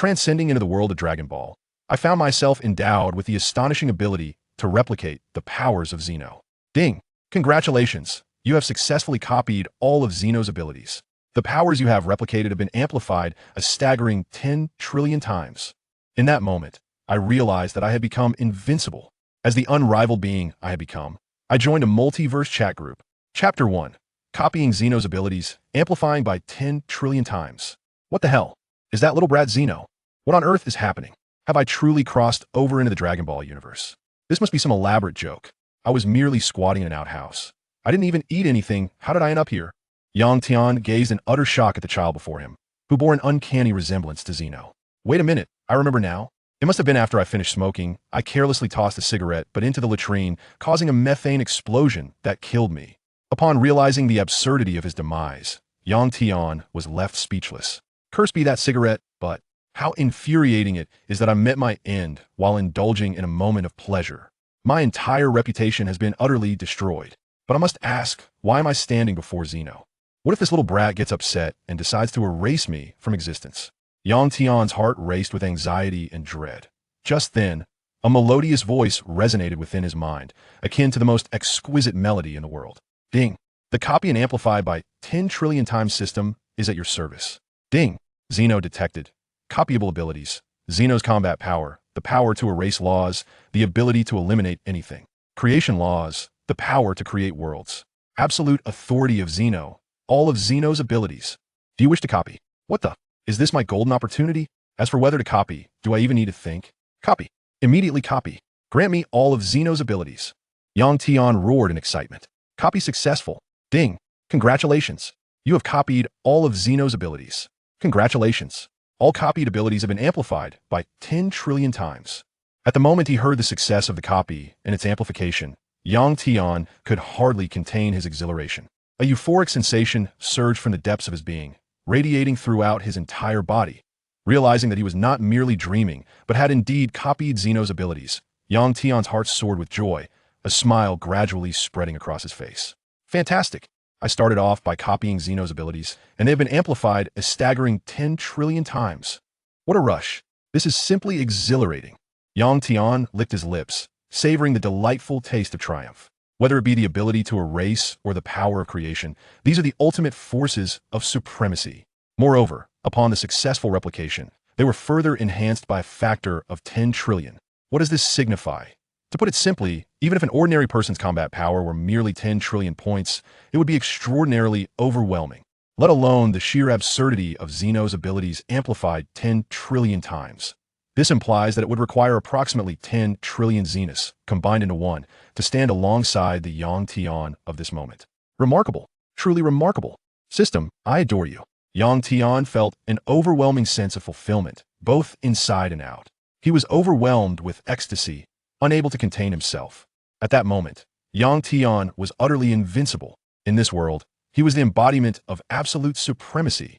transcending into the world of Dragon Ball, I found myself endowed with the astonishing ability to replicate the powers of Zeno. Ding! Congratulations! You have successfully copied all of Zeno's abilities. The powers you have replicated have been amplified a staggering 10 trillion times. In that moment, I realized that I had become invincible. As the unrivaled being I had become, I joined a multiverse chat group. Chapter 1. Copying Zeno's abilities, amplifying by 10 trillion times. What the hell? Is that little brat Zeno? What on earth is happening? Have I truly crossed over into the Dragon Ball universe? This must be some elaborate joke. I was merely squatting in an outhouse. I didn't even eat anything. How did I end up here? Yang Tian gazed in utter shock at the child before him, who bore an uncanny resemblance to Zeno. Wait a minute, I remember now. It must have been after I finished smoking. I carelessly tossed a cigarette but into the latrine, causing a methane explosion that killed me. Upon realizing the absurdity of his demise, Yang Tian was left speechless. Cursed be that cigarette, but how infuriating it is that I met my end while indulging in a moment of pleasure. My entire reputation has been utterly destroyed. But I must ask, why am I standing before Zeno? What if this little brat gets upset and decides to erase me from existence? Yang Tian's heart raced with anxiety and dread. Just then, a melodious voice resonated within his mind, akin to the most exquisite melody in the world. Ding! The copy and amplified by 10 trillion times system is at your service. Ding! Zeno detected. Copyable abilities. Zeno's combat power, the power to erase laws, the ability to eliminate anything. Creation laws, the power to create worlds. Absolute authority of Zeno, all of Zeno's abilities. Do you wish to copy? What the? Is this my golden opportunity? As for whether to copy, do I even need to think? Copy. Immediately copy. Grant me all of Zeno's abilities. Yang Tian roared in excitement. Copy successful. Ding. Congratulations. You have copied all of Zeno's abilities. Congratulations. All copied abilities have been amplified by 10 trillion times. At the moment he heard the success of the copy and its amplification, Yang Tian could hardly contain his exhilaration. A euphoric sensation surged from the depths of his being, radiating throughout his entire body. Realizing that he was not merely dreaming, but had indeed copied Zeno's abilities, Yang Tian's heart soared with joy, a smile gradually spreading across his face. Fantastic! I started off by copying Zeno's abilities, and they have been amplified a staggering 10 trillion times. What a rush! This is simply exhilarating. Yang Tian licked his lips, savoring the delightful taste of triumph. Whether it be the ability to erase or the power of creation, these are the ultimate forces of supremacy. Moreover, upon the successful replication, they were further enhanced by a factor of 10 trillion. What does this signify? To put it simply, even if an ordinary person's combat power were merely 10 trillion points, it would be extraordinarily overwhelming, let alone the sheer absurdity of Zeno's abilities amplified 10 trillion times. This implies that it would require approximately 10 trillion Zenos, combined into one, to stand alongside the Yang Tian of this moment. Remarkable. Truly remarkable. System, I adore you. Yang Tian felt an overwhelming sense of fulfillment, both inside and out. He was overwhelmed with ecstasy, unable to contain himself. At that moment, Yang Tian was utterly invincible. In this world, he was the embodiment of absolute supremacy.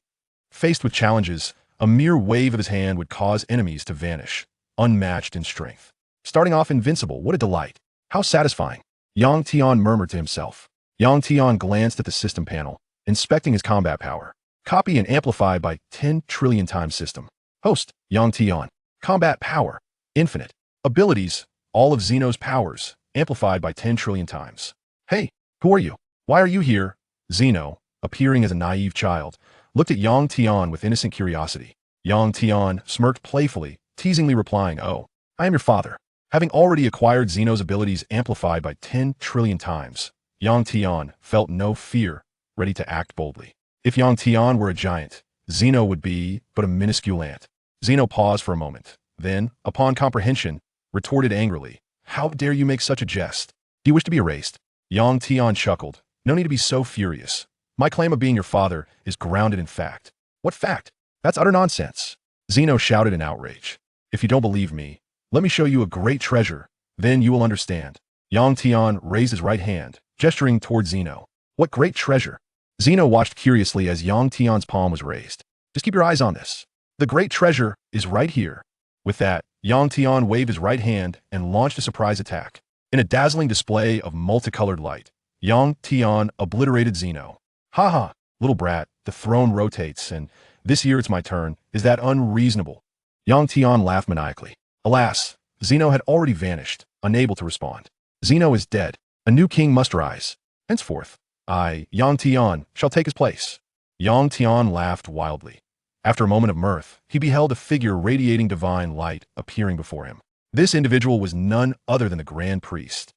Faced with challenges, a mere wave of his hand would cause enemies to vanish, unmatched in strength. Starting off invincible, what a delight. How satisfying. Yang Tian murmured to himself. Yang Tian glanced at the system panel, inspecting his combat power. Copy and amplify by 10 trillion times system. Host, Yang Tian. Combat power. Infinite. Abilities, all of Zeno's powers, amplified by 10 trillion times. Hey, who are you? Why are you here? Zeno, appearing as a naive child, looked at Yang Tian with innocent curiosity. Yang Tian smirked playfully, teasingly replying, "Oh, I am your father." Having already acquired Zeno's abilities amplified by 10 trillion times, Yang Tian felt no fear, ready to act boldly. If Yang Tian were a giant, Zeno would be but a minuscule ant. Zeno paused for a moment, then, upon comprehension, retorted angrily, "How dare you make such a jest? Do you wish to be erased?" Yang Tian chuckled. "No need to be so furious. My claim of being your father is grounded in fact." "What fact? That's utter nonsense." Zeno shouted in outrage. "If you don't believe me, let me show you a great treasure. Then you will understand." Yang Tian raised his right hand, gesturing toward Zeno. "What great treasure?" Zeno watched curiously as Yang Tian's palm was raised. "Just keep your eyes on this. The great treasure is right here." With that, Yang Tian waved his right hand and launched a surprise attack. In a dazzling display of multicolored light, Yang Tian obliterated Zeno. "Ha ha, little brat, the throne rotates, and this year it's my turn. Is that unreasonable?" Yang Tian laughed maniacally. Alas, Zeno had already vanished, unable to respond. Zeno is dead. A new king must rise. Henceforth, I, Yang Tian, shall take his place. Yang Tian laughed wildly. After a moment of mirth, he beheld a figure radiating divine light appearing before him. This individual was none other than the Grand Priest.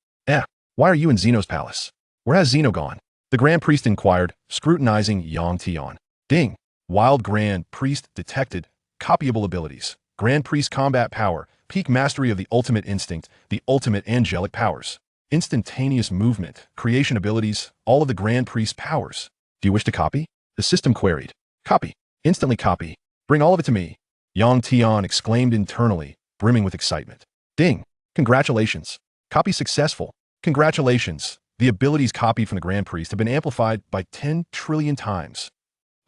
Why are you in Zeno's palace? Where has Zeno gone? The Grand Priest inquired, scrutinizing Yang Tian. Ding! Wild Grand Priest detected. Copyable abilities. Grand Priest combat power. Peak mastery of the ultimate instinct. The ultimate angelic powers. Instantaneous movement. Creation abilities. All of the Grand Priest powers. Do you wish to copy? The system queried. Copy. Instantly copy. Bring all of it to me. Yang Tian exclaimed internally, brimming with excitement. Ding! Congratulations. Copy successful. Congratulations. The abilities copied from the Grand Priest have been amplified by 10 trillion times.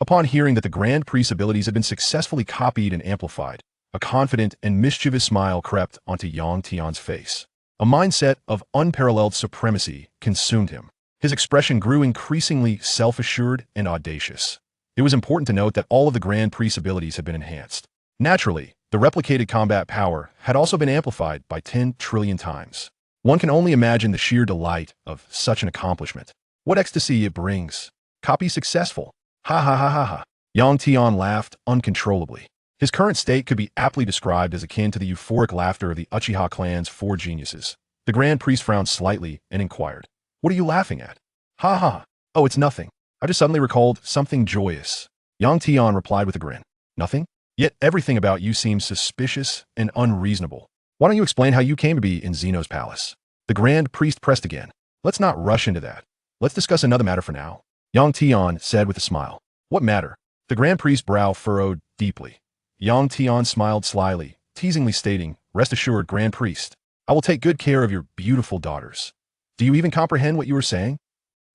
Upon hearing that the Grand Priest's abilities had been successfully copied and amplified, a confident and mischievous smile crept onto Yang Tian's face. A mindset of unparalleled supremacy consumed him. His expression grew increasingly self-assured and audacious. It was important to note that all of the Grand Priest's abilities had been enhanced. Naturally, the replicated combat power had also been amplified by 10 trillion times. One can only imagine the sheer delight of such an accomplishment. What ecstasy it brings. Copy successful. Ha ha ha ha ha. Yang Tian laughed uncontrollably. His current state could be aptly described as akin to the euphoric laughter of the Uchiha clan's four geniuses. The Grand Priest frowned slightly and inquired, What are you laughing at? Ha ha. Oh, it's nothing. I just suddenly recalled something joyous. Yang Tian replied with a grin. Nothing? Yet everything about you seems suspicious and unreasonable. Why don't you explain how you came to be in Zeno's palace? The Grand Priest pressed again. Let's not rush into that. Let's discuss another matter for now. Yang Tian said with a smile. What matter? The Grand Priest's brow furrowed deeply. Yang Tian smiled slyly, teasingly stating, Rest assured, Grand Priest, I will take good care of your beautiful daughters. Do you even comprehend what you were saying?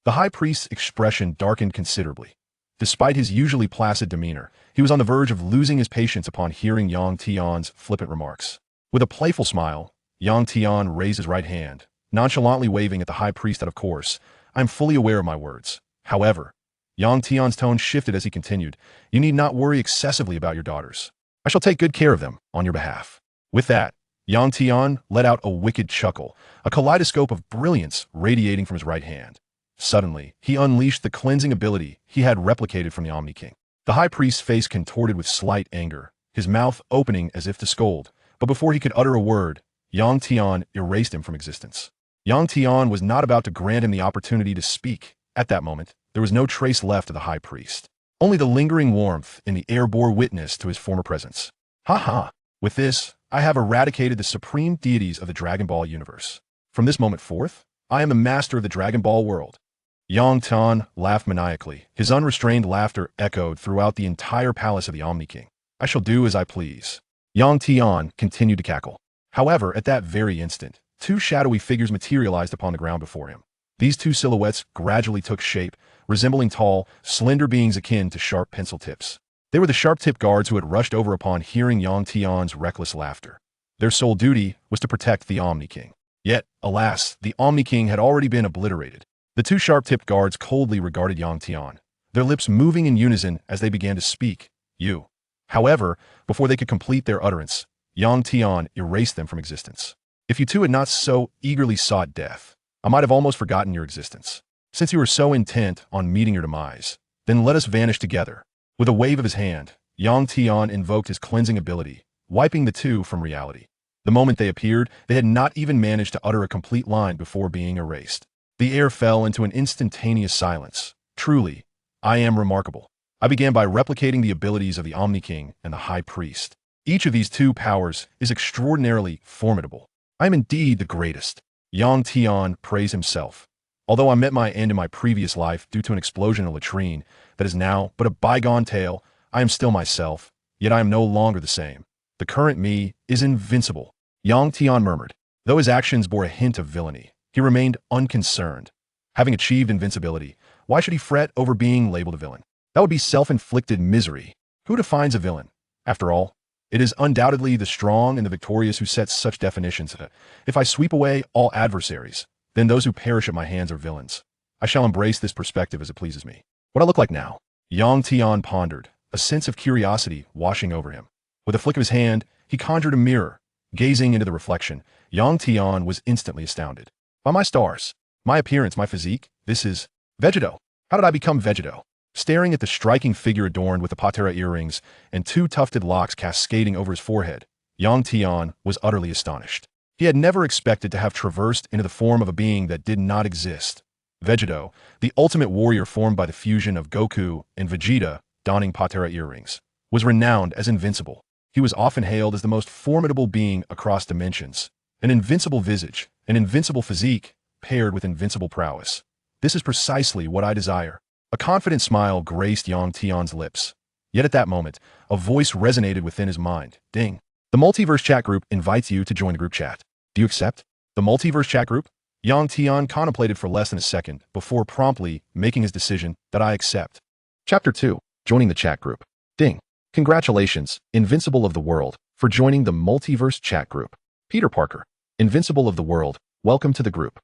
The High Priest's expression darkened considerably. Despite his usually placid demeanor, he was on the verge of losing his patience upon hearing Yang Tian's flippant remarks. With a playful smile, Yang Tian raised his right hand, nonchalantly waving at the High Priest that, of course, I am fully aware of my words. However, Yang Tian's tone shifted as he continued, You need not worry excessively about your daughters. I shall take good care of them on your behalf. With that, Yang Tian let out a wicked chuckle, a kaleidoscope of brilliance radiating from his right hand. Suddenly, he unleashed the cleansing ability he had replicated from the Omni King. The High Priest's face contorted with slight anger, his mouth opening as if to scold, but before he could utter a word, Yang Tian erased him from existence. Yang Tian was not about to grant him the opportunity to speak. At that moment, there was no trace left of the High Priest. Only the lingering warmth in the air bore witness to his former presence. Ha ha! With this, I have eradicated the supreme deities of the Dragon Ball universe. From this moment forth, I am the master of the Dragon Ball world. Yang Tian laughed maniacally. His unrestrained laughter echoed throughout the entire palace of the Omni King. I shall do as I please. Yang Tian continued to cackle. However, at that very instant, two shadowy figures materialized upon the ground before him. These two silhouettes gradually took shape, resembling tall, slender beings akin to sharp pencil tips. They were the sharp-tipped guards who had rushed over upon hearing Yang Tian's reckless laughter. Their sole duty was to protect the Omni King. Yet, alas, the Omni King had already been obliterated. The two sharp-tipped guards coldly regarded Yang Tian, their lips moving in unison as they began to speak. You. However, before they could complete their utterance, Yang Tian erased them from existence. If you two had not so eagerly sought death, I might have almost forgotten your existence. Since you were so intent on meeting your demise, then let us vanish together. With a wave of his hand, Yang Tian invoked his cleansing ability, wiping the two from reality. The moment they appeared, they had not even managed to utter a complete line before being erased. The air fell into an instantaneous silence. Truly, I am remarkable. I began by replicating the abilities of the Omni King and the High Priest. Each of these two powers is extraordinarily formidable. I am indeed the greatest. Yang Tian praised himself. Although I met my end in my previous life due to an explosion in a latrine that is now but a bygone tale, I am still myself, yet I am no longer the same. The current me is invincible. Yang Tian murmured. Though his actions bore a hint of villainy, he remained unconcerned. Having achieved invincibility, why should he fret over being labeled a villain? That would be self-inflicted misery. Who defines a villain? After all, it is undoubtedly the strong and the victorious who set such definitions. If I sweep away all adversaries, then those who perish at my hands are villains. I shall embrace this perspective as it pleases me. What I look like now? Yang Tian pondered, a sense of curiosity washing over him. With a flick of his hand, he conjured a mirror. Gazing into the reflection, Yang Tian was instantly astounded. By my stars, my appearance, my physique, this is Vegeto. How did I become Vegeto? Staring at the striking figure adorned with the patera earrings and two tufted locks cascading over his forehead, Yang Tian was utterly astonished. He had never expected to have traversed into the form of a being that did not exist. Vegeto, the ultimate warrior formed by the fusion of Goku and Vegeta, donning patera earrings, was renowned as invincible. He was often hailed as the most formidable being across dimensions. An invincible visage, an invincible physique, paired with invincible prowess. This is precisely what I desire. A confident smile graced Yang Tian's lips. Yet at that moment, a voice resonated within his mind. Ding. The Multiverse chat group invites you to join the group chat. Do you accept? The Multiverse chat group? Yang Tian contemplated for less than a second before promptly making his decision that I accept. Chapter 2. Joining the chat group. Ding. Congratulations, Invincible of the World, for joining the Multiverse chat group. Peter Parker, Invincible of the World, welcome to the group.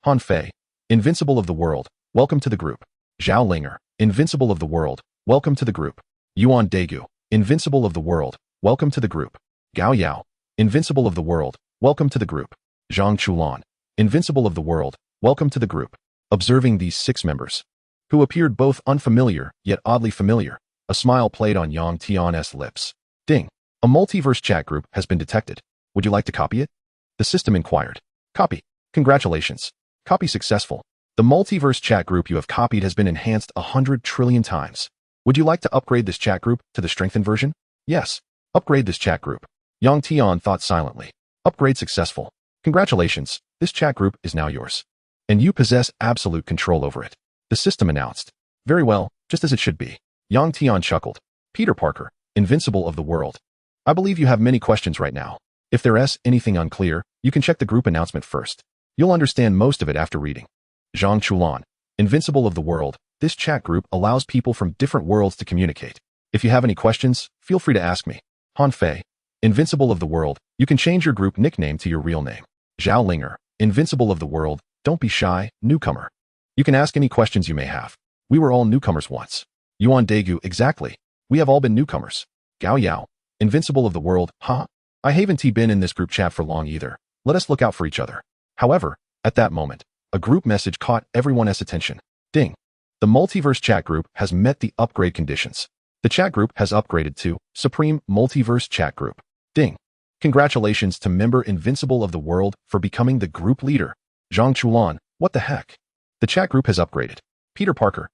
Han Fei, Invincible of the World, welcome to the group. Zhao Linger, Invincible of the World, welcome to the group. Yuan Daegu, Invincible of the World, welcome to the group. Gao Yao, Invincible of the World, welcome to the group. Zhang Chulan, Invincible of the World, welcome to the group. Observing these 6 members, who appeared both unfamiliar yet oddly familiar, a smile played on Yang Tian's lips. Ding. A multiverse chat group has been detected. Would you like to copy it? The system inquired. Copy. Congratulations. Copy successful. The multiverse chat group you have copied has been enhanced 100 trillion times. Would you like to upgrade this chat group to the strengthened version? Yes. Upgrade this chat group. Yang Tian thought silently. Upgrade successful. Congratulations. This chat group is now yours. And you possess absolute control over it. The system announced. Very well, just as it should be. Yang Tian chuckled. Peter Parker, Invincible of the World. I believe you have many questions right now. If there's anything unclear, you can check the group announcement first. You'll understand most of it after reading. Zhang Chulan, Invincible of the World. This chat group allows people from different worlds to communicate. If you have any questions, feel free to ask me. Han Fei, Invincible of the World. You can change your group nickname to your real name. Zhao Linger, Invincible of the World. Don't be shy, newcomer. You can ask any questions you may have. We were all newcomers once. Yuan Daegu, exactly. We have all been newcomers. Gao Yao, Invincible of the World, huh? I haven't been in this group chat for long either. Let us look out for each other. However, at that moment, a group message caught everyone's attention. Ding. The Multiverse chat group has met the upgrade conditions. The chat group has upgraded to Supreme Multiverse chat group. Ding. Congratulations to member Invincible of the World for becoming the group leader. Zhang Chulan, what the heck? The chat group has upgraded. Peter Parker,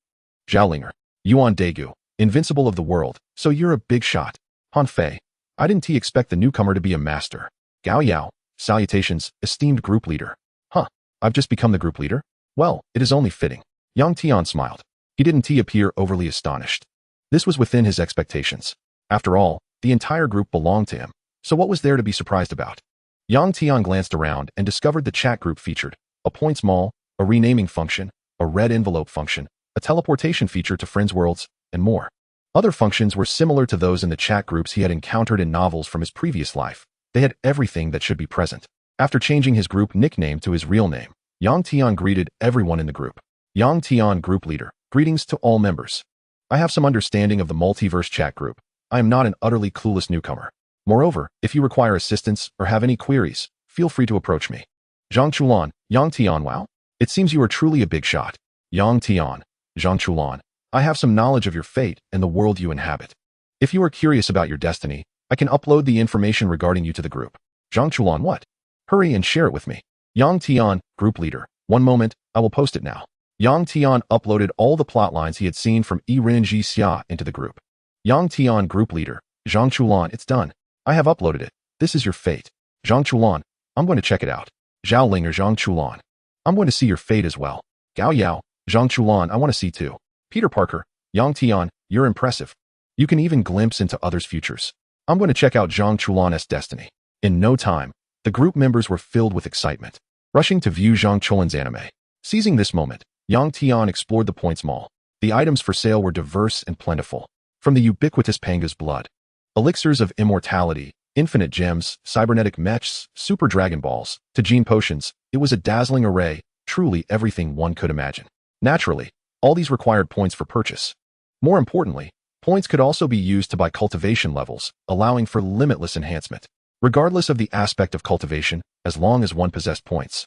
Zhao Linger, Yuan Daegu, Invincible of the World, so you're a big shot. Han Fei, I didn't expect the newcomer to be a master. Gao Yao, salutations, esteemed group leader. Huh, I've just become the group leader? Well, it is only fitting. Yang Tian smiled. He didn't appear overly astonished. This was within his expectations. After all, the entire group belonged to him, so what was there to be surprised about? Yang Tian glanced around and discovered the chat group featured a points mall, a renaming function, a red envelope function, a teleportation feature to friends' worlds, and more. Other functions were similar to those in the chat groups he had encountered in novels from his previous life. They had everything that should be present. After changing his group nickname to his real name, Yang Tian greeted everyone in the group. Yang Tian, group leader. Greetings to all members. I have some understanding of the Multiverse chat group. I am not an utterly clueless newcomer. Moreover, if you require assistance or have any queries, feel free to approach me. Zhang Chulan, Yang Tian, wow. It seems you are truly a big shot. Yang Tian, Zhang Chulan, I have some knowledge of your fate and the world you inhabit. If you are curious about your destiny, I can upload the information regarding you to the group. Zhang Chulan, what? Hurry and share it with me. Yang Tian, group leader. One moment, I will post it now. Yang Tian uploaded all the plot lines he had seen from Ren-Ji Xia into the group. Yang Tian, group leader. Zhang Chulan, it's done. I have uploaded it. This is your fate. Zhang Chulan, I'm going to check it out. Zhao Linger, Zhang Chulan, I'm going to see your fate as well. Gao Yao, Zhang Chulan, I want to see too. Peter Parker, Yang Tian, you're impressive. You can even glimpse into others' futures. I'm going to check out Zhang Chulan's destiny. In no time, the group members were filled with excitement, rushing to view Zhang Chulan's anime. Seizing this moment, Yang Tian explored the points mall. The items for sale were diverse and plentiful. From the ubiquitous Pangu's blood, elixirs of immortality, infinite gems, cybernetic mechs, super Dragon Balls, to gene potions, it was a dazzling array, truly everything one could imagine. Naturally, all these required points for purchase. More importantly, Points could also be used to buy cultivation levels, allowing for limitless enhancement. Regardless of the aspect of cultivation, as long as one possessed points,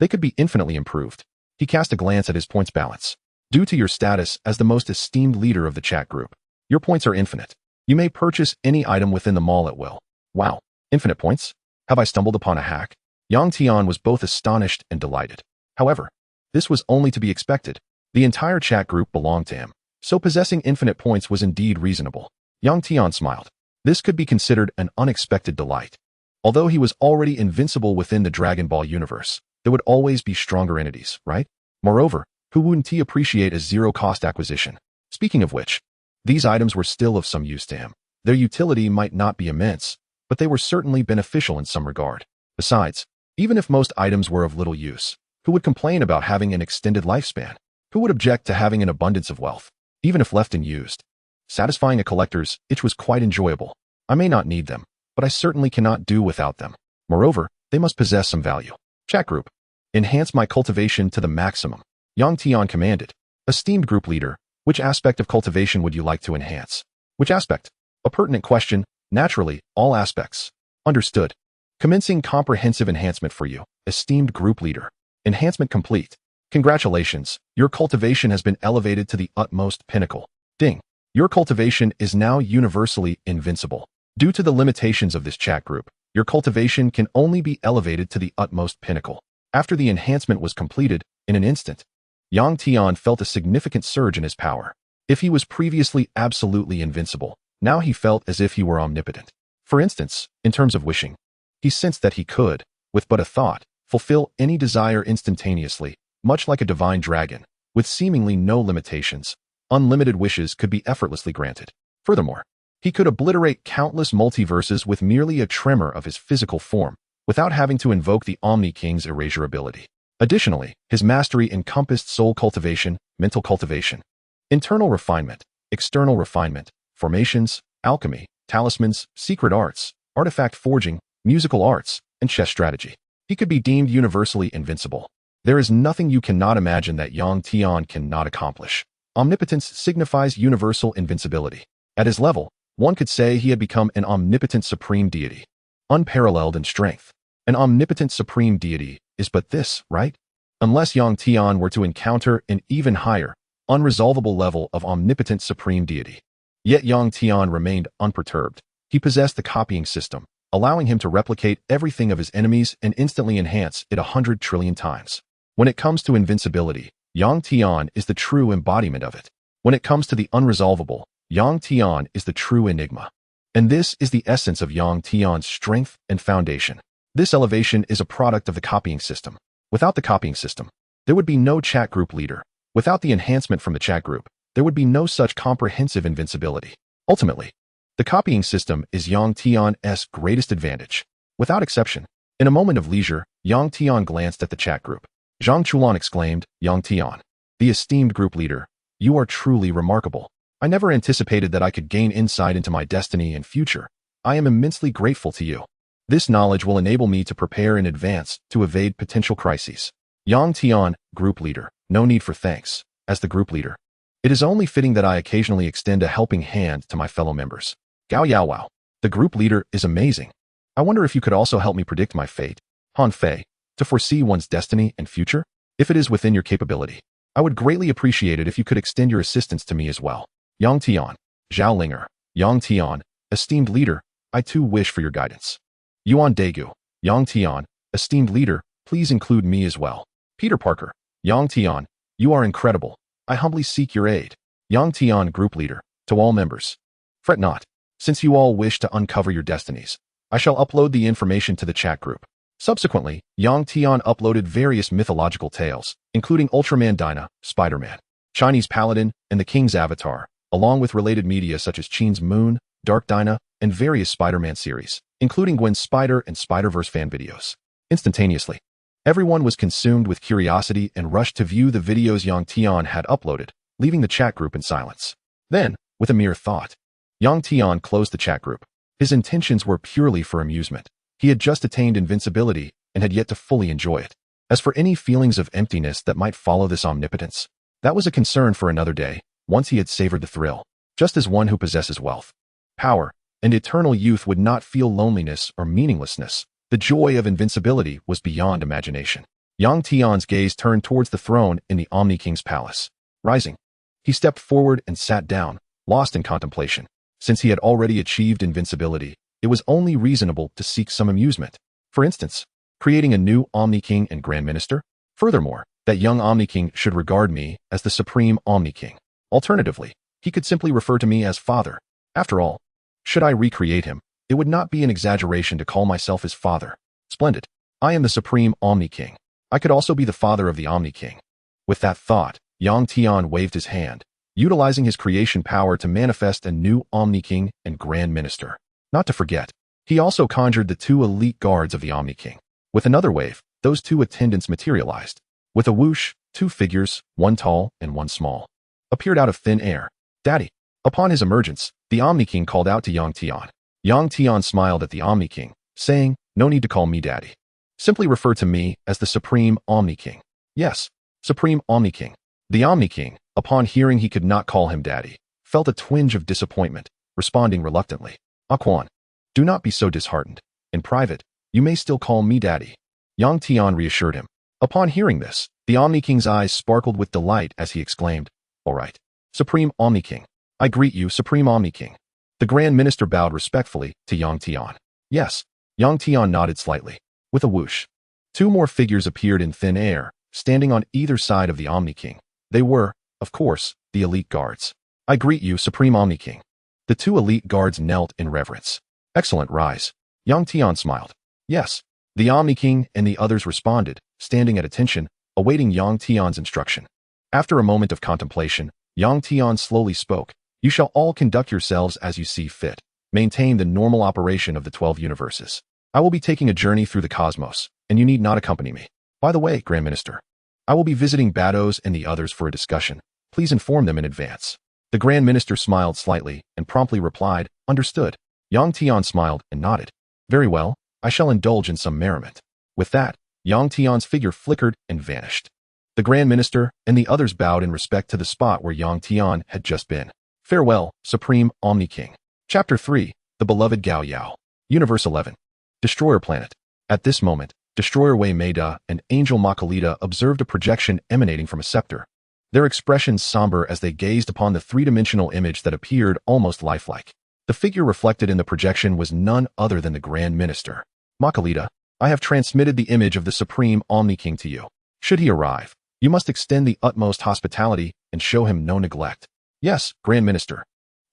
they could be infinitely improved. He cast a glance at his points balance. Due to your status as the most esteemed leader of the chat group, your points are infinite. You may purchase any item within the mall at will. Wow, infinite points? Have I stumbled upon a hack? Yang Tian was both astonished and delighted. However, this was only to be expected. The entire chat group belonged to him, so possessing infinite points was indeed reasonable. Yang Tian smiled. This could be considered an unexpected delight. Although he was already invincible within the Dragon Ball universe, there would always be stronger entities, right? Moreover, who wouldn't he appreciate a zero-cost acquisition? Speaking of which, these items were still of some use to him. Their utility might not be immense, but they were certainly beneficial in some regard. Besides, even if most items were of little use, who would complain about having an extended lifespan? Who would object to having an abundance of wealth, even if left unused? Satisfying a collector's itch was quite enjoyable. I may not need them, but I certainly cannot do without them. Moreover, they must possess some value. Chat group. Enhance my cultivation to the maximum. Yang Tian commanded. Esteemed group leader, which aspect of cultivation would you like to enhance? Which aspect? A pertinent question. Naturally, all aspects. Understood. Commencing comprehensive enhancement for you, esteemed group leader. Enhancement complete. Congratulations, your cultivation has been elevated to the utmost pinnacle. Ding. Your cultivation is now universally invincible. Due to the limitations of this chat group, your cultivation can only be elevated to the utmost pinnacle. After the enhancement was completed, in an instant, Yang Tian felt a significant surge in his power. If he was previously absolutely invincible, now he felt as if he were omnipotent. For instance, in terms of wishing, he sensed that he could, with but a thought, fulfill any desire instantaneously, much like a divine dragon, with seemingly no limitations. Unlimited wishes could be effortlessly granted. Furthermore, he could obliterate countless multiverses with merely a tremor of his physical form, without having to invoke the Omni King's erasure ability. Additionally, his mastery encompassed soul cultivation, mental cultivation, internal refinement, external refinement, formations, alchemy, talismans, secret arts, artifact forging, musical arts, and chess strategy. He could be deemed universally invincible. There is nothing you cannot imagine that Yang Tian cannot accomplish. Omnipotence signifies universal invincibility. At his level, one could say he had become an omnipotent supreme deity, unparalleled in strength. An omnipotent supreme deity is but this, right? Unless Yang Tian were to encounter an even higher, unresolvable level of omnipotent supreme deity. Yet Yang Tian remained unperturbed. He possessed the copying system, allowing him to replicate everything of his enemies and instantly enhance it 100 trillion times. When it comes to invincibility, Yang Tian is the true embodiment of it. When it comes to the unresolvable, Yang Tian is the true enigma. And this is the essence of Yang Tian's strength and foundation. This elevation is a product of the copying system. Without the copying system, there would be no chat group leader. Without the enhancement from the chat group, there would be no such comprehensive invincibility. Ultimately, the copying system is Yang Tian's greatest advantage. Without exception, in a moment of leisure, Yang Tian glanced at the chat group. Zhang Chulan exclaimed, Yang Tian, the esteemed group leader, you are truly remarkable. I never anticipated that I could gain insight into my destiny and future. I am immensely grateful to you. This knowledge will enable me to prepare in advance to evade potential crises. Yang Tian, group leader, no need for thanks. As the group leader, it is only fitting that I occasionally extend a helping hand to my fellow members. Gao Yao Wao, the group leader is amazing. I wonder if you could also help me predict my fate. Han Fei, to foresee one's destiny and future? If it is within your capability, I would greatly appreciate it if you could extend your assistance to me as well. Yang Tian, Zhao Linger, Yang Tian, esteemed leader, I too wish for your guidance. Yuan Daegu, Yang Tian, esteemed leader, please include me as well. Peter Parker, Yang Tian, you are incredible. I humbly seek your aid. Yang Tian, group leader, to all members. Fret not, since you all wish to uncover your destinies, I shall upload the information to the chat group. Subsequently, Yang Tian uploaded various mythological tales, including Ultraman Dyna, Spider-Man, Chinese Paladin, and the King's Avatar, along with related media such as Qin's Moon, Dark Dyna, and various Spider-Man series, including Gwen's Spider and Spider-Verse fan videos. Instantaneously, everyone was consumed with curiosity and rushed to view the videos Yang Tian had uploaded, leaving the chat group in silence. Then, with a mere thought, Yang Tian closed the chat group. His intentions were purely for amusement. He had just attained invincibility and had yet to fully enjoy it. As for any feelings of emptiness that might follow this omnipotence, that was a concern for another day, once he had savored the thrill. just as one who possesses wealth, power, and eternal youth would not feel loneliness or meaninglessness. The joy of invincibility was beyond imagination. Yang Tian's gaze turned towards the throne in the Omni King's palace. Rising, he stepped forward and sat down, lost in contemplation. Since he had already achieved invincibility, it was only reasonable to seek some amusement. For instance, creating a new Omni King and Grand Minister. Furthermore, that young Omni King should regard me as the Supreme Omni King. Alternatively, he could simply refer to me as Father. After all, should I recreate him, it would not be an exaggeration to call myself his father. Splendid. I am the Supreme Omni King. I could also be the father of the Omni King. With that thought, Yang Tian waved his hand, utilizing his creation power to manifest a new Omni King and Grand Minister. Not to forget, he also conjured the 2 elite guards of the Omni King. With another wave, those 2 attendants materialized. With a whoosh, 2 figures, one tall and one small, appeared out of thin air. Daddy. Upon his emergence, the Omni King called out to Yang Tian. Yang Tian smiled at the Omni King, saying, "No need to call me Daddy. Simply refer to me as the Supreme Omni King." Yes, Supreme Omni King. The Omni King, upon hearing he could not call him Daddy, felt a twinge of disappointment, responding reluctantly. "Aquan, do not be so disheartened. In private, you may still call me Daddy." Yang Tian reassured him. Upon hearing this, the Omni King's eyes sparkled with delight as he exclaimed, "All right, Supreme Omni King. I greet you, Supreme Omni King." The Grand Minister bowed respectfully to Yang Tian. Yes, Yang Tian nodded slightly. With a whoosh, 2 more figures appeared in thin air, standing on either side of the Omni King. They were, of course, the elite guards. "I greet you, Supreme Omni King." The 2 elite guards knelt in reverence. "Excellent rise." Yang Tian smiled. Yes, the Omni King and the others responded, standing at attention, awaiting Yang Tian's instruction. After a moment of contemplation, Yang Tian slowly spoke. "You shall all conduct yourselves as you see fit. Maintain the normal operation of the 12 universes. I will be taking a journey through the cosmos, and you need not accompany me. By the way, Grand Minister, I will be visiting Bados and the others for a discussion. Please inform them in advance." The Grand Minister smiled slightly and promptly replied, "Understood." Yang Tian smiled and nodded. "Very well, I shall indulge in some merriment." With that, Yang Tian's figure flickered and vanished. The Grand Minister and the others bowed in respect to the spot where Yang Tian had just been. Farewell, Supreme Omni King. Chapter 3, The Beloved Gao Yao. Universe 11. Destroyer Planet. At this moment, Destroyer Wei Meida and Angel Makalita observed a projection emanating from a scepter. Their expressions somber as they gazed upon the 3-dimensional image that appeared almost lifelike. The figure reflected in the projection was none other than the Grand Minister. "Makalita, I have transmitted the image of the Supreme Omni King to you. Should he arrive, you must extend the utmost hospitality and show him no neglect." "Yes, Grand Minister."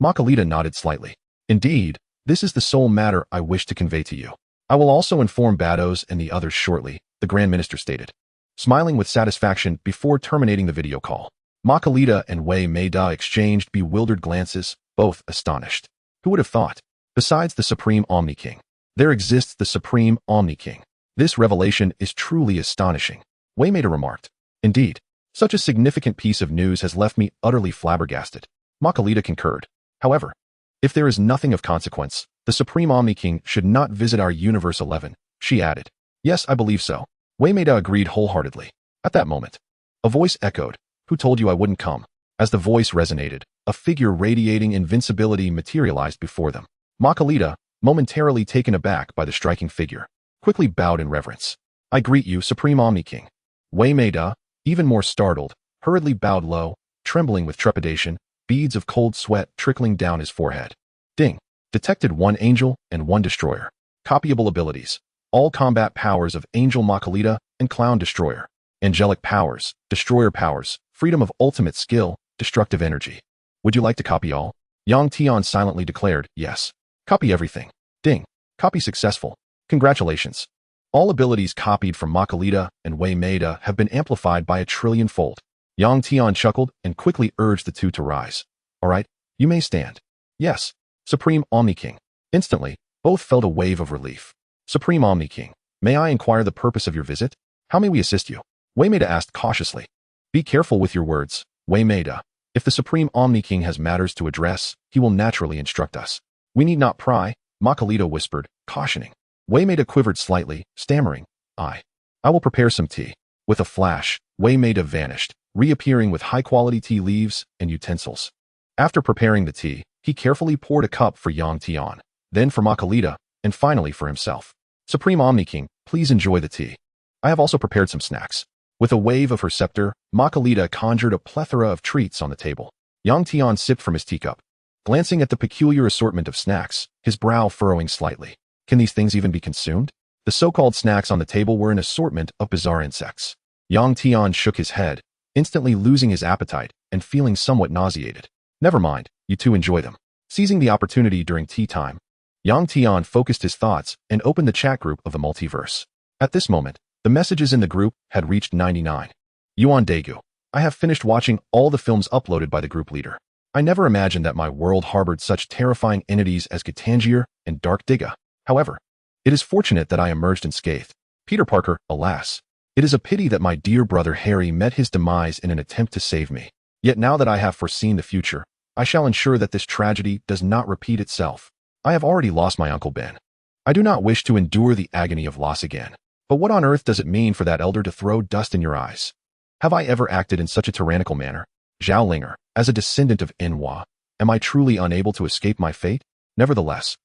Makalita nodded slightly. "Indeed, this is the sole matter I wish to convey to you. I will also inform Bados and the others shortly," the Grand Minister stated, smiling with satisfaction before terminating the video call. Makalita and Wei Meida exchanged bewildered glances, both astonished. Who would have thought? Besides the Supreme Omni King, there exists the Supreme Omni King. This revelation is truly astonishing, Wei Meida remarked. "Indeed, such a significant piece of news has left me utterly flabbergasted." Makalita concurred. "However, if there is nothing of consequence, the Supreme Omni King should not visit our Universe 11, she added. "Yes, I believe so." Wei Meida agreed wholeheartedly. At that moment, a voice echoed, "Who told you I wouldn't come?" As the voice resonated, a figure radiating invincibility materialized before them. Makalita, momentarily taken aback by the striking figure, quickly bowed in reverence. "I greet you, Supreme Omni King." Wei Meida, even more startled, hurriedly bowed low, trembling with trepidation, beads of cold sweat trickling down his forehead. Ding. Detected 1 angel and 1 destroyer. Copyable abilities. All combat powers of Angel Makalita and Clown Destroyer. Angelic powers, Destroyer powers, freedom of ultimate skill, destructive energy. Would you like to copy all? Yang Tian silently declared, "Yes. Copy everything." Ding. Copy successful. Congratulations. All abilities copied from Makalita and Wei Meida have been amplified by 1,000,000,000-fold. Yang Tian chuckled and quickly urged the 2 to rise. "All right, you may stand." "Yes, Supreme Omni King." Instantly, both felt a wave of relief. "Supreme Omni King, may I inquire the purpose of your visit? How may we assist you?" Wei Meida asked cautiously. "Be careful with your words, Wei Meida. If the Supreme Omni King has matters to address, he will naturally instruct us. We need not pry," Makalita whispered, cautioning. Wei Meida quivered slightly, stammering, I will prepare some tea." With a flash, Wei Meida vanished, reappearing with high-quality tea leaves and utensils. After preparing the tea, he carefully poured a cup for Yang Tian, then for Makalita, and finally for himself. Supreme Omni King, please enjoy the tea. I have also prepared some snacks. With a wave of her scepter, Makalita conjured a plethora of treats on the table. Yang Tian sipped from his teacup, glancing at the peculiar assortment of snacks, his brow furrowing slightly. Can these things even be consumed? The so-called snacks on the table were an assortment of bizarre insects. Yang Tian shook his head, instantly losing his appetite and feeling somewhat nauseated. Never mind, you two enjoy them. Seizing the opportunity during tea time, Yang Tian focused his thoughts and opened the chat group of the Multiverse. At this moment, the messages in the group had reached 99. Yuan Daegu, I have finished watching all the films uploaded by the group leader. I never imagined that my world harbored such terrifying entities as Gitangier and Dark Digga. However, it is fortunate that I emerged unscathed. Peter Parker, alas. It is a pity that my dear brother Harry met his demise in an attempt to save me. Yet now that I have foreseen the future, I shall ensure that this tragedy does not repeat itself. I have already lost my Uncle Ben. I do not wish to endure the agony of loss again. But what on earth does it mean for that elder to throw dust in your eyes? Have I ever acted in such a tyrannical manner? Zhao Linger, as a descendant of Enhua, am I truly unable to escape my fate? Nevertheless,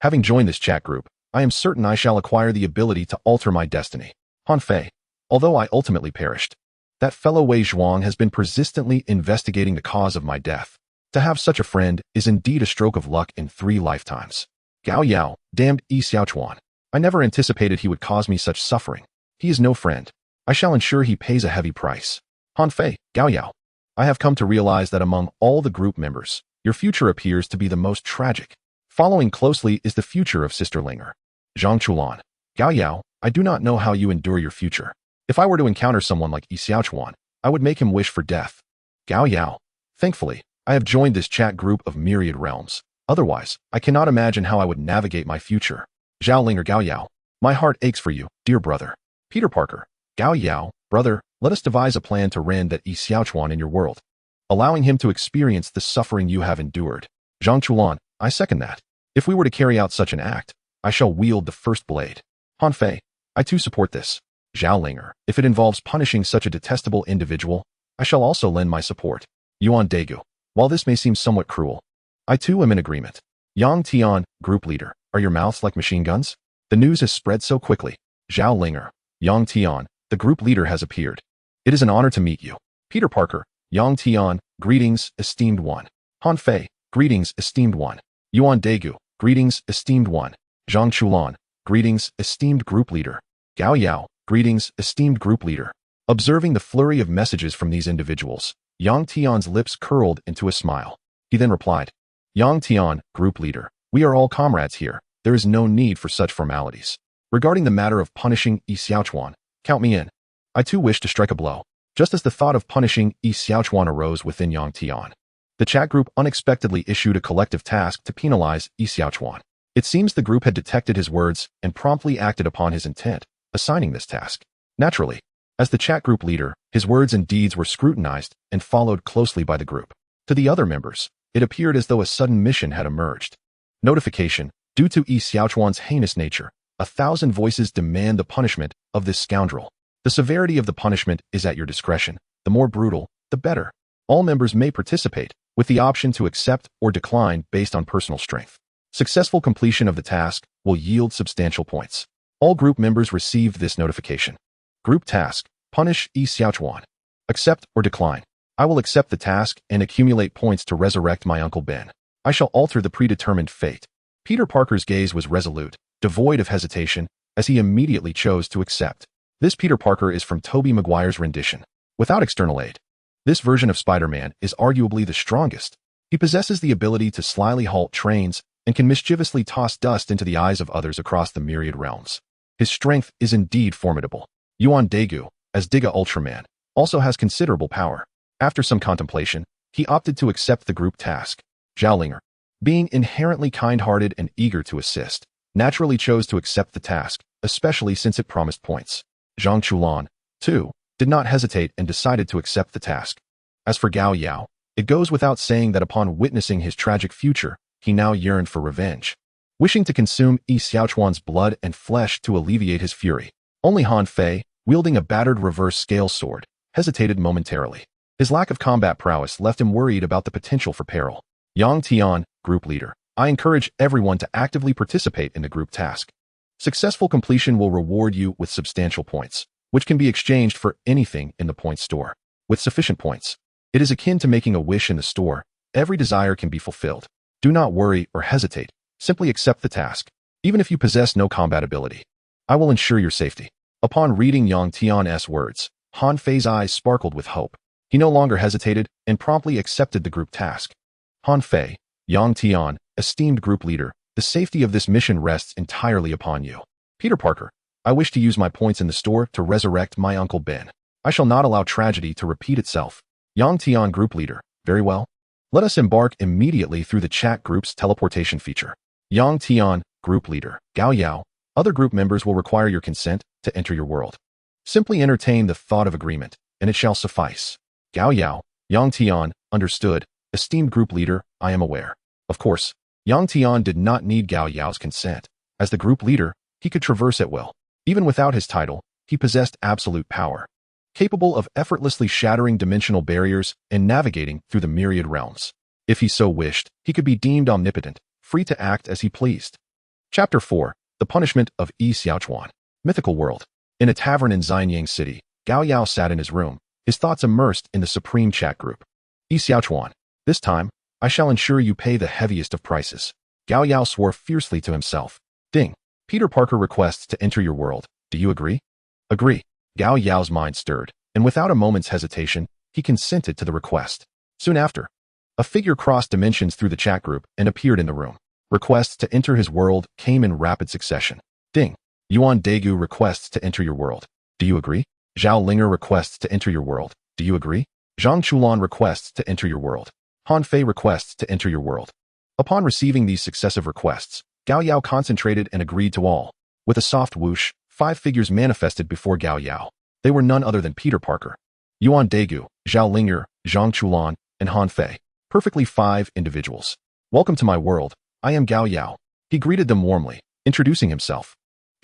having joined this chat group, I am certain I shall acquire the ability to alter my destiny. Han Fei, although I ultimately perished, that fellow Wei Zhuang has been persistently investigating the cause of my death. To have such a friend is indeed a stroke of luck in 3 lifetimes. Gao Yao, damned Yi Xiaochuan. I never anticipated he would cause me such suffering. He is no friend. I shall ensure he pays a heavy price. Han Fei, Gao Yao. I have come to realize that among all the group members, your future appears to be the most tragic. Following closely is the future of Sister Linger. Zhang Chulan. Gao Yao, I do not know how you endure your future. If I were to encounter someone like Yi Xiaochuan, I would make him wish for death. Gao Yao. Thankfully, I have joined this chat group of myriad realms. Otherwise, I cannot imagine how I would navigate my future. Zhao Linger Gao Yao. My heart aches for you, dear brother. Peter Parker. Gao Yao, brother, let us devise a plan to rend that Yi Xiaochuan in your world, allowing him to experience the suffering you have endured. Zhang Chulan, I second that. If we were to carry out such an act, I shall wield the first blade. Han Fei, I too support this. Zhao Linger, if it involves punishing such a detestable individual, I shall also lend my support. Yuan Daegu, while this may seem somewhat cruel, I too am in agreement. Yang Tian, group leader, are your mouths like machine guns? The news has spread so quickly. Zhao Linger, Yang Tian, the group leader has appeared. It is an honor to meet you. Peter Parker, Yang Tian, greetings, esteemed one. Han Fei, greetings, esteemed one. Yuan Daegu, greetings, esteemed one. Zhang Chulan, greetings, esteemed group leader. Gao Yao, greetings, esteemed group leader. Observing the flurry of messages from these individuals, Yang Tian's lips curled into a smile. He then replied, Yang Tian, group leader, we are all comrades here. There is no need for such formalities. Regarding the matter of punishing Yi Xiaochuan, count me in. I too wish to strike a blow. Just as the thought of punishing Yi Xiaochuan arose within Yang Tian, the chat group unexpectedly issued a collective task to penalize Yi Xiaochuan. It seems the group had detected his words and promptly acted upon his intent, assigning this task. Naturally, as the chat group leader, his words and deeds were scrutinized and followed closely by the group. To the other members, it appeared as though a sudden mission had emerged. Notification, due to Yi Xiaochuan's heinous nature, 1,000 voices demand the punishment of this scoundrel. The severity of the punishment is at your discretion. The more brutal, the better. All members may participate, with the option to accept or decline based on personal strength. Successful completion of the task will yield substantial points. All group members received this notification. Group task, punish Yi Xiaochuan. Accept or decline. I will accept the task and accumulate points to resurrect my Uncle Ben. I shall alter the predetermined fate. Peter Parker's gaze was resolute, devoid of hesitation, as he immediately chose to accept. This Peter Parker is from Tobey Maguire's rendition. Without external aid, this version of Spider-Man is arguably the strongest. He possesses the ability to slyly halt trains and can mischievously toss dust into the eyes of others across the myriad realms. His strength is indeed formidable. Yuan Daegu, as Digga Ultraman, also has considerable power. After some contemplation, he opted to accept the group task. Zhao Linger, being inherently kind-hearted and eager to assist, naturally chose to accept the task, especially since it promised points. Zhang Chulan, too, did not hesitate and decided to accept the task. As for Gao Yao, it goes without saying that upon witnessing his tragic future, he now yearned for revenge. Wishing to consume Yi Xiaochuan's blood and flesh to alleviate his fury, only Han Fei, wielding a battered reverse scale sword, hesitated momentarily. His lack of combat prowess left him worried about the potential for peril. Yang Tian, group leader. I encourage everyone to actively participate in the group task. Successful completion will reward you with substantial points, which can be exchanged for anything in the point store. With sufficient points, it is akin to making a wish in the store. Every desire can be fulfilled. Do not worry or hesitate. Simply accept the task, even if you possess no combat ability. I will ensure your safety. Upon reading Yang Tian's words, Han Fei's eyes sparkled with hope. He no longer hesitated and promptly accepted the group task. Han Fei, Yang Tian, esteemed group leader, the safety of this mission rests entirely upon you. Peter Parker, I wish to use my points in the store to resurrect my Uncle Ben. I shall not allow tragedy to repeat itself. Yang Tian, group leader. Very well. Let us embark immediately through the chat group's teleportation feature. Yang Tian, group leader. Gao Yao, other group members will require your consent to enter your world. Simply entertain the thought of agreement, and it shall suffice. Gao Yao, Yang Tian, understood. Esteemed group leader, I am aware. Of course, Yang Tian did not need Gao Yao's consent. As the group leader, he could traverse at will. Even without his title, he possessed absolute power, capable of effortlessly shattering dimensional barriers and navigating through the myriad realms. If he so wished, he could be deemed omnipotent, free to act as he pleased. Chapter 4. The Punishment of Yi Xiaochuan. Mythical World. In a tavern in Xianyang City, Gao Yao sat in his room, his thoughts immersed in the supreme chat group. Yi Xiaochuan, this time, I shall ensure you pay the heaviest of prices. Gao Yao swore fiercely to himself. Ding. Peter Parker requests to enter your world. Do you agree? Agree. Gao Yao's mind stirred, and without a moment's hesitation, he consented to the request. Soon after, a figure crossed dimensions through the chat group and appeared in the room. Requests to enter his world came in rapid succession. Ding. Yuan Daegu requests to enter your world. Do you agree? Zhao Linger requests to enter your world. Do you agree? Zhang Chulan requests to enter your world. Han Fei requests to enter your world. Upon receiving these successive requests, Gao Yao concentrated and agreed to all. With a soft whoosh, 5 figures manifested before Gao Yao. They were none other than Peter Parker, Yuan Daegu, Zhao Linger, Zhang Chulan, and Han Fei. Perfectly 5 individuals. Welcome to my world. I am Gao Yao. He greeted them warmly, introducing himself.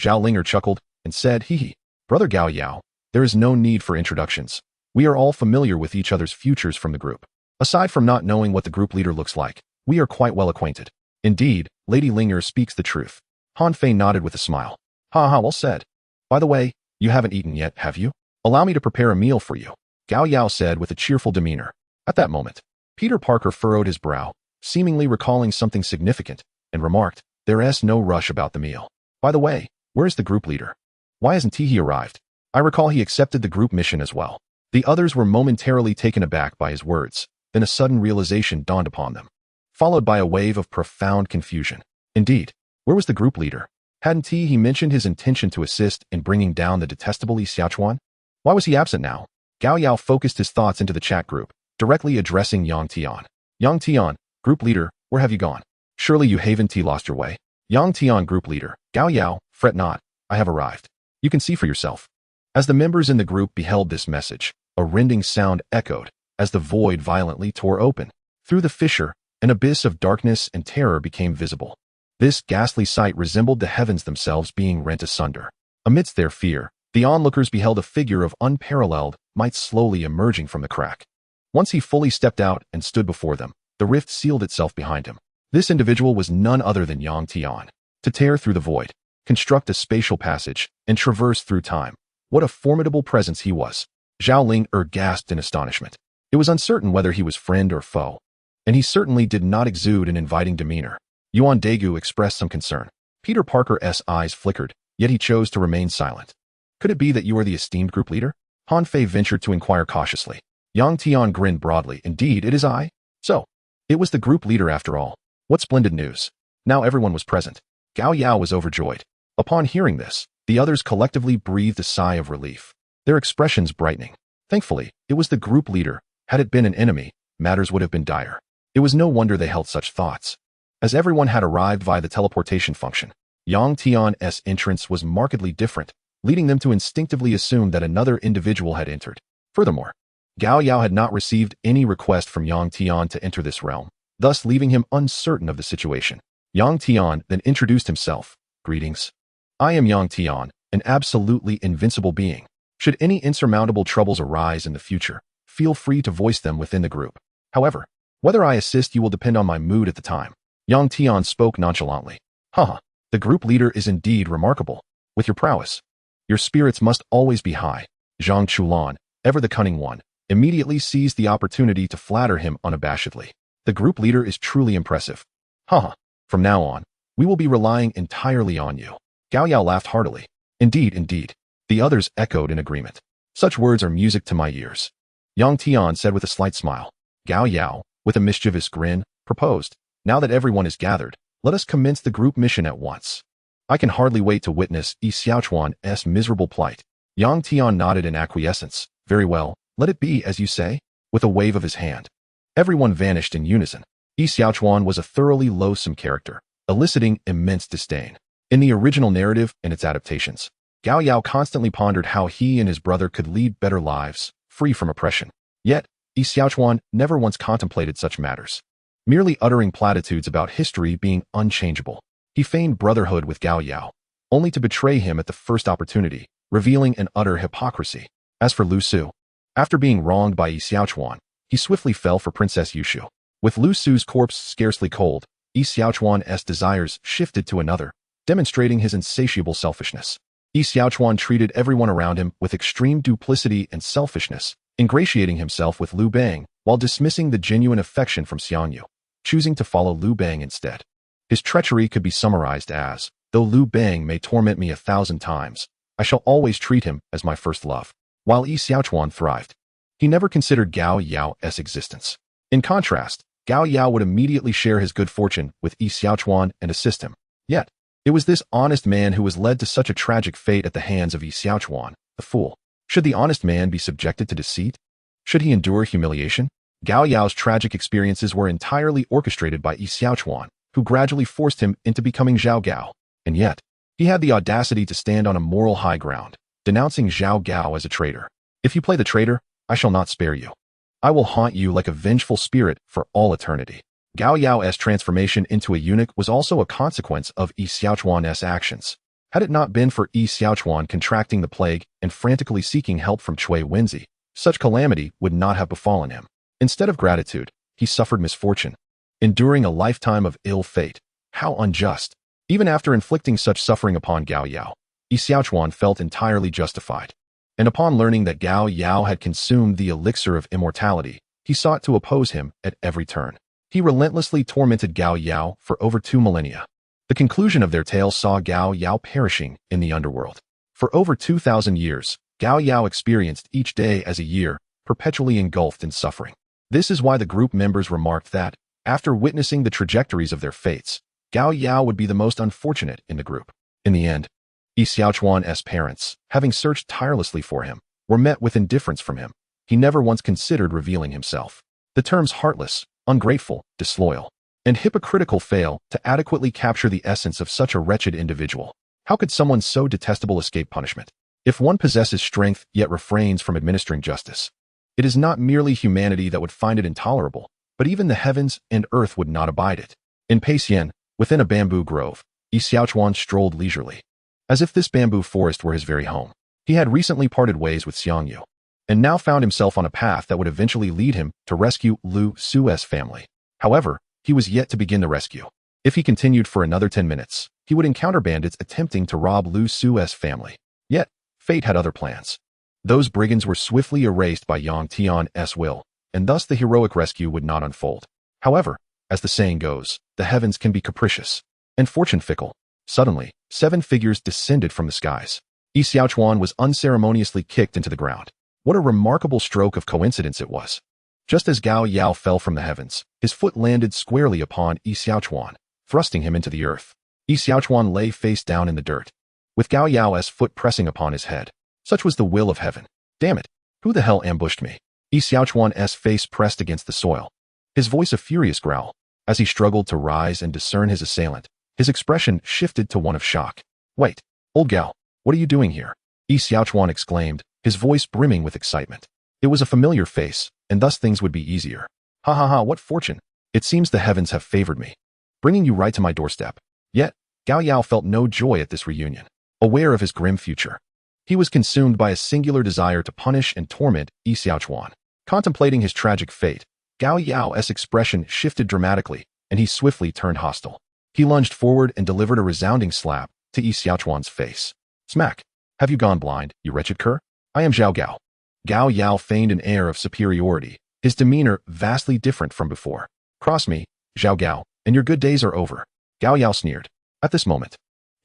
Zhao Linger chuckled and said, hee. Brother Gao Yao, there is no need for introductions. We are all familiar with each other's futures from the group. Aside from not knowing what the group leader looks like, we are quite well acquainted. Indeed, Lady Linger speaks the truth. Han Fei nodded with a smile. Ha, well said. By the way, you haven't eaten yet, have you? Allow me to prepare a meal for you, Gao Yao said with a cheerful demeanor. At that moment, Peter Parker furrowed his brow, seemingly recalling something significant, and remarked, there's no rush about the meal. By the way, where's the group leader? Why hasn't he arrived? I recall he accepted the group mission as well. The others were momentarily taken aback by his words, then a sudden realization dawned upon them, followed by a wave of profound confusion. Indeed, where was the group leader? Hadn't he mentioned his intention to assist in bringing down the detestable Yi Xiaochuan? Why was he absent now? Gao Yao focused his thoughts into the chat group, directly addressing Yang Tian. Yang Tian, group leader, where have you gone? Surely you haven't lost your way. Yang Tian, group leader. Gao Yao, fret not, I have arrived. You can see for yourself. As the members in the group beheld this message, a rending sound echoed, as the void violently tore open. Through the fissure, an abyss of darkness and terror became visible. This ghastly sight resembled the heavens themselves being rent asunder. Amidst their fear, the onlookers beheld a figure of unparalleled might slowly emerging from the crack. Once he fully stepped out and stood before them, the rift sealed itself behind him. This individual was none other than Yang Tian. To tear through the void, construct a spatial passage, and traverse through time. What a formidable presence he was. Zhao Linger gasped in astonishment. It was uncertain whether he was friend or foe, and he certainly did not exude an inviting demeanor. Yuan Daegu expressed some concern. Peter Parker's eyes flickered, yet he chose to remain silent. Could it be that you are the esteemed group leader? Han Fei ventured to inquire cautiously. Yang Tian grinned broadly. Indeed, it is I. So, it was the group leader after all. What splendid news. Now everyone was present. Gao Yao was overjoyed. Upon hearing this, the others collectively breathed a sigh of relief, their expressions brightening. Thankfully, it was the group leader. Had it been an enemy, matters would have been dire. It was no wonder they held such thoughts. As everyone had arrived via the teleportation function, Yang Tian's entrance was markedly different, leading them to instinctively assume that another individual had entered. Furthermore, Gao Yao had not received any request from Yang Tian to enter this realm, thus leaving him uncertain of the situation. Yang Tian then introduced himself. Greetings. I am Yang Tian, an absolutely invincible being. Should any insurmountable troubles arise in the future, feel free to voice them within the group. However, whether I assist you will depend on my mood at the time. Yang Tian spoke nonchalantly. Haha, the group leader is indeed remarkable. With your prowess, your spirits must always be high. Zhang Chulan, ever the cunning one, immediately seized the opportunity to flatter him unabashedly. The group leader is truly impressive. Haha, from now on, we will be relying entirely on you. Gao Yao laughed heartily. Indeed, indeed. The others echoed in agreement. Such words are music to my ears. Yang Tian said with a slight smile. Gao Yao, with a mischievous grin, proposed, now that everyone is gathered, let us commence the group mission at once. I can hardly wait to witness Yi Xiaochuan's miserable plight. Yang Tian nodded in acquiescence. Very well, let it be as you say. With a wave of his hand, everyone vanished in unison. Yi Xiaochuan was a thoroughly loathsome character, eliciting immense disdain. In the original narrative and its adaptations, Gao Yao constantly pondered how he and his brother could lead better lives, free from oppression. Yet, Yi Xiaochuan never once contemplated such matters, merely uttering platitudes about history being unchangeable. He feigned brotherhood with Gao Yao, only to betray him at the first opportunity, revealing an utter hypocrisy. As for Lu Su, after being wronged by Yi Xiaochuan, he swiftly fell for Princess Yushu. With Lu Su's corpse scarcely cold, Yi Xiaochuan's desires shifted to another, demonstrating his insatiable selfishness. Yi Xiaochuan treated everyone around him with extreme duplicity and selfishness, ingratiating himself with Liu Bang while dismissing the genuine affection from Xiangyu, choosing to follow Liu Bang instead. His treachery could be summarized as, though Liu Bang may torment me 1,000 times, I shall always treat him as my first love. While Yi Xiaochuan thrived, he never considered Gao Yao's existence. In contrast, Gao Yao would immediately share his good fortune with Yi Xiaochuan and assist him. Yet, it was this honest man who was led to such a tragic fate at the hands of Yi Xiaochuan, the fool. Should the honest man be subjected to deceit? Should he endure humiliation? Gao Yao's tragic experiences were entirely orchestrated by Yi Xiaochuan, who gradually forced him into becoming Zhao Gao. And yet, he had the audacity to stand on a moral high ground, denouncing Zhao Gao as a traitor. If you play the traitor, I shall not spare you. I will haunt you like a vengeful spirit for all eternity. Gao Yao's transformation into a eunuch was also a consequence of Yi Xiaochuan's actions. Had it not been for Yi Xiaochuan contracting the plague and frantically seeking help from Cui Wenzi, such calamity would not have befallen him. Instead of gratitude, he suffered misfortune, enduring a lifetime of ill fate. How unjust! Even after inflicting such suffering upon Gao Yao, Yi Xiaochuan felt entirely justified. And upon learning that Gao Yao had consumed the elixir of immortality, he sought to oppose him at every turn. He relentlessly tormented Gao Yao for over 2 millennia. The conclusion of their tale saw Gao Yao perishing in the underworld. For over 2,000 years, Gao Yao experienced each day as a year, perpetually engulfed in suffering. This is why the group members remarked that, after witnessing the trajectories of their fates, Gao Yao would be the most unfortunate in the group. In the end, Yi Xiaochuan's parents, having searched tirelessly for him, were met with indifference from him. He never once considered revealing himself. The terms heartless, ungrateful, disloyal, and hypocritical fail to adequately capture the essence of such a wretched individual. How could someone so detestable escape punishment? If one possesses strength yet refrains from administering justice, it is not merely humanity that would find it intolerable, but even the heavens and earth would not abide it. In Peixian, within a bamboo grove, Yi Xiaochuan strolled leisurely, as if this bamboo forest were his very home. He had recently parted ways with Xiangyu, and now found himself on a path that would eventually lead him to rescue Lu Su's family. However, he was yet to begin the rescue. If he continued for another 10 minutes, he would encounter bandits attempting to rob Lu Su's family. Yet, fate had other plans. Those brigands were swiftly erased by Yang Tian's will, and thus the heroic rescue would not unfold. However, as the saying goes, the heavens can be capricious, and fortune fickle. Suddenly, 7 figures descended from the skies. Yi Xiaochuan was unceremoniously kicked into the ground. What a remarkable stroke of coincidence it was. Just as Gao Yao fell from the heavens, his foot landed squarely upon Yi Xiaochuan, thrusting him into the earth. Yi Xiaochuan lay face down in the dirt, with Gao Yao's foot pressing upon his head. Such was the will of heaven. Damn it! Who the hell ambushed me? Yi Xiaochuan's face pressed against the soil, his voice a furious growl. As he struggled to rise and discern his assailant, his expression shifted to one of shock. Wait, old Gao, what are you doing here? Yi Xiaochuan exclaimed, his voice brimming with excitement. It was a familiar face, and thus things would be easier. Ha ha ha, what fortune! It seems the heavens have favored me, bringing you right to my doorstep. Yet, Gao Yao felt no joy at this reunion. Aware of his grim future, he was consumed by a singular desire to punish and torment Yi Xiaochuan. Contemplating his tragic fate, Gao Yao's expression shifted dramatically, and he swiftly turned hostile. He lunged forward and delivered a resounding slap to Yi Xiaochuan's face. Smack! Have you gone blind, you wretched cur? I am Zhao Gao. Gao Yao feigned an air of superiority, his demeanor vastly different from before. Cross me, Zhao Gao, and your good days are over. Gao Yao sneered. At this moment,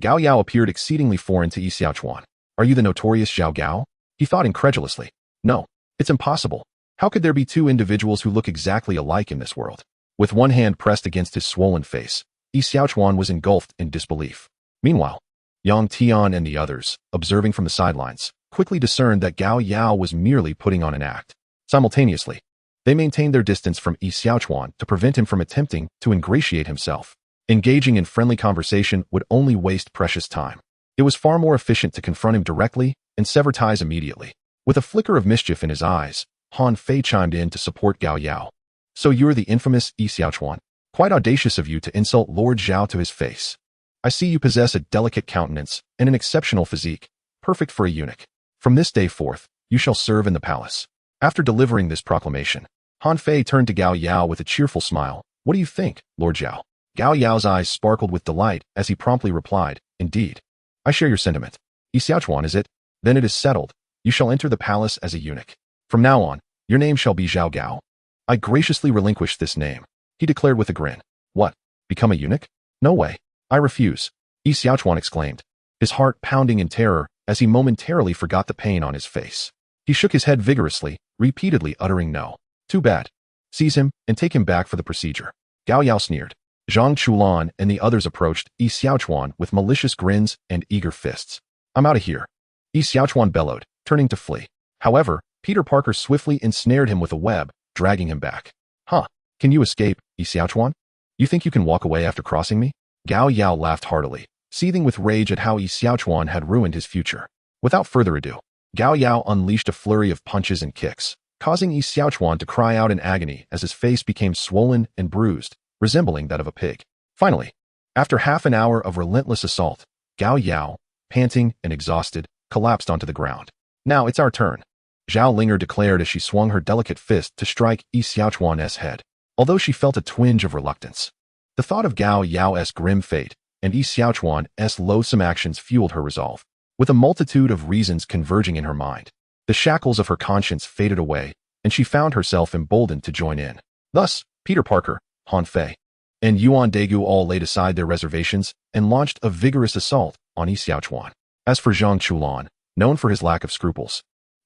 Gao Yao appeared exceedingly foreign to Yi Xiaochuan. Are you the notorious Zhao Gao? He thought incredulously. No, it's impossible. How could there be two individuals who look exactly alike in this world? With one hand pressed against his swollen face, Yi Xiaochuan was engulfed in disbelief. Meanwhile, Yang Tian and the others, observing from the sidelines, quickly discerned that Gao Yao was merely putting on an act. Simultaneously, they maintained their distance from Yi Xiaochuan to prevent him from attempting to ingratiate himself. Engaging in friendly conversation would only waste precious time. It was far more efficient to confront him directly and sever ties immediately. With a flicker of mischief in his eyes, Han Fei chimed in to support Gao Yao. So you're the infamous Yi Xiaochuan? Quite audacious of you to insult Lord Zhao to his face. I see you possess a delicate countenance and an exceptional physique, perfect for a eunuch. From this day forth, you shall serve in the palace. After delivering this proclamation, Han Fei turned to Gao Yao with a cheerful smile. What do you think, Lord Zhao? Gao Yao's eyes sparkled with delight as he promptly replied, Indeed. I share your sentiment. Yi Xiaochuan, is it? Then it is settled. You shall enter the palace as a eunuch. From now on, your name shall be Zhao Gao. I graciously relinquish this name, he declared with a grin. What? Become a eunuch? No way. I refuse, Yi Xiaochuan exclaimed, his heart pounding in terror as he momentarily forgot the pain on his face. He shook his head vigorously, repeatedly uttering no. Too bad. Seize him and take him back for the procedure. Gao Yao sneered. Zhang Chulan and the others approached Yi Xiaochuan with malicious grins and eager fists. I'm out of here, Yi Xiaochuan bellowed, turning to flee. However, Peter Parker swiftly ensnared him with a web, dragging him back. Huh, can you escape, Yi Xiaochuan? You think you can walk away after crossing me? Gao Yao laughed heartily, seething with rage at how Yi Xiaochuan had ruined his future. Without further ado, Gao Yao unleashed a flurry of punches and kicks, causing Yi Xiaochuan to cry out in agony as his face became swollen and bruised, resembling that of a pig. Finally, after half an hour of relentless assault, Gao Yao, panting and exhausted, collapsed onto the ground. Now it's our turn, Zhao Linger declared as she swung her delicate fist to strike Yi Xiaochuan's head, although she felt a twinge of reluctance. The thought of Gao Yao's grim fate and Yi Xiaochuan's loathsome actions fueled her resolve. With a multitude of reasons converging in her mind, the shackles of her conscience faded away, and she found herself emboldened to join in. Thus, Peter Parker, Han Fei, and Yuan Daegu all laid aside their reservations and launched a vigorous assault on Yi Xiaochuan. As for Zhang Chulan, known for his lack of scruples,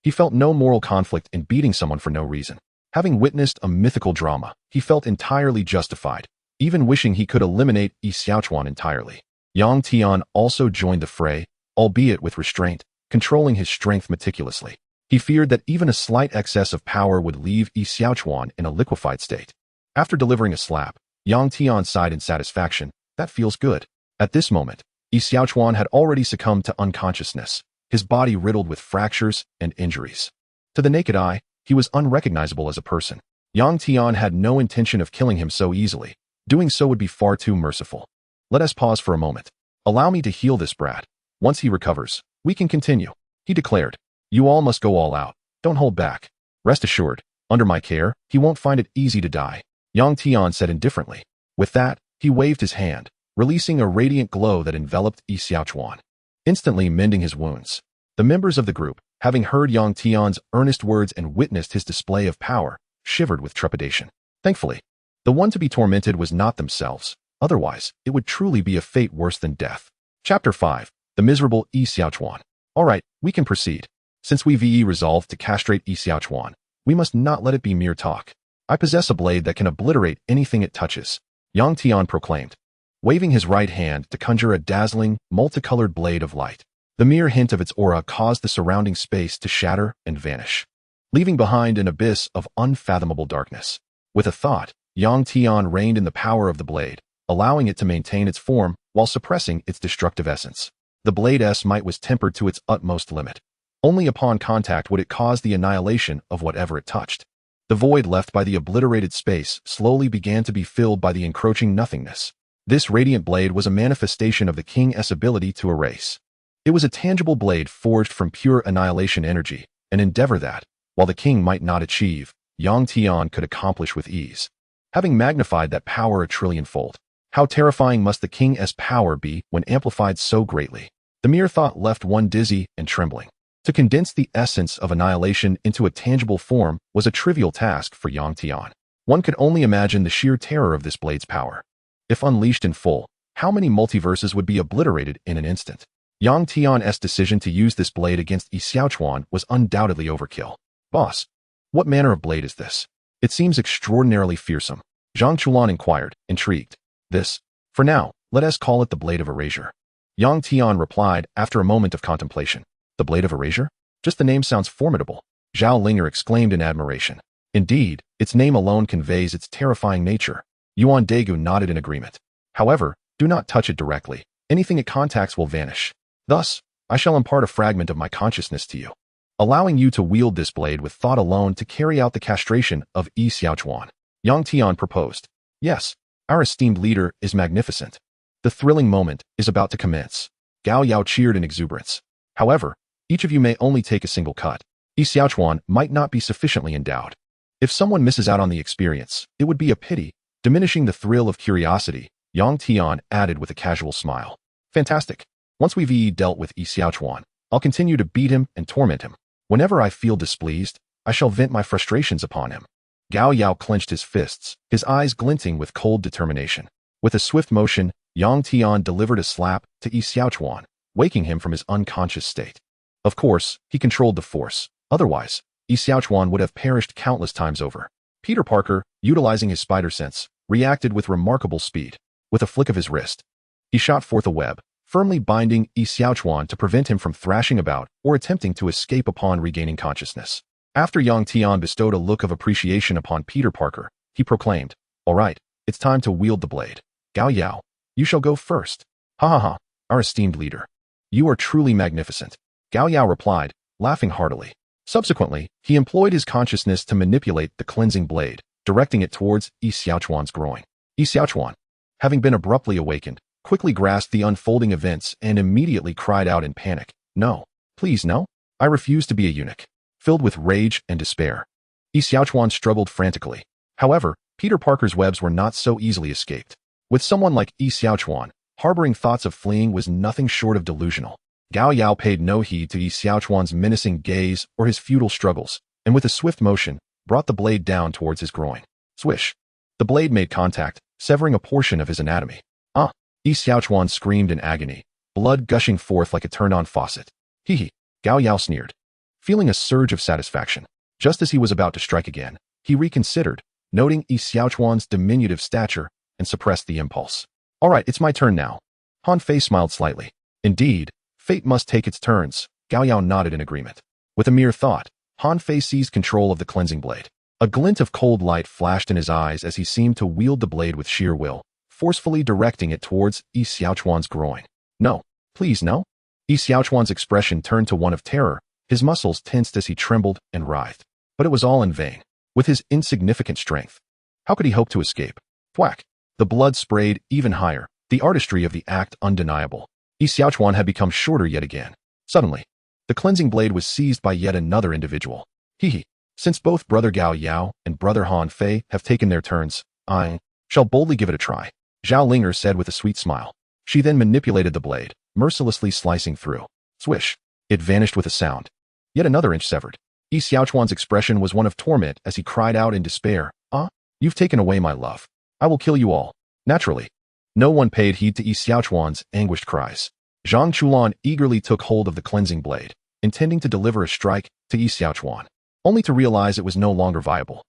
he felt no moral conflict in beating someone for no reason. Having witnessed a mythical drama, he felt entirely justified, even wishing he could eliminate Yi Xiaochuan entirely. Yang Tian also joined the fray, albeit with restraint, controlling his strength meticulously. He feared that even a slight excess of power would leave Yi Xiaochuan in a liquefied state. After delivering a slap, Yang Tian sighed in satisfaction. That feels good. At this moment, Yi Xiaochuan had already succumbed to unconsciousness, his body riddled with fractures and injuries. To the naked eye, he was unrecognizable as a person. Yang Tian had no intention of killing him so easily. Doing so would be far too merciful. Let us pause for a moment. Allow me to heal this brat. Once he recovers, we can continue, he declared. You all must go all out. Don't hold back. Rest assured, under my care, he won't find it easy to die, Yang Tian said indifferently. With that, he waved his hand, releasing a radiant glow that enveloped Yi Xiaochuan, instantly mending his wounds. The members of the group, having heard Yang Tian's earnest words and witnessed his display of power, shivered with trepidation. Thankfully, the one to be tormented was not themselves. Otherwise, it would truly be a fate worse than death. Chapter 5. The Miserable Yi Xiaochuan. Alright, we can proceed. Since we VE resolved to castrate Yi Xiaochuan, we must not let it be mere talk. I possess a blade that can obliterate anything it touches, Yang Tian proclaimed, waving his right hand to conjure a dazzling, multicolored blade of light. The mere hint of its aura caused the surrounding space to shatter and vanish, leaving behind an abyss of unfathomable darkness. With a thought, Yang Tian reined in the power of the blade, allowing it to maintain its form while suppressing its destructive essence. The blade's might was tempered to its utmost limit. Only upon contact would it cause the annihilation of whatever it touched. The void left by the obliterated space slowly began to be filled by the encroaching nothingness. This radiant blade was a manifestation of the King's ability to erase. It was a tangible blade forged from pure annihilation energy, an endeavor that, while the King might not achieve, Yang Tian could accomplish with ease. Having magnified that power a trillionfold, how terrifying must the king's power be when amplified so greatly? The mere thought left one dizzy and trembling. To condense the essence of annihilation into a tangible form was a trivial task for Yang Tian. One could only imagine the sheer terror of this blade's power. If unleashed in full, how many multiverses would be obliterated in an instant? Yang Tian's decision to use this blade against Yi Xiaochuan was undoubtedly overkill. Boss, what manner of blade is this? It seems extraordinarily fearsome. Zhang Chulan inquired, intrigued. This, for now, let us call it the blade of erasure. Yang Tian replied after a moment of contemplation. The blade of erasure? Just the name sounds formidable. Zhao Linger exclaimed in admiration. Indeed, its name alone conveys its terrifying nature. Yuan Daegu nodded in agreement. However, do not touch it directly. Anything it contacts will vanish. Thus, I shall impart a fragment of my consciousness to you, allowing you to wield this blade with thought alone to carry out the castration of Yi Xiaochuan. Yang Tian proposed. Yes, our esteemed leader is magnificent. The thrilling moment is about to commence. Gao Yao cheered in exuberance. However, each of you may only take a single cut. Yi Xiaochuan might not be sufficiently endowed. If someone misses out on the experience, it would be a pity, diminishing the thrill of curiosity, Yang Tian added with a casual smile. Fantastic. Once we've dealt with Yi Xiaochuan, I'll continue to beat him and torment him. Whenever I feel displeased, I shall vent my frustrations upon him. Gao Yao clenched his fists, his eyes glinting with cold determination. With a swift motion, Yang Tian delivered a slap to Yi Xiaochuan, waking him from his unconscious state. Of course, he controlled the force. Otherwise, Yi Xiaochuan would have perished countless times over. Peter Parker, utilizing his spider sense, reacted with remarkable speed. With a flick of his wrist, he shot forth a web, firmly binding Yi Xiaochuan to prevent him from thrashing about or attempting to escape upon regaining consciousness. After Yang Tian bestowed a look of appreciation upon Peter Parker, he proclaimed, "All right, it's time to wield the blade. Gao Yao, you shall go first." Ha ha ha, our esteemed leader. You are truly magnificent. Gao Yao replied, laughing heartily. Subsequently, he employed his consciousness to manipulate the cleansing blade, directing it towards Yi Xiaochuan's groin. Yi Xiaochuan, having been abruptly awakened, quickly grasped the unfolding events and immediately cried out in panic. No, please no. I refuse to be a eunuch. Filled with rage and despair, Yi Xiaochuan struggled frantically. However, Peter Parker's webs were not so easily escaped. With someone like Yi Xiaochuan, harboring thoughts of fleeing was nothing short of delusional. Gao Yao paid no heed to Yi Xiaochuan's menacing gaze or his futile struggles, and with a swift motion, brought the blade down towards his groin. Swish! The blade made contact, severing a portion of his anatomy. Ah! Yi Xiaochuan screamed in agony, blood gushing forth like a turned-on faucet. Hee hee! Gao Yao sneered. Feeling a surge of satisfaction, just as he was about to strike again, he reconsidered, noting Yi Xiaochuan's diminutive stature, and suppressed the impulse. All right, it's my turn now. Han Fei smiled slightly. Indeed, fate must take its turns. Gao Yao nodded in agreement. With a mere thought, Han Fei seized control of the cleansing blade. A glint of cold light flashed in his eyes as he seemed to wield the blade with sheer will, forcefully directing it towards Yi Xiaochuan's groin. No, please no. Yi Xiaochuan's expression turned to one of terror, his muscles tensed as he trembled and writhed. But it was all in vain. With his insignificant strength, how could he hope to escape? Thwack! The blood sprayed even higher, the artistry of the act undeniable. Yi Xiaochuan had become shorter yet again. Suddenly, the cleansing blade was seized by yet another individual. Hee hee. Since both Brother Gao Yao and Brother Han Fei have taken their turns, I shall boldly give it a try. Zhao Linger said with a sweet smile. She then manipulated the blade, mercilessly slicing through. Swish! It vanished with a sound. Yet another inch severed. Yi Xiaochuan's expression was one of torment as he cried out in despair. Ah! You've taken away my love. I will kill you all. Naturally, no one paid heed to Yi Xiaochuan's anguished cries. Zhang Chulan eagerly took hold of the cleansing blade, intending to deliver a strike to Yi Xiaochuan, only to realize it was no longer viable.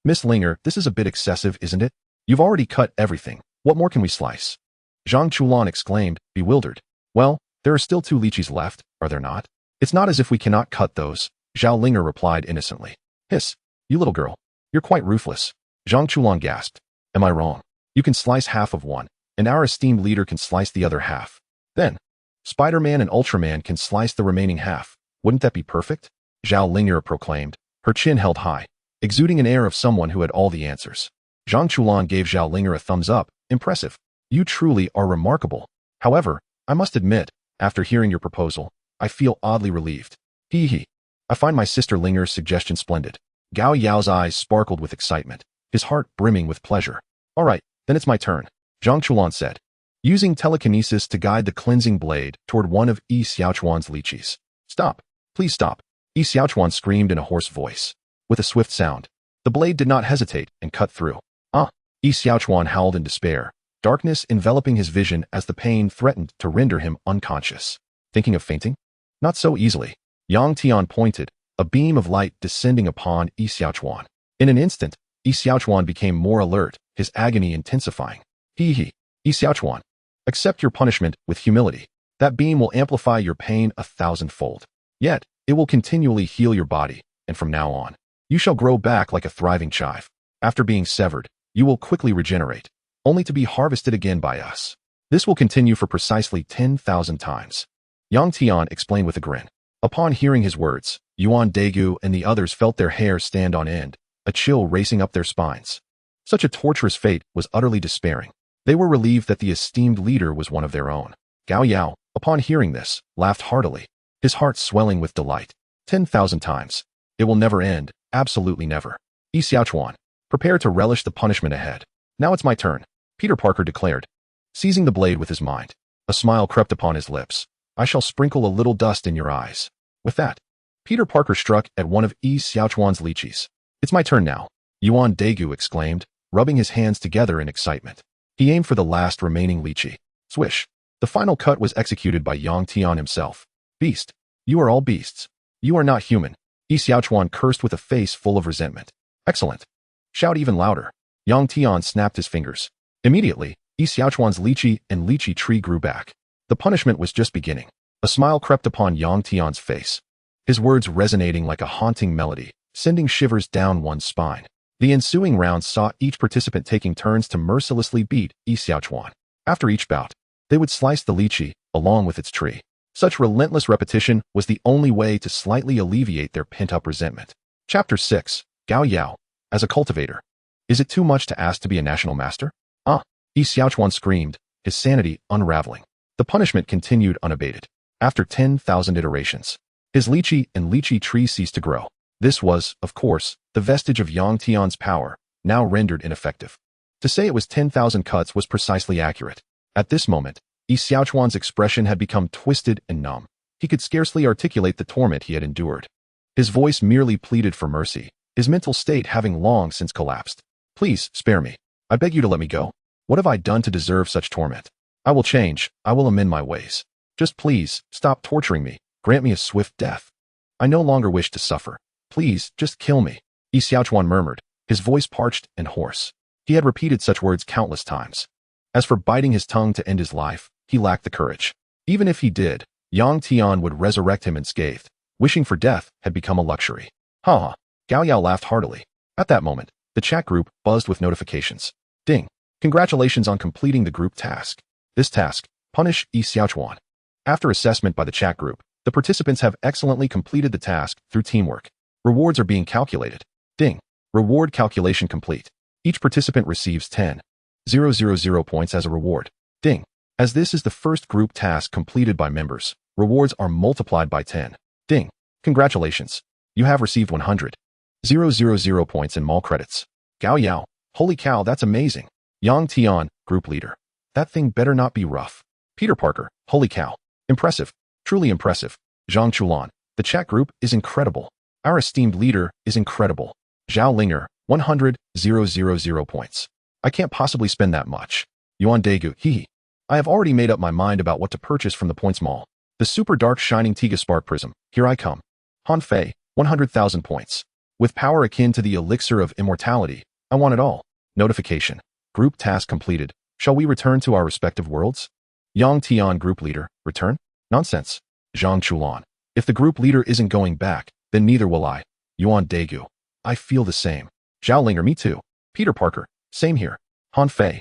Miss Linger, this is a bit excessive, isn't it? You've already cut everything. What more can we slice? Zhang Chulan exclaimed, bewildered. Well, there are still 2 lychees left, are there not? It's not as if we cannot cut those, Zhao Linger replied innocently. Hiss, you little girl. You're quite ruthless. Zhang Chulan gasped. Am I wrong? You can slice half of one, and our esteemed leader can slice the other half. Then, Spider-Man and Ultraman can slice the remaining half. Wouldn't that be perfect? Zhao Linger proclaimed, her chin held high, exuding an air of someone who had all the answers. Zhang Chulan gave Zhao Linger a thumbs up. Impressive. You truly are remarkable. However, I must admit, after hearing your proposal, I feel oddly relieved. Hee hee. I find my sister Linger's suggestion splendid. Gao Yao's eyes sparkled with excitement, his heart brimming with pleasure. All right, then it's my turn, Zhang Chulan said, using telekinesis to guide the cleansing blade toward one of Yi Xiaochuan's lychees. Stop, please stop, Yi Xiaochuan screamed in a hoarse voice. With a swift sound, the blade did not hesitate and cut through. Yi Xiaochuan howled in despair, darkness enveloping his vision as the pain threatened to render him unconscious. Thinking of fainting? Not so easily. Yang Tian pointed, a beam of light descending upon Yi Xiaochuan. In an instant, Yi Xiaochuan became more alert, his agony intensifying. Yi Xiaochuan, accept your punishment with humility. That beam will amplify your pain 1,000-fold. Yet, it will continually heal your body, and from now on, you shall grow back like a thriving chive. After being severed, you will quickly regenerate, only to be harvested again by us. This will continue for precisely 10,000 times. Yang Tian explained with a grin. Upon hearing his words, Yuan Daegu and the others felt their hair stand on end, a chill racing up their spines. Such a torturous fate was utterly despairing. They were relieved that the esteemed leader was one of their own. Gao Yao, upon hearing this, laughed heartily, his heart swelling with delight. 10,000 times. It will never end, absolutely never. Yi Xiaochuan, prepare to relish the punishment ahead. Now it's my turn, Peter Parker declared, seizing the blade with his mind. A smile crept upon his lips. I shall sprinkle a little dust in your eyes. With that, Peter Parker struck at one of Yi Xiaochuan's lychees. It's my turn now, Yuan Daegu exclaimed, rubbing his hands together in excitement. He aimed for the last remaining lychee. Swish. The final cut was executed by Yang Tian himself. Beast. You are all beasts. You are not human. Yi Xiaochuan cursed with a face full of resentment. Excellent. Shout even louder. Yang Tian snapped his fingers. Immediately, Yi Xiaochuan's lychee and lychee tree grew back. The punishment was just beginning. A smile crept upon Yang Tian's face, his words resonating like a haunting melody, sending shivers down one's spine. The ensuing rounds saw each participant taking turns to mercilessly beat Yi Xiaochuan. After each bout, they would slice the lychee, along with its tree. Such relentless repetition was the only way to slightly alleviate their pent-up resentment. Chapter 6. Gao Yao. As a cultivator. Is it too much to ask to be a national master? Yi Xiaochuan screamed, his sanity unraveling. The punishment continued unabated. After 10,000 iterations, his lychee and lychee tree ceased to grow. This was, of course, the vestige of Yang Tian's power, now rendered ineffective. To say it was 10,000 cuts was precisely accurate. At this moment, Yi Xiaochuan's expression had become twisted and numb. He could scarcely articulate the torment he had endured. His voice merely pleaded for mercy, his mental state having long since collapsed. Please, spare me. I beg you to let me go. What have I done to deserve such torment? I will change, I will amend my ways. Just please, stop torturing me, grant me a swift death. I no longer wish to suffer. Please, just kill me, Yi Xiaochuan murmured, his voice parched and hoarse. He had repeated such words countless times. As for biting his tongue to end his life, he lacked the courage. Even if he did, Yang Tian would resurrect him unscathed. Wishing for death had become a luxury. Ha! Gao Yao laughed heartily. At that moment, the chat group buzzed with notifications. Ding! Congratulations on completing the group task. This task, punish Yi Xiaochuan. After assessment by the chat group, the participants have excellently completed the task through teamwork. Rewards are being calculated. Ding! Reward calculation complete. Each participant receives 10,000 points as a reward. Ding! As this is the first group task completed by members, rewards are multiplied by 10. Ding! Congratulations! You have received 100,000 points in mall credits. Gao Yao, holy cow, that's amazing. Yang Tian, group leader. That thing better not be rough. Peter Parker, holy cow. Impressive. Truly impressive. Zhang Chulan, the chat group is incredible. Our esteemed leader is incredible. Zhao Linger, 100,000 points. I can't possibly spend that much. Yuan Daegu, hee. I have already made up my mind about what to purchase from the points mall. The super dark shining Tiga Spark Prism, here I come. Han Fei, 100,000 points. With power akin to the elixir of immortality, I want it all. Notification. Group task completed. Shall we return to our respective worlds? Yang Tian, group leader, return? Nonsense. Zhang Chulan. If the group leader isn't going back, then neither will I. Yuan Daegu. I feel the same. Zhao Linger, me too. Peter Parker, same here. Han Fei.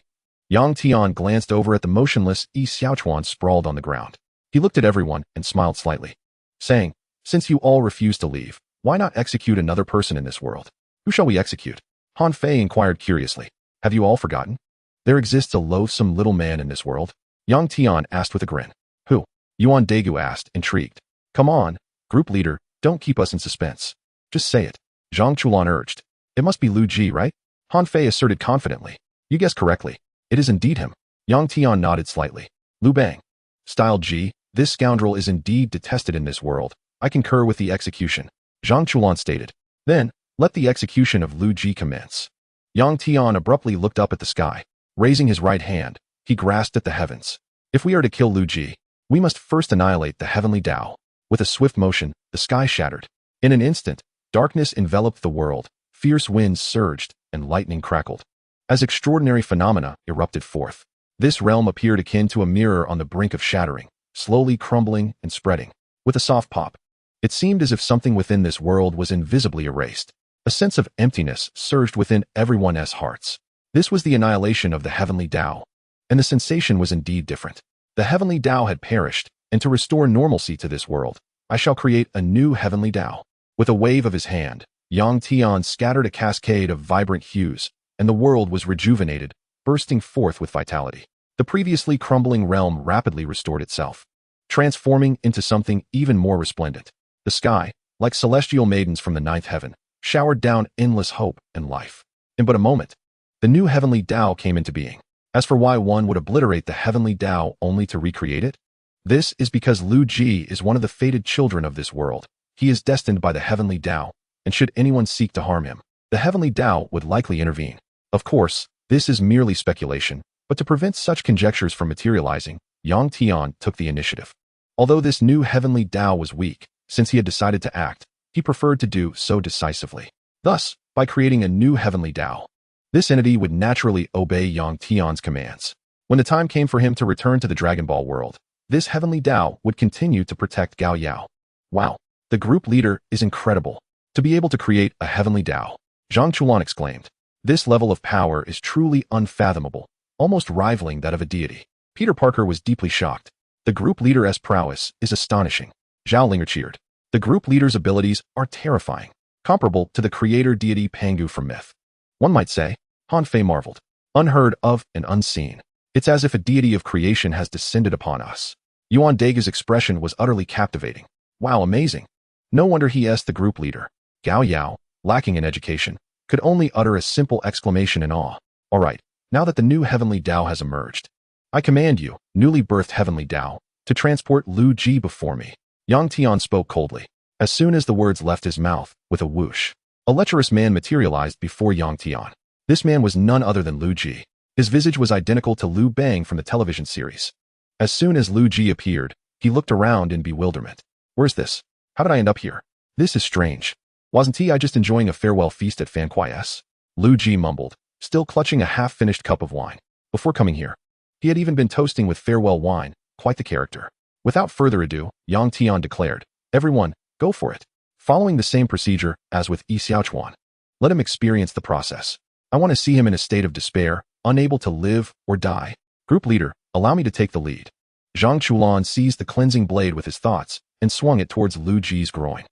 Yang Tian glanced over at the motionless Yi Xiaochuan sprawled on the ground. He looked at everyone and smiled slightly, saying, since you all refuse to leave, why not execute another person in this world? Who shall we execute? Han Fei inquired curiously. Have you all forgotten? There exists a loathsome little man in this world. Yang Tian asked with a grin. Who? Yuan Daegu asked, intrigued. Come on, group leader, don't keep us in suspense. Just say it. Zhang Chulan urged. It must be Lu Ji, right? Han Fei asserted confidently. You guessed correctly. It is indeed him. Yang Tian nodded slightly. Lu Bang. Style Ji, this scoundrel is indeed detested in this world. I concur with the execution. Zhang Chulan stated. Then, let the execution of Lu Ji commence. Yang Tian abruptly looked up at the sky. Raising his right hand, he grasped at the heavens. If we are to kill Lu Ji, we must first annihilate the heavenly Tao. With a swift motion, the sky shattered. In an instant, darkness enveloped the world, fierce winds surged, and lightning crackled. As extraordinary phenomena erupted forth, this realm appeared akin to a mirror on the brink of shattering, slowly crumbling and spreading. With a soft pop, it seemed as if something within this world was invisibly erased. A sense of emptiness surged within everyone's hearts. This was the annihilation of the heavenly Tao, and the sensation was indeed different. The heavenly Tao had perished, and to restore normalcy to this world, I shall create a new heavenly Tao. With a wave of his hand, Yang Tian scattered a cascade of vibrant hues, and the world was rejuvenated, bursting forth with vitality. The previously crumbling realm rapidly restored itself, transforming into something even more resplendent. The sky, like celestial maidens from the ninth heaven, showered down endless hope and life. In but a moment, the new heavenly Tao came into being. As for why one would obliterate the heavenly Tao only to recreate it, this is because Lu Ji is one of the fated children of this world. He is destined by the heavenly Tao, and should anyone seek to harm him, the heavenly Tao would likely intervene. Of course, this is merely speculation, but to prevent such conjectures from materializing, Yang Tian took the initiative. Although this new heavenly Tao was weak, since he had decided to act, he preferred to do so decisively. Thus, by creating a new heavenly Tao, this entity would naturally obey Yang Tian's commands. When the time came for him to return to the Dragon Ball world, this heavenly Tao would continue to protect Gao Yao. Wow, the group leader is incredible. To be able to create a heavenly Tao, Zhang Chulan exclaimed. This level of power is truly unfathomable, almost rivaling that of a deity. Peter Parker was deeply shocked. The group leader's prowess is astonishing. Zhao Linger cheered. The group leader's abilities are terrifying, comparable to the creator deity Pangu from myth. One might say, Han Fei marveled. Unheard of and unseen. It's as if a deity of creation has descended upon us. Yuan Dega's expression was utterly captivating. Wow, amazing. No wonder he is the group leader. Gao Yao, lacking in education, could only utter a simple exclamation in awe. All right, now that the new heavenly Tao has emerged, I command you, newly birthed heavenly Tao, to transport Lu Ji before me. Yang Tian spoke coldly. As soon as the words left his mouth, with a whoosh, a lecherous man materialized before Yang Tian. This man was none other than Lu Ji. His visage was identical to Lu Bang from the television series. As soon as Lu Ji appeared, he looked around in bewilderment. Where's this? How did I end up here? This is strange. Wasn't I just enjoying a farewell feast at Fan Quais? Lu Ji mumbled, still clutching a half-finished cup of wine. Before coming here, he had even been toasting with farewell wine, quite the character. Without further ado, Yang Tian declared, everyone, go for it. Following the same procedure as with Yi Xiaochuan. Let him experience the process. I want to see him in a state of despair, unable to live or die. Group leader, allow me to take the lead. Zhang Chulan seized the cleansing blade with his thoughts and swung it towards Lu Ji's groin.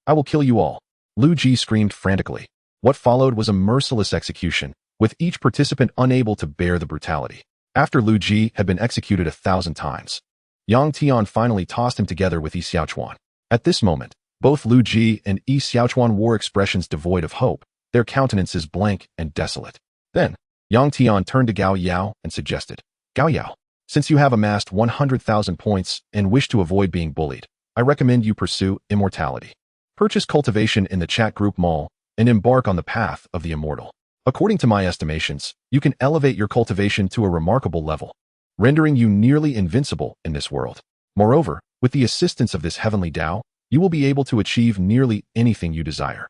I will kill you all. Lu Ji screamed frantically. What followed was a merciless execution, with each participant unable to bear the brutality. After Lu Ji had been executed 1,000 times, Yang Tian finally tossed him together with Yi Xiaochuan. At this moment, both Lu Ji and Yi Xiaochuan wore expressions devoid of hope, their countenances blank and desolate. Then, Yang Tian turned to Gao Yao and suggested, Gao Yao, since you have amassed 100,000 points and wish to avoid being bullied, I recommend you pursue immortality. Purchase cultivation in the chat group mall and embark on the path of the immortal. According to my estimations, you can elevate your cultivation to a remarkable level, rendering you nearly invincible in this world. Moreover, with the assistance of this heavenly Tao, you will be able to achieve nearly anything you desire.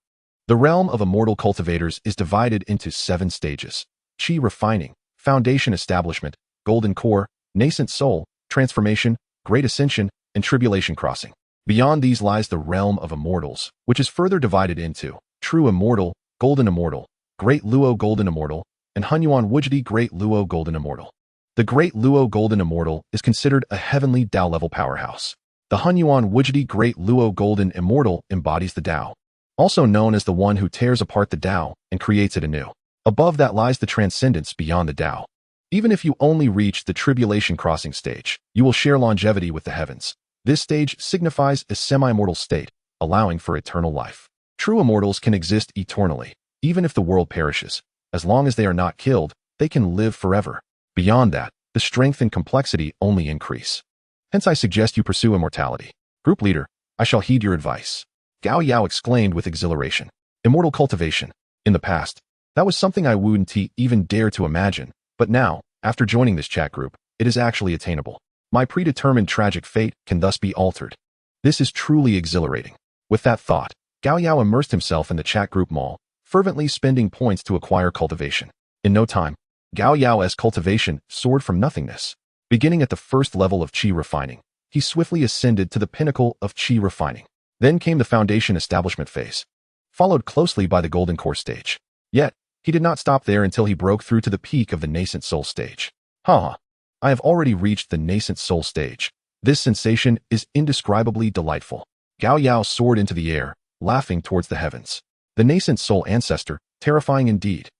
The realm of immortal cultivators is divided into 7 stages: Qi refining, foundation establishment, golden core, nascent soul, transformation, great ascension, and tribulation crossing. Beyond these lies the realm of immortals, which is further divided into true immortal, golden immortal, great Luo golden immortal, and Hunyuan Wujdi great Luo golden immortal. The great Luo golden immortal is considered a heavenly Tao level powerhouse. The Hunyuan Wujdi great Luo golden immortal embodies the Tao, also known as the one who tears apart the Tao and creates it anew. Above that lies the transcendence beyond the Tao. Even if you only reach the tribulation crossing stage, you will share longevity with the heavens. This stage signifies a semi-mortal state, allowing for eternal life. True immortals can exist eternally, even if the world perishes. As long as they are not killed, they can live forever. Beyond that, the strength and complexity only increase. Hence I suggest you pursue immortality. Group leader, I shall heed your advice. Gao Yao exclaimed with exhilaration. Immortal cultivation. In the past, that was something I wouldn't even dare to imagine, but now, after joining this chat group, it is actually attainable. My predetermined tragic fate can thus be altered. This is truly exhilarating. With that thought, Gao Yao immersed himself in the chat group mall, fervently spending points to acquire cultivation. In no time, Gao Yao's cultivation soared from nothingness. Beginning at the first level of qi refining, he swiftly ascended to the pinnacle of qi refining. Then came the foundation establishment phase, followed closely by the golden core stage. Yet, he did not stop there until he broke through to the peak of the nascent soul stage. I have already reached the nascent soul stage. This sensation is indescribably delightful. Gao Yao soared into the air, laughing towards the heavens. The nascent soul ancestor, terrifying indeed.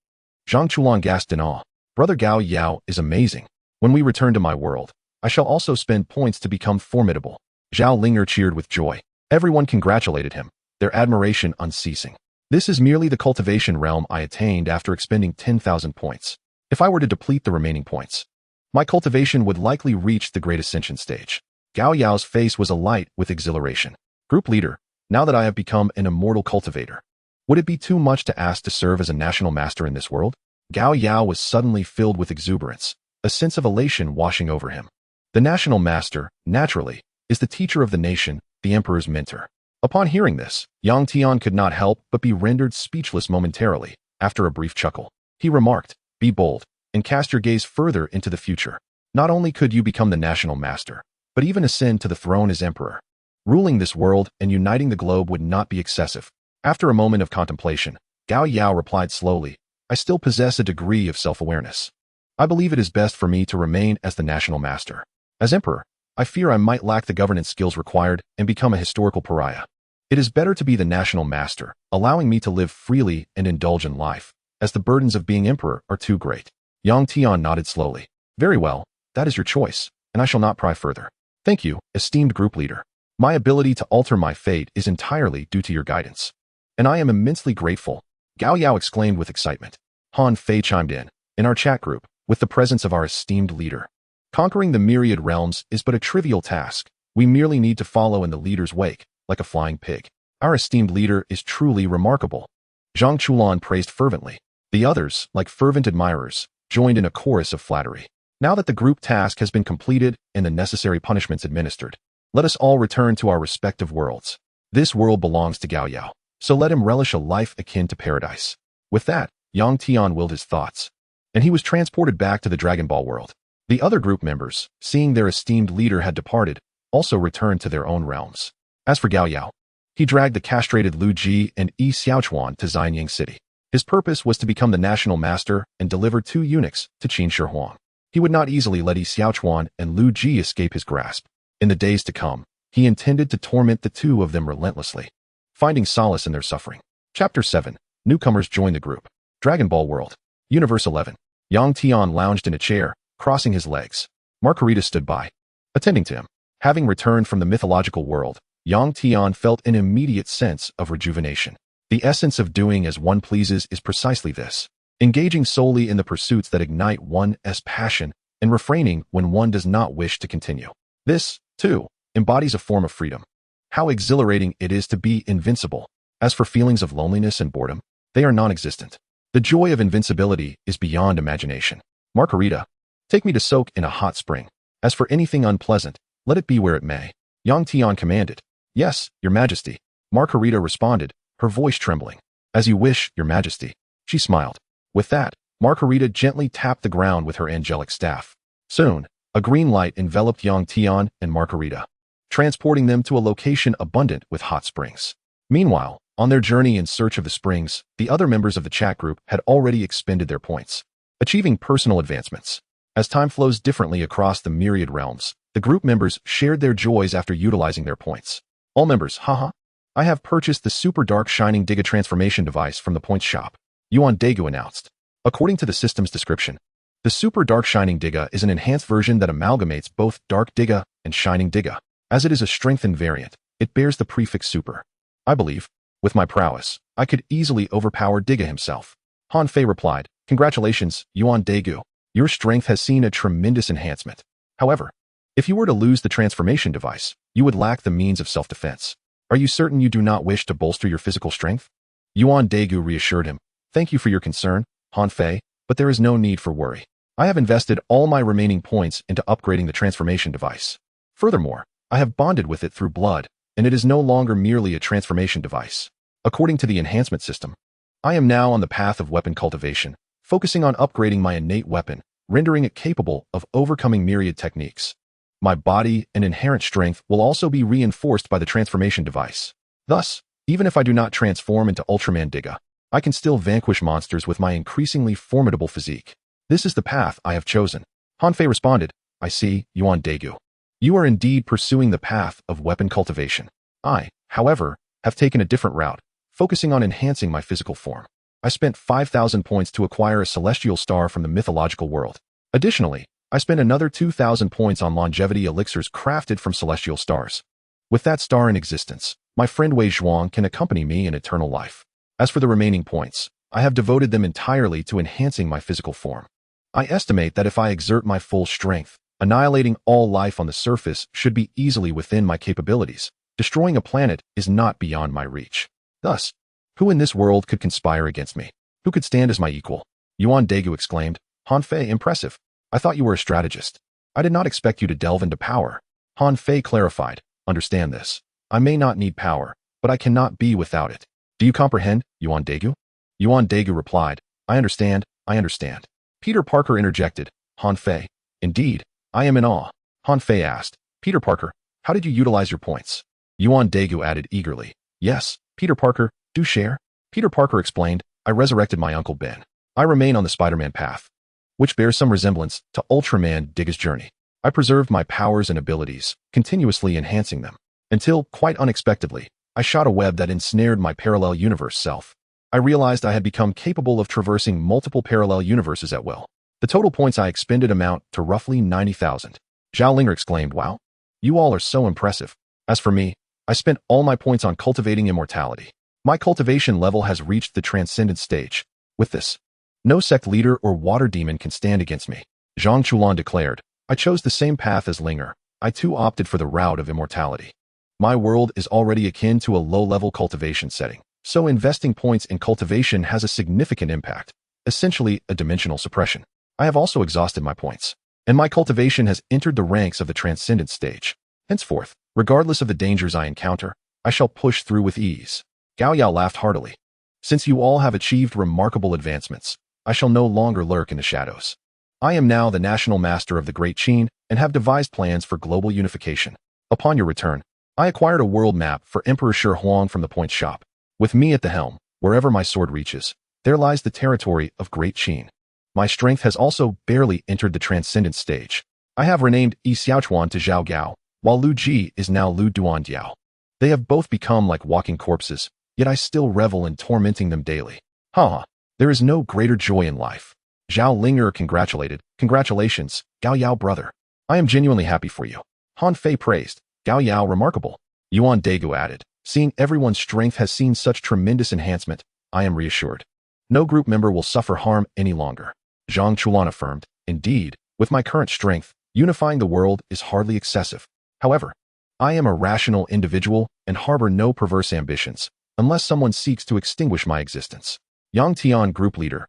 Zhang Chulan gasped in awe. Brother Gao Yao is amazing. When we return to my world, I shall also spend points to become formidable. Zhao Linger cheered with joy. Everyone congratulated him, their admiration unceasing. This is merely the cultivation realm I attained after expending 10,000 points. If I were to deplete the remaining points, my cultivation would likely reach the great ascension stage. Gao Yao's face was alight with exhilaration. Group leader, now that I have become an immortal cultivator, would it be too much to ask to serve as a national master in this world? Gao Yao was suddenly filled with exuberance, a sense of elation washing over him. The national master, naturally, is the teacher of the nation, the emperor's mentor. Upon hearing this, Yang Tian could not help but be rendered speechless momentarily. After a brief chuckle, he remarked, "Be bold, and cast your gaze further into the future. Not only could you become the national master, but even ascend to the throne as emperor. Ruling this world and uniting the globe would not be excessive." After a moment of contemplation, Gao Yao replied slowly, "I still possess a degree of self-awareness. I believe it is best for me to remain as the national master. As emperor, I fear I might lack the governance skills required and become a historical pariah. It is better to be the national master, allowing me to live freely and indulge in life, as the burdens of being emperor are too great." Yang Tian nodded slowly. "Very well, that is your choice, and I shall not pry further. Thank you, esteemed group leader. My ability to alter my fate is entirely due to your guidance, and I am immensely grateful," Gao Yao exclaimed with excitement. Han Fei chimed in our chat group, with the presence of our esteemed leader. "Conquering the myriad realms is but a trivial task. We merely need to follow in the leader's wake, like a flying pig. Our esteemed leader is truly remarkable." Zhang Chulan praised fervently. The others, like fervent admirers, joined in a chorus of flattery. Now that the group task has been completed and the necessary punishments administered, let us all return to our respective worlds. This world belongs to Gao Yao, so let him relish a life akin to paradise. With that, Yang Tian willed his thoughts, and he was transported back to the Dragon Ball world. The other group members, seeing their esteemed leader had departed, also returned to their own realms. As for Gao Yao, he dragged the castrated Lu Ji and Yi Xiaochuan to Xianying City. His purpose was to become the national master and deliver 2 eunuchs to Qin Shi Huang. He would not easily let Yi Xiaochuan and Lu Ji escape his grasp. In the days to come, he intended to torment the 2 of them relentlessly, finding solace in their suffering. Chapter 7. Newcomers join the group. Dragon Ball World. Universe 11. Yang Tian lounged in a chair, crossing his legs. Margarita stood by, attending to him. Having returned from the mythological world, Yang Tian felt an immediate sense of rejuvenation. The essence of doing as one pleases is precisely this: engaging solely in the pursuits that ignite one's passion and refraining when one does not wish to continue. This, too, embodies a form of freedom. How exhilarating it is to be invincible. As for feelings of loneliness and boredom, they are non-existent. The joy of invincibility is beyond imagination. Margarita, take me to soak in a hot spring. As for anything unpleasant, let it be where it may. Yang Tian commanded. Yes, Your Majesty. Margarita responded, her voice trembling. As you wish, Your Majesty. She smiled. With that, Margarita gently tapped the ground with her angelic staff. Soon, a green light enveloped Yang Tian and Margarita, transporting them to a location abundant with hot springs. Meanwhile, on their journey in search of the springs, the other members of the chat group had already expended their points, achieving personal advancements. As time flows differently across the myriad realms, the group members shared their joys after utilizing their points. All members, I have purchased the Super Dark Shining Diga transformation device from the Points Shop, Yuan Daegu announced. According to the system's description, the Super Dark Shining Diga is an enhanced version that amalgamates both Dark Diga and Shining Diga. As it is a strengthened variant, it bears the prefix Super. I believe With my prowess, I could easily overpower Digga himself. Han Fei replied, "Congratulations, Yuan Daegu. Your strength has seen a tremendous enhancement. However, if you were to lose the transformation device, you would lack the means of self-defense. Are you certain you do not wish to bolster your physical strength?" Yuan Daegu reassured him, "Thank you for your concern, Han Fei, but there is no need for worry. I have invested all my remaining points into upgrading the transformation device. Furthermore, I have bonded with it through blood, and it is no longer merely a transformation device. According to the enhancement system, I am now on the path of weapon cultivation, focusing on upgrading my innate weapon, rendering it capable of overcoming myriad techniques. My body and inherent strength will also be reinforced by the transformation device. Thus, even if I do not transform into Ultraman Digga, I can still vanquish monsters with my increasingly formidable physique. This is the path I have chosen." Han Fei responded, "I see, Yuan Daegu. You are indeed pursuing the path of weapon cultivation. I, however, have taken a different route, focusing on enhancing my physical form. I spent 5,000 points to acquire a celestial star from the mythological world. Additionally, I spent another 2,000 points on longevity elixirs crafted from celestial stars. With that star in existence, my friend Wei Zhuang can accompany me in eternal life. As for the remaining points, I have devoted them entirely to enhancing my physical form. I estimate that if I exert my full strength, annihilating all life on the surface should be easily within my capabilities. Destroying a planet is not beyond my reach. Thus, who in this world could conspire against me? Who could stand as my equal?" Yuan Daegu exclaimed, "Han Fei, impressive. I thought you were a strategist. I did not expect you to delve into power." Han Fei clarified, "Understand this. I may not need power, but I cannot be without it. Do you comprehend, Yuan Daegu?" Yuan Daegu replied, "I understand, I understand." Peter Parker interjected, "Han Fei, indeed, I am in awe." Han Fei asked, "Peter Parker, how did you utilize your points?" Yuan Daegu added eagerly, "Yes, Peter Parker, do share." Peter Parker explained, "I resurrected my Uncle Ben. I remain on the Spider-Man path, which bears some resemblance to Ultraman Digga's journey. I preserved my powers and abilities, continuously enhancing them, until, quite unexpectedly, I shot a web that ensnared my parallel universe self. I realized I had become capable of traversing multiple parallel universes at will. The total points I expended amount to roughly 90,000. Zhao Linger exclaimed, "Wow, you all are so impressive. As for me, I spent all my points on cultivating immortality. My cultivation level has reached the transcendent stage. With this, no sect leader or water demon can stand against me." Zhang Chulan declared, "I chose the same path as Linger. I too opted for the route of immortality. My world is already akin to a low-level cultivation setting, so investing points in cultivation has a significant impact, essentially a dimensional suppression. I have also exhausted my points, and my cultivation has entered the ranks of the transcendent stage. Henceforth, regardless of the dangers I encounter, I shall push through with ease." Gao Yao laughed heartily. "Since you all have achieved remarkable advancements, I shall no longer lurk in the shadows. I am now the national master of the Great Qin and have devised plans for global unification. Upon your return, I acquired a world map for Emperor Shi Huang from the Point Shop. With me at the helm, wherever my sword reaches, there lies the territory of Great Qin. My strength has also barely entered the transcendent stage. I have renamed Yi Xiaochuan to Zhao Gao, while Lu Ji is now Lu Duan Diao. They have both become like walking corpses, yet I still revel in tormenting them daily. Ha! There is no greater joy in life." Zhao Linger congratulated, "Congratulations, Gao Yao brother. I am genuinely happy for you." Han Fei praised, "Gao Yao remarkable." Yuan Daegu added, "Seeing everyone's strength has seen such tremendous enhancement, I am reassured. No group member will suffer harm any longer." Zhang Chulan affirmed, "Indeed, with my current strength, unifying the world is hardly excessive. However, I am a rational individual and harbor no perverse ambitions, unless someone seeks to extinguish my existence." Yang Tian, group leader,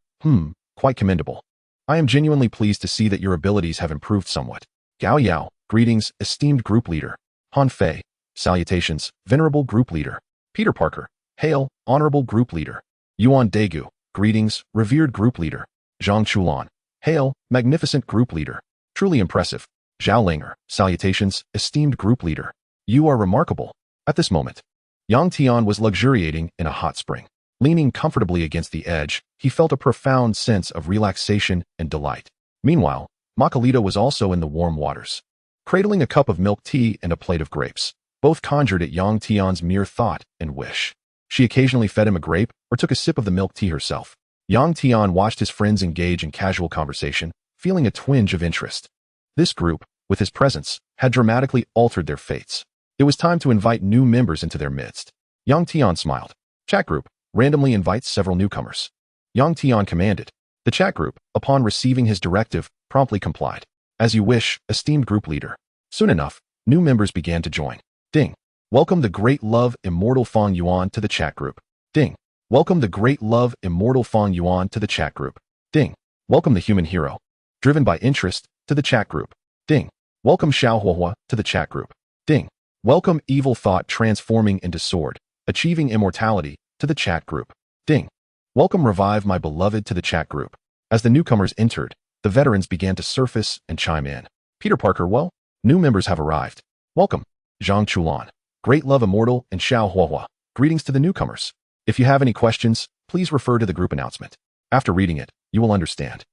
quite commendable. I am genuinely pleased to see that your abilities have improved somewhat. Gao Yao, greetings, esteemed group leader. Han Fei, salutations, venerable group leader. Peter Parker, hail, honorable group leader. Yuan Daegu, greetings, revered group leader. Zhang Chulan, hail, magnificent group leader. Truly impressive. Zhao Linger, salutations, esteemed group leader. You are remarkable. At this moment, Yang Tian was luxuriating in a hot spring. Leaning comfortably against the edge, he felt a profound sense of relaxation and delight. Meanwhile, Makalita was also in the warm waters, cradling a cup of milk tea and a plate of grapes. Both conjured at Yang Tian's mere thought and wish. She occasionally fed him a grape or took a sip of the milk tea herself. Yang Tian watched his friends engage in casual conversation, feeling a twinge of interest. This group, with his presence, had dramatically altered their fates. It was time to invite new members into their midst. Yang Tian smiled. Chat group randomly invites several newcomers. Yang Tian commanded. The chat group, upon receiving his directive, promptly complied. As you wish, esteemed group leader. Soon enough, new members began to join. Ding. Welcome the great love immortal Fang Yuan to the chat group. Ding. Welcome the great love immortal Fang Yuan to the chat group. Ding. Welcome the human hero, driven by interest, to the chat group. Ding. Welcome Xiao Huahua to the chat group. Ding. Welcome evil thought transforming into sword, achieving immortality, to the chat group. Ding. Welcome revive my beloved to the chat group. As the newcomers entered, the veterans began to surface and chime in. Peter Parker, well, new members have arrived. Welcome. Zhang Chulan, great love immortal, and Xiao Huahua. Greetings to the newcomers. If you have any questions, please refer to the group announcement. After reading it, you will understand.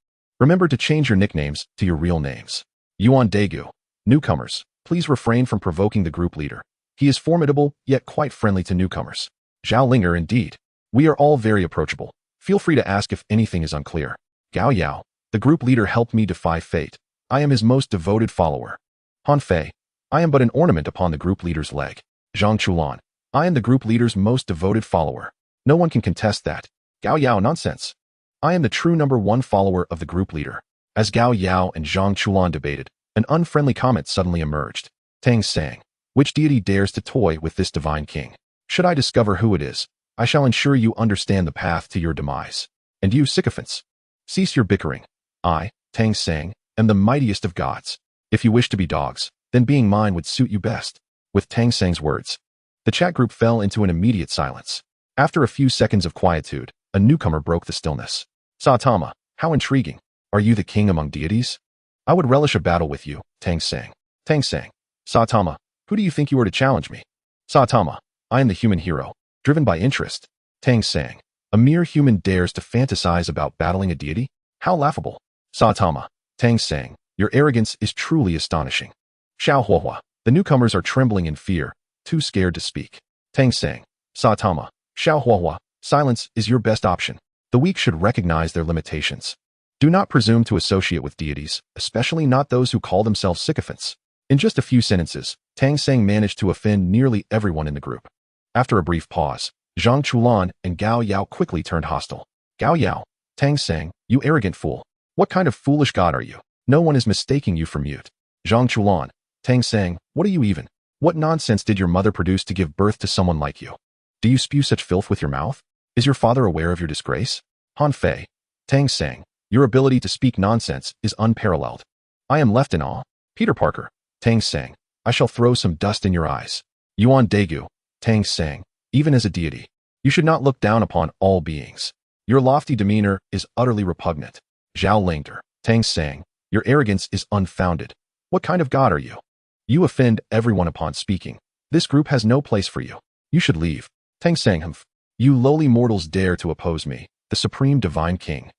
Remember to change your nicknames to your real names. Yuan Daegu. Newcomers, please refrain from provoking the group leader. He is formidable, yet quite friendly to newcomers. Zhao Linger, indeed. We are all very approachable. Feel free to ask if anything is unclear. Gao Yao, the group leader helped me defy fate. I am his most devoted follower. Han Fei, I am but an ornament upon the group leader's leg. Zhang Chulan, I am the group leader's most devoted follower. No one can contest that. Gao Yao, nonsense. I am the true #1 follower of the group leader. As Gao Yao and Zhang Chulan debated, an unfriendly comment suddenly emerged. Tang sang, which deity dares to toy with this divine king? Should I discover who it is, I shall ensure you understand the path to your demise. And you, sycophants, cease your bickering. I, Tang sang, am the mightiest of gods. If you wish to be dogs, then being mine would suit you best. With Tang sang's words, the chat group fell into an immediate silence. After a few seconds of quietude, a newcomer broke the stillness. Saitama, how intriguing. Are you the king among deities? I would relish a battle with you, Tang sang. Tang sang. Saitama, who do you think you are to challenge me? Saitama, I am the human hero, driven by interest. Tang sang. A mere human dares to fantasize about battling a deity? How laughable. Saitama. Tang sang. Your arrogance is truly astonishing. Xiao Huahua. The newcomers are trembling in fear, too scared to speak. Tang sang. Saitama. Xiao Huahua. Silence is your best option. The weak should recognize their limitations. Do not presume to associate with deities, especially not those who call themselves sycophants. In just a few sentences, Tang sang managed to offend nearly everyone in the group. After a brief pause, Zhang Chulan and Gao Yao quickly turned hostile. Gao Yao, Tang sang, you arrogant fool. What kind of foolish god are you? No one is mistaking you for mute. Zhang Chulan, Tang sang, what are you even? What nonsense did your mother produce to give birth to someone like you? Do you spew such filth with your mouth? Is your father aware of your disgrace? Han Fei, Tang sang, your ability to speak nonsense is unparalleled. I am left in awe. Peter Parker, Tang sang, I shall throw some dust in your eyes. Yuan Daegu, Tang sang, even as a deity, you should not look down upon all beings. Your lofty demeanor is utterly repugnant. Zhao Linger, Tang sang, your arrogance is unfounded. What kind of god are you? You offend everyone upon speaking. This group has no place for you. You should leave. Tang sang, humph. You lowly mortals dare to oppose me, the supreme divine king.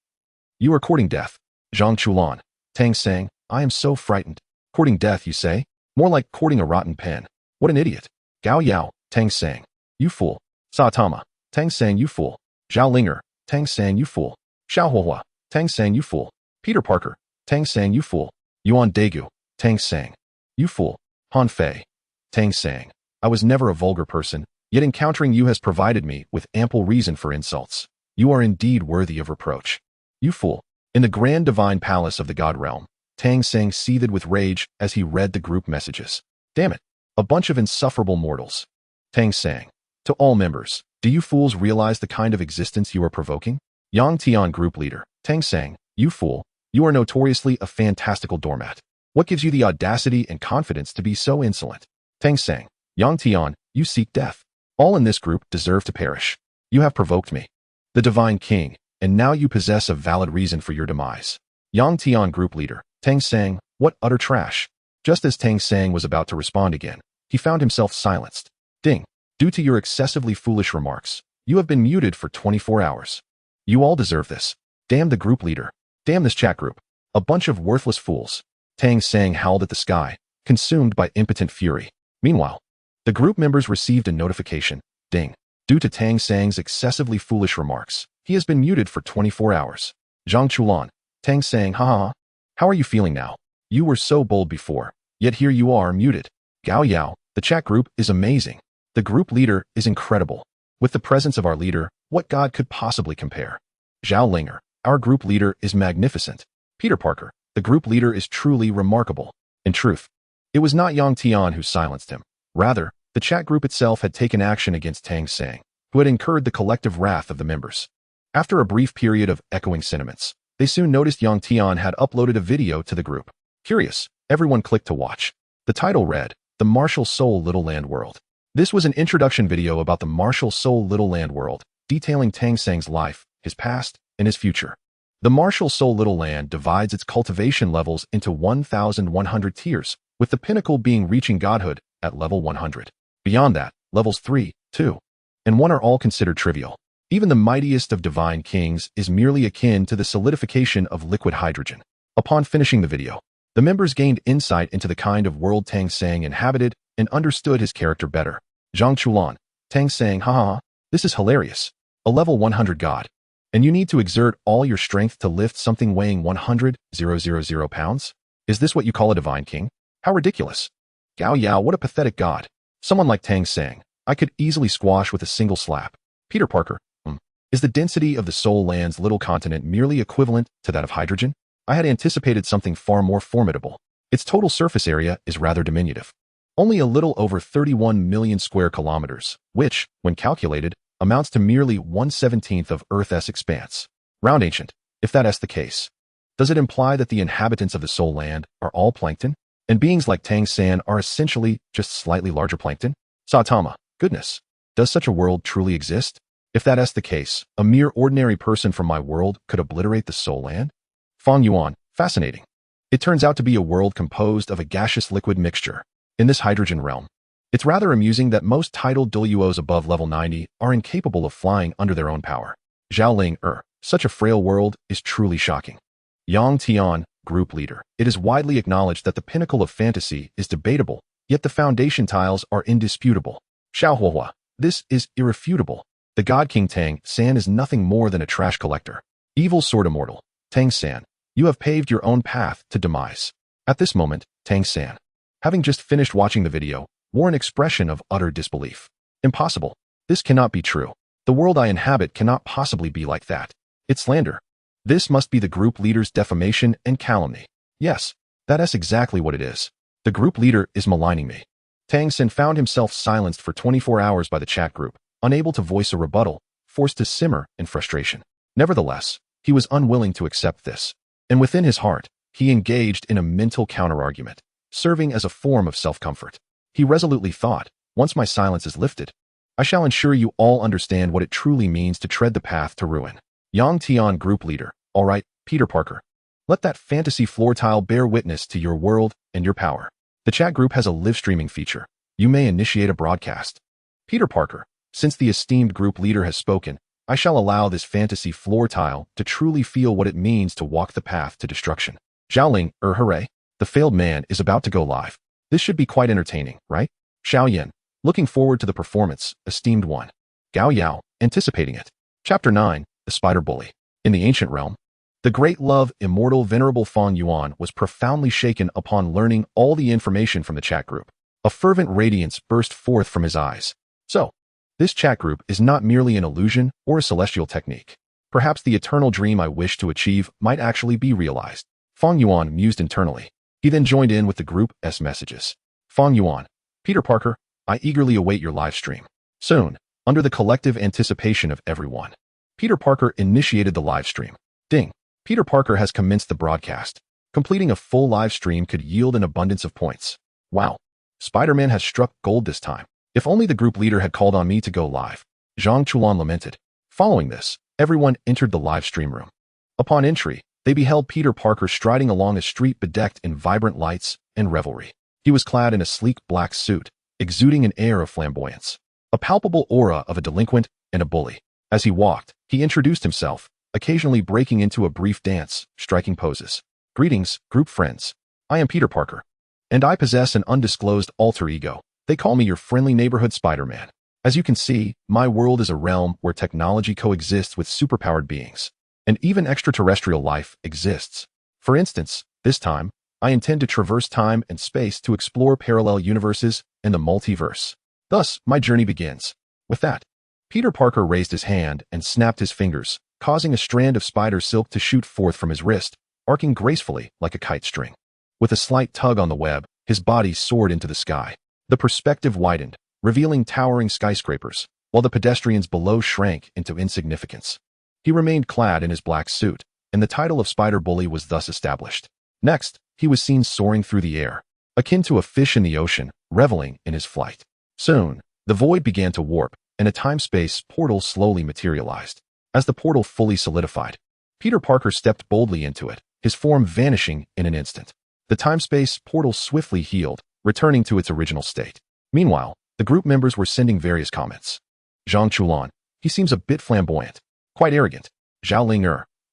You are courting death. Zhang Chulan, Tang sang, I am so frightened. Courting death, you say? More like courting a rotten pen. What an idiot. Gao Yao, Tang sang, you fool. Saitama, Tang sang, you fool. Zhao Linger, Tang sang, you fool. Xiao Huahua, Tang sang, you fool. Peter Parker, Tang sang, you fool. Yuan Daegu, Tang sang, you fool. Han Fei, Tang sang, I was never a vulgar person, yet encountering you has provided me with ample reason for insults. You are indeed worthy of reproach. You fool. In the grand divine palace of the god realm, Tang sang seethed with rage as he read the group messages. Damn it. A bunch of insufferable mortals. Tang sang. To all members, do you fools realize the kind of existence you are provoking? Yang Tian group leader, Tang sang, you fool, you are notoriously a fantastical doormat. What gives you the audacity and confidence to be so insolent? Tang sang, Yang Tian, you seek death. All in this group deserve to perish. You have provoked me, the divine king, and now you possess a valid reason for your demise. Yang Tian group leader, Tang sang, what utter trash. Just as Tang sang was about to respond again, he found himself silenced. Ding. Due to your excessively foolish remarks, you have been muted for 24 hours. You all deserve this. Damn the group leader. Damn this chat group. A bunch of worthless fools. Tang sang howled at the sky, consumed by impotent fury. Meanwhile, the group members received a notification. Ding. Due to Tang sang's excessively foolish remarks, he has been muted for 24 hours. Zhang Chulan, Tang sang, ha ha ha. How are you feeling now? You were so bold before, yet here you are muted. Gao Yao, the chat group is amazing. The group leader is incredible. With the presence of our leader, what god could possibly compare? Zhao Linger, our group leader, is magnificent. Peter Parker, the group leader, is truly remarkable. In truth, it was not Yang Tian who silenced him. Rather, the chat group itself had taken action against Tang Sang, who had incurred the collective wrath of the members. After a brief period of echoing sentiments, they soon noticed Yang Tian had uploaded a video to the group. Curious, everyone clicked to watch. The title read, The Martial Soul Little Land World. This was an introduction video about the Martial Soul Little Land World, detailing Tang Sang's life, his past, and his future. The Martial Soul Little Land divides its cultivation levels into 1,100 tiers, with the pinnacle being reaching godhood at level 100. Beyond that, levels 3, 2, and 1 are all considered trivial. Even the mightiest of divine kings is merely akin to the solidification of liquid hydrogen. Upon finishing the video, the members gained insight into the kind of world Tang Sang inhabited and understood his character better. Zhang Chulan, Tang Sang, haha, this is hilarious. A level 100 god. And you need to exert all your strength to lift something weighing 100,000 pounds? Is this what you call a divine king? How ridiculous. Gao Yao, what a pathetic god. Someone like Tang Sang, I could easily squash with a single slap. Peter Parker, is the density of the Soul Land's little continent merely equivalent to that of hydrogen? I had anticipated something far more formidable. Its total surface area is rather diminutive. Only a little over 31 million square kilometers, which, when calculated, amounts to merely 1/17 of Earth's expanse. Round ancient, if that is the case. Does it imply that the inhabitants of the Soul Land are all plankton? And beings like Tang San are essentially just slightly larger plankton? Saitama, goodness, does such a world truly exist? If that is the case, a mere ordinary person from my world could obliterate the Soul Land? Fang Yuan, fascinating. It turns out to be a world composed of a gaseous liquid mixture. In this hydrogen realm, it's rather amusing that most tidal Duos above level 90 are incapable of flying under their own power. Zhao Ling, such a frail world is truly shocking. Yang Tian, group leader, it is widely acknowledged that the pinnacle of fantasy is debatable, yet the foundation tiles are indisputable. Xiao Huahua, this is irrefutable. The God King Tang San is nothing more than a trash collector. Evil sword immortal, Tang San, you have paved your own path to demise. At this moment, Tang San, having just finished watching the video, wore an expression of utter disbelief. Impossible. This cannot be true. The world I inhabit cannot possibly be like that. It's slander. This must be the group leader's defamation and calumny. Yes, that is exactly what it is. The group leader is maligning me. Tang San found himself silenced for 24 hours by the chat group, unable to voice a rebuttal, forced to simmer in frustration. Nevertheless, he was unwilling to accept this. And within his heart, he engaged in a mental counterargument, serving as a form of self-comfort. He resolutely thought, once my silence is lifted, I shall ensure you all understand what it truly means to tread the path to ruin. Yang Tian, group leader, all right, Peter Parker. Let that fantasy floor tile bear witness to your world and your power. The chat group has a live streaming feature. You may initiate a broadcast. Peter Parker, since the esteemed group leader has spoken, I shall allow this fantasy floor tile to truly feel what it means to walk the path to destruction. Zhaoling, hooray. The failed man is about to go live. This should be quite entertaining, right? Xiaoyan, looking forward to the performance, esteemed one. Gao Yao, anticipating it. Chapter 9, The Spider Bully. In the ancient realm, the great love, immortal, venerable Fang Yuan was profoundly shaken upon learning all the information from the chat group. A fervent radiance burst forth from his eyes. So, this chat group is not merely an illusion or a celestial technique. Perhaps the eternal dream I wish to achieve might actually be realized. Fang Yuan mused internally. He then joined in with the group's messages. Fang Yuan, Peter Parker, I eagerly await your live stream. Soon, under the collective anticipation of everyone, Peter Parker initiated the live stream. Ding. Peter Parker has commenced the broadcast. Completing a full live stream could yield an abundance of points. Wow. Spider-Man has struck gold this time. If only the group leader had called on me to go live. Zhang Chulan lamented. Following this, everyone entered the live stream room. Upon entry, they beheld Peter Parker striding along a street bedecked in vibrant lights and revelry. He was clad in a sleek black suit, exuding an air of flamboyance, a palpable aura of a delinquent and a bully. As he walked, he introduced himself, occasionally breaking into a brief dance, striking poses. Greetings, group friends. I am Peter Parker, and I possess an undisclosed alter ego. They call me your friendly neighborhood Spider-Man. As you can see, my world is a realm where technology coexists with superpowered beings, and even extraterrestrial life exists. For instance, this time, I intend to traverse time and space to explore parallel universes and the multiverse. Thus, my journey begins. With that, Peter Parker raised his hand and snapped his fingers, causing a strand of spider silk to shoot forth from his wrist, arcing gracefully like a kite string. With a slight tug on the web, his body soared into the sky. The perspective widened, revealing towering skyscrapers, while the pedestrians below shrank into insignificance. He remained clad in his black suit, and the title of Spider Bully was thus established. Next, he was seen soaring through the air, akin to a fish in the ocean, reveling in his flight. Soon, the void began to warp, and a time-space portal slowly materialized. As the portal fully solidified, Peter Parker stepped boldly into it, his form vanishing in an instant. The time-space portal swiftly healed, returning to its original state. Meanwhile, the group members were sending various comments. Zhang Chulan, he seems a bit flamboyant. Quite arrogant. Zhao Ling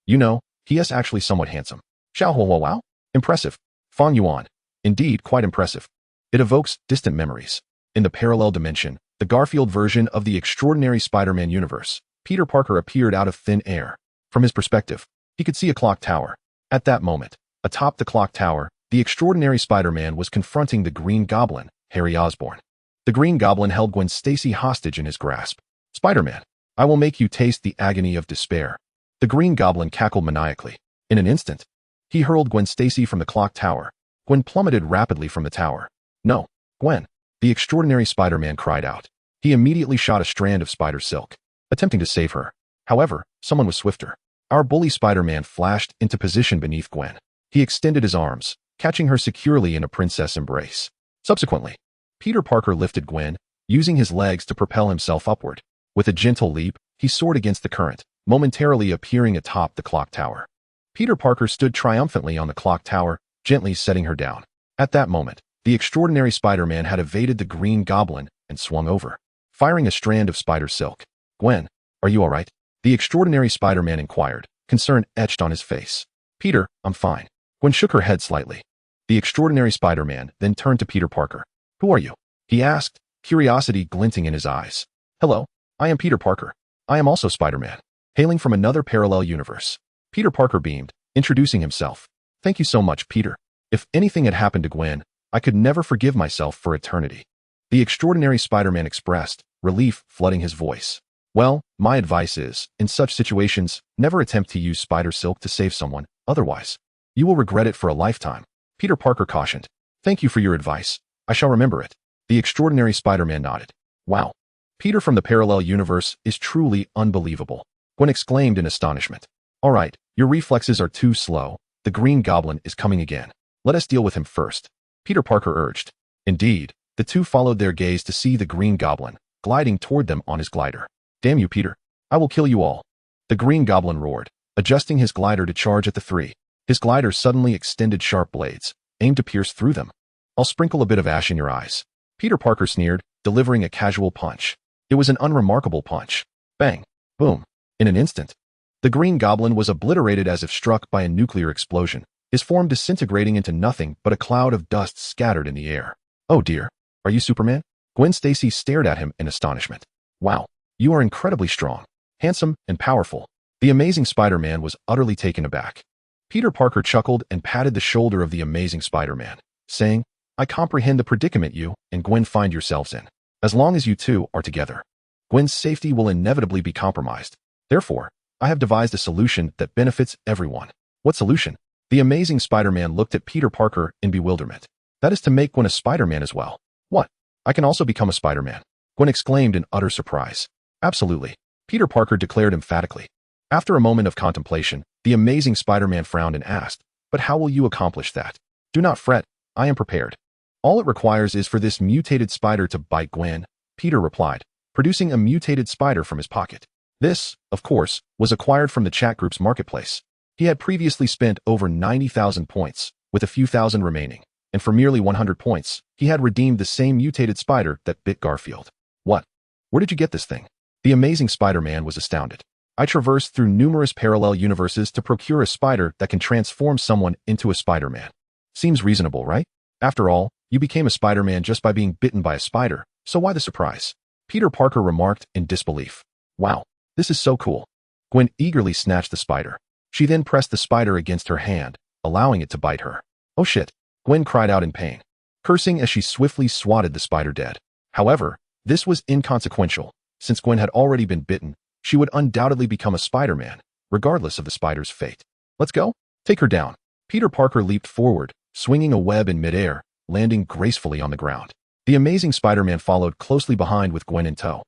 you know, he is actually somewhat handsome. Xiao Huo Wow, impressive. Fang Yuan, indeed quite impressive. It evokes distant memories. In the parallel dimension, the Garfield version of the Extraordinary Spider-Man universe, Peter Parker appeared out of thin air. From his perspective, he could see a clock tower. At that moment, atop the clock tower, the Extraordinary Spider-Man was confronting the Green Goblin, Harry Osborn. The Green Goblin held Gwen Stacy hostage in his grasp. Spider-Man, I will make you taste the agony of despair. The Green Goblin cackled maniacally. In an instant, he hurled Gwen Stacy from the clock tower. Gwen plummeted rapidly from the tower. No, Gwen, the Extraordinary Spider-Man cried out. He immediately shot a strand of spider silk, attempting to save her. However, someone was swifter. Our bully Spider-Man flashed into position beneath Gwen. He extended his arms, catching her securely in a princess embrace. Subsequently, Peter Parker lifted Gwen, using his legs to propel himself upward. With a gentle leap, he soared against the current, momentarily appearing atop the clock tower. Peter Parker stood triumphantly on the clock tower, gently setting her down. At that moment, the Extraordinary Spider-Man had evaded the Green Goblin and swung over, firing a strand of spider silk. Gwen, are you all right? The Extraordinary Spider-Man inquired, concern etched on his face. Peter, I'm fine. Gwen shook her head slightly. The Extraordinary Spider-Man then turned to Peter Parker. Who are you? He asked, curiosity glinting in his eyes. Hello, I am Peter Parker. I am also Spider-Man, hailing from another parallel universe. Peter Parker beamed, introducing himself. Thank you so much, Peter. If anything had happened to Gwen, I could never forgive myself for eternity. The Extraordinary Spider-Man expressed, relief flooding his voice. Well, my advice is, in such situations, never attempt to use spider silk to save someone, otherwise, you will regret it for a lifetime. Peter Parker cautioned. Thank you for your advice. I shall remember it. The Extraordinary Spider-Man nodded. Wow. Peter from the parallel universe is truly unbelievable. Gwen exclaimed in astonishment. All right, your reflexes are too slow. The Green Goblin is coming again. Let us deal with him first. Peter Parker urged. Indeed, the two followed their gaze to see the Green Goblin, gliding toward them on his glider. Damn you, Peter. I will kill you all. The Green Goblin roared, adjusting his glider to charge at the three. His glider suddenly extended sharp blades, aimed to pierce through them. I'll sprinkle a bit of ash in your eyes. Peter Parker sneered, delivering a casual punch. It was an unremarkable punch. Bang. Boom. In an instant, the Green Goblin was obliterated as if struck by a nuclear explosion, his form disintegrating into nothing but a cloud of dust scattered in the air. Oh dear. Are you Superman? Gwen Stacy stared at him in astonishment. Wow. You are incredibly strong, handsome, and powerful. The Amazing Spider-Man was utterly taken aback. Peter Parker chuckled and patted the shoulder of the Amazing Spider-Man, saying, I comprehend the predicament you and Gwen find yourselves in. As long as you two are together, Gwen's safety will inevitably be compromised. Therefore, I have devised a solution that benefits everyone. What solution? The Amazing Spider-Man looked at Peter Parker in bewilderment. That is to make Gwen a Spider-Man as well. What? I can also become a Spider-Man? Gwen exclaimed in utter surprise. Absolutely, Peter Parker declared emphatically. After a moment of contemplation, the Amazing Spider-Man frowned and asked, but how will you accomplish that? Do not fret, I am prepared. All it requires is for this mutated spider to bite Gwen, Peter replied, producing a mutated spider from his pocket. This, of course, was acquired from the chat group's marketplace. He had previously spent over 90,000 points, with a few thousand remaining, and for merely 100 points, he had redeemed the same mutated spider that bit Garfield. What? Where did you get this thing? The Amazing Spider-Man was astounded. I traversed through numerous parallel universes to procure a spider that can transform someone into a Spider-Man. Seems reasonable, right? After all, you became a Spider-Man just by being bitten by a spider, so why the surprise? Peter Parker remarked in disbelief. Wow, this is so cool. Gwen eagerly snatched the spider. She then pressed the spider against her hand, allowing it to bite her. Oh shit, Gwen cried out in pain, cursing as she swiftly swatted the spider dead. However, this was inconsequential. Since Gwen had already been bitten, she would undoubtedly become a Spider-Man, regardless of the spider's fate. Let's go. Take her down. Peter Parker leaped forward, swinging a web in midair, landing gracefully on the ground. The Amazing Spider-Man followed closely behind with Gwen in tow.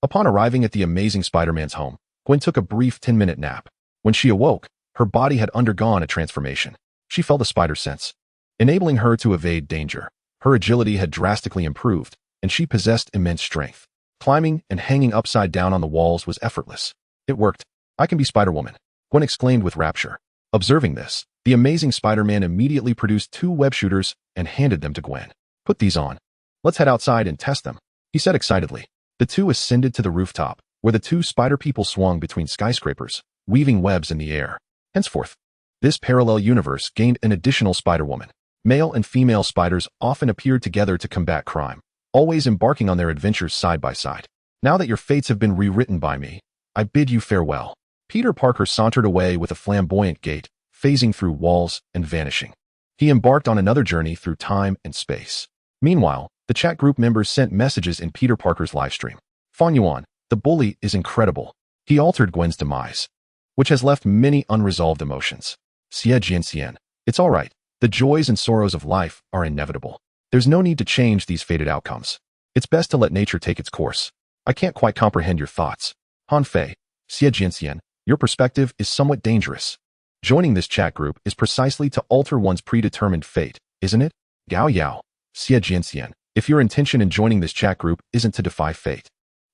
Upon arriving at the Amazing Spider-Man's home, Gwen took a brief 10-minute nap. When she awoke, her body had undergone a transformation. She felt a spider sense, enabling her to evade danger. Her agility had drastically improved, and she possessed immense strength. Climbing and hanging upside down on the walls was effortless. It worked. I can be Spider-Woman, Gwen exclaimed with rapture. Observing this, the Amazing Spider-Man immediately produced 2 web shooters and handed them to Gwen. Put these on. Let's head outside and test them, he said excitedly. The two ascended to the rooftop, where the 2 spider people swung between skyscrapers, weaving webs in the air. Henceforth, this parallel universe gained an additional Spider-Woman. Male and female spiders often appeared together to combat crime, always embarking on their adventures side by side. Now that your fates have been rewritten by me, I bid you farewell. Peter Parker sauntered away with a flamboyant gait, phasing through walls and vanishing. He embarked on another journey through time and space. Meanwhile, the chat group members sent messages in Peter Parker's livestream. Fan Yuan, the bully, is incredible. He altered Gwen's demise, which has left many unresolved emotions. Xie Jianxian, it's all right. The joys and sorrows of life are inevitable. There's no need to change these fated outcomes. It's best to let nature take its course. I can't quite comprehend your thoughts. Han Fei, Xie Jianxian, your perspective is somewhat dangerous. Joining this chat group is precisely to alter one's predetermined fate, isn't it? Gao Yao, Xie Jianxian, if your intention in joining this chat group isn't to defy fate,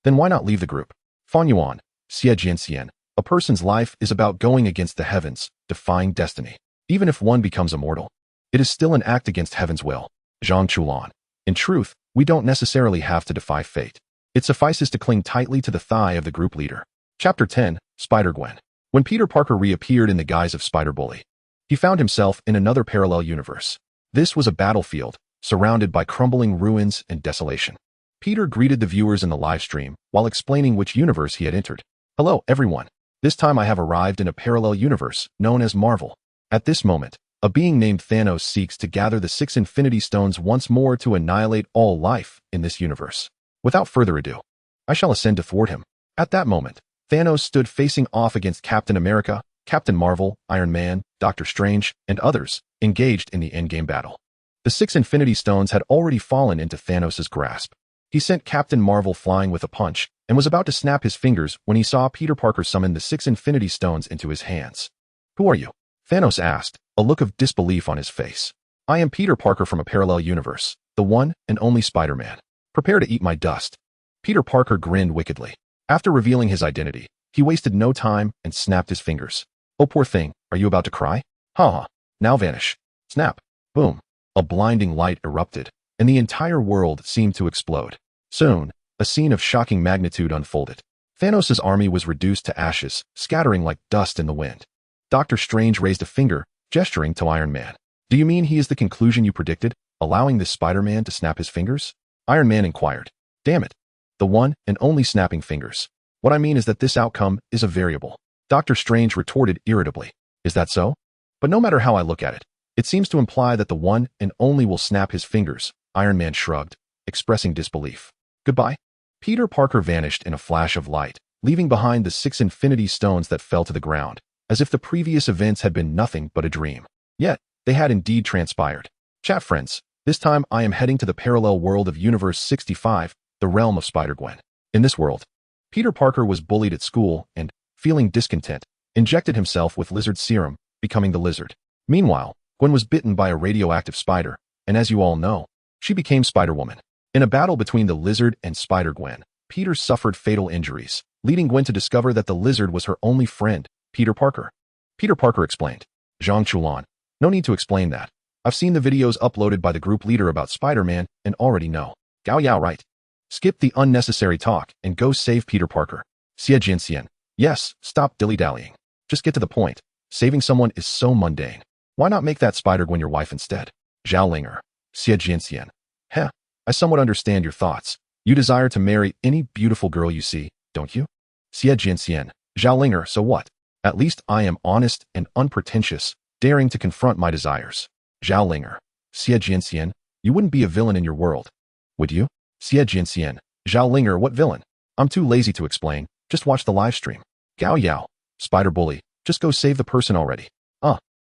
then why not leave the group? Fan Yuan, Xie Jianxian, a person's life is about going against the heavens, defying destiny. Even if one becomes immortal, it is still an act against heaven's will. Zhang Chulan. In truth, we don't necessarily have to defy fate. It suffices to cling tightly to the thigh of the group leader. Chapter 10, Spider-Gwen. When Peter Parker reappeared in the guise of Spider-Bully, he found himself in another parallel universe. This was a battlefield, surrounded by crumbling ruins and desolation. Peter greeted the viewers in the live stream while explaining which universe he had entered. Hello, everyone. This time I have arrived in a parallel universe known as Marvel. At this moment, a being named Thanos seeks to gather the 6 Infinity Stones once more to annihilate all life in this universe. Without further ado, I shall ascend to thwart him. At that moment, Thanos stood facing off against Captain America, Captain Marvel, Iron Man, Doctor Strange, and others, engaged in the endgame battle. The 6 Infinity Stones had already fallen into Thanos' grasp. He sent Captain Marvel flying with a punch and was about to snap his fingers when he saw Peter Parker summon the 6 Infinity Stones into his hands. Who are you? Thanos asked, a look of disbelief on his face. I am Peter Parker from a parallel universe, the one and only Spider-Man. Prepare to eat my dust. Peter Parker grinned wickedly. After revealing his identity, he wasted no time and snapped his fingers. Oh, poor thing, are you about to cry? Ha! Now vanish. Snap. Boom. A blinding light erupted, and the entire world seemed to explode. Soon, a scene of shocking magnitude unfolded. Thanos' army was reduced to ashes, scattering like dust in the wind. Doctor Strange raised a finger, gesturing to Iron Man. Do you mean he is the conclusion you predicted, allowing this Spider-Man to snap his fingers? Iron Man inquired. Damn it. The one and only snapping fingers. What I mean is that this outcome is a variable. Doctor Strange retorted irritably. Is that so? But no matter how I look at it, it seems to imply that the one and only will snap his fingers. Iron Man shrugged, expressing disbelief. Goodbye. Peter Parker vanished in a flash of light, leaving behind the 6 Infinity Stones that fell to the ground, as if the previous events had been nothing but a dream. Yet, they had indeed transpired. Chat friends, this time I am heading to the parallel world of Universe 65, the realm of Spider-Gwen. In this world, Peter Parker was bullied at school and, feeling discontent, injected himself with lizard serum, becoming the lizard. Meanwhile, Gwen was bitten by a radioactive spider, and as you all know, she became Spider-Woman. In a battle between the lizard and Spider-Gwen, Peter suffered fatal injuries, leading Gwen to discover that the lizard was her only friend, Peter Parker. Peter Parker explained. Zhang Chulan. No need to explain that. I've seen the videos uploaded by the group leader about Spider-Man and already know. Gao Yao right. Skip the unnecessary talk and go save Peter Parker. Xie Jianxian. Yes, stop dilly-dallying. Just get to the point. Saving someone is so mundane. Why not make that Spider-Gwen your wife instead? Zhao Linger. Xie Jianxian. Heh, I somewhat understand your thoughts. You desire to marry any beautiful girl you see, don't you? Xie Jianxian. Zhao Linger, so what? At least I am honest and unpretentious, daring to confront my desires. Zhao Linger. Xie Jianxian. You wouldn't be a villain in your world, would you? Xie Jianxian. Zhao Linger, what villain? I'm too lazy to explain. Just watch the live stream. Gao Yao. Spider bully. Just go save the person already.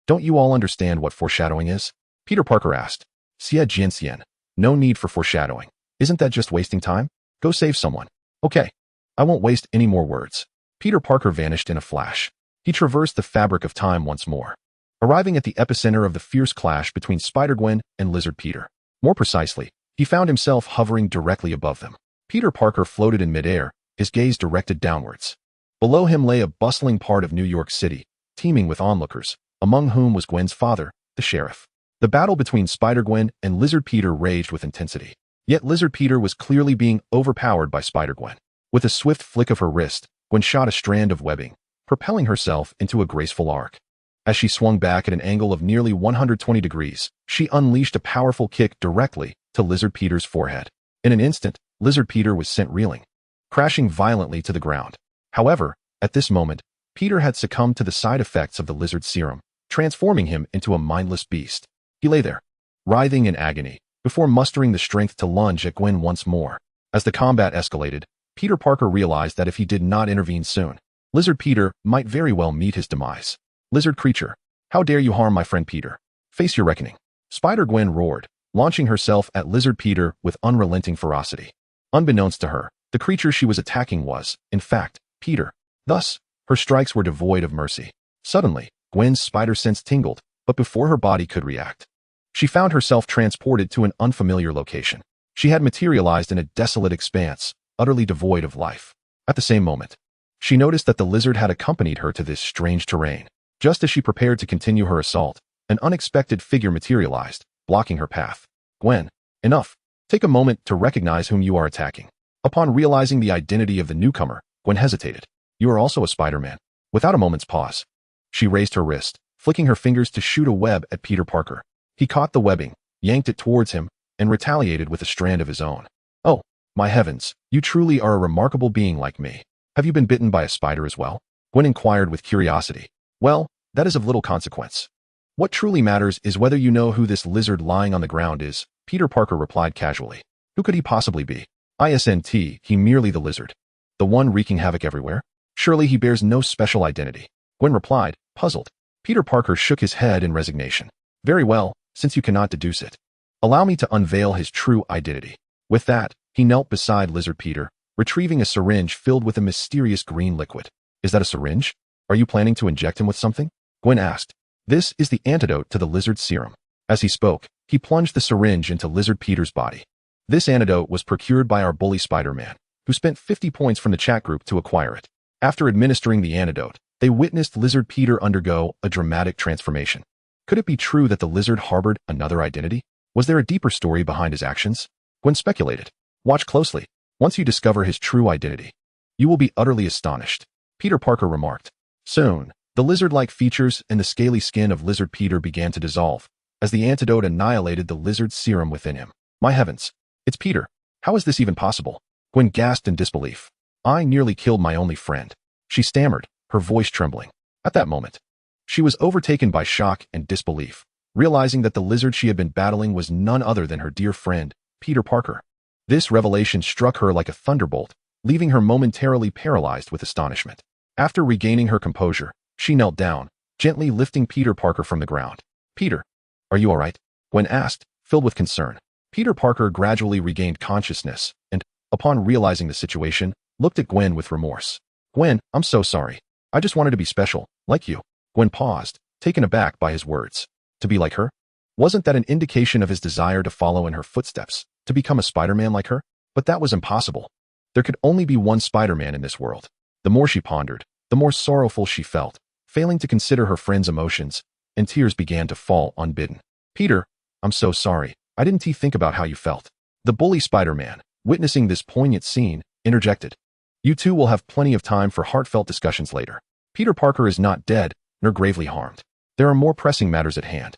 Don't you all understand what foreshadowing is? Peter Parker asked. Xie Jianxian. No need for foreshadowing. Isn't that just wasting time? Go save someone. Okay. I won't waste any more words. Peter Parker vanished in a flash. He traversed the fabric of time once more, arriving at the epicenter of the fierce clash between Spider-Gwen and Lizard Peter. More precisely, he found himself hovering directly above them. Peter Parker floated in midair, his gaze directed downwards. Below him lay a bustling part of New York City, teeming with onlookers, among whom was Gwen's father, the sheriff. The battle between Spider-Gwen and Lizard Peter raged with intensity. Yet Lizard Peter was clearly being overpowered by Spider-Gwen. With a swift flick of her wrist, Gwen shot a strand of webbing, propelling herself into a graceful arc. As she swung back at an angle of nearly 120 degrees, she unleashed a powerful kick directly to Lizard Peter's forehead. In an instant, Lizard Peter was sent reeling, crashing violently to the ground. However, at this moment, Peter had succumbed to the side effects of the lizard serum, transforming him into a mindless beast. He lay there, writhing in agony, before mustering the strength to lunge at Gwen once more. As the combat escalated, Peter Parker realized that if he did not intervene soon, Lizard Peter might very well meet his demise. Lizard creature, how dare you harm my friend Peter? Face your reckoning. Spider-Gwen roared, launching herself at Lizard Peter with unrelenting ferocity. Unbeknownst to her, the creature she was attacking was, in fact, Peter. Thus, her strikes were devoid of mercy. Suddenly, Gwen's spider sense tingled, but before her body could react, she found herself transported to an unfamiliar location. She had materialized in a desolate expanse, utterly devoid of life. At the same moment, she noticed that the lizard had accompanied her to this strange terrain. Just as she prepared to continue her assault, an unexpected figure materialized, blocking her path. Gwen, enough. Take a moment to recognize whom you are attacking. Upon realizing the identity of the newcomer, Gwen hesitated. You are also a Spider-Man. Without a moment's pause, she raised her wrist, flicking her fingers to shoot a web at Peter Parker. He caught the webbing, yanked it towards him, and retaliated with a strand of his own. Oh, my heavens, you truly are a remarkable being like me. Have you been bitten by a spider as well? Gwen inquired with curiosity. Well, that is of little consequence. What truly matters is whether you know who this lizard lying on the ground is, Peter Parker replied casually. Who could he possibly be? Isn't he merely the lizard? The one wreaking havoc everywhere? Surely he bears no special identity. Gwen replied, puzzled. Peter Parker shook his head in resignation. Very well, since you cannot deduce it. Allow me to unveil his true identity. With that, he knelt beside Lizard Peter, retrieving a syringe filled with a mysterious green liquid. Is that a syringe? Are you planning to inject him with something? Gwen asked. This is the antidote to the lizard serum. As he spoke, he plunged the syringe into Lizard Peter's body. This antidote was procured by our bully Spider-Man, who spent 50 points from the chat group to acquire it. After administering the antidote, they witnessed Lizard Peter undergo a dramatic transformation. Could it be true that the lizard harbored another identity? Was there a deeper story behind his actions? Gwen speculated. Watch closely. Once you discover his true identity, you will be utterly astonished. Peter Parker remarked. Soon, the lizard-like features and the scaly skin of Lizard Peter began to dissolve, as the antidote annihilated the lizard serum within him. My heavens, it's Peter. How is this even possible? Gwen gasped in disbelief. I nearly killed my only friend. She stammered, her voice trembling. At that moment, she was overtaken by shock and disbelief, realizing that the lizard she had been battling was none other than her dear friend, Peter Parker. This revelation struck her like a thunderbolt, leaving her momentarily paralyzed with astonishment. After regaining her composure, she knelt down, gently lifting Peter Parker from the ground. Peter, are you all right? Gwen asked, filled with concern. Peter Parker gradually regained consciousness and, upon realizing the situation, looked at Gwen with remorse. Gwen, I'm so sorry. I just wanted to be special, like you. Gwen paused, taken aback by his words. To be like her? Wasn't that an indication of his desire to follow in her footsteps, to become a Spider-Man like her? But that was impossible. There could only be one Spider-Man in this world. The more she pondered, the more sorrowful she felt, failing to consider her friend's emotions, and tears began to fall unbidden. Peter, I'm so sorry. I didn't think about how you felt. The bully Spider-Man, witnessing this poignant scene, interjected. You two will have plenty of time for heartfelt discussions later. Peter Parker is not dead, nor gravely harmed. There are more pressing matters at hand.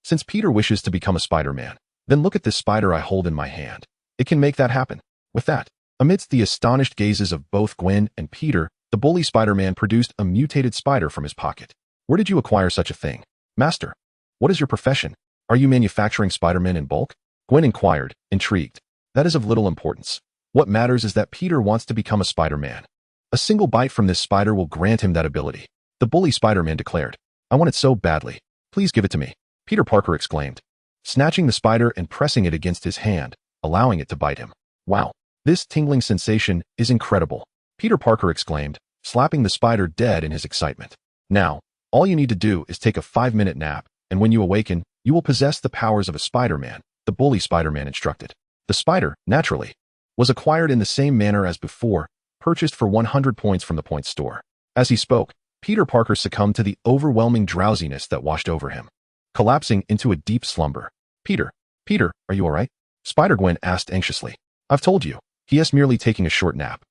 Since Peter wishes to become a Spider-Man, then look at this spider I hold in my hand. It can make that happen. With that, amidst the astonished gazes of both Gwen and Peter, the bully Spider-Man produced a mutated spider from his pocket. Where did you acquire such a thing? Master, what is your profession? Are you manufacturing Spider-Men in bulk? Gwen inquired, intrigued. That is of little importance. What matters is that Peter wants to become a Spider-Man. A single bite from this spider will grant him that ability. The bully Spider-Man declared. I want it so badly. Please give it to me. Peter Parker exclaimed, snatching the spider and pressing it against his hand, allowing it to bite him. Wow, this tingling sensation is incredible. Peter Parker exclaimed, slapping the spider dead in his excitement. Now, all you need to do is take a 5-minute nap, and when you awaken, you will possess the powers of a Spider-Man, the bully Spider-Man instructed. The spider, naturally, was acquired in the same manner as before, purchased for 100 points from the points store. As he spoke, Peter Parker succumbed to the overwhelming drowsiness that washed over him, collapsing into a deep slumber. Peter, are you all right? Spider-Gwen asked anxiously. I've told you, he is merely taking a short nap.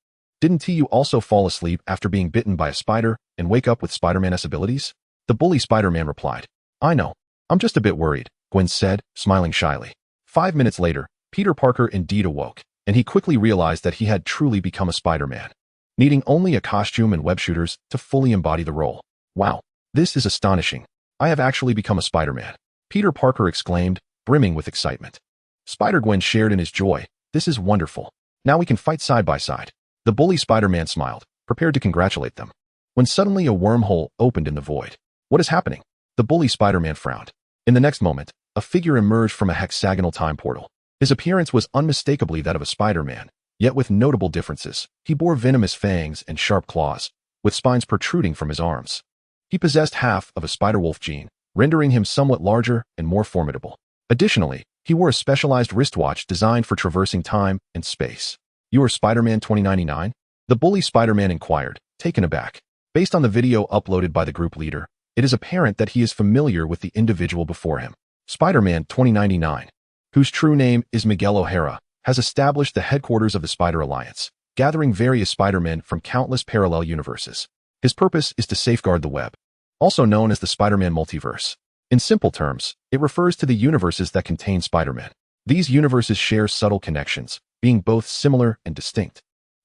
Didn't you also fall asleep after being bitten by a spider and wake up with Spider-Man's abilities? The bully Spider-Man replied. I know. I'm just a bit worried, Gwen said, smiling shyly. 5 minutes later, Peter Parker indeed awoke, and he quickly realized that he had truly become a Spider-Man, needing only a costume and web shooters to fully embody the role. Wow, this is astonishing. I have actually become a Spider-Man, Peter Parker exclaimed, brimming with excitement. Spider-Gwen shared in his joy. This is wonderful. Now we can fight side by side. The bully Spider-Man smiled, prepared to congratulate them, when suddenly a wormhole opened in the void. What is happening? The bully Spider-Man frowned. In the next moment, a figure emerged from a hexagonal time portal. His appearance was unmistakably that of a Spider-Man, yet with notable differences. He bore venomous fangs and sharp claws, with spines protruding from his arms. He possessed half of a Spider-Wolf gene, rendering him somewhat larger and more formidable. Additionally, he wore a specialized wristwatch designed for traversing time and space. You are Spider-Man 2099? The bully Spider-Man inquired, taken aback. Based on the video uploaded by the group leader, it is apparent that he is familiar with the individual before him. Spider-Man 2099, whose true name is Miguel O'Hara, has established the headquarters of the Spider Alliance, gathering various Spider-Men from countless parallel universes. His purpose is to safeguard the web, also known as the Spider-Man Multiverse. In simple terms, it refers to the universes that contain Spider-Man. These universes share subtle connections, being both similar and distinct,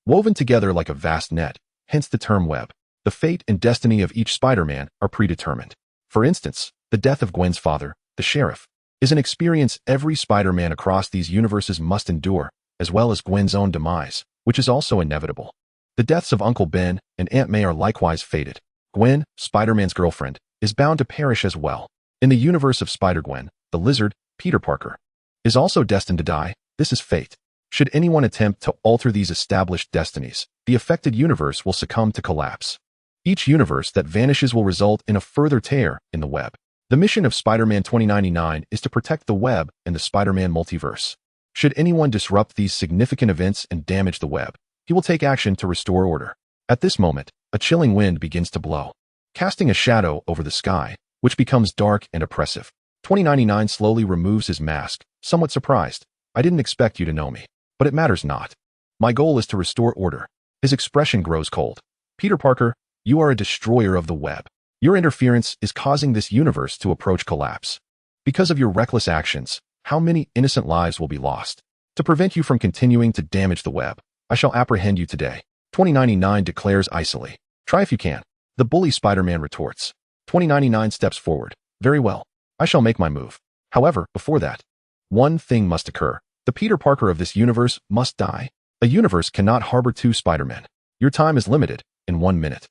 woven together like a vast net, hence the term web. The fate and destiny of each Spider-Man are predetermined. For instance, the death of Gwen's father, the sheriff, is an experience every Spider-Man across these universes must endure, as well as Gwen's own demise, which is also inevitable. The deaths of Uncle Ben and Aunt May are likewise fated. Gwen, Spider-Man's girlfriend, is bound to perish as well. In the universe of Spider-Gwen, the lizard, Peter Parker, is also destined to die. This is fate. Should anyone attempt to alter these established destinies, the affected universe will succumb to collapse. Each universe that vanishes will result in a further tear in the web. The mission of Spider-Man 2099 is to protect the web and the Spider-Man multiverse. Should anyone disrupt these significant events and damage the web, he will take action to restore order. At this moment, a chilling wind begins to blow, casting a shadow over the sky, which becomes dark and oppressive. 2099 slowly removes his mask, somewhat surprised. I didn't expect you to know me, but it matters not. My goal is to restore order. His expression grows cold. Peter Parker, you are a destroyer of the web. Your interference is causing this universe to approach collapse. Because of your reckless actions, how many innocent lives will be lost? To prevent you from continuing to damage the web, I shall apprehend you today. 2099 declares icily. Try if you can. The bully Spider-Man retorts. 2099 steps forward. Very well. I shall make my move. However, before that, one thing must occur. The Peter Parker of this universe must die. A universe cannot harbor two Spider-Men. Your time is limited, in 1 minute.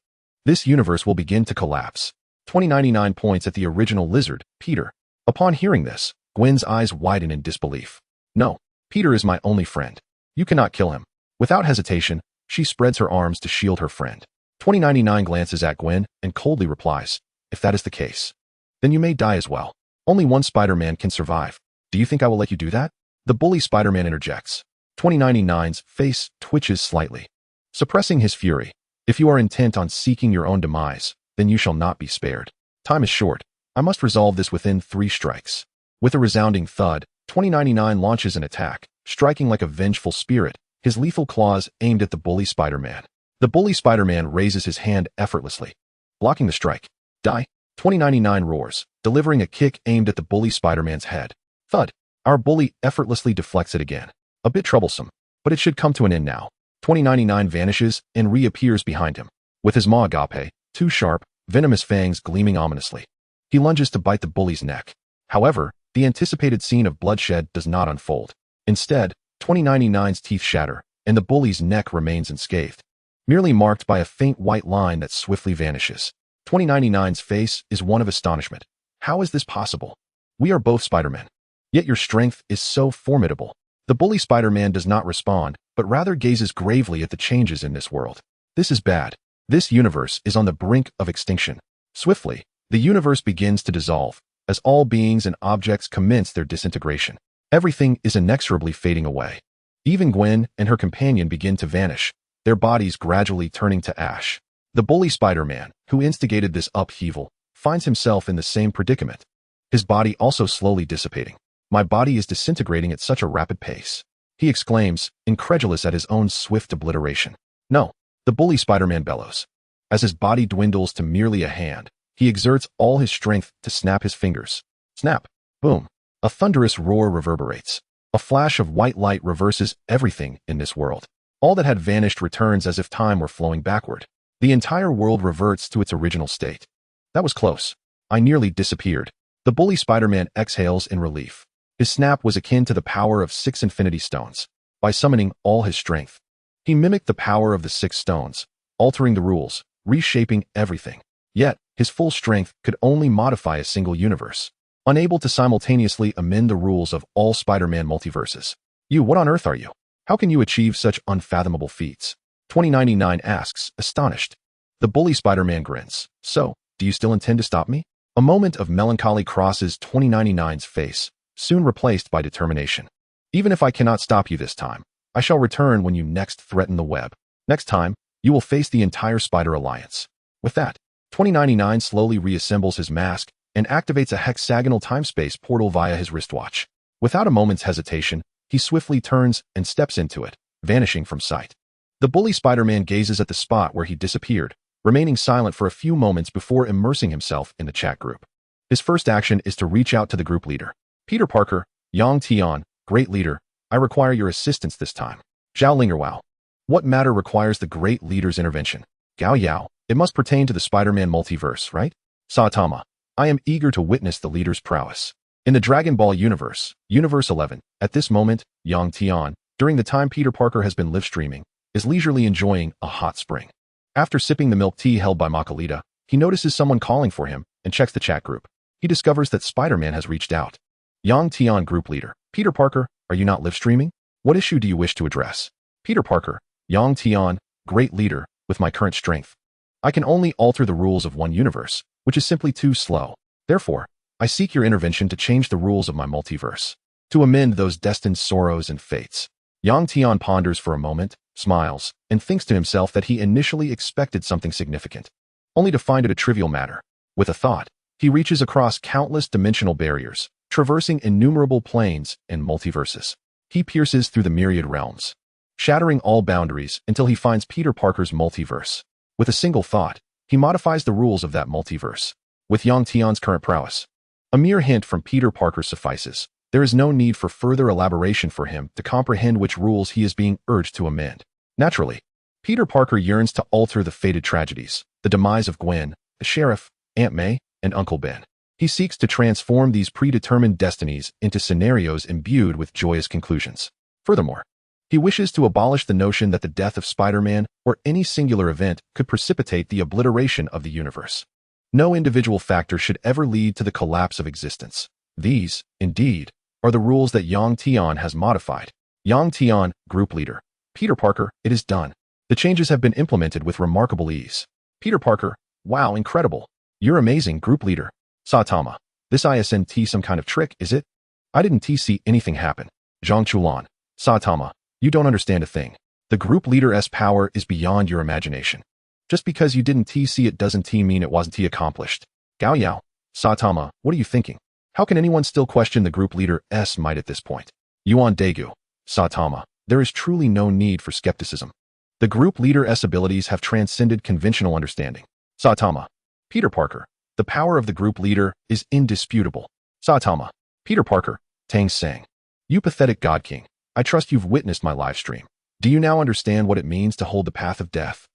This universe will begin to collapse. 2099 points at the original lizard, Peter. Upon hearing this, Gwen's eyes widen in disbelief. No, Peter is my only friend. You cannot kill him. Without hesitation, she spreads her arms to shield her friend. 2099 glances at Gwen and coldly replies, if that is the case, then you may die as well. Only one Spider-Man can survive. Do you think I will let you do that? The bully Spider-Man interjects. 2099's face twitches slightly, suppressing his fury. If you are intent on seeking your own demise, then you shall not be spared. Time is short. I must resolve this within 3 strikes. With a resounding thud, 2099 launches an attack, striking like a vengeful spirit, his lethal claws aimed at the bully Spider-Man. The bully Spider-Man raises his hand effortlessly, blocking the strike. Die! 2099 roars, delivering a kick aimed at the bully Spider-Man's head. Thud! Our bully effortlessly deflects it again. A bit troublesome, but it should come to an end now. 2099 vanishes and reappears behind him, with his maw agape, 2 sharp, venomous fangs gleaming ominously. He lunges to bite the bully's neck. However, the anticipated scene of bloodshed does not unfold. Instead, 2099's teeth shatter, and the bully's neck remains unscathed, merely marked by a faint white line that swiftly vanishes. 2099's face is one of astonishment. How is this possible? We are both Spider-Man. Yet your strength is so formidable. The bully Spider-Man does not respond, but rather gazes gravely at the changes in this world. This is bad. This universe is on the brink of extinction. Swiftly, the universe begins to dissolve, as all beings and objects commence their disintegration. Everything is inexorably fading away. Even Gwen and her companion begin to vanish, their bodies gradually turning to ash. The bully Spider-Man, who instigated this upheaval, finds himself in the same predicament. His body also slowly dissipating. My body is disintegrating at such a rapid pace. He exclaims, incredulous at his own swift obliteration. No, the bully Spider-Man bellows. As his body dwindles to merely a hand, he exerts all his strength to snap his fingers. Snap. Boom. A thunderous roar reverberates. A flash of white light reverses everything in this world. All that had vanished returns as if time were flowing backward. The entire world reverts to its original state. That was close. I nearly disappeared. The bully Spider-Man exhales in relief. His snap was akin to the power of 6 Infinity Stones. By summoning all his strength, he mimicked the power of the 6 stones, altering the rules, reshaping everything. Yet, his full strength could only modify a single universe, unable to simultaneously amend the rules of all Spider-Man multiverses. What on earth are you? How can you achieve such unfathomable feats? 2099 asks, astonished. The bully Spider-Man grins. So, do you still intend to stop me? A moment of melancholy crosses 2099's face, soon replaced by determination. Even if I cannot stop you this time, I shall return when you next threaten the web. Next time, you will face the entire Spider Alliance. With that, 2099 slowly reassembles his mask and activates a hexagonal time-space portal via his wristwatch. Without a moment's hesitation, he swiftly turns and steps into it, vanishing from sight. The bully Spider-Man gazes at the spot where he disappeared, remaining silent for a few moments before immersing himself in the chat group. His first action is to reach out to the group leader. Peter Parker, Yang Tian, great leader, I require your assistance this time. Zhao Lingerwao. What matter requires the great leader's intervention? Gao Yao. It must pertain to the Spider-Man multiverse, right? Saitama. I am eager to witness the leader's prowess. In the Dragon Ball universe, Universe 11, at this moment, Yang Tian, during the time Peter Parker has been live-streaming, is leisurely enjoying a hot spring. After sipping the milk tea held by Makalita, he notices someone calling for him and checks the chat group. He discovers that Spider-Man has reached out. Yang Tian group leader. Peter Parker, are you not live-streaming? What issue do you wish to address? Peter Parker, Yang Tian, great leader, with my current strength. I can only alter the rules of one universe, which is simply too slow. Therefore, I seek your intervention to change the rules of my multiverse, to amend those destined sorrows and fates. Yang Tian ponders for a moment, smiles, and thinks to himself that he initially expected something significant, only to find it a trivial matter. With a thought, he reaches across countless dimensional barriers, traversing innumerable planes and multiverses. He pierces through the myriad realms, shattering all boundaries until he finds Peter Parker's multiverse. With a single thought, he modifies the rules of that multiverse. With Yang Tian's current prowess, a mere hint from Peter Parker suffices. There is no need for further elaboration for him to comprehend which rules he is being urged to amend. Naturally, Peter Parker yearns to alter the fated tragedies, the demise of Gwen, the sheriff, Aunt May, and Uncle Ben. He seeks to transform these predetermined destinies into scenarios imbued with joyous conclusions. Furthermore, he wishes to abolish the notion that the death of Spider-Man or any singular event could precipitate the obliteration of the universe. No individual factor should ever lead to the collapse of existence. These, indeed, are the rules that Yang Tian has modified. Yang Tian, group leader. Peter Parker, it is done. The changes have been implemented with remarkable ease. Peter Parker, wow, incredible. You're amazing, group leader. Saitama, this isn't some kind of trick, is it? I didn't see anything happen. Zhang Chulan, Saitama, you don't understand a thing. The group leader's power is beyond your imagination. Just because you didn't see it doesn't mean it wasn't accomplished. Gao Yao, Saitama, what are you thinking? How can anyone still question the group leader's might at this point? Yuan Daegu, Saitama, there is truly no need for skepticism. The group leader's abilities have transcended conventional understanding. Saitama, Peter Parker, the power of the group leader is indisputable. Saitama, Peter Parker, Tang Sang, you pathetic God King, I trust you've witnessed my live stream. Do you now understand what it means to hold the path of death?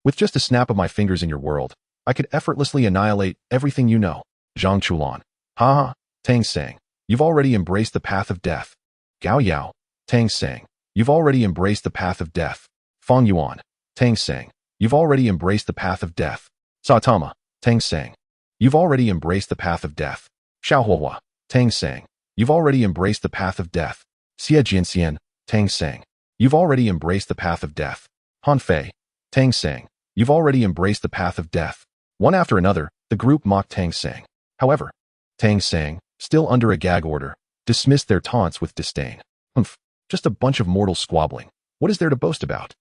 With just a snap of my fingers in your world, I could effortlessly annihilate everything you know. Zhang Chulan, haha, Tang Sang, you've already embraced the path of death. Gao Yao, Tang Sang, you've already embraced the path of death. Fang Yuan, Tang Sang, you've already embraced the path of death. Saitama, Tang Sang, you've already embraced the path of death. Xiaohuahua, Tang Sang, you've already embraced the path of death. Xie Jianxian, Tang Sang, you've already embraced the path of death. Han Fei, Tang Sang, you've already embraced the path of death. One after another, the group mocked Tang Sang. However, Tang Sang, still under a gag order, dismissed their taunts with disdain. Humph, just a bunch of mortals squabbling. What is there to boast about?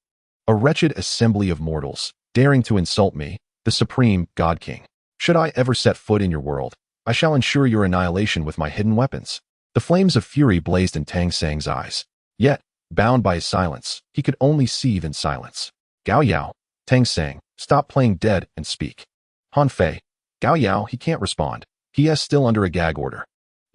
A wretched assembly of mortals, daring to insult me, the supreme God King. Should I ever set foot in your world, I shall ensure your annihilation with my hidden weapons. The flames of fury blazed in Tang Sang's eyes. Yet, bound by his silence, he could only seethe in silence. Gao Yao, Tang Sang, stop playing dead and speak. Han Fei, Gao Yao, he can't respond. He is still under a gag order.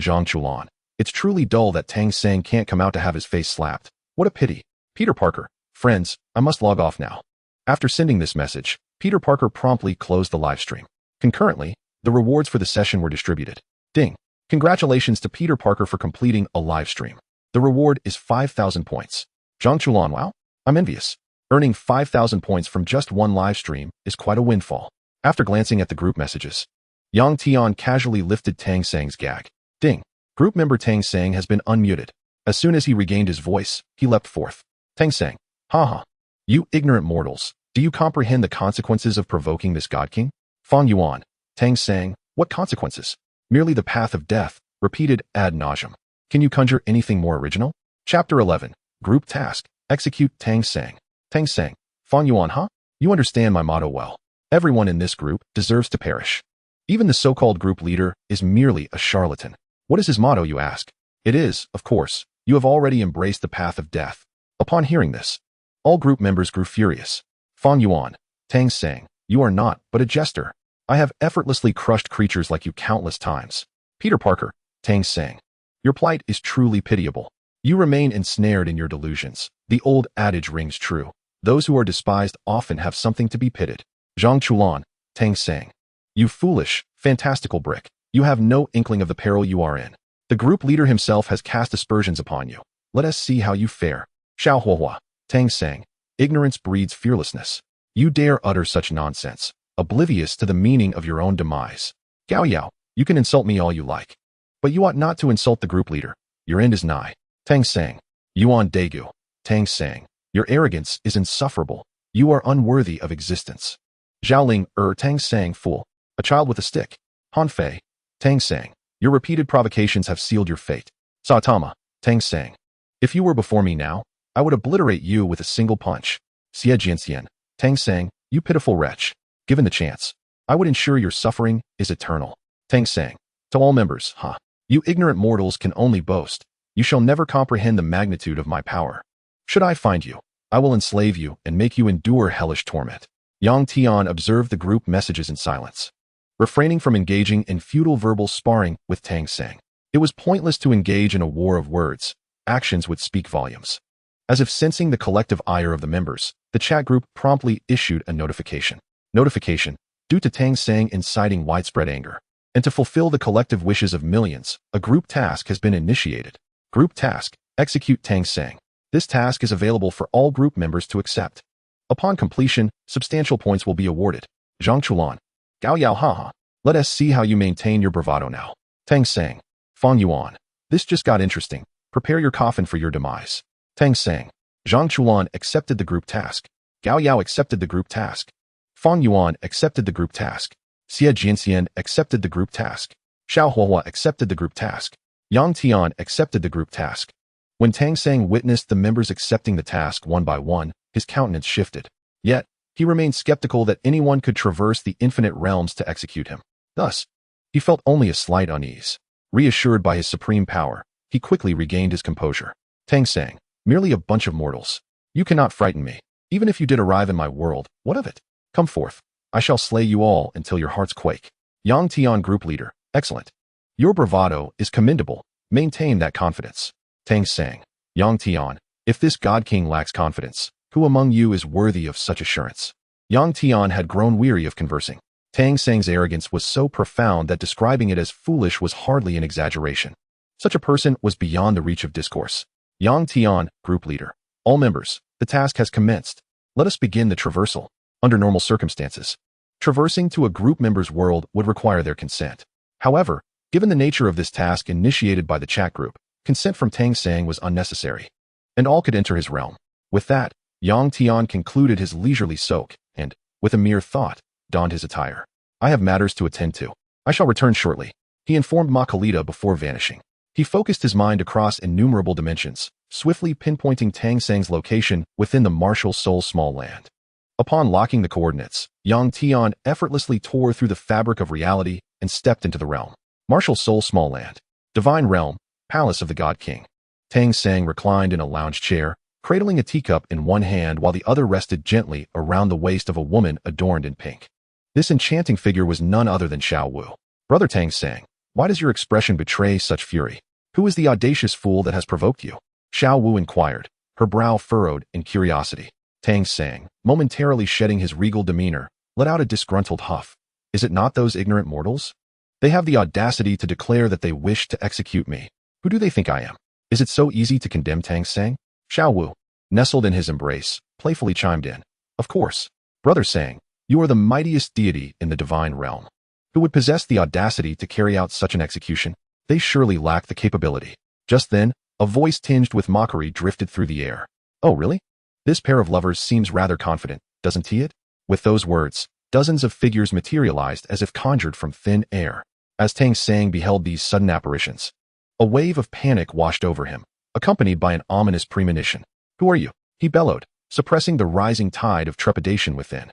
Zhang Chulan, it's truly dull that Tang Sang can't come out to have his face slapped. What a pity. Peter Parker, friends, I must log off now. After sending this message, Peter Parker promptly closed the live stream. Concurrently, the rewards for the session were distributed. Ding. Congratulations to Peter Parker for completing a live stream. The reward is 5,000 points. Zhang Chulan, wow, I'm envious. Earning 5,000 points from just one live stream is quite a windfall. After glancing at the group messages, Yang Tian casually lifted Tang Sang's gag. Ding. Group member Tang Sang has been unmuted. As soon as he regained his voice, he leapt forth. Tang Sang, haha. You ignorant mortals, do you comprehend the consequences of provoking this God King? Fang Yuan, Tang Sang, what consequences? Merely the path of death, repeated ad nauseum. Can you conjure anything more original? Chapter 11, Group Task, Execute Tang Sang. Tang Sang, Fang Yuan, huh? You understand my motto well. Everyone in this group deserves to perish. Even the so-called group leader is merely a charlatan. What is his motto, you ask? It is, of course, you have already embraced the path of death. Upon hearing this, all group members grew furious. Fang Yuan, Tang Sang, you are not but a jester. I have effortlessly crushed creatures like you countless times. Peter Parker, Tang Sang, your plight is truly pitiable. You remain ensnared in your delusions. The old adage rings true. Those who are despised often have something to be pitied. Zhang Chulan, Tang Sang, you foolish, fantastical brick. You have no inkling of the peril you are in. The group leader himself has cast aspersions upon you. Let us see how you fare. Xiaohuahua, Tang Sang, ignorance breeds fearlessness. You dare utter such nonsense, oblivious to the meaning of your own demise. Gao Yao, you can insult me all you like, but you ought not to insult the group leader. Your end is nigh. Tang Sang, Yuan Daegu, Tang Sang, your arrogance is insufferable. You are unworthy of existence. Zhaoling, Tang Sang, fool, a child with a stick. Han Fei, Tang Sang, your repeated provocations have sealed your fate. Saitama, Tang Sang, if you were before me now, I would obliterate you with a single punch. Xie Jianxian, Tang Sang, you pitiful wretch. Given the chance, I would ensure your suffering is eternal. Tang Sang, to all members, huh? You ignorant mortals can only boast. You shall never comprehend the magnitude of my power. Should I find you, I will enslave you and make you endure hellish torment. Yang Tian observed the group messages in silence, refraining from engaging in futile verbal sparring with Tang Sang. It was pointless to engage in a war of words. Actions would speak volumes. As if sensing the collective ire of the members, the chat group promptly issued a notification. Notification, due to Tang Sang inciting widespread anger. And to fulfill the collective wishes of millions, a group task has been initiated. Group task, execute Tang Sang. This task is available for all group members to accept. Upon completion, substantial points will be awarded. Zhang Chulan, Gao Yao, haha. Let us see how you maintain your bravado now. Tang Sang, Fang Yuan, this just got interesting. Prepare your coffin for your demise. Tang Sang, Zhang Chulan accepted the group task. Gao Yao accepted the group task. Fang Yuan accepted the group task. Xie Jianxian accepted the group task. Xiaohuahua accepted the group task. Yang Tian accepted the group task. When Tang Sang witnessed the members accepting the task one by one, his countenance shifted. Yet, he remained skeptical that anyone could traverse the infinite realms to execute him. Thus, he felt only a slight unease. Reassured by his supreme power, he quickly regained his composure. Tang Sang, merely a bunch of mortals. You cannot frighten me. Even if you did arrive in my world, what of it? Come forth. I shall slay you all until your hearts quake. Yang Tian group leader, excellent. Your bravado is commendable. Maintain that confidence. Tang Sang, Yang Tian, if this God King lacks confidence, who among you is worthy of such assurance? Yang Tian had grown weary of conversing. Tang Sang's arrogance was so profound that describing it as foolish was hardly an exaggeration. Such a person was beyond the reach of discourse. Yang Tian, group leader, All members, the task has commenced. Let us begin the traversal. Under normal circumstances, traversing to a group member's world would require their consent. However, given the nature of this task initiated by the chat group, consent from Tang Sang was unnecessary, and all could enter his realm. With that, Yang Tian concluded his leisurely soak and, with a mere thought, donned his attire. I have matters to attend to. I shall return shortly, he informed Ma Khalida before vanishing. He focused his mind across innumerable dimensions, swiftly pinpointing Tang Sang's location within the martial soul small land. Upon locking the coordinates, Yang Tian effortlessly tore through the fabric of reality and stepped into the realm. Martial soul small land. Divine realm, palace of the God King. Tang Sang reclined in a lounge chair, cradling a teacup in one hand while the other rested gently around the waist of a woman adorned in pink. This enchanting figure was none other than Xiao Wu. Brother Tang Sang, why does your expression betray such fury? Who is the audacious fool that has provoked you? Xiao Wu inquired, her brow furrowed in curiosity. Tang Sang, momentarily shedding his regal demeanor, let out a disgruntled huff. Is it not those ignorant mortals? They have the audacity to declare that they wish to execute me. Who do they think I am? Is it so easy to condemn Tang Sang? Xiao Wu, nestled in his embrace, playfully chimed in. Of course. Brother Sang, you are the mightiest deity in the divine realm. Who would possess the audacity to carry out such an execution? They surely lack the capability. Just then, a voice tinged with mockery drifted through the air. Oh, really? This pair of lovers seems rather confident, doesn't he? With those words, dozens of figures materialized as if conjured from thin air. As Tang Sang beheld these sudden apparitions, a wave of panic washed over him, accompanied by an ominous premonition. Who are you? He bellowed, suppressing the rising tide of trepidation within.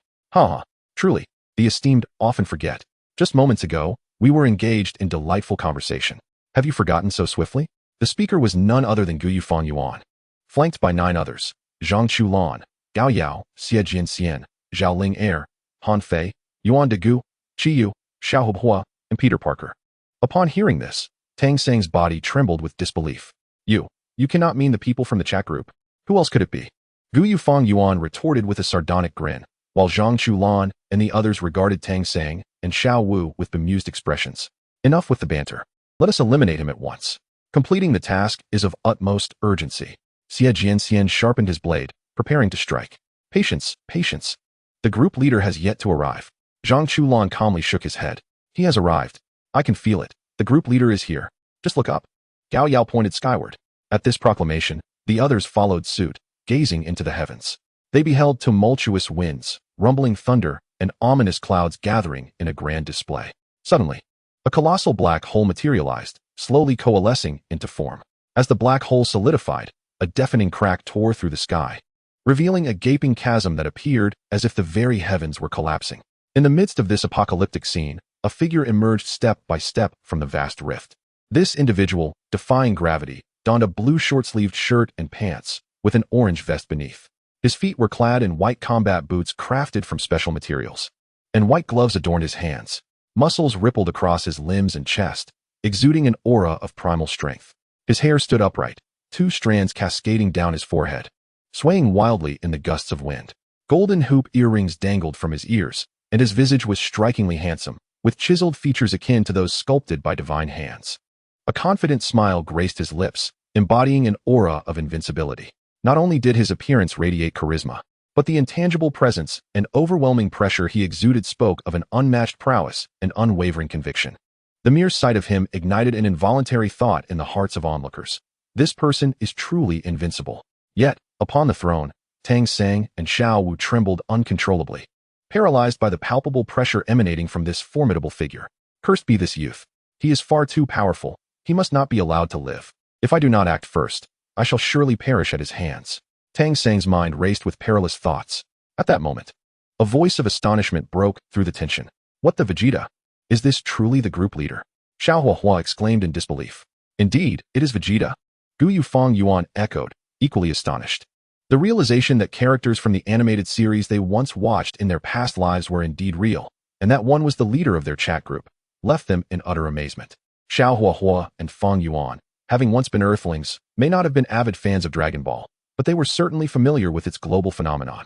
Truly, the esteemed often forget. Just moments ago, we were engaged in delightful conversation. Have you forgotten so swiftly? The speaker was none other than Unifying Yuan. Flanked by 9 others, Zhang Chulan, Gao Yao, Xie Jianxian, Zhao Ling Er, Han Fei, Yuan Degu, Chi Yu, Xiao Hubhua, and Peter Parker. Upon hearing this, Tang Sang's body trembled with disbelief. You cannot mean the people from the chat group. Who else could it be? Gu Yufang Yuan retorted with a sardonic grin, while Zhang Chulan and the others regarded Tang Sang and Xiao Wu with bemused expressions. Enough with the banter. Let us eliminate him at once. Completing the task is of utmost urgency. Xie Jianxian sharpened his blade, preparing to strike. Patience, patience. The group leader has yet to arrive. Zhang Chulan calmly shook his head. He has arrived. I can feel it. The group leader is here. Just look up. Gao Yao pointed skyward. At this proclamation, the others followed suit, gazing into the heavens. They beheld tumultuous winds, rumbling thunder, and ominous clouds gathering in a grand display. Suddenly, a colossal black hole materialized, slowly coalescing into form. As the black hole solidified, a deafening crack tore through the sky, revealing a gaping chasm that appeared as if the very heavens were collapsing. In the midst of this apocalyptic scene, a figure emerged step by step from the vast rift. This individual, defying gravity, donned a blue short-sleeved shirt and pants, with an orange vest beneath. His feet were clad in white combat boots crafted from special materials, and white gloves adorned his hands. Muscles rippled across his limbs and chest, exuding an aura of primal strength. His hair stood upright, 2 strands cascading down his forehead, swaying wildly in the gusts of wind. Golden hoop earrings dangled from his ears, and his visage was strikingly handsome, with chiseled features akin to those sculpted by divine hands. A confident smile graced his lips, embodying an aura of invincibility. Not only did his appearance radiate charisma, but the intangible presence and overwhelming pressure he exuded spoke of an unmatched prowess and unwavering conviction. The mere sight of him ignited an involuntary thought in the hearts of onlookers. This person is truly invincible. Yet, upon the throne, Tang Sang and Xiao Wu trembled uncontrollably, paralyzed by the palpable pressure emanating from this formidable figure. Cursed be this youth. He is far too powerful. He must not be allowed to live. If I do not act first, I shall surely perish at his hands. Tang Sang's mind raced with perilous thoughts. At that moment, a voice of astonishment broke through the tension. What the Vegeta? Is this truly the group leader? Xiao Huahua exclaimed in disbelief. Indeed, it is Vegeta. Gu Yufang Yuan echoed, equally astonished. The realization that characters from the animated series they once watched in their past lives were indeed real, and that one was the leader of their chat group, left them in utter amazement. Xiao Huahua and Fang Yuan, having once been Earthlings, may not have been avid fans of Dragon Ball, but they were certainly familiar with its global phenomenon.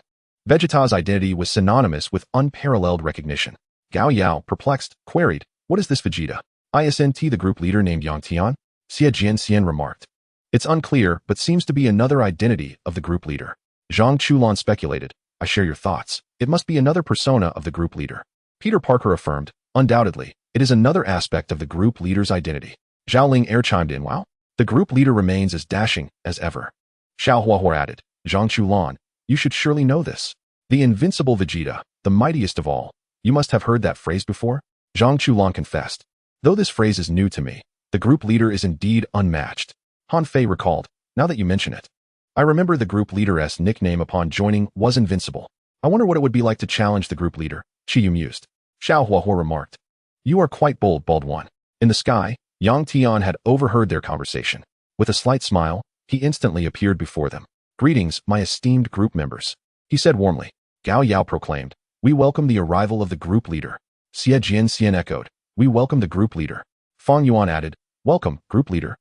Vegeta's identity was synonymous with unparalleled recognition. Gao Yao, perplexed, queried, "What is this Vegeta? Isn't the group leader named Yang Tian?" Xie Jianxian remarked. It's unclear, but seems to be another identity of the group leader. Zhang Chulan speculated. I share your thoughts. It must be another persona of the group leader. Peter Parker affirmed. Undoubtedly, it is another aspect of the group leader's identity. Zhao Ling Air chimed in. Wow. The group leader remains as dashing as ever. Xiao Huahua added. Zhang Chulan, you should surely know this. The invincible Vegeta, the mightiest of all. You must have heard that phrase before? Zhang Chulan confessed. Though this phrase is new to me, the group leader is indeed unmatched. Han Fei recalled. Now that you mention it, I remember the group leader's nickname upon joining was Invincible. I wonder what it would be like to challenge the group leader, Chiyu mused. Xiao Huahua remarked. You are quite bold, Bald One. In the sky, Yang Tian had overheard their conversation. With a slight smile, he instantly appeared before them. Greetings, my esteemed group members. He said warmly. Gao Yao proclaimed. We welcome the arrival of the group leader. Xie Jian echoed. We welcome the group leader. Fang Yuan added. Welcome, group leader.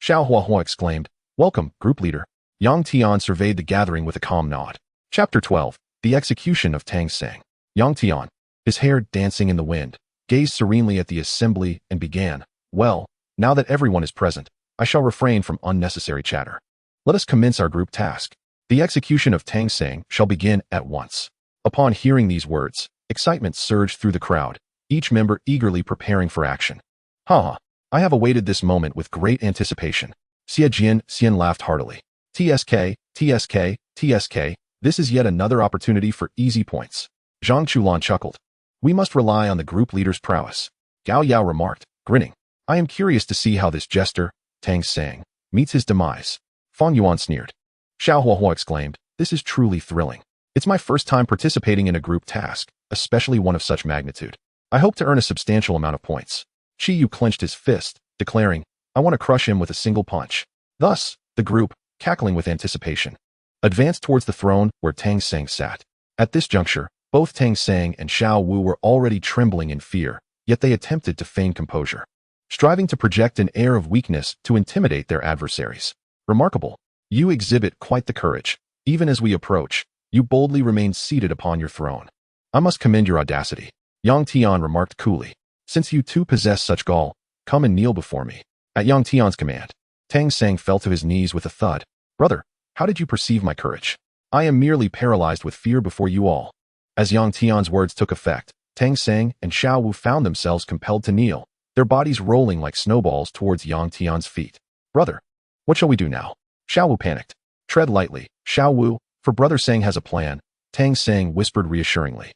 Xiao Huahua exclaimed. Welcome, group leader. Yang Tian surveyed the gathering with a calm nod. Chapter 12. The Execution of Tang Sang. Yang Tian, his hair dancing in the wind, gazed serenely at the assembly and began. Well, now that everyone is present, I shall refrain from unnecessary chatter. Let us commence our group task. The execution of Tang Sang shall begin at once. Upon hearing these words, excitement surged through the crowd, each member eagerly preparing for action. Ha! I have awaited this moment with great anticipation. Xie Jian laughed heartily. TSK, TSK, TSK, this is yet another opportunity for easy points. Zhang Chulan chuckled. We must rely on the group leader's prowess. Gao Yao remarked, grinning. I am curious to see how this jester, Tang Sang, meets his demise. Fang Yuan sneered. Xiao Huahua exclaimed, this is truly thrilling. It's my first time participating in a group task, especially one of such magnitude. I hope to earn a substantial amount of points. Chi Yu clenched his fist, declaring, I want to crush him with a single punch. Thus, the group, cackling with anticipation, advanced towards the throne where Tang Sang sat. At this juncture, both Tang Sang and Xiao Wu were already trembling in fear, yet they attempted to feign composure, striving to project an air of weakness to intimidate their adversaries. Remarkable. You exhibit quite the courage. Even as we approach, you boldly remain seated upon your throne. I must commend your audacity. Yang Tian remarked coolly. Since you two possess such gall, come and kneel before me. At Yang Tian's command, Tang Sang fell to his knees with a thud. Brother, how did you perceive my courage? I am merely paralyzed with fear before you all. As Yang Tian's words took effect, Tang Sang and Xiao Wu found themselves compelled to kneel, their bodies rolling like snowballs towards Yang Tian's feet. Brother, what shall we do now? Xiao Wu panicked. Tread lightly, Xiao Wu, for Brother Sang has a plan, Tang Sang whispered reassuringly.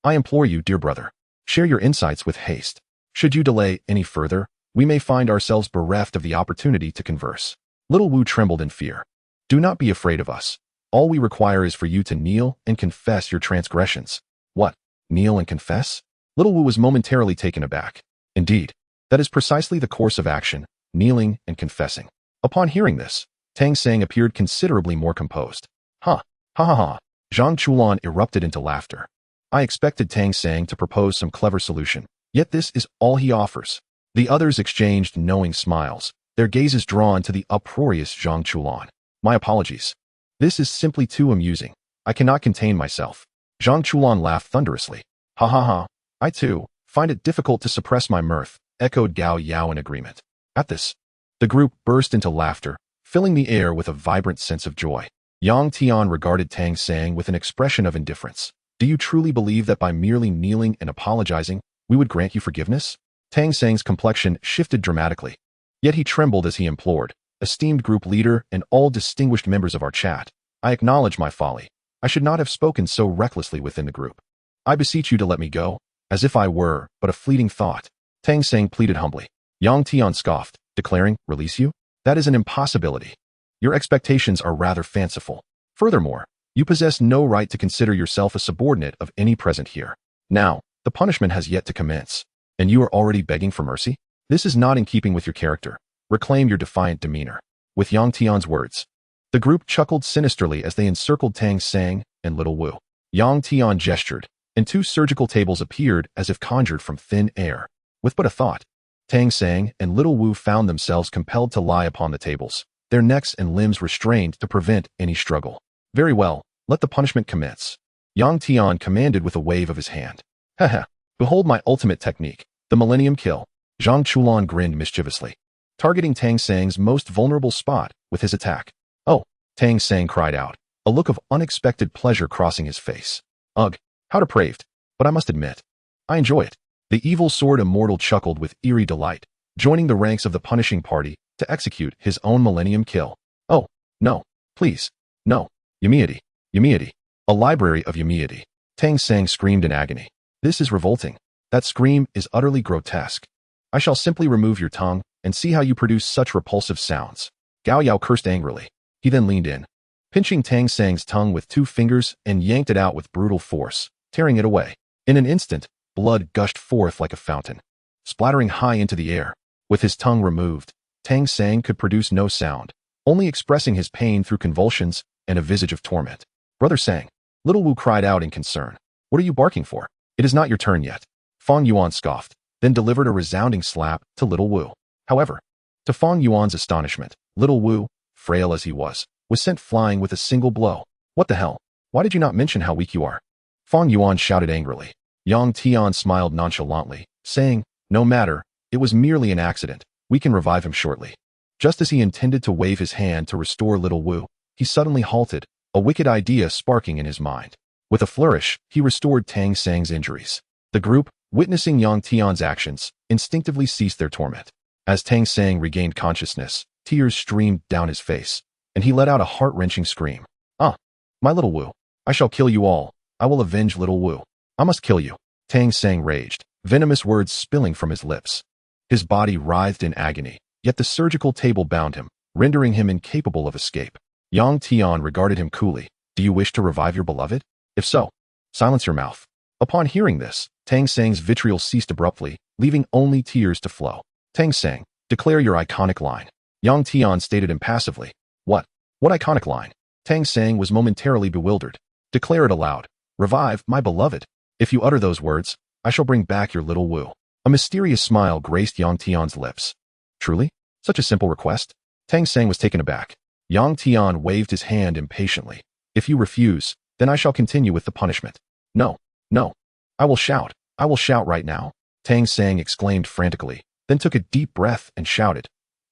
I implore you, dear brother, share your insights with haste. Should you delay any further, we may find ourselves bereft of the opportunity to converse. Little Wu trembled in fear. Do not be afraid of us. All we require is for you to kneel and confess your transgressions. What? Kneel and confess? Little Wu was momentarily taken aback. Indeed, that is precisely the course of action, kneeling and confessing. Upon hearing this, Tang Sang appeared considerably more composed. Ha! Ha ha ha! Zhang Chulan erupted into laughter. I expected Tang Sang to propose some clever solution, yet this is all he offers. The others exchanged knowing smiles, their gazes drawn to the uproarious Zhang Chulan. My apologies. This is simply too amusing. I cannot contain myself. Zhang Chulan laughed thunderously. Ha ha ha. I too find it difficult to suppress my mirth, echoed Gao Yao in agreement. At this, the group burst into laughter, filling the air with a vibrant sense of joy. Yang Tian regarded Tang Sang with an expression of indifference. Do you truly believe that by merely kneeling and apologizing, we would grant you forgiveness? Tang Sang's complexion shifted dramatically. Yet he trembled as he implored. Esteemed group leader and all distinguished members of our chat, I acknowledge my folly. I should not have spoken so recklessly within the group. I beseech you to let me go, as if I were but a fleeting thought. Tang Sang pleaded humbly. Yang Tian scoffed, declaring, release you? That is an impossibility. Your expectations are rather fanciful. Furthermore, you possess no right to consider yourself a subordinate of any present here. Now, the punishment has yet to commence, and you are already begging for mercy? This is not in keeping with your character. Reclaim your defiant demeanor. With Yang Tian's words, the group chuckled sinisterly as they encircled Tang Sang and Little Wu. Yang Tian gestured, and two surgical tables appeared as if conjured from thin air. With but a thought, Tang Sang and Little Wu found themselves compelled to lie upon the tables, their necks and limbs restrained to prevent any struggle. Very well, let the punishment commence. Yang Tian commanded with a wave of his hand. Haha, behold my ultimate technique, the Millennium Kill. Zhang Chulan grinned mischievously. targeting Tang Sang's most vulnerable spot with his attack. Oh, Tang Sang cried out, a look of unexpected pleasure crossing his face. Ugh, how depraved, but I must admit, I enjoy it. The evil sword immortal chuckled with eerie delight, joining the ranks of the punishing party to execute his own millennium kill. Oh, no, please, no, Yumiity, Yumiity, a library of Yumiity. Tang Sang screamed in agony. This is revolting. That scream is utterly grotesque. I shall simply remove your tongue and see how you produce such repulsive sounds. Gao Yao cursed angrily. He then leaned in, pinching Tang Sang's tongue with 2 fingers and yanked it out with brutal force, tearing it away. In an instant, blood gushed forth like a fountain, splattering high into the air. With his tongue removed, Tang Sang could produce no sound, only expressing his pain through convulsions and a visage of torment. Brother Sang, Little Wu cried out in concern. What are you barking for? It is not your turn yet. Fang Yuan scoffed, then delivered a resounding slap to Little Wu. However, to Fang Yuan's astonishment, Little Wu, frail as he was sent flying with a single blow. What the hell? Why did you not mention how weak you are? Fang Yuan shouted angrily. Yang Tian smiled nonchalantly, saying, no matter, it was merely an accident. We can revive him shortly. Just as he intended to wave his hand to restore Little Wu, he suddenly halted, a wicked idea sparking in his mind. With a flourish, he restored Tang Sang's injuries. The group, witnessing Yang Tian's actions, instinctively ceased their torment. As Tang Sang regained consciousness, tears streamed down his face, and he let out a heart-wrenching scream. Ah, my Little Wu, I shall kill you all. I will avenge Little Wu. I must kill you. Tang Sang raged, venomous words spilling from his lips. His body writhed in agony, yet the surgical table bound him, rendering him incapable of escape. Yang Tian regarded him coolly. Do you wish to revive your beloved? If so, silence your mouth. Upon hearing this, Tang Sang's vitriol ceased abruptly, leaving only tears to flow. Tang Sang, declare your iconic line. Yang Tian stated impassively. What? What iconic line? Tang Sang was momentarily bewildered. Declare it aloud. Revive, my beloved. If you utter those words, I shall bring back your Little Wu. A mysterious smile graced Yang Tian's lips. Truly? Such a simple request? Tang Sang was taken aback. Yang Tian waved his hand impatiently. If you refuse, then I shall continue with the punishment. No, no. I will shout right now. Tang Sang exclaimed frantically, then took a deep breath and shouted.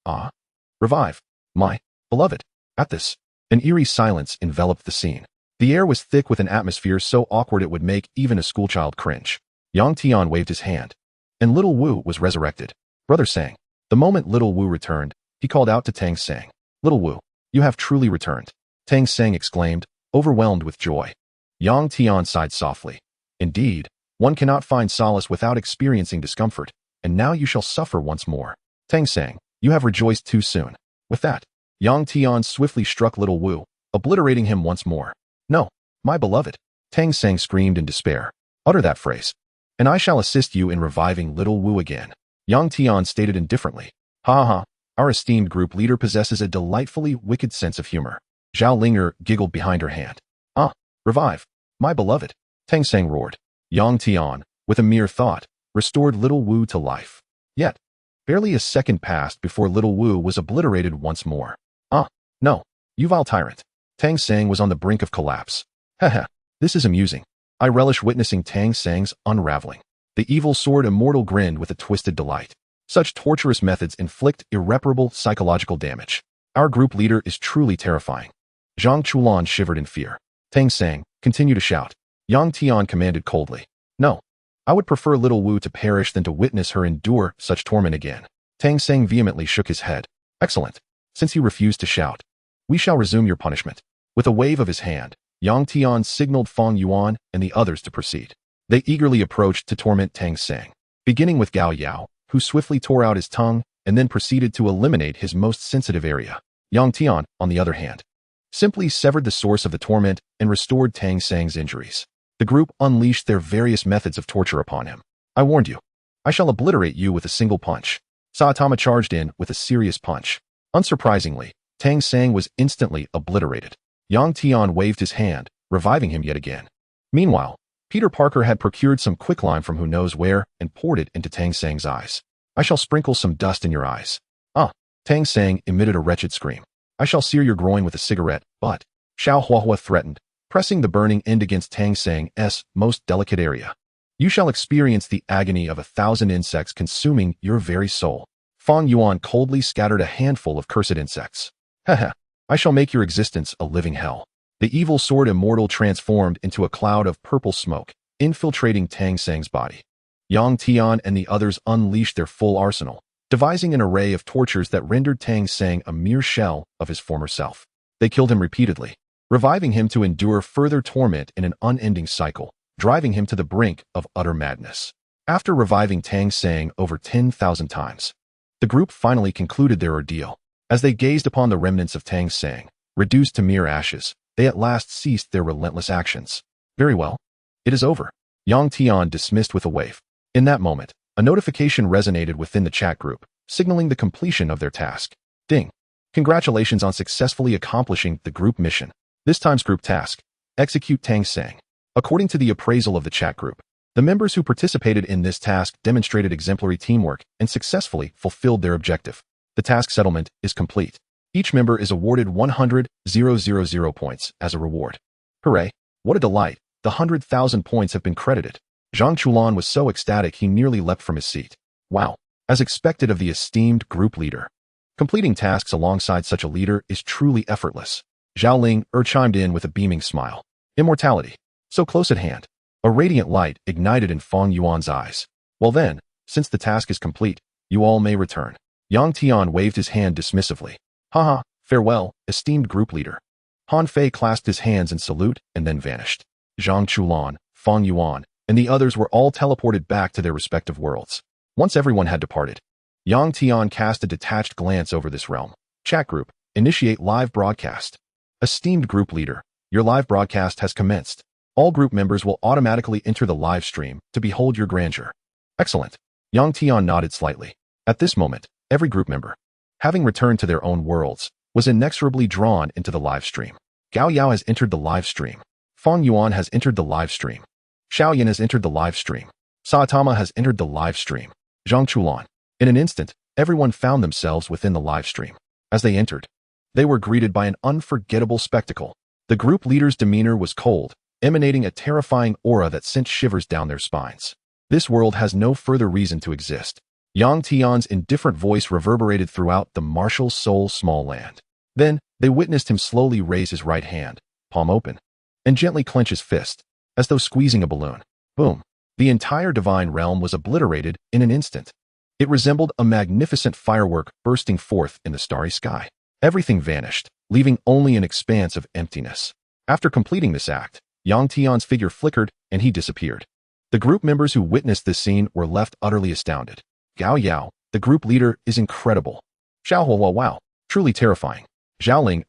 Ah. Revive, my beloved. At this, an eerie silence enveloped the scene. The air was thick with an atmosphere so awkward it would make even a schoolchild cringe. Yang Tian waved his hand, and Little Wu was resurrected. Brother Sang. The moment Little Wu returned, he called out to Tang Sang. Little Wu, you have truly returned. Tang Sang exclaimed, overwhelmed with joy. Yang Tian sighed softly. Indeed, one cannot find solace without experiencing discomfort, and now you shall suffer once more. Tang Sang, you have rejoiced too soon. With that, Yang Tian swiftly struck Little Wu, obliterating him once more. No, my beloved. Tang Sang screamed in despair. Utter that phrase, and I shall assist you in reviving Little Wu again. Yang Tian stated indifferently. Ha ha, our esteemed group leader possesses a delightfully wicked sense of humor. Zhao Linger giggled behind her hand. Ah, revive, my beloved. Tang Sang roared. Yang Tian, with a mere thought, restored Little Wu to life. Yet, barely a second passed before Little Wu was obliterated once more. Ah, no, you vile tyrant. Tang Sang was on the brink of collapse. Haha, this is amusing. I relish witnessing Tang Sang's unraveling. The evil sword immortal grinned with a twisted delight. Such torturous methods inflict irreparable psychological damage. Our group leader is truly terrifying. Zhang Chulan shivered in fear. Tang Sang, continue to shout. Yang Tian commanded coldly. No, I would prefer Little Wu to perish than to witness her endure such torment again. Tang Sang vehemently shook his head. Excellent. Since you refuse to shout, we shall resume your punishment. With a wave of his hand, Yang Tian signaled Fang Yuan and the others to proceed. They eagerly approached to torment Tang Sang, beginning with Gao Yao, who swiftly tore out his tongue and then proceeded to eliminate his most sensitive area. Yang Tian, on the other hand, simply severed the source of the torment and restored Tang Sang's injuries. The group unleashed their various methods of torture upon him. I warned you. I shall obliterate you with a single punch. Saitama charged in with a serious punch. Unsurprisingly, Tang Sang was instantly obliterated. Yang Tian waved his hand, reviving him yet again. Meanwhile, Peter Parker had procured some quicklime from who knows where and poured it into Tang Sang's eyes. I shall sprinkle some dust in your eyes. Ah, Tang Sang emitted a wretched scream. I shall sear your groin with a cigarette, but, Xiao Huahua threatened, pressing the burning end against Tang Sang's most delicate area. You shall experience the agony of 1,000 insects consuming your very soul. Fang Yuan coldly scattered a handful of cursed insects. Haha, I shall make your existence a living hell. The evil sword immortal transformed into a cloud of purple smoke, infiltrating Tang Sang's body. Yang Tian and the others unleashed their full arsenal, devising an array of tortures that rendered Tang Sang a mere shell of his former self. They killed him repeatedly, reviving him to endure further torment in an unending cycle, driving him to the brink of utter madness. After reviving Tang Sang over 10,000 times, the group finally concluded their ordeal. As they gazed upon the remnants of Tang Sang, reduced to mere ashes, they at last ceased their relentless actions. Very well. It is over. Yang Tian dismissed with a wave. In that moment, a notification resonated within the chat group, signaling the completion of their task. Ding. Congratulations on successfully accomplishing the group mission. This time's group task: execute Tang Sang. According to the appraisal of the chat group, the members who participated in this task demonstrated exemplary teamwork and successfully fulfilled their objective. The task settlement is complete. Each member is awarded 100,000 points as a reward. Hooray! What a delight! The 100,000 points have been credited. Zhang Chulan was so ecstatic he nearly leapt from his seat. Wow! As expected of the esteemed group leader. Completing tasks alongside such a leader is truly effortless. Zhao Ling chimed in with a beaming smile. Immortality. So close at hand. A radiant light ignited in Fang Yuan's eyes. Well then, since the task is complete, you all may return. Yang Tian waved his hand dismissively. Haha, farewell, esteemed group leader. Han Fei clasped his hands in salute and then vanished. Zhang Chulan, Fang Yuan, and the others were all teleported back to their respective worlds. Once everyone had departed, Yang Tian cast a detached glance over this realm. Chat group, initiate live broadcast. Esteemed group leader, your live broadcast has commenced. All group members will automatically enter the live stream to behold your grandeur. Excellent. Yang Tian nodded slightly. At this moment, every group member, having returned to their own worlds, was inexorably drawn into the live stream. Gao Yao has entered the live stream. Fang Yuan has entered the live stream. Xiao Yan has entered the live stream. Saitama has entered the live stream. Zhang Chulan. In an instant, everyone found themselves within the live stream. As they entered, they were greeted by an unforgettable spectacle. The group leader's demeanor was cold, emanating a terrifying aura that sent shivers down their spines. This world has no further reason to exist. Yang Tian's indifferent voice reverberated throughout the martial soul small land. Then, they witnessed him slowly raise his right hand, palm open, and gently clench his fist, as though squeezing a balloon. Boom. The entire divine realm was obliterated in an instant. It resembled a magnificent firework bursting forth in the starry sky. Everything vanished, leaving only an expanse of emptiness. After completing this act, Yang Tian's figure flickered and he disappeared. The group members who witnessed this scene were left utterly astounded. Gao Yao, the group leader, is incredible. Xiao Hua wow, truly terrifying. Zhao Ling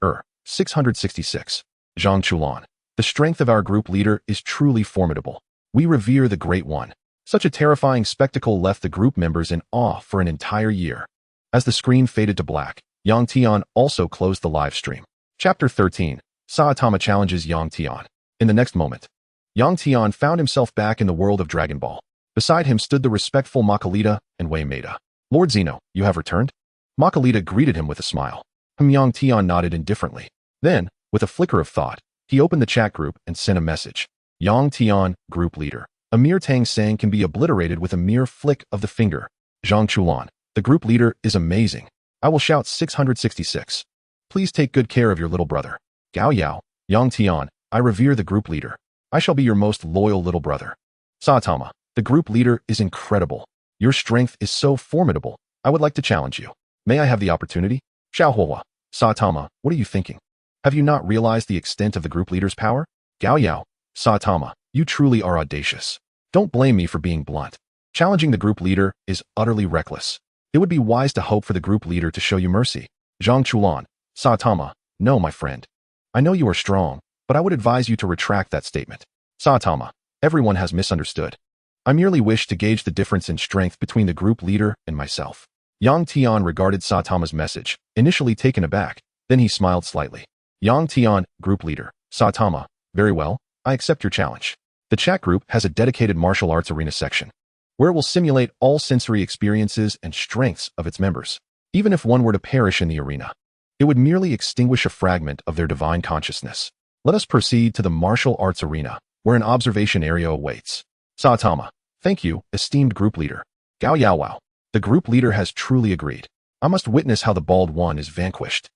666. Zhang Chulan, the strength of our group leader is truly formidable. We revere the Great One. Such a terrifying spectacle left the group members in awe for an entire year. As the screen faded to black, Yang Tian also closed the live stream. Chapter 13. Saitama challenges Yang Tian. In the next moment, Yang Tian found himself back in the world of Dragon Ball. Beside him stood the respectful Makalita and Wei Maida. Lord Zeno, you have returned? Makalita greeted him with a smile. Yang Tian nodded indifferently. Then, with a flicker of thought, he opened the chat group and sent a message. Yang Tian, group leader. A mere Tang Sang can be obliterated with a mere flick of the finger. Zhang Chulan, the group leader, is amazing. I will shout 666. Please take good care of your little brother. Gao Yao, Yang Tian, I revere the group leader. I shall be your most loyal little brother. Saitama, the group leader is incredible. Your strength is so formidable. I would like to challenge you. May I have the opportunity? Xiao Hua, Saitama, what are you thinking? Have you not realized the extent of the group leader's power? Gao Yao, Saitama, you truly are audacious. Don't blame me for being blunt. Challenging the group leader is utterly reckless. It would be wise to hope for the group leader to show you mercy. Zhang Chulan, Saitama, no, my friend. I know you are strong, but I would advise you to retract that statement. Saitama, everyone has misunderstood. I merely wish to gauge the difference in strength between the group leader and myself. Yang Tian regarded Saitama's message, initially taken aback, then he smiled slightly. Yang Tian, group leader. Saitama, very well, I accept your challenge. The chat group has a dedicated martial arts arena section, where it will simulate all sensory experiences and strengths of its members. Even if one were to perish in the arena, it would merely extinguish a fragment of their divine consciousness. Let us proceed to the martial arts arena, where an observation area awaits. Saitama, thank you, esteemed group leader. Gao Yao Wow. The group leader has truly agreed. I must witness how the bald one is vanquished.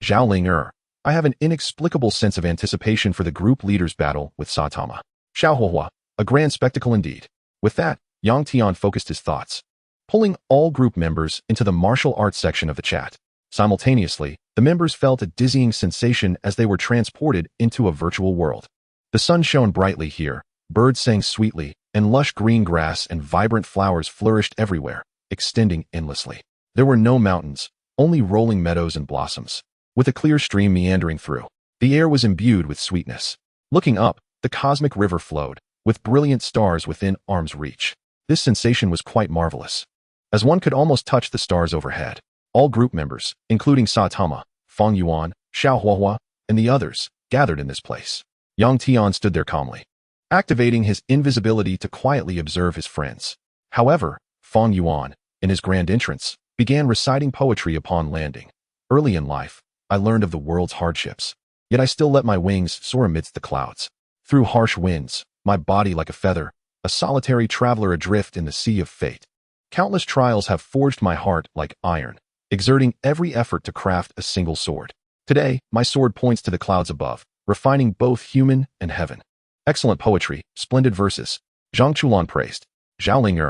Zhao Ling. I have an inexplicable sense of anticipation for the group leader's battle with Saitama. Xiao Huohua, a grand spectacle indeed. With that, Yang Tian focused his thoughts, pulling all group members into the martial arts section of the chat. Simultaneously, the members felt a dizzying sensation as they were transported into a virtual world. The sun shone brightly here, birds sang sweetly, and lush green grass and vibrant flowers flourished everywhere, extending endlessly. There were no mountains, only rolling meadows and blossoms, with a clear stream meandering through. The air was imbued with sweetness. Looking up, the cosmic river flowed, with brilliant stars within arm's reach. This sensation was quite marvelous, as one could almost touch the stars overhead. All group members, including Saitama, Feng Yuan, Xiao Huohua, and the others, gathered in this place. Yang Tian stood there calmly, activating his invisibility to quietly observe his friends. However, Feng Yuan, in his grand entrance, began reciting poetry upon landing. Early in life, I learned of the world's hardships, yet I still let my wings soar amidst the clouds. Through harsh winds, my body like a feather, a solitary traveler adrift in the sea of fate. Countless trials have forged my heart like iron, exerting every effort to craft a single sword. Today, my sword points to the clouds above, refining both human and heaven. Excellent poetry, splendid verses. Zhang Chulan praised. Zhao Ling.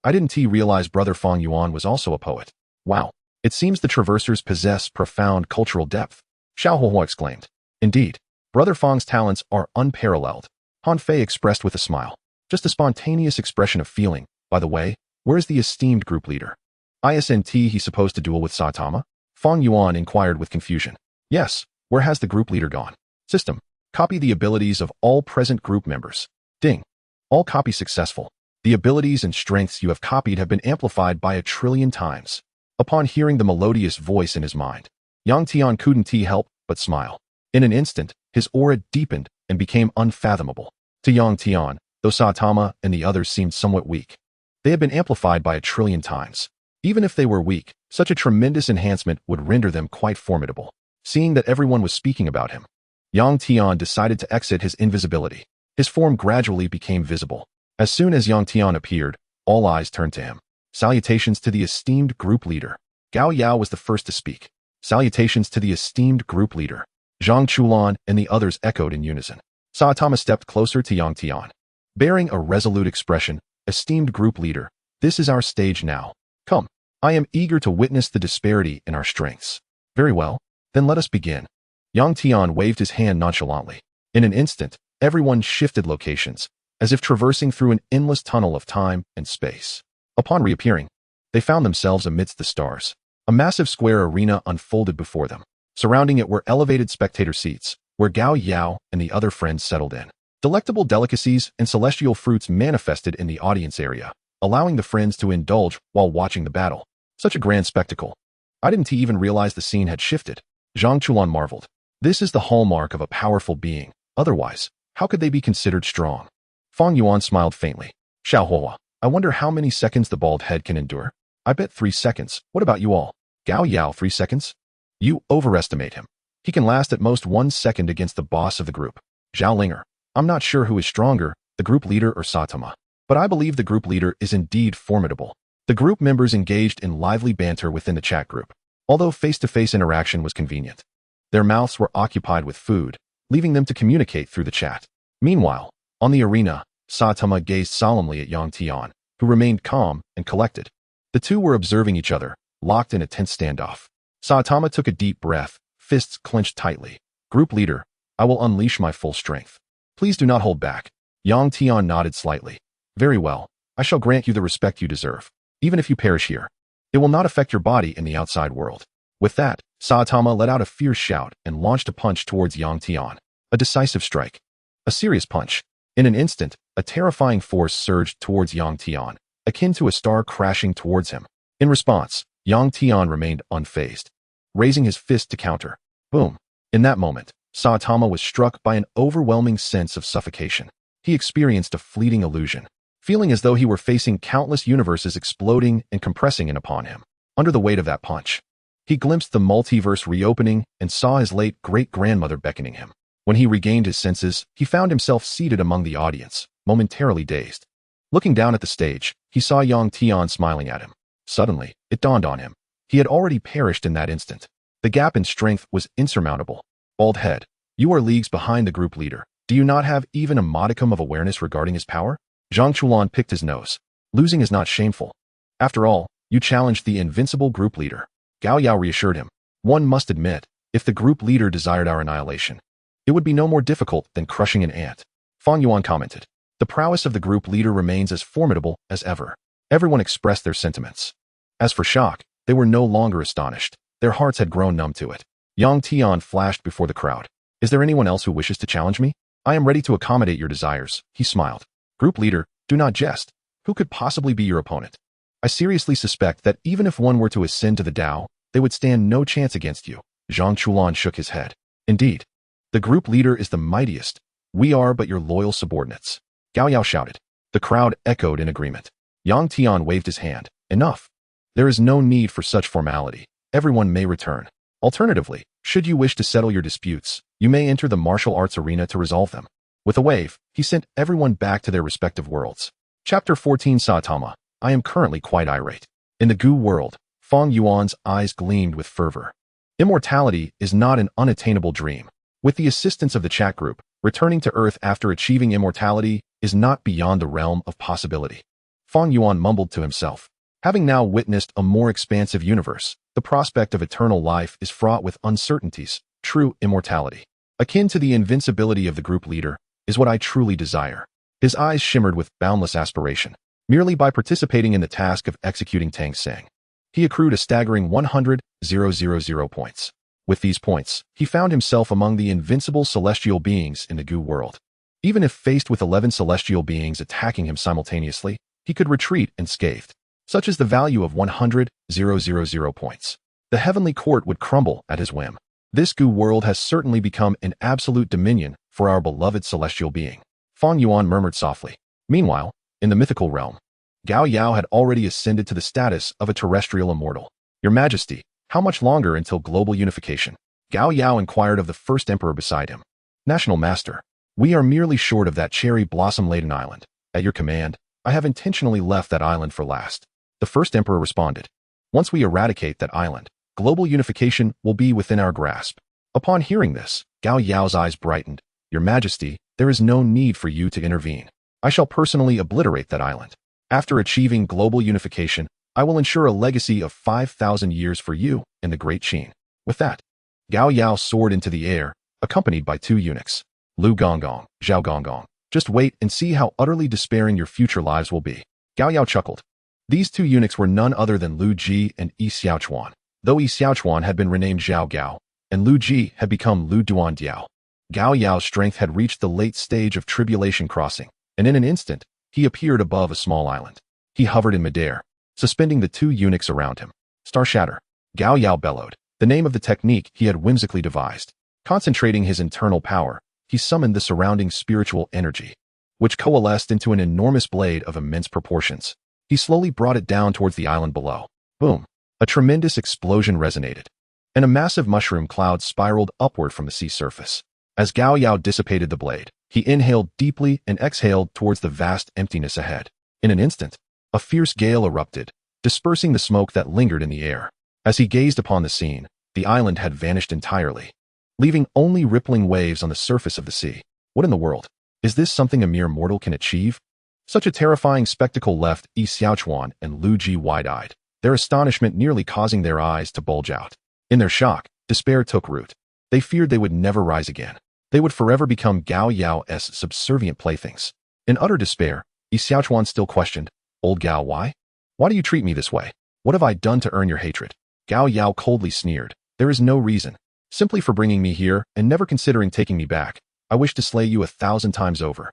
I didn't realize Brother Feng Yuan was also a poet. Wow, it seems the Traversers possess profound cultural depth. Xiao Huohua exclaimed. Indeed, Brother Feng's talents are unparalleled. Han Fei expressed with a smile. Just a spontaneous expression of feeling. By the way, where's the esteemed group leader? Isn't he supposed to duel with Saitama? Feng Yuan inquired with confusion. Yes, where has the group leader gone? System. Copy the abilities of all present group members. Ding. All copy successful. The abilities and strengths you have copied have been amplified by 1,000,000,000 times. Upon hearing the melodious voice in his mind, Yang Tian couldn't help but smile. In an instant, his aura deepened and became unfathomable. To Yang Tian, though Saitama and the others seemed somewhat weak, they had been amplified by 1,000,000,000 times. Even if they were weak, such a tremendous enhancement would render them quite formidable. Seeing that everyone was speaking about him, Yang Tian decided to exit his invisibility. His form gradually became visible. As soon as Yang Tian appeared, all eyes turned to him. Salutations to the esteemed group leader. Gao Yao was the first to speak. Salutations to the esteemed group leader. Zhang Chulan and the others echoed in unison. Saitama stepped closer to Yang Tian, bearing a resolute expression. Esteemed group leader, this is our stage now. Come, I am eager to witness the disparity in our strengths. Very well, then let us begin. Yang Tian waved his hand nonchalantly. In an instant, everyone shifted locations, as if traversing through an endless tunnel of time and space. Upon reappearing, they found themselves amidst the stars. A massive square arena unfolded before them. Surrounding it were elevated spectator seats, where Gao Yao and the other friends settled in. Delectable delicacies and celestial fruits manifested in the audience area, allowing the friends to indulge while watching the battle. Such a grand spectacle. I didn't even realize the scene had shifted. Zhang Chulan marveled. This is the hallmark of a powerful being. Otherwise, how could they be considered strong? Feng Yuan smiled faintly. Xiao Huohua, I wonder how many seconds the bald head can endure. I bet 3 seconds. What about you all? Gao Yao, 3 seconds? You overestimate him. He can last at most 1 second against the boss of the group. Zhao Linger, I'm not sure who is stronger, the group leader or Saitama, but I believe the group leader is indeed formidable. The group members engaged in lively banter within the chat group. Although face-to-face interaction was convenient, their mouths were occupied with food, leaving them to communicate through the chat. Meanwhile, on the arena, Saitama gazed solemnly at Yang Tian, who remained calm and collected. The two were observing each other, locked in a tense standoff. Saitama took a deep breath, fists clenched tightly. Group leader, I will unleash my full strength. Please do not hold back. Yang Tian nodded slightly. Very well, I shall grant you the respect you deserve. Even if you perish here, it will not affect your body in the outside world. With that, Saitama let out a fierce shout and launched a punch towards Yang Tian. A decisive strike. A serious punch. In an instant, a terrifying force surged towards Yang Tian, akin to a star crashing towards him. In response, Yang Tian remained unfazed, raising his fist to counter. Boom. In that moment, Saitama was struck by an overwhelming sense of suffocation. He experienced a fleeting illusion, feeling as though he were facing countless universes exploding and compressing in upon him. Under the weight of that punch, he glimpsed the multiverse reopening and saw his late great-grandmother beckoning him. When he regained his senses, he found himself seated among the audience, momentarily dazed. Looking down at the stage, he saw Yang Tian smiling at him. Suddenly, it dawned on him. He had already perished in that instant. The gap in strength was insurmountable. Bald head, you are leagues behind the group leader. Do you not have even a modicum of awareness regarding his power? Zhang Chulan picked his nose. Losing is not shameful. After all, you challenged the invincible group leader. Gao Yao reassured him. One must admit, if the group leader desired our annihilation, it would be no more difficult than crushing an ant. Fang Yuan commented. The prowess of the group leader remains as formidable as ever. Everyone expressed their sentiments. As for shock, they were no longer astonished. Their hearts had grown numb to it. Yang Tian flashed before the crowd. Is there anyone else who wishes to challenge me? I am ready to accommodate your desires, he smiled. Group leader, do not jest. Who could possibly be your opponent? I seriously suspect that even if one were to ascend to the Tao, they would stand no chance against you. Zhang Chulan shook his head. Indeed. The group leader is the mightiest. We are but your loyal subordinates. Gao Yao shouted. The crowd echoed in agreement. Yang Tian waved his hand. Enough. There is no need for such formality. Everyone may return. Alternatively, should you wish to settle your disputes, you may enter the martial arts arena to resolve them. With a wave, he sent everyone back to their respective worlds. Chapter 14 Saitama. I am currently quite irate. In the Gu world, Fang Yuan's eyes gleamed with fervor. Immortality is not an unattainable dream. With the assistance of the chat group, returning to Earth after achieving immortality is not beyond the realm of possibility. Fang Yuan mumbled to himself. Having now witnessed a more expansive universe, the prospect of eternal life is fraught with uncertainties. True immortality, akin to the invincibility of the group leader, is what I truly desire. His eyes shimmered with boundless aspiration. Merely by participating in the task of executing Tang Sang, he accrued a staggering 100,000 points. With these points, he found himself among the invincible celestial beings in the Gu world. Even if faced with 11 celestial beings attacking him simultaneously, he could retreat unscathed. Such is the value of 100,000 points. The heavenly court would crumble at his whim. This Gu world has certainly become an absolute dominion for our beloved celestial being. Fang Yuan murmured softly. Meanwhile, in the mythical realm, Gao Yao had already ascended to the status of a terrestrial immortal. Your Majesty, how much longer until global unification? Gao Yao inquired of the first emperor beside him. National Master, we are merely short of that cherry blossom-laden island. At your command, I have intentionally left that island for last. The first emperor responded. Once we eradicate that island, global unification will be within our grasp. Upon hearing this, Gao Yao's eyes brightened. Your Majesty, there is no need for you to intervene. I shall personally obliterate that island. After achieving global unification, I will ensure a legacy of 5,000 years for you in the Great Qin. With that, Gao Yao soared into the air, accompanied by two eunuchs. Lu Gonggong, Zhao Gonggong. Just wait and see how utterly despairing your future lives will be. Gao Yao chuckled. These two eunuchs were none other than Lu Ji and Yi Xiaochuan, though Yi Xiaochuan had been renamed Zhao Gao, and Lu Ji had become Lu Duan Diao. Gao Yao's strength had reached the late stage of tribulation crossing, and in an instant, he appeared above a small island. He hovered in midair, suspending the two eunuchs around him. Star Shatter. Gao Yao bellowed, the name of the technique he had whimsically devised. Concentrating his internal power, he summoned the surrounding spiritual energy, which coalesced into an enormous blade of immense proportions. He slowly brought it down towards the island below. Boom! A tremendous explosion resonated, and a massive mushroom cloud spiraled upward from the sea surface. As Gao Yao dissipated the blade, he inhaled deeply and exhaled towards the vast emptiness ahead. In an instant, a fierce gale erupted, dispersing the smoke that lingered in the air. As he gazed upon the scene, the island had vanished entirely, leaving only rippling waves on the surface of the sea. What in the world? Is this something a mere mortal can achieve? Such a terrifying spectacle left Yi Xiaochuan and Lu Ji wide-eyed, their astonishment nearly causing their eyes to bulge out. In their shock, despair took root. They feared they would never rise again. They would forever become Gao Yao's subservient playthings. In utter despair, Yi Xiaochuan still questioned, Old Gao, why? Why do you treat me this way? What have I done to earn your hatred? Gao Yao coldly sneered. There is no reason. Simply for bringing me here and never considering taking me back, I wish to slay you 1,000 times over.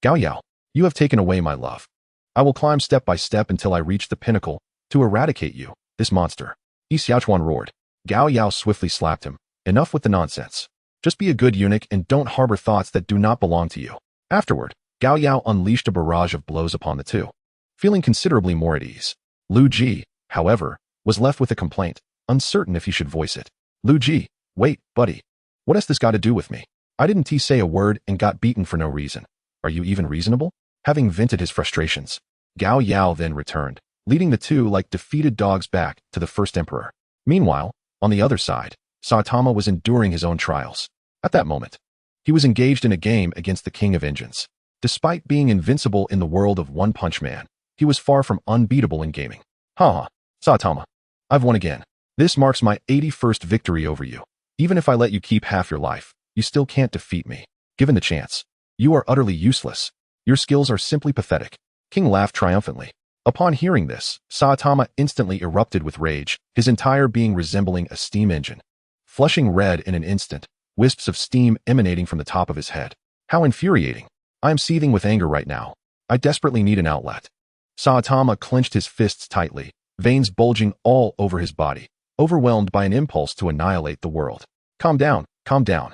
Gao Yao, you have taken away my love. I will climb step by step until I reach the pinnacle to eradicate you, this monster. Yi Xiaochuan roared. Gao Yao swiftly slapped him. Enough with the nonsense. Just be a good eunuch and don't harbor thoughts that do not belong to you. Afterward, Gao Yao unleashed a barrage of blows upon the two, feeling considerably more at ease. Lu Ji, however, was left with a complaint, uncertain if he should voice it. Lu Ji, wait, buddy. What has this got to do with me? I didn't say a word and got beaten for no reason. Are you even reasonable? Having vented his frustrations, Gao Yao then returned. leading the two like defeated dogs back to the first emperor. Meanwhile, on the other side, Saitama was enduring his own trials. At that moment, he was engaged in a game against the King of Engines. Despite being invincible in the world of One Punch Man, he was far from unbeatable in gaming. Haha, Saitama, I've won again. This marks my 81st victory over you. Even if I let you keep half your life, you still can't defeat me. Given the chance, you are utterly useless. Your skills are simply pathetic. King laughed triumphantly. Upon hearing this, Saitama instantly erupted with rage, his entire being resembling a steam engine. Flushing red in an instant, wisps of steam emanating from the top of his head. How infuriating. I am seething with anger right now. I desperately need an outlet. Saitama clenched his fists tightly, veins bulging all over his body, overwhelmed by an impulse to annihilate the world. Calm down, calm down.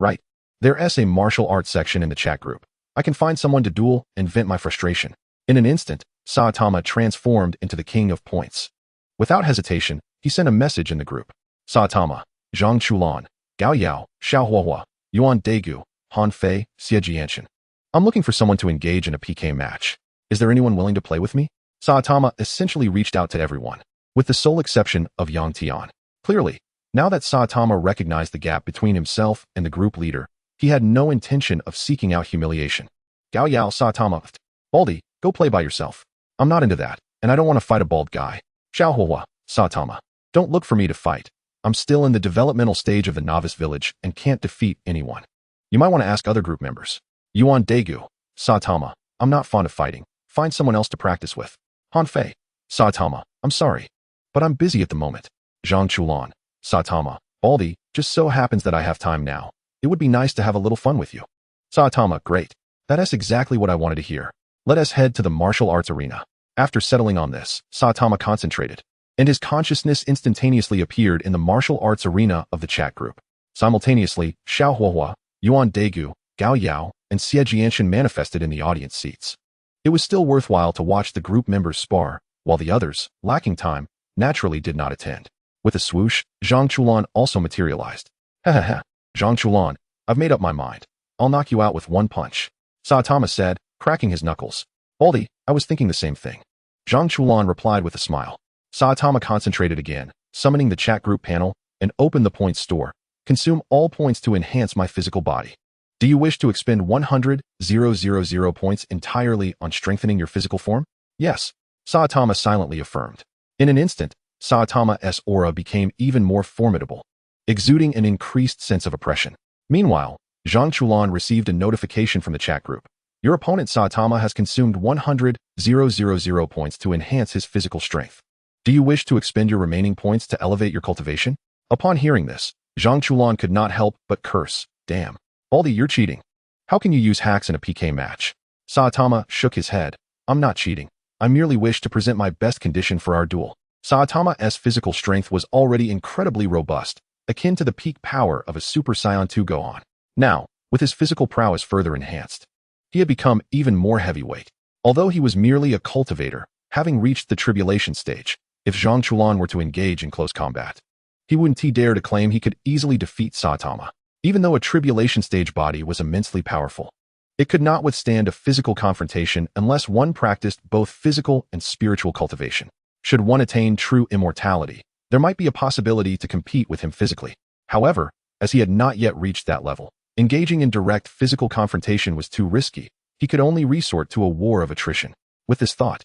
Right. There's a martial arts section in the chat group. I can find someone to duel and vent my frustration. In an instant, Saitama transformed into the king of points. Without hesitation, he sent a message in the group. Saitama, Zhang Chulan, Gao Yao, Xiao Huahua, Yuan Degu, Han Fei, Xie Jianshan. I'm looking for someone to engage in a PK match. Is there anyone willing to play with me? Saitama essentially reached out to everyone, with the sole exception of Yang Tian. Clearly, now that Saitama recognized the gap between himself and the group leader, he had no intention of seeking out humiliation. Gao Yao Saitama, Baldy, go play by yourself. I'm not into that, and I don't want to fight a bald guy. Xiao Huahua, Saitama, don't look for me to fight. I'm still in the developmental stage of the novice village and can't defeat anyone. You might want to ask other group members. Yuan Degu, Saitama, I'm not fond of fighting. Find someone else to practice with. Han Fei, Saitama, I'm sorry, but I'm busy at the moment. Zhang Chulan, Saitama, Baldy, just so happens that I have time now. It would be nice to have a little fun with you. Saitama, great. That's exactly what I wanted to hear. Let us head to the martial arts arena. After settling on this, Saitama concentrated, and his consciousness instantaneously appeared in the martial arts arena of the chat group. Simultaneously, Xiao Huahua, Yuan Degu, Gao Yao, and Xie Jianshan manifested in the audience seats. It was still worthwhile to watch the group members spar, while the others, lacking time, naturally did not attend. With a swoosh, Zhang Chulan also materialized. Ha, Zhang Chulan, I've made up my mind. I'll knock you out with one punch. Saitama said, cracking his knuckles. Baldy, I was thinking the same thing. Zhang Chulan replied with a smile. Saitama concentrated again, summoning the chat group panel, and opened the points store. Consume all points to enhance my physical body. Do you wish to expend 100,000 points entirely on strengthening your physical form? Yes, Saitama silently affirmed. In an instant, Saitama's aura became even more formidable, exuding an increased sense of oppression. Meanwhile, Zhang Chulan received a notification from the chat group. Your opponent Saitama has consumed 100,000 points to enhance his physical strength. Do you wish to expend your remaining points to elevate your cultivation? Upon hearing this, Zhang Chulan could not help but curse. Damn. Baldy, you're cheating. How can you use hacks in a PK match? Saitama shook his head. I'm not cheating. I merely wish to present my best condition for our duel. Saitama's physical strength was already incredibly robust, akin to the peak power of a Super Saiyan 2 Gohan. Now, with his physical prowess further enhanced, he had become even more heavyweight. Although he was merely a cultivator, having reached the tribulation stage, if Zhang Chulan were to engage in close combat, he wouldn't dare to claim he could easily defeat Saitama. Even though a tribulation stage body was immensely powerful, it could not withstand a physical confrontation unless one practiced both physical and spiritual cultivation. Should one attain true immortality, there might be a possibility to compete with him physically. However, as he had not yet reached that level, engaging in direct physical confrontation was too risky. He could only resort to a war of attrition. With this thought,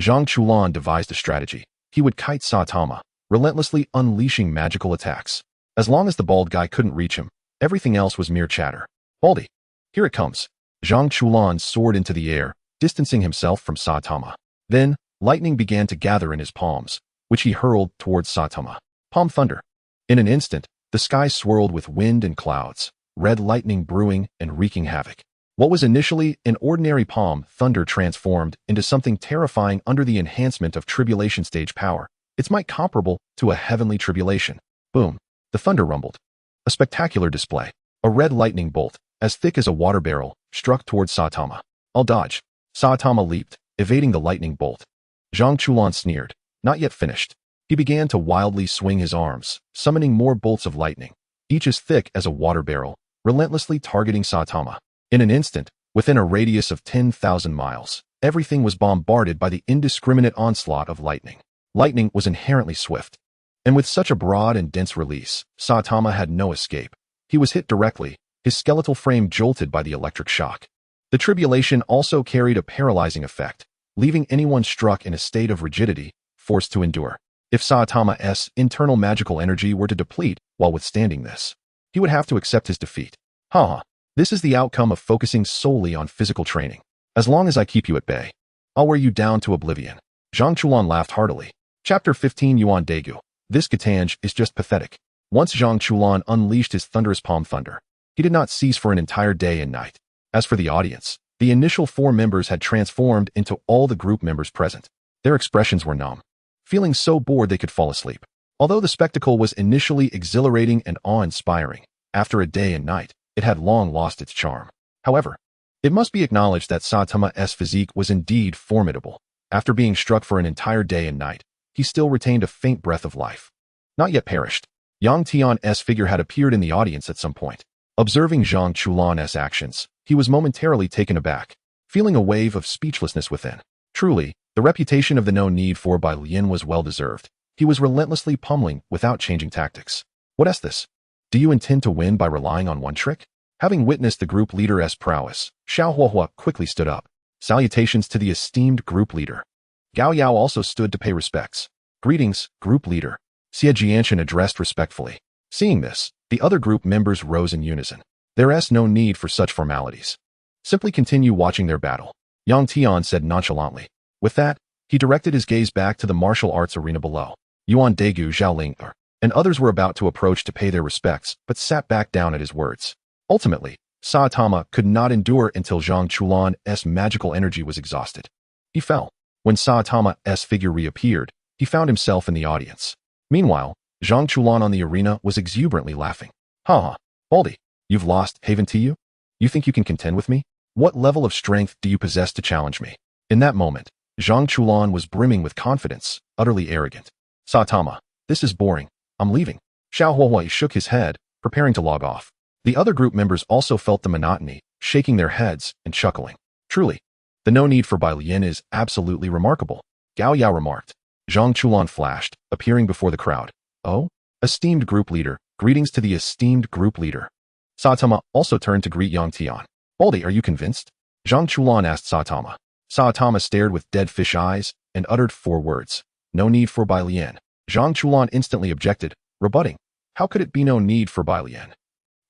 Zhang Chulan devised a strategy. He would kite Saitama, relentlessly unleashing magical attacks. As long as the bald guy couldn't reach him, everything else was mere chatter. Baldy, here it comes. Zhang Chulan soared into the air, distancing himself from Saitama. Then, lightning began to gather in his palms, which he hurled towards Saitama. Palm thunder. In an instant, the sky swirled with wind and clouds, red lightning brewing and wreaking havoc. What was initially an ordinary palm thunder transformed into something terrifying under the enhancement of tribulation stage power. It's might comparable to a heavenly tribulation. Boom. The thunder rumbled. A spectacular display. A red lightning bolt, as thick as a water barrel, struck towards Saitama. I'll dodge. Saitama leaped, evading the lightning bolt. Zhang Chulan sneered. Not yet finished. He began to wildly swing his arms, summoning more bolts of lightning, each as thick as a water barrel, relentlessly targeting Saitama. In an instant, within a radius of 10,000 miles, everything was bombarded by the indiscriminate onslaught of lightning. Lightning was inherently swift, and with such a broad and dense release, Saitama had no escape. He was hit directly, his skeletal frame jolted by the electric shock. The tribulation also carried a paralyzing effect, leaving anyone struck in a state of rigidity, forced to endure. If Saitama's internal magical energy were to deplete while withstanding this, he would have to accept his defeat. This is the outcome of focusing solely on physical training. As long as I keep you at bay, I'll wear you down to oblivion. Zhang Chulan laughed heartily. Chapter 15 Yuan Daegu. This Gatange is just pathetic. Once Zhang Chulan unleashed his thunderous palm thunder, he did not cease for an entire day and night. As for the audience, the initial 4 members had transformed into all the group members present. Their expressions were numb, feeling so bored they could fall asleep. Although the spectacle was initially exhilarating and awe-inspiring, after a day and night, it had long lost its charm. However, it must be acknowledged that Saitama's physique was indeed formidable. After being struck for an entire day and night, he still retained a faint breath of life. Not yet perished. Yang Tian's figure had appeared in the audience at some point. Observing Zhang Chulan's actions, he was momentarily taken aback, feeling a wave of speechlessness within. Truly, the reputation of the no need for Bai Lian was well-deserved. He was relentlessly pummeling without changing tactics. What is this? Do you intend to win by relying on one trick? Having witnessed the group leader's prowess, Xiao Huahua quickly stood up. Salutations to the esteemed group leader. Gao Yao also stood to pay respects. Greetings, group leader. Xie Jianshan addressed respectfully. Seeing this, the other group members rose in unison. There is no need for such formalities. Simply continue watching their battle. Yang Tian said nonchalantly. With that, he directed his gaze back to the martial arts arena below. Yuan Daegu, Zhaoling and others were about to approach to pay their respects, but sat back down at his words. Ultimately, Saitama could not endure until Zhang Chulan's magical energy was exhausted. He fell. When Saitama's figure reappeared, he found himself in the audience. Meanwhile, Zhang Chulan on the arena was exuberantly laughing. Baldy, you've lost, haven't you? You think you can contend with me? What level of strength do you possess to challenge me? In that moment, Zhang Chulan was brimming with confidence, utterly arrogant. Saitama, this is boring. I'm leaving. Xiao Huahua shook his head, preparing to log off. The other group members also felt the monotony, shaking their heads and chuckling. Truly, the no need for Bai Lian is absolutely remarkable, Gao Yao remarked. Zhang Chulan flashed, appearing before the crowd. Oh, esteemed group leader, greetings to the esteemed group leader. Saitama also turned to greet Yang Tian. Baldy, are you convinced? Zhang Chulan asked Saitama. Saitama stared with dead fish eyes and uttered 4 words. No need for Bai Lian. Zhang Chulan instantly objected, rebutting. How could it be no need for Bai Lian?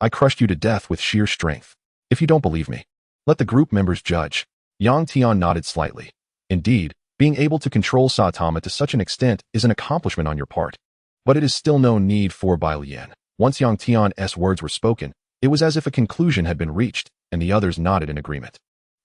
I crushed you to death with sheer strength. If you don't believe me, let the group members judge. Yang Tian nodded slightly. Indeed, being able to control Saitama to such an extent is an accomplishment on your part. But it is still no need for Bai Lian. Once Yang Tian's words were spoken, it was as if a conclusion had been reached, and the others nodded in agreement.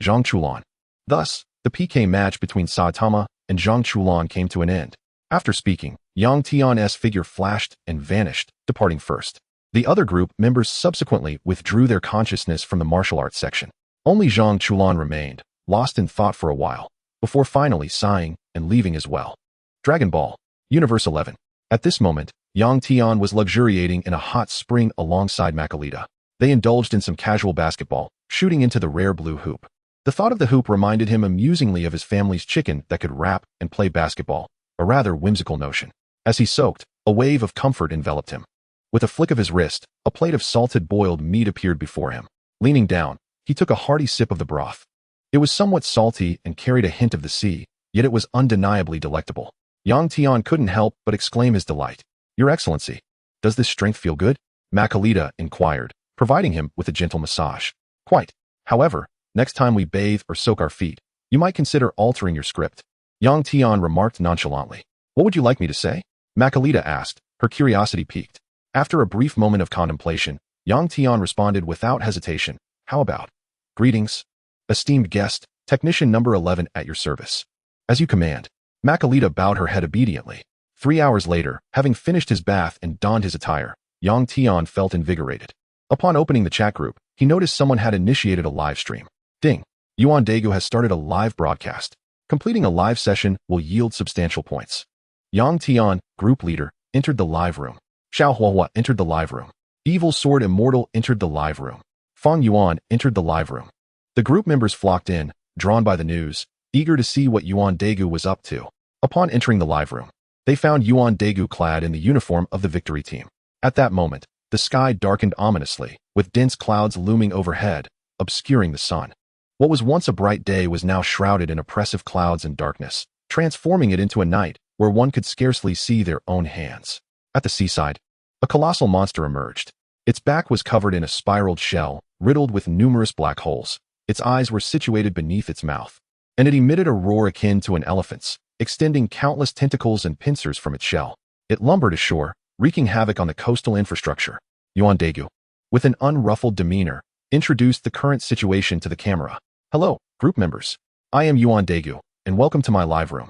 Zhang Chulan. Thus, the PK match between Saitama and Zhang Chulan came to an end. After speaking, Yang Tian's figure flashed and vanished, departing first. The other group members subsequently withdrew their consciousness from the martial arts section. Only Zhang Chulan remained, lost in thought for a while, before finally sighing and leaving as well. Dragon Ball. Universe 11. At this moment, Yang Tian was luxuriating in a hot spring alongside Makalita. They indulged in some casual basketball, shooting into the rare blue hoop. The thought of the hoop reminded him amusingly of his family's chicken that could rap and play basketball, a rather whimsical notion. As he soaked, a wave of comfort enveloped him. With a flick of his wrist, a plate of salted boiled meat appeared before him. Leaning down, he took a hearty sip of the broth. It was somewhat salty and carried a hint of the sea, yet it was undeniably delectable. Yang Tian couldn't help but exclaim his delight. Your Excellency, does this strength feel good? Makalita inquired, providing him with a gentle massage. Quite. However, next time we bathe or soak our feet, you might consider altering your script. Yang Tian remarked nonchalantly. What would you like me to say? Makalita asked, her curiosity piqued. After a brief moment of contemplation, Yang Tian responded without hesitation. How about? Greetings. Esteemed guest, technician number 11 at your service. As you command. Makalita bowed her head obediently. 3 hours later, having finished his bath and donned his attire, Yang Tian felt invigorated. Upon opening the chat group, he noticed someone had initiated a live stream. Ding! Yuan Daegu has started a live broadcast. Completing a live session will yield substantial points. Yang Tian, group leader, entered the live room. Xiao Huahua entered the live room. Evil Sword Immortal entered the live room. Fang Yuan entered the live room. The group members flocked in, drawn by the news. eager to see what Yuan Daegu was up to. Upon entering the live room, they found Yuan Daegu clad in the uniform of the victory team. At that moment, the sky darkened ominously, with dense clouds looming overhead, obscuring the sun. What was once a bright day was now shrouded in oppressive clouds and darkness, transforming it into a night where one could scarcely see their own hands. At the seaside, a colossal monster emerged. Its back was covered in a spiraled shell, riddled with numerous black holes. Its eyes were situated beneath its mouth, and it emitted a roar akin to an elephant's, extending countless tentacles and pincers from its shell. It lumbered ashore, wreaking havoc on the coastal infrastructure. Yuan Daegu, with an unruffled demeanor, introduced the current situation to the camera. Hello, group members. I am Yuan Daegu, and welcome to my live room.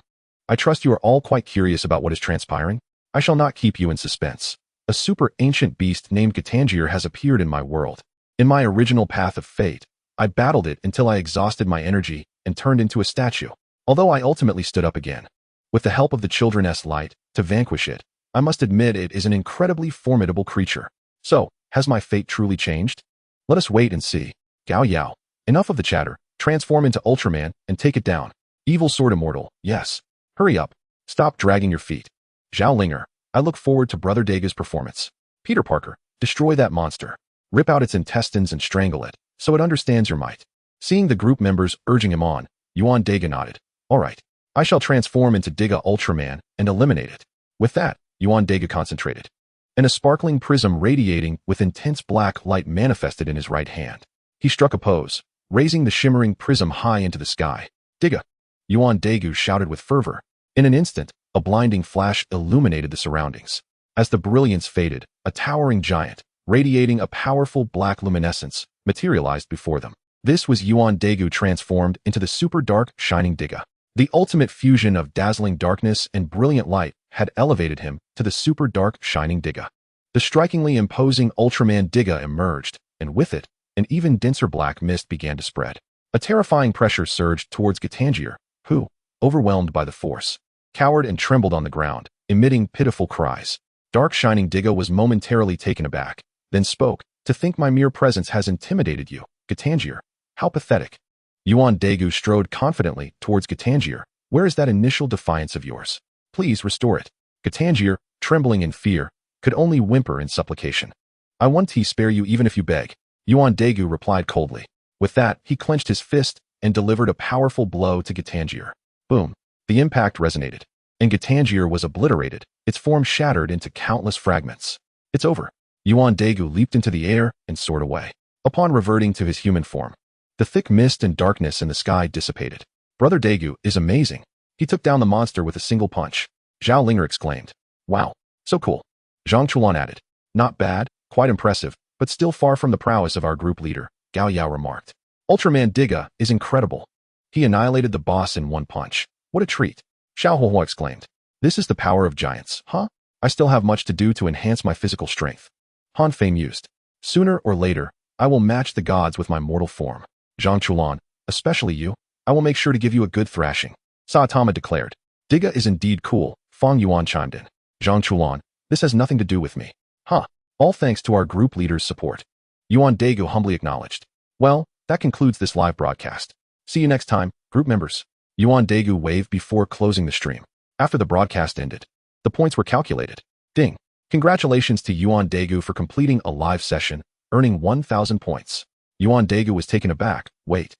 I trust you are all quite curious about what is transpiring. I shall not keep you in suspense. A super ancient beast named Gatangier has appeared in my world. In my original path of fate, I battled it until I exhausted my energy and turned into a statue, although I ultimately stood up again. With the help of the children's light, to vanquish it, I must admit it is an incredibly formidable creature. So, has my fate truly changed? Let us wait and see. Gao Yao, enough of the chatter. Transform into Ultraman and take it down. Evil Sword Immortal, yes. Hurry up. Stop dragging your feet. Zhao Linger, I look forward to Brother Daega's performance. Peter Parker, destroy that monster. Rip out its intestines and strangle it, so it understands your might. Seeing the group members urging him on, Yuan Daegu nodded. All right. I shall transform into Diga Ultraman and eliminate it. With that, Yuan Daegu concentrated, and a sparkling prism radiating with intense black light manifested in his right hand. He struck a pose, raising the shimmering prism high into the sky. Diga! Yuan Daegu shouted with fervor. In an instant, a blinding flash illuminated the surroundings. As the brilliance faded, a towering giant, radiating a powerful black luminescence, materialized before them. This was Yuan Daegu transformed into the super dark, shining Diga. The ultimate fusion of dazzling darkness and brilliant light had elevated him to the super dark, shining Diga. The strikingly imposing Ultraman Diga emerged, and with it, an even denser black mist began to spread. A terrifying pressure surged towards Gatangier, who, overwhelmed by the force, cowered and trembled on the ground, emitting pitiful cries. Dark shining Diga was momentarily taken aback, then spoke. To think my mere presence has intimidated you, Gatangier. How pathetic. Yuan Daegu strode confidently towards Gatangier. Where is that initial defiance of yours? Please restore it. Gatangier, trembling in fear, could only whimper in supplication. I won't spare you even if you beg. Yuan Daegu replied coldly. With that, he clenched his fist and delivered a powerful blow to Gatangier. Boom. The impact resonated, and Gatangier was obliterated, its form shattered into countless fragments. It's over. Yuan Daegu leaped into the air and soared away. Upon reverting to his human form, the thick mist and darkness in the sky dissipated. Brother Daegu is amazing. He took down the monster with a single punch. Zhao Linger exclaimed. Wow, so cool. Zhang Chulan added. Not bad, quite impressive, but still far from the prowess of our group leader, Gao Yao remarked. Ultraman Diga is incredible. He annihilated the boss in one punch. What a treat. Xiao Huohuo exclaimed. This is the power of giants, huh? I still have much to do to enhance my physical strength. Han Fei mused. Sooner or later, I will match the gods with my mortal form. Zhang Chulan, especially you, I will make sure to give you a good thrashing. Saitama declared. Diga is indeed cool, Fang Yuan chimed in. Zhang Chulan, this has nothing to do with me. Huh. All thanks to our group leader's support. Yuan Daegu humbly acknowledged. Well, that concludes this live broadcast. See you next time, group members. Yuan Daegu waved before closing the stream. After the broadcast ended, the points were calculated. Ding. Congratulations to Yuan Daegu for completing a live session, earning 1,000 points. Yuan Daegu was taken aback. Wait.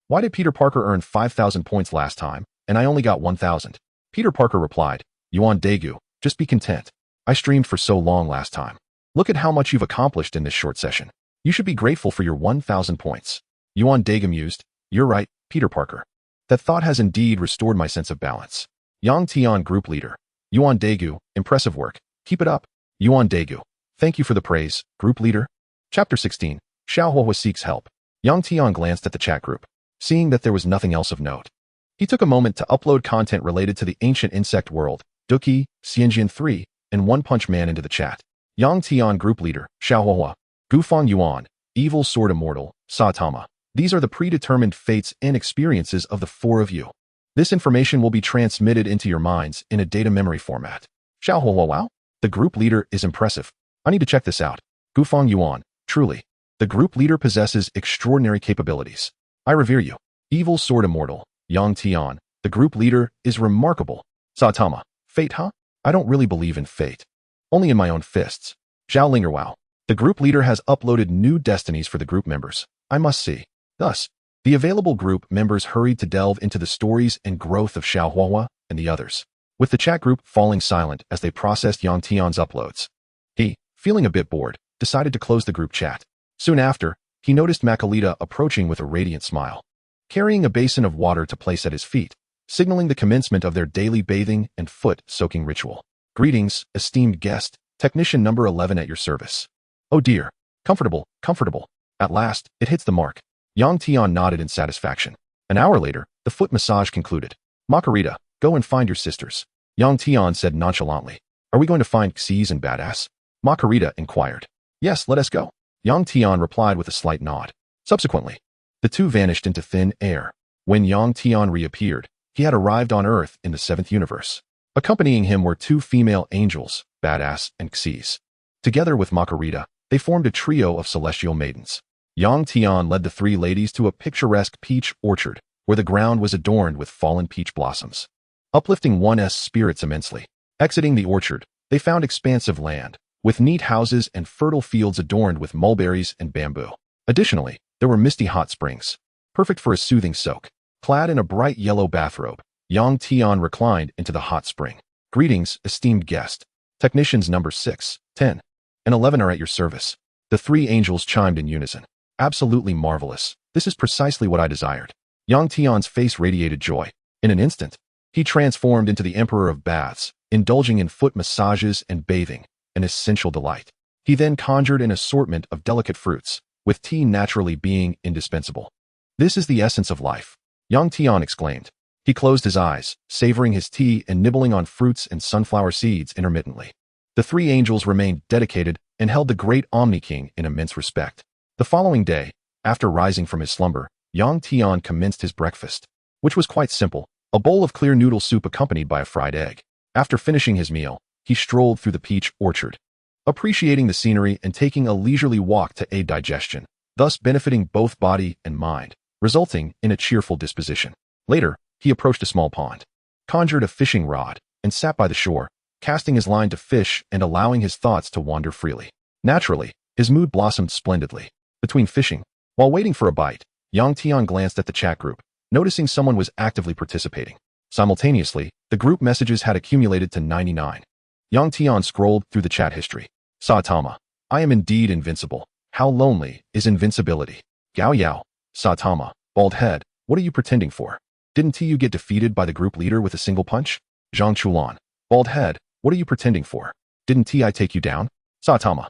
Why did Peter Parker earn 5,000 points last time, and I only got 1,000? Peter Parker replied. Yuan Daegu, just be content. I streamed for so long last time. Look at how much you've accomplished in this short session. You should be grateful for your 1,000 points. Yuan Daegu mused. You're right, Peter Parker. That thought has indeed restored my sense of balance. Yang Tian group leader. Yuan Daegu, impressive work. Keep it up. Yuan Daegu. Thank you for the praise, group leader. Chapter 16. Xiao Huohuo seeks help. Yang Tian glanced at the chat group, seeing that there was nothing else of note. He took a moment to upload content related to the ancient insect world, Duki, Xianjian 3, and One Punch Man into the chat. Yang Tian group leader, Xiao Huohuo. Gufang Yuan, Evil Sword Immortal, Saitama. These are the predetermined fates and experiences of the four of you. This information will be transmitted into your minds in a data memory format. Xiao Huohuo, wow. The group leader is impressive. I need to check this out. Gufang Yuan, truly. The group leader possesses extraordinary capabilities. I revere you. Evil Sword Immortal. Yang Tian, the group leader, is remarkable. Saitama, fate huh? I don't really believe in fate. Only in my own fists. Zhao Linger wow. The group leader has uploaded new destinies for the group members. I must see. Thus, the available group members hurried to delve into the stories and growth of Xiao Huahua and the others, with the chat group falling silent as they processed Yang Tian's uploads. He, feeling a bit bored, decided to close the group chat. Soon after, he noticed Makalita approaching with a radiant smile, carrying a basin of water to place at his feet, signaling the commencement of their daily bathing and foot-soaking ritual. Greetings, esteemed guest, technician number 11 at your service. Oh dear, comfortable, comfortable. At last, it hits the mark. Yang Tian nodded in satisfaction. An hour later, the foot massage concluded. Makarita, go and find your sisters. Yang Tian said nonchalantly. Are we going to find Xyz and Badass? Makarita inquired. Yes, let us go. Yang Tian replied with a slight nod. Subsequently, the two vanished into thin air. When Yang Tian reappeared, he had arrived on Earth in the 7th universe. Accompanying him were two female angels, Badass and Xyz. Together with Makarita, they formed a trio of celestial maidens. Yang Tian led the three ladies to a picturesque peach orchard, where the ground was adorned with fallen peach blossoms, uplifting one's spirits immensely. Exiting the orchard, they found expansive land, with neat houses and fertile fields adorned with mulberries and bamboo. Additionally, there were misty hot springs, perfect for a soothing soak. Clad in a bright yellow bathrobe, Yang Tian reclined into the hot spring. Greetings, esteemed guest. Technicians number 6, 10, and 11 are at your service. The three angels chimed in unison. Absolutely marvelous. This is precisely what I desired. Yang Tian's face radiated joy. In an instant, he transformed into the Emperor of Baths, indulging in foot massages and bathing, an essential delight. He then conjured an assortment of delicate fruits, with tea naturally being indispensable. This is the essence of life, Yang Tian exclaimed. He closed his eyes, savoring his tea and nibbling on fruits and sunflower seeds intermittently. The three angels remained dedicated and held the great Omni King in immense respect. The following day, after rising from his slumber, Yang Tian commenced his breakfast, which was quite simple, a bowl of clear noodle soup accompanied by a fried egg. After finishing his meal, he strolled through the peach orchard, appreciating the scenery and taking a leisurely walk to aid digestion, thus benefiting both body and mind, resulting in a cheerful disposition. Later, he approached a small pond, conjured a fishing rod, and sat by the shore, casting his line to fish and allowing his thoughts to wander freely. Naturally, his mood blossomed splendidly. Between fishing, while waiting for a bite, Yang Tian glanced at the chat group, noticing someone was actively participating. Simultaneously, the group messages had accumulated to 99. Yang Tian scrolled through the chat history. Saitama, I am indeed invincible. How lonely is invincibility? Gao Yao, Saitama, bald head, what are you pretending for? Didn't you get defeated by the group leader with a single punch? Zhang Chulan, bald head, what are you pretending for? Didn't I take you down? Saitama.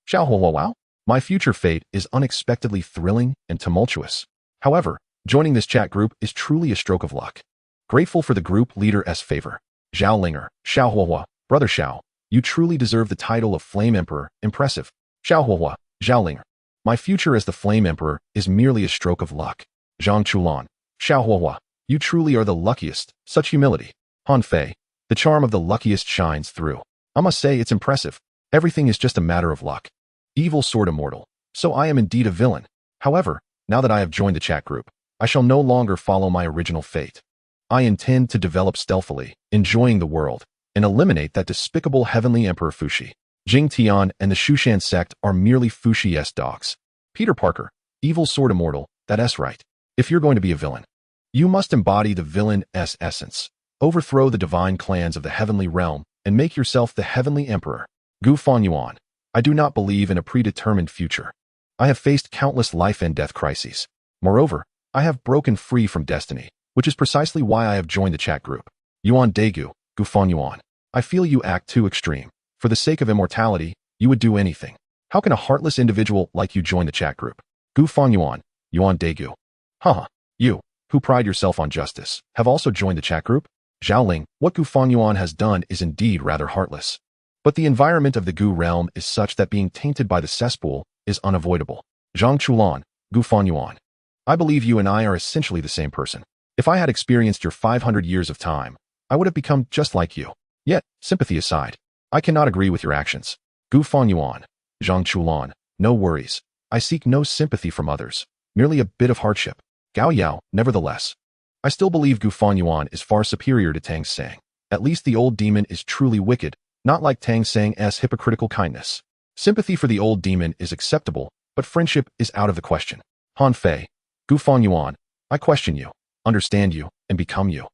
Xiao Huo Wow. My future fate is unexpectedly thrilling and tumultuous. However, joining this chat group is truly a stroke of luck. Grateful for the group leader's favor. Zhao Linger, Xiao Huo, Brother Xiao, you truly deserve the title of Flame Emperor. Impressive. Xiao Huo, Zhao Linger. My future as the Flame Emperor is merely a stroke of luck. Zhang Chulan, Xiao Huo, you truly are the luckiest. Such humility. Han Fei, the charm of the luckiest shines through. I must say it's impressive. Everything is just a matter of luck. Evil Sword Immortal. So I am indeed a villain. However, now that I have joined the chat group, I shall no longer follow my original fate. I intend to develop stealthily, enjoying the world, and eliminate that despicable heavenly Emperor Fushi. Jing Tian and the Shushan sect are merely Fushi-esque dogs. Peter Parker, Evil Sword Immortal, that's right. If you're going to be a villain, you must embody the villain's essence. Overthrow the divine clans of the heavenly realm and make yourself the heavenly emperor. Gu Fanyuan, I do not believe in a predetermined future. I have faced countless life and death crises. Moreover, I have broken free from destiny, which is precisely why I have joined the chat group. Yuan Daegu, Gu Fanyuan, I feel you act too extreme. For the sake of immortality, you would do anything. How can a heartless individual like you join the chat group? Gu Fanyuan, Yuan Daegu. Haha, you, who pride yourself on justice, have also joined the chat group? Zhaoling, what Gu Fanyuan has done is indeed rather heartless. But the environment of the Gu realm is such that being tainted by the cesspool is unavoidable. Zhang Chulan, Gu Fanyuan. I believe you and I are essentially the same person. If I had experienced your 500 years of time, I would have become just like you. Yet, sympathy aside, I cannot agree with your actions. Gu Fanyuan, Zhang Chulan, no worries. I seek no sympathy from others, merely a bit of hardship. Gao Yao, nevertheless. I still believe Gu Fanyuan is far superior to Tang Sang. At least the old demon is truly wicked, not like Tang Sang's hypocritical kindness. Sympathy for the old demon is acceptable, but friendship is out of the question. Han Fei, Gu Fanyuan, I question you, understand you, and become you.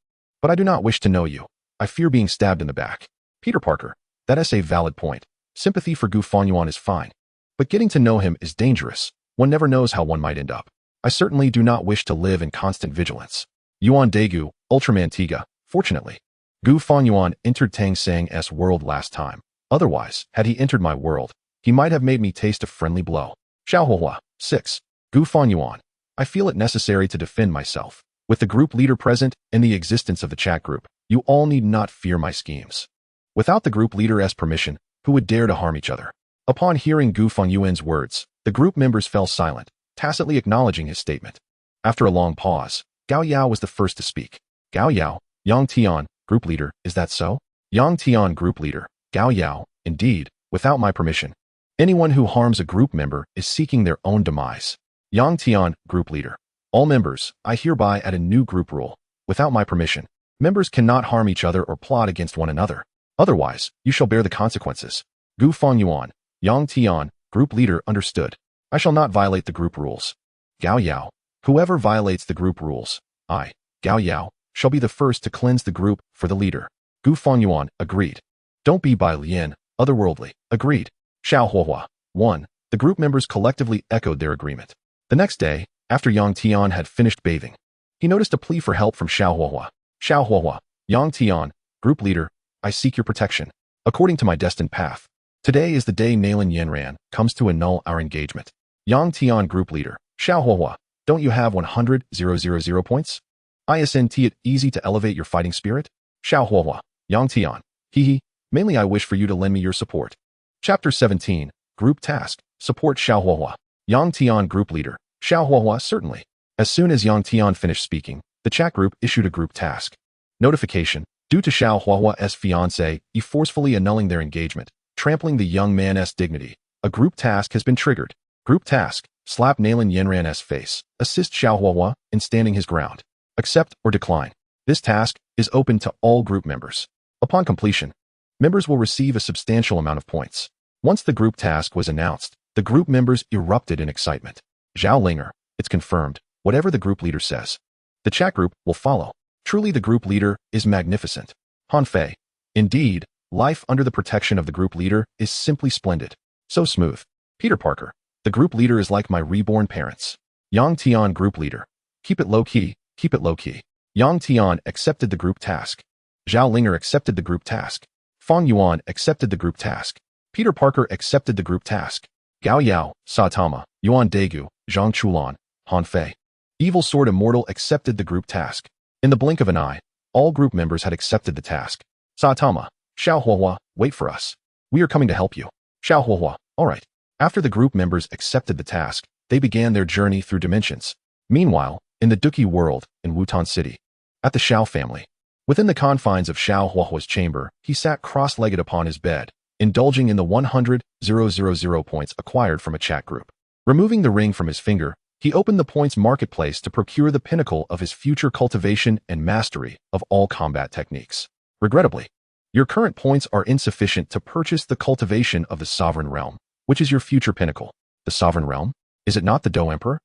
But I do not wish to know you. I fear being stabbed in the back. Peter Parker, that is a valid point. Sympathy for Gu Fanyuan is fine. But getting to know him is dangerous. One never knows how one might end up. I certainly do not wish to live in constant vigilance. Yuan Daegu, Ultraman Tiga, fortunately. Gu Fanyuan entered Tang Sang's world last time. Otherwise, had he entered my world, he might have made me taste a friendly blow. Xiaohuahua, 6. Gu Fanyuan. I feel it necessary to defend myself. With the group leader present and the existence of the chat group, you all need not fear my schemes. Without the group leader's permission, who would dare to harm each other? Upon hearing Gu Fanyuan's words, the group members fell silent, tacitly acknowledging his statement. After a long pause, Gao Yao was the first to speak. Gao Yao, Yang Tian, group leader, is that so? Yang Tian, group leader, Gao Yao, indeed, without my permission. Anyone who harms a group member is seeking their own demise. Yang Tian, group leader. All members, I hereby add a new group rule. Without my permission, members cannot harm each other or plot against one another. Otherwise, you shall bear the consequences. Gu Fanyuan, Yang Tian, group leader, understood. I shall not violate the group rules. Gao Yao, whoever violates the group rules, I, Gao Yao, shall be the first to cleanse the group for the leader. Gu Fanyuan, agreed. Don't be Bai Lian, otherworldly, agreed. Xiaohuahua, 1. The group members collectively echoed their agreement. The next day, after Yang Tian had finished bathing, he noticed a plea for help from Xiaohuahua. Xiaohuahua, Yang Tian, group leader, I seek your protection. According to my destined path, today is the day Nalan Yanran comes to annul our engagement. Yang Tian, group leader, Xiaohuahua, don't you have 100,000 points? Isn't it easy to elevate your fighting spirit? Xiaohuahua, Yang Tian, hehe, mainly I wish for you to lend me your support. Chapter 17, Group Task, Support Xiaohuahua. Yang Tian, group leader, Xiaohuahua, certainly. As soon as Yang Tian finished speaking, the chat group issued a group task. Notification, due to Xiaohuahua's fiancé forcefully annulling their engagement, trampling the young man's dignity, a group task has been triggered. Group task, slap Nalan Yanran's face, assist Xiaohuahua in standing his ground. Accept or decline. This task is open to all group members. Upon completion, members will receive a substantial amount of points. Once the group task was announced, the group members erupted in excitement. Zhao Linger, it's confirmed, whatever the group leader says. The chat group will follow. Truly the group leader is magnificent. Han Fei, indeed, life under the protection of the group leader is simply splendid. So smooth. Peter Parker, the group leader is like my reborn parents. Yang Tian, group leader. Keep it low-key, keep it low-key. Yang Tian accepted the group task. Zhao Linger accepted the group task. Fang Yuan accepted the group task. Peter Parker accepted the group task. Gao Yao, Saitama, Yuan Daegu, Zhang Chulan, Han Fei. Evil Sword Immortal accepted the group task. In the blink of an eye, all group members had accepted the task. Saitama, Xiaohuahua, wait for us. We are coming to help you. Xiaohuahua, all right. After the group members accepted the task, they began their journey through dimensions. Meanwhile, in the Duki world, in Wutan City, at the Xiao family, within the confines of Xiaohuahua's chamber, he sat cross-legged upon his bed, indulging in the 100,000 points acquired from a chat group. Removing the ring from his finger, he opened the points marketplace to procure the pinnacle of his future cultivation and mastery of all combat techniques. Regrettably, your current points are insufficient to purchase the cultivation of the Sovereign Realm, which is your future pinnacle. The Sovereign Realm? Is it not the Do Emperor?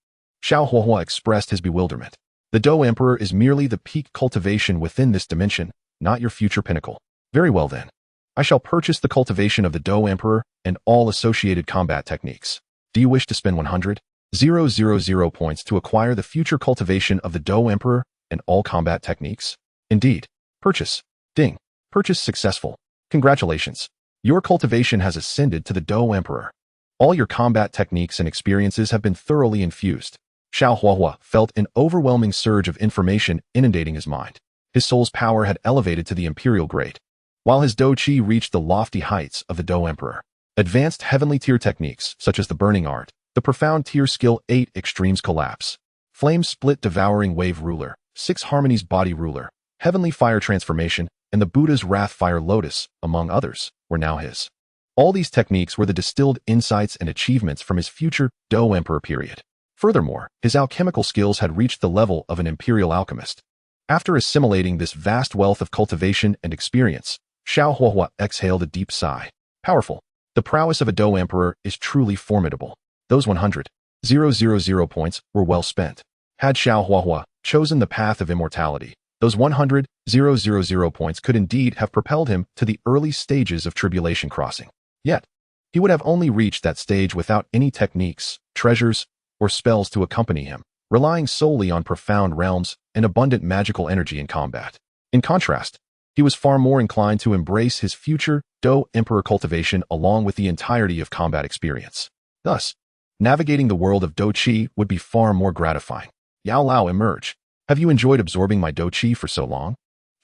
Xiaohuahua expressed his bewilderment. The Do Emperor is merely the peak cultivation within this dimension, not your future pinnacle. Very well then. I shall purchase the cultivation of the Do Emperor and all associated combat techniques. Do you wish to spend 100,000 points to acquire the future cultivation of the Do Emperor and all combat techniques? Indeed. Purchase. Ding. Purchase successful. Congratulations. Your cultivation has ascended to the Do Emperor. All your combat techniques and experiences have been thoroughly infused. Xiaohuahua felt an overwhelming surge of information inundating his mind. His soul's power had elevated to the imperial grade, while his Do Chi reached the lofty heights of the Do Emperor. Advanced heavenly tier techniques, such as the Burning Art, the Profound Tier Skill 8 Extremes Collapse, Flame Split Devouring Wave Ruler, 6 Harmonies Body Ruler, Heavenly Fire Transformation, and the Buddha's Wrath Fire Lotus, among others, were now his. All these techniques were the distilled insights and achievements from his future Do Emperor period. Furthermore, his alchemical skills had reached the level of an imperial alchemist. After assimilating this vast wealth of cultivation and experience, Xiao Huahua exhaled a deep sigh. Powerful. The prowess of a Dou Emperor is truly formidable. Those 100,000 points were well spent. Had Xiao Huahua chosen the path of immortality, those 100,000 points could indeed have propelled him to the early stages of tribulation crossing. Yet, he would have only reached that stage without any techniques, treasures, or spells to accompany him, relying solely on profound realms and abundant magical energy in combat. In contrast, he was far more inclined to embrace his future Dou Emperor cultivation along with the entirety of combat experience. Thus, navigating the world of Dou Qi would be far more gratifying. Yao Lao emerged. Have you enjoyed absorbing my Dou Qi for so long?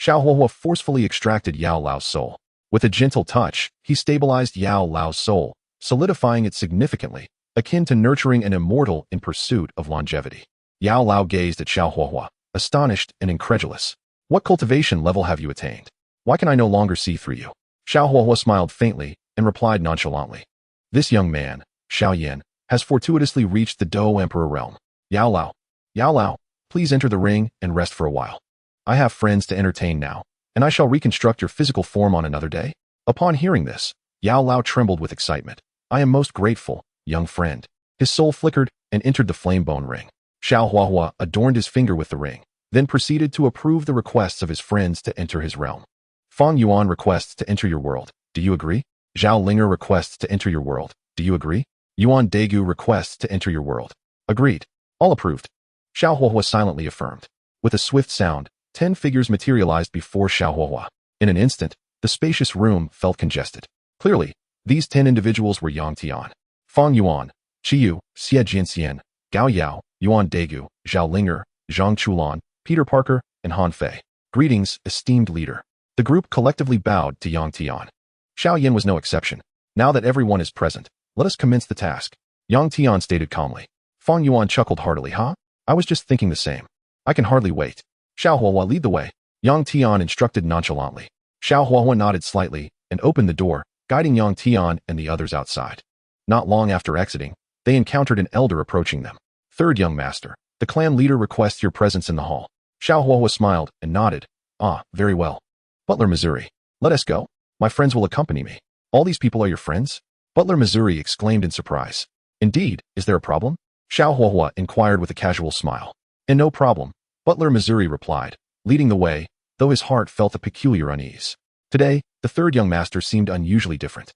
Xiao Huahua forcefully extracted Yao Lao's soul. With a gentle touch, he stabilized Yao Lao's soul, solidifying it significantly, akin to nurturing an immortal in pursuit of longevity. Yao Lao gazed at Xiao Huahua, astonished and incredulous. What cultivation level have you attained? Why can I no longer see through you? Xiao Huahua smiled faintly and replied nonchalantly. This young man, Xiao Yan, has fortuitously reached the Dou Emperor realm. Yao Lao, please enter the ring and rest for a while. I have friends to entertain now, and I shall reconstruct your physical form on another day. Upon hearing this, Yao Lao trembled with excitement. I am most grateful, young friend. His soul flickered and entered the flame-bone ring. Xiao Huahua adorned his finger with the ring, then proceeded to approve the requests of his friends to enter his realm. Fang Yuan requests to enter your world. Do you agree? Zhao Linger requests to enter your world. Do you agree? Yuan Degu requests to enter your world. Agreed. All approved. Xiao Huahua silently affirmed. With a swift sound, 10 figures materialized before Xiao Huahua. In an instant, the spacious room felt congested. Clearly, these 10 individuals were Yang Tian, Fang Yuan, Qiyu, Xie Jianxian, Gao Yao, Yuan Degu, Zhao Linger, Zhang Chulan, Peter Parker, and Han Fei. Greetings, esteemed leader. The group collectively bowed to Yang Tian. Xiao Yan was no exception. Now that everyone is present, let us commence the task. Yang Tian stated calmly. Fang Yuan chuckled heartily. Huh? I was just thinking the same. I can hardly wait. Xiao Huahua, lead the way. Yang Tian instructed nonchalantly. Xiao Huahua nodded slightly and opened the door, guiding Yang Tian and the others outside. Not long after exiting, they encountered an elder approaching them. Third young master, the clan leader requests your presence in the hall. Xiao Huahua smiled and nodded. Ah, very well. Butler, Missouri. Let us go. My friends will accompany me. All these people are your friends? Butler, Missouri exclaimed in surprise. Indeed, is there a problem? Xiao Huahua inquired with a casual smile. And no problem, Butler, Missouri replied, leading the way, though his heart felt a peculiar unease. Today, the third young master seemed unusually different.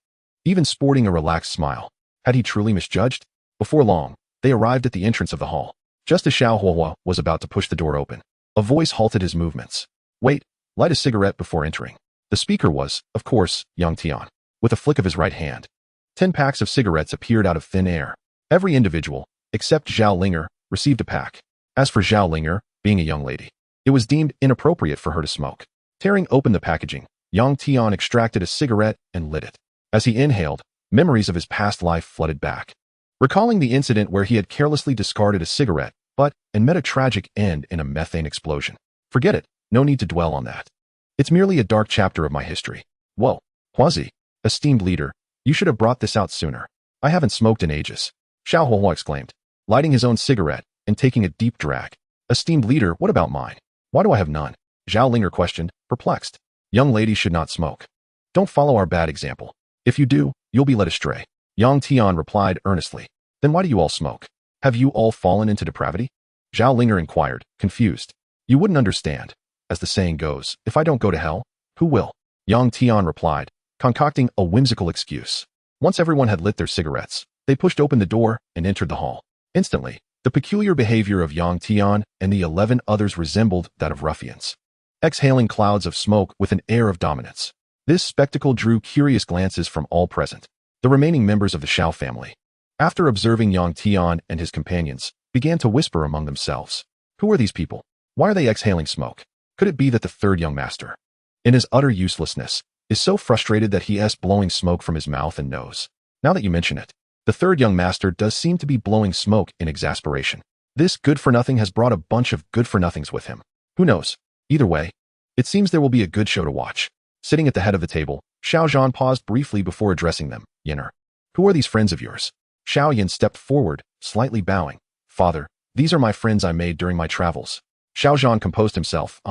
Even sporting a relaxed smile. Had he truly misjudged? Before long, they arrived at the entrance of the hall. Just as Xiao Huahua was about to push the door open, a voice halted his movements. Wait, light a cigarette before entering. The speaker was, of course, Yang Tian. With a flick of his right hand, 10 packs of cigarettes appeared out of thin air. Every individual, except Zhao Linger, received a pack. As for Zhao Linger, being a young lady, it was deemed inappropriate for her to smoke. Tearing open the packaging, Yang Tian extracted a cigarette and lit it. As he inhaled, memories of his past life flooded back. Recalling the incident where he had carelessly discarded a cigarette, and met a tragic end in a methane explosion. Forget it, no need to dwell on that. It's merely a dark chapter of my history. Whoa, Huazi, esteemed leader, you should have brought this out sooner. I haven't smoked in ages. Xiao Huahua exclaimed, lighting his own cigarette and taking a deep drag. Esteemed leader, what about mine? Why do I have none? Zhao Linger questioned, perplexed. Young ladies should not smoke. Don't follow our bad example. If you do, you'll be led astray. Yang Tian replied earnestly. Then why do you all smoke? Have you all fallen into depravity? Zhao Linger inquired, confused. You wouldn't understand. As the saying goes, if I don't go to hell, who will? Yang Tian replied, concocting a whimsical excuse. Once everyone had lit their cigarettes, they pushed open the door and entered the hall. Instantly, the peculiar behavior of Yang Tian and the 11 others resembled that of ruffians, exhaling clouds of smoke with an air of dominance. This spectacle drew curious glances from all present. The remaining members of the Xiao family, after observing Yang Tian and his companions, began to whisper among themselves. Who are these people? Why are they exhaling smoke? Could it be that the third young master, in his utter uselessness, is so frustrated that he is blowing smoke from his mouth and nose? Now that you mention it, the third young master does seem to be blowing smoke in exasperation. This good-for-nothing has brought a bunch of good-for-nothings with him. Who knows? Either way, it seems there will be a good show to watch. Sitting at the head of the table, Xiao Zhan paused briefly before addressing them. Yenner, who are these friends of yours? Xiao Yan stepped forward, slightly bowing. Father, these are my friends I made during my travels. Xiao Zhan composed himself.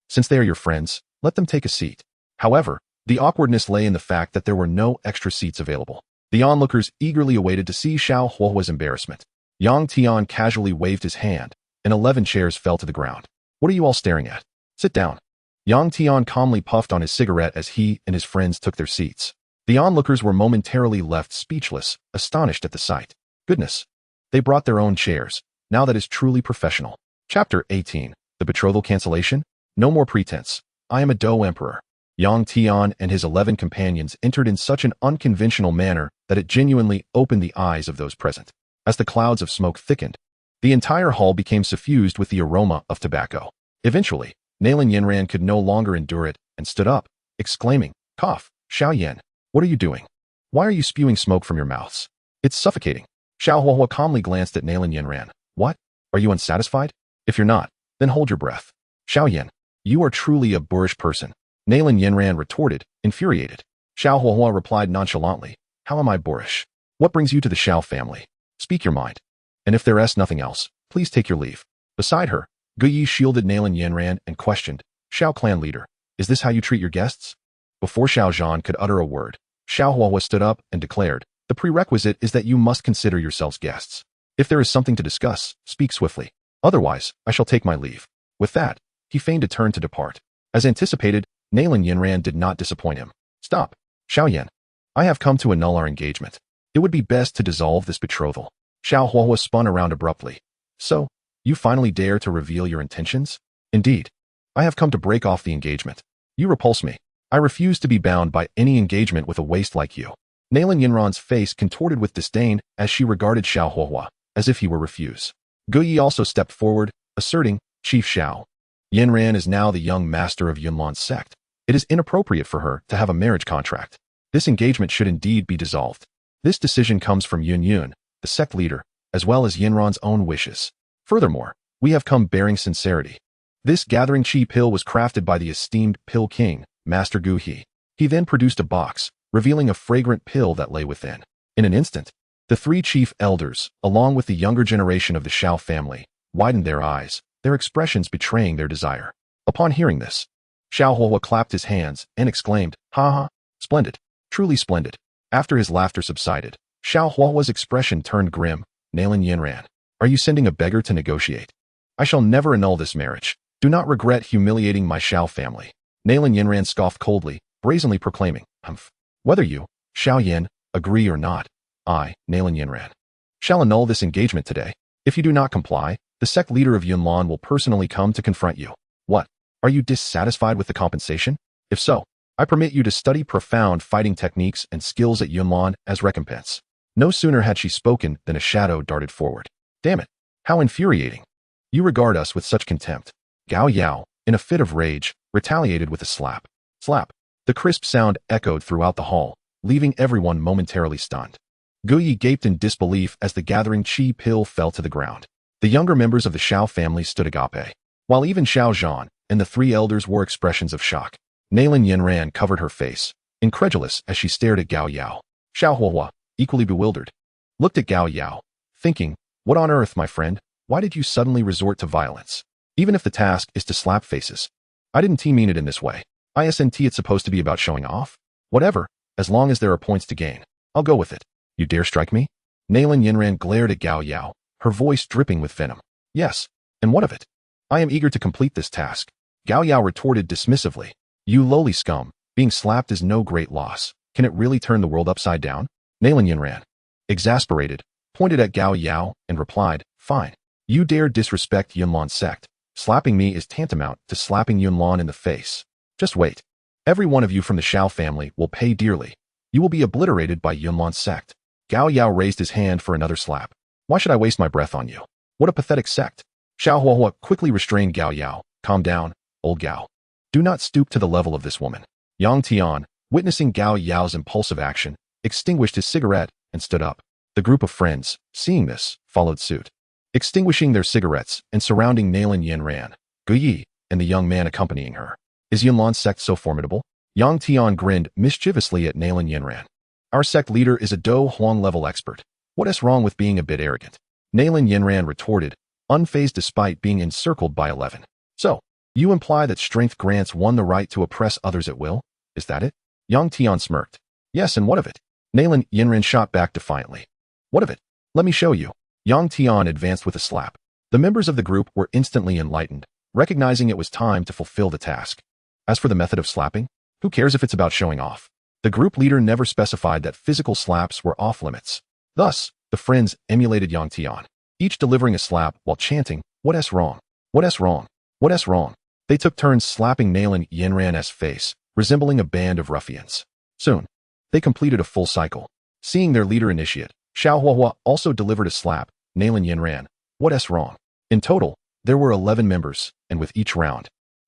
Since they are your friends, let them take a seat. However, the awkwardness lay in the fact that there were no extra seats available. The onlookers eagerly awaited to see Xiao Huohua's embarrassment. Yang Tian casually waved his hand, and 11 chairs fell to the ground. What are you all staring at? Sit down. Yang Tian calmly puffed on his cigarette as he and his friends took their seats. The onlookers were momentarily left speechless, astonished at the sight. Goodness. They brought their own chairs. Now that is truly professional. Chapter 18. The Betrothal Cancellation? No more pretense. I am a Dou Emperor. Yang Tian and his 11 companions entered in such an unconventional manner that it genuinely opened the eyes of those present. As the clouds of smoke thickened, the entire hall became suffused with the aroma of tobacco. Eventually, Nailin Yinran could no longer endure it and stood up, exclaiming, "Cough, Xiao Yan, what are you doing? Why are you spewing smoke from your mouths? It's suffocating." Xiao Huohua calmly glanced at Nailin Yinran. "What? Are you unsatisfied? If you're not, then hold your breath." "Xiao Yan, you are truly a boorish person," Nailin Yinran retorted, infuriated. Xiao Huohua replied nonchalantly, "How am I boorish? What brings you to the Xiao family? Speak your mind. And if there is nothing else, please take your leave." Beside her, Guyi shielded Nailin Yinran and questioned, "Xiao clan leader, is this how you treat your guests?" Before Xiao Zhan could utter a word, Xiao Huohua stood up and declared, "The prerequisite is that you must consider yourselves guests. If there is something to discuss, speak swiftly. Otherwise, I shall take my leave." With that, he feigned a turn to depart. As anticipated, Nailin Yinran did not disappoint him. "Stop. Xiao Yan, I have come to annul our engagement. It would be best to dissolve this betrothal." Xiao Huohua spun around abruptly. "So, you finally dare to reveal your intentions?" "Indeed. I have come to break off the engagement. You repulse me. I refuse to be bound by any engagement with a waste like you." Nailin Yinran's face contorted with disdain as she regarded Xiao Huohua, as if he were refuse. Guyi also stepped forward, asserting, "Chief Xiao, Yinran is now the young master of Yunlan's sect. It is inappropriate for her to have a marriage contract. This engagement should indeed be dissolved. This decision comes from Yun, the sect leader, as well as Yinran's own wishes. Furthermore, we have come bearing sincerity. This gathering chi pill was crafted by the esteemed pill king, Master Gu He. He then produced a box, revealing a fragrant pill that lay within. In an instant, the 3 chief elders, along with the younger generation of the Xiao family, widened their eyes, their expressions betraying their desire. Upon hearing this, Xiao Huohua clapped his hands and exclaimed, "Ha ha, splendid, truly splendid." After his laughter subsided, Xiao Huohua's expression turned grim. "Nailin Yinran, are you sending a beggar to negotiate? I shall never annul this marriage. Do not regret humiliating my Xiao family." Nailin Yinran scoffed coldly, brazenly proclaiming, "Humph. Whether you, Xiao Yan, agree or not, I, Nailin Yinran, shall annul this engagement today. If you do not comply, the sect leader of Yunlan will personally come to confront you. What? Are you dissatisfied with the compensation? If so, I permit you to study profound fighting techniques and skills at Yunlan as recompense." No sooner had she spoken than a shadow darted forward. "Damn it, how infuriating. You regard us with such contempt." Gao Yao, in a fit of rage, retaliated with a slap. Slap. The crisp sound echoed throughout the hall, leaving everyone momentarily stunned. Guyi gaped in disbelief as the gathering chi pill fell to the ground. The younger members of the Xiao family stood agape, while even Xiao Zhan and the 3 elders wore expressions of shock. Nailin Yinran covered her face, incredulous as she stared at Gao Yao. Xiao Huohua, equally bewildered, looked at Gao Yao, thinking, "What on earth, my friend? Why did you suddenly resort to violence? Even if the task is to slap faces. I didn't mean it in this way. Isn't it supposed to be about showing off? Whatever, as long as there are points to gain. I'll go with it. You dare strike me?" Nailin Yinran glared at Gao Yao, her voice dripping with venom. "Yes, and what of it? I am eager to complete this task." Gao Yao retorted dismissively, "You lowly scum, being slapped is no great loss. Can it really turn the world upside down?" Nailin Yinran, exasperated, pointed at Gao Yao and replied, "Fine. You dare disrespect Yunlan's sect. Slapping me is tantamount to slapping Yunlan in the face. Just wait. Every one of you from the Xiao family will pay dearly. You will be obliterated by Yunlan's sect." Gao Yao raised his hand for another slap. "Why should I waste my breath on you? What a pathetic sect." Xiao Huohua quickly restrained Gao Yao. "Calm down, old Gao. Do not stoop to the level of this woman." Yang Tian, witnessing Gao Yao's impulsive action, extinguished his cigarette and stood up. The group of friends, seeing this, followed suit. Extinguishing their cigarettes and surrounding Nailin Yinran, Guyi, and the young man accompanying her. "Is Yunlan's sect so formidable?" Yang Tian grinned mischievously at Nailin Yinran. "Our sect leader is a Dou Huang level expert. What is wrong with being a bit arrogant?" Nailin Yinran retorted, unfazed despite being encircled by 11. So, you imply that strength grants one the right to oppress others at will? Is that it? Yang Tian smirked. Yes, and what of it? Nalan Yinran shot back defiantly. What of it? Let me show you. Yang Tian advanced with a slap. The members of the group were instantly enlightened, recognizing it was time to fulfill the task. As for the method of slapping, who cares if it's about showing off? The group leader never specified that physical slaps were off limits. Thus, the friends emulated Yang Tian, each delivering a slap while chanting, "What's wrong? What's wrong? What's wrong?" They took turns slapping Nalan Yinran's face, resembling a band of ruffians. Soon, they completed a full cycle. Seeing their leader initiate, Xiao Huahua also delivered a slap, Nalan Yinran. "What's wrong?" In total, there were 11 members, and with each round,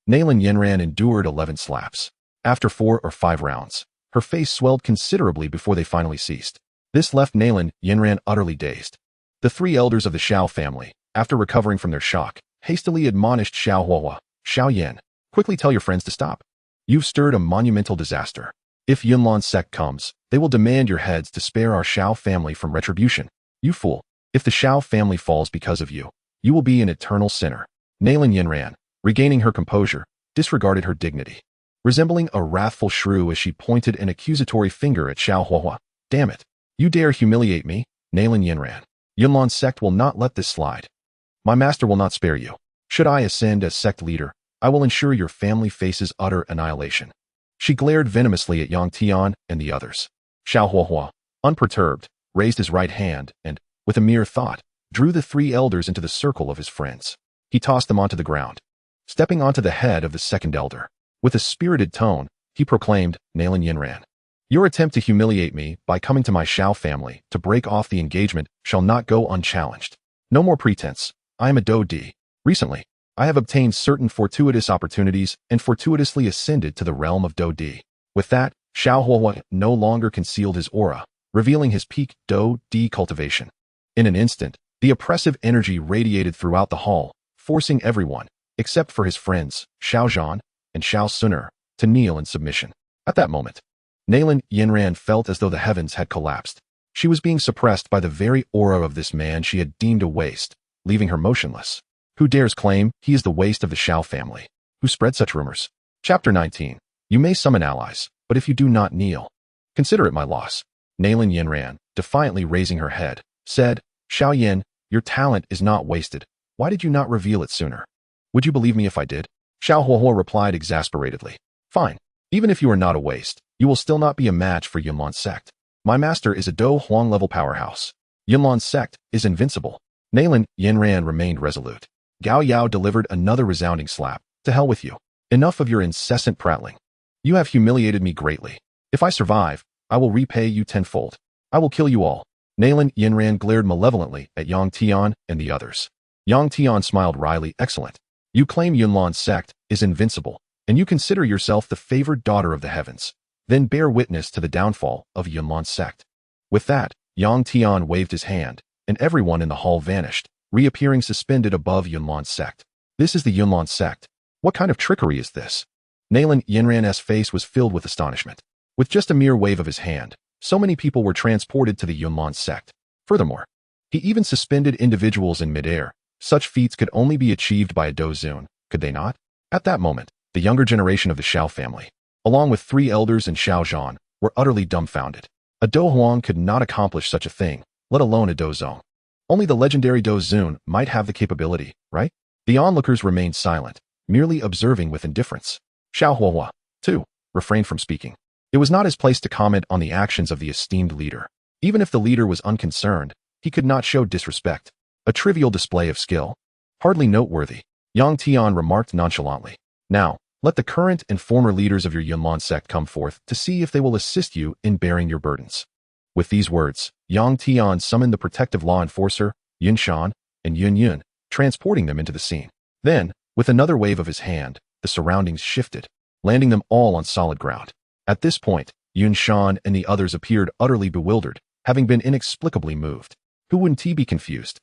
Nalan Yinran endured 11 slaps. After 4 or 5 rounds, her face swelled considerably before they finally ceased. This left Nalan Yinran utterly dazed. The 3 elders of the Xiao family, after recovering from their shock, hastily admonished Xiao Huahua, "Xiao Yan, quickly tell your friends to stop. You've stirred a monumental disaster. If Yunlan's sect comes, they will demand your heads to spare our Xiao family from retribution. You fool. If the Xiao family falls because of you, you will be an eternal sinner." Nalan Yinran, regaining her composure, disregarded her dignity, resembling a wrathful shrew as she pointed an accusatory finger at Xiao Huahua. "Damn it. You dare humiliate me, Nalan Yinran. Yunlan's sect will not let this slide. My master will not spare you. Should I ascend as sect leader, I will ensure your family faces utter annihilation." She glared venomously at Yang Tian and the others. Xiao Huahua, unperturbed, raised his right hand and, with a mere thought, drew the 3 elders into the circle of his friends. He tossed them onto the ground. Stepping onto the head of the second elder, with a spirited tone, he proclaimed, "Nalan Yinran, your attempt to humiliate me by coming to my Xiao family to break off the engagement shall not go unchallenged. No more pretense. I am a Do Di. Recently, I have obtained certain fortuitous opportunities and fortuitously ascended to the realm of Do Di." With that, Xiao Huahua no longer concealed his aura, revealing his peak Do Di cultivation. In an instant, the oppressive energy radiated throughout the hall, forcing everyone, except for his friends, Xiao Zhan and Xiao Suner, to kneel in submission. At that moment, Nalan Yinran felt as though the heavens had collapsed. She was being suppressed by the very aura of this man she had deemed a waste, leaving her motionless. Who dares claim he is the waste of the Xiao family? Who spread such rumors? Chapter 19. You may summon allies, but if you do not kneel, consider it my loss. Nalan Yinran, defiantly raising her head, said, "Xiao Yan, your talent is not wasted. Why did you not reveal it sooner? Would you believe me if I did?" Xiao Huahua replied exasperatedly, "Fine. Even if you are not a waste, you will still not be a match for Yunlan's sect. My master is a Do Huang level powerhouse. Yunlan's sect is invincible." Nalan Yinran remained resolute. Gao Yao delivered another resounding slap. "To hell with you. Enough of your incessant prattling. You have humiliated me greatly. If I survive, I will repay you tenfold. I will kill you all." Nalan Yinran glared malevolently at Yang Tian and the others. Yang Tian smiled wryly. "Excellent. You claim Yunlan's sect is invincible, and you consider yourself the favored daughter of the heavens. Then bear witness to the downfall of Yunlan's sect." With that, Yang Tian waved his hand, and everyone in the hall vanished, reappearing suspended above Yunlan's sect. "This is the Yunlan sect. What kind of trickery is this?" Nalan Yinran's face was filled with astonishment. With just a mere wave of his hand, so many people were transported to the Yunlan sect. Furthermore, he even suspended individuals in midair. Such feats could only be achieved by a Dozun, could they not? At that moment, the younger generation of the Xiao family, along with 3 elders and Xiao Zhan, were utterly dumbfounded. A Do Huang could not accomplish such a thing, let alone a Dozong. Only the legendary Dozun might have the capability, right? The onlookers remained silent, merely observing with indifference. Xiao Huahua, too, refrained from speaking. It was not his place to comment on the actions of the esteemed leader. Even if the leader was unconcerned, he could not show disrespect. A trivial display of skill? Hardly noteworthy, Yang Tian remarked nonchalantly. "Now, let the current and former leaders of your Yunlan sect come forth to see if they will assist you in bearing your burdens." With these words, Yang Tian summoned the protective law enforcer, Yun Shan, and Yun Yun, transporting them into the scene. Then, with another wave of his hand, the surroundings shifted, landing them all on solid ground. At this point, Yun Shan and the others appeared utterly bewildered, having been inexplicably moved. Who wouldn't he be confused?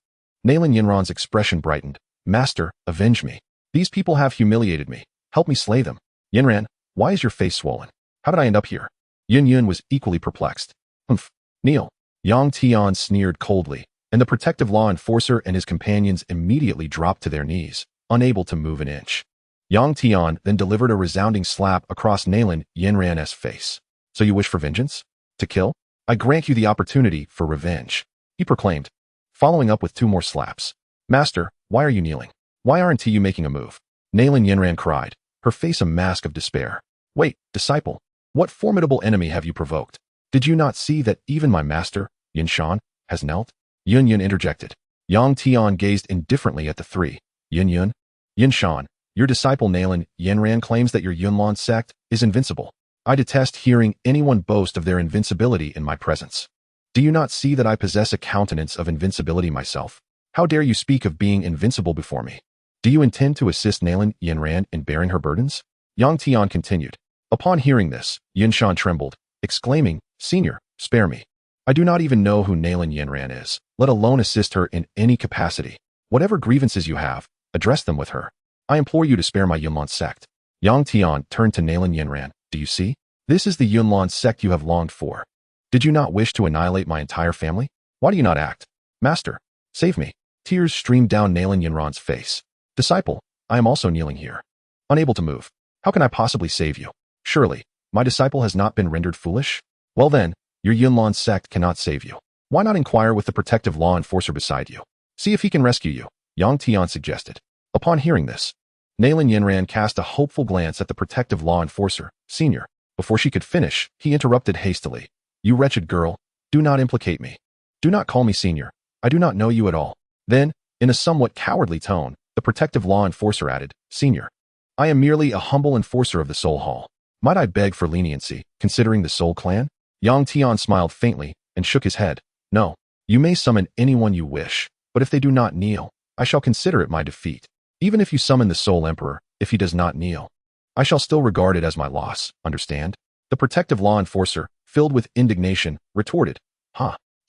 Nalan Yinran's expression brightened. "Master, avenge me. These people have humiliated me. Help me slay them." "Yinran, why is your face swollen? How did I end up here?" Yun Yun was equally perplexed. "Humph. Kneel." Yang Tian sneered coldly, and the protective law enforcer and his companions immediately dropped to their knees, unable to move an inch. Yang Tian then delivered a resounding slap across Naylan Yinran's face. So you wish for vengeance? To kill? I grant you the opportunity for revenge, he proclaimed, following up with 2 more slaps. Master, why are you kneeling? Why aren't you making a move? Naylan Yinran cried, her face a mask of despair. Wait, disciple, what formidable enemy have you provoked? Did you not see that even my master, Yin Shan, has knelt? Yun Yun interjected. Yang Tian gazed indifferently at the 3. Yin Yun? Yin Shan, your disciple Naylan Yinran claims that your Yunlan sect is invincible. I detest hearing anyone boast of their invincibility in my presence. Do you not see that I possess a countenance of invincibility myself? How dare you speak of being invincible before me? Do you intend to assist Naylan Yinran in bearing her burdens? Yang Tian continued. Upon hearing this, Yin Shan trembled, exclaiming, Senior, spare me. I do not even know who Naylan Yinran is, let alone assist her in any capacity. Whatever grievances you have, address them with her. I implore you to spare my Yunlan sect. Yang Tian turned to Naylan Yinran. Do you see? This is the Yunlan sect you have longed for. Did you not wish to annihilate my entire family? Why do you not act? Master, save me. Tears streamed down Naylan Yinran's face. Disciple, I am also kneeling here, unable to move. How can I possibly save you? Surely, my disciple has not been rendered foolish? Well then, your Yunlan sect cannot save you. Why not inquire with the protective law enforcer beside you? See if he can rescue you, Yang Tian suggested. Upon hearing this, Naylan Yinran cast a hopeful glance at the protective law enforcer. Senior, before she could finish, he interrupted hastily. You wretched girl, do not implicate me. Do not call me senior. I do not know you at all. Then, in a somewhat cowardly tone, the protective law enforcer added, Senior, I am merely a humble enforcer of the Soul Hall. Might I beg for leniency, considering the Soul Clan? Yang Tian smiled faintly and shook his head. No, you may summon anyone you wish, but if they do not kneel, I shall consider it my defeat. Even if you summon the Soul Emperor, if he does not kneel, I shall still regard it as my loss, understand? The protective law enforcer, filled with indignation, retorted,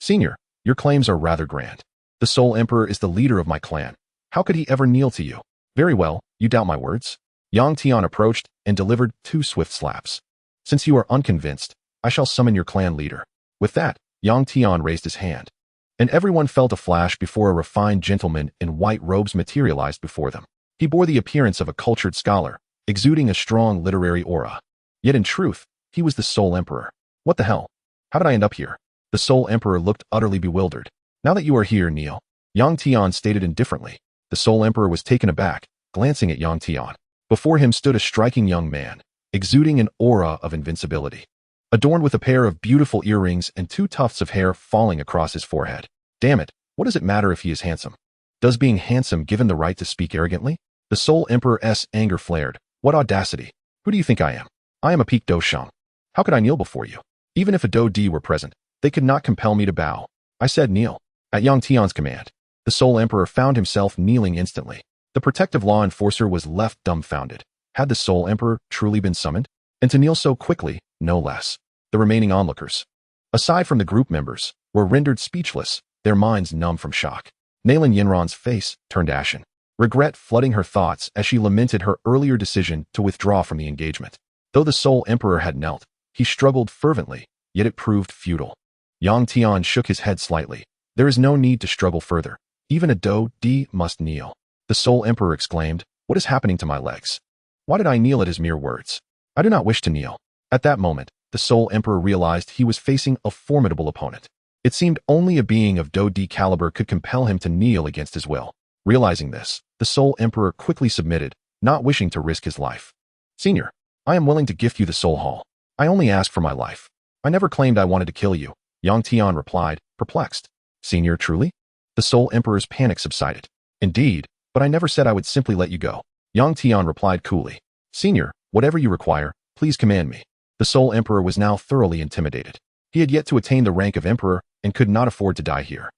Senior, your claims are rather grand. The Soul Emperor is the leader of my clan. How could he ever kneel to you? Very well, you doubt my words? Yang Tian approached and delivered 2 swift slaps. Since you are unconvinced, I shall summon your clan leader. With that, Yang Tian raised his hand, and everyone felt a flash before a refined gentleman in white robes materialized before them. He bore the appearance of a cultured scholar, exuding a strong literary aura. Yet in truth, he was the Soul Emperor. What the hell? How did I end up here? The Soul Emperor looked utterly bewildered. Now that you are here, kneel. Yang Tian stated indifferently. The Soul Emperor was taken aback, glancing at Yang Tian. Before him stood a striking young man, exuding an aura of invincibility, adorned with a pair of beautiful earrings and 2 tufts of hair falling across his forehead. Damn it, what does it matter if he is handsome? Does being handsome give him the right to speak arrogantly? The Soul Emperor's anger flared. What audacity! Who do you think I am? I am a peak Do Shang. How could I kneel before you? Even if a Do Di were present, they could not compel me to bow. I said kneel. At Yang Tian's command, the Soul Emperor found himself kneeling instantly. The protective law enforcer was left dumbfounded. Had the Soul Emperor truly been summoned? And to kneel so quickly, no less. The remaining onlookers, aside from the group members, were rendered speechless, their minds numb from shock. Naylan Yinran's face turned ashen, regret flooding her thoughts as she lamented her earlier decision to withdraw from the engagement. Though the Soul Emperor had knelt, he struggled fervently, yet it proved futile. Yang Tian shook his head slightly. There is no need to struggle further. Even a Do Di must kneel. The Soul Emperor exclaimed, What is happening to my legs? Why did I kneel at his mere words? I do not wish to kneel. At that moment, the Soul Emperor realized he was facing a formidable opponent. It seemed only a being of Do Di caliber could compel him to kneel against his will. Realizing this, the Soul Emperor quickly submitted, not wishing to risk his life. Senior, I am willing to gift you the Soul Hall. I only ask for my life. I never claimed I wanted to kill you, Yang Tian replied, perplexed. Senior, truly? The Soul Emperor's panic subsided. Indeed, but I never said I would simply let you go. Yang Tian replied coolly. Senior, whatever you require, please command me. The Soul Emperor was now thoroughly intimidated. He had yet to attain the rank of Emperor and could not afford to die here.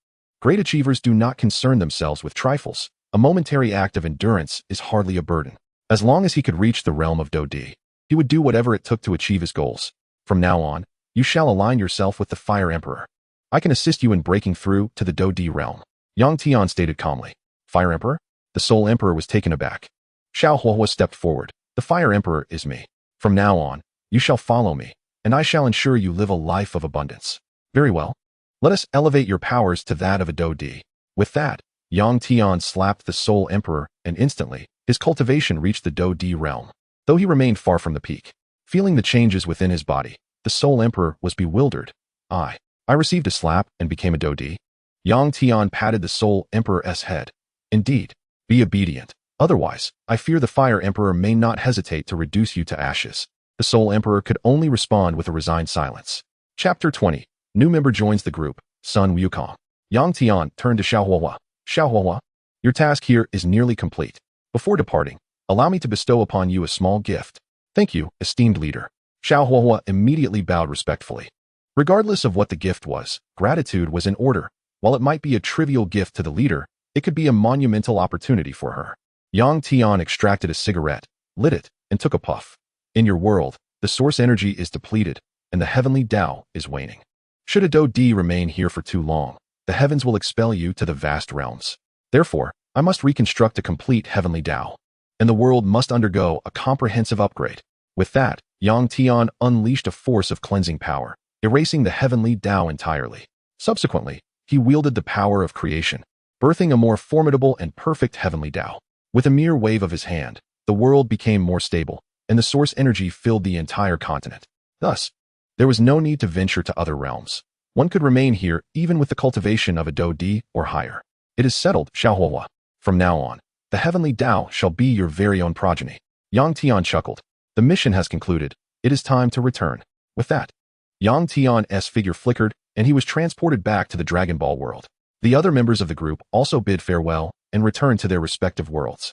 Great achievers do not concern themselves with trifles. A momentary act of endurance is hardly a burden. As long as he could reach the realm of Do Di, he would do whatever it took to achieve his goals. From now on, you shall align yourself with the Fire Emperor. I can assist you in breaking through to the Do Di realm. Yang Tian stated calmly. Fire Emperor? The Soul Emperor was taken aback. Xiao Huohua stepped forward. The Fire Emperor is me. From now on, you shall follow me, and I shall ensure you live a life of abundance. Very well. Let us elevate your powers to that of a Do-D. With that, Yang Tian slapped the Soul Emperor, and instantly, his cultivation reached the Do-D realm, though he remained far from the peak. Feeling the changes within his body, the Soul Emperor was bewildered. I received a slap and became a Do-D. Yang Tian patted the Soul Emperor's head. Indeed, be obedient. Otherwise, I fear the Fire Emperor may not hesitate to reduce you to ashes. The Soul Emperor could only respond with a resigned silence. Chapter 20. New member joins the group, Sun Wukong. Yang Tian turned to Xiao Huahua. Xiao Huahua, your task here is nearly complete. Before departing, allow me to bestow upon you a small gift. Thank you, esteemed leader. Xiao Huahua immediately bowed respectfully. Regardless of what the gift was, gratitude was in order. While it might be a trivial gift to the leader, it could be a monumental opportunity for her. Yang Tian extracted a cigarette, lit it, and took a puff. In your world, the source energy is depleted, and the heavenly Tao is waning. Should a Do-D remain here for too long, the heavens will expel you to the vast realms. Therefore, I must reconstruct a complete heavenly Tao, and the world must undergo a comprehensive upgrade. With that, Yang Tian unleashed a force of cleansing power, erasing the heavenly Tao entirely. Subsequently, he wielded the power of creation, birthing a more formidable and perfect heavenly Tao. With a mere wave of his hand, the world became more stable, and the source energy filled the entire continent. Thus, there was no need to venture to other realms. One could remain here even with the cultivation of a Do-D or higher. It is settled, Xiao Huahua. From now on, the heavenly Tao shall be your very own progeny. Yang Tian chuckled. The mission has concluded. It is time to return. With that, Yang Tian's figure flickered, and he was transported back to the Dragon Ball world. The other members of the group also bid farewell and returned to their respective worlds.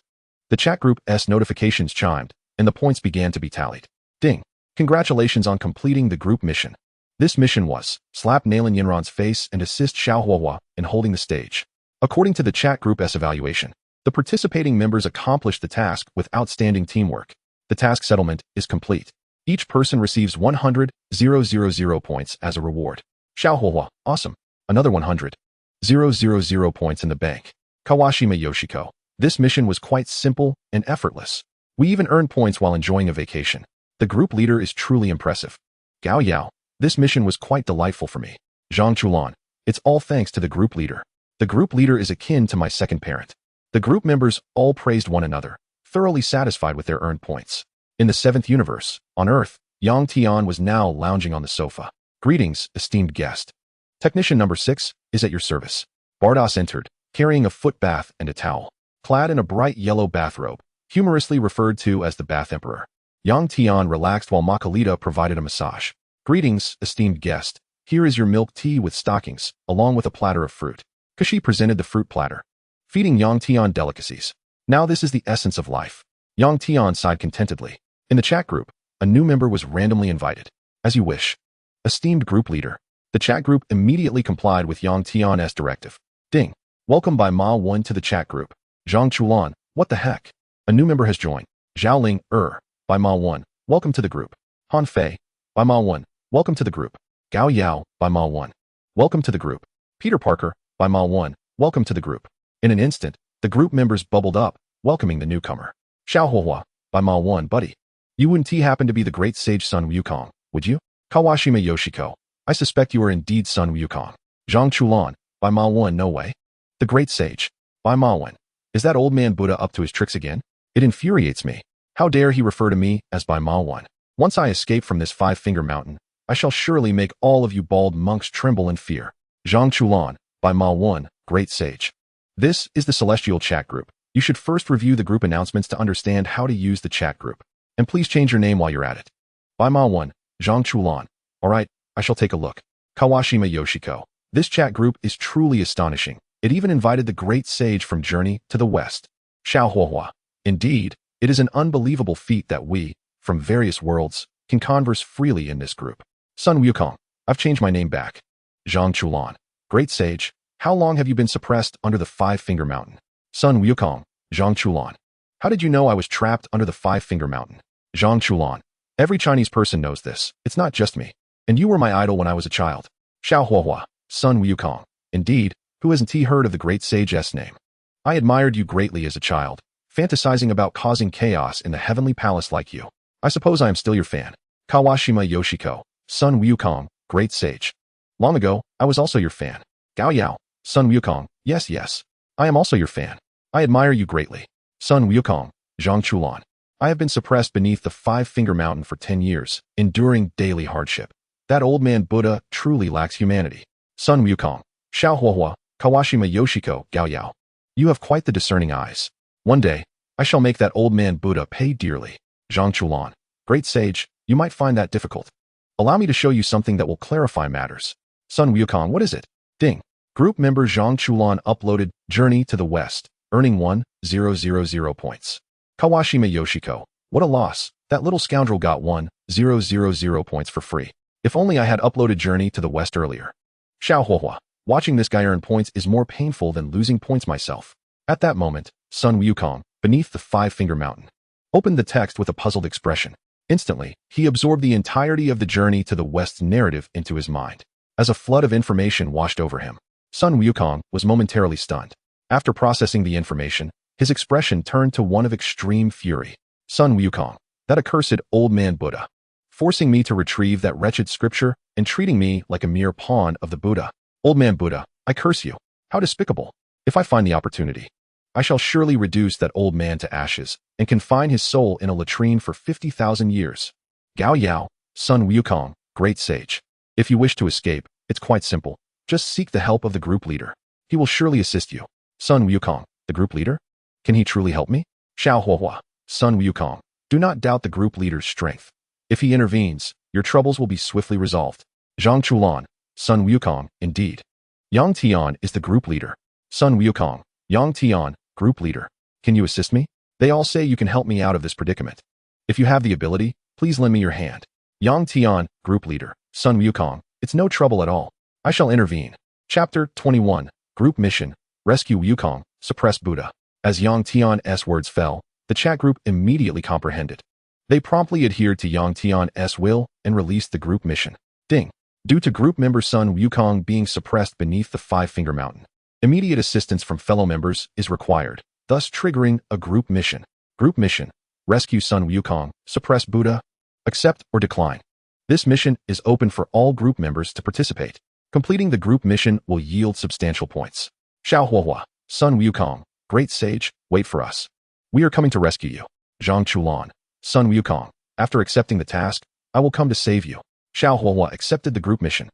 The chat group's notifications chimed, and the points began to be tallied. Ding! Congratulations on completing the group mission. This mission was, slap Nailin Yinran's face and assist Xiao Huahua in holding the stage. According to the chat group's evaluation, the participating members accomplished the task with outstanding teamwork. The task settlement is complete. Each person receives 100,000 points as a reward. Xiao Huahua, awesome. Another 100,000 points in the bank. Kawashima Yoshiko. This mission was quite simple and effortless. We even earned points while enjoying a vacation. The group leader is truly impressive. Gao Yao. This mission was quite delightful for me. Zhang Chulan. It's all thanks to the group leader. The group leader is akin to my second parent. The group members all praised one another, thoroughly satisfied with their earned points. In the 7th universe, on Earth, Yang Tian was now lounging on the sofa. Greetings, esteemed guest. Technician number 6 is at your service. Bardos entered, carrying a foot bath and a towel. Clad in a bright yellow bathrobe, humorously referred to as the Bath Emperor. Yang Tian relaxed while Makalita provided a massage. Greetings, esteemed guest. Here is your milk tea with stockings, along with a platter of fruit. Kashi presented the fruit platter, feeding Yang Tian delicacies. Now this is the essence of life. Yang Tian sighed contentedly. In the chat group, a new member was randomly invited. As you wish. Esteemed group leader. The chat group immediately complied with Yang Tian's directive. Ding. Welcome by Ma 1 to the chat group. Zhang Chulan, what the heck? A new member has joined. Zhaoling, by Ma 1, welcome to the group. Han Fei, by Ma 1, welcome to the group. Gao Yao, by Ma 1, welcome to the group. Peter Parker, by Ma 1, welcome to the group. In an instant, the group members bubbled up, welcoming the newcomer. Xiao Huahua, by Ma 1, buddy. You wouldn't happen to be the great sage Sun Wukong, would you? Kawashima Yoshiko, I suspect you are indeed Sun Wukong. Zhang Chulan, by Ma 1, no way. The great sage, by Ma 1. Is that old man Buddha up to his tricks again? It infuriates me. How dare he refer to me as by Ma 1? Once I escape from this 5-finger mountain, I shall surely make all of you bald monks tremble in fear. Zhang Chulan, by Ma 1, great sage. This is the Celestial Chat Group. You should first review the group announcements to understand how to use the chat group. And please change your name while you're at it. By Ma 1, Zhang Chulan. Alright, I shall take a look. Kawashima Yoshiko. This chat group is truly astonishing. It even invited the great sage from Journey to the West. Xiao Huahua. Indeed, it is an unbelievable feat that we, from various worlds, can converse freely in this group. Sun Wukong. I've changed my name back. Zhang Chulan. Great sage. How long have you been suppressed under the 5-finger mountain? Sun Wukong. Zhang Chulan. How did you know I was trapped under the 5-finger mountain? Zhang Chulan. Every Chinese person knows this. It's not just me. And you were my idol when I was a child. Xiao Huahua. Sun Wukong. Indeed, who hasn't heard of the great sage's name? I admired you greatly as a child, fantasizing about causing chaos in the heavenly palace like you. I suppose I am still your fan. Kawashima Yoshiko. Sun Wukong, great sage. Long ago, I was also your fan. Gao Yao. Sun Wukong. Yes, yes. I am also your fan. I admire you greatly. Sun Wukong. Zhang Chulan. I have been suppressed beneath the five-finger mountain for 10 years, enduring daily hardship. That old man Buddha truly lacks humanity. Sun Wukong. Xiao Huahua. Kawashima Yoshiko. Gao Yao. You have quite the discerning eyes. One day, I shall make that old man Buddha pay dearly. Zhang Chulan. Great sage, you might find that difficult. Allow me to show you something that will clarify matters. Sun Wukong, what is it? Ding. Group member Zhang Chulan uploaded Journey to the West, earning 1,000 points. Kawashima Yoshiko. What a loss. That little scoundrel got 1,000 points for free. If only I had uploaded Journey to the West earlier. Xiao Huahua. Watching this guy earn points is more painful than losing points myself. At that moment, Sun Wukong, beneath the five-finger mountain, opened the text with a puzzled expression. Instantly, he absorbed the entirety of the Journey to the West narrative into his mind. As a flood of information washed over him, Sun Wukong was momentarily stunned. After processing the information, his expression turned to one of extreme fury. Sun Wukong, that accursed old man Buddha, forcing me to retrieve that wretched scripture and treating me like a mere pawn of the Buddha. Old man Buddha, I curse you. How despicable. If I find the opportunity, I shall surely reduce that old man to ashes and confine his soul in a latrine for 50,000 years. Gao Yao, Sun Wukong, great sage. If you wish to escape, it's quite simple. Just seek the help of the group leader. He will surely assist you. Sun Wukong, the group leader? Can he truly help me? Xiao Huahua, Sun Wukong, do not doubt the group leader's strength. If he intervenes, your troubles will be swiftly resolved. Zhang Chulan, Sun Wukong, indeed. Yang Tian is the group leader. Sun Wukong, Yang Tian, group leader. Can you assist me? They all say you can help me out of this predicament. If you have the ability, please lend me your hand. Yang Tian, group leader. Sun Wukong, it's no trouble at all. I shall intervene. Chapter 21, Group Mission, Rescue Wukong, Suppress Buddha. As Yang Tian's words fell, the chat group immediately comprehended. They promptly adhered to Yang Tian's will and released the group mission. Ding. Due to group member Sun Wukong being suppressed beneath the five-finger mountain, immediate assistance from fellow members is required, thus triggering a group mission. Group mission. Rescue Sun Wukong, suppress Buddha, accept or decline. This mission is open for all group members to participate. Completing the group mission will yield substantial points. Xiao Huahua, Sun Wukong, great sage, wait for us. We are coming to rescue you. Zhang Chulan, Sun Wukong, after accepting the task, I will come to save you. Xiao Huahua accepted the group mission.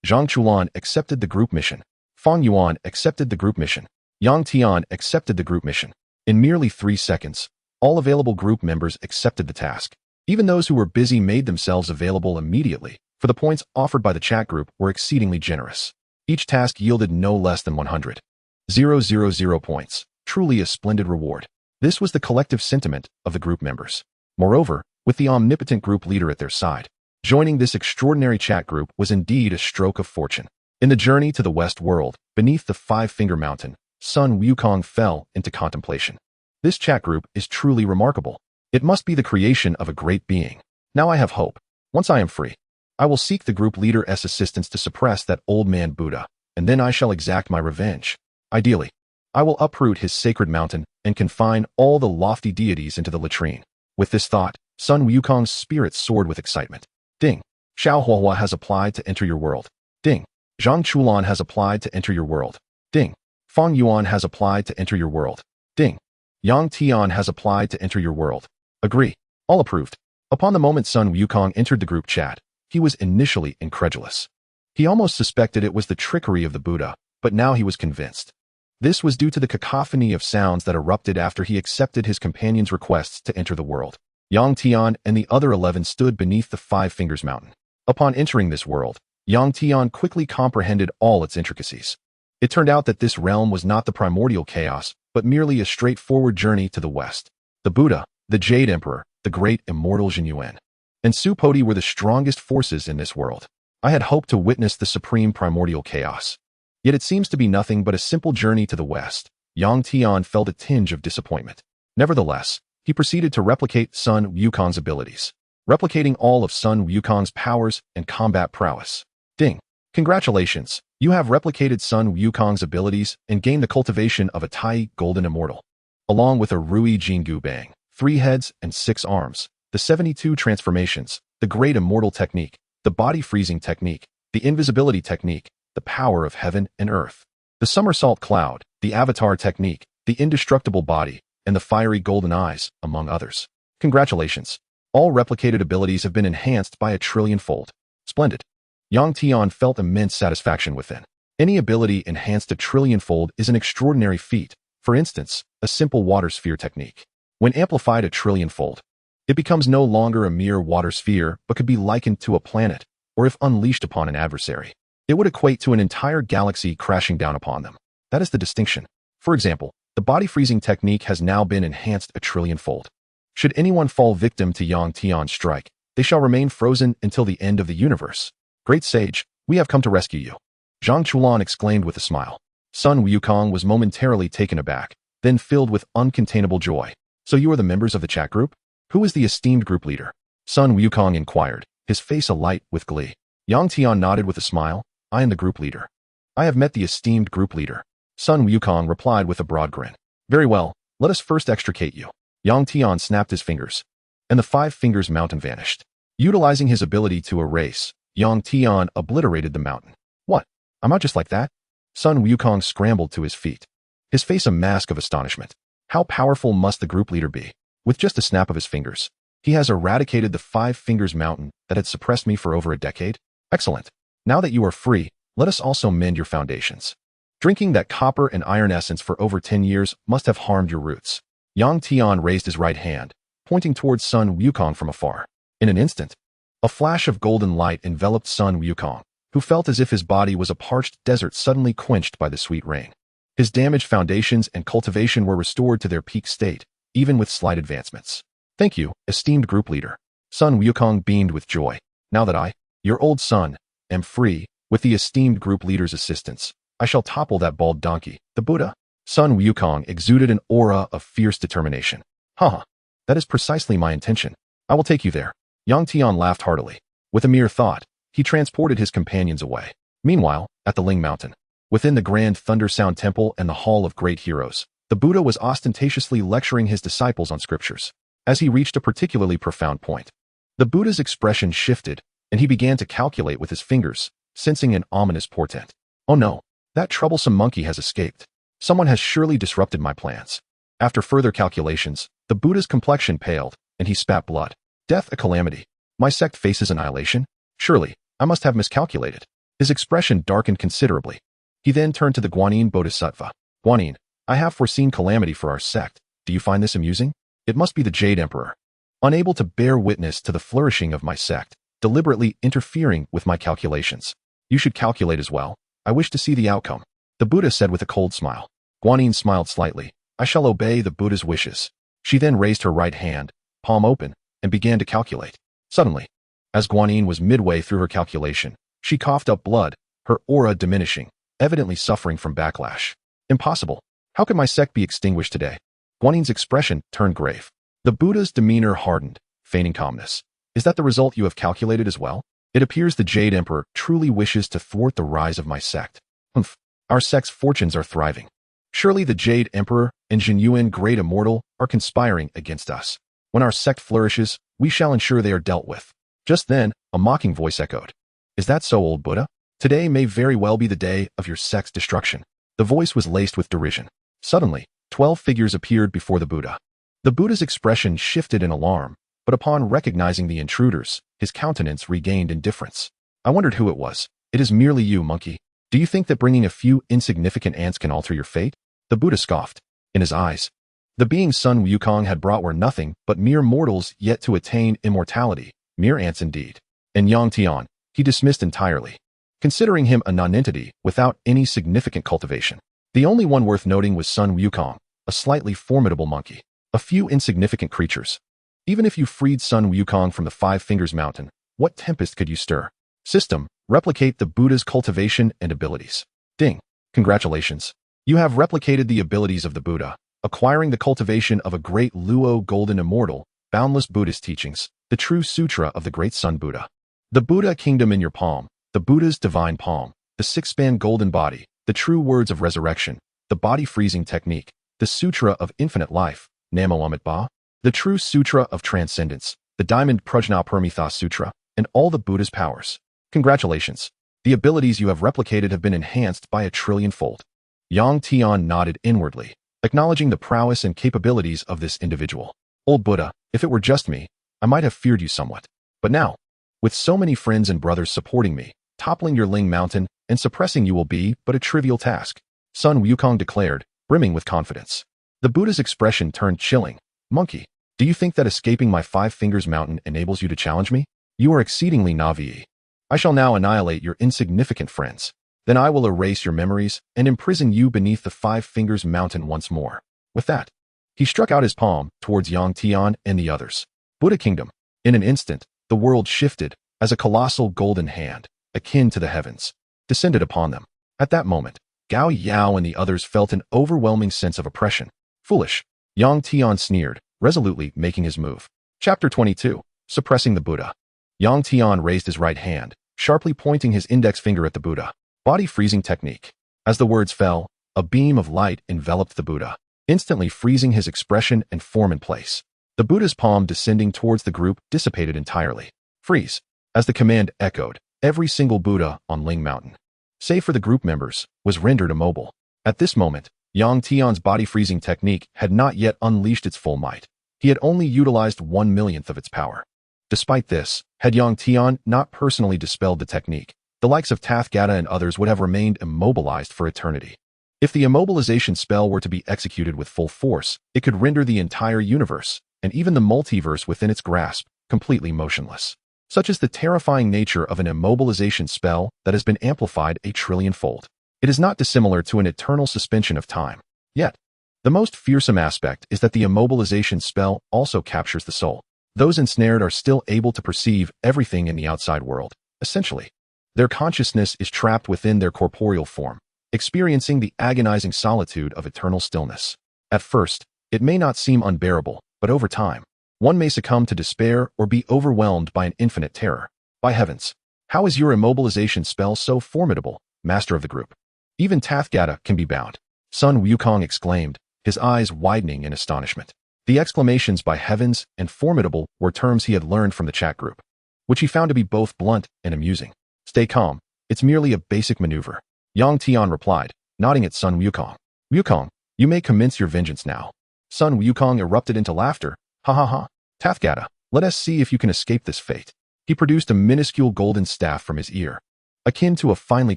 Zhang Chulan accepted the group mission. Fang Yuan accepted the group mission. Yang Tian accepted the group mission. In merely 3 seconds, all available group members accepted the task. Even those who were busy made themselves available immediately, for the points offered by the chat group were exceedingly generous. Each task yielded no less than 100,000 points, truly a splendid reward. This was the collective sentiment of the group members. Moreover, with the omnipotent group leader at their side, joining this extraordinary chat group was indeed a stroke of fortune. In the journey to the West world, beneath the five-finger mountain, Sun Wukong fell into contemplation. This chat group is truly remarkable. It must be the creation of a great being. Now I have hope. Once I am free, I will seek the group leader's assistance to suppress that old man Buddha, and then I shall exact my revenge. Ideally, I will uproot his sacred mountain and confine all the lofty deities into the latrine. With this thought, Sun Wukong's spirit soared with excitement. Ding. Xiao Huahua has applied to enter your world. Ding. Zhang Chulan has applied to enter your world. Ding. Fang Yuan has applied to enter your world. Ding. Yang Tian has applied to enter your world. Agree. All approved. Upon the moment Sun Wukong entered the group chat, he was initially incredulous. He almost suspected it was the trickery of the Buddha, but now he was convinced. This was due to the cacophony of sounds that erupted after he accepted his companion's requests to enter the world. Yang Tian and the other 11 stood beneath the Five Fingers Mountain. Upon entering this world, Yang Tian quickly comprehended all its intricacies. It turned out that this realm was not the primordial chaos, but merely a straightforward journey to the West. The Buddha, the Jade Emperor, the great immortal Jinyuan, and Supodi were the strongest forces in this world. I had hoped to witness the supreme primordial chaos. Yet it seems to be nothing but a simple journey to the West. Yang Tian felt a tinge of disappointment. Nevertheless, he proceeded to replicate Sun Wukong's abilities, replicating all of Sun Wukong's powers and combat prowess. Ding. Congratulations, you have replicated Sun Wukong's abilities and gained the cultivation of a Tai Golden Immortal, along with a Rui Jingu Bang, 3 heads and 6 arms, the 72 transformations, the Great Immortal Technique, the Body Freezing Technique, the invisibility technique, the power of heaven and earth. The somersault cloud, the avatar technique, the indestructible body, and the fiery golden eyes, among others. Congratulations. All replicated abilities have been enhanced by a trillion-fold. Splendid. Yang Tian felt immense satisfaction within. Any ability enhanced a trillion-fold is an extraordinary feat. For instance, a simple water sphere technique. When amplified a trillion-fold, it becomes no longer a mere water sphere, but could be likened to a planet, or if unleashed upon an adversary, it would equate to an entire galaxy crashing down upon them. That is the distinction. For example, the body freezing technique has now been enhanced a trillion-fold. Should anyone fall victim to Yang Tian's strike, they shall remain frozen until the end of the universe. Great sage, we have come to rescue you. Zhang Chulan exclaimed with a smile. Sun Wukong was momentarily taken aback, then filled with uncontainable joy. So you are the members of the chat group? Who is the esteemed group leader? Sun Wukong inquired, his face alight with glee. Yang Tian nodded with a smile. I am the group leader. I have met the esteemed group leader. Sun Wukong replied with a broad grin. Very well, let us first extricate you. Yang Tian snapped his fingers, and the 5 fingers mountain vanished. Utilizing his ability to erase, Yang Tian obliterated the mountain. What? I'm out just like that? Sun Wukong scrambled to his feet, his face a mask of astonishment. How powerful must the group leader be? With just a snap of his fingers, he has eradicated the 5 fingers mountain that had suppressed me for over a decade? Excellent. Now that you are free, let us also mend your foundations. Drinking that copper and iron essence for over 10 years must have harmed your roots. Yang Tian raised his right hand, pointing towards Sun Wukong from afar. In an instant, a flash of golden light enveloped Sun Wukong, who felt as if his body was a parched desert suddenly quenched by the sweet rain. His damaged foundations and cultivation were restored to their peak state, even with slight advancements. Thank you, esteemed group leader. Sun Wukong beamed with joy. Now that I, your old son, am free, with the esteemed group leader's assistance, I shall topple that bald donkey, the Buddha. Sun Wukong exuded an aura of fierce determination. Haha, that is precisely my intention. I will take you there. Yang Tian laughed heartily. With a mere thought, he transported his companions away. Meanwhile, at the Ling Mountain, within the Grand Thunder Sound Temple and the Hall of Great Heroes, the Buddha was ostentatiously lecturing his disciples on scriptures. As he reached a particularly profound point, the Buddha's expression shifted, and he began to calculate with his fingers, sensing an ominous portent. Oh no, that troublesome monkey has escaped. Someone has surely disrupted my plans. After further calculations, the Buddha's complexion paled, and he spat blood. Death a calamity. My sect faces annihilation? Surely, I must have miscalculated. His expression darkened considerably. He then turned to the Guanyin Bodhisattva. Guanyin, I have foreseen calamity for our sect. Do you find this amusing? It must be the Jade Emperor, unable to bear witness to the flourishing of my sect, deliberately interfering with my calculations. You should calculate as well. I wish to see the outcome. The Buddha said with a cold smile. Guanyin smiled slightly. I shall obey the Buddha's wishes. She then raised her right hand, palm open, and began to calculate. Suddenly, as Guanyin was midway through her calculation, she coughed up blood, her aura diminishing, evidently suffering from backlash. Impossible. How could my sect be extinguished today? Guanyin's expression turned grave. The Buddha's demeanor hardened, feigning calmness. Is that the result you have calculated as well? It appears the Jade Emperor truly wishes to thwart the rise of my sect. Humph. Our sect's fortunes are thriving. Surely the Jade Emperor and Jinyuan Great Immortal are conspiring against us. When our sect flourishes, we shall ensure they are dealt with. Just then, a mocking voice echoed. Is that so, old Buddha? Today may very well be the day of your sect's destruction. The voice was laced with derision. Suddenly, 12 figures appeared before the Buddha. The Buddha's expression shifted in alarm, but upon recognizing the intruders, his countenance regained indifference. I wondered who it was. It is merely you, monkey. Do you think that bringing a few insignificant ants can alter your fate? The Buddha scoffed. In his eyes, the beings Sun Wukong had brought were nothing but mere mortals yet to attain immortality, mere ants indeed. And Yang Tian, he dismissed entirely, considering him a nonentity without any significant cultivation. The only one worth noting was Sun Wukong, a slightly formidable monkey. A few insignificant creatures. Even if you freed Sun Wukong from the 5 Fingers Mountain, what tempest could you stir? System, replicate the Buddha's cultivation and abilities. Ding. Congratulations. You have replicated the abilities of the Buddha, acquiring the cultivation of a great Luo Golden Immortal, boundless Buddhist teachings, the true sutra of the great Sun Buddha. The Buddha kingdom in your palm, the Buddha's divine palm, the 6-span golden body, the true words of resurrection, the body freezing technique, the sutra of infinite life, Namo Amit Ba, the true sutra of transcendence, the diamond Prajna Parmitha Sutra, and all the Buddha's powers. Congratulations. The abilities you have replicated have been enhanced by 1,000,000,000,000-fold. Yang Tian nodded inwardly, acknowledging the prowess and capabilities of this individual. Old Buddha, if it were just me, I might have feared you somewhat. But now, with so many friends and brothers supporting me, toppling your Ling Mountain and suppressing you will be but a trivial task, Sun Wukong declared, brimming with confidence. The Buddha's expression turned chilling. Monkey, do you think that escaping my 5 Fingers Mountain enables you to challenge me? You are exceedingly naive. I shall now annihilate your insignificant friends. Then I will erase your memories and imprison you beneath the 5 Fingers Mountain once more. With that, he struck out his palm towards Yang Tian and the others. Buddha Kingdom. In an instant, the world shifted as a colossal golden hand, akin to the heavens, descended upon them. At that moment, Gao Yao and the others felt an overwhelming sense of oppression. Foolish. Yang Tian sneered, resolutely making his move. Chapter 22. Suppressing the Buddha. Yang Tian raised his right hand, sharply pointing his index finger at the Buddha. Body freezing technique. As the words fell, a beam of light enveloped the Buddha, instantly freezing his expression and form in place. The Buddha's palm descending towards the group dissipated entirely. Freeze. As the command echoed, every single Buddha on Ling Mountain, save for the group members, was rendered immobile. At this moment, Yang Tian's body freezing technique had not yet unleashed its full might. He had only utilized 1/1,000,000th of its power. Despite this, had Yang Tian not personally dispelled the technique, the likes of Tathgata and others would have remained immobilized for eternity. If the immobilization spell were to be executed with full force, it could render the entire universe, and even the multiverse within its grasp, completely motionless. Such is the terrifying nature of an immobilization spell that has been amplified 1,000,000,000,000-fold. It is not dissimilar to an eternal suspension of time. Yet, the most fearsome aspect is that the immobilization spell also captures the soul. Those ensnared are still able to perceive everything in the outside world. Essentially, their consciousness is trapped within their corporeal form, experiencing the agonizing solitude of eternal stillness. At first, it may not seem unbearable, but over time, one may succumb to despair or be overwhelmed by an infinite terror. By heavens, how is your immobilization spell so formidable, master of the group? Even Tathgata can be bound. Sun Wukong exclaimed, his eyes widening in astonishment. The exclamations by heavens and formidable were terms he had learned from the chat group, which he found to be both blunt and amusing. Stay calm, it's merely a basic maneuver. Yang Tian replied, nodding at Sun Wukong. Wukong, you may commence your vengeance now. Sun Wukong erupted into laughter. Ha ha ha. Tathgata, let us see if you can escape this fate. He produced a minuscule golden staff from his ear, akin to a finely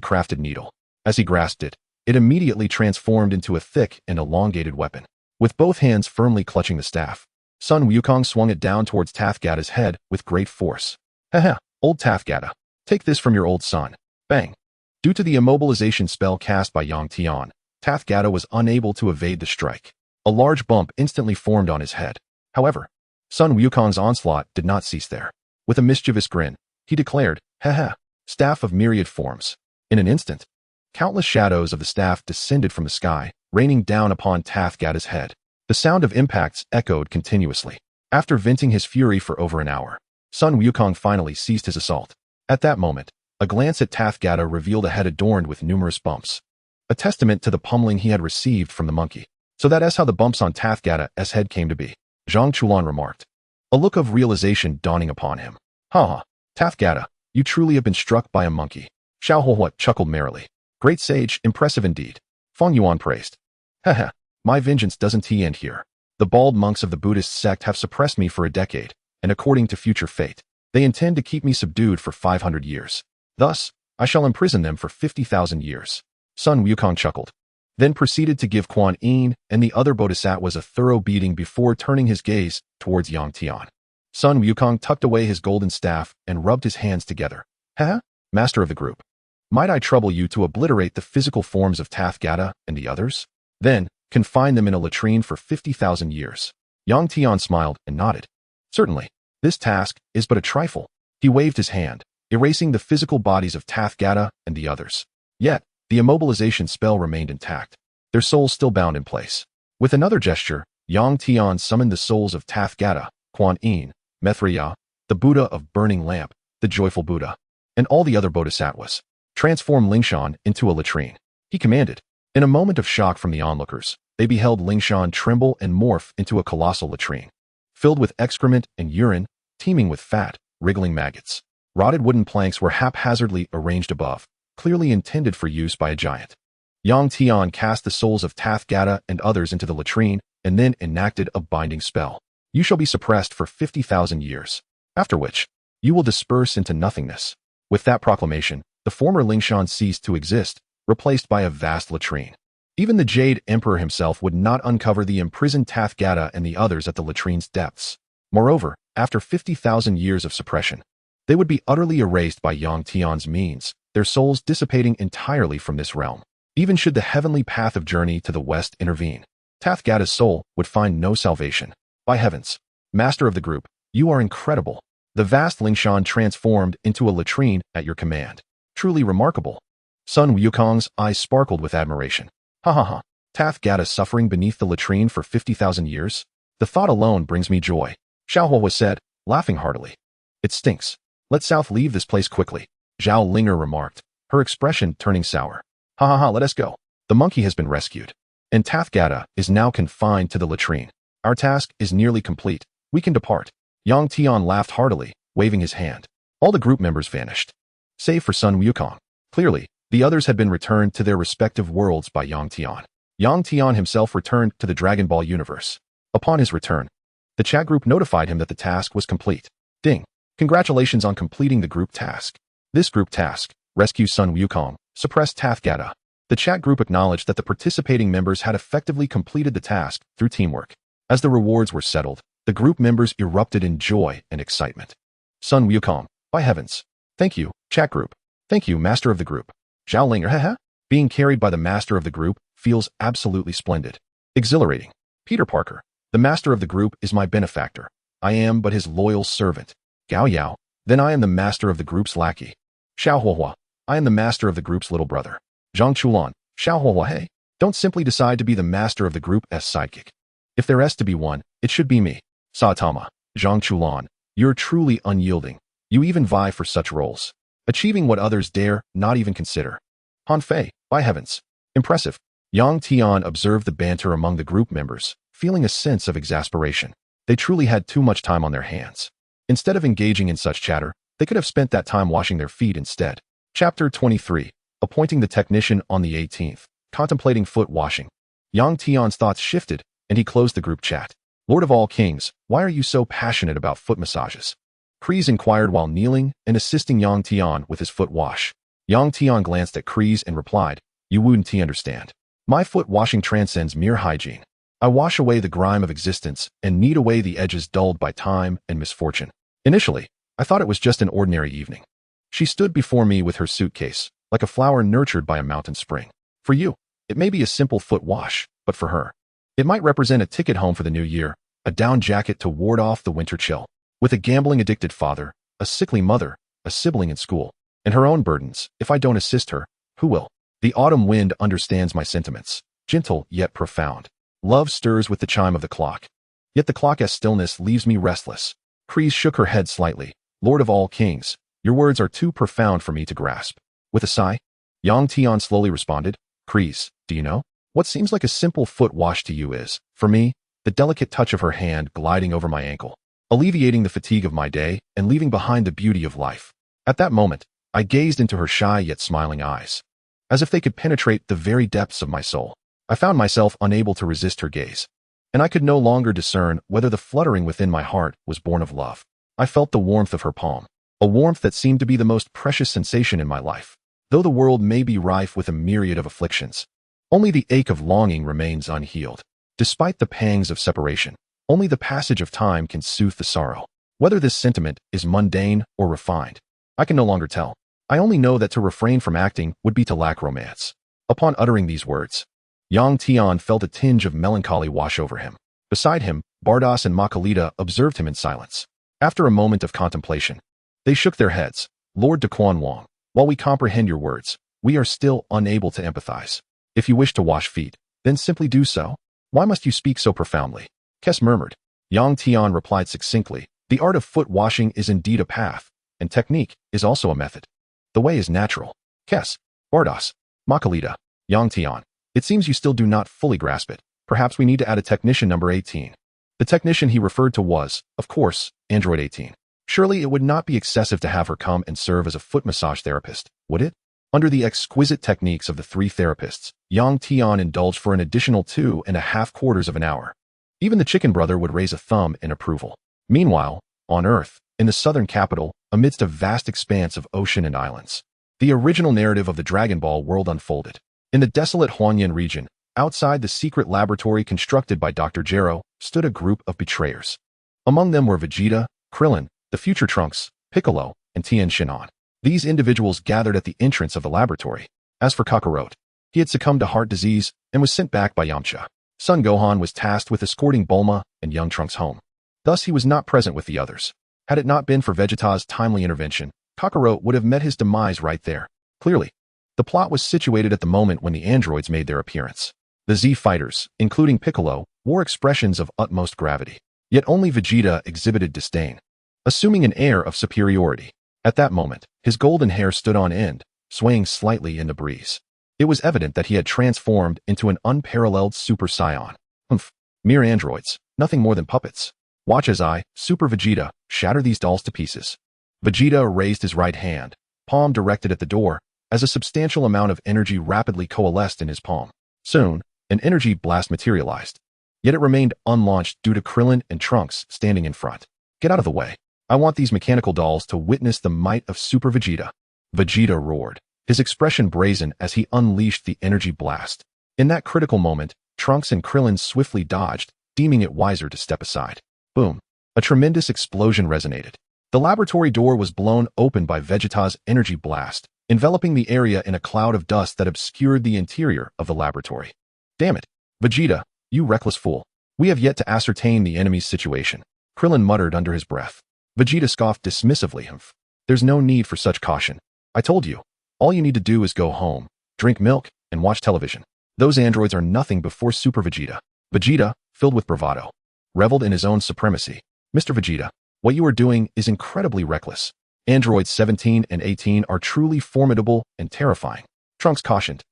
crafted needle. As he grasped it, it immediately transformed into a thick and elongated weapon. With both hands firmly clutching the staff, Sun Wukong swung it down towards Tathgata's head with great force. Haha, old Tathgata, take this from your old son. Bang. Due to the immobilization spell cast by Yang Tian, Tathgata was unable to evade the strike. A large bump instantly formed on his head. However, Sun Wukong's onslaught did not cease there. With a mischievous grin, he declared, haha, staff of myriad forms. In an instant, countless shadows of the staff descended from the sky, raining down upon Tathgata's head. The sound of impacts echoed continuously. After venting his fury for over an hour, Sun Wukong finally ceased his assault. At that moment, a glance at Tathgata revealed a head adorned with numerous bumps, a testament to the pummeling he had received from the monkey. So that is how the bumps on Tathgata's head came to be, Zhang Chulan remarked, a look of realization dawning upon him. Ha ha, Tathgata, you truly have been struck by a monkey. Xiao Huohua chuckled merrily. Great sage, impressive indeed. Feng Yuan praised. Haha, my vengeance doesn't end here. The bald monks of the Buddhist sect have suppressed me for a decade, and according to future fate, they intend to keep me subdued for 500 years. Thus, I shall imprison them for 50,000 years. Sun Wukong chuckled, then proceeded to give Kuan Yin and the other bodhisattvas a thorough beating before turning his gaze towards Yang Tian. Sun Wukong tucked away his golden staff and rubbed his hands together. Haha, master of the group. Might I trouble you to obliterate the physical forms of Tathgata and the others? Then, confine them in a latrine for 50,000 years. Yang Tian smiled and nodded. Certainly, this task is but a trifle. He waved his hand, erasing the physical bodies of Tathgata and the others. Yet, the immobilization spell remained intact, their souls still bound in place. With another gesture, Yang Tian summoned the souls of Tathgata, Kuan Yin, Maitreya, the Buddha of Burning Lamp, the Joyful Buddha, and all the other bodhisattvas. Transform Lingshan into a latrine. He commanded. In a moment of shock from the onlookers, they beheld Lingshan tremble and morph into a colossal latrine, filled with excrement and urine, teeming with fat, wriggling maggots. Rotted wooden planks were haphazardly arranged above, clearly intended for use by a giant. Yang Tian cast the souls of Tathgata and others into the latrine and then enacted a binding spell. You shall be suppressed for 50,000 years, after which you will disperse into nothingness. With that proclamation, the former Lingshan ceased to exist, replaced by a vast latrine. Even the Jade Emperor himself would not uncover the imprisoned Tathgata and the others at the latrine's depths. Moreover, after 50,000 years of suppression, they would be utterly erased by Yang Tian's means, their souls dissipating entirely from this realm. Even should the heavenly path of journey to the west intervene, Tathgata's soul would find no salvation. By heavens, master of the group, you are incredible. The vast Lingshan transformed into a latrine at your command. Truly remarkable. Sun Wukong's eyes sparkled with admiration. Ha ha ha. Tathgata suffering beneath the latrine for 50,000 years? The thought alone brings me joy. Xiao Huo said, laughing heartily. It stinks. Let South leave this place quickly, Zhao Linger remarked, her expression turning sour. Ha ha ha, let us go. The monkey has been rescued, and Tathgata is now confined to the latrine. Our task is nearly complete. We can depart. Yang Tian laughed heartily, waving his hand. All the group members vanished, save for Sun Wukong. Clearly, the others had been returned to their respective worlds by Yang Tian. Yang Tian himself returned to the Dragon Ball universe. Upon his return, the chat group notified him that the task was complete. Ding! Congratulations on completing the group task. This group task, rescue Sun Wukong, suppress Tathgata. The chat group acknowledged that the participating members had effectively completed the task through teamwork. As the rewards were settled, the group members erupted in joy and excitement. Sun Wukong, by heavens. Thank you, chat group. Thank you, master of the group. Zhao Linger, haha. Being carried by the master of the group feels absolutely splendid. Exhilarating. Peter Parker, the master of the group is my benefactor. I am but his loyal servant. Gao Yao, then I am the master of the group's lackey. Xiao Huohua, I am the master of the group's little brother. Zhang Chulan, Xiao Huohua, hey, don't simply decide to be the master of the group's sidekick. If there is to be one, it should be me. Saitama, Zhang Chulan, you're truly unyielding. You even vie for such roles, achieving what others dare not even consider. Han Fei, by heavens. Impressive. Yang Tian observed the banter among the group members, feeling a sense of exasperation. They truly had too much time on their hands. Instead of engaging in such chatter, they could have spent that time washing their feet instead. Chapter 23. Appointing the technician on the 18th. Contemplating foot washing. Yang Tian's thoughts shifted, and he closed the group chat. Lord of all kings, why are you so passionate about foot massages? Kreese inquired while kneeling and assisting Yang Tian with his foot wash. Yang Tian glanced at Kreese and replied, you wouldn't understand. My foot washing transcends mere hygiene. I wash away the grime of existence and knead away the edges dulled by time and misfortune. Initially, I thought it was just an ordinary evening. She stood before me with her suitcase, like a flower nurtured by a mountain spring. For you, it may be a simple foot wash, but for her, it might represent a ticket home for the new year, a down jacket to ward off the winter chill. With a gambling-addicted father, a sickly mother, a sibling in school, and her own burdens, if I don't assist her, who will? The autumn wind understands my sentiments, gentle yet profound. Love stirs with the chime of the clock. Yet the clock's stillness leaves me restless. Kreese shook her head slightly. Lord of all kings, your words are too profound for me to grasp. With a sigh, Yang Tian slowly responded, Kreese, do you know? What seems like a simple foot wash to you is, for me, the delicate touch of her hand gliding over my ankle, alleviating the fatigue of my day and leaving behind the beauty of life. At that moment, I gazed into her shy yet smiling eyes, as if they could penetrate the very depths of my soul. I found myself unable to resist her gaze, and I could no longer discern whether the fluttering within my heart was born of love. I felt the warmth of her palm, a warmth that seemed to be the most precious sensation in my life. Though the world may be rife with a myriad of afflictions, only the ache of longing remains unhealed. Despite the pangs of separation, only the passage of time can soothe the sorrow. Whether this sentiment is mundane or refined, I can no longer tell. I only know that to refrain from acting would be to lack romance. Upon uttering these words, Yang Tian felt a tinge of melancholy wash over him. Beside him, Bardas and Makalita observed him in silence. After a moment of contemplation, they shook their heads. Lord De Quan Wong, while we comprehend your words, we are still unable to empathize. If you wish to wash feet, then simply do so. Why must you speak so profoundly? Kes murmured. Yang Tian replied succinctly, the art of foot washing is indeed a path, and technique is also a method. The way is natural. Kes, Bardas, Makalita, Yang Tian, it seems you still do not fully grasp it. Perhaps we need to add a technician number 18. The technician he referred to was, of course, Android 18. Surely it would not be excessive to have her come and serve as a foot massage therapist, would it? Under the exquisite techniques of the three therapists, Yang Tian indulged for an additional 2.5 quarters of an hour. Even the chicken brother would raise a thumb in approval. Meanwhile, on Earth, in the southern capital, amidst a vast expanse of ocean and islands, the original narrative of the Dragon Ball world unfolded. In the desolate Huanyan region, outside the secret laboratory constructed by Dr. Gero, stood a group of betrayers. Among them were Vegeta, Krillin, the future Trunks, Piccolo, and Tien Shinhan. These individuals gathered at the entrance of the laboratory. As for Kakarot, he had succumbed to heart disease and was sent back by Yamcha. Son Gohan was tasked with escorting Bulma and young Trunks home. Thus he was not present with the others. Had it not been for Vegeta's timely intervention, Kakarot would have met his demise right there. Clearly, the plot was situated at the moment when the androids made their appearance. The Z fighters, including Piccolo, wore expressions of utmost gravity. Yet only Vegeta exhibited disdain, assuming an air of superiority. At that moment, his golden hair stood on end, swaying slightly in the breeze. It was evident that he had transformed into an unparalleled Super Saiyan. Mere androids, nothing more than puppets. Watch as I, Super Vegeta, shatter these dolls to pieces. Vegeta raised his right hand, palm directed at the door, as a substantial amount of energy rapidly coalesced in his palm. Soon, an energy blast materialized. Yet it remained unlaunched due to Krillin and Trunks standing in front. Get out of the way. I want these mechanical dolls to witness the might of Super Vegeta. Vegeta roared, his expression brazen as he unleashed the energy blast. In that critical moment, Trunks and Krillin swiftly dodged, deeming it wiser to step aside. Boom. A tremendous explosion resonated. The laboratory door was blown open by Vegeta's energy blast, enveloping the area in a cloud of dust that obscured the interior of the laboratory. Damn it, Vegeta, you reckless fool. We have yet to ascertain the enemy's situation. Krillin muttered under his breath. Vegeta scoffed dismissively. There's no need for such caution. I told you, all you need to do is go home, drink milk, and watch television. Those androids are nothing before Super Vegeta. Vegeta, filled with bravado, reveled in his own supremacy. Mr. Vegeta, what you are doing is incredibly reckless. Androids 17 and 18 are truly formidable and terrifying. Trunks cautioned.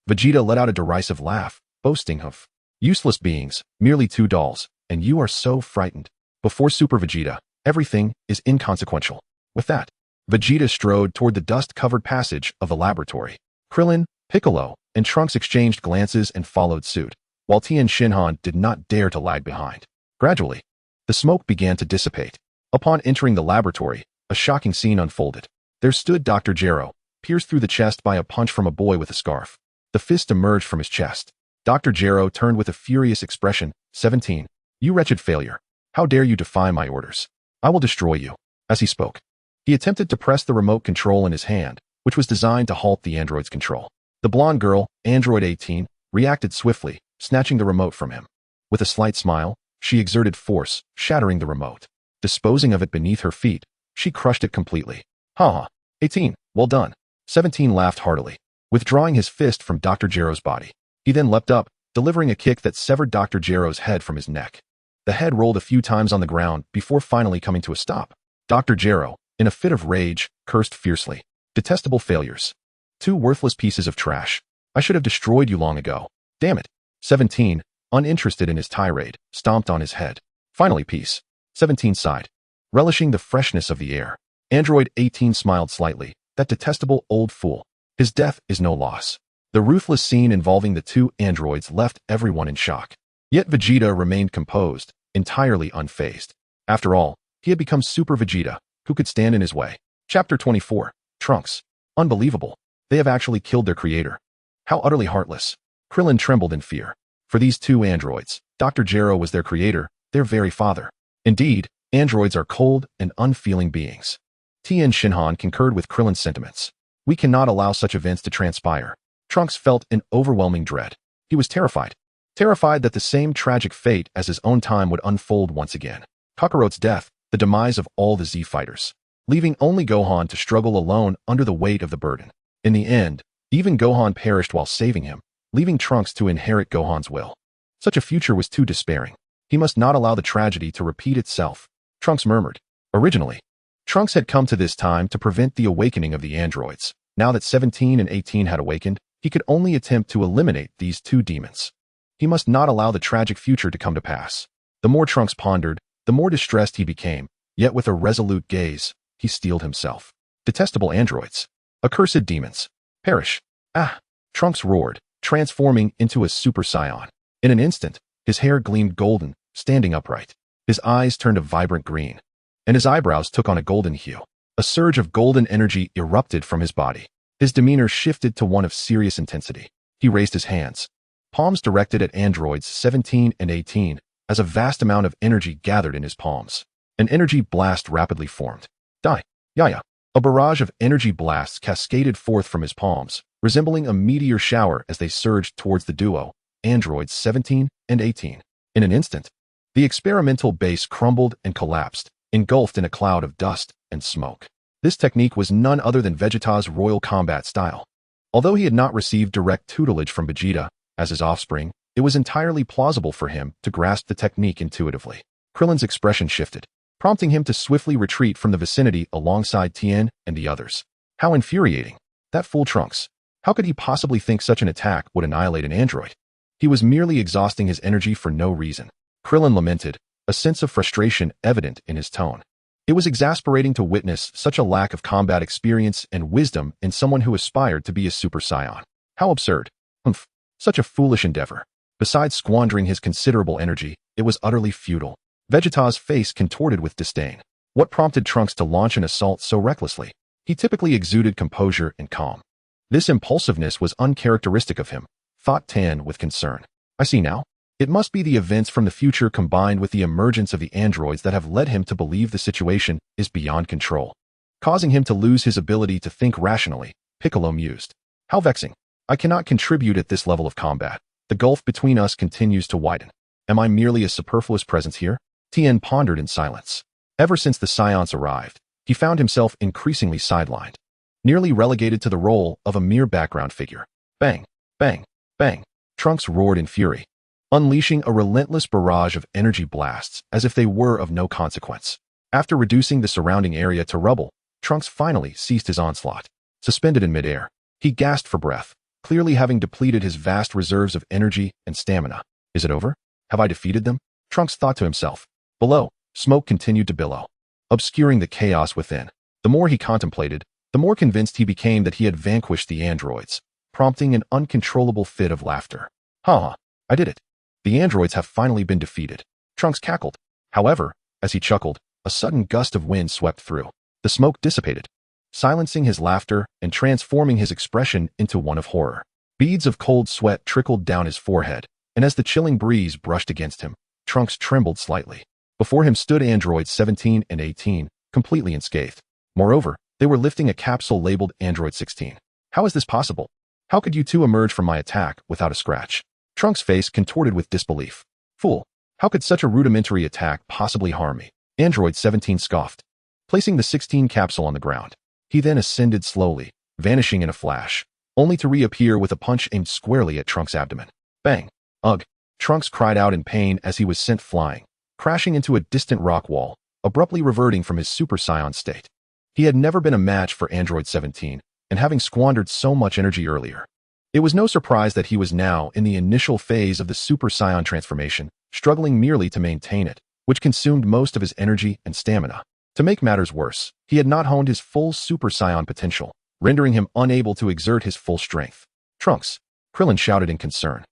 Vegeta let out a derisive laugh, boasting of useless beings, merely two dolls, and you are so frightened. Before Super Vegeta, everything is inconsequential. With that, Vegeta strode toward the dust-covered passage of the laboratory. Krillin, Piccolo, and Trunks exchanged glances and followed suit, while Tien Shinhan did not dare to lag behind. Gradually, the smoke began to dissipate. Upon entering the laboratory, a shocking scene unfolded. There stood Dr. Gero, pierced through the chest by a punch from a boy with a scarf. The fist emerged from his chest. Dr. Gero turned with a furious expression. 17. You wretched failure. How dare you defy my orders? I will destroy you. As he spoke, he attempted to press the remote control in his hand, which was designed to halt the android's control. The blonde girl, Android 18, reacted swiftly, snatching the remote from him. With a slight smile, she exerted force, shattering the remote. Disposing of it beneath her feet, she crushed it completely. Ha! 18, well done. 17 laughed heartily, withdrawing his fist from Dr. Gero's body. He then leapt up, delivering a kick that severed Dr. Gero's head from his neck. The head rolled a few times on the ground before finally coming to a stop. Dr. Gero, in a fit of rage, cursed fiercely. Detestable failures. Two worthless pieces of trash. I should have destroyed you long ago. Damn it. 17, uninterested in his tirade, stomped on his head. Finally, peace. 17 sighed, relishing the freshness of the air. Android 18 smiled slightly. That detestable old fool. His death is no loss. The ruthless scene involving the two androids left everyone in shock. Yet Vegeta remained composed, entirely unfazed. After all, he had become Super Vegeta. Who could stand in his way? Chapter 24. Trunks. Unbelievable. They have actually killed their creator. How utterly heartless. Krillin trembled in fear. For these two androids, Dr. Gero was their creator, their very father. Indeed, androids are cold and unfeeling beings. Tien Shinhan concurred with Krillin's sentiments. We cannot allow such events to transpire. Trunks felt an overwhelming dread. He was terrified. Terrified that the same tragic fate as his own time would unfold once again. Kakarot's death, the demise of all the Z fighters, leaving only Gohan to struggle alone under the weight of the burden. In the end, even Gohan perished while saving him, leaving Trunks to inherit Gohan's will. Such a future was too despairing. He must not allow the tragedy to repeat itself. Trunks murmured. Originally, Trunks had come to this time to prevent the awakening of the androids. Now that 17 and 18 had awakened, he could only attempt to eliminate these two demons. He must not allow the tragic future to come to pass. The more Trunks pondered, the more distressed he became, yet with a resolute gaze, he steeled himself. Detestable androids. Accursed demons. Perish. Ah! Trunks roared, transforming into a Super Saiyan. In an instant, his hair gleamed golden, standing upright. His eyes turned a vibrant green, and his eyebrows took on a golden hue. A surge of golden energy erupted from his body. His demeanor shifted to one of serious intensity. He raised his hands, palms directed at androids 17 and 18, as a vast amount of energy gathered in his palms. An energy blast rapidly formed. Die. Yaya. A barrage of energy blasts cascaded forth from his palms, resembling a meteor shower as they surged towards the duo, androids 17 and 18. In an instant, the experimental base crumbled and collapsed, engulfed in a cloud of dust and smoke. This technique was none other than Vegeta's royal combat style. Although he had not received direct tutelage from Vegeta as his offspring, it was entirely plausible for him to grasp the technique intuitively. Krillin's expression shifted, prompting him to swiftly retreat from the vicinity alongside Tien and the others. How infuriating. That fool Trunks. How could he possibly think such an attack would annihilate an android? He was merely exhausting his energy for no reason. Krillin lamented, a sense of frustration evident in his tone. It was exasperating to witness such a lack of combat experience and wisdom in someone who aspired to be a Super Saiyan. How absurd. Humph. Such a foolish endeavor. Besides squandering his considerable energy, it was utterly futile. Vegeta's face contorted with disdain. What prompted Trunks to launch an assault so recklessly? He typically exuded composure and calm. This impulsiveness was uncharacteristic of him, thought Tan with concern. I see now. It must be the events from the future combined with the emergence of the androids that have led him to believe the situation is beyond control, causing him to lose his ability to think rationally, Piccolo mused. How vexing. I cannot contribute at this level of combat. The gulf between us continues to widen. Am I merely a superfluous presence here? Tien pondered in silence. Ever since the Scions arrived, he found himself increasingly sidelined, nearly relegated to the role of a mere background figure. Bang, bang, bang. Trunks roared in fury, unleashing a relentless barrage of energy blasts as if they were of no consequence. After reducing the surrounding area to rubble, Trunks finally ceased his onslaught. Suspended in midair, he gasped for breath, clearly having depleted his vast reserves of energy and stamina. Is it over? Have I defeated them? Trunks thought to himself. Below, smoke continued to billow, obscuring the chaos within. The more he contemplated, the more convinced he became that he had vanquished the androids, prompting an uncontrollable fit of laughter. Ha! I did it. The androids have finally been defeated. Trunks cackled. However, as he chuckled, a sudden gust of wind swept through. The smoke dissipated, silencing his laughter and transforming his expression into one of horror. Beads of cold sweat trickled down his forehead, and as the chilling breeze brushed against him, Trunks trembled slightly. Before him stood androids 17 and 18, completely unscathed. Moreover, they were lifting a capsule labeled Android 16. How is this possible? How could you two emerge from my attack without a scratch? Trunks' face contorted with disbelief. Fool, how could such a rudimentary attack possibly harm me? Android 17 scoffed, placing the 16 capsule on the ground. He then ascended slowly, vanishing in a flash, only to reappear with a punch aimed squarely at Trunks' abdomen. Bang! Ugh! Trunks cried out in pain as he was sent flying, crashing into a distant rock wall, abruptly reverting from his Super Saiyan state. He had never been a match for Android 17, and having squandered so much energy earlier, it was no surprise that he was now in the initial phase of the Super Saiyan transformation, struggling merely to maintain it, which consumed most of his energy and stamina. To make matters worse, he had not honed his full Super Saiyan potential, rendering him unable to exert his full strength. Trunks! Krillin shouted in concern.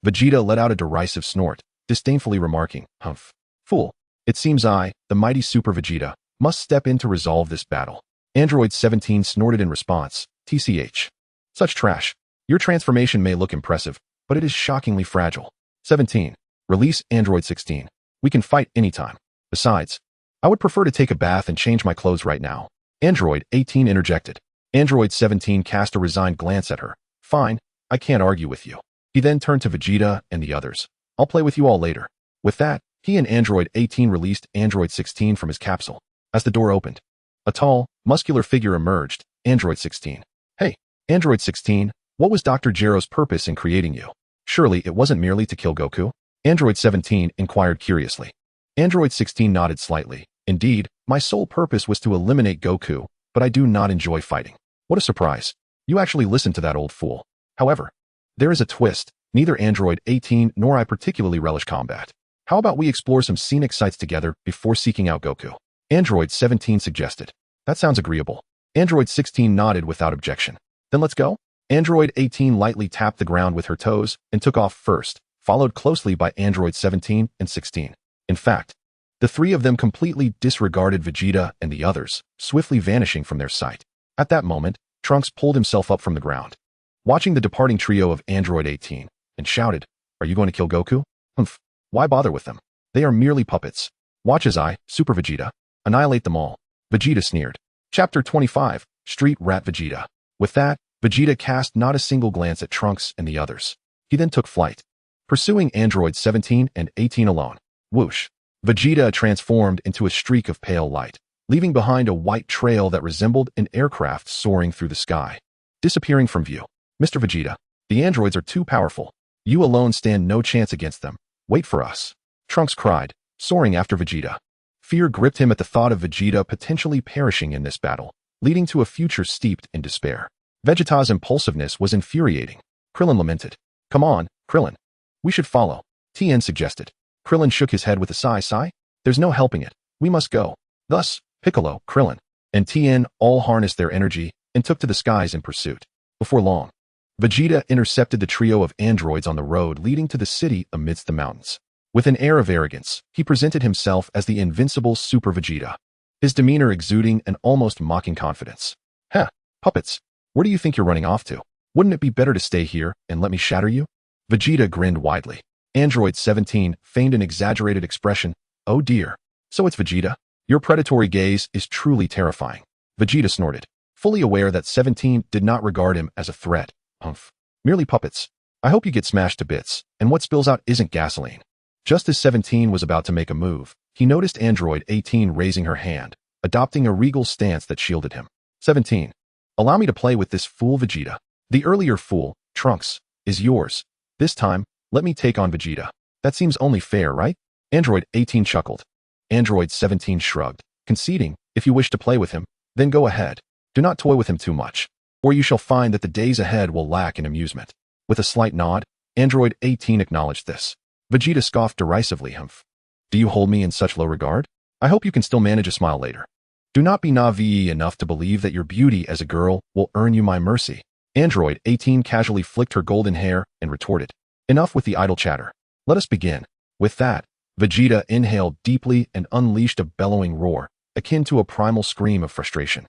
Vegeta let out a derisive snort, disdainfully remarking, Humph. Fool. It seems I, the mighty Super Vegeta, must step in to resolve this battle. Android 17 snorted in response, TCH. Such trash. Your transformation may look impressive, but it is shockingly fragile. 17. Release Android 16. We can fight anytime. Besides, I would prefer to take a bath and change my clothes right now. Android 18 interjected. Android 17 cast a resigned glance at her. Fine, I can't argue with you. He then turned to Vegeta and the others. I'll play with you all later. With that, he and Android 18 released Android 16 from his capsule. As the door opened, a tall, muscular figure emerged. Android 16. Hey, Android 16, what was Dr. Gero's purpose in creating you? Surely it wasn't merely to kill Goku? Android 17 inquired curiously. Android 16 nodded slightly. Indeed, my sole purpose was to eliminate Goku, but I do not enjoy fighting. What a surprise. You actually listened to that old fool. However, there is a twist. Neither Android 18 nor I particularly relish combat. How about we explore some scenic sites together before seeking out Goku? Android 17 suggested. That sounds agreeable. Android 16 nodded without objection. Then let's go? Android 18 lightly tapped the ground with her toes and took off first, followed closely by Android 17 and 16. In fact, the three of them completely disregarded Vegeta and the others, swiftly vanishing from their sight. At that moment, Trunks pulled himself up from the ground, watching the departing trio of Android 18, and shouted, "Are you going to kill Goku? Humph. Why bother with them? They are merely puppets. Watch as I, Super Vegeta, annihilate them all." Vegeta sneered. Chapter 25, Street Rat Vegeta. With that, Vegeta cast not a single glance at Trunks and the others. He then took flight, pursuing Android 17 and 18 alone. Whoosh! Vegeta transformed into a streak of pale light, leaving behind a white trail that resembled an aircraft soaring through the sky. Disappearing from view. "Mr. Vegeta, the androids are too powerful. You alone stand no chance against them. Wait for us," Trunks cried, soaring after Vegeta. Fear gripped him at the thought of Vegeta potentially perishing in this battle, leading to a future steeped in despair. Vegeta's impulsiveness was infuriating. Krillin lamented. "Come on, Krillin. We should follow," Tien suggested. Krillin shook his head with a sigh. "There's no helping it. We must go." Thus, Piccolo, Krillin, and Tien all harnessed their energy and took to the skies in pursuit. Before long, Vegeta intercepted the trio of androids on the road leading to the city amidst the mountains. With an air of arrogance, he presented himself as the invincible Super Vegeta, his demeanor exuding an almost mocking confidence. "Heh, puppets. Where do you think you're running off to? Wouldn't it be better to stay here and let me shatter you?" Vegeta grinned widely. Android 17 feigned an exaggerated expression. "Oh dear. So it's Vegeta? Your predatory gaze is truly terrifying." Vegeta snorted, fully aware that 17 did not regard him as a threat. "Humph. Merely puppets. I hope you get smashed to bits, and what spills out isn't gasoline." Just as 17 was about to make a move, he noticed Android 18 raising her hand, adopting a regal stance that shielded him. "17. Allow me to play with this fool Vegeta. The earlier fool, Trunks, is yours. This time, let me take on Vegeta. That seems only fair, right?" Android 18 chuckled. Android 17 shrugged, conceding, "If you wish to play with him, then go ahead. Do not toy with him too much, or you shall find that the days ahead will lack in amusement." With a slight nod, Android 18 acknowledged this. Vegeta scoffed derisively. "Humph. Do you hold me in such low regard? I hope you can still manage a smile later. Do not be naive enough to believe that your beauty as a girl will earn you my mercy." Android 18 casually flicked her golden hair and retorted, "Enough with the idle chatter. Let us begin." With that, Vegeta inhaled deeply and unleashed a bellowing roar, akin to a primal scream of frustration.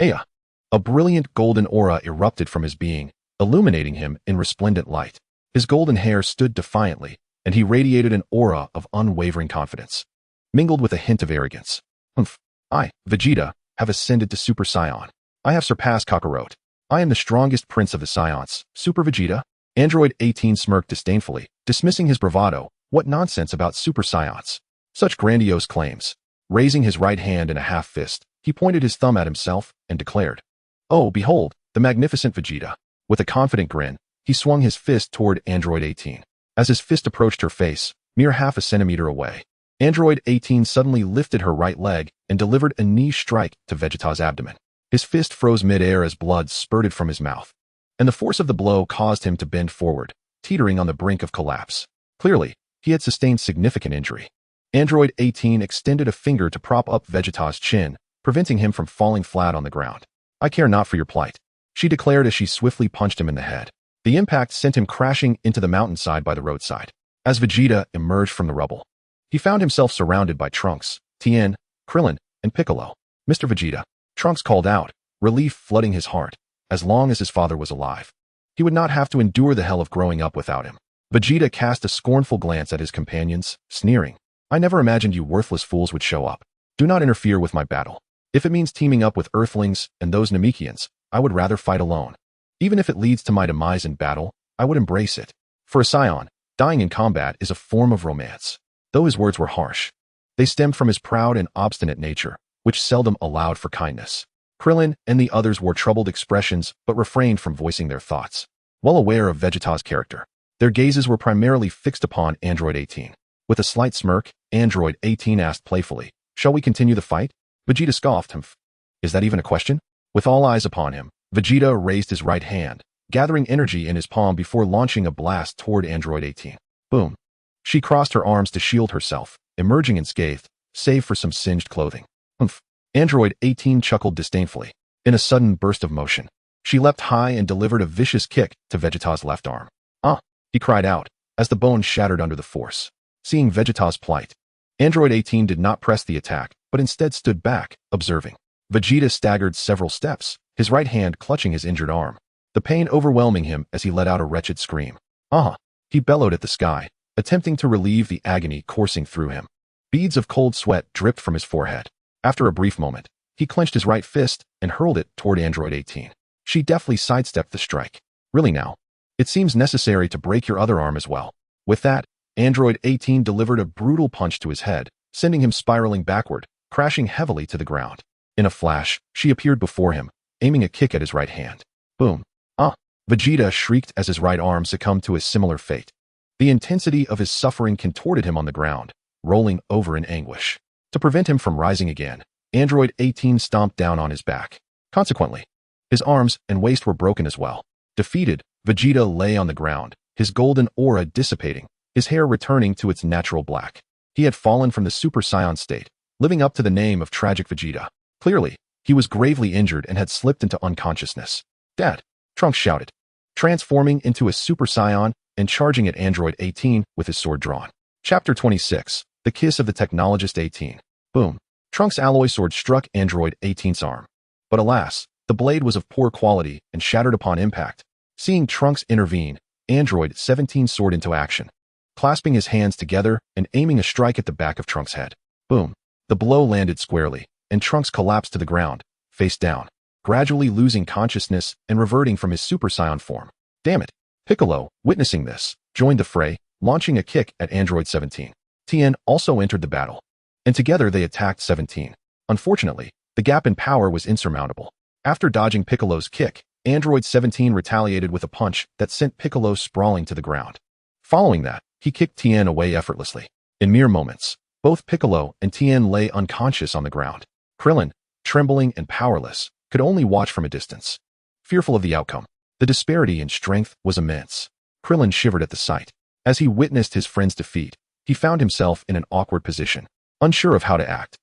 Aya! A brilliant golden aura erupted from his being, illuminating him in resplendent light. His golden hair stood defiantly, and he radiated an aura of unwavering confidence, mingled with a hint of arrogance. "Humph. I, Vegeta, have ascended to Super Saiyan. I have surpassed Kakarot. I am the strongest prince of the Saiyans, Super Vegeta." Android 18 smirked disdainfully, dismissing his bravado. What nonsense about Super Saiyans. Such grandiose claims. Raising his right hand in a half fist, he pointed his thumb at himself and declared, "Oh, behold, the magnificent Vegeta." With a confident grin, he swung his fist toward Android 18. As his fist approached her face, mere half a centimeter away, Android 18 suddenly lifted her right leg and delivered a knee strike to Vegeta's abdomen. His fist froze mid-air as blood spurted from his mouth, and the force of the blow caused him to bend forward, teetering on the brink of collapse. Clearly, he had sustained significant injury. Android 18 extended a finger to prop up Vegeta's chin, preventing him from falling flat on the ground. "I care not for your plight," she declared as she swiftly punched him in the head. The impact sent him crashing into the mountainside by the roadside. As Vegeta emerged from the rubble, he found himself surrounded by Trunks, Tien, Krillin, and Piccolo. "Mr. Vegeta," Trunks called out, relief flooding his heart. As long as his father was alive, he would not have to endure the hell of growing up without him. Vegeta cast a scornful glance at his companions, sneering, "I never imagined you worthless fools would show up. Do not interfere with my battle. If it means teaming up with Earthlings and those Namekians, I would rather fight alone. Even if it leads to my demise in battle, I would embrace it. For a Saiyan, dying in combat is a form of romance." Though his words were harsh, they stemmed from his proud and obstinate nature, which seldom allowed for kindness. Krillin and the others wore troubled expressions but refrained from voicing their thoughts. Well aware of Vegeta's character, their gazes were primarily fixed upon Android 18. With a slight smirk, Android 18 asked playfully, "Shall we continue the fight?" Vegeta scoffed. "Humph. Is that even a question?" With all eyes upon him, Vegeta raised his right hand, gathering energy in his palm before launching a blast toward Android 18. Boom. She crossed her arms to shield herself, emerging unscathed, save for some singed clothing. "Humph." Android 18 chuckled disdainfully. In a sudden burst of motion, She leapt high and delivered a vicious kick to Vegeta's left arm. "Ah!" he cried out, as the bone shattered under the force. Seeing Vegeta's plight, Android 18 did not press the attack, but instead stood back, observing. Vegeta staggered several steps, his right hand clutching his injured arm, the pain overwhelming him as he let out a wretched scream. "Ah!" he bellowed at the sky, attempting to relieve the agony coursing through him. Beads of cold sweat dripped from his forehead. After a brief moment, he clenched his right fist and hurled it toward Android 18. She deftly sidestepped the strike. "Really now? It seems necessary to break your other arm as well." With that, Android 18 delivered a brutal punch to his head, sending him spiraling backward, crashing heavily to the ground. In a flash, she appeared before him, aiming a kick at his right hand. Boom. "Ah!" Vegeta shrieked as his right arm succumbed to a similar fate. The intensity of his suffering contorted him on the ground, rolling over in anguish. To prevent him from rising again, Android 18 stomped down on his back. Consequently, his arms and waist were broken as well. Defeated, Vegeta lay on the ground, his golden aura dissipating, his hair returning to its natural black. He had fallen from the Super Saiyan state, living up to the name of Tragic Vegeta. Clearly, he was gravely injured and had slipped into unconsciousness. "Dad!" Trunks shouted, transforming into a Super Saiyan and charging at Android 18 with his sword drawn. Chapter 26, The Kiss of the Technologist 18. Boom. Trunks' alloy sword struck Android 18's arm. But alas, the blade was of poor quality and shattered upon impact. Seeing Trunks intervene, Android 17 soared into action, clasping his hands together and aiming a strike at the back of Trunks' head. Boom. The blow landed squarely, and Trunks collapsed to the ground, face down, gradually losing consciousness and reverting from his Super Saiyan form. Damn it. Piccolo, witnessing this, joined the fray, launching a kick at Android 17. Tien also entered the battle, and together they attacked 17. Unfortunately, the gap in power was insurmountable. After dodging Piccolo's kick, Android 17 retaliated with a punch that sent Piccolo sprawling to the ground. Following that, he kicked Tien away effortlessly. In mere moments, both Piccolo and Tien lay unconscious on the ground. Krillin, trembling and powerless, could only watch from a distance. Fearful of the outcome, the disparity in strength was immense. Krillin shivered at the sight. As he witnessed his friend's defeat, he found himself in an awkward position, unsure of how to act.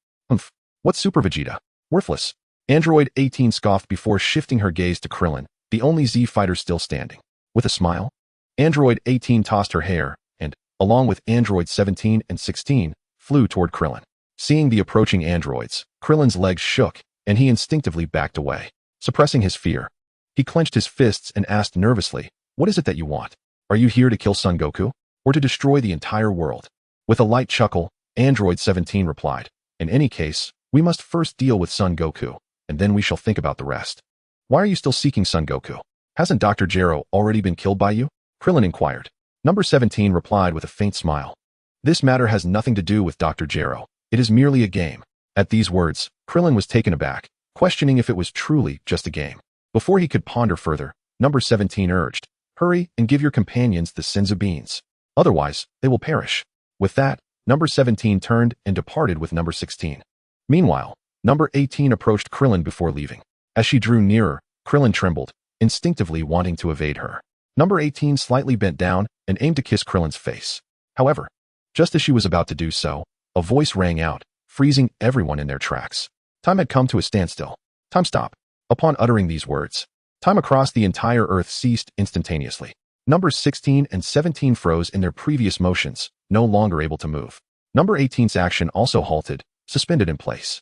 What Super Vegeta? Worthless. Android 18 scoffed before shifting her gaze to Krillin, the only Z fighter still standing. With a smile, Android 18 tossed her hair and, along with Android 17 and 16, flew toward Krillin. Seeing the approaching androids, Krillin's legs shook, and he instinctively backed away. Suppressing his fear, he clenched his fists and asked nervously, "What is it that you want? Are you here to kill Son Goku, or to destroy the entire world?" With a light chuckle, Android 17 replied, "In any case, we must first deal with Son Goku, and then we shall think about the rest." "Why are you still seeking Son Goku? Hasn't Dr. Gero already been killed by you?" Krillin inquired. Number 17 replied with a faint smile. "This matter has nothing to do with Dr. Gero. It is merely a game." At these words, Krillin was taken aback, questioning if it was truly just a game. Before he could ponder further, Number 17 urged, "Hurry and give your companions the Senzu beans. Otherwise, they will perish." With that, Number 17 turned and departed with Number 16. Meanwhile, Number 18 approached Krillin before leaving. As she drew nearer, Krillin trembled, instinctively wanting to evade her. Number 18 slightly bent down and aimed to kiss Krillin's face. However, just as she was about to do so, a voice rang out, freezing everyone in their tracks. Time had come to a standstill. Time stopped. Upon uttering these words, time across the entire Earth ceased instantaneously. Numbers 16 and 17 froze in their previous motions, no longer able to move. Number 18's action also halted, suspended in place.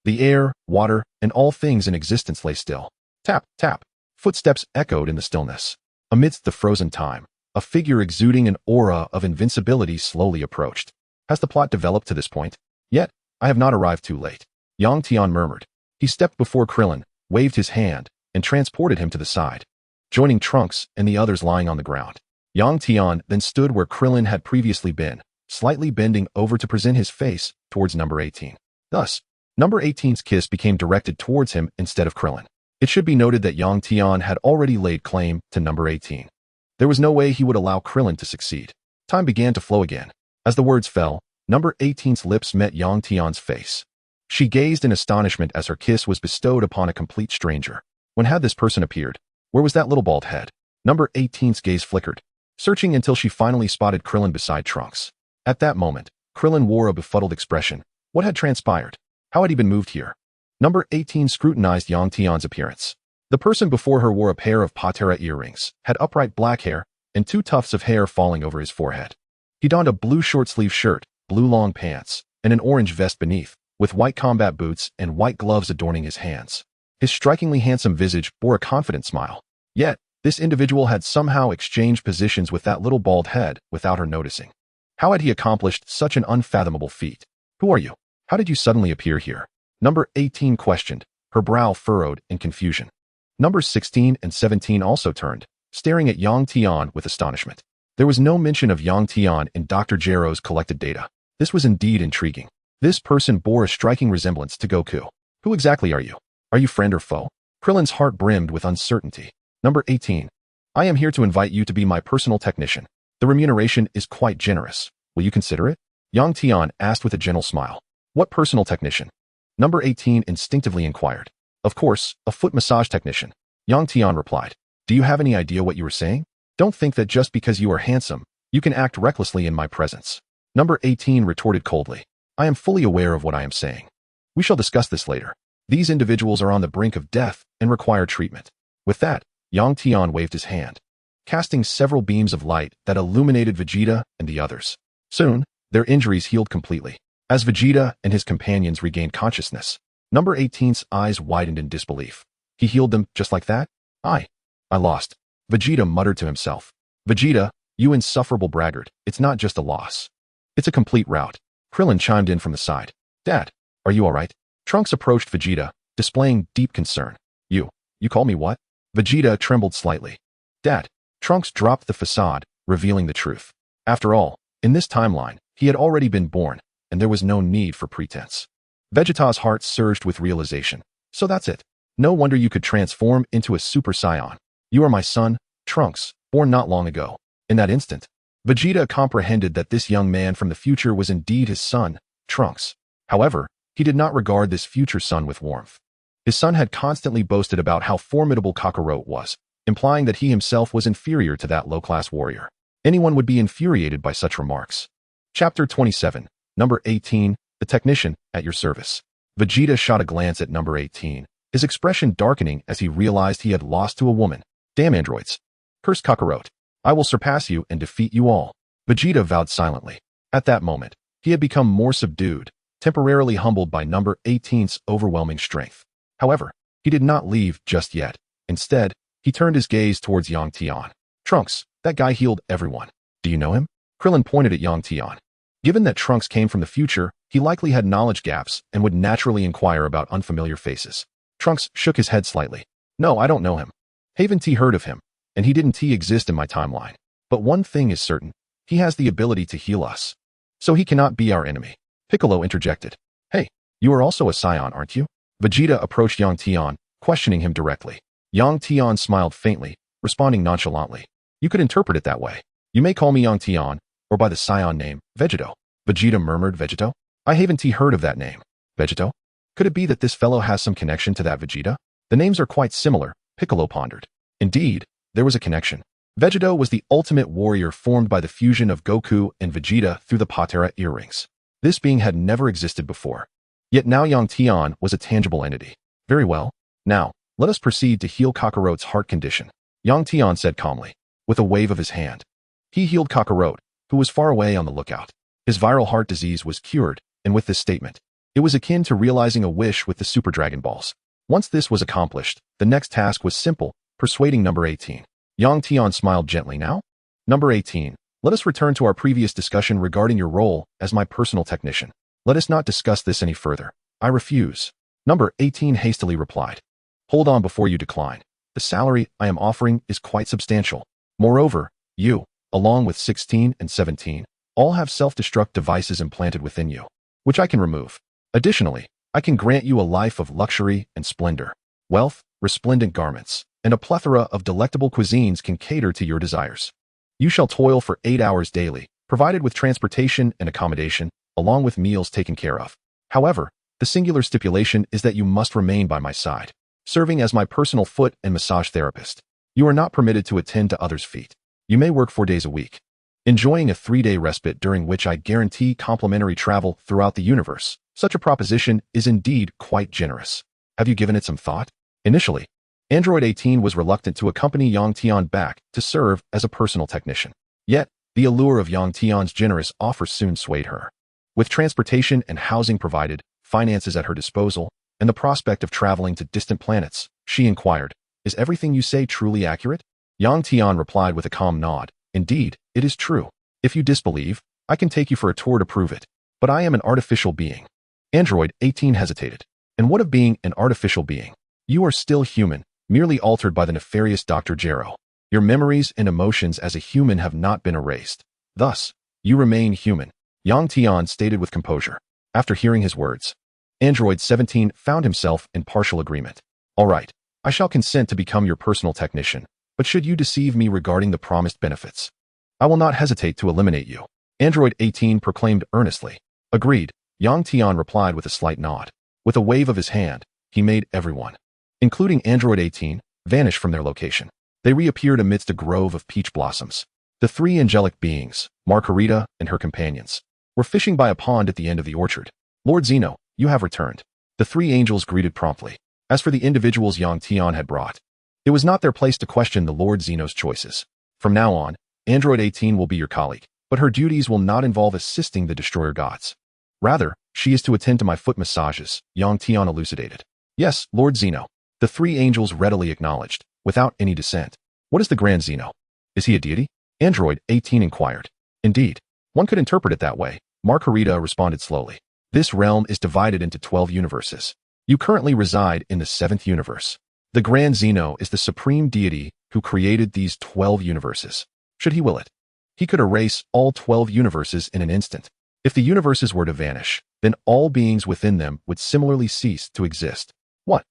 The air, water, and all things in existence lay still. Tap, tap. Footsteps echoed in the stillness. Amidst the frozen time, a figure exuding an aura of invincibility slowly approached. Has the plot developed to this point? Yet, I have not arrived too late. Yang Tian murmured. He stepped before Krillin, waved his hand, and transported him to the side, joining Trunks and the others lying on the ground. Yang Tian then stood where Krillin had previously been, slightly bending over to present his face towards Number 18. Thus, Number 18's kiss became directed towards him instead of Krillin. It should be noted that Yang Tian had already laid claim to Number 18. There was no way he would allow Krillin to succeed. Time began to flow again. As the words fell, Number 18's lips met Yang Tian's face. She gazed in astonishment as her kiss was bestowed upon a complete stranger. When had this person appeared? Where was that little bald head? Number 18's gaze flickered, searching until she finally spotted Krillin beside Trunks. At that moment, Krillin wore a befuddled expression. What had transpired? How had he been moved here? Number 18 scrutinized Yang Tian's appearance. The person before her wore a pair of patera earrings, had upright black hair, and 2 tufts of hair falling over his forehead. He donned a blue short-sleeve shirt, blue long pants, and an orange vest beneath, with white combat boots and white gloves adorning his hands. His strikingly handsome visage bore a confident smile. Yet, this individual had somehow exchanged positions with that little bald head without her noticing. How had he accomplished such an unfathomable feat? Who are you? How did you suddenly appear here? Number 18 questioned, her brow furrowed in confusion. Numbers 16 and 17 also turned, staring at Yang Tian with astonishment. There was no mention of Yang Tian in Dr. Jero's collected data. This was indeed intriguing. This person bore a striking resemblance to Goku. Who exactly are you? Are you friend or foe? Krillin's heart brimmed with uncertainty. Number 18. I am here to invite you to be my personal technician. The remuneration is quite generous. Will you consider it? Yang Tian asked with a gentle smile. What personal technician? Number 18 instinctively inquired. Of course, a foot massage technician. Yang Tian replied. Do you have any idea what you were saying? Don't think that just because you are handsome, you can act recklessly in my presence. Number 18 retorted coldly. I am fully aware of what I am saying. We shall discuss this later. These individuals are on the brink of death and require treatment. With that, Yang Tian waved his hand, casting several beams of light that illuminated Vegeta and the others. Soon, their injuries healed completely. As Vegeta and his companions regained consciousness, Number 18's eyes widened in disbelief. He healed them just like that? I lost. Vegeta muttered to himself. Vegeta, you insufferable braggart, it's not just a loss. It's a complete rout. Krillin chimed in from the side. Dad, are you alright? Trunks approached Vegeta, displaying deep concern. You call me what? Vegeta trembled slightly. Dad. Trunks dropped the facade, revealing the truth. After all, in this timeline, he had already been born, and there was no need for pretense. Vegeta's heart surged with realization. So that's it. No wonder you could transform into a Super Saiyan. You are my son, Trunks, born not long ago. In that instant, Vegeta comprehended that this young man from the future was indeed his son, Trunks. However, he did not regard this future son with warmth. His son had constantly boasted about how formidable Kakarot was, implying that he himself was inferior to that low-class warrior. Anyone would be infuriated by such remarks. Chapter 27, Number 18, The Technician, at your service. Vegeta shot a glance at Number 18, his expression darkening as he realized he had lost to a woman. Damn androids. Cursed Kakarot. I will surpass you and defeat you all. Vegeta vowed silently. At that moment, he had become more subdued, temporarily humbled by Number 18's overwhelming strength. However, he did not leave just yet. Instead, he turned his gaze towards Yang Tian. Trunks, that guy healed everyone. Do you know him? Krillin pointed at Yang Tian. Given that Trunks came from the future, he likely had knowledge gaps and would naturally inquire about unfamiliar faces. Trunks shook his head slightly. No, I don't know him. Haven't heard of him, and he didn't exist in my timeline. But one thing is certain. He has the ability to heal us. So he cannot be our enemy. Piccolo interjected. Hey, you are also a Saiyan, aren't you? Vegeta approached Yang Tian, questioning him directly. Yang Tian smiled faintly, responding nonchalantly. You could interpret it that way. You may call me Yang Tian, or by the Saiyan name, Vegeto. Vegeta murmured. Vegeto? I haven't heard of that name. Vegeto? Could it be that this fellow has some connection to that Vegeta? The names are quite similar, Piccolo pondered. Indeed, there was a connection. Vegeto was the ultimate warrior formed by the fusion of Goku and Vegeta through the Patera earrings. This being had never existed before. Yet now Yang Tian was a tangible entity. Very well. Now, let us proceed to heal Kakarot's heart condition. Yang Tian said calmly, with a wave of his hand. He healed Kakarot, who was far away on the lookout. His viral heart disease was cured, and with this statement, it was akin to realizing a wish with the Super Dragon Balls. Once this was accomplished, the next task was simple, persuading Number 18. Yang Tian smiled gently. Now? Number 18, let us return to our previous discussion regarding your role as my personal technician. Let us not discuss this any further. I refuse. Number 18 hastily replied. Hold on before you decline. The salary I am offering is quite substantial. Moreover, you, along with 16 and 17, all have self-destruct devices implanted within you, which I can remove. Additionally, I can grant you a life of luxury and splendor. Wealth, resplendent garments, and a plethora of delectable cuisines can cater to your desires. You shall toil for 8 hours daily, provided with transportation and accommodation, along with meals taken care of. However, the singular stipulation is that you must remain by my side, serving as my personal foot and massage therapist. You are not permitted to attend to others' feet. You may work 4 days a week, enjoying a 3-day respite during which I guarantee complimentary travel throughout the universe. Such a proposition is indeed quite generous. Have you given it some thought? Initially, Android 18 was reluctant to accompany Yang Tian back to serve as a personal technician. Yet, the allure of Yang Tian's generous offer soon swayed her. With transportation and housing provided, finances at her disposal, and the prospect of traveling to distant planets, she inquired, "Is everything you say truly accurate?" Yang Tian replied with a calm nod, "Indeed, it is true. If you disbelieve, I can take you for a tour to prove it. But I am an artificial being." Android 18 hesitated. "And what of being an artificial being? You are still human, merely altered by the nefarious Dr. Jero. Your memories and emotions as a human have not been erased. Thus, you remain human," Yang Tian stated with composure. After hearing his words, Android 17 found himself in partial agreement. "All right, I shall consent to become your personal technician, but should you deceive me regarding the promised benefits, I will not hesitate to eliminate you," Android 18 proclaimed earnestly. "Agreed," Yang Tian replied with a slight nod. With a wave of his hand, he made everyone, including Android 18, vanish from their location. They reappeared amidst a grove of peach blossoms. The three angelic beings, Margarita and her companions, were fishing by a pond at the end of the orchard. "Lord Zeno, you have returned," the three angels greeted promptly. As for the individuals Yang Tian had brought, it was not their place to question the Lord Zeno's choices. From now on, Android 18 will be your colleague, but her duties will not involve assisting the destroyer gods. Rather, she is to attend to my foot massages, Yang Tian elucidated. "Yes, Lord Zeno," the three angels readily acknowledged, without any dissent. "What is the Grand Zeno? Is he a deity?" Android 18 inquired. "Indeed, one could interpret it that way," Margarita responded slowly. "This realm is divided into 12 universes. You currently reside in the 7th universe. The Grand Zeno is the supreme deity who created these 12 universes. Should he will it, he could erase all 12 universes in an instant. If the universes were to vanish, then all beings within them would similarly cease to exist. What?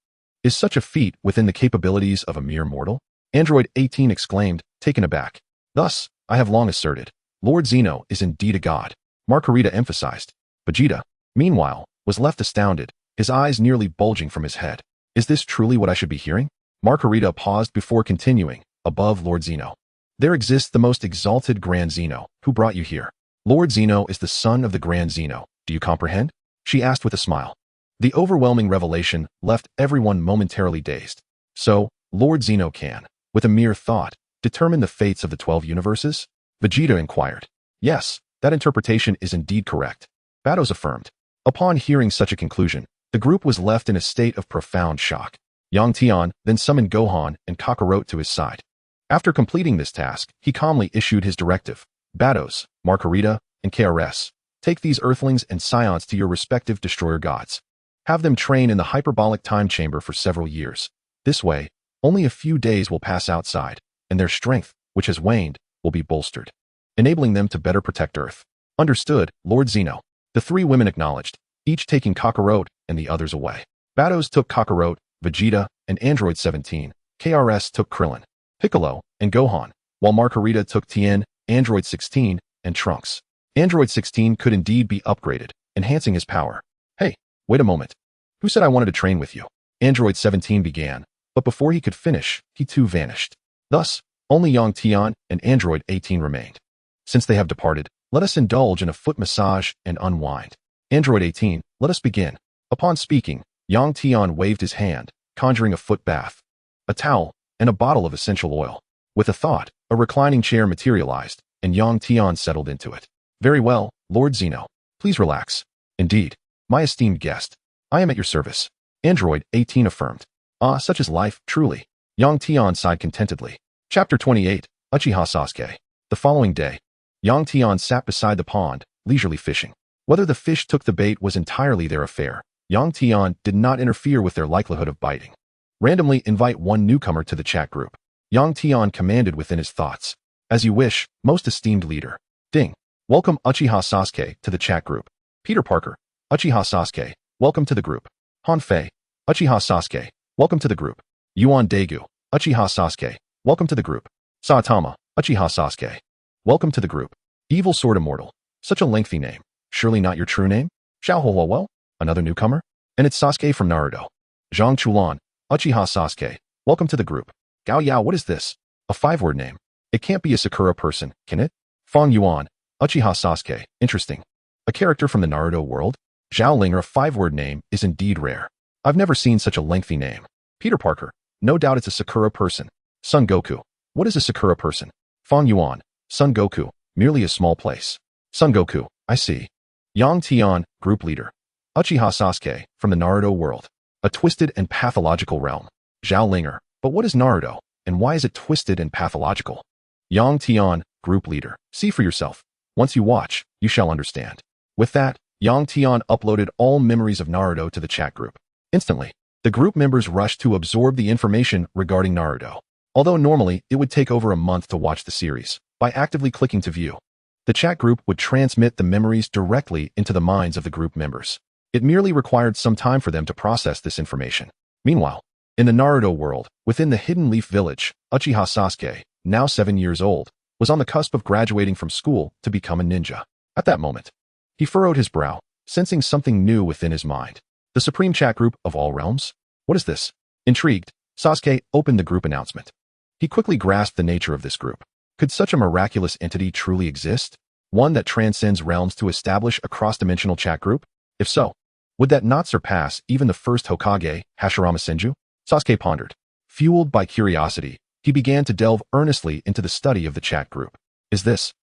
Is such a feat within the capabilities of a mere mortal?" Android 18 exclaimed, taken aback. "Thus, I have long asserted, Lord Zeno is indeed a god," Margarita emphasized. Vegeta, meanwhile, was left astounded, his eyes nearly bulging from his head. "Is this truly what I should be hearing?" Margarita paused before continuing, "Above Lord Zeno, there exists the most exalted Grand Zeno, who brought you here. Lord Zeno is the son of the Grand Zeno. Do you comprehend?" she asked with a smile. The overwhelming revelation left everyone momentarily dazed. "So, Lord Zeno can, with a mere thought, determine the fates of the 12 universes?" Vegeta inquired. "Yes, that interpretation is indeed correct," Batos affirmed. Upon hearing such a conclusion, the group was left in a state of profound shock. Yang Tian then summoned Gohan and Kakarot to his side. After completing this task, he calmly issued his directive. "Batos, Margarita, and KRS, take these Earthlings and Scions to your respective destroyer gods. Have them train in the hyperbolic time chamber for several years. This way, only a few days will pass outside, and their strength, which has waned, will be bolstered, enabling them to better protect Earth." "Understood, Lord Zeno," the three women acknowledged, each taking Kakarot and the others away. Batos took Kakarot, Vegeta, and Android 17. KRS took Krillin, Piccolo, and Gohan, while Margarita took Tien, Android 16, and Trunks. Android 16 could indeed be upgraded, enhancing his power. "Hey, wait a moment. Who said I wanted to train with you?" Android 17 began, but before he could finish, he too vanished. Thus, only Yang Tian and Android 18 remained. "Since they have departed, let us indulge in a foot massage and unwind. Android 18, let us begin." Upon speaking, Yang Tian waved his hand, conjuring a foot bath, a towel, and a bottle of essential oil. With a thought, a reclining chair materialized, and Yang Tian settled into it. "Very well, Lord Zeno. Please relax." "Indeed, my esteemed guest, I am at your service," Android 18 affirmed. "Ah, such is life, truly." Yang Tian sighed contentedly. Chapter 28, Uchiha Sasuke. The following day, Yang Tian sat beside the pond, leisurely fishing. Whether the fish took the bait was entirely their affair. Yang Tian did not interfere with their likelihood of biting. "Randomly invite one newcomer to the chat group," Yang Tian commanded within his thoughts. "As you wish, most esteemed leader." Ding. "Welcome Uchiha Sasuke to the chat group." Peter Parker, Uchiha Sasuke, welcome to the group. Han Fei, Uchiha Sasuke, welcome to the group. Yuan Daegu, Uchiha Sasuke, welcome to the group. Saitama, Uchiha Sasuke, welcome to the group. Evil Sword Immortal, such a lengthy name. Surely not your true name? Xiao Huo, another newcomer? And it's Sasuke from Naruto. Zhang Chulan, Uchiha Sasuke, welcome to the group. Gao Yao, what is this? A 5-word name. It can't be a Sakura person, can it? Fang Yuan, Uchiha Sasuke, interesting. A character from the Naruto world? Zhao Ling, a 5-word name, is indeed rare. I've never seen such a lengthy name. Peter Parker, No doubt it's a Sakura person. Son Goku. What is a Sakura person? Fang Yuan. Son Goku. Merely a small place. Son Goku. I see. Yang Tian, group leader. Uchiha Sasuke, from the Naruto world. A twisted and pathological realm. Zhao Linger. But what is Naruto, and why is it twisted and pathological? Yang Tian, group leader. See for yourself. Once you watch, you shall understand. With that, Yang Tian uploaded all memories of Naruto to the chat group. Instantly, the group members rushed to absorb the information regarding Naruto. Although normally it would take over a month to watch the series, by actively clicking to view, the chat group would transmit the memories directly into the minds of the group members. It merely required some time for them to process this information. Meanwhile, in the Naruto world, within the Hidden Leaf Village, Uchiha Sasuke, now 7 years old, was on the cusp of graduating from school to become a ninja. At that moment, he furrowed his brow, sensing something new within his mind. The supreme chat group of all realms? What is this? Intrigued, Sasuke opened the group announcement. He quickly grasped the nature of this group. Could such a miraculous entity truly exist? One that transcends realms to establish a cross-dimensional chat group? If so, would that not surpass even the first Hokage, Hashirama Senju? Sasuke pondered. Fueled by curiosity, he began to delve earnestly into the study of the chat group. Is this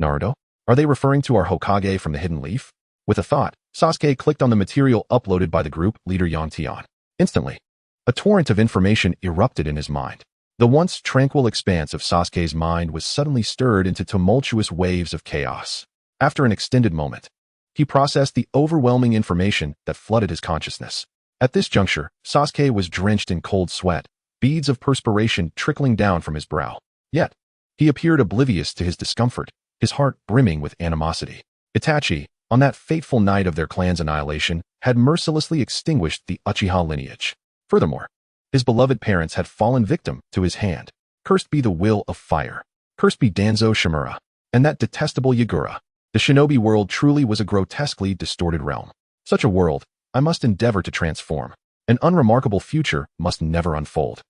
Naruto? Are they referring to our Hokage from the Hidden Leaf? With a thought, Sasuke clicked on the material uploaded by the group leader Yang Tian. Instantly, a torrent of information erupted in his mind. The once tranquil expanse of Sasuke's mind was suddenly stirred into tumultuous waves of chaos. After an extended moment, he processed the overwhelming information that flooded his consciousness. At this juncture, Sasuke was drenched in cold sweat, beads of perspiration trickling down from his brow. Yet, he appeared oblivious to his discomfort, his heart brimming with animosity. Itachi, on that fateful night of their clan's annihilation, had mercilessly extinguished the Uchiha lineage. Furthermore, his beloved parents had fallen victim to his hand. Cursed be the will of fire. Cursed be Danzo Shimura. And that detestable Yagura. The shinobi world truly was a grotesquely distorted realm. Such a world, I must endeavor to transform. An unremarkable future must never unfold.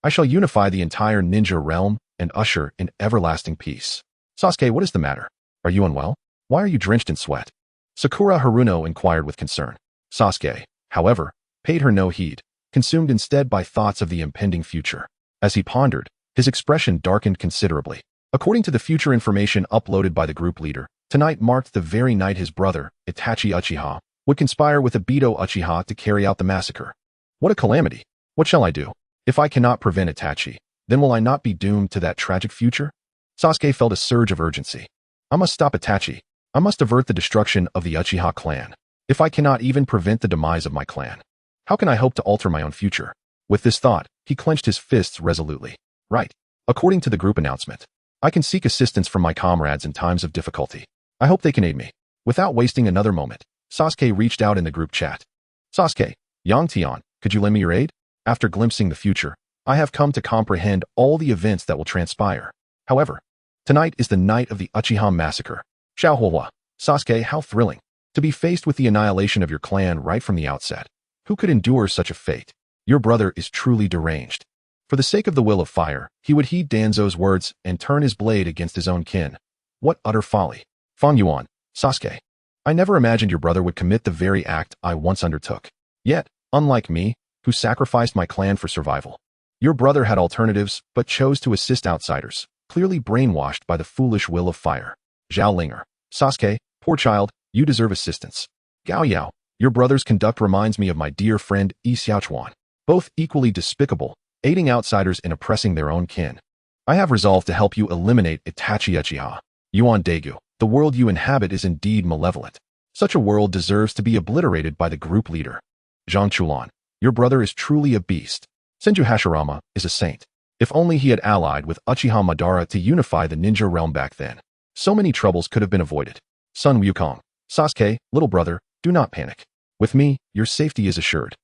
I shall unify the entire ninja realm and usher in everlasting peace. Sasuke, what is the matter? Are you unwell? Why are you drenched in sweat? Sakura Haruno inquired with concern. Sasuke, however, paid her no heed, consumed instead by thoughts of the impending future. As he pondered, his expression darkened considerably. According to the future information uploaded by the group leader, tonight marked the very night his brother, Itachi Uchiha, would conspire with Obito Uchiha to carry out the massacre. What a calamity! What shall I do? If I cannot prevent Itachi, then will I not be doomed to that tragic future? Sasuke felt a surge of urgency. I must stop Itachi. I must avert the destruction of the Uchiha clan. If I cannot even prevent the demise of my clan, how can I hope to alter my own future? With this thought, he clenched his fists resolutely. Right. According to the group announcement, I can seek assistance from my comrades in times of difficulty. I hope they can aid me. Without wasting another moment, Sasuke reached out in the group chat. Sasuke, Yang Tian, could you lend me your aid? After glimpsing the future, I have come to comprehend all the events that will transpire. However, tonight is the night of the Uchiha massacre. Xiaohua, Sasuke, how thrilling. To be faced with the annihilation of your clan right from the outset. Who could endure such a fate? Your brother is truly deranged. For the sake of the will of fire, he would heed Danzo's words and turn his blade against his own kin. What utter folly. Fang Yuan, Sasuke. I never imagined your brother would commit the very act I once undertook. Yet, unlike me, who sacrificed my clan for survival, your brother had alternatives but chose to assist outsiders, clearly brainwashed by the foolish will of fire. Zhao Linger, Sasuke, poor child, you deserve assistance. Gao Yao, your brother's conduct reminds me of my dear friend Yi Xiaochuan. Both equally despicable, aiding outsiders in oppressing their own kin. I have resolved to help you eliminate Itachi Uchiha. Yuan Daegu, the world you inhabit is indeed malevolent. Such a world deserves to be obliterated by the group leader. Zhang Chulan, your brother is truly a beast. Senju Hashirama is a saint. If only he had allied with Uchiha Madara to unify the ninja realm back then. So many troubles could have been avoided. Sun Wukong, Sasuke, little brother, do not panic. With me, your safety is assured.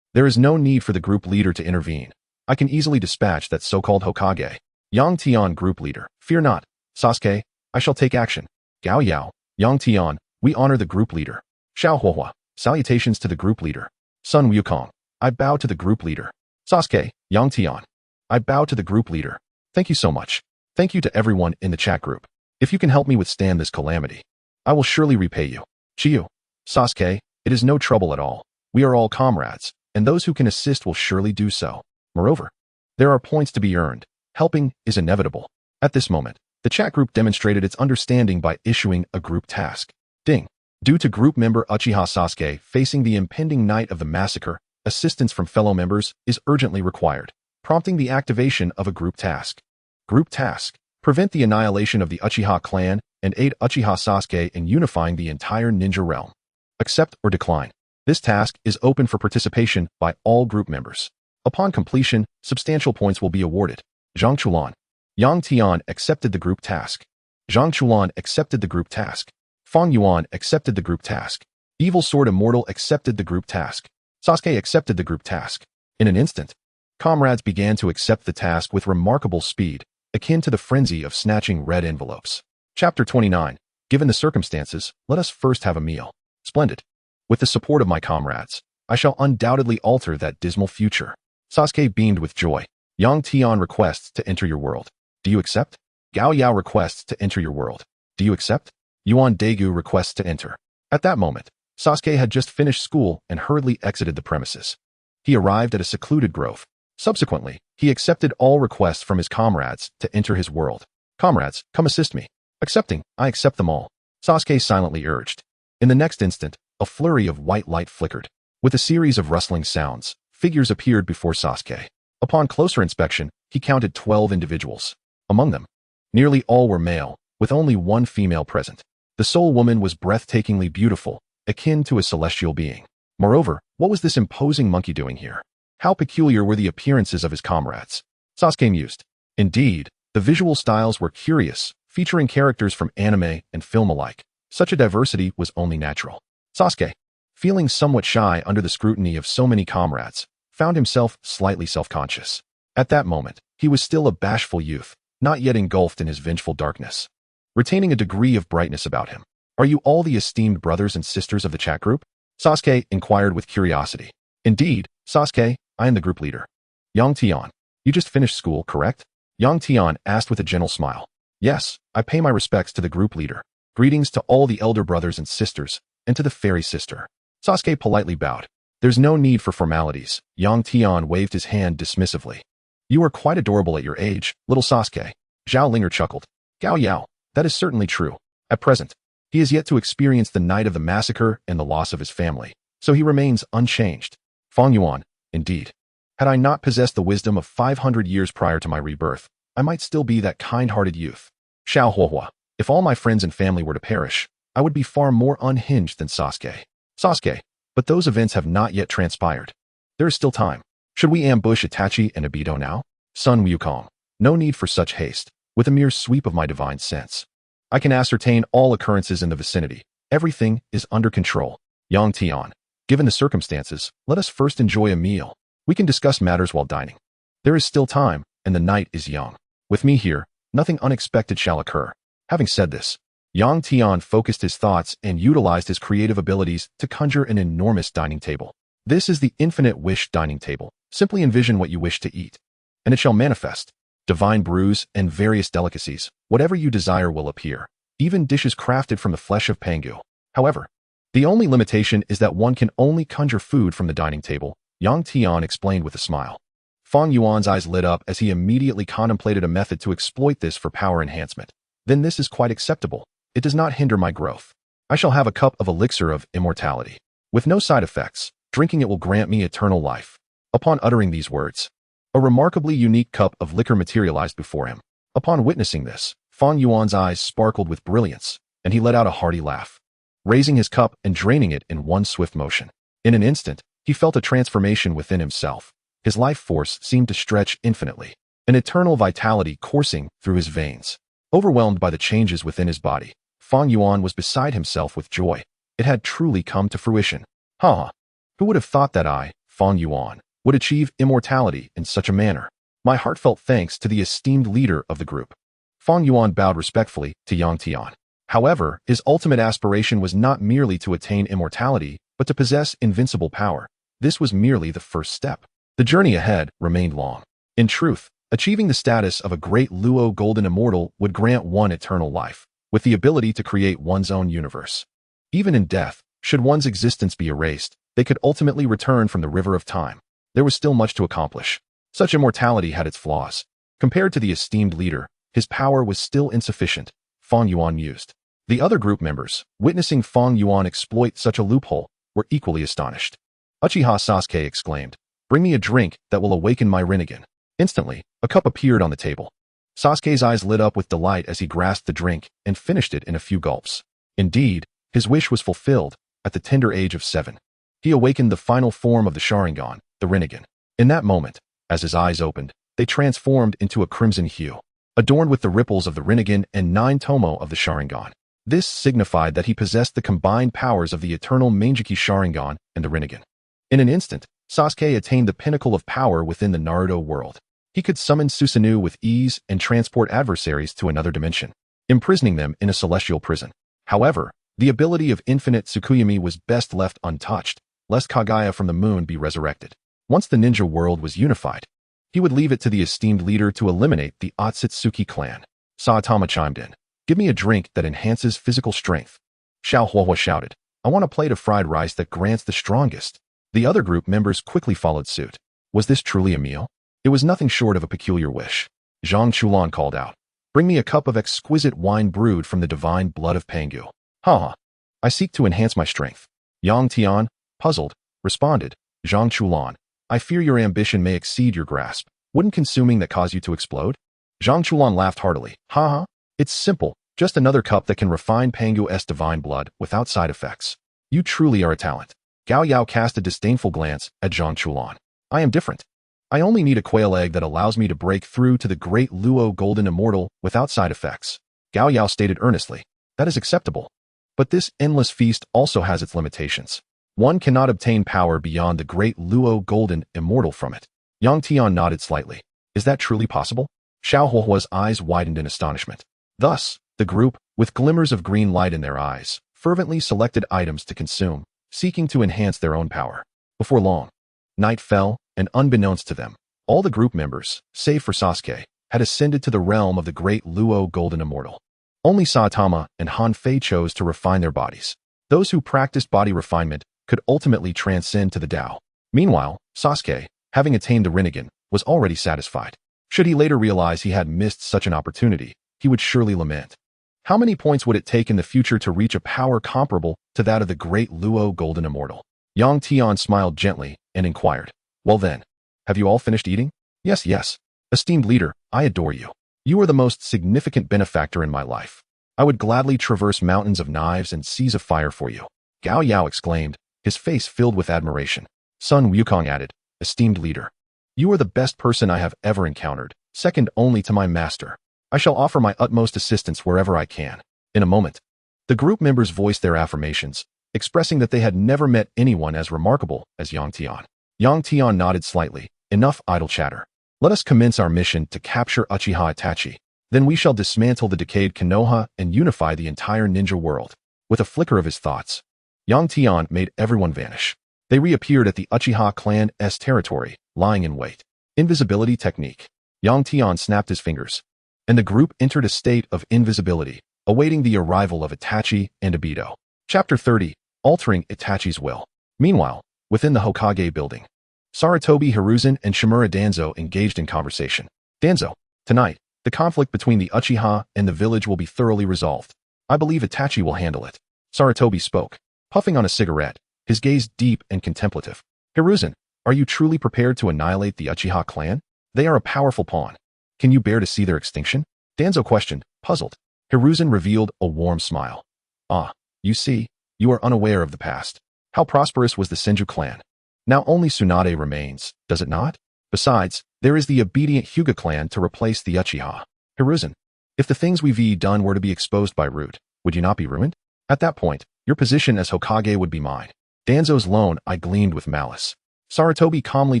There is no need for the group leader to intervene. I can easily dispatch that so-called Hokage. Yang Tian, group leader, fear not. Sasuke, I shall take action. Gao Yao, Yang Tian, we honor the group leader. Xiaohua, salutations to the group leader. Sun Wukong, I bow to the group leader. Sasuke, Yang Tian, I bow to the group leader. Thank you so much. Thank you to everyone in the chat group. If you can help me withstand this calamity, I will surely repay you. Chiyu, Sasuke, it is no trouble at all. We are all comrades, and those who can assist will surely do so. Moreover, There are points to be earned. Helping is inevitable. At this moment, the chat group demonstrated its understanding by issuing a group task. Ding. Due to group member Uchiha Sasuke facing the impending night of the massacre, assistance from fellow members is urgently required, prompting the activation of a group task. Group task. Prevent the annihilation of the Uchiha clan and aid Uchiha Sasuke in unifying the entire ninja realm. Accept or decline. This task is open for participation by all group members. Upon completion, substantial points will be awarded. Zhang Chulan. Yang Tian accepted the group task. Zhang Chulan accepted the group task. Fang Yuan accepted the group task. Evil Sword Immortal accepted the group task. Sasuke accepted the group task. In an instant, comrades began to accept the task with remarkable speed, akin to the frenzy of snatching red envelopes. Chapter 29. Given the circumstances, let us first have a meal. Splendid. With the support of my comrades, I shall undoubtedly alter that dismal future. Sasuke beamed with joy. Yang Tian requests to enter your world. Do you accept? Gao Yao requests to enter your world. Do you accept? Yuan Daegu requests to enter. At that moment, Sasuke had just finished school and hurriedly exited the premises. He arrived at a secluded grove. Subsequently, he accepted all requests from his comrades to enter his world. Comrades, come assist me. Accepting, I accept them all. Sasuke silently urged. In the next instant, a flurry of white light flickered. With a series of rustling sounds, figures appeared before Sasuke. Upon closer inspection, he counted 12 individuals. Among them, nearly all were male, with only one female present. The sole woman was breathtakingly beautiful, akin to a celestial being. Moreover, what was this imposing monkey doing here? How peculiar were the appearances of his comrades? Sasuke mused. Indeed, the visual styles were curious, featuring characters from anime and film alike. Such a diversity was only natural. Sasuke, feeling somewhat shy under the scrutiny of so many comrades, found himself slightly self-conscious. At that moment, he was still a bashful youth, not yet engulfed in his vengeful darkness, retaining a degree of brightness about him. Are you all the esteemed brothers and sisters of the chat group? Sasuke inquired with curiosity. Indeed, Sasuke, I am the group leader. Yang Tian, you just finished school, correct? Yang Tian asked with a gentle smile. Yes, I pay my respects to the group leader. Greetings to all the elder brothers and sisters, and to the fairy sister. Sasuke politely bowed. There's no need for formalities. Yang Tian waved his hand dismissively. You are quite adorable at your age, little Sasuke. Zhao Linger chuckled. Gao Yao, that is certainly true. At present, he has yet to experience the night of the massacre and the loss of his family, so he remains unchanged. Fang Yuan, indeed. Had I not possessed the wisdom of 500 years prior to my rebirth, I might still be that kind-hearted youth. Xiao Huohua, if all my friends and family were to perish, I would be far more unhinged than Sasuke. Sasuke, but those events have not yet transpired. There is still time. Should we ambush Itachi and Obito now? Sun Wukong, no need for such haste. With a mere sweep of my divine sense, I can ascertain all occurrences in the vicinity. Everything is under control. Yang Tian, given the circumstances, let us first enjoy a meal. We can discuss matters while dining. There is still time, and the night is young. With me here, nothing unexpected shall occur. Having said this, Yang Tian focused his thoughts and utilized his creative abilities to conjure an enormous dining table. This is the infinite wish dining table. Simply envision what you wish to eat, and it shall manifest. Divine brews and various delicacies, whatever you desire will appear, even dishes crafted from the flesh of Pangu. However, the only limitation is that one can only conjure food from the dining table, Yang Tian explained with a smile. Fang Yuan's eyes lit up as he immediately contemplated a method to exploit this for power enhancement. Then this is quite acceptable. It does not hinder my growth. I shall have a cup of elixir of immortality. With no side effects, drinking it will grant me eternal life. Upon uttering these words, a remarkably unique cup of liquor materialized before him. Upon witnessing this, Fang Yuan's eyes sparkled with brilliance, and he let out a hearty laugh, raising his cup and draining it in one swift motion. In an instant, he felt a transformation within himself. His life force seemed to stretch infinitely, an eternal vitality coursing through his veins. Overwhelmed by the changes within his body, Fang Yuan was beside himself with joy. It had truly come to fruition. Who would have thought that I, Fang Yuan, would achieve immortality in such a manner? My heartfelt thanks to the esteemed leader of the group. Fang Yuan bowed respectfully to Yang Tian. However, his ultimate aspiration was not merely to attain immortality, but to possess invincible power. This was merely the first step. The journey ahead remained long. In truth, achieving the status of a great Luo Golden Immortal would grant one eternal life, with the ability to create one's own universe. Even in death, should one's existence be erased, they could ultimately return from the river of time. There was still much to accomplish. Such immortality had its flaws. Compared to the esteemed leader, his power was still insufficient, Fang Yuan mused. The other group members, witnessing Fang Yuan exploit such a loophole, were equally astonished. Uchiha Sasuke exclaimed, "Bring me a drink that will awaken my Rinnegan." Instantly, a cup appeared on the table. Sasuke's eyes lit up with delight as he grasped the drink and finished it in a few gulps. Indeed, his wish was fulfilled at the tender age of 7. He awakened the final form of the Sharingan, the Rinnegan. In that moment, as his eyes opened, they transformed into a crimson hue, adorned with the ripples of the Rinnegan and 9 tomo of the Sharingan. This signified that he possessed the combined powers of the eternal Mangekyou Sharingan and the Rinnegan. In an instant, Sasuke attained the pinnacle of power within the Naruto world. He could summon Susanoo with ease and transport adversaries to another dimension, imprisoning them in a celestial prison. However, the ability of infinite Tsukuyomi was best left untouched, lest Kaguya from the moon be resurrected. Once the ninja world was unified, he would leave it to the esteemed leader to eliminate the Otsutsuki clan. Saitama chimed in, "Give me a drink that enhances physical strength." Xiao Huahua shouted, "I want a plate of fried rice that grants the strongest." The other group members quickly followed suit. Was this truly a meal? It was nothing short of a peculiar wish. Zhang Chulan called out, "Bring me a cup of exquisite wine brewed from the divine blood of Pangu." "Ha! I seek to enhance my strength." Yang Tian, puzzled, responded, "Zhang Chulan, I fear your ambition may exceed your grasp. Wouldn't consuming that cause you to explode?" Zhang Chulan laughed heartily. "Ha! It's simple, just another cup that can refine Pangu's divine blood without side effects. You truly are a talent." Gao Yao cast a disdainful glance at Zhang Chulan. "I am different. I only need a quail egg that allows me to break through to the great Luo Golden Immortal without side effects." Gao Yao stated earnestly, "That is acceptable. But this endless feast also has its limitations. One cannot obtain power beyond the great Luo Golden Immortal from it." Yang Tian nodded slightly. "Is that truly possible?" Xiao Huahua's eyes widened in astonishment. Thus, the group, with glimmers of green light in their eyes, fervently selected items to consume, seeking to enhance their own power. Before long, night fell, and unbeknownst to them, all the group members, save for Sasuke, had ascended to the realm of the great Luo Golden Immortal. Only Saitama and Han Fei chose to refine their bodies. Those who practiced body refinement could ultimately transcend to the Tao. Meanwhile, Sasuke, having attained the Rinnegan, was already satisfied. Should he later realize he had missed such an opportunity, he would surely lament. How many points would it take in the future to reach a power comparable to that of the great Luo Golden Immortal? Yang Tian smiled gently and inquired, "Well then, have you all finished eating?" Yes. Esteemed leader, I adore you. You are the most significant benefactor in my life. I would gladly traverse mountains of knives and seas of fire for you." Gao Yao exclaimed, his face filled with admiration. Sun Wukong added, "Esteemed leader, you are the best person I have ever encountered, second only to my master. I shall offer my utmost assistance wherever I can." In a moment, the group members voiced their affirmations, expressing that they had never met anyone as remarkable as Yang Tian. Yang Tian nodded slightly. "Enough idle chatter. Let us commence our mission to capture Uchiha Itachi. Then we shall dismantle the decayed Konoha and unify the entire ninja world." With a flicker of his thoughts, Yang Tian made everyone vanish. They reappeared at the Uchiha clan's territory, lying in wait. Invisibility technique. Yang Tian snapped his fingers, and the group entered a state of invisibility, awaiting the arrival of Itachi and Obito. Chapter 30. Altering Itachi's Will. Meanwhile, within the Hokage building, Sarutobi Hiruzen and Shimura Danzo engaged in conversation. "Danzo, tonight, the conflict between the Uchiha and the village will be thoroughly resolved. I believe Itachi will handle it." Sarutobi spoke, puffing on a cigarette, his gaze deep and contemplative. "Hiruzen, are you truly prepared to annihilate the Uchiha clan? They are a powerful pawn. Can you bear to see their extinction?" Danzo questioned, puzzled. Hiruzen revealed a warm smile. "Ah, you see, you are unaware of the past. How prosperous was the Senju clan. Now only Tsunade remains, does it not? Besides, there is the obedient Hyuga clan to replace the Uchiha. Hiruzen, if the things we've done were to be exposed by root, would you not be ruined? At that point, your position as Hokage would be mine." Danzo's lone eye gleamed with malice. Sarutobi calmly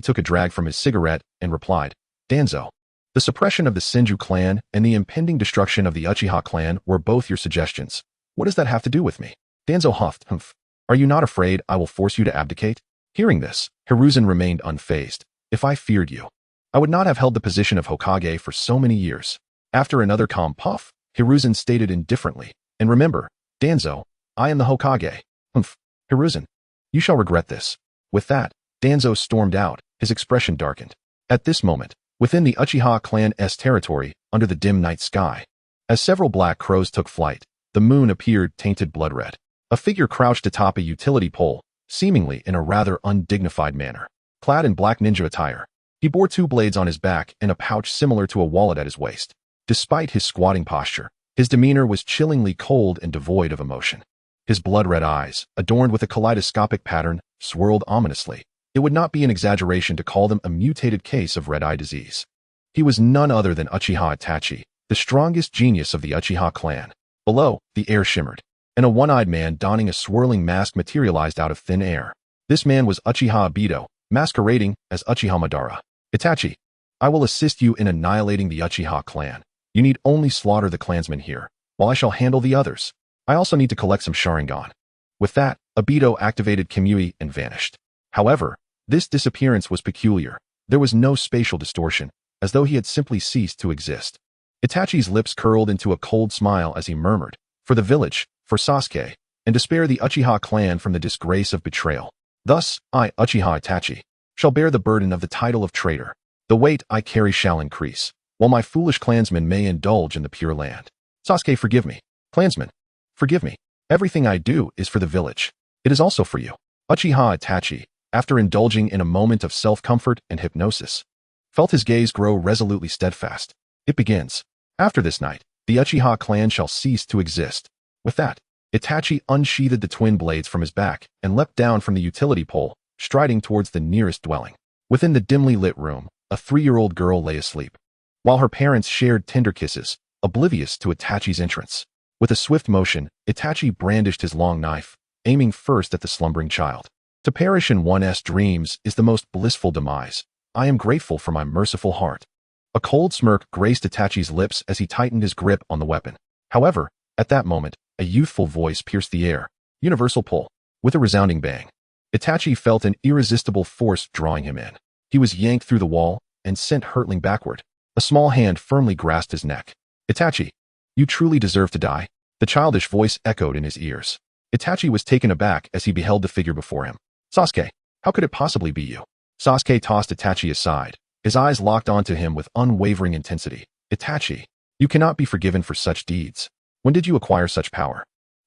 took a drag from his cigarette and replied, "Danzo, the suppression of the Senju clan and the impending destruction of the Uchiha clan were both your suggestions. What does that have to do with me?" Danzo huffed, "Humph. Are you not afraid I will force you to abdicate?" Hearing this, Hiruzen remained unfazed. "If I feared you, I would not have held the position of Hokage for so many years." After another calm puff, Hiruzen stated indifferently, "And remember, Danzo, I am the Hokage." "Humph. Hiruzen, you shall regret this." With that, Danzo stormed out, his expression darkened. At this moment, within the Uchiha clan's territory, under the dim night sky, as several black crows took flight, the moon appeared tainted blood red. A figure crouched atop a utility pole, seemingly in a rather undignified manner. Clad in black ninja attire, he bore 2 blades on his back and a pouch similar to a wallet at his waist. Despite his squatting posture, his demeanor was chillingly cold and devoid of emotion. His blood-red eyes, adorned with a kaleidoscopic pattern, swirled ominously. It would not be an exaggeration to call them a mutated case of red-eye disease. He was none other than Uchiha Itachi, the strongest genius of the Uchiha clan. Below, the air shimmered, and a one-eyed man donning a swirling mask materialized out of thin air. This man was Uchiha Obito, masquerading as Uchiha Madara. Itachi, I will assist you in annihilating the Uchiha clan. You need only slaughter the clansmen here, while I shall handle the others. I also need to collect some Sharingan. With that, Obito activated Kimui and vanished. However, this disappearance was peculiar. There was no spatial distortion, as though he had simply ceased to exist. Itachi's lips curled into a cold smile as he murmured, for the village, for Sasuke, and to spare the Uchiha clan from the disgrace of betrayal. Thus, I, Uchiha Itachi, shall bear the burden of the title of traitor. The weight I carry shall increase, while my foolish clansmen may indulge in the Pure Land. Sasuke, forgive me. Clansmen, forgive me. Everything I do is for the village. It is also for you. Uchiha Itachi, after indulging in a moment of self-comfort and hypnosis, felt his gaze grow resolutely steadfast. It begins. After this night, the Uchiha clan shall cease to exist. With that, Itachi unsheathed the twin blades from his back and leapt down from the utility pole, striding towards the nearest dwelling. Within the dimly lit room, a 3-year-old girl lay asleep, while her parents shared tender kisses, oblivious to Itachi's entrance. With a swift motion, Itachi brandished his long knife, aiming first at the slumbering child. To perish in one's dreams is the most blissful demise. I am grateful for my merciful heart. A cold smirk graced Itachi's lips as he tightened his grip on the weapon. However, at that moment, a youthful voice pierced the air. Universal pull. With a resounding bang, Itachi felt an irresistible force drawing him in. He was yanked through the wall and sent hurtling backward. A small hand firmly grasped his neck. Itachi, you truly deserve to die. The childish voice echoed in his ears. Itachi was taken aback as he beheld the figure before him. Sasuke, how could it possibly be you? Sasuke tossed Itachi aside, his eyes locked onto him with unwavering intensity. Itachi, you cannot be forgiven for such deeds. When did you acquire such power?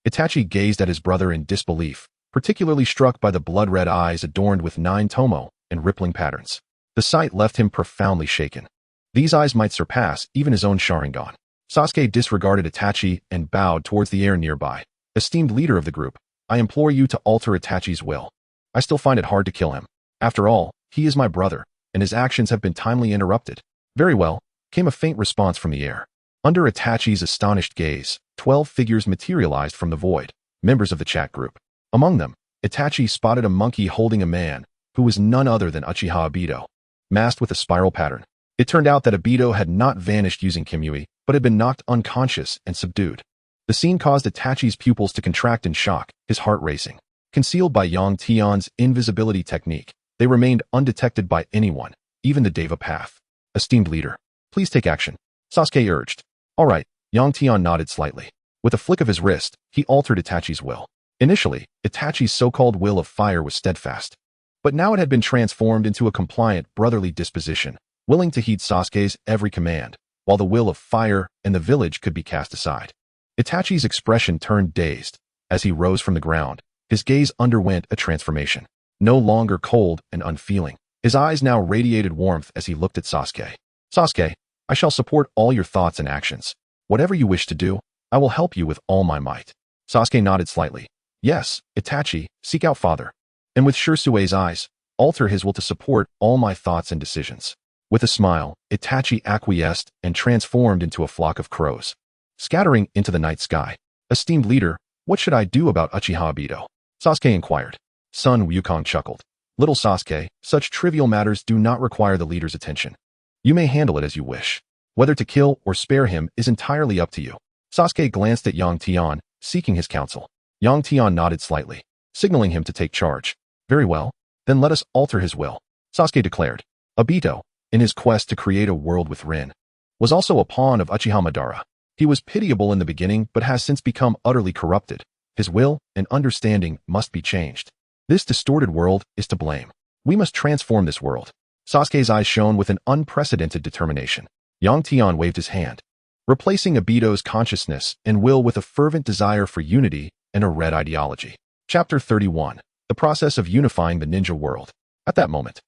Itachi gazed at his brother in disbelief, particularly struck by the blood-red eyes adorned with 9 tomo and rippling patterns. The sight left him profoundly shaken. These eyes might surpass even his own Sharingan. Sasuke disregarded Itachi and bowed towards the air nearby. Esteemed leader of the group, I implore you to alter Itachi's will. I still find it hard to kill him. After all, he is my brother, and his actions have been timely interrupted. Very well, came a faint response from the air. Under Itachi's astonished gaze, 12 figures materialized from the void, members of the chat group. Among them, Itachi spotted a monkey holding a man, who was none other than Uchiha Obito, masked with a spiral pattern. It turned out that Obito had not vanished using Kimui, but had been knocked unconscious and subdued. The scene caused Itachi's pupils to contract in shock, his heart racing. Concealed by Yang Tian's invisibility technique, they remained undetected by anyone, even the Deva Path. Esteemed leader, please take action, Sasuke urged. All right, Yang Tian nodded slightly. With a flick of his wrist, he altered Itachi's will. Initially, Itachi's so-called will of fire was steadfast, but now it had been transformed into a compliant, brotherly disposition, willing to heed Sasuke's every command, while the will of fire and the village could be cast aside. Itachi's expression turned dazed. As he rose from the ground, his gaze underwent a transformation. No longer cold and unfeeling, his eyes now radiated warmth as he looked at Sasuke. Sasuke, I shall support all your thoughts and actions. Whatever you wish to do, I will help you with all my might. Sasuke nodded slightly. Yes, Itachi, seek out father. And with Shirsue's eyes, alter his will to support all my thoughts and decisions. With a smile, Itachi acquiesced and transformed into a flock of crows, scattering into the night sky. Esteemed leader, what should I do about Uchiha Obito? Sasuke inquired. Son Wukong chuckled. Little Sasuke, such trivial matters do not require the leader's attention. You may handle it as you wish. Whether to kill or spare him is entirely up to you. Sasuke glanced at Yang Tian, seeking his counsel. Yang Tian nodded slightly, signaling him to take charge. Very well, then let us alter his will, Sasuke declared. Obito, in his quest to create a world with Rin, was also a pawn of Uchiha Madara. He was pitiable in the beginning but has since become utterly corrupted. His will and understanding must be changed. This distorted world is to blame. We must transform this world. Sasuke's eyes shone with an unprecedented determination. Yang Tian waved his hand, replacing Obito's consciousness and will with a fervent desire for unity and a red ideology. Chapter 31. The process of unifying the ninja world. At that moment,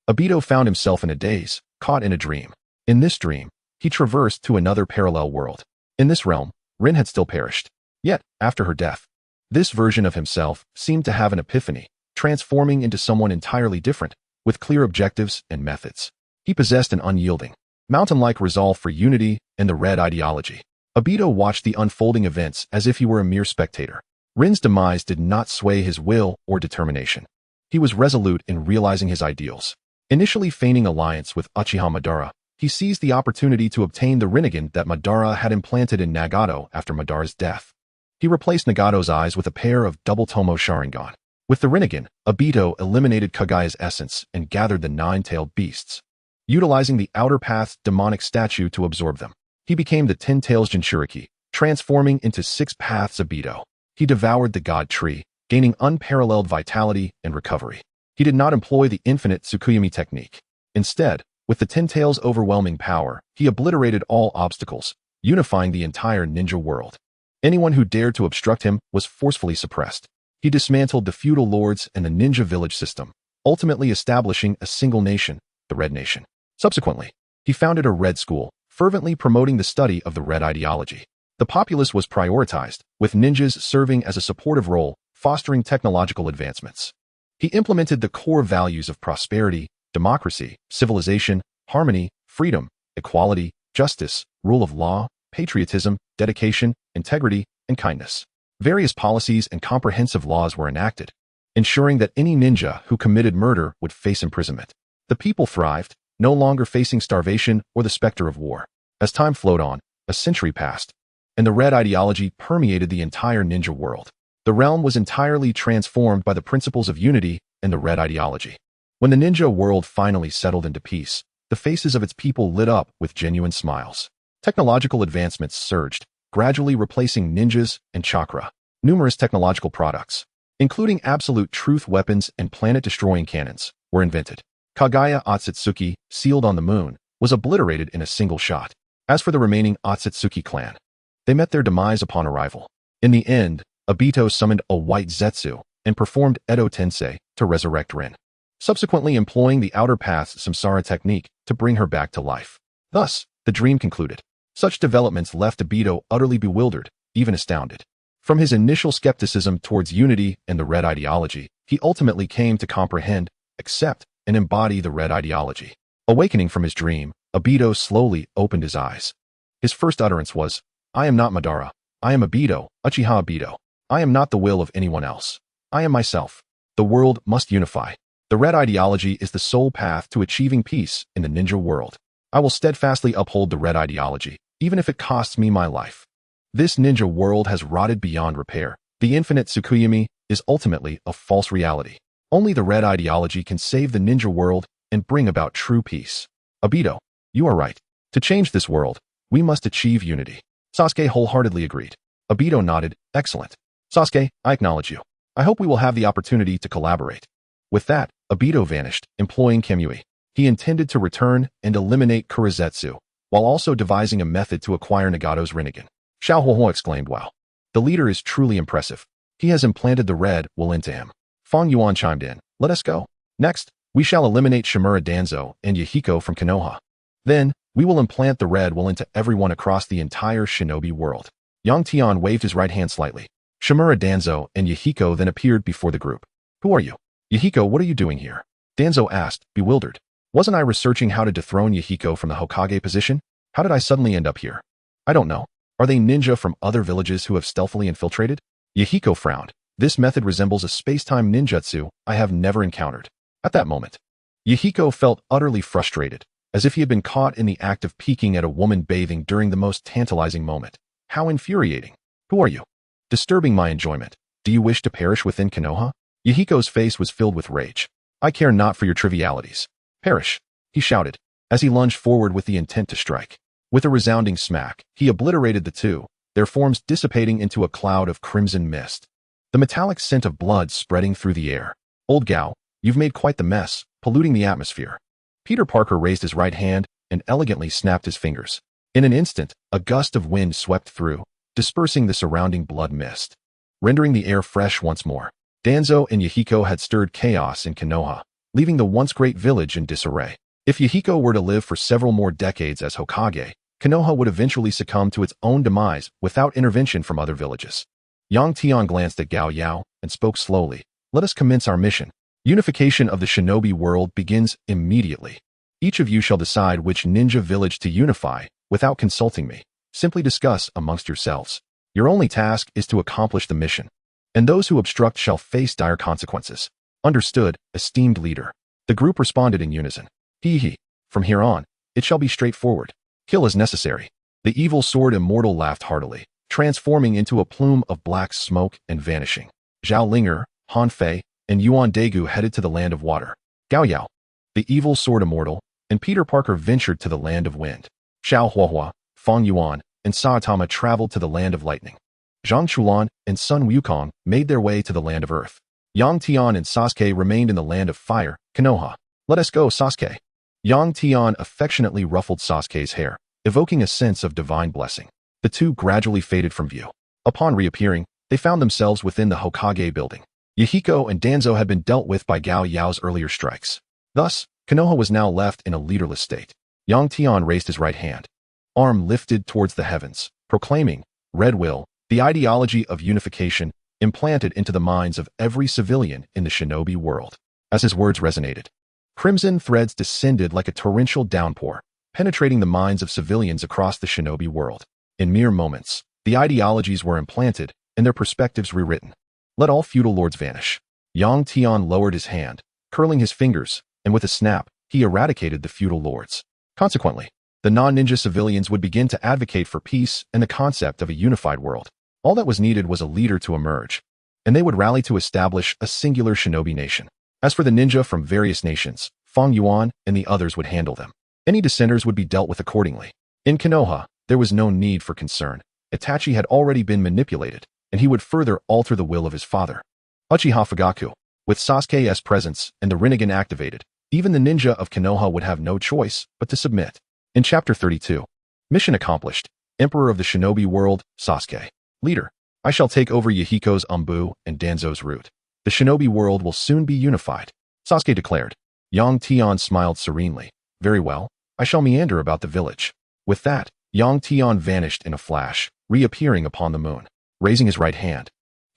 Obito found himself in a daze, caught in a dream. In this dream, he traversed to another parallel world. In this realm, Rin had still perished. Yet, after her death, this version of himself seemed to have an epiphany, transforming into someone entirely different, with clear objectives and methods. He possessed an unyielding, mountain-like resolve for unity and the red ideology. Obito watched the unfolding events as if he were a mere spectator. Rin's demise did not sway his will or determination. He was resolute in realizing his ideals. Initially feigning alliance with Uchiha Madara, he seized the opportunity to obtain the Rinnegan that Madara had implanted in Nagato after Madara's death. He replaced Nagato's eyes with a pair of double Tomo Sharingan. With the Rinnegan, Obito eliminated Kagaya's essence and gathered the nine-tailed beasts, utilizing the Outer Path's demonic statue to absorb them. He became the Ten Tails Jinchuriki, transforming into Six Paths Obito. He devoured the God Tree, gaining unparalleled vitality and recovery. He did not employ the infinite Tsukuyomi technique. Instead, with the Ten Tails' overwhelming power, he obliterated all obstacles, unifying the entire ninja world. Anyone who dared to obstruct him was forcefully suppressed. He dismantled the feudal lords and the ninja village system, ultimately establishing a single nation, the Red Nation. Subsequently, he founded a Red School, fervently promoting the study of the Red ideology. The populace was prioritized, with ninjas serving as a supportive role, fostering technological advancements. He implemented the core values of prosperity, democracy, civilization, harmony, freedom, equality, justice, rule of law, patriotism, dedication, integrity, and kindness. Various policies and comprehensive laws were enacted, ensuring that any ninja who committed murder would face imprisonment. The people thrived, no longer facing starvation or the specter of war. As time flowed on, a century passed, and the red ideology permeated the entire ninja world. The realm was entirely transformed by the principles of unity and the red ideology. When the ninja world finally settled into peace, the faces of its people lit up with genuine smiles. Technological advancements surged, gradually replacing ninjas and chakra. Numerous technological products, including absolute truth weapons and planet-destroying cannons, were invented. Kagaya Otsutsuki, sealed on the moon, was obliterated in a single shot. As for the remaining Otsutsuki clan, they met their demise upon arrival. In the end, Obito summoned a white Zetsu and performed Edo Tensei to resurrect Rin, subsequently employing the Outer Path's Samsara technique to bring her back to life. Thus, the dream concluded. Such developments left Obito utterly bewildered, even astounded. From his initial skepticism towards unity and the red ideology, he ultimately came to comprehend, accept, and embody the red ideology. Awakening from his dream, Obito slowly opened his eyes. His first utterance was, "I am not Madara. I am Obito, Uchiha Obito. I am not the will of anyone else. I am myself. The world must unify. The red ideology is the sole path to achieving peace in the ninja world. I will steadfastly uphold the red ideology, even if it costs me my life." This ninja world has rotted beyond repair. The infinite Tsukuyomi is ultimately a false reality. Only the red ideology can save the ninja world and bring about true peace. Obito, you are right. To change this world, we must achieve unity. Sasuke wholeheartedly agreed. Obito nodded, excellent. Sasuke, I acknowledge you. I hope we will have the opportunity to collaborate. With that, Obito vanished, employing Kamui. He intended to return and eliminate Kurizetsu, while also devising a method to acquire Nagato's Rinnegan. Xiao Huohuo exclaimed, wow. The leader is truly impressive. He has implanted the red will into him. Feng Yuan chimed in, let us go. Next, we shall eliminate Shimura Danzo and Yahiko from Konoha. Then, we will implant the red will into everyone across the entire shinobi world. Yang Tian waved his right hand slightly. Shimura Danzo and Yahiko then appeared before the group. Who are you? Yahiko, what are you doing here? Danzo asked, bewildered. Wasn't I researching how to dethrone Yahiko from the Hokage position? How did I suddenly end up here? I don't know. Are they ninja from other villages who have stealthily infiltrated? Yahiko frowned. This method resembles a space-time ninjutsu I have never encountered. At that moment, Yahiko felt utterly frustrated, as if he had been caught in the act of peeking at a woman bathing during the most tantalizing moment. How infuriating. Who are you? Disturbing my enjoyment. Do you wish to perish within Konoha? Yahiko's face was filled with rage. I care not for your trivialities. Perish, he shouted, as he lunged forward with the intent to strike. With a resounding smack, he obliterated the two, their forms dissipating into a cloud of crimson mist. The metallic scent of blood spreading through the air. Old Gao, you've made quite the mess, polluting the atmosphere. Peter Parker raised his right hand and elegantly snapped his fingers. In an instant, a gust of wind swept through, dispersing the surrounding blood mist, rendering the air fresh once more. Danzo and Yahiko had stirred chaos in Konoha, leaving the once great village in disarray. If Yahiko were to live for several more decades as Hokage, Konoha would eventually succumb to its own demise without intervention from other villages. Yang Tian glanced at Gao Yao and spoke slowly. Let us commence our mission. Unification of the shinobi world begins immediately. Each of you shall decide which ninja village to unify without consulting me. Simply discuss amongst yourselves. Your only task is to accomplish the mission, and those who obstruct shall face dire consequences. Understood, esteemed leader. The group responded in unison. Hee. From here on, it shall be straightforward. Kill as necessary. The evil sword immortal laughed heartily, transforming into a plume of black smoke and vanishing. Zhao Linger, Han Fei, and Yuan Daegu headed to the land of water. Gao Yao, the evil sword immortal, and Peter Parker ventured to the land of wind. Xiao Huahua, Fang Yuan, and Saitama traveled to the land of lightning. Zhang Chulan and Sun Wukong made their way to the land of earth. Yang Tian and Sasuke remained in the land of fire, Konoha. Let us go, Sasuke. Yang Tian affectionately ruffled Sasuke's hair, evoking a sense of divine blessing. The two gradually faded from view. Upon reappearing, they found themselves within the Hokage building. Yahiko and Danzo had been dealt with by Gao Yao's earlier strikes. Thus, Konoha was now left in a leaderless state. Yang Tian raised his right hand, arm lifted towards the heavens, proclaiming, Red Will, the ideology of unification implanted into the minds of every civilian in the shinobi world. As his words resonated, crimson threads descended like a torrential downpour, penetrating the minds of civilians across the shinobi world. In mere moments, the ideologies were implanted and their perspectives rewritten. Let all feudal lords vanish. Yang Tian lowered his hand, curling his fingers, and with a snap, he eradicated the feudal lords. Consequently, the non-ninja civilians would begin to advocate for peace and the concept of a unified world. All that was needed was a leader to emerge, and they would rally to establish a singular shinobi nation. As for the ninja from various nations, Fang Yuan and the others would handle them. Any dissenters would be dealt with accordingly. In Konoha, there was no need for concern. Itachi had already been manipulated, and he would further alter the will of his father. Uchiha Fugaku. With Sasuke's presence and the Rinnegan activated, even the ninja of Konoha would have no choice but to submit. In Chapter 32, Mission accomplished. Emperor of the Shinobi World, Sasuke. Leader, I shall take over Yahiko's Umbu and Danzo's route. The Shinobi world will soon be unified, Sasuke declared. Yang Tian smiled serenely. Very well, I shall meander about the village. With that, Yang Tian vanished in a flash, reappearing upon the moon. Raising his right hand,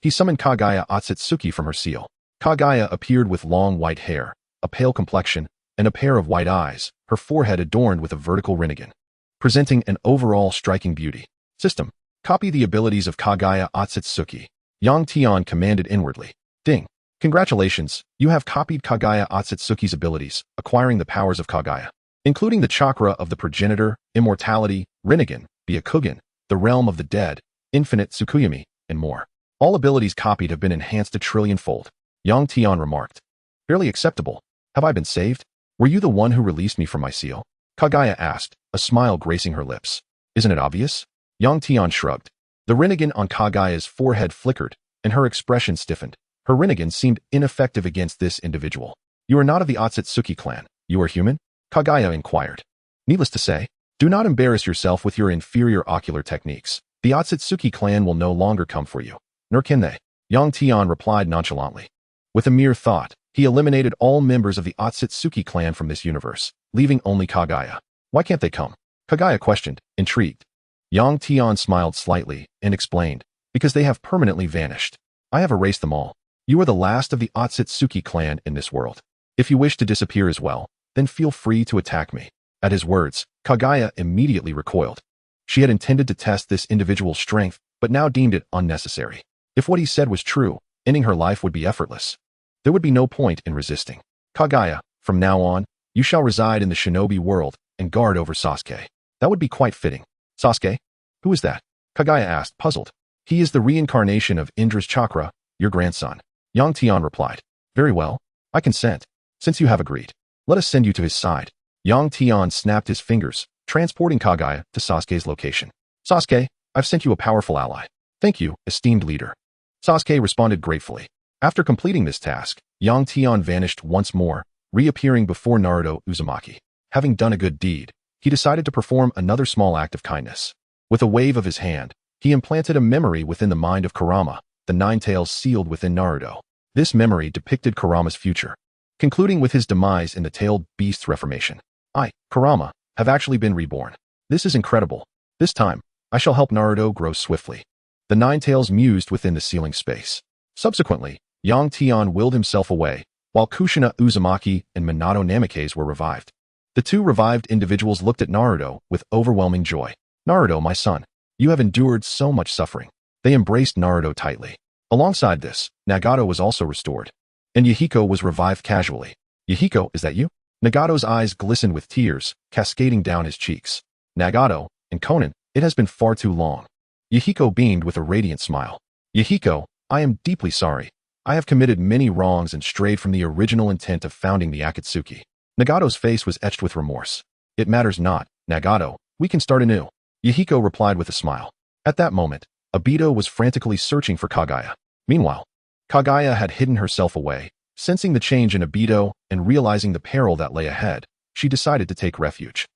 he summoned Kaguya Otsutsuki from her seal. Kaguya appeared with long white hair, a pale complexion, and a pair of white eyes, her forehead adorned with a vertical Rinnegan, presenting an overall striking beauty. System. Copy the abilities of Kaguya Otsutsuki. Yang Tian commanded inwardly. Ding. Congratulations, you have copied Kaguya Otsutsuki's abilities, acquiring the powers of Kaguya, including the chakra of the progenitor, immortality, Rinnegan, the Akugan, the realm of the dead, infinite Tsukuyomi, and more. All abilities copied have been enhanced a trillion-fold. Yang Tian remarked. Fairly acceptable. Have I been saved? Were you the one who released me from my seal? Kaguya asked, a smile gracing her lips. Isn't it obvious? Yang Tian shrugged. The Rinnegan on Kaguya's forehead flickered, and her expression stiffened. Her Rinnegan seemed ineffective against this individual. You are not of the Otsutsuki clan. You are human? Kaguya inquired. Needless to say, do not embarrass yourself with your inferior ocular techniques. The Otsutsuki clan will no longer come for you. Nor can they. Yang Tian replied nonchalantly. With a mere thought, he eliminated all members of the Otsutsuki clan from this universe, leaving only Kaguya. Why can't they come? Kaguya questioned, intrigued. Yang Tian smiled slightly and explained, because they have permanently vanished. I have erased them all. You are the last of the Otsutsuki clan in this world. If you wish to disappear as well, then feel free to attack me. At his words, Kaguya immediately recoiled. She had intended to test this individual's strength, but now deemed it unnecessary. If what he said was true, ending her life would be effortless. There would be no point in resisting. Kaguya, from now on, you shall reside in the shinobi world and guard over Sasuke. That would be quite fitting. Sasuke? Who is that? Kaguya asked, puzzled. He is the reincarnation of Indra's chakra, your grandson. Yang Tian replied. Very well, I consent. Since you have agreed, let us send you to his side. Yang Tian snapped his fingers, transporting Kaguya to Sasuke's location. Sasuke, I've sent you a powerful ally. Thank you, esteemed leader. Sasuke responded gratefully. After completing this task, Yang Tian vanished once more, reappearing before Naruto Uzumaki. Having done a good deed, he decided to perform another small act of kindness. With a wave of his hand, he implanted a memory within the mind of Kurama, the nine tails sealed within Naruto. This memory depicted Kurama's future, concluding with his demise in the tailed beast's reformation. I, Kurama, have actually been reborn. This is incredible. This time, I shall help Naruto grow swiftly. The nine tails mused within the ceiling space. Subsequently, Yang Tian willed himself away, while Kushina Uzumaki and Minato Namikaze were revived. The two revived individuals looked at Naruto with overwhelming joy. Naruto, my son, you have endured so much suffering. They embraced Naruto tightly. Alongside this, Nagato was also restored. And Yahiko was revived casually. Yahiko, is that you? Nagato's eyes glistened with tears, cascading down his cheeks. Nagato, and Conan, it has been far too long. Yahiko beamed with a radiant smile. Yahiko, I am deeply sorry. I have committed many wrongs and strayed from the original intent of founding the Akatsuki. Nagato's face was etched with remorse. It matters not, Nagato, we can start anew. Yahiko replied with a smile. At that moment, Obito was frantically searching for Kaguya. Meanwhile, Kaguya had hidden herself away. Sensing the change in Obito and realizing the peril that lay ahead, she decided to take refuge.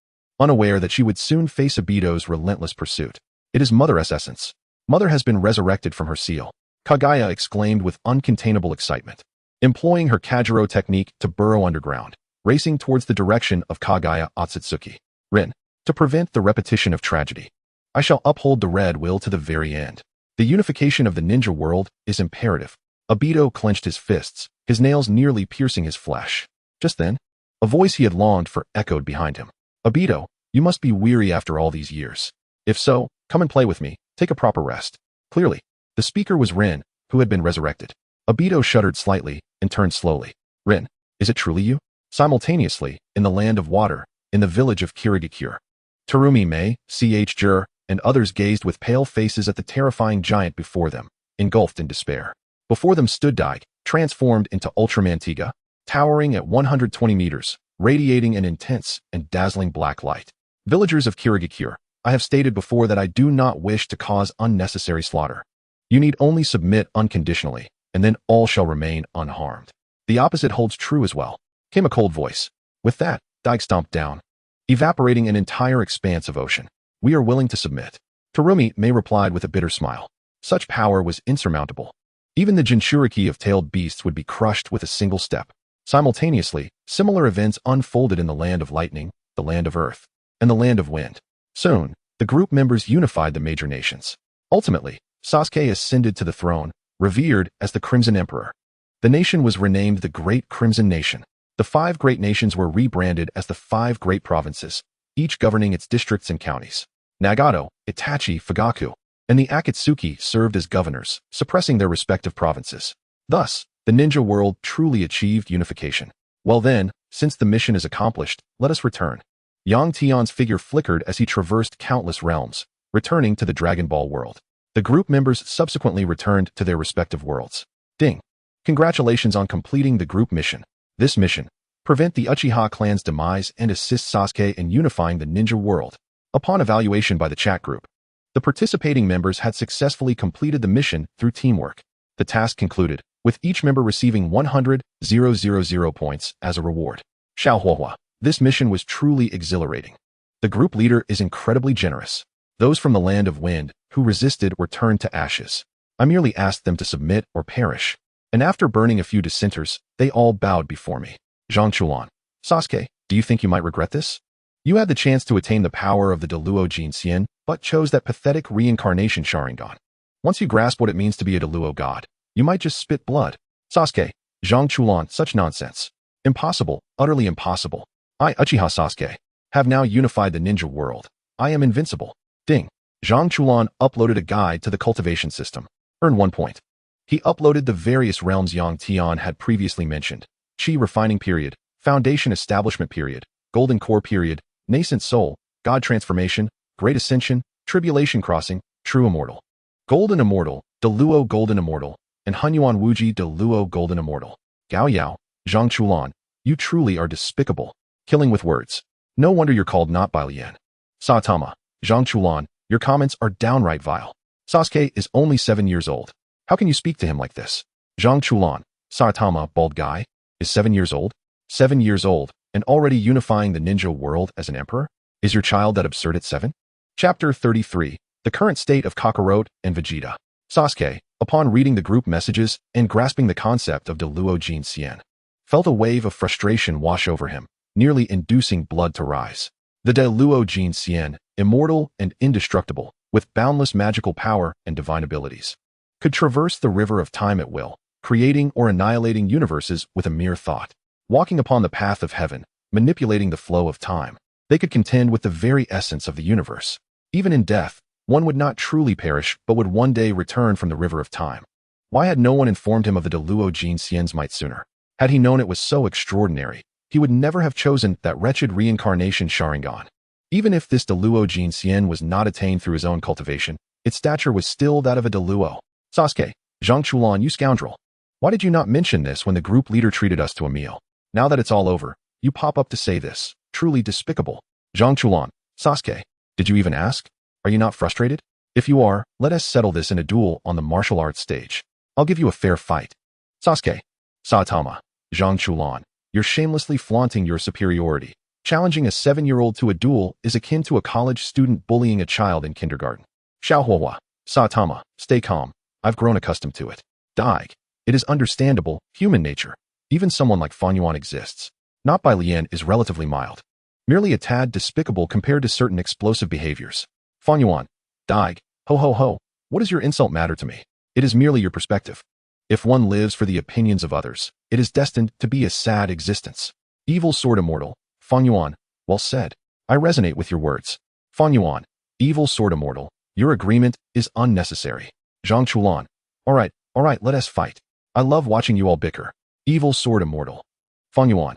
Unaware that she would soon face Obito's relentless pursuit. It is Mother's essence. Mother has been resurrected from her seal. Kaguya exclaimed with uncontainable excitement, employing her Kajiro technique to burrow underground, racing towards the direction of Kaguya Otsutsuki. Rin, to prevent the repetition of tragedy, I shall uphold the red will to the very end. The unification of the ninja world is imperative. Obito clenched his fists, his nails nearly piercing his flesh. Just then, a voice he had longed for echoed behind him. Obito, you must be weary after all these years. If so, come and play with me, take a proper rest. Clearly, the speaker was Rin, who had been resurrected. Obito shuddered slightly and turned slowly. Rin, is it truly you? Simultaneously, in the land of water, in the village of Kirigakure, Terumi Mei, Ch. Jur, and others gazed with pale faces at the terrifying giant before them, engulfed in despair. Before them stood Daig, transformed into Ultraman Tiga, towering at 120 meters, radiating an intense and dazzling black light. Villagers of Kirigakure, I have stated before that I do not wish to cause unnecessary slaughter. You need only submit unconditionally, and then all shall remain unharmed. The opposite holds true as well, came a cold voice. With that, Daig stomped down, evaporating an entire expanse of ocean. We are willing to submit. Terumi Mei replied with a bitter smile. Such power was insurmountable. Even the Jinchuriki of tailed beasts would be crushed with a single step. Simultaneously, similar events unfolded in the land of lightning, the land of earth, and the land of wind. Soon, the group members unified the major nations. Ultimately, Sasuke ascended to the throne, revered as the Crimson Emperor. The nation was renamed the Great Crimson Nation. The 5 great nations were rebranded as the 5 great provinces, each governing its districts and counties. Nagato, Itachi, Fugaku, and the Akatsuki served as governors, suppressing their respective provinces. Thus, the ninja world truly achieved unification. Well then, since the mission is accomplished, let us return. Yang Tian's figure flickered as he traversed countless realms, returning to the Dragon Ball world. The group members subsequently returned to their respective worlds. Ding! Congratulations on completing the group mission. This mission, prevent the Uchiha clan's demise and assist Sasuke in unifying the ninja world. Upon evaluation by the chat group, the participating members had successfully completed the mission through teamwork. The task concluded, with each member receiving 100,000 points as a reward. Xiaohuahua. This mission was truly exhilarating. The group leader is incredibly generous. Those from the land of wind, who resisted were turned to ashes. I merely asked them to submit or perish. And after burning a few dissenters, they all bowed before me. Zhang Chulan. Sasuke, do you think you might regret this? You had the chance to attain the power of the Deluo Jinxian, but chose that pathetic reincarnation Sharingan. Once you grasp what it means to be a Deluo god, you might just spit blood. Sasuke, Zhang Chulan, such nonsense. Impossible, utterly impossible. I, Uchiha Sasuke, have now unified the ninja world. I am invincible. Ding. Zhang Chulan uploaded a guide to the cultivation system. Earn 1 point. He uploaded the various realms Yang Tian had previously mentioned. Chi refining period, foundation establishment period, golden core period, nascent soul, god transformation, great ascension, tribulation crossing, true immortal, golden immortal, Deluo golden immortal, and Hunyuan Wuji Deluo golden immortal. Gao Yao, Zhang Chulan, you truly are despicable. Killing with words. No wonder you're called not Bailian. Saitama, Zhang Chulan, your comments are downright vile. Sasuke is only 7 years old. How can you speak to him like this? Zhang Chulan, Saitama, bald guy, is 7 years old? 7 years old, and already unifying the ninja world as an emperor? Is your child that absurd at 7? Chapter 33. The current state of Kakarot and Vegeta. Sasuke, upon reading the group messages and grasping the concept of Deluo Jin Sien, felt a wave of frustration wash over him, nearly inducing blood to rise. The Deluo Jin Sien, immortal and indestructible, with boundless magical power and divine abilities, could traverse the river of time at will, creating or annihilating universes with a mere thought. Walking upon the path of heaven, manipulating the flow of time, they could contend with the very essence of the universe. Even in death, one would not truly perish but would one day return from the river of time. Why had no one informed him of the Deluo Jin Sien's might sooner? Had he known it was so extraordinary, he would never have chosen that wretched reincarnation Sharingan. Even if this Deluo Jin Sien was not attained through his own cultivation, its stature was still that of a Deluo. Sasuke, Zhang Chulan, you scoundrel. Why did you not mention this when the group leader treated us to a meal? Now that it's all over, you pop up to say this. Truly despicable. Zhang Chulan, Sasuke, did you even ask? Are you not frustrated? If you are, let us settle this in a duel on the martial arts stage. I'll give you a fair fight. Sasuke, Saitama, Zhang Chulan, you're shamelessly flaunting your superiority. Challenging a 7-year-old to a duel is akin to a college student bullying a child in kindergarten. Xiaohuahua, Saitama, stay calm. I've grown accustomed to it. Daig, it is understandable, human nature. Even someone like Fanyuan exists. Not by Lien is relatively mild. Merely a tad despicable compared to certain explosive behaviors. Fanyuan, Daig, ho ho ho, what does your insult matter to me? It is merely your perspective. If one lives for the opinions of others, it is destined to be a sad existence. Evil sword immortal, Fanyuan, well said. I resonate with your words. Fanyuan, evil sword immortal, your agreement is unnecessary. Zhang Chulan, alright, let us fight. I love watching you all bicker. Evil sword immortal. Fanyuan.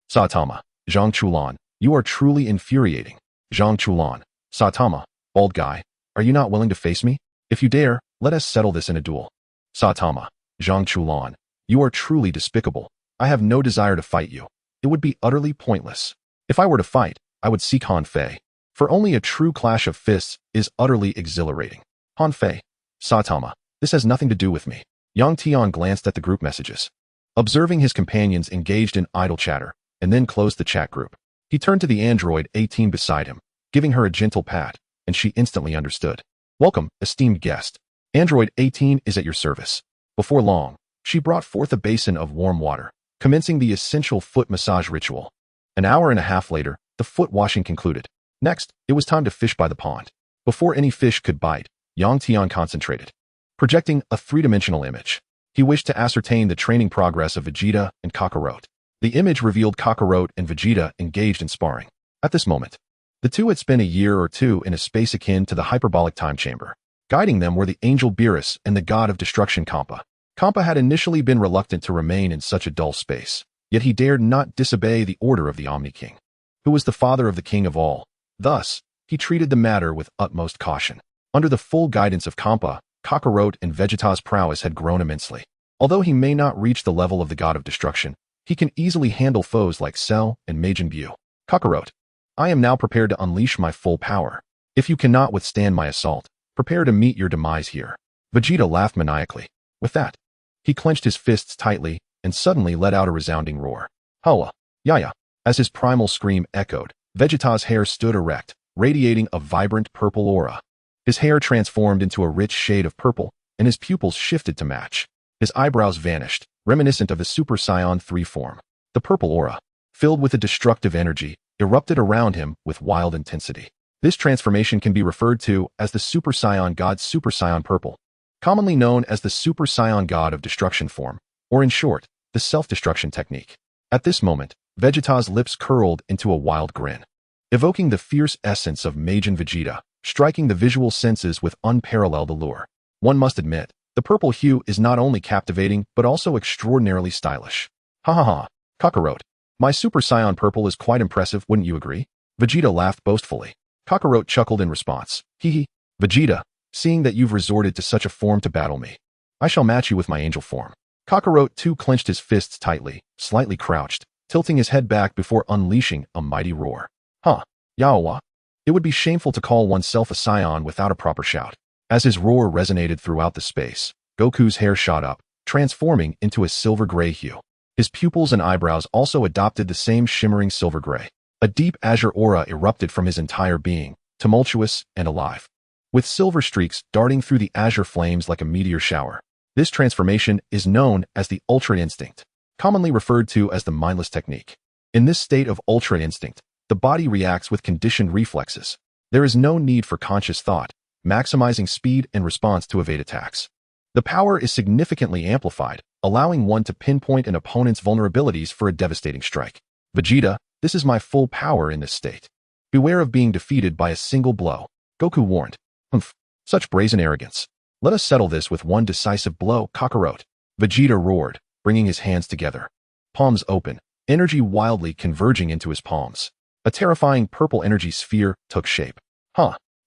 Saitama, Zhang Chulan, you are truly infuriating. Zhang Chulan, Saitama, bald guy, are you not willing to face me? If you dare, let us settle this in a duel. Saitama, Zhang Chulan, you are truly despicable. I have no desire to fight you. It would be utterly pointless. If I were to fight, I would seek Han Fei. For only a true clash of fists is utterly exhilarating. Han Fei. Saitama, this has nothing to do with me. Yang Tian glanced at the group messages, observing his companions engaged in idle chatter, and then closed the chat group. He turned to the android 18 beside him, giving her a gentle pat, and she instantly understood. Welcome, esteemed guest. Android 18 is at your service. Before long, she brought forth a basin of warm water, commencing the essential foot massage ritual. An hour and a half later, the foot washing concluded. Next, it was time to fish by the pond. Before any fish could bite, Yang Tian concentrated, projecting a three-dimensional image. He wished to ascertain the training progress of Vegeta and Kakarot. The image revealed Kakarot and Vegeta engaged in sparring. At this moment, the two had spent a year or two in a space akin to the hyperbolic time chamber. Guiding them were the angel Beerus and the god of destruction Kampa. Kampa had initially been reluctant to remain in such a dull space, yet he dared not disobey the order of the Omni King, who was the father of the king of all. Thus, he treated the matter with utmost caution. Under the full guidance of Kampa, Kakarot and Vegeta's prowess had grown immensely. Although he may not reach the level of the god of destruction, he can easily handle foes like Cell and Majin Buu. Kakarot, I am now prepared to unleash my full power. If you cannot withstand my assault, prepare to meet your demise here. Vegeta laughed maniacally. With that, he clenched his fists tightly and suddenly let out a resounding roar. Holla! Yaya! As his primal scream echoed, Vegeta's hair stood erect, radiating a vibrant purple aura. His hair transformed into a rich shade of purple, and his pupils shifted to match. His eyebrows vanished, reminiscent of the Super Saiyan 3 form. The purple aura, filled with a destructive energy, erupted around him with wild intensity. This transformation can be referred to as the Super Saiyan God Super Saiyan Purple, commonly known as the Super Saiyan God of Destruction form, or in short, the self-destruction technique. At this moment, Vegeta's lips curled into a wild grin, evoking the fierce essence of Majin Vegeta, striking the visual senses with unparalleled allure. One must admit, the purple hue is not only captivating but also extraordinarily stylish. Ha ha ha, Kakarot, my Super Saiyan Purple is quite impressive, wouldn't you agree? Vegeta laughed boastfully. Kakarot chuckled in response. Hee hee. Vegeta, seeing that you've resorted to such a form to battle me, I shall match you with my angel form. Kakarot too clenched his fists tightly, slightly crouched, tilting his head back before unleashing a mighty roar. Huh, Yaowa. It would be shameful to call oneself a Saiyan without a proper shout. As his roar resonated throughout the space, Goku's hair shot up, transforming into a silver-gray hue. His pupils and eyebrows also adopted the same shimmering silver gray. A deep azure aura erupted from his entire being, tumultuous and alive, with silver streaks darting through the azure flames like a meteor shower. This transformation is known as the Ultra Instinct, commonly referred to as the mindless technique. In this state of Ultra Instinct, the body reacts with conditioned reflexes. There is no need for conscious thought, maximizing speed and response to evade attacks. The power is significantly amplified, allowing one to pinpoint an opponent's vulnerabilities for a devastating strike. Vegeta, this is my full power in this state. Beware of being defeated by a single blow. Goku warned. Humph, such brazen arrogance. Let us settle this with one decisive blow, Kakarot. Vegeta roared, bringing his hands together. Palms open, energy wildly converging into his palms. A terrifying purple energy sphere took shape.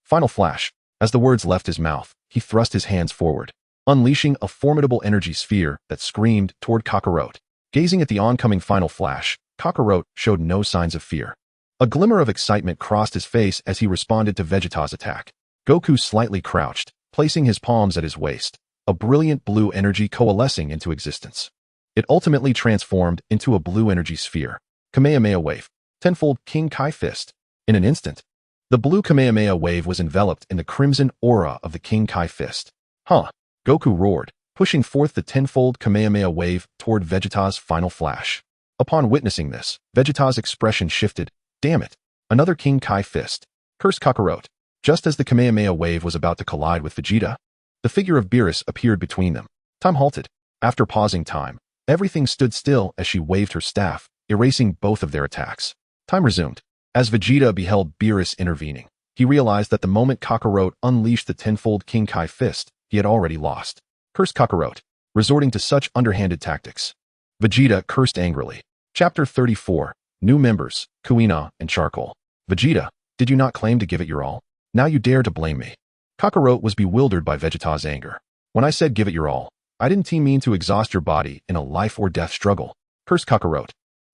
Final flash. As the words left his mouth, he thrust his hands forward, unleashing a formidable energy sphere that screamed toward Kakarot. Gazing at the oncoming final flash, Kakarot showed no signs of fear. A glimmer of excitement crossed his face as he responded to Vegeta's attack. Goku slightly crouched, placing his palms at his waist, a brilliant blue energy coalescing into existence. It ultimately transformed into a blue energy sphere. Kamehameha wave. Tenfold King Kai fist. In an instant, the blue Kamehameha wave was enveloped in the crimson aura of the King Kai fist. Goku roared, pushing forth the tenfold Kamehameha wave toward Vegeta's final flash. Upon witnessing this, Vegeta's expression shifted. Damn it, another King Kai fist. Cursed Kakarot. Just as the Kamehameha wave was about to collide with Vegeta, the figure of Beerus appeared between them. Time halted. After pausing time, everything stood still as she waved her staff, erasing both of their attacks. Time resumed. As Vegeta beheld Beerus intervening, he realized that the moment Kakarot unleashed the tenfold King Kai fist, he had already lost. Cursed Kakarot, resorting to such underhanded tactics. Vegeta cursed angrily. Chapter 34, New Members, Kuina and Charcoal. Vegeta, did you not claim to give it your all? Now you dare to blame me. Kakarot was bewildered by Vegeta's anger. When I said give it your all, I didn't mean to exhaust your body in a life or death struggle. Cursed Kakarot.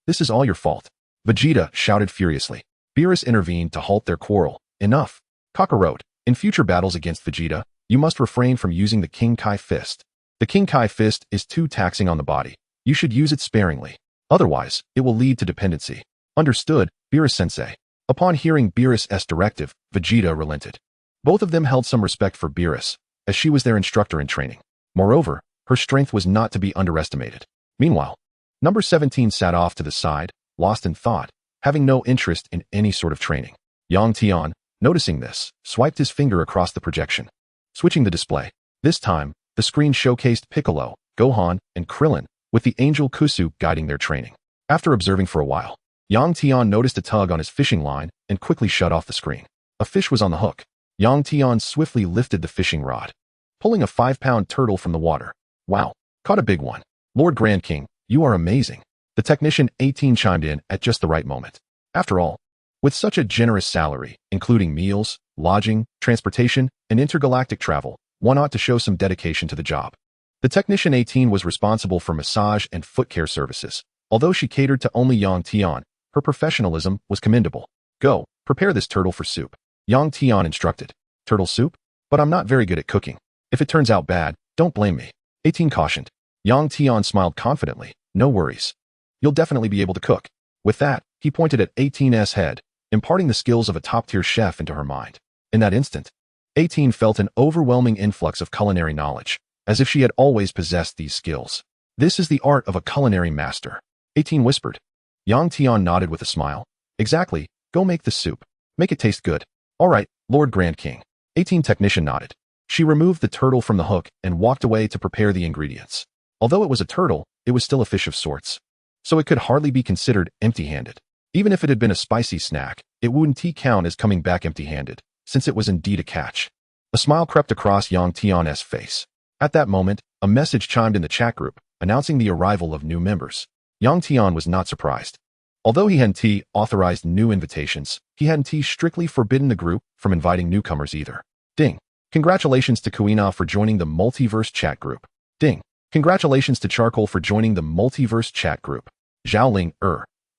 This is all your fault. Vegeta shouted furiously. Beerus intervened to halt their quarrel. Enough. Kakarot, in future battles against Vegeta, you must refrain from using the King Kai fist. The King Kai fist is too taxing on the body. You should use it sparingly. Otherwise, it will lead to dependency. Understood, Beerus-sensei. Upon hearing Beerus' directive, Vegeta relented. Both of them held some respect for Beerus, as she was their instructor in training. Moreover, her strength was not to be underestimated. Meanwhile, number 17 sat off to the side, lost in thought, having no interest in any sort of training. Yang Tian, noticing this, swiped his finger across the projection, switching the display. This time, the screen showcased Piccolo, Gohan, and Krillin, with the angel Kusu guiding their training. After observing for a while, Yang Tian noticed a tug on his fishing line and quickly shut off the screen. A fish was on the hook. Yang Tian swiftly lifted the fishing rod, pulling a 5-pound turtle from the water. Wow, caught a big one. Lord Grand King, you are amazing. The technician 18 chimed in at just the right moment. After all, with such a generous salary, including meals, lodging, transportation, and intergalactic travel, one ought to show some dedication to the job. The technician 18 was responsible for massage and foot care services. Although she catered to only Yang Tian, her professionalism was commendable. Go, prepare this turtle for soup. Yang Tian instructed. Turtle soup? But I'm not very good at cooking. If it turns out bad, don't blame me. 18 cautioned. Yang Tian smiled confidently. No worries. You'll definitely be able to cook. With that, he pointed at 18's head, imparting the skills of a top-tier chef into her mind. In that instant, 18 felt an overwhelming influx of culinary knowledge, as if she had always possessed these skills. This is the art of a culinary master. 18 whispered. Yang Tian nodded with a smile. Exactly, go make the soup. Make it taste good. All right, Lord Grand King. 18 technician nodded. She removed the turtle from the hook and walked away to prepare the ingredients. Although it was a turtle, it was still a fish of sorts, so it could hardly be considered empty-handed. Even if it had been a spicy snack, it wouldn't count as coming back empty-handed, since it was indeed a catch. A smile crept across Yang Tian's face. At that moment, a message chimed in the chat group, announcing the arrival of new members. Yang Tian was not surprised. Although he hadn't authorized new invitations, he hadn't strictly forbidden the group from inviting newcomers either. Ding. Congratulations to Kuina for joining the Multiverse chat group. Ding. Congratulations to Charcoal for joining the Multiverse chat group. Zhaoling,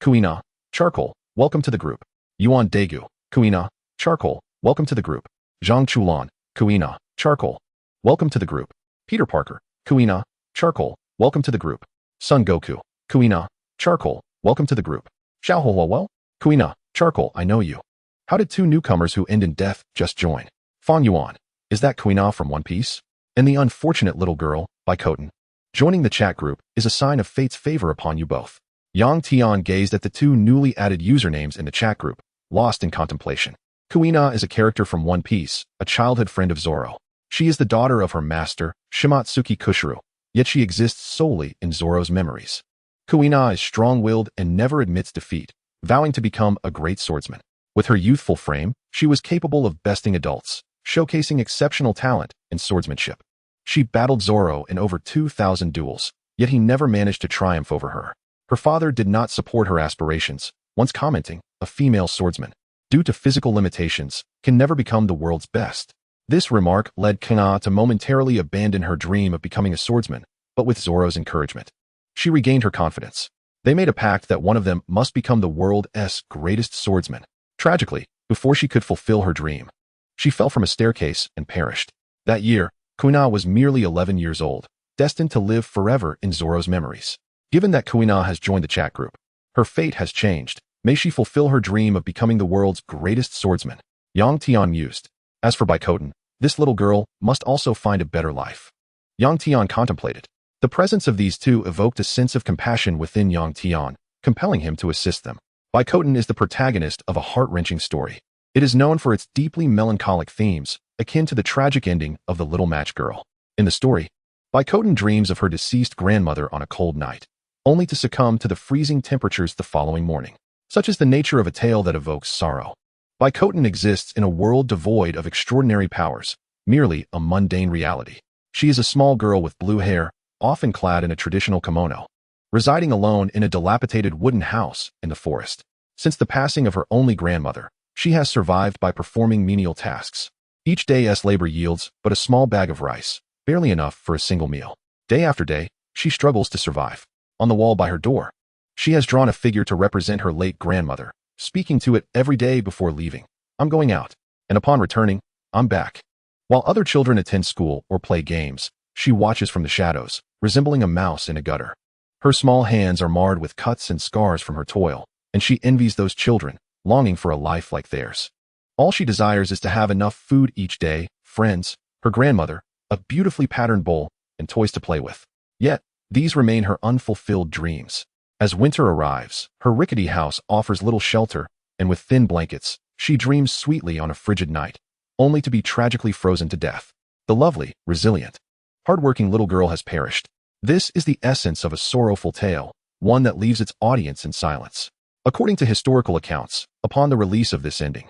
Kuina, Charcoal, welcome to the group. Yuan Daegu, Kuina, Charcoal, welcome to the group. Zhang Chulan, Kuina, Charcoal, welcome to the group. Peter Parker, Kuina, Charcoal, welcome to the group. Son Goku, Kuina, Charcoal, welcome to the group. Xiaohuo, Kuina, Charcoal, I know you. How did two newcomers who end in death just join? Fang Yuan, is that Kuina from One Piece? And the unfortunate little girl, by Koten. Joining the chat group is a sign of fate's favor upon you both. Yang Tian gazed at the two newly added usernames in the chat group, lost in contemplation. Kuina is a character from One Piece, a childhood friend of Zoro. She is the daughter of her master, Shimatsuki Kushiro, yet she exists solely in Zoro's memories. Kuina is strong-willed and never admits defeat, vowing to become a great swordsman. With her youthful frame, she was capable of besting adults, showcasing exceptional talent and swordsmanship. She battled Zoro in over 2,000 duels, yet he never managed to triumph over her. Her father did not support her aspirations, once commenting, a female swordsman, due to physical limitations, can never become the world's best. This remark led Kuina to momentarily abandon her dream of becoming a swordsman, but with Zoro's encouragement, she regained her confidence. They made a pact that one of them must become the world's greatest swordsman. Tragically, before she could fulfill her dream, she fell from a staircase and perished. That year, Kuina was merely 11 years old, destined to live forever in Zoro's memories. Given that Kuina has joined the chat group, her fate has changed. May she fulfill her dream of becoming the world's greatest swordsman. Yang Tian mused. As for Baikoten, this little girl must also find a better life. Yang Tian contemplated. The presence of these two evoked a sense of compassion within Yang Tian, compelling him to assist them. Baikoten is the protagonist of a heart-wrenching story. It is known for its deeply melancholic themes, akin to the tragic ending of The Little Match Girl. In the story, Baikoten dreams of her deceased grandmother on a cold night, only to succumb to the freezing temperatures the following morning. Such is the nature of a tale that evokes sorrow. Baikoten exists in a world devoid of extraordinary powers, merely a mundane reality. She is a small girl with blue hair, often clad in a traditional kimono, residing alone in a dilapidated wooden house in the forest. Since the passing of her only grandmother, she has survived by performing menial tasks. Each day's labor yields but a small bag of rice, barely enough for a single meal. Day after day, she struggles to survive. On the wall by her door, she has drawn a figure to represent her late grandmother, speaking to it every day before leaving. I'm going out, and upon returning, I'm back. While other children attend school or play games, she watches from the shadows, resembling a mouse in a gutter. Her small hands are marred with cuts and scars from her toil, and she envies those children, longing for a life like theirs. All she desires is to have enough food each day, friends, her grandmother, a beautifully patterned bowl, and toys to play with. Yet, these remain her unfulfilled dreams. As winter arrives, her rickety house offers little shelter, and with thin blankets, she dreams sweetly on a frigid night, only to be tragically frozen to death. The lovely, resilient, hardworking little girl has perished. This is the essence of a sorrowful tale, one that leaves its audience in silence. According to historical accounts, upon the release of this ending,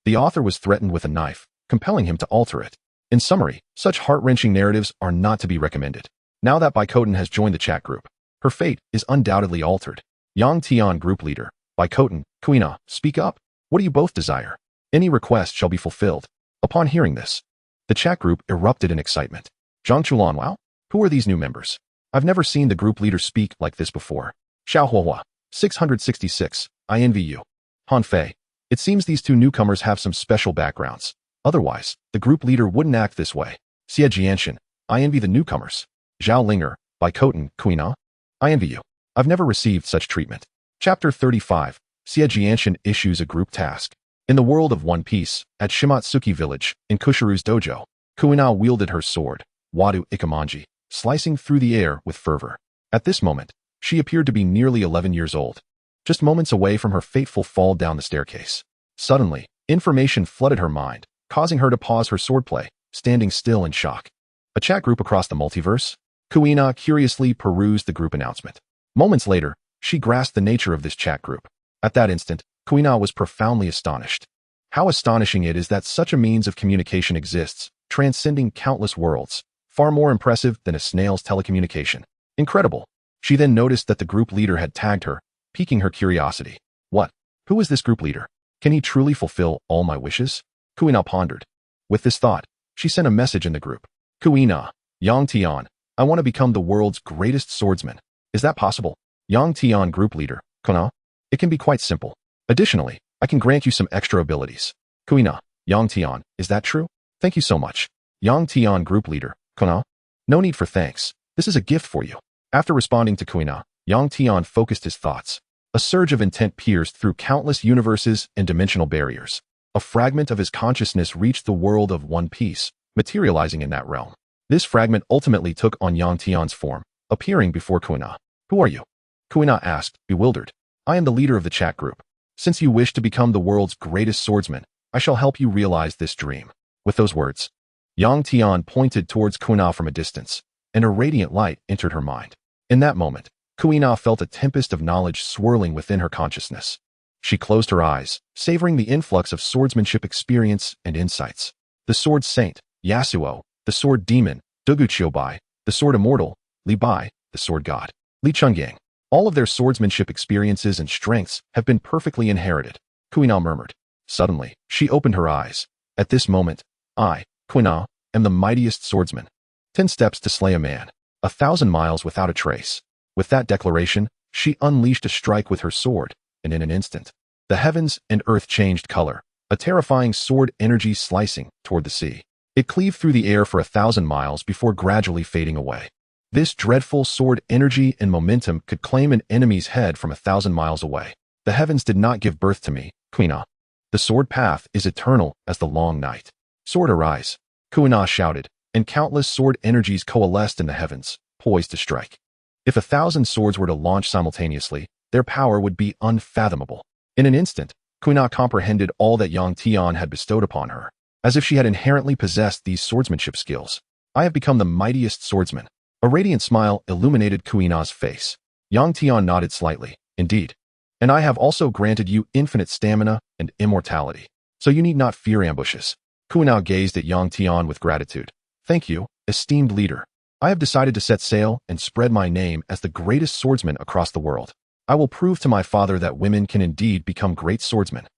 the author was threatened with a knife, compelling him to alter it. In summary, such heart-wrenching narratives are not to be recommended. Now that Baikoten has joined the chat group, her fate is undoubtedly altered. Yang Tian group leader, Baikoten, Kuina, speak up. What do you both desire? Any request shall be fulfilled. Upon hearing this, the chat group erupted in excitement. Zhangchulan, wow? Who are these new members? I've never seen the group leader speak like this before. Xiaohuo, 666, I envy you. Han Fei, it seems these two newcomers have some special backgrounds. Otherwise, the group leader wouldn't act this way. Xie Jianshan, I envy the newcomers. Zhao Linger, Baikoten, Kuina, I envy you. I've never received such treatment. Chapter 35, Xie Jianshan issues a group task. In the world of One Piece, at Shimatsuki village, in Kushiru's dojo, Kuina wielded her sword, Wadu Ikamanji, slicing through the air with fervor. At this moment, she appeared to be nearly 11 years old, just moments away from her fateful fall down the staircase. Suddenly, information flooded her mind, causing her to pause her swordplay, standing still in shock. A chat group across the multiverse? Kuina curiously perused the group announcement. Moments later, she grasped the nature of this chat group. At that instant, Kuina was profoundly astonished. How astonishing it is that such a means of communication exists, transcending countless worlds, far more impressive than a snail's telecommunication. Incredible. She then noticed that the group leader had tagged her, piquing her curiosity. What? Who is this group leader? Can he truly fulfill all my wishes? Kuina pondered. With this thought, she sent a message in the group. Kuina, Yang Tian, I want to become the world's greatest swordsman. Is that possible? Yang Tian group leader, Kuina. It can be quite simple. Additionally, I can grant you some extra abilities. Kuina, Yang Tian, is that true? Thank you so much. Yang Tian group leader, Kuina. No need for thanks. This is a gift for you. After responding to Kuina, Yang Tian focused his thoughts. A surge of intent pierced through countless universes and dimensional barriers. A fragment of his consciousness reached the world of One Piece, materializing in that realm. This fragment ultimately took on Yang Tian's form, appearing before Kuina. Who are you? Kuina asked, bewildered. I am the leader of the chat group. Since you wish to become the world's greatest swordsman, I shall help you realize this dream. With those words, Yang Tian pointed towards Kuina from a distance, and a radiant light entered her mind. In that moment, Kuina felt a tempest of knowledge swirling within her consciousness. She closed her eyes, savoring the influx of swordsmanship experience and insights. The sword saint, Yasuo; the sword demon, Duguchiobai; the sword immortal, Li Bai; the sword god, Li Chungyang. All of their swordsmanship experiences and strengths have been perfectly inherited, Kuina murmured. Suddenly, she opened her eyes. At this moment, I, Kuina, am the mightiest swordsman. 10 steps to slay a man, 1,000 miles without a trace. With that declaration, she unleashed a strike with her sword, and in an instant, the heavens and earth changed color, a terrifying sword energy slicing toward the sea. It cleaved through the air for 1,000 miles before gradually fading away. This dreadful sword energy and momentum could claim an enemy's head from 1,000 miles away. The heavens did not give birth to me, Kuina. The sword path is eternal as the long night. Sword arise, Kuina shouted, and countless sword energies coalesced in the heavens, poised to strike. If 1,000 swords were to launch simultaneously, their power would be unfathomable. In an instant, Kuina comprehended all that Yang Tian had bestowed upon her, as if she had inherently possessed these swordsmanship skills. I have become the mightiest swordsman. A radiant smile illuminated Kuina's face. Yang Tian nodded slightly. Indeed. And I have also granted you infinite stamina and immortality, so you need not fear ambushes. Kuina gazed at Yang Tian with gratitude. Thank you, esteemed leader. I have decided to set sail and spread my name as the greatest swordsman across the world. I will prove to my father that women can indeed become great swordsmen.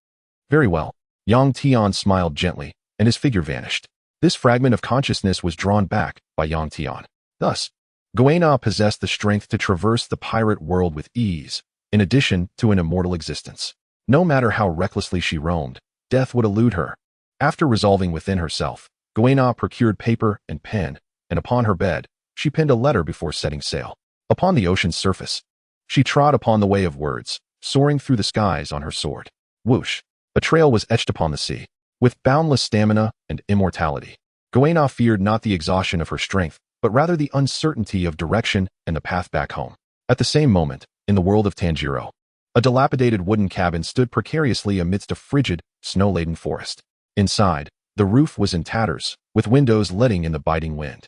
Very well. Yang Tian smiled gently, and his figure vanished. This fragment of consciousness was drawn back by Yang Tian. Thus, Guena possessed the strength to traverse the pirate world with ease, in addition to an immortal existence. No matter how recklessly she roamed, death would elude her. After resolving within herself, Guena procured paper and pen, and upon her bed, she penned a letter before setting sail. Upon the ocean's surface, she trod upon the way of words, soaring through the skies on her sword. Whoosh! A trail was etched upon the sea. With boundless stamina and immortality, Guena feared not the exhaustion of her strength, but rather the uncertainty of direction and the path back home. At the same moment, in the world of Tanjiro, a dilapidated wooden cabin stood precariously amidst a frigid, snow-laden forest. Inside, the roof was in tatters, with windows letting in the biting wind.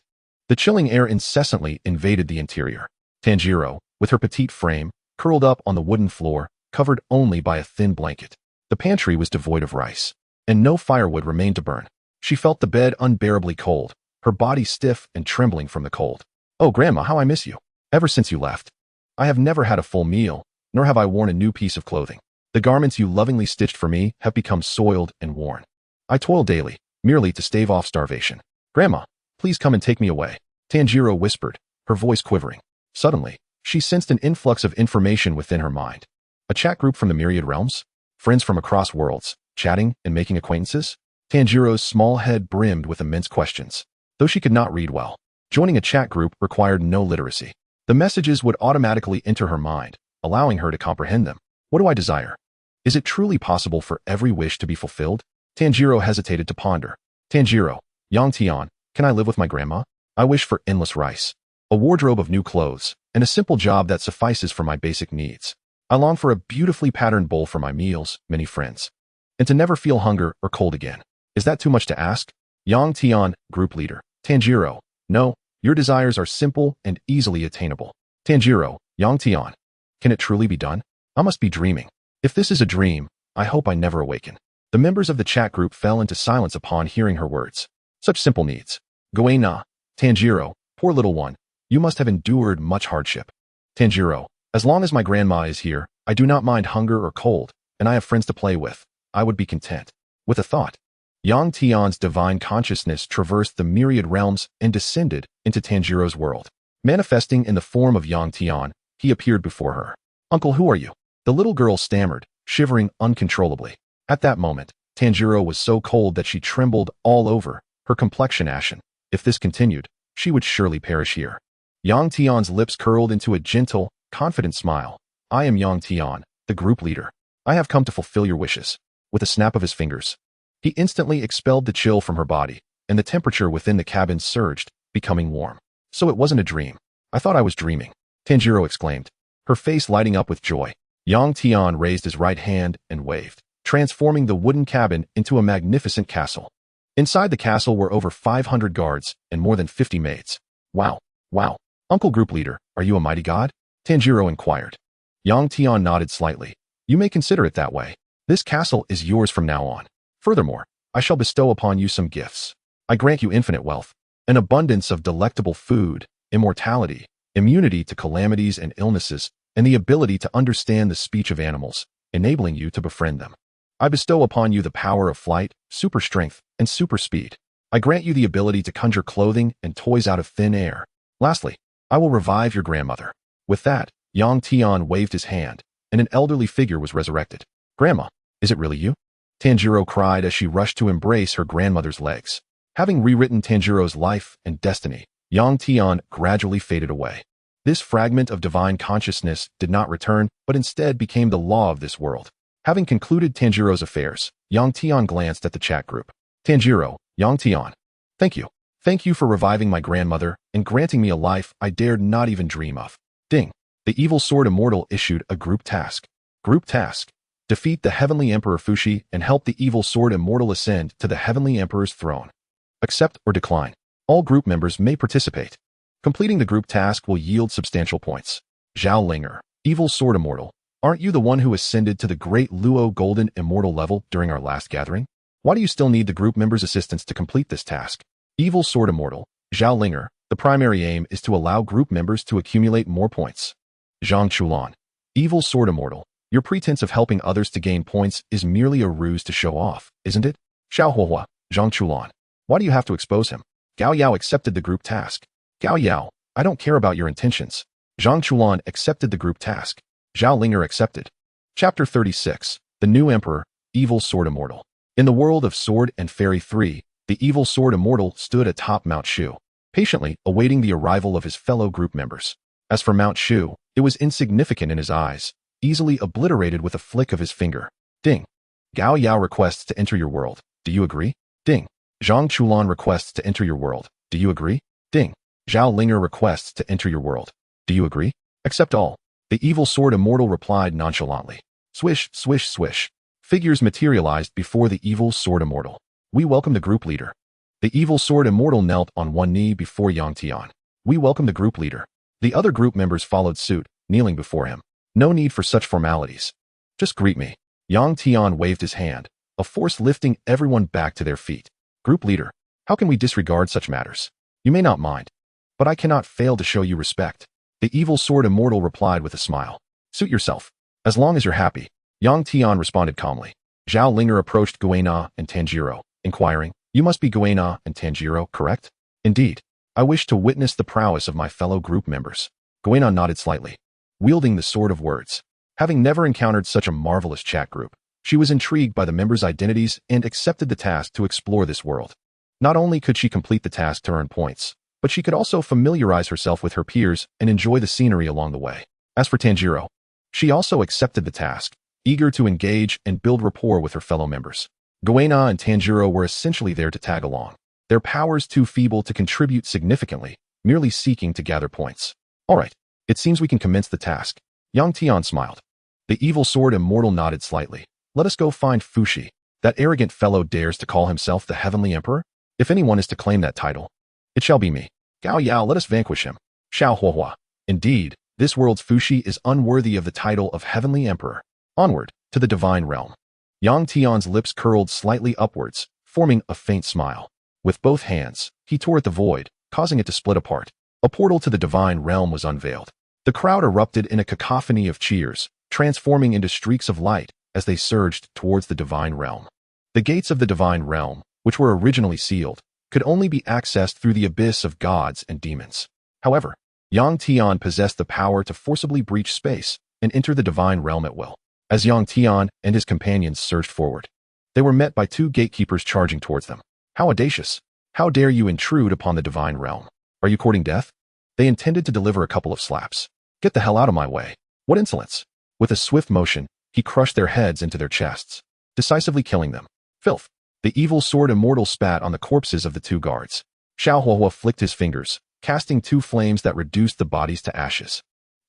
The chilling air incessantly invaded the interior. Tanjiro, with her petite frame, curled up on the wooden floor, covered only by a thin blanket. The pantry was devoid of rice, and no firewood remained to burn. She felt the bed unbearably cold, her body stiff and trembling from the cold. Oh, Grandma, how I miss you. Ever since you left, I have never had a full meal, nor have I worn a new piece of clothing. The garments you lovingly stitched for me have become soiled and worn. I toil daily, merely to stave off starvation. Grandma, please come and take me away, Tanjiro whispered, her voice quivering. Suddenly, she sensed an influx of information within her mind. A chat group from the myriad realms? Friends from across worlds, chatting and making acquaintances? Tanjiro's small head brimmed with immense questions. Though she could not read well, joining a chat group required no literacy. The messages would automatically enter her mind, allowing her to comprehend them. What do I desire? Is it truly possible for every wish to be fulfilled? Tanjiro hesitated to ponder. Tanjiro, Yang Tian, can I live with my grandma? I wish for endless rice, a wardrobe of new clothes, and a simple job that suffices for my basic needs. I long for a beautifully patterned bowl for my meals, many friends, and to never feel hunger or cold again. Is that too much to ask? Yang Tian, group leader. Tanjiro, no, your desires are simple and easily attainable. Tanjiro, Yang Tian, can it truly be done? I must be dreaming. If this is a dream, I hope I never awaken. The members of the chat group fell into silence upon hearing her words. Such simple needs. Guena, Tanjiro, poor little one, you must have endured much hardship. Tanjiro, as long as my grandma is here, I do not mind hunger or cold, and I have friends to play with. I would be content. With a thought, Yang Tian's divine consciousness traversed the myriad realms and descended into Tanjiro's world. Manifesting in the form of Yang Tian, he appeared before her. Uncle, who are you? The little girl stammered, shivering uncontrollably. At that moment, Tanjiro was so cold that she trembled all over, her complexion ashen. If this continued, she would surely perish here. Yang Tian's lips curled into a gentle, confident smile. I am Yang Tian, the group leader. I have come to fulfill your wishes. With a snap of his fingers, he instantly expelled the chill from her body, and the temperature within the cabin surged, becoming warm. So it wasn't a dream. I thought I was dreaming, Tanjiro exclaimed, her face lighting up with joy. Yang Tian raised his right hand and waved, transforming the wooden cabin into a magnificent castle. Inside the castle were over 500 guards and more than 50 maids. Wow, wow. Uncle Group Leader, are you a mighty god? Tanjiro inquired. Yang Tian nodded slightly. You may consider it that way. This castle is yours from now on. Furthermore, I shall bestow upon you some gifts. I grant you infinite wealth, an abundance of delectable food, immortality, immunity to calamities and illnesses, and the ability to understand the speech of animals, enabling you to befriend them. I bestow upon you the power of flight, super strength, and super speed. I grant you the ability to conjure clothing and toys out of thin air. Lastly, I will revive your grandmother. With that, Yang Tian waved his hand, and an elderly figure was resurrected. Grandma, is it really you? Tanjiro cried as she rushed to embrace her grandmother's legs. Having rewritten Tanjiro's life and destiny, Yang Tian gradually faded away. This fragment of divine consciousness did not return, but instead became the law of this world. Having concluded Tanjiro's affairs, Yang Tian glanced at the chat group. Tanjiro, Yang Tian. Thank you. Thank you for reviving my grandmother and granting me a life I dared not even dream of. Ding. The evil sword immortal issued a group task. Group task. Defeat the Heavenly Emperor Fushi and help the evil sword immortal ascend to the Heavenly Emperor's throne. Accept or decline. All group members may participate. Completing the group task will yield substantial points. Zhao Linger, evil sword immortal. Aren't you the one who ascended to the great Luo golden immortal level during our last gathering? Why do you still need the group members' assistance to complete this task? Evil sword immortal. Zhao Linger, the primary aim is to allow group members to accumulate more points. Zhang Chulan, evil sword immortal. Your pretense of helping others to gain points is merely a ruse to show off, isn't it? Xiao Huohua, Zhang Chulan. Why do you have to expose him? Gao Yao accepted the group task. Gao Yao, I don't care about your intentions. Zhang Chulan accepted the group task. Zhao Linger accepted. Chapter 36, The New Emperor, Evil Sword Immortal. In the world of Sword and Fairy 3, the evil sword immortal stood atop Mount Shu, patiently awaiting the arrival of his fellow group members. As for Mount Shu, it was insignificant in his eyes, easily obliterated with a flick of his finger. Ding. Gao Yao requests to enter your world. Do you agree? Ding. Zhang Chulan requests to enter your world. Do you agree? Ding. Zhao Linger requests to enter your world. Do you agree? Accept all. The evil sword immortal replied nonchalantly. Swish, swish, swish. Figures materialized before the evil sword immortal. We welcome the group leader. The evil sword immortal knelt on one knee before Yang Tian. We welcome the group leader. The other group members followed suit, kneeling before him. No need for such formalities. Just greet me. Yang Tian waved his hand, a force lifting everyone back to their feet. Group leader, how can we disregard such matters? You may not mind, but I cannot fail to show you respect. The evil sword immortal replied with a smile. Suit yourself. As long as you're happy. Yang Tian responded calmly. Zhao Linger approached Guena and Tanjiro, inquiring, You must be Guena and Tanjiro, correct? Indeed. I wish to witness the prowess of my fellow group members. Guena nodded slightly, wielding the sword of words. Having never encountered such a marvelous chat group, she was intrigued by the members' identities and accepted the task to explore this world. Not only could she complete the task to earn points, but she could also familiarize herself with her peers and enjoy the scenery along the way. As for Tanjiro, she also accepted the task, eager to engage and build rapport with her fellow members. Guena and Tanjiro were essentially there to tag along, their powers too feeble to contribute significantly, merely seeking to gather points. All right, it seems we can commence the task. Yang Tian smiled. The evil sword immortal nodded slightly. Let us go find Fushi. That arrogant fellow dares to call himself the Heavenly Emperor? If anyone is to claim that title, it shall be me. Gao Yao, let us vanquish him. Xiao Huohua. Indeed, this world's Fushi is unworthy of the title of Heavenly Emperor. Onward, to the divine realm. Yang Tian's lips curled slightly upwards, forming a faint smile. With both hands, he tore at the void, causing it to split apart. A portal to the divine realm was unveiled. The crowd erupted in a cacophony of cheers, transforming into streaks of light as they surged towards the divine realm. The gates of the divine realm, which were originally sealed, could only be accessed through the abyss of gods and demons. However, Yang Tian possessed the power to forcibly breach space and enter the divine realm at will. As Yang Tian and his companions surged forward, they were met by two gatekeepers charging towards them. How audacious! How dare you intrude upon the divine realm? Are you courting death? They intended to deliver a couple of slaps. Get the hell out of my way. What insolence! With a swift motion, he crushed their heads into their chests, decisively killing them. Filth! The evil sword immortal spat on the corpses of the two guards. Xiao Huahua flicked his fingers, casting two flames that reduced the bodies to ashes.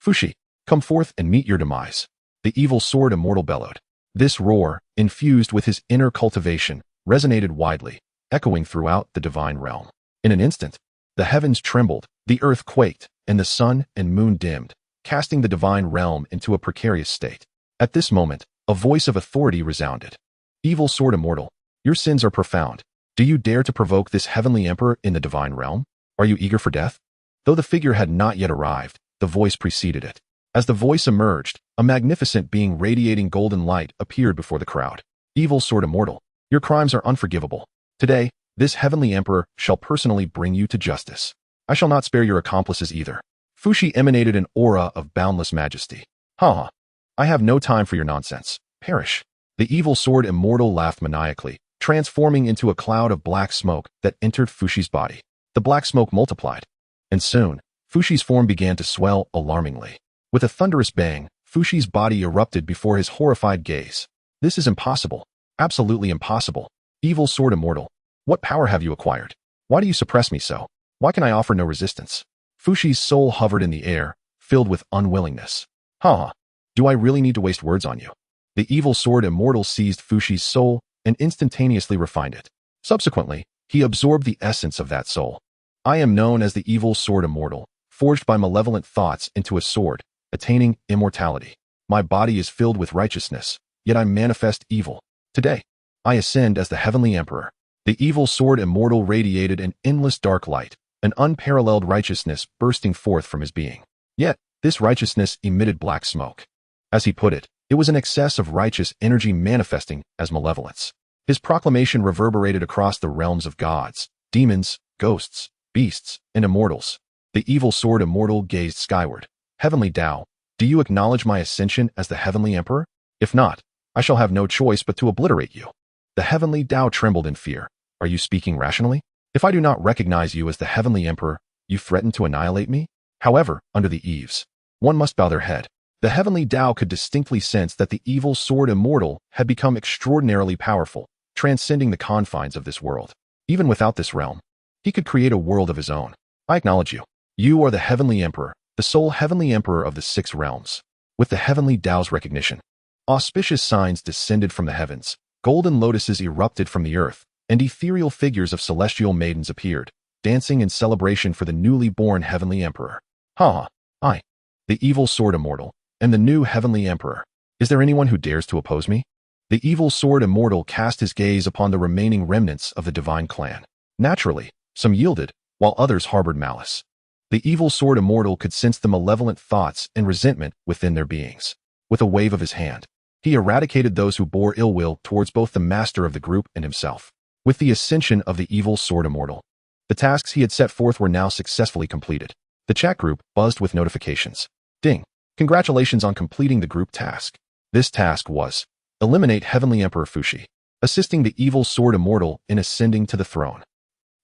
Fushi, come forth and meet your demise. The evil sword immortal bellowed. This roar, infused with his inner cultivation, resonated widely, echoing throughout the divine realm. In an instant, the heavens trembled, the earth quaked, and the sun and moon dimmed, casting the divine realm into a precarious state. At this moment, a voice of authority resounded. Evil sword immortal, your sins are profound. Do you dare to provoke this heavenly emperor in the divine realm? Are you eager for death? Though the figure had not yet arrived, the voice preceded it. As the voice emerged, a magnificent being radiating golden light appeared before the crowd. Evil sword immortal, your crimes are unforgivable. Today, this heavenly emperor shall personally bring you to justice. I shall not spare your accomplices either. Fushi emanated an aura of boundless majesty. Ha! I have no time for your nonsense. Perish. The evil sword immortal laughed maniacally, transforming into a cloud of black smoke that entered Fushi's body. The black smoke multiplied, and soon, Fushi's form began to swell alarmingly. With a thunderous bang, Fushi's body erupted before his horrified gaze. This is impossible. Absolutely impossible. Evil sword immortal, what power have you acquired? Why do you suppress me so? Why can I offer no resistance? Fushi's soul hovered in the air, filled with unwillingness. Ha! Do I really need to waste words on you? The evil sword immortal seized Fushi's soul and instantaneously refined it. Subsequently, he absorbed the essence of that soul. I am known as the evil sword immortal, forged by malevolent thoughts into a sword, attaining immortality. My body is filled with righteousness, yet I manifest evil. Today, I ascend as the heavenly emperor. The evil sword immortal radiated an endless dark light, an unparalleled righteousness bursting forth from his being. Yet, this righteousness emitted black smoke. As he put it, it was an excess of righteous energy manifesting as malevolence. His proclamation reverberated across the realms of gods, demons, ghosts, beasts, and immortals. The evil sword immortal gazed skyward. Heavenly Tao, do you acknowledge my ascension as the heavenly emperor? If not, I shall have no choice but to obliterate you. The heavenly Tao trembled in fear. Are you speaking rationally? If I do not recognize you as the heavenly emperor, you threaten to annihilate me? However, under the eaves, one must bow their head. The heavenly Tao could distinctly sense that the evil sword immortal had become extraordinarily powerful, transcending the confines of this world. Even without this realm, he could create a world of his own. I acknowledge you. You are the heavenly emperor, the sole heavenly emperor of the six realms. With the heavenly Tao's recognition, auspicious signs descended from the heavens, golden lotuses erupted from the earth, and ethereal figures of celestial maidens appeared, dancing in celebration for the newly born heavenly emperor. Ha! I, the evil sword immortal, am the new heavenly emperor. Is there anyone who dares to oppose me? The evil sword immortal cast his gaze upon the remaining remnants of the divine clan. Naturally, some yielded, while others harbored malice. The evil sword immortal could sense the malevolent thoughts and resentment within their beings. With a wave of his hand, he eradicated those who bore ill will towards both the master of the group and himself. With the ascension of the evil sword immortal, the tasks he had set forth were now successfully completed. The chat group buzzed with notifications. Ding! Congratulations on completing the group task. This task was eliminate Heavenly Emperor Fushi, assisting the evil sword immortal in ascending to the throne.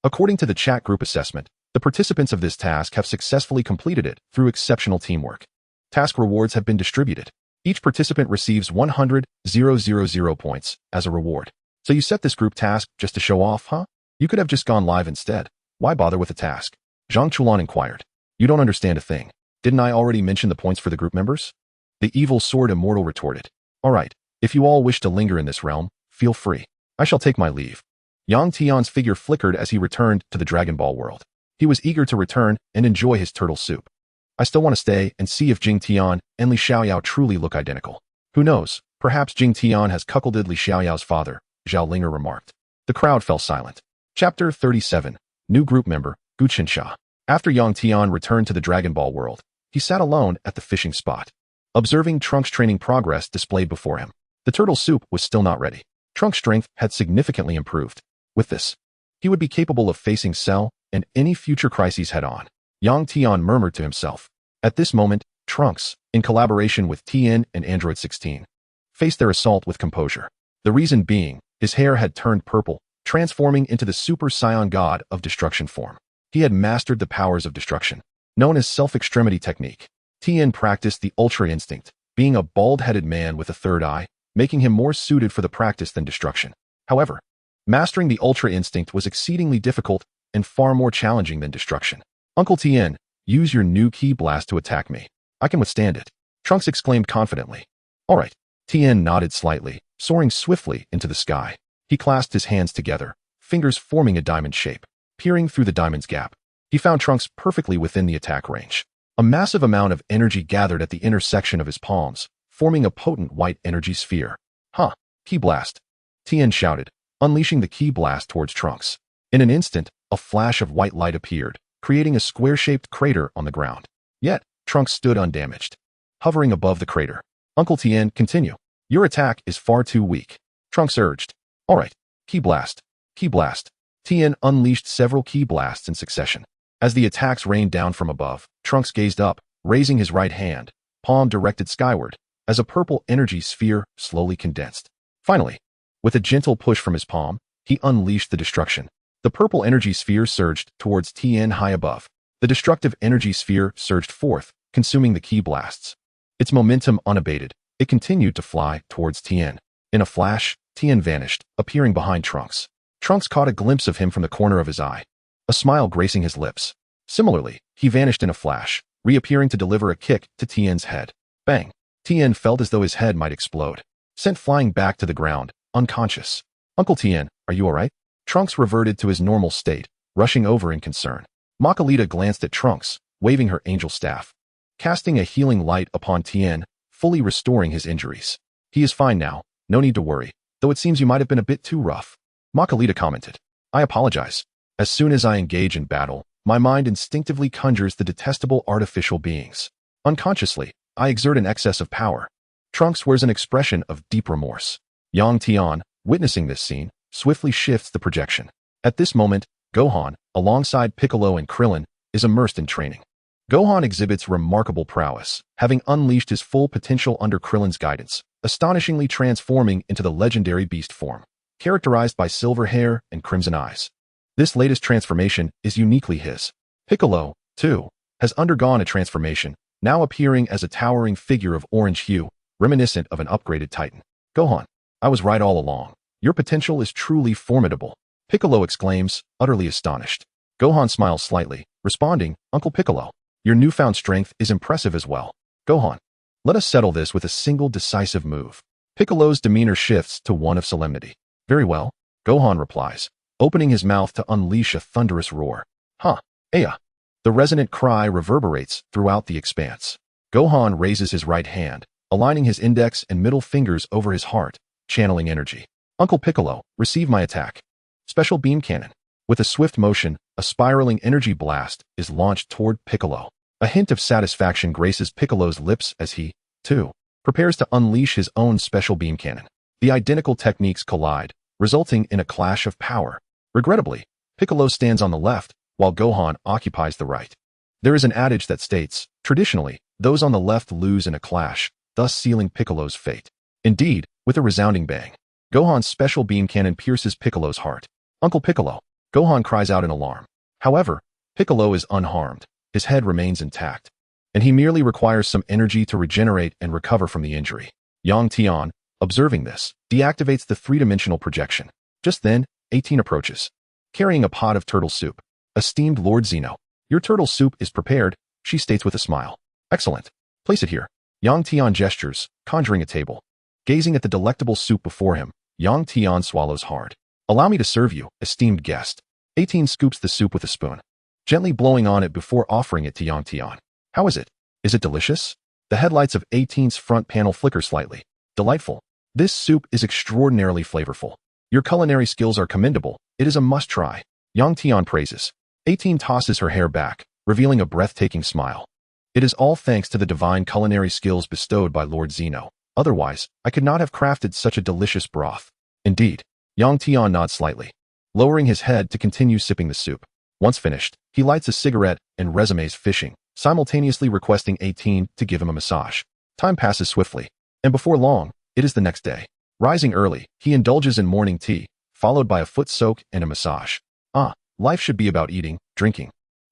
According to the chat group assessment, the participants of this task have successfully completed it through exceptional teamwork. Task rewards have been distributed. Each participant receives 100,000 points as a reward. So you set this group task just to show off, huh? You could have just gone live instead. Why bother with a task? Zhang Chulan inquired. You don't understand a thing. Didn't I already mention the points for the group members? The evil sword immortal retorted. All right, if you all wish to linger in this realm, feel free. I shall take my leave. Yang Tian's figure flickered as he returned to the Dragon Ball world. He was eager to return and enjoy his turtle soup. I still want to stay and see if Jing Tian and Li Xiaoyao truly look identical. Who knows, perhaps Jing Tian has cuckolded Li Xiaoyao's father, Zhao Linger remarked. The crowd fell silent. Chapter 37. New group member, Gu Qinsha. After Yang Tian returned to the Dragon Ball world, he sat alone at the fishing spot, observing Trunks' training progress displayed before him. The turtle soup was still not ready. Trunks' strength had significantly improved. With this, he would be capable of facing Cell and any future crises head-on. Yang Tian murmured to himself. At this moment, Trunks, in collaboration with Tien and Android 16, faced their assault with composure. The reason being, his hair had turned purple, transforming into the Super Saiyan God of Destruction form. He had mastered the powers of destruction, known as self-extremity technique. Tien practiced the Ultra Instinct, being a bald-headed man with a third eye, making him more suited for the practice than destruction. However, mastering the Ultra Instinct was exceedingly difficult and far more challenging than destruction. Uncle Tien, use your new Ki Blast to attack me. I can withstand it, Trunks exclaimed confidently. All right. Tien nodded slightly, soaring swiftly into the sky. He clasped his hands together, fingers forming a diamond shape. Peering through the diamond's gap, he found Trunks perfectly within the attack range. A massive amount of energy gathered at the intersection of his palms, forming a potent white energy sphere. Huh, Ki Blast, Tien shouted, unleashing the Ki Blast towards Trunks. In an instant, a flash of white light appeared, creating a square-shaped crater on the ground. Yet, Trunks stood undamaged, hovering above the crater. Uncle Tien, continue. Your attack is far too weak, Trunks urged. All right, Ki Blast, Ki Blast. Tien unleashed several Ki Blasts in succession. As the attacks rained down from above, Trunks gazed up, raising his right hand, palm directed skyward, as a purple energy sphere slowly condensed. Finally, with a gentle push from his palm, he unleashed the destruction. The purple energy sphere surged towards Tien high above. The destructive energy sphere surged forth, consuming the Ki Blasts. Its momentum unabated, it continued to fly towards Tien. In a flash, Tien vanished, appearing behind Trunks. Trunks caught a glimpse of him from the corner of his eye, a smile gracing his lips. Similarly, he vanished in a flash, reappearing to deliver a kick to Tien's head. Bang! Tien felt as though his head might explode. Sent flying back to the ground, unconscious. Uncle Tien, are you alright? Trunks reverted to his normal state, rushing over in concern. Makalita glanced at Trunks, waving her angel staff, casting a healing light upon Tien, fully restoring his injuries. He is fine now, no need to worry, though it seems you might have been a bit too rough. Makalita commented. I apologize. As soon as I engage in battle, my mind instinctively conjures the detestable artificial beings. Unconsciously, I exert an excess of power. Trunks wears an expression of deep remorse. Yang Tian, witnessing this scene, swiftly shifts the projection. At this moment, Gohan, alongside Piccolo and Krillin, is immersed in training. Gohan exhibits remarkable prowess, having unleashed his full potential under Krillin's guidance, astonishingly transforming into the legendary beast form, characterized by silver hair and crimson eyes. This latest transformation is uniquely his. Piccolo, too, has undergone a transformation, now appearing as a towering figure of orange hue, reminiscent of an upgraded Titan. Gohan, I was right all along. Your potential is truly formidable, Piccolo exclaims, utterly astonished. Gohan smiles slightly, responding, Uncle Piccolo, your newfound strength is impressive as well. Gohan, let us settle this with a single decisive move. Piccolo's demeanor shifts to one of solemnity. Very well, Gohan replies, opening his mouth to unleash a thunderous roar. Huh, Aya. The resonant cry reverberates throughout the expanse. Gohan raises his right hand, aligning his index and middle fingers over his heart, channeling energy. Uncle Piccolo, receive my attack. Special Beam Cannon. With a swift motion, a spiraling energy blast is launched toward Piccolo. A hint of satisfaction graces Piccolo's lips as he, too, prepares to unleash his own Special Beam Cannon. The identical techniques collide, resulting in a clash of power. Regrettably, Piccolo stands on the left, while Gohan occupies the right. There is an adage that states, traditionally, those on the left lose in a clash, thus sealing Piccolo's fate. Indeed, with a resounding bang, Gohan's Special Beam Cannon pierces Piccolo's heart. Uncle Piccolo, Gohan cries out in alarm. However, Piccolo is unharmed, his head remains intact, and he merely requires some energy to regenerate and recover from the injury. Yang Tian, observing this, deactivates the three-dimensional projection. Just then, 18 approaches, carrying a pot of turtle soup. Esteemed Lord Zeno, your turtle soup is prepared, she states with a smile. Excellent. Place it here. Yang Tian gestures, conjuring a table. Gazing at the delectable soup before him, Yang Tian swallows hard. Allow me to serve you, esteemed guest. 18 scoops the soup with a spoon, gently blowing on it before offering it to Yang Tian. How is it? Is it delicious? The headlights of 18's front panel flicker slightly. Delightful. This soup is extraordinarily flavorful. Your culinary skills are commendable. It is a must-try. Yang Tian praises. 18 tosses her hair back, revealing a breathtaking smile. It is all thanks to the divine culinary skills bestowed by Lord Zeno. Otherwise, I could not have crafted such a delicious broth. Indeed. Yang Tian nods slightly, lowering his head to continue sipping the soup. Once finished, he lights a cigarette and resumes fishing, simultaneously requesting 18 to give him a massage. Time passes swiftly, and before long, it is the next day. Rising early, he indulges in morning tea, followed by a foot soak and a massage. Life should be about eating, drinking,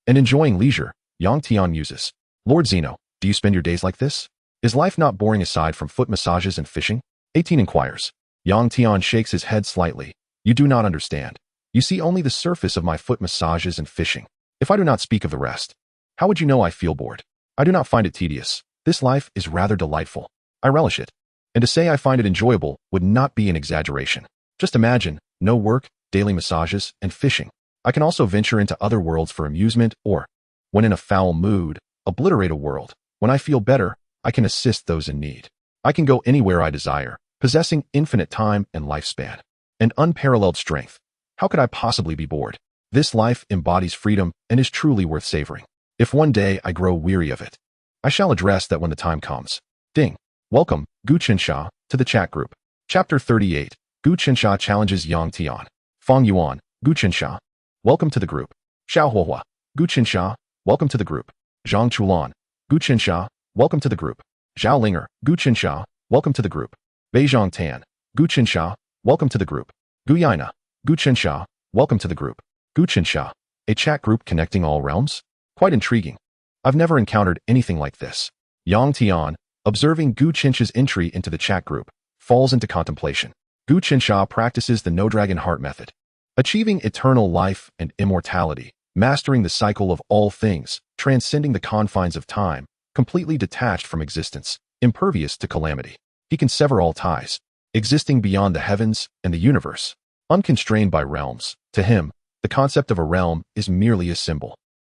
and enjoying leisure, Yang Tian muses. Lord Zeno, Do you spend your days like this? Is life not boring aside from foot massages and fishing? 18 inquires. Yang Tian shakes his head slightly. You do not understand. You see only the surface of my foot massages and fishing. If I do not speak of the rest, how would you know I feel bored? I do not find it tedious. This life is rather delightful. I relish it. And to say I find it enjoyable would not be an exaggeration. Just imagine, no work, daily massages, and fishing. I can also venture into other worlds for amusement or, when in a foul mood, obliterate a world. When I feel better, I can assist those in need. I can go anywhere I desire, possessing infinite time and lifespan. And unparalleled strength. How could I possibly be bored? This life embodies freedom and is truly worth savoring. If one day I grow weary of it, I shall address that when the time comes. Ding. Welcome, Gu Qinsha, to the chat group. Chapter 38. Gu Qinsha challenges Yang Tian. Fang Yuan, Gu Qinsha. Welcome to the group. Xiao Huohua, Gu Qinsha. Welcome to the group. Zhang Chulan, Gu Qinsha. Welcome to the group. Zhao Linger, Gu Qinsha. Welcome to the group. Beizhong Tan, Gu Qinsha. Welcome to the group. Gu Yaina, Gu Qinsha. Welcome to the group. Gu Qinsha. A chat group connecting all realms? Quite intriguing. I've never encountered anything like this. Yang Tian, observing Gu Qinsha's entry into the chat group, falls into contemplation. Gu Qinsha practices the No Dragon Heart method, achieving eternal life and immortality, mastering the cycle of all things, transcending the confines of time, completely detached from existence, impervious to calamity. He can sever all ties, existing beyond the heavens and the universe, unconstrained by realms. To him, the concept of a realm is merely a symbol.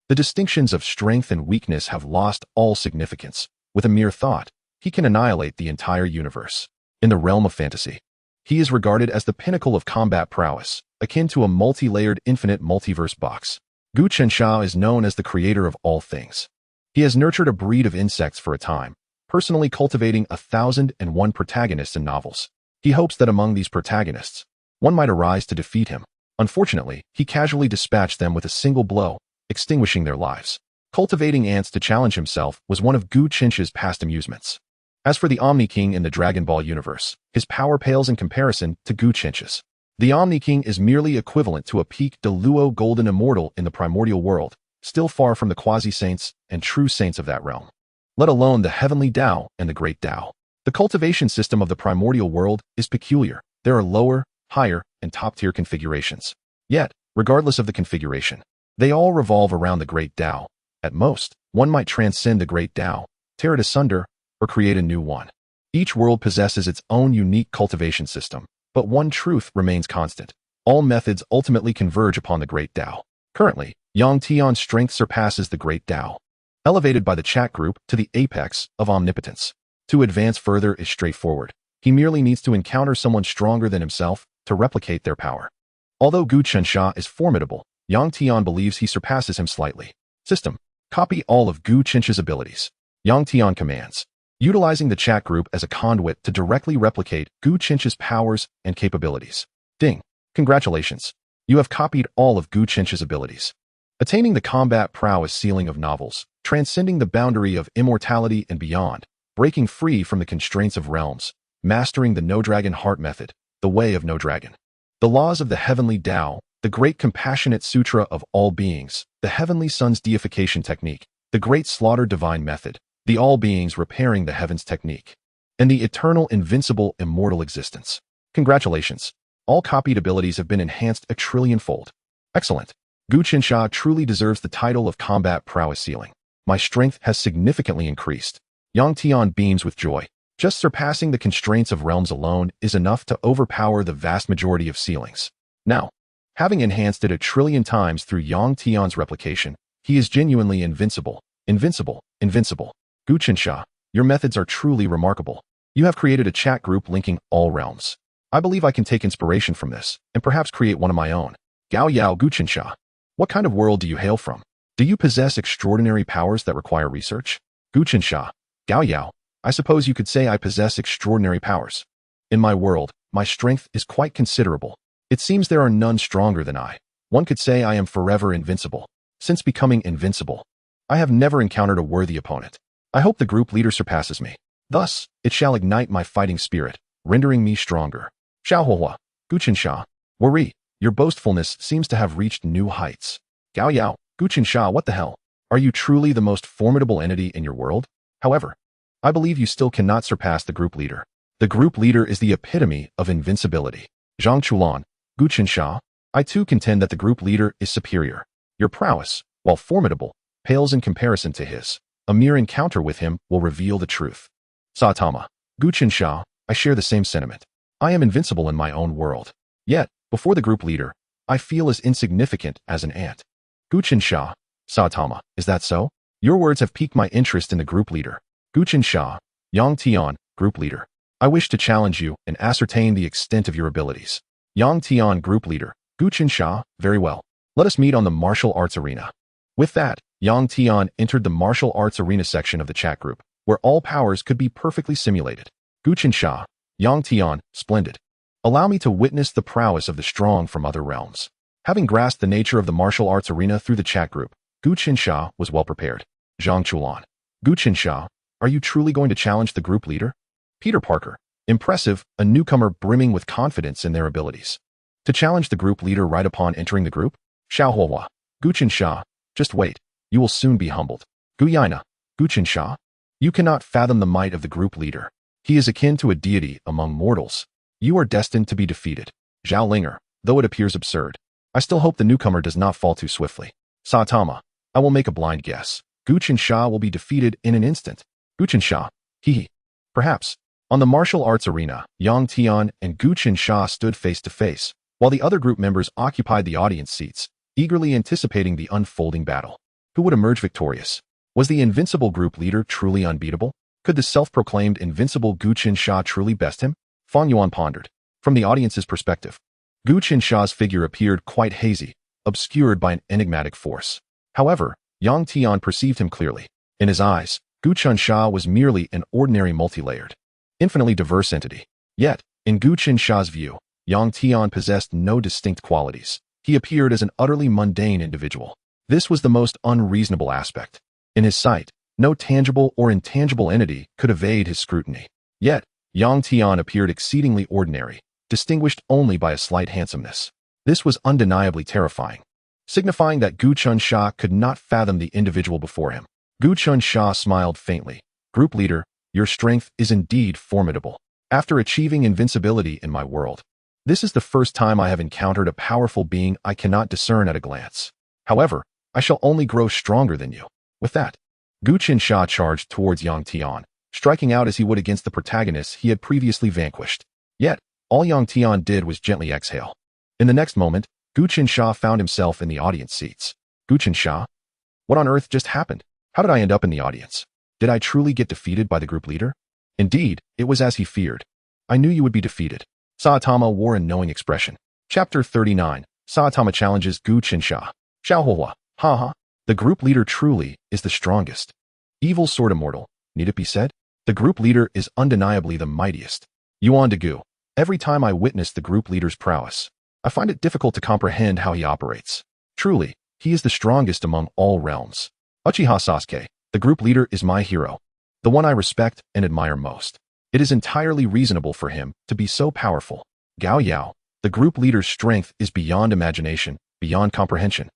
The distinctions of strength and weakness have lost all significance. With a mere thought, he can annihilate the entire universe. In the realm of fantasy, he is regarded as the pinnacle of combat prowess, akin to a multi-layered infinite multiverse box. Gu Qinsha is known as the creator of all things. He has nurtured a breed of insects for a time, personally cultivating 1,001 protagonists in novels. He hopes that among these protagonists, one might arise to defeat him. Unfortunately, he casually dispatched them with a single blow, extinguishing their lives. Cultivating ants to challenge himself was one of Gu Qinsha's past amusements. As for the Omni King in the Dragon Ball universe, his power pales in comparison to Gu Qinsha's. The Omni King is merely equivalent to a peak de luo golden immortal in the primordial world, still far from the quasi-saints and true saints of that realm, let alone the heavenly Tao and the great Tao. The cultivation system of the primordial world is peculiar. There are lower, higher, and top-tier configurations. Yet, regardless of the configuration, they all revolve around the great Tao. At most, one might transcend the great Tao, tear it asunder, or create a new one. Each world possesses its own unique cultivation system, but one truth remains constant. All methods ultimately converge upon the great Tao. Currently, Yang Tian's strength surpasses the great Tao, elevated by the chat group to the apex of omnipotence. To advance further is straightforward. He merely needs to encounter someone stronger than himself to replicate their power. Although Gu Qinsha is formidable, Yang Tian believes he surpasses him slightly. System. Copy all of Gu Qinsha's abilities. Yang Tian commands, utilizing the chat group as a conduit to directly replicate Gu Qinsha's powers and capabilities. Ding. Congratulations. You have copied all of Gu Qinsha's abilities. Attaining the combat prowess ceiling of novels, transcending the boundary of immortality and beyond, breaking free from the constraints of realms, mastering the No Dragon Heart method, the way of no dragon. The laws of the heavenly Tao, the great compassionate sutra of all beings, the heavenly sun's deification technique, the great slaughter divine method, the all beings repairing the heavens technique, and the eternal invincible immortal existence. Congratulations. All copied abilities have been enhanced a trillionfold. Excellent. Gu Qinsha truly deserves the title of combat prowess ceiling. My strength has significantly increased. Yang Tian beams with joy. Just surpassing the constraints of realms alone is enough to overpower the vast majority of ceilings. Now, having enhanced it 1,000,000,000 times through Yang Tian's replication, he is genuinely invincible. Invincible. Invincible. Gu Qinsha, your methods are truly remarkable. You have created a chat group linking all realms. I believe I can take inspiration from this, and perhaps create one of my own. Gao Yao Gu Qinsha. What kind of world do you hail from? Do you possess extraordinary powers that require research? Gu Qinsha. Gao Yao. I suppose you could say I possess extraordinary powers. In my world, my strength is quite considerable. It seems there are none stronger than I. One could say I am forever invincible. Since becoming invincible, I have never encountered a worthy opponent. I hope the group leader surpasses me. Thus, it shall ignite my fighting spirit, rendering me stronger. Xiaohuahua, Gu Qinsha. Worry, your boastfulness seems to have reached new heights. Gao Yao, Gu Qinsha, what the hell? Are you truly the most formidable entity in your world? However, I believe you still cannot surpass the group leader. The group leader is the epitome of invincibility. Zhang Chulan, Gu Qinsha, I too contend that the group leader is superior. Your prowess, while formidable, pales in comparison to his. A mere encounter with him will reveal the truth. Saitama, Gu Qinsha, I share the same sentiment. I am invincible in my own world. Yet, before the group leader, I feel as insignificant as an ant. Gu Qinsha, Saitama, is that so? Your words have piqued my interest in the group leader. Gu Qinsha, Yang Tian, group leader. I wish to challenge you and ascertain the extent of your abilities. Yang Tian, group leader. Gu Qinsha, very well. Let us meet on the martial arts arena. With that, Yang Tian entered the martial arts arena section of the chat group, where all powers could be perfectly simulated. Gu Qinsha, Yang Tian, splendid. Allow me to witness the prowess of the strong from other realms. Having grasped the nature of the martial arts arena through the chat group, Gu Qinsha was well prepared. Zhang Chulan, Gu Qinsha, are you truly going to challenge the group leader? Peter Parker, impressive, a newcomer brimming with confidence in their abilities. To challenge the group leader right upon entering the group? Xiao Huohua, Gu Qinsha, just wait, you will soon be humbled. Gu Yaina, Gu Qinsha, you cannot fathom the might of the group leader. He is akin to a deity among mortals. You are destined to be defeated. Zhao Linger, though it appears absurd, I still hope the newcomer does not fall too swiftly. Saitama, I will make a blind guess. Gu Qinsha will be defeated in an instant. Gu Qinsha, hee. Perhaps. On the martial arts arena, Yang Tian and Gu Qinsha stood face to face, while the other group members occupied the audience seats, eagerly anticipating the unfolding battle. Who would emerge victorious? Was the invincible group leader truly unbeatable? Could the self-proclaimed invincible Gu Qinsha truly best him? Fang Yuan pondered. From the audience's perspective, Gu Qinsha's figure appeared quite hazy, obscured by an enigmatic force. However, Yang Tian perceived him clearly. In his eyes, Gu Qinsha was merely an ordinary multi-layered, infinitely diverse entity. Yet, in Gu Qinsha's view, Yang Tian possessed no distinct qualities. He appeared as an utterly mundane individual. This was the most unreasonable aspect. In his sight, no tangible or intangible entity could evade his scrutiny. Yet, Yang Tian appeared exceedingly ordinary, distinguished only by a slight handsomeness. This was undeniably terrifying, signifying that Gu Qinsha could not fathom the individual before him. Gu Qinsha smiled faintly. Group leader, your strength is indeed formidable. After achieving invincibility in my world, this is the first time I have encountered a powerful being I cannot discern at a glance. However, I shall only grow stronger than you. With that, Gu Qinsha charged towards Yang Tian, striking out as he would against the protagonists he had previously vanquished. Yet, all Yang Tian did was gently exhale. In the next moment, Gu Qinsha found himself in the audience seats. Gu Qinsha? What on earth just happened? How did I end up in the audience? Did I truly get defeated by the group leader? Indeed, it was as he feared. I knew you would be defeated. Saitama wore a knowing expression. Chapter 39. Saitama challenges Gu Qinsha. Xiaohuahua, haha. The group leader truly is the strongest. Evil sword immortal, need it be said? The group leader is undeniably the mightiest. Yuan de Gu. Every time I witness the group leader's prowess, I find it difficult to comprehend how he operates. Truly, he is the strongest among all realms. Uchiha Sasuke, the group leader is my hero, the one I respect and admire most. It is entirely reasonable for him to be so powerful. Gao Yao, the group leader's strength is beyond imagination, beyond comprehension.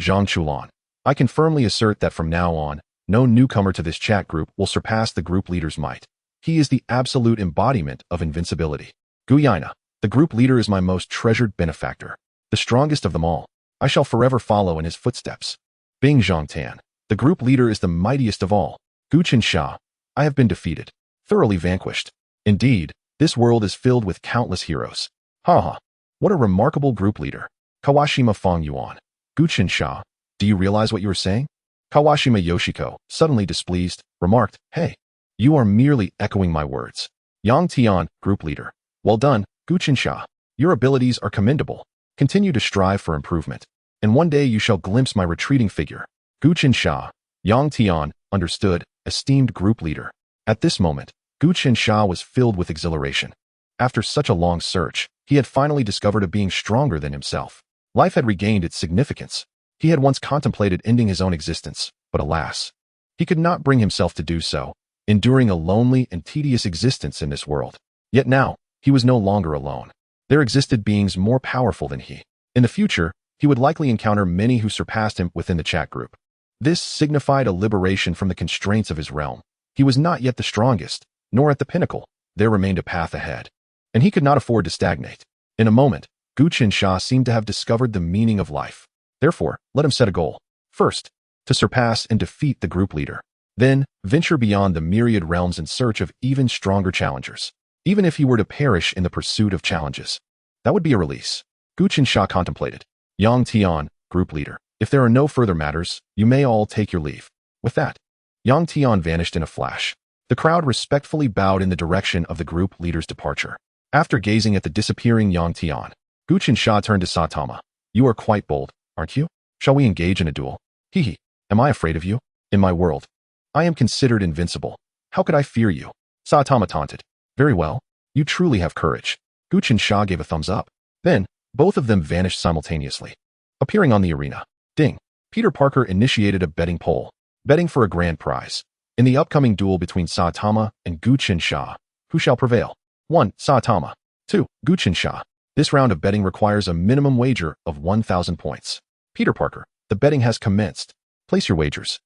Zhang Chulan, I can firmly assert that from now on, no newcomer to this chat group will surpass the group leader's might. He is the absolute embodiment of invincibility. Gu Yaina, the group leader is my most treasured benefactor, the strongest of them all. I shall forever follow in his footsteps. Bing Zhongtan, the group leader is the mightiest of all. Gu Qinsha, I have been defeated, thoroughly vanquished. Indeed, this world is filled with countless heroes. Haha, what a remarkable group leader. Kawashima Fang Yuan, Gu Qinsha, do you realize what you are saying? Kawashima Yoshiko, suddenly displeased, remarked, hey, you are merely echoing my words. Yang Tian, group leader. Well done, Gu Qinsha. Your abilities are commendable. Continue to strive for improvement, and one day you shall glimpse my retreating figure. Gu Qinsha, Yang Tian, understood, esteemed group leader. At this moment, Gu Qinsha was filled with exhilaration. After such a long search, he had finally discovered a being stronger than himself. Life had regained its significance. He had once contemplated ending his own existence, but alas, he could not bring himself to do so, enduring a lonely and tedious existence in this world. Yet now, he was no longer alone. There existed beings more powerful than he. In the future, he would likely encounter many who surpassed him within the chat group. This signified a liberation from the constraints of his realm. He was not yet the strongest, nor at the pinnacle. There remained a path ahead, and he could not afford to stagnate. In a moment, Gu Qinsha seemed to have discovered the meaning of life. Therefore, let him set a goal. First, to surpass and defeat the group leader. Then, venture beyond the myriad realms in search of even stronger challengers. Even if he were to perish in the pursuit of challenges, that would be a release. Gu Qinsha contemplated. Yang Tian, group leader. If there are no further matters, you may all take your leave. With that, Yang Tian vanished in a flash. The crowd respectfully bowed in the direction of the group leader's departure. After gazing at the disappearing Yang Tian, Gu Qinsha turned to Saitama. You are quite bold, aren't you? Shall we engage in a duel? Hehe. Am I afraid of you? In my world, I am considered invincible. How could I fear you? Saitama taunted. Very well. You truly have courage. Gu Qinsha gave a thumbs up. Then, both of them vanished simultaneously. Appearing on the arena. Ding. Peter Parker initiated a betting poll. Betting for a grand prize. In the upcoming duel between Saitama and Gu Qinsha, who shall prevail? 1. Saitama. 2. Gu Qinsha. This round of betting requires a minimum wager of 1,000 points. Peter Parker, the betting has commenced. Place your wagers.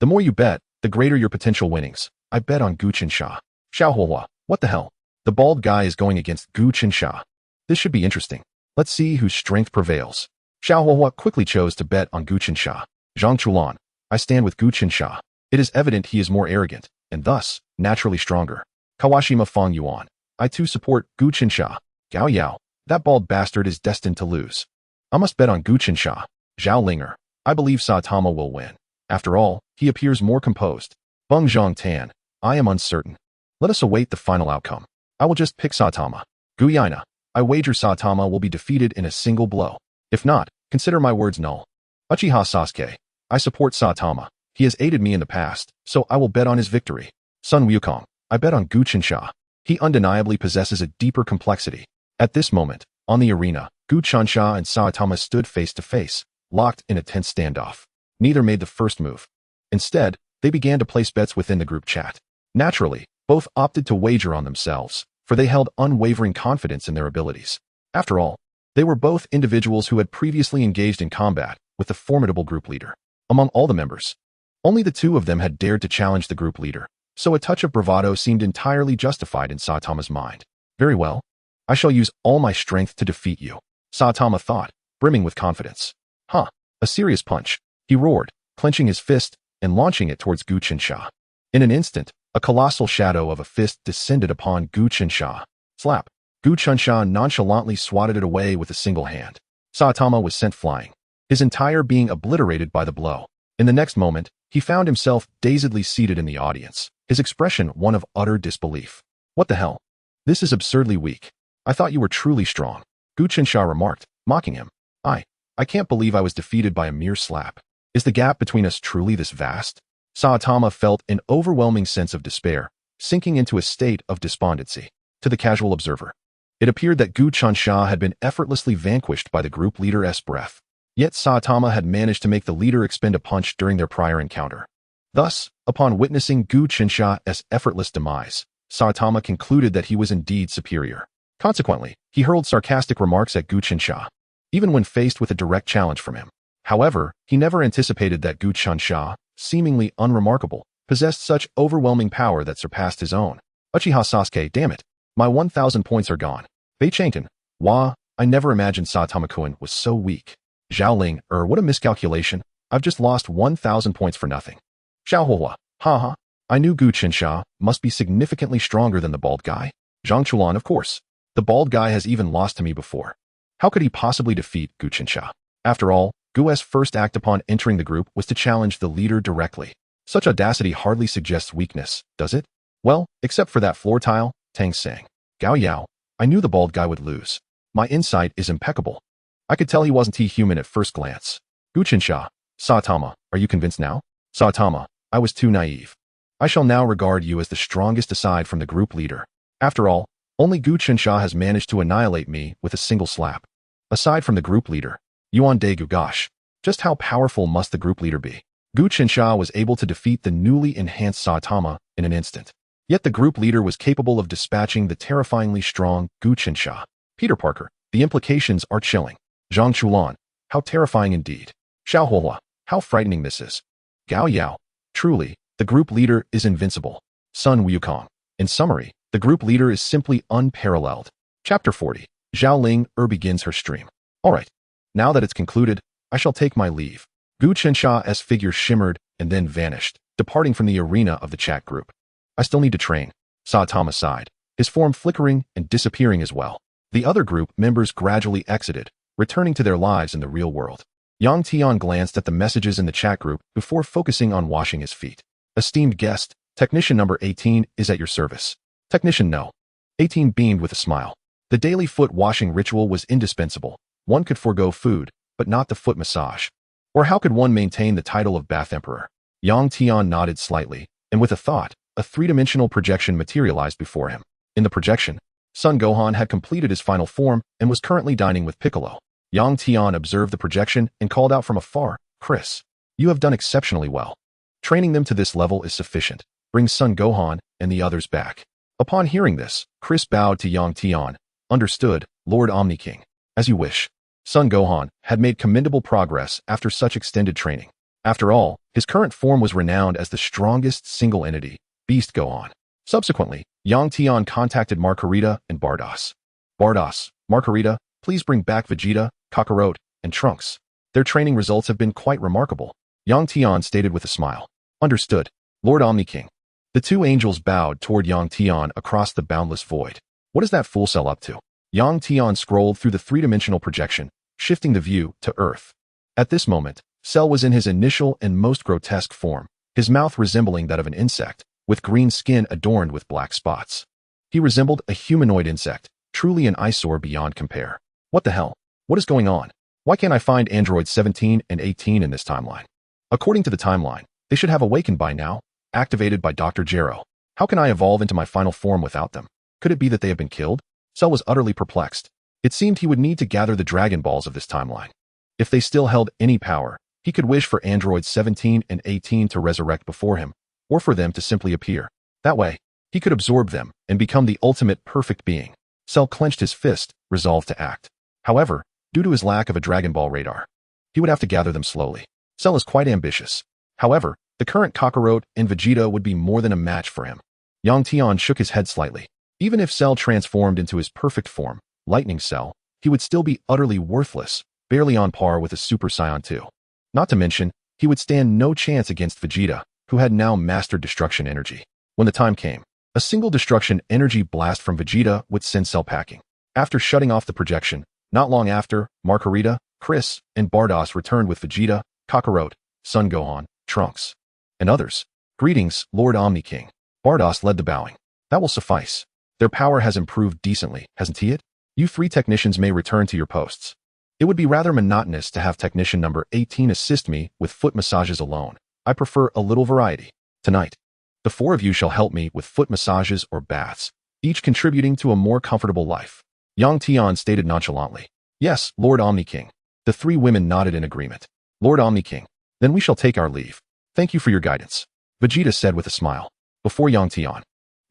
The more you bet, the greater your potential winnings. I bet on Gu Qinsha. Xiao Huohua. What the hell? The bald guy is going against Gu Qinsha. This should be interesting. Let's see whose strength prevails. Xiao Huohua quickly chose to bet on Gu Qinsha. Zhang Chulan. I stand with Gu Qinsha. It is evident he is more arrogant, and thus, naturally stronger. Kawashima Feng Yuan. I too support Gu Qinsha. Gao Yao. That bald bastard is destined to lose. I must bet on Gu Qinsha. Zhao Linger. I believe Saitama will win. After all, he appears more composed. Beng Zhang Tan. I am uncertain. Let us await the final outcome. I will just pick Saitama. Gu Yaina. I wager Saitama will be defeated in a single blow. If not, consider my words null. Uchiha Sasuke. I support Saitama. He has aided me in the past, so I will bet on his victory. Sun Wukong. I bet on Gu Qinsha. He undeniably possesses a deeper complexity. At this moment, on the arena, Gu Qinsha and Saitama stood face to face, locked in a tense standoff. Neither made the first move. Instead, they began to place bets within the group chat. Naturally, both opted to wager on themselves, for they held unwavering confidence in their abilities. After all, they were both individuals who had previously engaged in combat with the formidable group leader. Among all the members, only the two of them had dared to challenge the group leader, so a touch of bravado seemed entirely justified in Saitama's mind. Very well. I shall use all my strength to defeat you, Saitama thought, brimming with confidence. Huh, a serious punch, he roared, clenching his fist and launching it towards Gu Qinsha. In an instant, a colossal shadow of a fist descended upon Gu Qinsha. Slap. Gu Qinsha nonchalantly swatted it away with a single hand. Saitama was sent flying, his entire being obliterated by the blow. In the next moment, he found himself dazedly seated in the audience, his expression one of utter disbelief. What the hell? This is absurdly weak. I thought you were truly strong, Gu Qinsha remarked, mocking him. I can't believe I was defeated by a mere slap. Is the gap between us truly this vast? Saitama felt an overwhelming sense of despair, sinking into a state of despondency. To the casual observer, it appeared that Gu Qinsha had been effortlessly vanquished by the group leader's breath. Yet Saitama had managed to make the leader expend a punch during their prior encounter. Thus, upon witnessing Gu Qinsha's effortless demise, Saitama concluded that he was indeed superior. Consequently, he hurled sarcastic remarks at Gu Qinsha, even when faced with a direct challenge from him. However, he never anticipated that Gu Qinsha, seemingly unremarkable, possessed such overwhelming power that surpassed his own. Uchiha Sasuke, damn it. My 1,000 points are gone. Beichanten. Wah, I never imagined Saitama-kun was so weak. Zhaoling, what a miscalculation. I've just lost 1,000 points for nothing. Xiaohua, haha. I knew Gu Qinsha must be significantly stronger than the bald guy. Zhang Chulan, of course. The bald guy has even lost to me before. How could he possibly defeat Gu Qinsha? After all, Gu's first act upon entering the group was to challenge the leader directly. Such audacity hardly suggests weakness, does it? Well, except for that floor tile, Tang sang. Gao Yao, I knew the bald guy would lose. My insight is impeccable. I could tell he wasn't human at first glance. Gu Qinsha, Saitama, are you convinced now? Saitama, I was too naive. I shall now regard you as the strongest aside from the group leader. After all, only Gu Qinsha has managed to annihilate me with a single slap. Aside from the group leader, Yuan Daegu, gosh, just how powerful must the group leader be? Gu Qinsha was able to defeat the newly enhanced Saitama in an instant. Yet the group leader was capable of dispatching the terrifyingly strong Gu Qinsha. Peter Parker, the implications are chilling. Zhang Chulan, how terrifying indeed. Xiao Huohua, how frightening this is. Gao Yao, truly, the group leader is invincible. Sun Wukong. In summary, the group leader is simply unparalleled. Chapter 40. Zhao Ling begins her stream. Alright, now that it's concluded, I shall take my leave. Gu Chensha's figure shimmered and then vanished, departing from the arena of the chat group. I still need to train. Sa Tama sighed, his form flickering and disappearing as well. The other group members gradually exited, returning to their lives in the real world. Yang Tian glanced at the messages in the chat group before focusing on washing his feet. Esteemed guest, technician number 18 is at your service. Technician no. 18 beamed with a smile. The daily foot washing ritual was indispensable. One could forego food, but not the foot massage. Or how could one maintain the title of Bath Emperor? Yang Tian nodded slightly, and with a thought, a three-dimensional projection materialized before him. In the projection, Son Gohan had completed his final form and was currently dining with Piccolo. Yang Tian observed the projection and called out from afar, Chris, you have done exceptionally well. Training them to this level is sufficient. Bring Son Gohan and the others back. Upon hearing this, Chris bowed to Yang Tian. Understood, Lord Omni King. As you wish. Son Gohan had made commendable progress after such extended training. After all, his current form was renowned as the strongest single entity, Beast Gohan. Subsequently, Yang Tian contacted Margarita and Bardos. Bardos, Margarita, please bring back Vegeta, Kakarot, and Trunks. Their training results have been quite remarkable. Yang Tian stated with a smile. Understood, Lord Omni King. The two angels bowed toward Yang Tian across the boundless void. What is that fool cell up to? Yang Tian scrolled through the three-dimensional projection, shifting the view to Earth. At this moment, Cell was in his initial and most grotesque form, his mouth resembling that of an insect, with green skin adorned with black spots. He resembled a humanoid insect, truly an eyesore beyond compare. What the hell? What is going on? Why can't I find androids 17 and 18 in this timeline? According to the timeline, they should have awakened by now, activated by Dr. Gero. How can I evolve into my final form without them? Could it be that they have been killed? Cell was utterly perplexed. It seemed he would need to gather the Dragon Balls of this timeline. If they still held any power, he could wish for androids 17 and 18 to resurrect before him, or for them to simply appear. That way, he could absorb them and become the ultimate perfect being. Cell clenched his fist, resolved to act. However, due to his lack of a Dragon Ball radar, he would have to gather them slowly. Cell is quite ambitious. However, the current Kakarot and Vegeta would be more than a match for him. Yang Tian shook his head slightly. Even if Cell transformed into his perfect form, Lightning Cell, he would still be utterly worthless, barely on par with a Super Saiyan 2. Not to mention, he would stand no chance against Vegeta, who had now mastered destruction energy. When the time came, a single destruction energy blast from Vegeta would send Cell packing. After shutting off the projection, not long after, Margarita, Chris, and Bardos returned with Vegeta, Kakarot, Son Gohan, Trunks, and others. Greetings, Lord Omni King. Bardos led the bowing. That will suffice. Their power has improved decently, hasn't he it? You three technicians may return to your posts. It would be rather monotonous to have technician number 18 assist me with foot massages alone. I prefer a little variety. Tonight, the four of you shall help me with foot massages or baths, each contributing to a more comfortable life. Yang Tian stated nonchalantly. Yes, Lord Omni King. The three women nodded in agreement. Lord Omni King. Then we shall take our leave. Thank you for your guidance. Vegeta said with a smile. Before Yang Tian,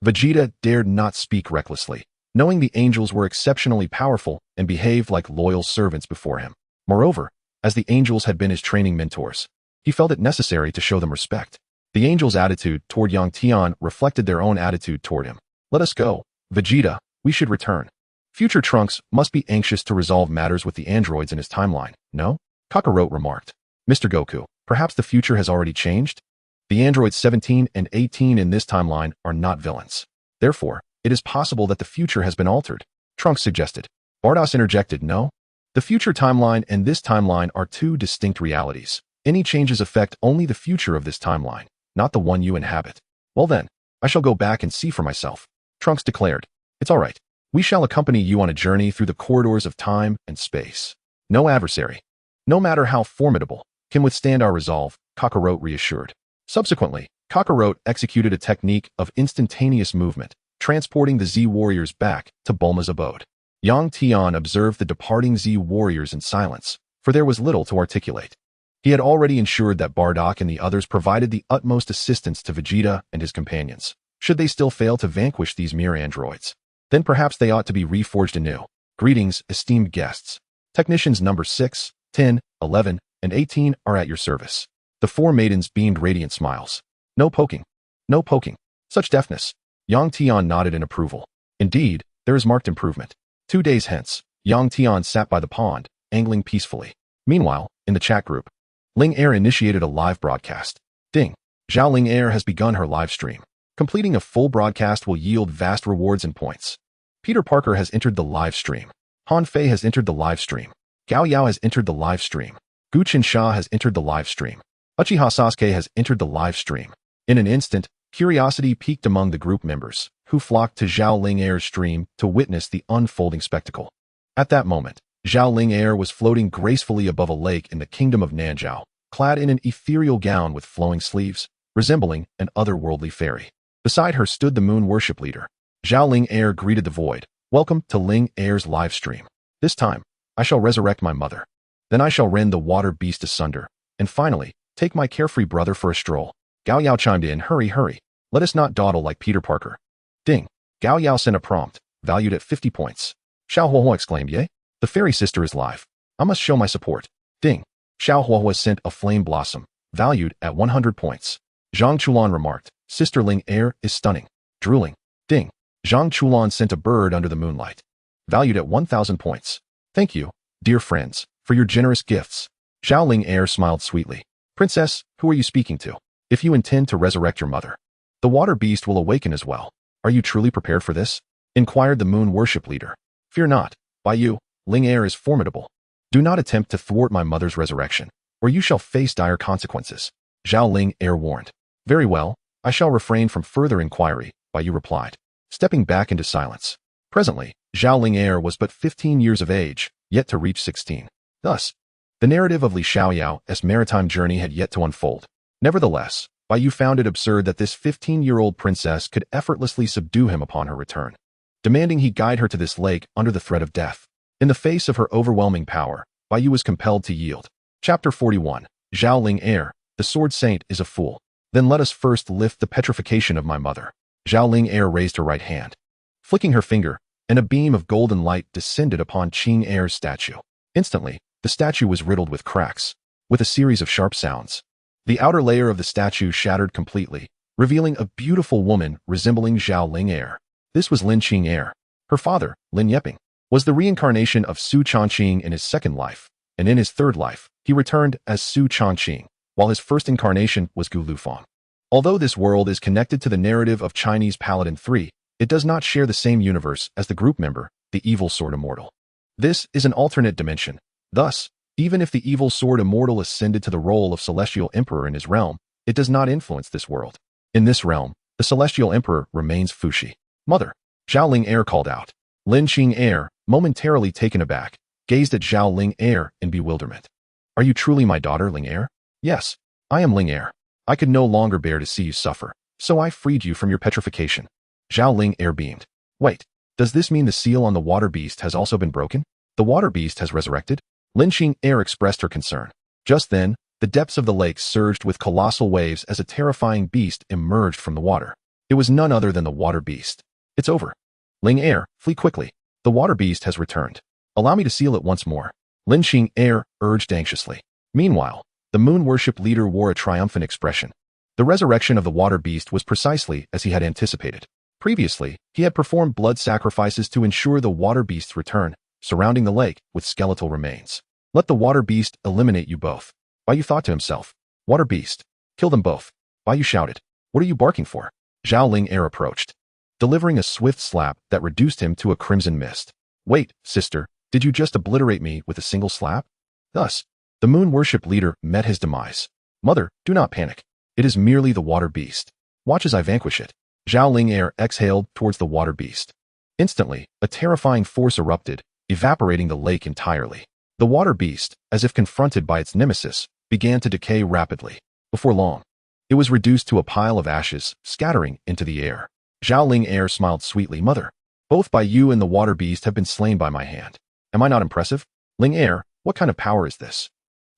Vegeta dared not speak recklessly, knowing the angels were exceptionally powerful and behaved like loyal servants before him. Moreover, as the angels had been his training mentors, he felt it necessary to show them respect. The angels' attitude toward Yang Tian reflected their own attitude toward him. Let us go, Vegeta, we should return. Future Trunks must be anxious to resolve matters with the androids in his timeline, no? Kakarot remarked. Mr. Goku, perhaps the future has already changed? The androids 17 and 18 in this timeline are not villains. Therefore, it is possible that the future has been altered. Trunks suggested. Bardos interjected, no? The future timeline and this timeline are two distinct realities. Any changes affect only the future of this timeline, not the one you inhabit. Well then, I shall go back and see for myself. Trunks declared. It's all right. We shall accompany you on a journey through the corridors of time and space. No adversary, no matter how formidable, can withstand our resolve, Kakarot reassured. Subsequently, Kakarot executed a technique of instantaneous movement, transporting the Z warriors back to Bulma's abode. Yang Tian observed the departing Z warriors in silence, for there was little to articulate. He had already ensured that Bardock and the others provided the utmost assistance to Vegeta and his companions. Should they still fail to vanquish these mere androids, then perhaps they ought to be reforged anew. Greetings, esteemed guests. Technicians number 6, 10, 11, and 18 are at your service. The four maidens beamed radiant smiles. No poking. No poking. Such deftness. Yang Tian nodded in approval. Indeed, there is marked improvement. 2 days hence, Yang Tian sat by the pond, angling peacefully. Meanwhile, in the chat group, Ling Air initiated a live broadcast. Ding. Zhao Ling Air has begun her live stream. Completing a full broadcast will yield vast rewards and points. Peter Parker has entered the live stream. Han Fei has entered the live stream. Gao Yao has entered the live stream. Gu Qinsha has entered the live stream. Uchiha Sasuke has entered the live stream. In an instant, curiosity peaked among the group members, who flocked to Zhao Ling Air's stream to witness the unfolding spectacle. At that moment, Zhao Ling Air was floating gracefully above a lake in the kingdom of Nanzhao, clad in an ethereal gown with flowing sleeves, resembling an otherworldly fairy. Beside her stood the moon worship leader. Zhao Ling Air greeted the void. Welcome to Ling Air's live stream. This time, I shall resurrect my mother. Then I shall rend the water beast asunder. And finally, take my carefree brother for a stroll. Gao Yao chimed in, hurry, hurry. Let us not dawdle like Peter Parker. Ding. Gao Yao sent a prompt, valued at 50 points. Xiao Huohuo exclaimed, yay. The fairy sister is live. I must show my support. Ding. Xiao Huohuo sent a flame blossom, valued at 100 points. Zhang Chulan remarked, Sister Ling Air is stunning. Drooling. Ding. Zhang Chulan sent a bird under the moonlight, valued at 1,000 points. Thank you, dear friends, for your generous gifts. Zhao Ling Air smiled sweetly. Princess, who are you speaking to? If you intend to resurrect your mother, the water beast will awaken as well. Are you truly prepared for this? Inquired the moon worship leader. Fear not. By you, Ling Air is formidable. Do not attempt to thwart my mother's resurrection, or you shall face dire consequences. Zhao Ling Air warned. Very well, I shall refrain from further inquiry, Bai Yu replied, stepping back into silence. Presently, Zhao Ling Air was but 15 years of age, yet to reach 16. Thus, the narrative of Li Xiaoyao's maritime journey had yet to unfold. Nevertheless, Bai Yu found it absurd that this 15-year-old princess could effortlessly subdue him upon her return, demanding he guide her to this lake under the threat of death. In the face of her overwhelming power, Bai Yu was compelled to yield. Chapter 41. Zhao Ling Air, the sword saint is a fool. Then let us first lift the petrification of my mother. Zhao Ling Air raised her right hand, flicking her finger, and a beam of golden light descended upon Qing Air's statue. Instantly, the statue was riddled with cracks, with a series of sharp sounds. The outer layer of the statue shattered completely, revealing a beautiful woman resembling Zhao Ling Air. This was Lin Qing Air. Her father, Lin Yeping, was the reincarnation of Su Changqing in his second life, and in his third life, he returned as Su Changqing, while his first incarnation was Gu Lufang. Although this world is connected to the narrative of Chinese Paladin 3, it does not share the same universe as the group member, the Evil Sword Immortal. This is an alternate dimension. Thus, even if the Evil Sword Immortal ascended to the role of Celestial Emperor in his realm, it does not influence this world. In this realm, the Celestial Emperor remains Fuxi. Mother, Zhao Ling Air called out. Lin Qing Air, momentarily taken aback, gazed at Zhao Ling Air in bewilderment. Are you truly my daughter, Ling Air? Yes, I am Ling Air. I could no longer bear to see you suffer, so I freed you from your petrification. Zhao Ling Air beamed. Wait, does this mean the seal on the water beast has also been broken? The water beast has resurrected? Lin Qing Air expressed her concern. Just then, the depths of the lake surged with colossal waves as a terrifying beast emerged from the water. It was none other than the water beast. It's over. Ling Air, flee quickly. The water beast has returned. Allow me to seal it once more. Lin Qing Air urged anxiously. Meanwhile, the moon worship leader wore a triumphant expression. The resurrection of the water beast was precisely as he had anticipated. Previously, he had performed blood sacrifices to ensure the water beast's return, surrounding the lake with skeletal remains. Let the water beast eliminate you both. Bai Yu thought to himself. Water beast, kill them both. Bai Yu shouted. What are you barking for? Zhao Ling Air approached, delivering a swift slap that reduced him to a crimson mist. Wait, sister, did you just obliterate me with a single slap? Thus, the moon worship leader met his demise. Mother, do not panic. It is merely the water beast. Watch as I vanquish it. Zhao Ling Air exhaled towards the water beast. Instantly, a terrifying force erupted, evaporating the lake entirely. The water beast, as if confronted by its nemesis, began to decay rapidly. Before long, it was reduced to a pile of ashes, scattering into the air. Zhao Ling Air smiled sweetly. Mother, both Bai Yu and the water beast have been slain by my hand. Am I not impressive? Ling Air, what kind of power is this?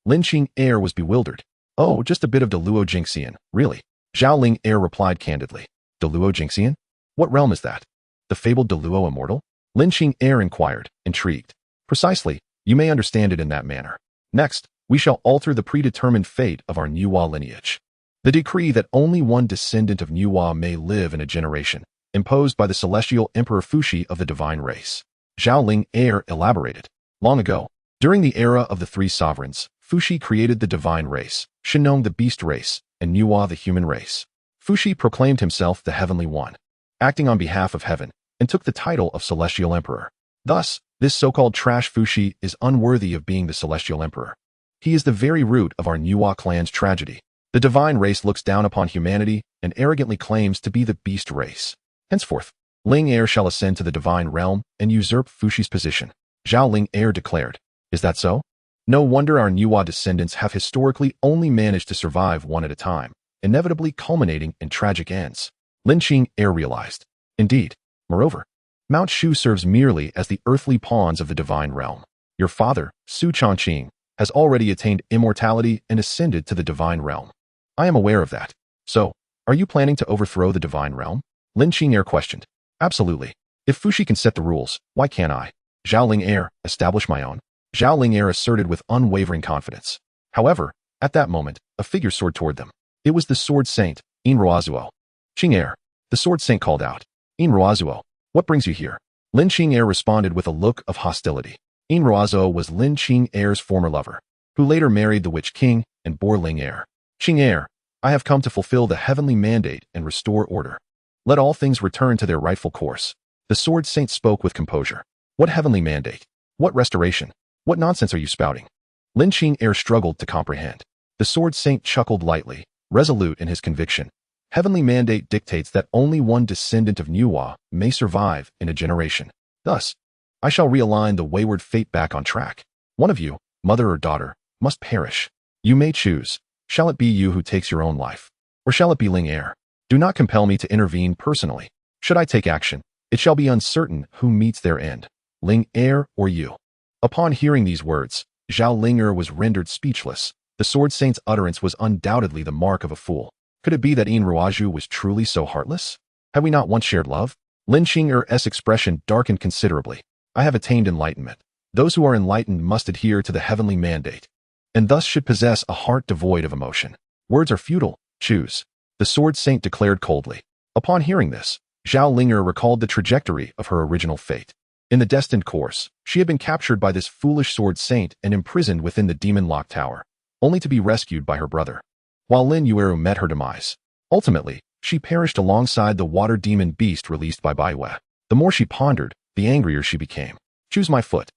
Lin Qing Air was bewildered. Oh, just a bit of Deluo Jinxian, really. Zhao Ling Air replied candidly. Deluo Jinxian? What realm is that? The fabled Deluo Immortal? Lin Qing Air inquired, intrigued. Precisely, you may understand it in that manner. Next, we shall alter the predetermined fate of our Nuwa lineage. The decree that only one descendant of Nuwa may live in a generation, imposed by the celestial Emperor Fushi of the divine race. Zhao Ling Heir elaborated. Long ago, during the era of the three sovereigns, Fushi created the divine race, Shinong the beast race, and Nuwa the human race. Fushi proclaimed himself the Heavenly One, acting on behalf of heaven, and took the title of Celestial Emperor. Thus, this so-called trash Fushi is unworthy of being the Celestial Emperor. He is the very root of our Nuwa clan's tragedy. The divine race looks down upon humanity and arrogantly claims to be the beast race. Henceforth, Ling Heir shall ascend to the divine realm and usurp Fushi's position. Zhao Ling Heir declared. Is that so? No wonder our Nuwa descendants have historically only managed to survive one at a time, inevitably culminating in tragic ends. Lin Qing Heir realized. Indeed. Moreover, Mount Shu serves merely as the earthly pawns of the divine realm. Your father, Su Chongqing, has already attained immortality and ascended to the divine realm. I am aware of that. So, are you planning to overthrow the divine realm? Lin Qing Heir questioned. Absolutely. If Fushi can set the rules, why can't I? Zhao Ling Heir, establish my own. Zhao Ling Heir asserted with unwavering confidence. However, at that moment, a figure soared toward them. It was the Sword Saint, Inroazuo. Qing Heir. The Sword Saint called out. Inroazuo, what brings you here? Lin Qing Heir responded with a look of hostility. Inroazuo was Lin Qing Heir's former lover, who later married the Witch King and bore Ling Heir. Qing Heir, I have come to fulfill the heavenly mandate and restore order. Let all things return to their rightful course. The Sword Saint spoke with composure. What heavenly mandate? What restoration? What nonsense are you spouting? Lin Qing Heir struggled to comprehend. The Sword Saint chuckled lightly, resolute in his conviction. Heavenly mandate dictates that only one descendant of Nuwa may survive in a generation. Thus, I shall realign the wayward fate back on track. One of you, mother or daughter, must perish. You may choose. Shall it be you who takes your own life? Or shall it be Ling Heir? Do not compel me to intervene personally. Should I take action, it shall be uncertain who meets their end, Ling Heir or you. Upon hearing these words, Zhao Ling Heir was rendered speechless. The Sword Saint's utterance was undoubtedly the mark of a fool. Could it be that Inroaju was truly so heartless? Had we not once shared love? Lin Qing Heir's expression darkened considerably. I have attained enlightenment. Those who are enlightened must adhere to the heavenly mandate, and thus should possess a heart devoid of emotion. Words are futile. Choose. The Sword Saint declared coldly. Upon hearing this, Zhao Ling Heir recalled the trajectory of her original fate. In the destined course, she had been captured by this foolish Sword Saint and imprisoned within the Demon Lock Tower, only to be rescued by her brother. While Lin Yueru met her demise. Ultimately, she perished alongside the water demon beast released by Baiwei. The more she pondered, the angrier she became. Choose my foot.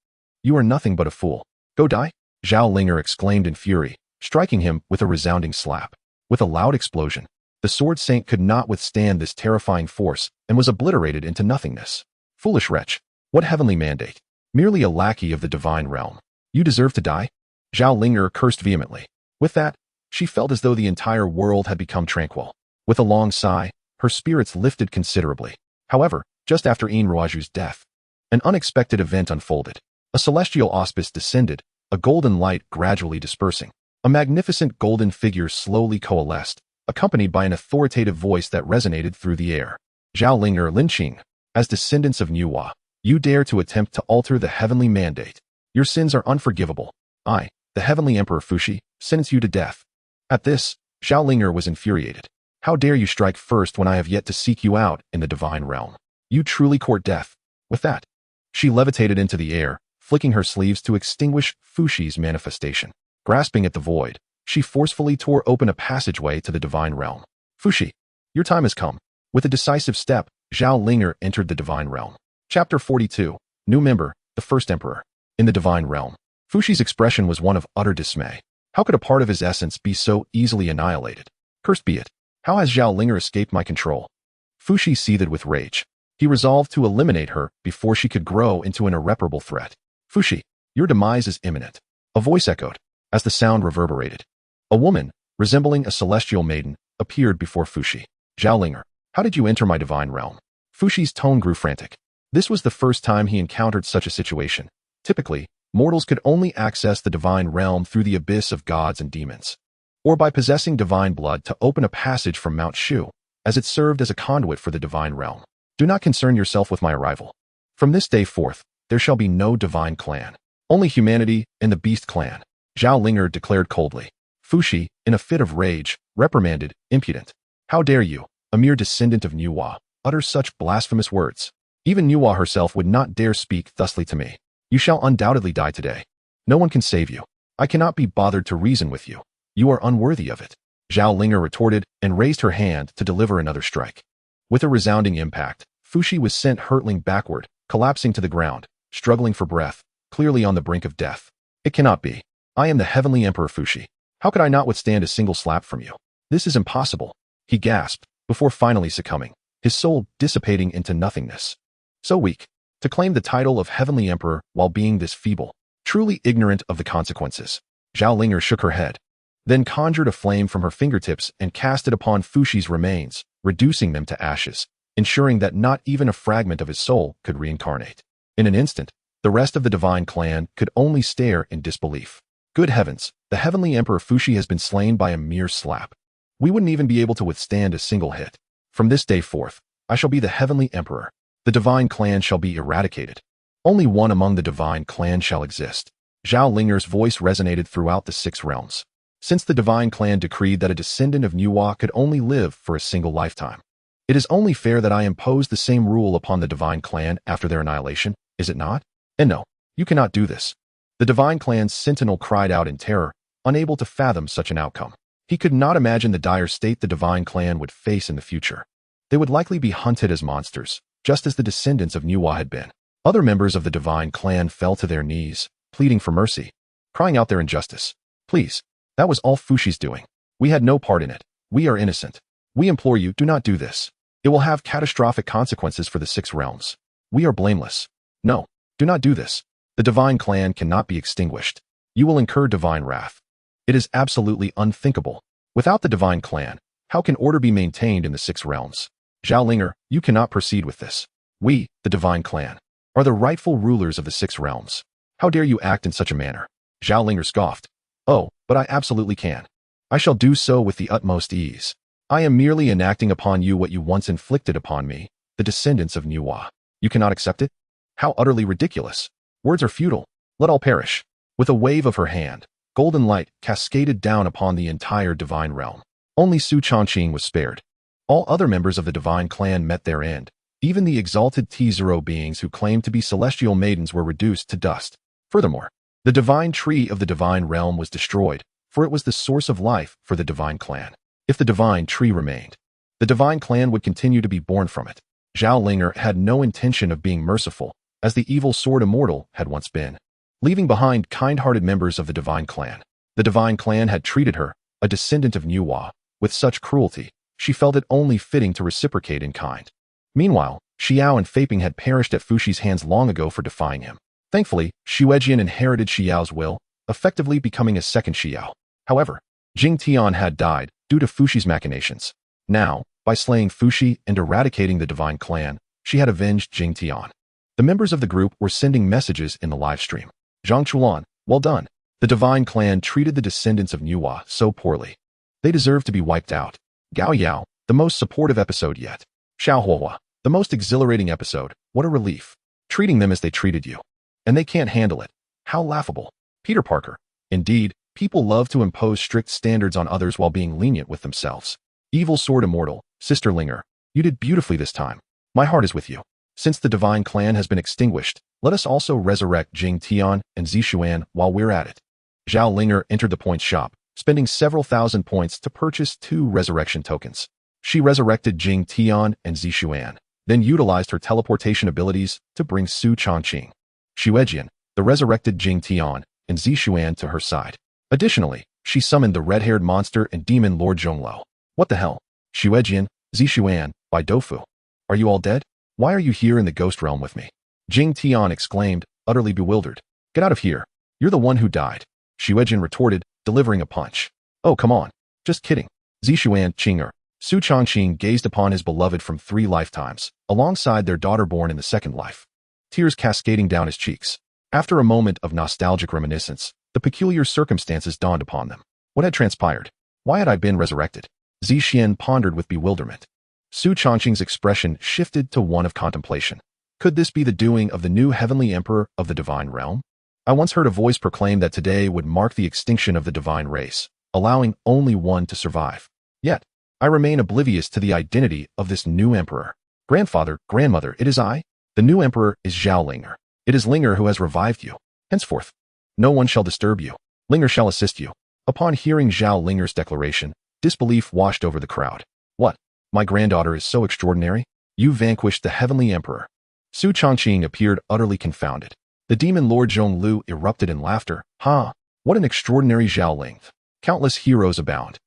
You are nothing but a fool. Go die? Zhao Ling Heir exclaimed in fury, striking him with a resounding slap. With a loud explosion, the Sword Saint could not withstand this terrifying force and was obliterated into nothingness. Foolish wretch. What heavenly mandate? Merely a lackey of the divine realm. You deserve to die? Zhao Ling Heir cursed vehemently. With that, she felt as though the entire world had become tranquil. With a long sigh, her spirits lifted considerably. However, just after Inroaju's death, an unexpected event unfolded. A celestial auspice descended, a golden light gradually dispersing. A magnificent golden figure slowly coalesced, accompanied by an authoritative voice that resonated through the air. Zhao Ling Heir Lin Qing, as descendants of Nuwa, you dare to attempt to alter the heavenly mandate. Your sins are unforgivable. I, the heavenly Emperor Fushi, sentence you to death. At this, Zhao Ling Heir was infuriated. How dare you strike first when I have yet to seek you out in the divine realm? You truly court death. With that, she levitated into the air, flicking her sleeves to extinguish Fushi's manifestation. Grasping at the void, she forcefully tore open a passageway to the divine realm. Fushi, your time has come. With a decisive step, Zhao Ling Heir entered the divine realm. Chapter 42. New member, the first emperor. In the divine realm, Fushi's expression was one of utter dismay. How could a part of his essence be so easily annihilated? Cursed be it. How has Zhao Ling Heir escaped my control? Fushi seethed with rage. He resolved to eliminate her before she could grow into an irreparable threat. Fushi, your demise is imminent. A voice echoed, as the sound reverberated. A woman, resembling a celestial maiden, appeared before Fushi. Zhao Ling Heir, how did you enter my divine realm? Fushi's tone grew frantic. This was the first time he encountered such a situation. Typically, mortals could only access the divine realm through the abyss of gods and demons, or by possessing divine blood to open a passage from Mount Shu, as it served as a conduit for the divine realm. Do not concern yourself with my arrival. From this day forth, there shall be no divine clan. Only humanity and the beast clan. Zhao Ling Heir declared coldly. Fushi, in a fit of rage, reprimanded, "Impudent. How dare you, a mere descendant of Nuwa, utter such blasphemous words? Even Nuwa herself would not dare speak thusly to me. You shall undoubtedly die today. No one can save you. I cannot be bothered to reason with you. You are unworthy of it." Zhao Linger retorted and raised her hand to deliver another strike. With a resounding impact, Fushi was sent hurtling backward, collapsing to the ground, struggling for breath, clearly on the brink of death. "It cannot be. I am the Heavenly Emperor Fushi. How could I not withstand a single slap from you? This is impossible," he gasped, before finally succumbing, his soul dissipating into nothingness. So weak, to claim the title of Heavenly Emperor while being this feeble, truly ignorant of the consequences. Zhao Linger shook her head, then conjured a flame from her fingertips and cast it upon Fushi's remains, reducing them to ashes, ensuring that not even a fragment of his soul could reincarnate. In an instant, the rest of the divine clan could only stare in disbelief. Good heavens, the Heavenly Emperor Fushi has been slain by a mere slap. We wouldn't even be able to withstand a single hit. From this day forth, I shall be the Heavenly Emperor. The divine clan shall be eradicated. Only one among the divine clan shall exist. Zhao Linger's voice resonated throughout the 6 realms. Since the divine clan decreed that a descendant of Nuwa could only live for a single lifetime, it is only fair that I impose the same rule upon the divine clan after their annihilation, is it not? And no, you cannot do this. The divine clan's sentinel cried out in terror, unable to fathom such an outcome. He could not imagine the dire state the divine clan would face in the future. They would likely be hunted as monsters, just as the descendants of Nuwa had been. Other members of the divine clan fell to their knees, pleading for mercy, crying out their injustice. "Please, that was all Fushi's doing. We had no part in it. We are innocent. We implore you, do not do this. It will have catastrophic consequences for the 6 realms. We are blameless. No, do not do this. The divine clan cannot be extinguished. You will incur divine wrath. It is absolutely unthinkable. Without the divine clan, how can order be maintained in the 6 realms? Zhao Linger, you cannot proceed with this. We, the divine clan, are the rightful rulers of the 6 realms. How dare you act in such a manner?" Zhao Linger scoffed. "Oh, but I absolutely can. I shall do so with the utmost ease. I am merely enacting upon you what you once inflicted upon me, the descendants of Nuwa. You cannot accept it? How utterly ridiculous. Words are futile. Let all perish." With a wave of her hand, golden light cascaded down upon the entire divine realm. Only Su Changqing was spared. All other members of the divine clan met their end. Even the exalted T0 beings who claimed to be celestial maidens were reduced to dust. Furthermore, the divine tree of the divine realm was destroyed, for it was the source of life for the divine clan. If the divine tree remained, the divine clan would continue to be born from it. Zhao Linger had no intention of being merciful, as the evil sword immortal had once been, leaving behind kind-hearted members of the divine clan. The divine clan had treated her, a descendant of Nuwa, with such cruelty, she felt it only fitting to reciprocate in kind. Meanwhile, Xiao and Faping had perished at Fushi's hands long ago for defying him. Thankfully, Xuejian inherited Xiao's will, effectively becoming a second Xiao. However, Jing Tian had died due to Fushi's machinations. Now, by slaying Fushi and eradicating the divine clan, she had avenged Jing Tian. The members of the group were sending messages in the live stream. "Zhang Chuan, well done. The divine clan treated the descendants of Nuwa so poorly. They deserve to be wiped out. Gao Yao, the most supportive episode yet. Xiao Huahua, the most exhilarating episode. What a relief. Treating them as they treated you. And they can't handle it. How laughable. Peter Parker. Indeed, people love to impose strict standards on others while being lenient with themselves. Evil Sword Immortal, Sister Linger, you did beautifully this time. My heart is with you. Since the divine clan has been extinguished, let us also resurrect Jing Tian and Zishuan while we're at it." Zhao Linger entered the points shop, spending several thousand points to purchase 2 resurrection tokens. She resurrected Jing Tian and Zishuan, then utilized her teleportation abilities to bring Su Changqing, Xuejian, the resurrected Jing Tian, and Zishuan to her side. Additionally, she summoned the red-haired monster and demon Lord Zhongluo. "What the hell? Xuejian, Zishuan, by Doufu. Are you all dead? Why are you here in the ghost realm with me?" Jing Tian exclaimed, utterly bewildered. "Get out of here. You're the one who died." Xuejian retorted, delivering a punch. "Oh, come on. Just kidding." Zishuan Qinger, Su Changqing gazed upon his beloved from 3 lifetimes, alongside their daughter born in the second life. Tears cascading down his cheeks. After a moment of nostalgic reminiscence, the peculiar circumstances dawned upon them. What had transpired? Why had I been resurrected? Zixian pondered with bewilderment. Su Changqing's expression shifted to one of contemplation. Could this be the doing of the new heavenly emperor of the divine realm? I once heard a voice proclaim that today would mark the extinction of the divine race, allowing only one to survive. Yet, I remain oblivious to the identity of this new emperor. Grandfather, grandmother, it is I. The new emperor is Zhao Linger. It is Linger who has revived you. Henceforth, no one shall disturb you. Linger shall assist you. Upon hearing Zhao Linger's declaration, disbelief washed over the crowd. What? My granddaughter is so extraordinary? You vanquished the heavenly emperor. Su Chongqing appeared utterly confounded. The demon Lord Zhonglu erupted in laughter. Ha! What an extraordinary Zhao Ling. Countless heroes abound.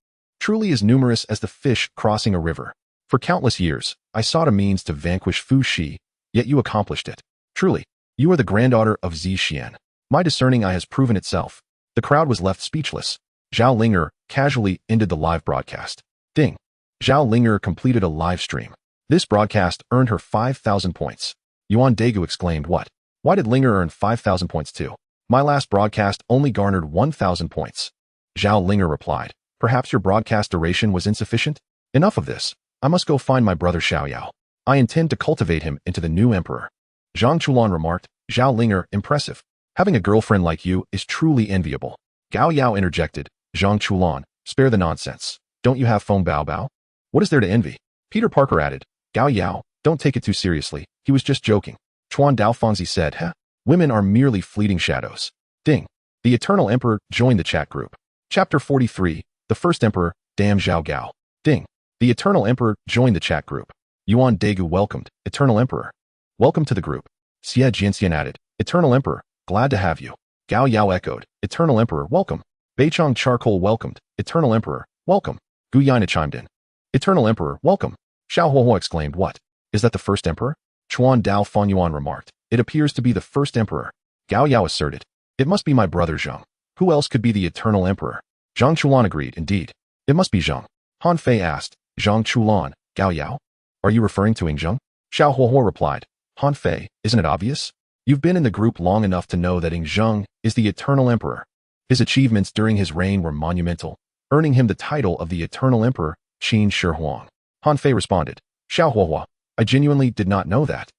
Truly as numerous as the fish crossing a river. For countless years, I sought a means to vanquish Fu Shi, yet you accomplished it. Truly, you are the granddaughter of Zi Xian. My discerning eye has proven itself. The crowd was left speechless. Zhao Linger casually ended the live broadcast. Ding. Zhao Linger completed a live stream. This broadcast earned her 5,000 points. Yuan Daegu exclaimed, what? Why did Linger earn 5,000 points too? My last broadcast only garnered 1,000 points. Zhao Linger replied, perhaps your broadcast duration was insufficient? Enough of this. I must go find my brother Xiaoyao. I intend to cultivate him into the new emperor. Zhang Chulan remarked, Zhao Linger, impressive. Having a girlfriend like you is truly enviable. Gao Yao interjected, Zhang Chulan, spare the nonsense. Don't you have Feng Bao Bao? What is there to envy? Peter Parker added, Gao Yao, don't take it too seriously. He was just joking. Chuan Daofanzi said, women are merely fleeting shadows. Ding. The Eternal Emperor joined the chat group. Chapter 43, The First Emperor, Dam Zhao Gao. Ding. The Eternal Emperor joined the chat group. Yuan Daegu welcomed, Eternal Emperor. Welcome to the group. Xie Jinxian added, Eternal Emperor, glad to have you. Gao Yao echoed, Eternal Emperor, welcome. Beichong Charcoal welcomed, Eternal Emperor, welcome. Gu Yaina chimed in. Eternal Emperor, welcome. Xiao Huohuo exclaimed, what? Is that the first emperor? Chuan Dao Fanyuan remarked, it appears to be the first emperor. Gao Yao asserted, it must be my brother Zheng. Who else could be the Eternal Emperor? Zhang Chulan agreed, indeed. It must be Zheng. Han Fei asked, Zhang Chulan, Gao Yao? Are you referring to Ing Zheng? Xiao Huohuo replied, Han Fei, isn't it obvious? You've been in the group long enough to know that Ing Zheng is the Eternal Emperor. His achievements during his reign were monumental, earning him the title of the Eternal Emperor, Qin Shi Huang. Han Fei responded, Xiao Huohuo, I genuinely did not know that.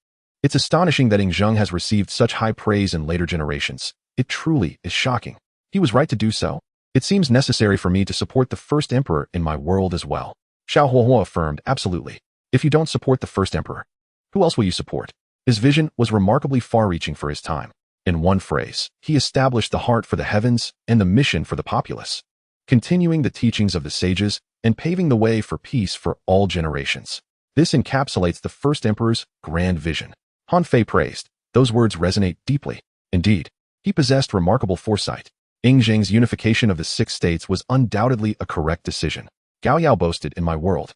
It's astonishing that Ing Zheng has received such high praise in later generations. It truly is shocking. He was right to do so. It seems necessary for me to support the first emperor in my world as well. Xiao Huohuo affirmed, absolutely. If you don't support the first emperor, who else will you support? His vision was remarkably far-reaching for his time. In one phrase, he established the heart for the heavens and the mission for the populace, continuing the teachings of the sages and paving the way for peace for all generations. This encapsulates the first emperor's grand vision. Han Fei praised. Those words resonate deeply. Indeed, he possessed remarkable foresight. Ing Zheng's unification of the 6 states was undoubtedly a correct decision. Gao Yao boasted, in my world,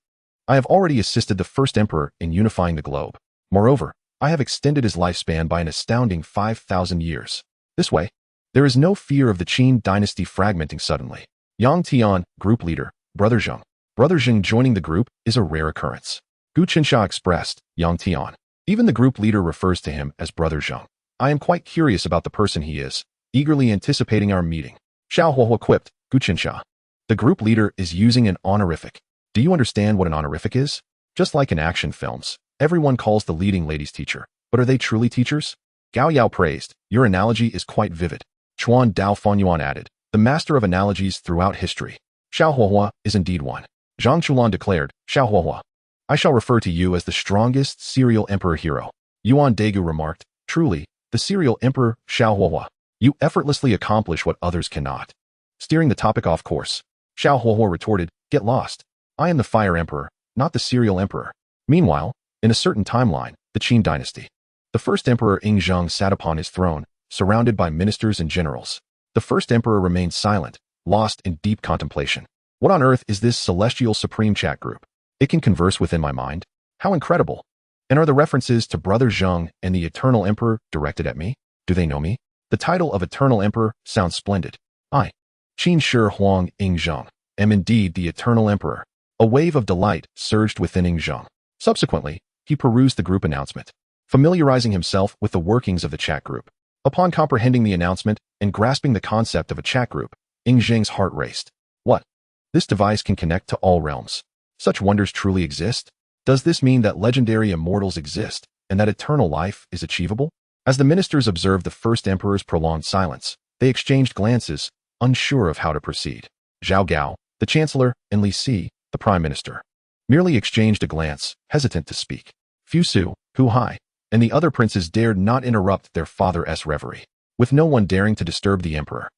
I have already assisted the first emperor in unifying the globe. Moreover, I have extended his lifespan by an astounding 5,000 years. This way, there is no fear of the Qin dynasty fragmenting suddenly. Yang Tian, group leader, Brother Zheng. Brother Zheng joining the group is a rare occurrence. Gu Qinsha expressed, Yang Tian. Even the group leader refers to him as Brother Zheng. I am quite curious about the person he is, eagerly anticipating our meeting. Xiao Huohuo quipped, Gu Qinsha. The group leader is using an honorific. Do you understand what an honorific is? Just like in action films, everyone calls the leading lady's teacher, but are they truly teachers? Gao Yao praised, your analogy is quite vivid. Chuan Dao Fanyuan added, the master of analogies throughout history. Xiao Huohuo is indeed one. Zhang Chulan declared, Xiao Huohuo, I shall refer to you as the strongest serial emperor hero. Yuan Daegu remarked, truly, the serial emperor, Xiao Huohuo. You effortlessly accomplish what others cannot. Steering the topic off course, Xiao Huohuo retorted, get lost. I am the fire emperor, not the serial emperor. Meanwhile, in a certain timeline, the Qin dynasty, the first emperor Ing Zheng sat upon his throne, surrounded by ministers and generals. The first emperor remained silent, lost in deep contemplation. What on earth is this celestial supreme chat group? It can converse within my mind. How incredible. And are the references to Brother Zheng and the Eternal Emperor directed at me? Do they know me? The title of Eternal Emperor sounds splendid. I, Qin Shi Huang Ing Zheng, am indeed the Eternal Emperor. A wave of delight surged within Ing Zheng. Subsequently, he perused the group announcement, familiarizing himself with the workings of the chat group. Upon comprehending the announcement and grasping the concept of a chat group, Ing Zheng's heart raced. What? This device can connect to all realms. Such wonders truly exist? Does this mean that legendary immortals exist and that eternal life is achievable? As the ministers observed the first emperor's prolonged silence, they exchanged glances, unsure of how to proceed. Zhao Gao, the chancellor, and Li Si, the prime minister, merely exchanged a glance, hesitant to speak. Fu Su, Hu Hai, and the other princes dared not interrupt their father's reverie, with no one daring to disturb the emperor.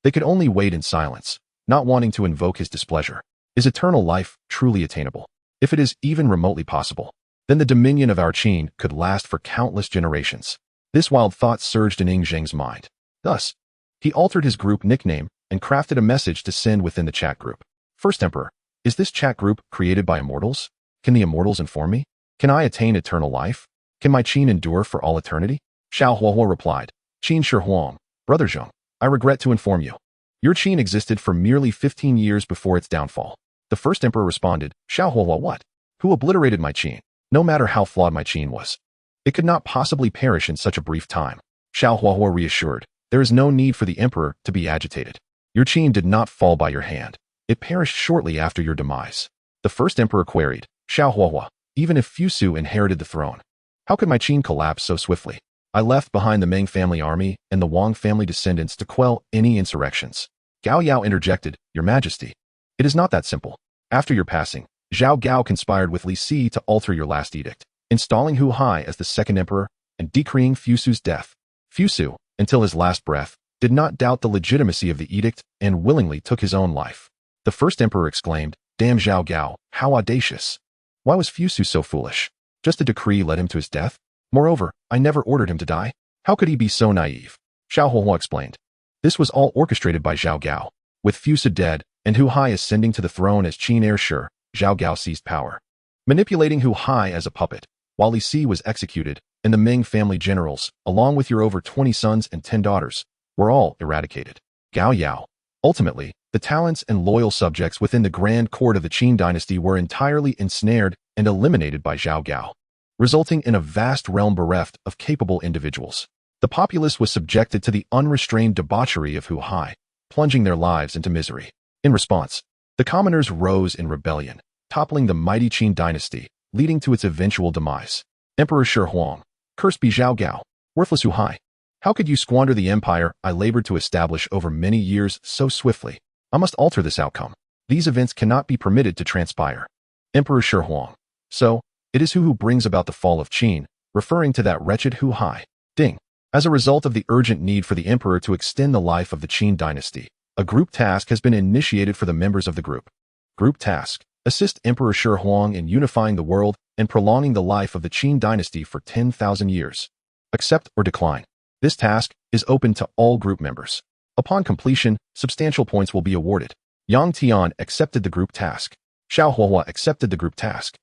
They could only wait in silence, not wanting to invoke his displeasure. Is eternal life truly attainable? If it is even remotely possible, then the dominion of our Qin could last for countless generations. This wild thought surged in Ing Zheng's mind. Thus, he altered his group nickname and crafted a message to send within the chat group. First Emperor, is this chat group created by immortals? Can the immortals inform me? Can I attain eternal life? Can my Qin endure for all eternity? Xiao Huohuo replied, Qin Shi Huang, Brother Zheng, I regret to inform you. Your Qin existed for merely 15 years before its downfall. The first emperor responded, Xiao Huohuo what? Who obliterated my Qin? No matter how flawed my Qin was, it could not possibly perish in such a brief time. Xiao Huohuo reassured, there is no need for the emperor to be agitated. Your Qin did not fall by your hand. It perished shortly after your demise. The first emperor queried, Xiao Huohuo, even if Fu Su inherited the throne, how could my Qin collapse so swiftly? I left behind the Meng family army and the Wang family descendants to quell any insurrections. Gao Yao interjected, Your Majesty, it is not that simple. After your passing, Zhao Gao conspired with Li Si to alter your last edict, installing Hu Hai as the second emperor and decreeing Fu Su's death. Fu Su, until his last breath, did not doubt the legitimacy of the edict and willingly took his own life. The first emperor exclaimed, Damn Zhao Gao, how audacious! Why was Fu Su so foolish? Just a decree led him to his death? Moreover, I never ordered him to die. How could he be so naive? Xiao Huohuo explained. This was all orchestrated by Zhao Gao. With Fu Su dead and Hu Hai ascending to the throne as Qin heir sure, Zhao Gao seized power, manipulating Hu Hai as a puppet, while Li Si was executed, and the Ming family generals, along with your over 20 sons and 10 daughters, were all eradicated. Gao Yao. Ultimately, the talents and loyal subjects within the grand court of the Qin dynasty were entirely ensnared and eliminated by Zhao Gao, resulting in a vast realm bereft of capable individuals. The populace was subjected to the unrestrained debauchery of Hu Hai, plunging their lives into misery. In response, the commoners rose in rebellion, toppling the mighty Qin dynasty, leading to its eventual demise. Emperor Shi Huang, cursed be Zhao Gao, worthless Hu Hai. How could you squander the empire I labored to establish over many years so swiftly? I must alter this outcome. These events cannot be permitted to transpire. Emperor Shi Huang. So, it is who brings about the fall of Qin, referring to that wretched Hu Hai. Ding. As a result of the urgent need for the emperor to extend the life of the Qin dynasty, a group task has been initiated for the members of the group. Group task. Assist Emperor Shi Huang in unifying the world and prolonging the life of the Qin dynasty for 10,000 years. Accept or decline. This task is open to all group members. Upon completion, substantial points will be awarded. Yang Tian accepted the group task. Xiao Huohuo accepted the group task.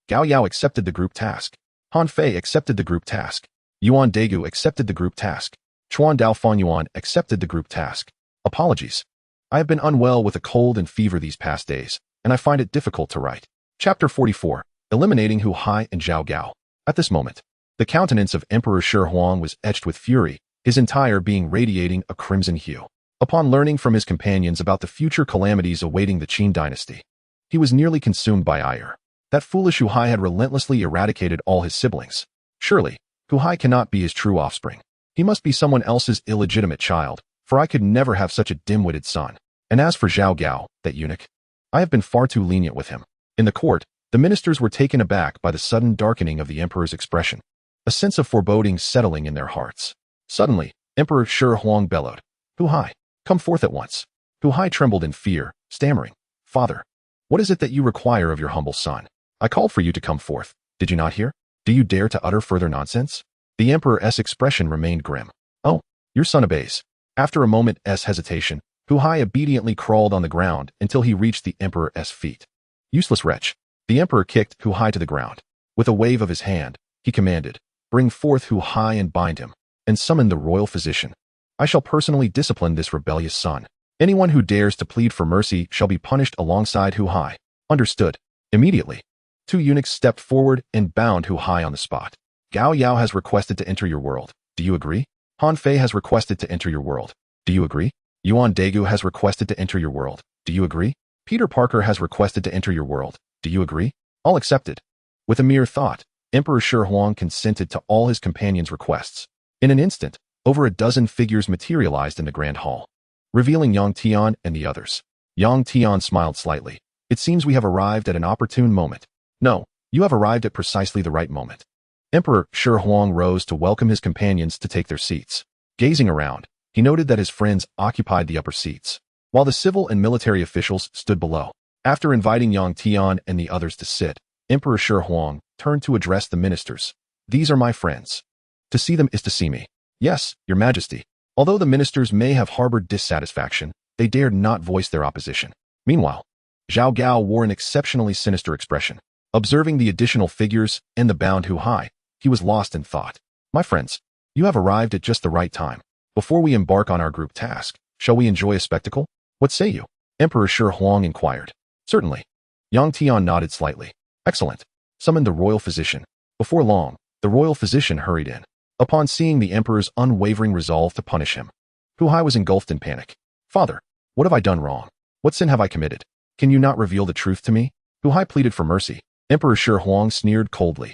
Gao Yao accepted the group task. Han Fei accepted the group task. Yuan Degu accepted the group task. Chuan Dao Yuan accepted the group task. Apologies. I have been unwell with a cold and fever these past days, and I find it difficult to write. Chapter 44. Eliminating Hu Hai and Zhao Gao. At this moment, the countenance of Emperor Shi Huang was etched with fury, his entire being radiating a crimson hue. Upon learning from his companions about the future calamities awaiting the Qin dynasty, he was nearly consumed by ire. That foolish Hu Hai had relentlessly eradicated all his siblings. Surely, Hu Hai cannot be his true offspring. He must be someone else's illegitimate child, for I could never have such a dim-witted son. And as for Zhao Gao, that eunuch, I have been far too lenient with him. In the court, the ministers were taken aback by the sudden darkening of the emperor's expression, a sense of foreboding settling in their hearts. Suddenly, Emperor Shi Huang bellowed, Hu Hai, come forth at once. Hu Hai trembled in fear, stammering, Father, what is it that you require of your humble son? I called for you to come forth. Did you not hear? Do you dare to utter further nonsense? The emperor's expression remained grim. Oh, your son obeys. After a moment's hesitation, Hu Hai obediently crawled on the ground until he reached the emperor's feet. Useless wretch. The emperor kicked Hu Hai to the ground. With a wave of his hand, he commanded, Bring forth Hu Hai and bind him, and summon the royal physician. I shall personally discipline this rebellious son. Anyone who dares to plead for mercy shall be punished alongside Hu Hai. Understood. Immediately, 2 eunuchs stepped forward and bound Hu Hai on the spot. Gao Yao has requested to enter your world. Do you agree? Han Fei has requested to enter your world. Do you agree? Yuan Degu has requested to enter your world. Do you agree? Peter Parker has requested to enter your world. Do you agree? All accepted. With a mere thought, Emperor Shi Huang consented to all his companions' requests. In an instant, over a dozen figures materialized in the grand hall, revealing Yang Tian and the others. Yang Tian smiled slightly. It seems we have arrived at an opportune moment. No, you have arrived at precisely the right moment. Emperor Shi Huang rose to welcome his companions to take their seats. Gazing around, he noted that his friends occupied the upper seats, while the civil and military officials stood below. After inviting Yang Tian and the others to sit, Emperor Shi Huang turned to address the ministers. These are my friends. To see them is to see me. Yes, Your Majesty. Although the ministers may have harbored dissatisfaction, they dared not voice their opposition. Meanwhile, Zhao Gao wore an exceptionally sinister expression. Observing the additional figures and the bound Hu Hai, he was lost in thought. My friends, you have arrived at just the right time. Before we embark on our group task, shall we enjoy a spectacle? What say you? Emperor Shi Huang inquired. Certainly. Yang Tian nodded slightly. Excellent. Summon the royal physician. Before long, the royal physician hurried in. Upon seeing the emperor's unwavering resolve to punish him, Hu Hai was engulfed in panic. Father, what have I done wrong? What sin have I committed? Can you not reveal the truth to me? Hu Hai pleaded for mercy. Emperor Shi Huang sneered coldly.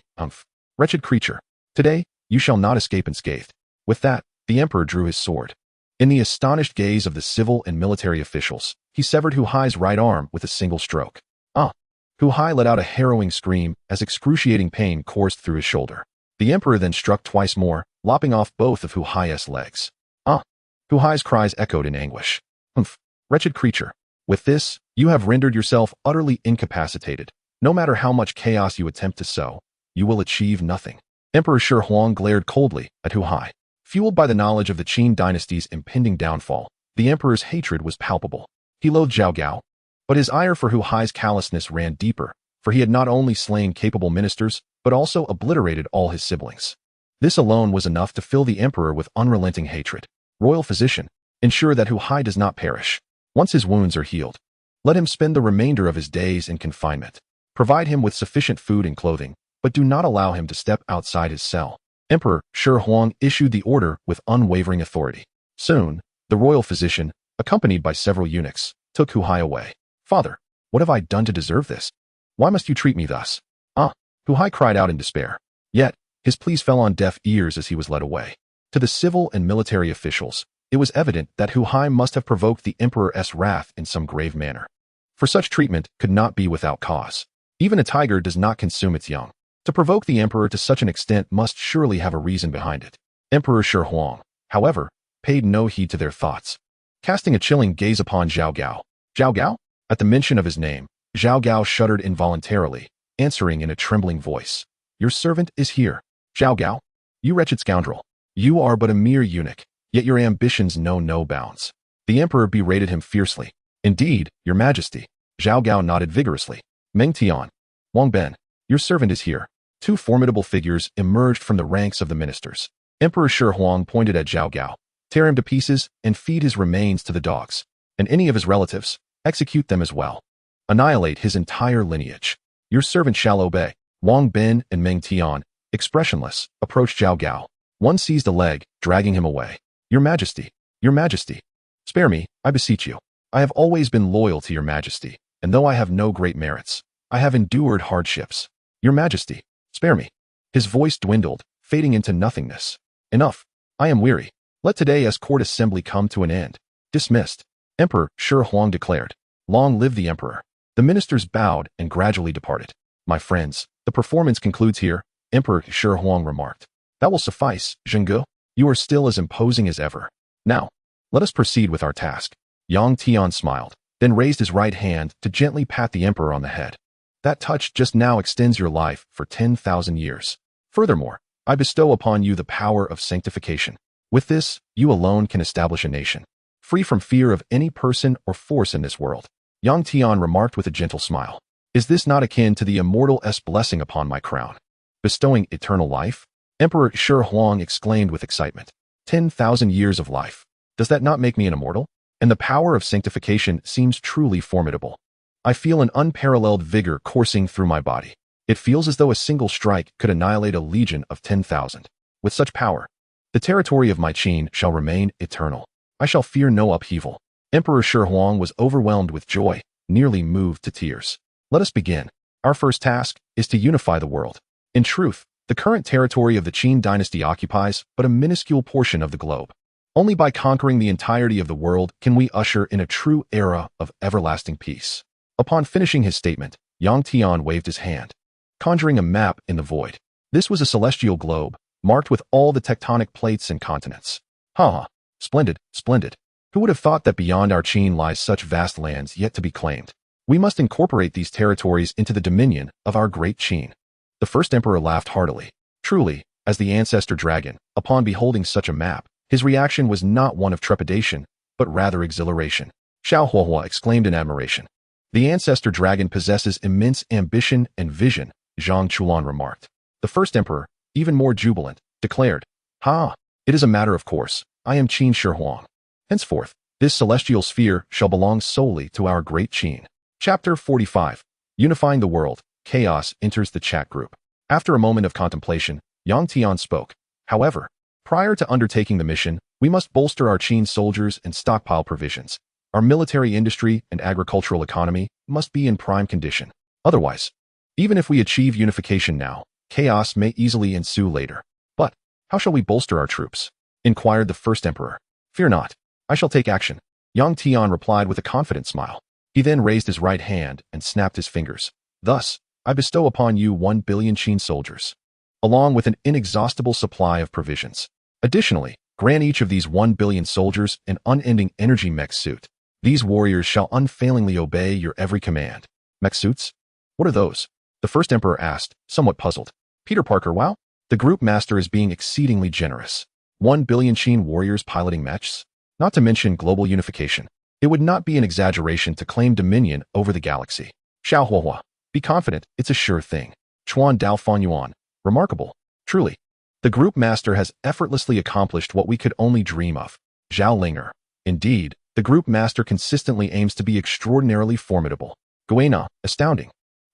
Wretched creature. Today, you shall not escape unscathed. With that, the emperor drew his sword. In the astonished gaze of the civil and military officials, he severed Hu Hai's right arm with a single stroke. Hu Hai let out a harrowing scream as excruciating pain coursed through his shoulder. The emperor then struck twice more, lopping off both of Hu Hai's legs. Hu Hai's cries echoed in anguish. Wretched creature. With this, you have rendered yourself utterly incapacitated. No matter how much chaos you attempt to sow, you will achieve nothing. Emperor Shi Huang glared coldly at Hu Hai. Fueled by the knowledge of the Qin dynasty's impending downfall, the emperor's hatred was palpable. He loathed Zhao Gao, but his ire for Hu Hai's callousness ran deeper, for he had not only slain capable ministers, but also obliterated all his siblings. This alone was enough to fill the emperor with unrelenting hatred. Royal physician, ensure that Hu Hai does not perish. Once his wounds are healed, let him spend the remainder of his days in confinement. Provide him with sufficient food and clothing, but do not allow him to step outside his cell. Emperor Shi Huang issued the order with unwavering authority. Soon, the royal physician, accompanied by several eunuchs, took Hu Hai away. Father, what have I done to deserve this? Why must you treat me thus? Hu Hai cried out in despair. Yet, his pleas fell on deaf ears as he was led away. To the civil and military officials, it was evident that Hu Hai must have provoked the emperor's wrath in some grave manner. For such treatment could not be without cause. Even a tiger does not consume its young. To provoke the emperor to such an extent must surely have a reason behind it. Emperor Shi Huang, however, paid no heed to their thoughts. Casting a chilling gaze upon Zhao Gao. Zhao Gao? At the mention of his name, Zhao Gao shuddered involuntarily, answering in a trembling voice. Your servant is here. Zhao Gao? You wretched scoundrel. You are but a mere eunuch, yet your ambitions know no bounds. The emperor berated him fiercely. Indeed, Your Majesty. Zhao Gao nodded vigorously. Meng Tian, Wang Ben, your servant is here. Two formidable figures emerged from the ranks of the ministers. Emperor Shi Huang pointed at Zhao Gao. Tear him to pieces and feed his remains to the dogs. And any of his relatives, execute them as well. Annihilate his entire lineage. Your servant shall obey. Wang Ben and Meng Tian, expressionless, approached Zhao Gao. One seized a leg, dragging him away. Your Majesty, Your Majesty. Spare me, I beseech you. I have always been loyal to Your Majesty, and though I have no great merits, I have endured hardships. Your Majesty, spare me. His voice dwindled, fading into nothingness. Enough. I am weary. Let today's court assembly come to an end. Dismissed. Emperor Shi Huang declared. Long live the emperor. The ministers bowed and gradually departed. My friends, the performance concludes here, Emperor Shi Huang remarked. That will suffice, Zhengge. You are still as imposing as ever. Now, let us proceed with our task. Yang Tian smiled, then raised his right hand to gently pat the emperor on the head. That touch just now extends your life for 10,000 years. Furthermore, I bestow upon you the power of sanctification. With this, you alone can establish a nation, free from fear of any person or force in this world. Yang Tian remarked with a gentle smile. Is this not akin to the immortal's blessing upon my crown? Bestowing eternal life? Emperor Shi Huang exclaimed with excitement. 10,000 years of life. Does that not make me an immortal? And the power of sanctification seems truly formidable. I feel an unparalleled vigor coursing through my body. It feels as though a single strike could annihilate a legion of 10,000. With such power, the territory of my Qin shall remain eternal. I shall fear no upheaval. Emperor Shi Huang was overwhelmed with joy, nearly moved to tears. Let us begin. Our first task is to unify the world. In truth, the current territory of the Qin dynasty occupies but a minuscule portion of the globe. Only by conquering the entirety of the world can we usher in a true era of everlasting peace. Upon finishing his statement, Yang Tian waved his hand, conjuring a map in the void. This was a celestial globe, marked with all the tectonic plates and continents. Ha! Splendid, splendid. Who would have thought that beyond our chain lies such vast lands yet to be claimed? We must incorporate these territories into the dominion of our great Qin. The first emperor laughed heartily. Truly, as the ancestor dragon, upon beholding such a map, his reaction was not one of trepidation, but rather exhilaration. Xiao Huahua exclaimed in admiration. The ancestor dragon possesses immense ambition and vision, Zhang Chulan remarked. The first emperor, even more jubilant, declared, Ha! It is a matter of course. I am Qin Shi Huang. Henceforth, this celestial sphere shall belong solely to our great Qin. Chapter 45. Unifying the World. Chaos enters the chat group. After a moment of contemplation, Yang Tian spoke. However, prior to undertaking the mission, we must bolster our Qin soldiers and stockpile provisions. Our military industry and agricultural economy must be in prime condition. Otherwise, even if we achieve unification now, chaos may easily ensue later. But, how shall we bolster our troops? Inquired the first emperor. Fear not. I shall take action. Yang Tian replied with a confident smile. He then raised his right hand and snapped his fingers. Thus, I bestow upon you 1 billion Qin soldiers, along with an inexhaustible supply of provisions. Additionally, grant each of these 1 billion soldiers an unending energy mech suit. These warriors shall unfailingly obey your every command. Mech suits? What are those? The first emperor asked, somewhat puzzled. Peter Parker, wow? The group master is being exceedingly generous. 1 billion Qin warriors piloting mechs? Not to mention global unification. It would not be an exaggeration to claim dominion over the galaxy. Xiao Huahua, be confident, it's a sure thing. Chuan Dao Fan Yuan, remarkable. Truly. The group master has effortlessly accomplished what we could only dream of. Zhao Linger. Indeed, the group master consistently aims to be extraordinarily formidable. Guena, astounding.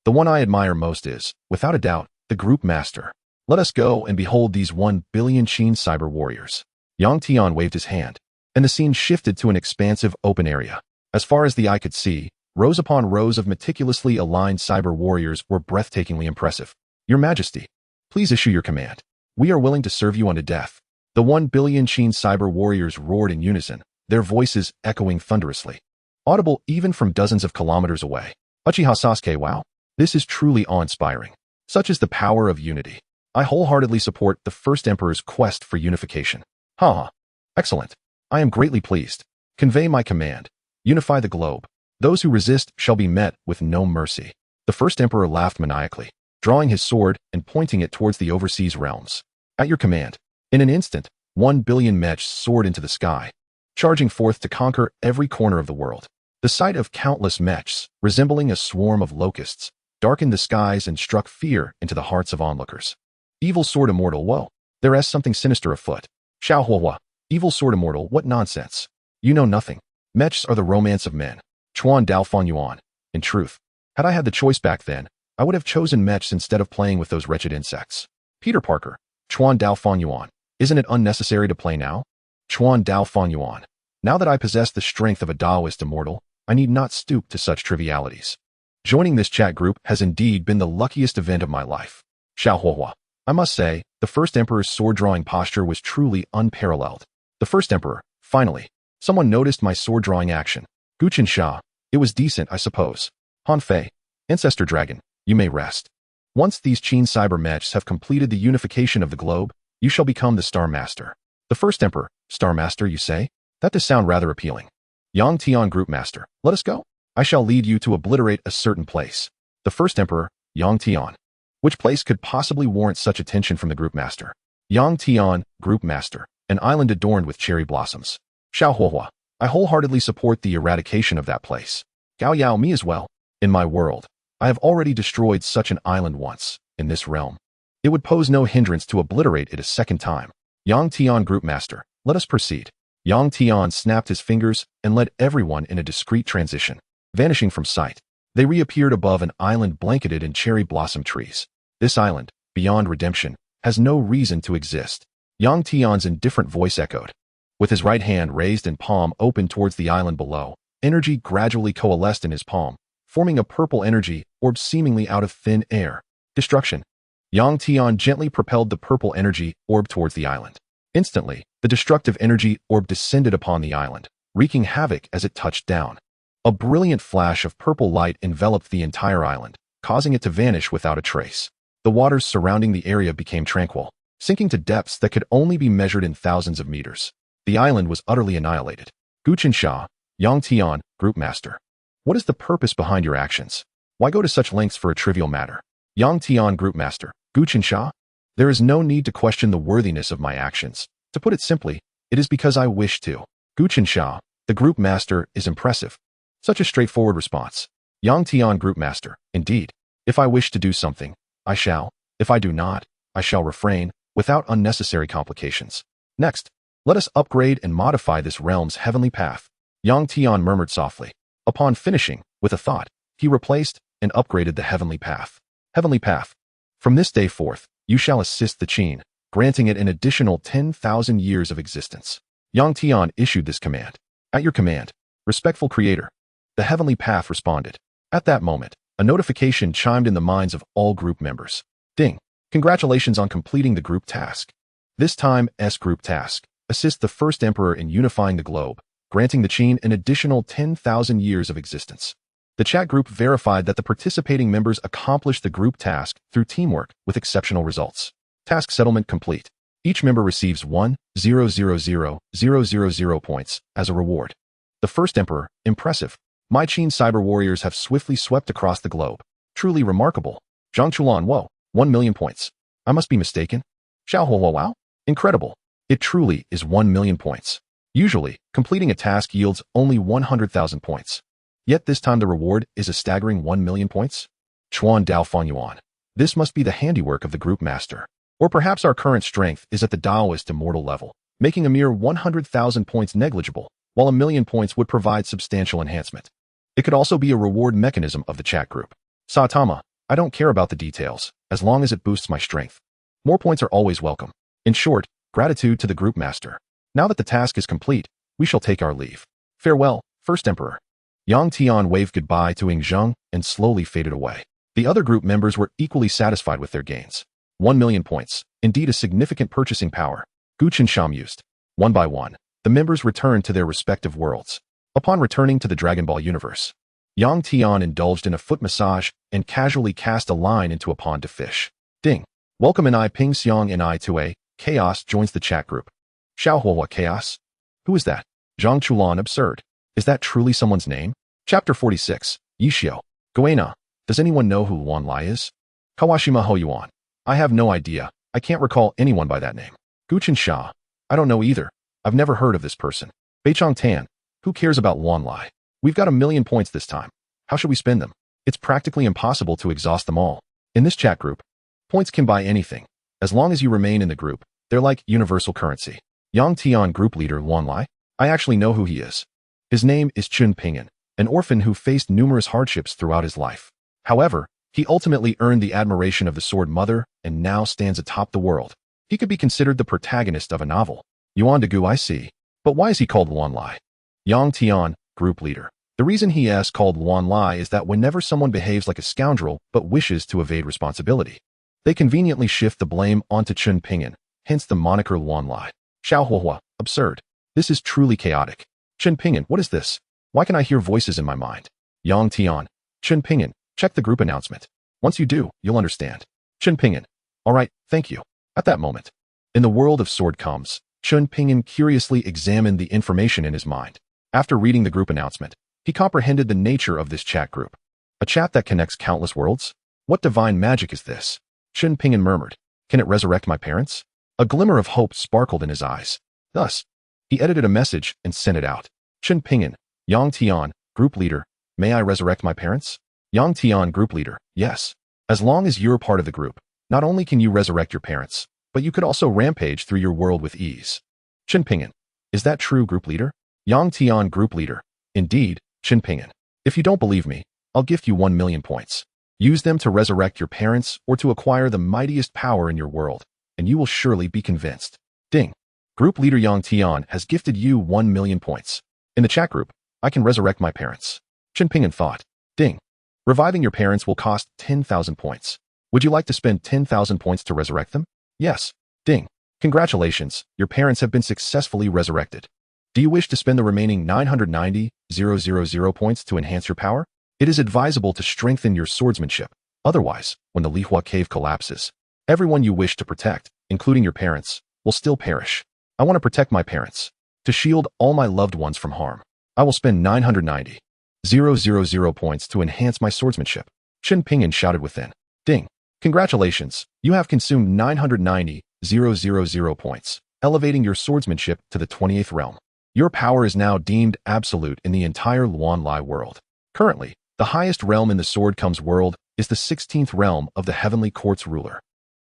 The one I admire most is, without a doubt, the group master. Let us go and behold these 1 billion Qin cyber warriors. Yang Tian waved his hand, and the scene shifted to an expansive open area. As far as the eye could see, rows upon rows of meticulously aligned cyber warriors were breathtakingly impressive. Your Majesty, please issue your command. We are willing to serve you unto death. The 1 billion Qin cyber warriors roared in unison, their voices echoing thunderously, audible even from dozens of kilometers away. Uchiha Sasuke, wow. This is truly awe-inspiring. Such is the power of unity. I wholeheartedly support the first emperor's quest for unification. Ha! Excellent. I am greatly pleased. Convey my command. Unify the globe. Those who resist shall be met with no mercy. The first emperor laughed maniacally, drawing his sword and pointing it towards the overseas realms. At your command. In an instant, 1 billion mechs soared into the sky, charging forth to conquer every corner of the world. The sight of countless mechs, resembling a swarm of locusts, darkened the skies and struck fear into the hearts of onlookers. Evil sword immortal, whoa. There is something sinister afoot. Xiao Huahua. Evil sword immortal, what nonsense. You know nothing. Mechs are the romance of men. Chuan Dao Fan Yuan. In truth, had I had the choice back then, I would have chosen mechs instead of playing with those wretched insects. Peter Parker. Chuan Dao Fan Yuan. Isn't it unnecessary to play now? Chuan Dao Fan Yuan. Now that I possess the strength of a Taoist immortal, I need not stoop to such trivialities. Joining this chat group has indeed been the luckiest event of my life. Xiao Huahua. I must say, the first emperor's sword-drawing posture was truly unparalleled. The first emperor, finally. Someone noticed my sword-drawing action. Guchen Sha. It was decent, I suppose. Han Fei. Ancestor Dragon. You may rest. Once these Qin cyber mechs have completed the unification of the globe, you shall become the Star Master. The first emperor, Star Master, you say? That does sound rather appealing. Yang Tian Group Master. Let us go. I shall lead you to obliterate a certain place. The first emperor, Yang Tian. Which place could possibly warrant such attention from the group master? Yang Tian, group master, an island adorned with cherry blossoms. Xiao Huahua. I wholeheartedly support the eradication of that place. Gao Yao, me as well. In my world, I have already destroyed such an island once, in this realm. It would pose no hindrance to obliterate it a second time. Yang Tian, group master, let us proceed. Yang Tian snapped his fingers and led everyone in a discreet transition. Vanishing from sight, they reappeared above an island blanketed in cherry blossom trees. This island, beyond redemption, has no reason to exist. Yang Tian's indifferent voice echoed. With his right hand raised and palm open towards the island below, energy gradually coalesced in his palm, forming a purple energy orb seemingly out of thin air. Destruction. Yang Tian gently propelled the purple energy orb towards the island. Instantly, the destructive energy orb descended upon the island, wreaking havoc as it touched down. A brilliant flash of purple light enveloped the entire island, causing it to vanish without a trace. The waters surrounding the area became tranquil, sinking to depths that could only be measured in thousands of meters. The island was utterly annihilated. Guchen Sha, Yang Tian, Group Master. What is the purpose behind your actions? Why go to such lengths for a trivial matter? Yang Tian, Group Master. Guchen Sha? There is no need to question the worthiness of my actions. To put it simply, it is because I wish to. Guchen Sha, the Group Master, is impressive. Such a straightforward response. Yang Tian, Group Master. Indeed. If I wish to do something, I shall. If I do not, I shall refrain, without unnecessary complications. Next, let us upgrade and modify this realm's heavenly path. Yang Tian murmured softly. Upon finishing, with a thought, he replaced and upgraded the heavenly path. Heavenly path. From this day forth, you shall assist the Qin, granting it an additional 10,000 years of existence. Yang Tian issued this command. At your command, respectful creator. The heavenly path responded. At that moment, a notification chimed in the minds of all group members. Ding! Congratulations on completing the group task. This time, group task. Assist the first emperor in unifying the globe, granting the Qin an additional 10,000 years of existence. The chat group verified that the participating members accomplished the group task through teamwork with exceptional results. Task settlement complete. Each member receives 1,000,000 points as a reward. The first emperor, impressive. My Qin cyber warriors have swiftly swept across the globe. Truly remarkable. Zhang Chulan, whoa, 1,000,000 points. I must be mistaken. Xiao Huo, wow, incredible. It truly is 1,000,000 points. Usually, completing a task yields only 100,000 points. Yet this time the reward is a staggering 1,000,000 points. Chuan Dao Fang Yuan. This must be the handiwork of the group master. Or perhaps our current strength is at the Taoist immortal level, making a mere 100,000 points negligible, while 1,000,000 points would provide substantial enhancement. It could also be a reward mechanism of the chat group. Saitama, I don't care about the details, as long as it boosts my strength. More points are always welcome. In short, gratitude to the group master. Now that the task is complete, we shall take our leave. Farewell, First Emperor. Yang Tian waved goodbye to Ing Zheng and slowly faded away. The other group members were equally satisfied with their gains. 1,000,000 points, indeed a significant purchasing power. Guchen Sham used. One by one, the members returned to their respective worlds. Upon returning to the Dragon Ball universe, Yang Tian indulged in a foot massage and casually cast a line into a pond to fish. Ding. Welcome and I Ping Xiang and I to a Chaos joins the chat group. Xiao Huohua Chaos? Who is that? Zhang Chulan absurd. Is that truly someone's name? Chapter 46. Yishio. Goena. Does anyone know who Luan Lai is? Kawashima Ho Yuan. I have no idea. I can't recall anyone by that name. Guchen Sha. I don't know either. I've never heard of this person. Beichong Tan. Who cares about Luan Lai? We've got 1,000,000 points this time. How should we spend them? It's practically impossible to exhaust them all. In this chat group, points can buy anything. As long as you remain in the group, they're like universal currency. Yang Tian group leader Luan Lai? I actually know who he is. His name is Chun Ping'an, an orphan who faced numerous hardships throughout his life. However, he ultimately earned the admiration of the Sword Mother and now stands atop the world. He could be considered the protagonist of a novel. Yuan Degu, I see. But why is he called Luan Lai? Yang Tian, group leader. The reason he is called Luan Lai is that whenever someone behaves like a scoundrel but wishes to evade responsibility, they conveniently shift the blame onto Chun Ping'an, hence the moniker Luan Lai. Xiao Huohua, absurd. This is truly chaotic. Chun Ping'an, what is this? Why can I hear voices in my mind? Yang Tian. Chun Ping'an, check the group announcement. Once you do, you'll understand. Chun Ping'an. All right, thank you. At that moment, in the world of sword comes, Chun Ping'an curiously examined the information in his mind. After reading the group announcement, he comprehended the nature of this chat group. A chat that connects countless worlds? What divine magic is this? Chun Ping'an murmured. Can it resurrect my parents? A glimmer of hope sparkled in his eyes. Thus, he edited a message and sent it out. Chun Ping'an, Yang Tian, group leader, may I resurrect my parents? Yang Tian, group leader, yes. As long as you're part of the group, not only can you resurrect your parents, but you could also rampage through your world with ease. Chun Ping'an, is that true, group leader? Yang Tian, group leader, indeed, Chun Ping'an. If you don't believe me, I'll gift you 1,000,000 points. Use them to resurrect your parents or to acquire the mightiest power in your world, and you will surely be convinced. Ding. Group leader Yang Tian has gifted you 1,000,000 points. In the chat group, I can resurrect my parents. Chun Ping'an thought. Ding. Reviving your parents will cost 10,000 points. Would you like to spend 10,000 points to resurrect them? Yes. Ding. Congratulations, your parents have been successfully resurrected. Do you wish to spend the remaining 990,000 points to enhance your power? It is advisable to strengthen your swordsmanship. Otherwise, when the Lihua cave collapses, everyone you wish to protect, including your parents, will still perish. I want to protect my parents. To shield all my loved ones from harm, I will spend 990,000 points to enhance my swordsmanship. Chen Pingyan shouted within. Ding. Congratulations, you have consumed 990,000 points, elevating your swordsmanship to the 28th realm. Your power is now deemed absolute in the entire Luanlai world. Currently, the highest realm in the Sword Comes world is the 16th realm of the Heavenly Court's ruler.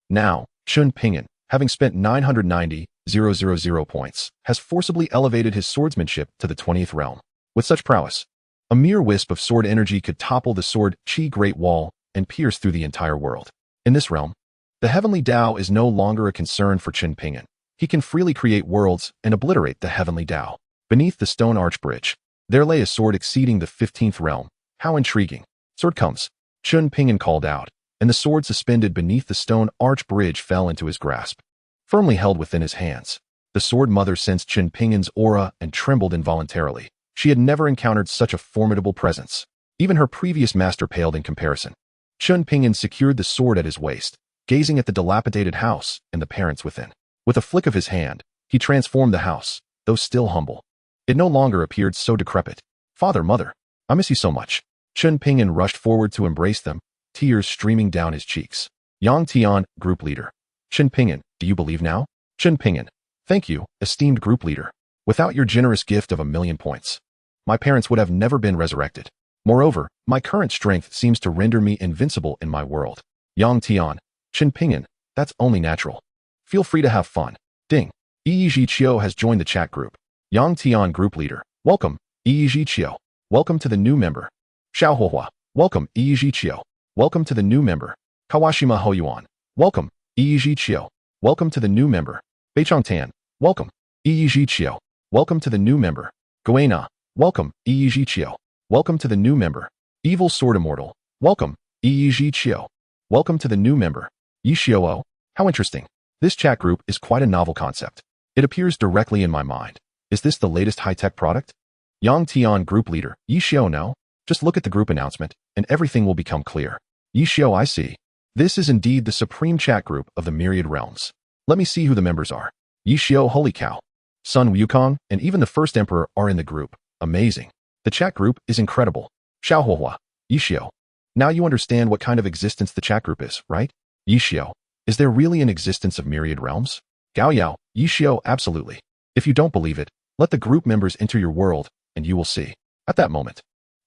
Now, Chen Pingyan, having spent 990,000 points, has forcibly elevated his swordsmanship to the 20th realm. With such prowess, a mere wisp of sword energy could topple the Sword Qi Great Wall and pierce through the entire world. In this realm, the Heavenly Tao is no longer a concern for Chen Pingyan. He can freely create worlds and obliterate the Heavenly Tao. Beneath the stone arch bridge, there lay a sword exceeding the 15th realm. How intriguing. Sword comes. Chen Pingyan called out, and the sword suspended beneath the stone arch bridge fell into his grasp, firmly held within his hands. The sword mother sensed Chen Pingyan's aura and trembled involuntarily. She had never encountered such a formidable presence. Even her previous master paled in comparison. Chen Pingyan secured the sword at his waist, gazing at the dilapidated house and the parents within. With a flick of his hand, he transformed the house, though still humble. It no longer appeared so decrepit. Father, mother, I miss you so much. Chen Pingyan rushed forward to embrace them, tears streaming down his cheeks. Yang Tian, group leader. Chen Pingyan, do you believe now? Chen Pingyan, thank you, esteemed group leader. Without your generous gift of 1,000,000 points, my parents would have never been resurrected. Moreover, my current strength seems to render me invincible in my world. Yang Tian, Chen Pingyan, that's only natural. Feel free to have fun. Ding. Yiji Qiu has joined the chat group. Yang Tian group leader. Welcome, Yiji Qiu. Welcome to the new member. Xiao Huohua. Welcome, Yiji Qiu. Welcome to the new member. Kawashima Hoyuan. Welcome, Yiji Qiu. Welcome to the new member. Beichang Tan. Welcome, Yiji Qiu. Welcome to the new member. Goena. Welcome, Yiji Qiu. Welcome to the new member. Evil Sword Immortal. Welcome, Yiji Qiu. Welcome to the new member. Yishio. How interesting. This chat group is quite a novel concept. It appears directly in my mind. Is this the latest high-tech product? Yang Tian group leader. Yishio, no. Just look at the group announcement, and everything will become clear. Yishio, I see. This is indeed the supreme chat group of the myriad realms. Let me see who the members are. Yishio, holy cow. Sun Wukong and even the first emperor are in the group. Amazing. The chat group is incredible. Xiao Huohua. Yishio. Now you understand what kind of existence the chat group is, right? Yishio. Is there really an existence of myriad realms? Gao Yao. Yishio, absolutely. If you don't believe it, let the group members enter your world, and you will see. At that moment,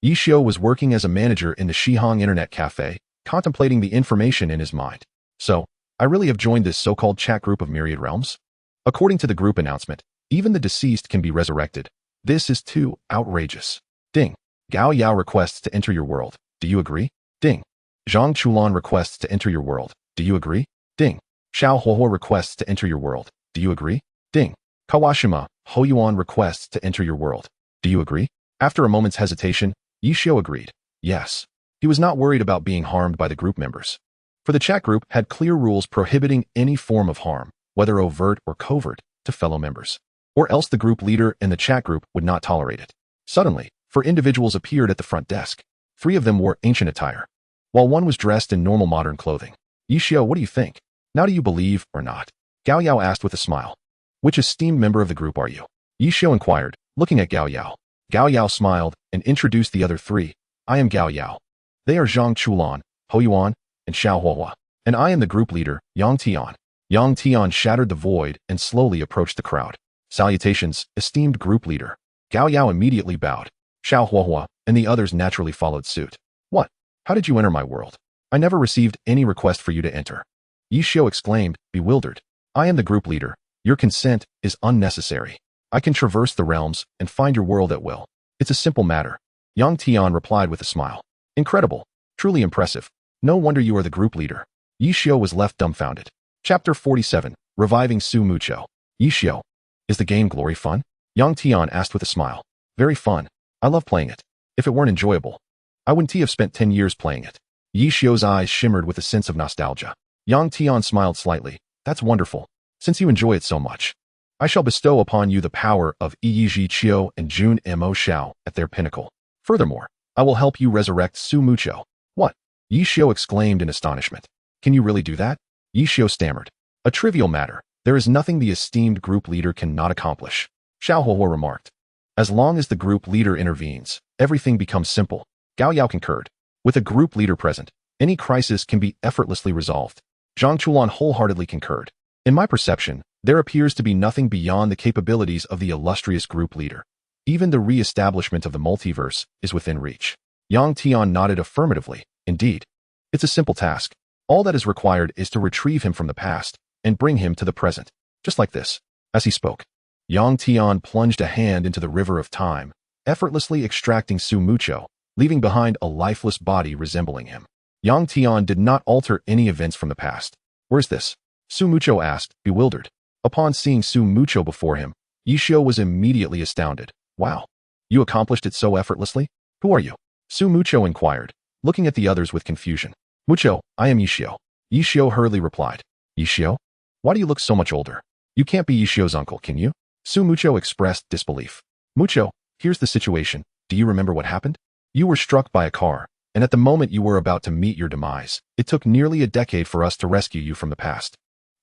Yishio was working as a manager in the Shihong Internet Cafe, contemplating the information in his mind. So, I really have joined this so-called chat group of myriad realms? According to the group announcement, even the deceased can be resurrected. This is too outrageous. Ding. Gao Yao requests to enter your world. Do you agree? Ding. Zhang Chulan requests to enter your world. Do you agree? Ding. Xiao Huohuo requests to enter your world. Do you agree? Ding. Kawashima Hoyuan requests to enter your world. Do you agree? After a moment's hesitation, Yishio agreed. Yes. He was not worried about being harmed by the group members. For the chat group had clear rules prohibiting any form of harm, whether overt or covert, to fellow members. Or else the group leader and the chat group would not tolerate it. Suddenly, 4 individuals appeared at the front desk. 3 of them wore ancient attire, while one was dressed in normal modern clothing. Yishio, what do you think? Now do you believe or not? Gao Yao asked with a smile. Which esteemed member of the group are you? Yishio inquired, looking at Gao Yao. Gao Yao smiled and introduced the other 3. I am Gao Yao. They are Zhang Chulan, Hoyuan, and Xiao Huohua. And I am the group leader, Yang Tian. Yang Tian shattered the void and slowly approached the crowd. Salutations, esteemed group leader. Gao Yao immediately bowed. Xiao Huohua and the others naturally followed suit. What? How did you enter my world? I never received any request for you to enter. Yishio exclaimed, bewildered. I am the group leader. Your consent is unnecessary. I can traverse the realms and find your world at will. It's a simple matter. Yang Tian replied with a smile. Incredible. Truly impressive. No wonder you are the group leader. Yishio was left dumbfounded. Chapter 47, Reviving Su Mucho. Yishio. Is the game glory fun? Yang Tian asked with a smile. Very fun. I love playing it. If it weren't enjoyable, I wouldn't have spent 10 years playing it. Yishio's eyes shimmered with a sense of nostalgia. Yang Tian smiled slightly. That's wonderful. Since you enjoy it so much, I shall bestow upon you the power of Yi Chio and Jun Mo Xiao at their pinnacle. Furthermore, I will help you resurrect Su Mucho. What? Yi Xiao exclaimed in astonishment. Can you really do that? Yi Xiao stammered. A trivial matter. There is nothing the esteemed group leader cannot accomplish. Xiao Huohuo remarked. As long as the group leader intervenes, everything becomes simple. Gao Yao concurred. With a group leader present, any crisis can be effortlessly resolved. Zhang Chulan wholeheartedly concurred. In my perception, there appears to be nothing beyond the capabilities of the illustrious group leader. Even the re-establishment of the multiverse is within reach. Yang Tian nodded affirmatively. Indeed. It's a simple task. All that is required is to retrieve him from the past and bring him to the present. Just like this. As he spoke, Yang Tian plunged a hand into the river of time, effortlessly extracting Su Mucho, leaving behind a lifeless body resembling him. Yang Tian did not alter any events from the past. Where's this? Su Mucho asked, bewildered. Upon seeing Su Mucho before him, Yi Xiao was immediately astounded. Wow. You accomplished it so effortlessly? Who are you? Su Mucho inquired, looking at the others with confusion. Mucho, I am Yi Xiao. Yi Xiao hurriedly replied. Yi Xiao? Why do you look so much older? You can't be Yi Xiao's uncle, can you? Su Mucho expressed disbelief. Mucho, here's the situation. Do you remember what happened? You were struck by a car, and at the moment you were about to meet your demise, it took nearly a decade for us to rescue you from the past.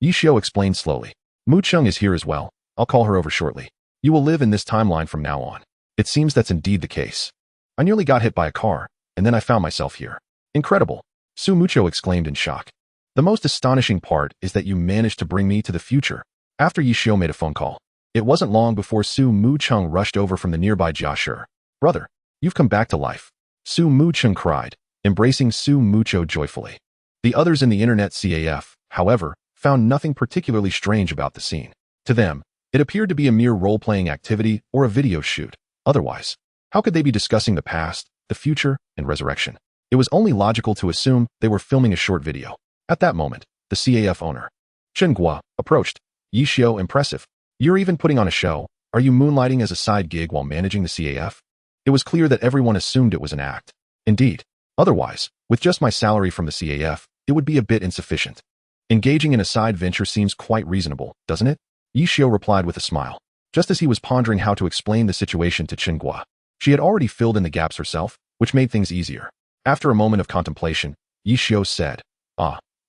Yi Xiao explained slowly. Mu Cheng is here as well. I'll call her over shortly. You will live in this timeline from now on. It seems that's indeed the case. I nearly got hit by a car, and then I found myself here. Incredible. Su Mucho exclaimed in shock. The most astonishing part is that you managed to bring me to the future. After Yi Xiao made a phone call, it wasn't long before Su Mucheng rushed over from the nearby Jiashi. Brother, you've come back to life. Su Mucheng cried, embracing Su Mucho joyfully. The others in the internet CAF, however, found nothing particularly strange about the scene. To them, it appeared to be a mere role-playing activity or a video shoot. Otherwise, how could they be discussing the past, the future, and resurrection? It was only logical to assume they were filming a short video. At that moment, the CAF owner, Chen Guo, approached. Yi Xiao, impressive. You're even putting on a show. Are you moonlighting as a side gig while managing the CAF? It was clear that everyone assumed it was an act. Indeed. Otherwise, with just my salary from the CAF, it would be a bit insufficient. Engaging in a side venture seems quite reasonable, doesn't it? Yi Xiao replied with a smile. Just as he was pondering how to explain the situation to Chen Guo, she had already filled in the gaps herself, which made things easier. After a moment of contemplation, Yi Xiao said,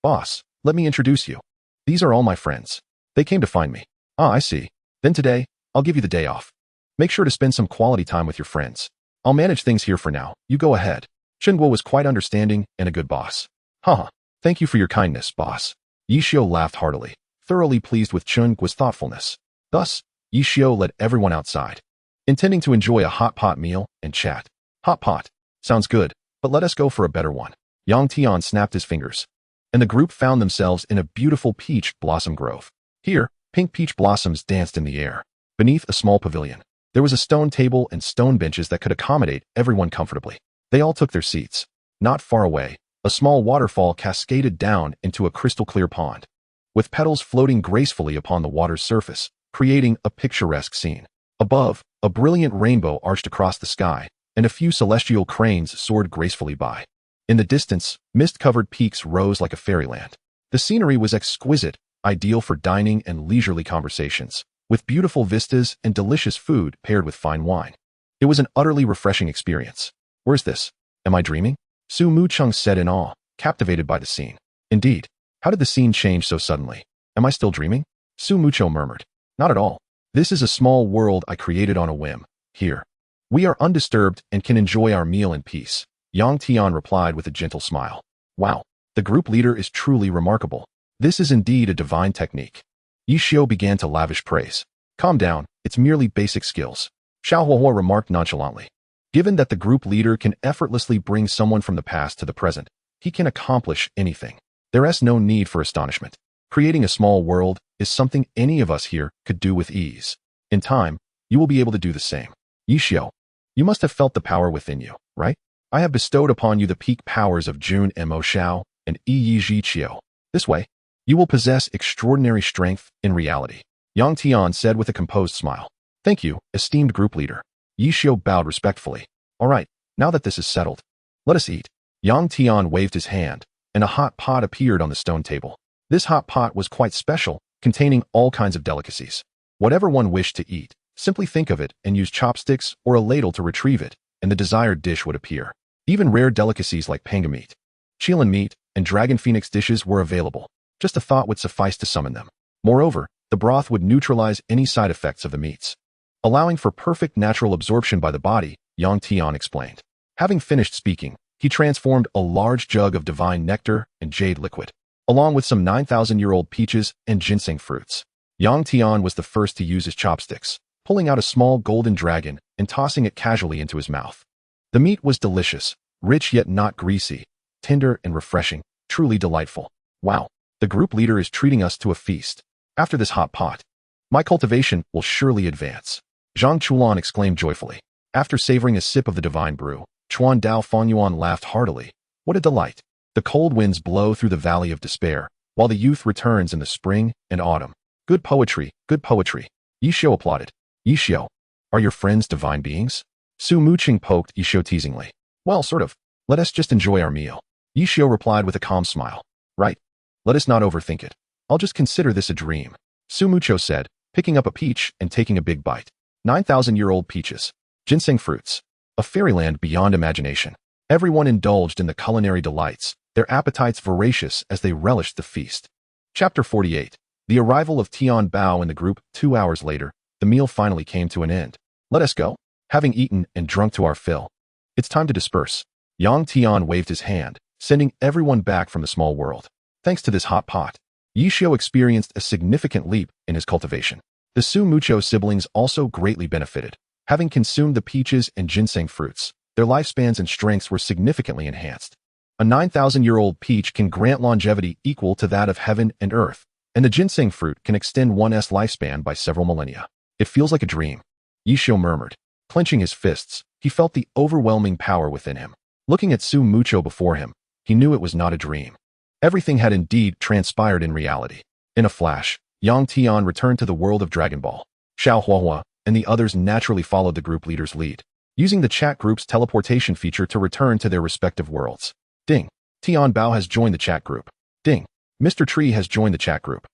boss, let me introduce you. These are all my friends. They came to find me. I see. Then today, I'll give you the day off. Make sure to spend some quality time with your friends. I'll manage things here for now. You go ahead. Chen Guo was quite understanding and a good boss. Thank you for your kindness, boss. Yi Xiao laughed heartily, thoroughly pleased with Chen Guo's thoughtfulness. Thus, Yi Xiao led everyone outside, intending to enjoy a hot pot meal and chat. Hot pot. Sounds good, but let us go for a better one. Yang Tian snapped his fingers, and the group found themselves in a beautiful peach blossom grove. Here, pink peach blossoms danced in the air. Beneath a small pavilion, there was a stone table and stone benches that could accommodate everyone comfortably. They all took their seats. Not far away, a small waterfall cascaded down into a crystal-clear pond, with petals floating gracefully upon the water's surface, creating a picturesque scene. Above, a brilliant rainbow arched across the sky, and a few celestial cranes soared gracefully by. In the distance, mist-covered peaks rose like a fairyland. The scenery was exquisite, ideal for dining and leisurely conversations, with beautiful vistas and delicious food paired with fine wine. It was an utterly refreshing experience. Where's this? Am I dreaming? Su Mucheng said in awe, captivated by the scene. Indeed. How did the scene change so suddenly? Am I still dreaming? Su Mucho murmured. Not at all. This is a small world I created on a whim. Here. We are undisturbed and can enjoy our meal in peace. Yang Tian replied with a gentle smile. Wow. The group leader is truly remarkable. This is indeed a divine technique. Yi Xiao began to lavish praise. Calm down, it's merely basic skills. Xiao Huohuo remarked nonchalantly. Given that the group leader can effortlessly bring someone from the past to the present, he can accomplish anything. There is no need for astonishment. Creating a small world is something any of us here could do with ease. In time, you will be able to do the same. Yi Xiao, you must have felt the power within you, right? I have bestowed upon you the peak powers of Jun Mo Xiao and Yi Chio. This way, you will possess extraordinary strength in reality. Yang Tian said with a composed smile. Thank you, esteemed group leader. Yi Xiao bowed respectfully. All right, now that this is settled, let us eat. Yang Tian waved his hand, and a hot pot appeared on the stone table. This hot pot was quite special, containing all kinds of delicacies. Whatever one wished to eat, simply think of it and use chopsticks or a ladle to retrieve it, and the desired dish would appear. Even rare delicacies like Pangu meat, Chilan meat, and dragon phoenix dishes were available. Just a thought would suffice to summon them. Moreover, the broth would neutralize any side effects of the meats, allowing for perfect natural absorption by the body, Yang Tian explained. Having finished speaking, he transformed a large jug of divine nectar and jade liquid, along with some 9,000-year-old peaches and ginseng fruits. Yang Tian was the first to use his chopsticks, pulling out a small golden dragon and tossing it casually into his mouth. The meat was delicious, rich yet not greasy, tender and refreshing, truly delightful. Wow, the group leader is treating us to a feast. After this hot pot, my cultivation will surely advance. Zhang Chulan exclaimed joyfully. After savoring a sip of the divine brew, Chuan Dao Fanyuan laughed heartily. What a delight! The cold winds blow through the valley of despair, while the youth returns in the spring and autumn. Good poetry, good poetry. Yishio applauded. Yishio, are your friends divine beings? Su Muqing poked Yishio teasingly. Well, sort of. Let us just enjoy our meal. Yishio replied with a calm smile. Right. Let us not overthink it. I'll just consider this a dream. Su Mucho said, picking up a peach and taking a big bite. 9,000-year-old peaches. Ginseng fruits. A fairyland beyond imagination. Everyone indulged in the culinary delights, their appetites voracious as they relished the feast. Chapter 48. The arrival of Tian Bao in the group. 2 hours later, the meal finally came to an end. Let us go. Having eaten and drunk to our fill, it's time to disperse. Yang Tian waved his hand, sending everyone back from the small world. Thanks to this hot pot, Yishio experienced a significant leap in his cultivation. The Su Mucho siblings also greatly benefited. Having consumed the peaches and ginseng fruits, their lifespans and strengths were significantly enhanced. A 9,000-year-old peach can grant longevity equal to that of heaven and earth, and the ginseng fruit can extend one's lifespan by several millennia. It feels like a dream, Yishio murmured. Clenching his fists, he felt the overwhelming power within him. Looking at Su Mucho before him, he knew it was not a dream. Everything had indeed transpired in reality. In a flash, Yang Tian returned to the world of Dragon Ball. Xiao Huahua and the others naturally followed the group leader's lead, using the chat group's teleportation feature to return to their respective worlds. Ding. Tian Bao has joined the chat group. Ding. Mr. Tree has joined the chat group.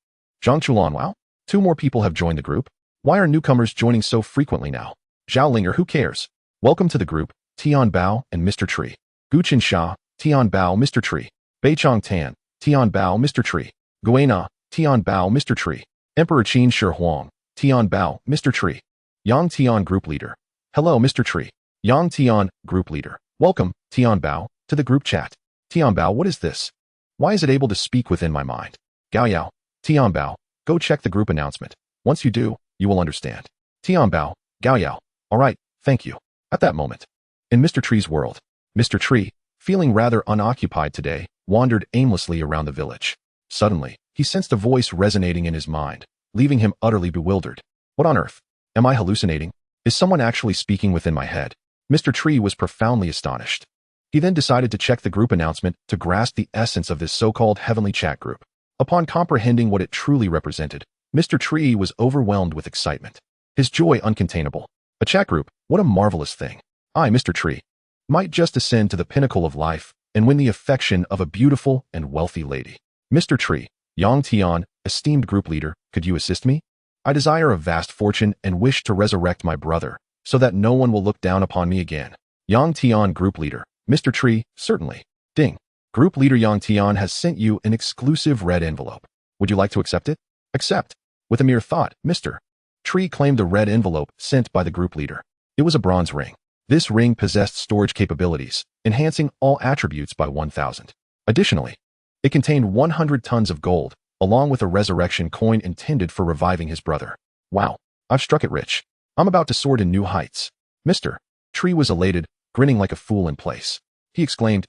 Zhang Chulan, wow. 2 more people have joined the group. Why are newcomers joining so frequently now? Zhao Linger, who cares? Welcome to the group, Tian Bao and Mr. Tree. Guqin Sha, Tian Bao, Mr. Tree. Beichong Tan, Tian Bao, Mr. Tree. Guena, Tian Bao, Mr. Tree. Emperor Qin Shi Huang, Tian Bao, Mr. Tree. Yang Tian, Group Leader. Hello, Mr. Tree. Yang Tian, Group Leader. Welcome, Tian Bao, to the group chat. Tian Bao, what is this? Why is it able to speak within my mind? Gao Yao, Tian Bao, go check the group announcement. Once you do, you will understand. Tian Bao, Gao Yao. All right, thank you. At that moment, in Mr. Tree's world, Mr. Tree, feeling rather unoccupied today, wandered aimlessly around the village. Suddenly, he sensed a voice resonating in his mind, leaving him utterly bewildered. What on earth? Am I hallucinating? Is someone actually speaking within my head? Mr. Tree was profoundly astonished. He then decided to check the group announcement to grasp the essence of this so-called heavenly chat group. Upon comprehending what it truly represented, Mr. Tree was overwhelmed with excitement. His joy uncontainable. A chat group, what a marvelous thing. I, Mr. Tree, might just ascend to the pinnacle of life and win the affection of a beautiful and wealthy lady. Mr. Tree, Yang Tian, esteemed group leader, could you assist me? I desire a vast fortune and wish to resurrect my brother, so that no one will look down upon me again. Yang Tian, group leader. Mr. Tree, certainly. Ding. Group leader Yang Tian has sent you an exclusive red envelope. Would you like to accept it? Accept. With a mere thought, Mr. Tree claimed the red envelope sent by the group leader. It was a bronze ring. This ring possessed storage capabilities, enhancing all attributes by 1,000. Additionally, it contained 100 tons of gold, along with a resurrection coin intended for reviving his brother. Wow, I've struck it rich. I'm about to soar to new heights. Mr. Tree was elated, grinning like a fool in place. He exclaimed,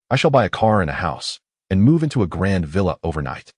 I shall buy a car and a house, and move into a grand villa overnight.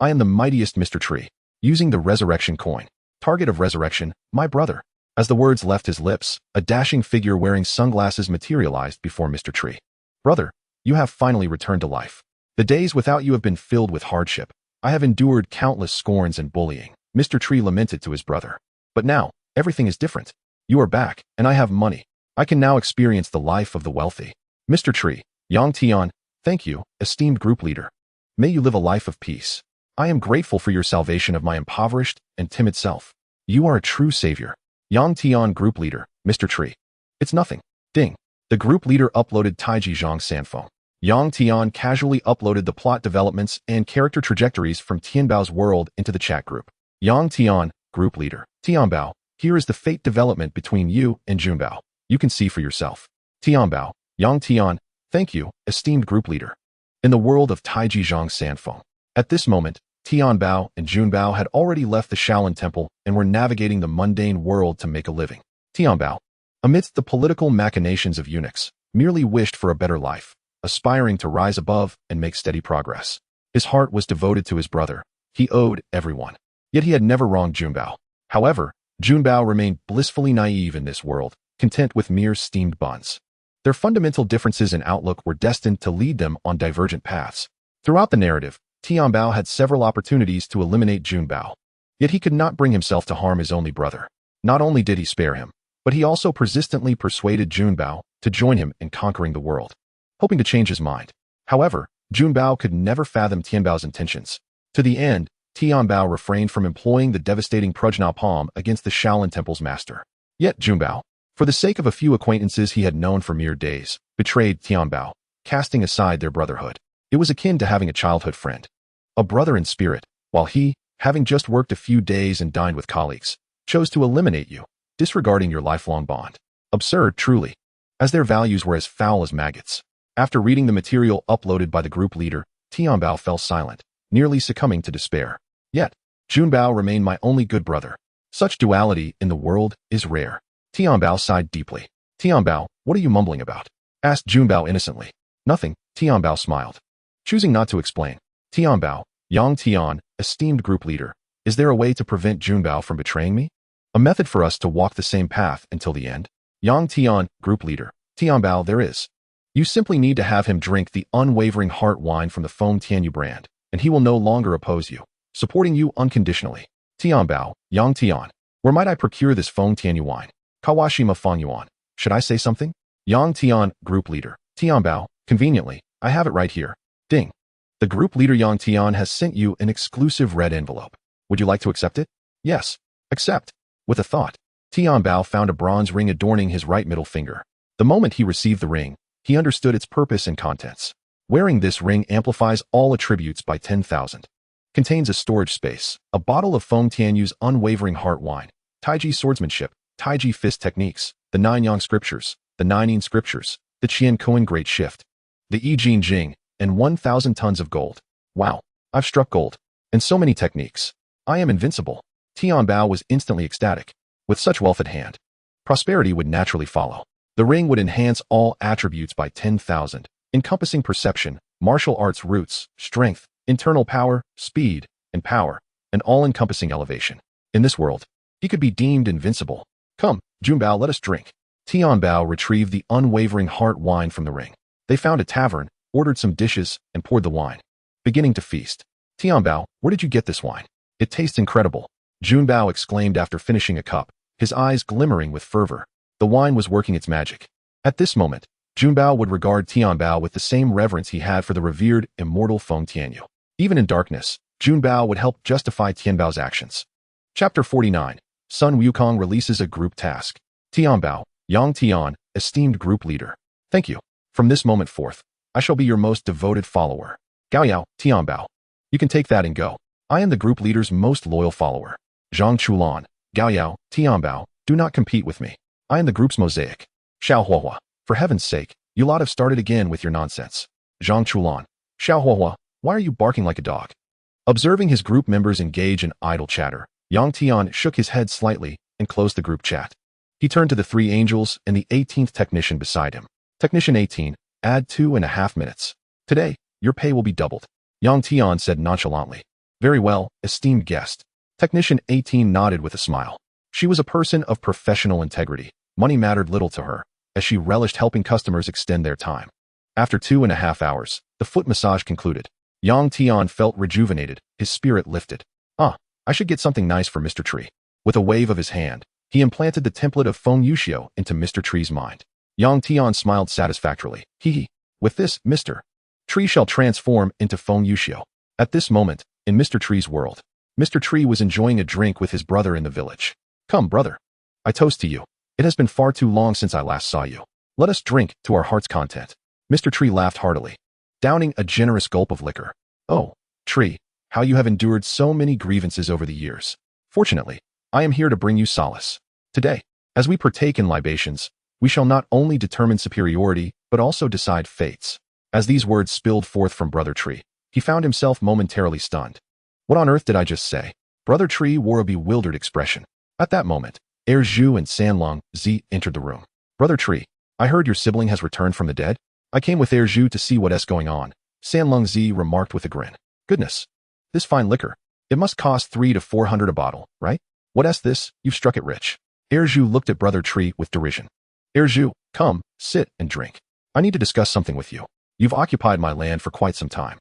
I am the mightiest Mr. Tree, using the resurrection coin. Target of resurrection, my brother. As the words left his lips, a dashing figure wearing sunglasses materialized before Mr. Tree. Brother, you have finally returned to life. The days without you have been filled with hardship. I have endured countless scorns and bullying, Mr. Tree lamented to his brother. But now, everything is different. You are back, and I have money. I can now experience the life of the wealthy. Mr. Tree, Yang Tian, thank you, esteemed group leader. May you live a life of peace. I am grateful for your salvation of my impoverished and timid self. You are a true savior. Yang Tian Group Leader, Mr. Tree. It's nothing. Ding. The group leader uploaded Taiji Zhang Sanfeng. Yang Tian casually uploaded the plot developments and character trajectories from Tianbao's world into the chat group. Yang Tian, Group Leader. Tianbao, here is the fate development between you and Junbao. You can see for yourself. Tianbao, Yang Tian, thank you, esteemed Group Leader. In the world of Taiji Zhang Sanfeng. At this moment, Tianbao and Junbao had already left the Shaolin Temple and were navigating the mundane world to make a living. Tianbao, amidst the political machinations of eunuchs, merely wished for a better life, aspiring to rise above and make steady progress. His heart was devoted to his brother. He owed everyone. Yet he had never wronged Junbao. However, Junbao remained blissfully naive in this world, content with mere steamed buns. Their fundamental differences in outlook were destined to lead them on divergent paths. Throughout the narrative, Tianbao had several opportunities to eliminate Junbao. Yet he could not bring himself to harm his only brother. Not only did he spare him, but he also persistently persuaded Junbao to join him in conquering the world, hoping to change his mind. However, Junbao could never fathom Tianbao's intentions. To the end, Tianbao refrained from employing the devastating Prajna Palm against the Shaolin Temple's master. Yet Junbao, for the sake of a few acquaintances he had known for mere days, betrayed Tianbao, casting aside their brotherhood. It was akin to having a childhood friend. A brother in spirit, while he, having just worked a few days and dined with colleagues, chose to eliminate you, disregarding your lifelong bond. Absurd, truly, as their values were as foul as maggots. After reading the material uploaded by the group leader, Tianbao fell silent, nearly succumbing to despair. Yet, Junbao remained my only good brother. Such duality in the world is rare. Tianbao sighed deeply. Tianbao, what are you mumbling about? Asked Junbao innocently. Nothing, Tianbao smiled. Choosing not to explain. Tianbao, Yang Tian, esteemed group leader, is there a way to prevent Junbao from betraying me? A method for us to walk the same path until the end? Yang Tian, group leader, Tianbao, there is. You simply need to have him drink the unwavering heart wine from the Feng Tianyu brand, and he will no longer oppose you, supporting you unconditionally. Tianbao, Yang Tian, where might I procure this Feng Tianyu wine? Kawashima Fangyuan. Should I say something? Yang Tian, group leader, Tianbao, conveniently, I have it right here. Ding. The group leader Yang Tian has sent you an exclusive red envelope. Would you like to accept it? Yes. Accept. With a thought, Tianbao found a bronze ring adorning his right middle finger. The moment he received the ring, he understood its purpose and contents. Wearing this ring amplifies all attributes by 10,000. Contains a storage space, a bottle of Feng Tianyu's unwavering heart wine, Taiji swordsmanship, Taiji fist techniques, the 9 Yang scriptures, the 9 Yin scriptures, the Qian Koan great shift, the I Jing Jing, and 1,000 tons of gold. Wow, I've struck gold. And so many techniques. I am invincible. Tianbao was instantly ecstatic. With such wealth at hand, prosperity would naturally follow. The ring would enhance all attributes by 10,000, encompassing perception, martial arts roots, strength, internal power, speed, and power, an all-encompassing elevation. In this world, he could be deemed invincible. Come, Junbao, let us drink. Tianbao retrieved the unwavering heart wine from the ring. They found a tavern, ordered some dishes, and poured the wine. Beginning to feast. Tianbao, where did you get this wine? It tastes incredible. Junbao exclaimed after finishing a cup, his eyes glimmering with fervor. The wine was working its magic. At this moment, Junbao would regard Tianbao with the same reverence he had for the revered, immortal Feng Tianyu. Even in darkness, Junbao would help justify Tianbao's actions. Chapter 49. Sun Wukong releases a group task. Tianbao, Yang Tian, esteemed group leader. Thank you. From this moment forth, I shall be your most devoted follower. Gaoyao, Tianbao. You can take that and go. I am the group leader's most loyal follower. Zhang Chulan, Gaoyao, Tianbao, do not compete with me. I am the group's mosaic. Xiao Huahua, for heaven's sake, you lot have started again with your nonsense. Zhang Chulan, Xiao Huahua, why are you barking like a dog? Observing his group members engage in idle chatter, Yang Tian shook his head slightly and closed the group chat. He turned to the 3 angels and the 18th technician beside him. Technician 18, add 2.5 minutes. Today, your pay will be doubled. Yang Tian said nonchalantly. Very well, esteemed guest. Technician 18 nodded with a smile. She was a person of professional integrity. Money mattered little to her, as she relished helping customers extend their time. After 2.5 hours, the foot massage concluded. Yang Tian felt rejuvenated, his spirit lifted. I should get something nice for Mr. Tree. With a wave of his hand, he implanted the template of Feng Yuxiu into Mr. Tree's mind. Yang Tian smiled satisfactorily. With this, Mr. Tree shall transform into Feng Yuxiu. At this moment, in Mr. Tree's world. Mr. Tree was enjoying a drink with his brother in the village. Come, brother. I toast to you. It has been far too long since I last saw you. Let us drink to our heart's content. Mr. Tree laughed heartily, downing a generous gulp of liquor. Oh, Tree, how you have endured so many grievances over the years. Fortunately, I am here to bring you solace. Today, as we partake in libations, we shall not only determine superiority, but also decide fates. As these words spilled forth from Brother Tree, he found himself momentarily stunned. What on earth did I just say? Brother Tree wore a bewildered expression. At that moment, Air Zhu and Sanlong Zi entered the room. Brother Tree, I heard your sibling has returned from the dead? I came with Air Zhu to see what's going on, Sanlong Zi remarked with a grin. Goodness, this fine liquor. It must cost 300 to 400 a bottle, right? What's this? You've struck it rich. Air Zhu looked at Brother Tree with derision. Air Zhu, come, sit and drink. I need to discuss something with you. You've occupied my land for quite some time.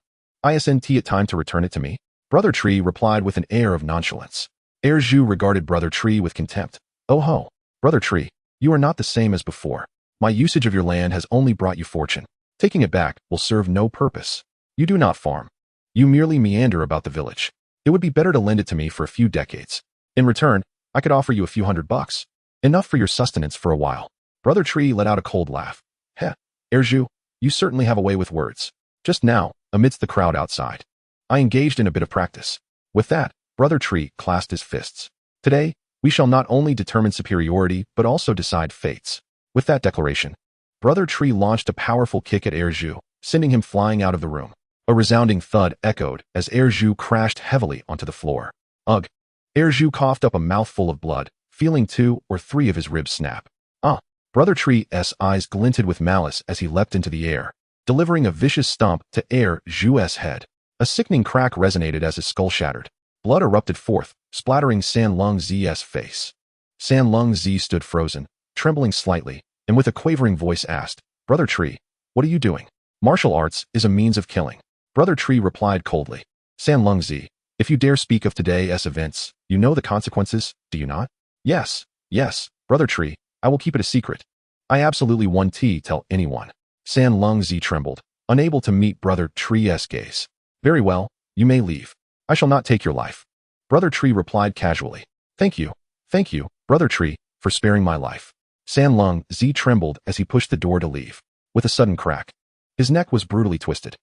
Isn't it time to return it to me? Brother Tree replied with an air of nonchalance. Air Zhu regarded Brother Tree with contempt. Oh ho, Brother Tree, you are not the same as before. My usage of your land has only brought you fortune. Taking it back will serve no purpose. You do not farm. You merely meander about the village. It would be better to lend it to me for a few decades. In return, I could offer you a few $100. Enough for your sustenance for a while. Brother Tree let out a cold laugh. Heh, Air Zhu, you certainly have a way with words. Just now, amidst the crowd outside, I engaged in a bit of practice. With that, Brother Tree clasped his fists. Today, we shall not only determine superiority, but also decide fates. With that declaration, Brother Tree launched a powerful kick at Air Zhu, sending him flying out of the room. A resounding thud echoed as Air Zhu crashed heavily onto the floor. Ugh! Air Zhu coughed up a mouthful of blood, feeling 2 or 3 of his ribs snap. Brother Tree's eyes glinted with malice as he leapt into the air, delivering a vicious stomp to Air Zhu's head. A sickening crack resonated as his skull shattered. Blood erupted forth, splattering Sanlong Zi's face. Sanlong Zi stood frozen, trembling slightly, and with a quavering voice asked, Brother Tree, what are you doing? Martial arts is a means of killing. Brother Tree replied coldly. Sanlong Zi, if you dare speak of today's events, you know the consequences, do you not? Yes, Brother Tree, I will keep it a secret. I absolutely won't tell anyone. Sanlong Zi trembled, unable to meet Brother Tree's gaze. Very well, you may leave. I shall not take your life. Brother Tree replied casually. Thank you, Brother Tree, for sparing my life. Sanlong Zi trembled as he pushed the door to leave. With a sudden crack, his neck was brutally twisted.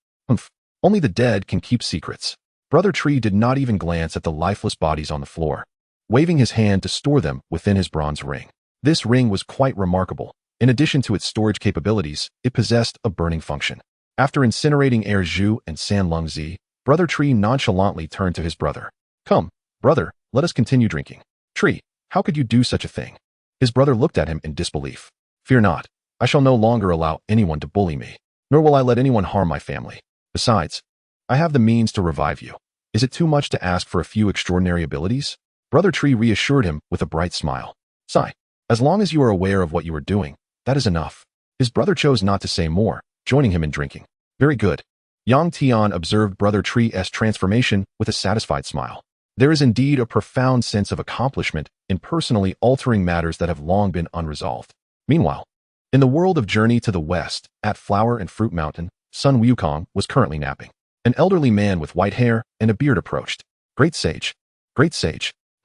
Only the dead can keep secrets. Brother Tree did not even glance at the lifeless bodies on the floor, waving his hand to store them within his bronze ring. This ring was quite remarkable. In addition to its storage capabilities, it possessed a burning function. After incinerating Air Zhu and Sanlong Zi, Brother Tree nonchalantly turned to his brother. Come, brother, let us continue drinking. Tree, how could you do such a thing? His brother looked at him in disbelief. Fear not, I shall no longer allow anyone to bully me, nor will I let anyone harm my family. Besides, I have the means to revive you. Is it too much to ask for a few extraordinary abilities? Brother Tree reassured him with a bright smile. Sigh. As long as you are aware of what you are doing, that is enough. His brother chose not to say more, joining him in drinking. Very good. Yang Tian observed Brother Tree's transformation with a satisfied smile. There is indeed a profound sense of accomplishment in personally altering matters that have long been unresolved. Meanwhile, in the world of Journey to the West, at Flower and Fruit Mountain, Sun Wukong was currently napping. An elderly man with white hair and a beard approached. Great sage.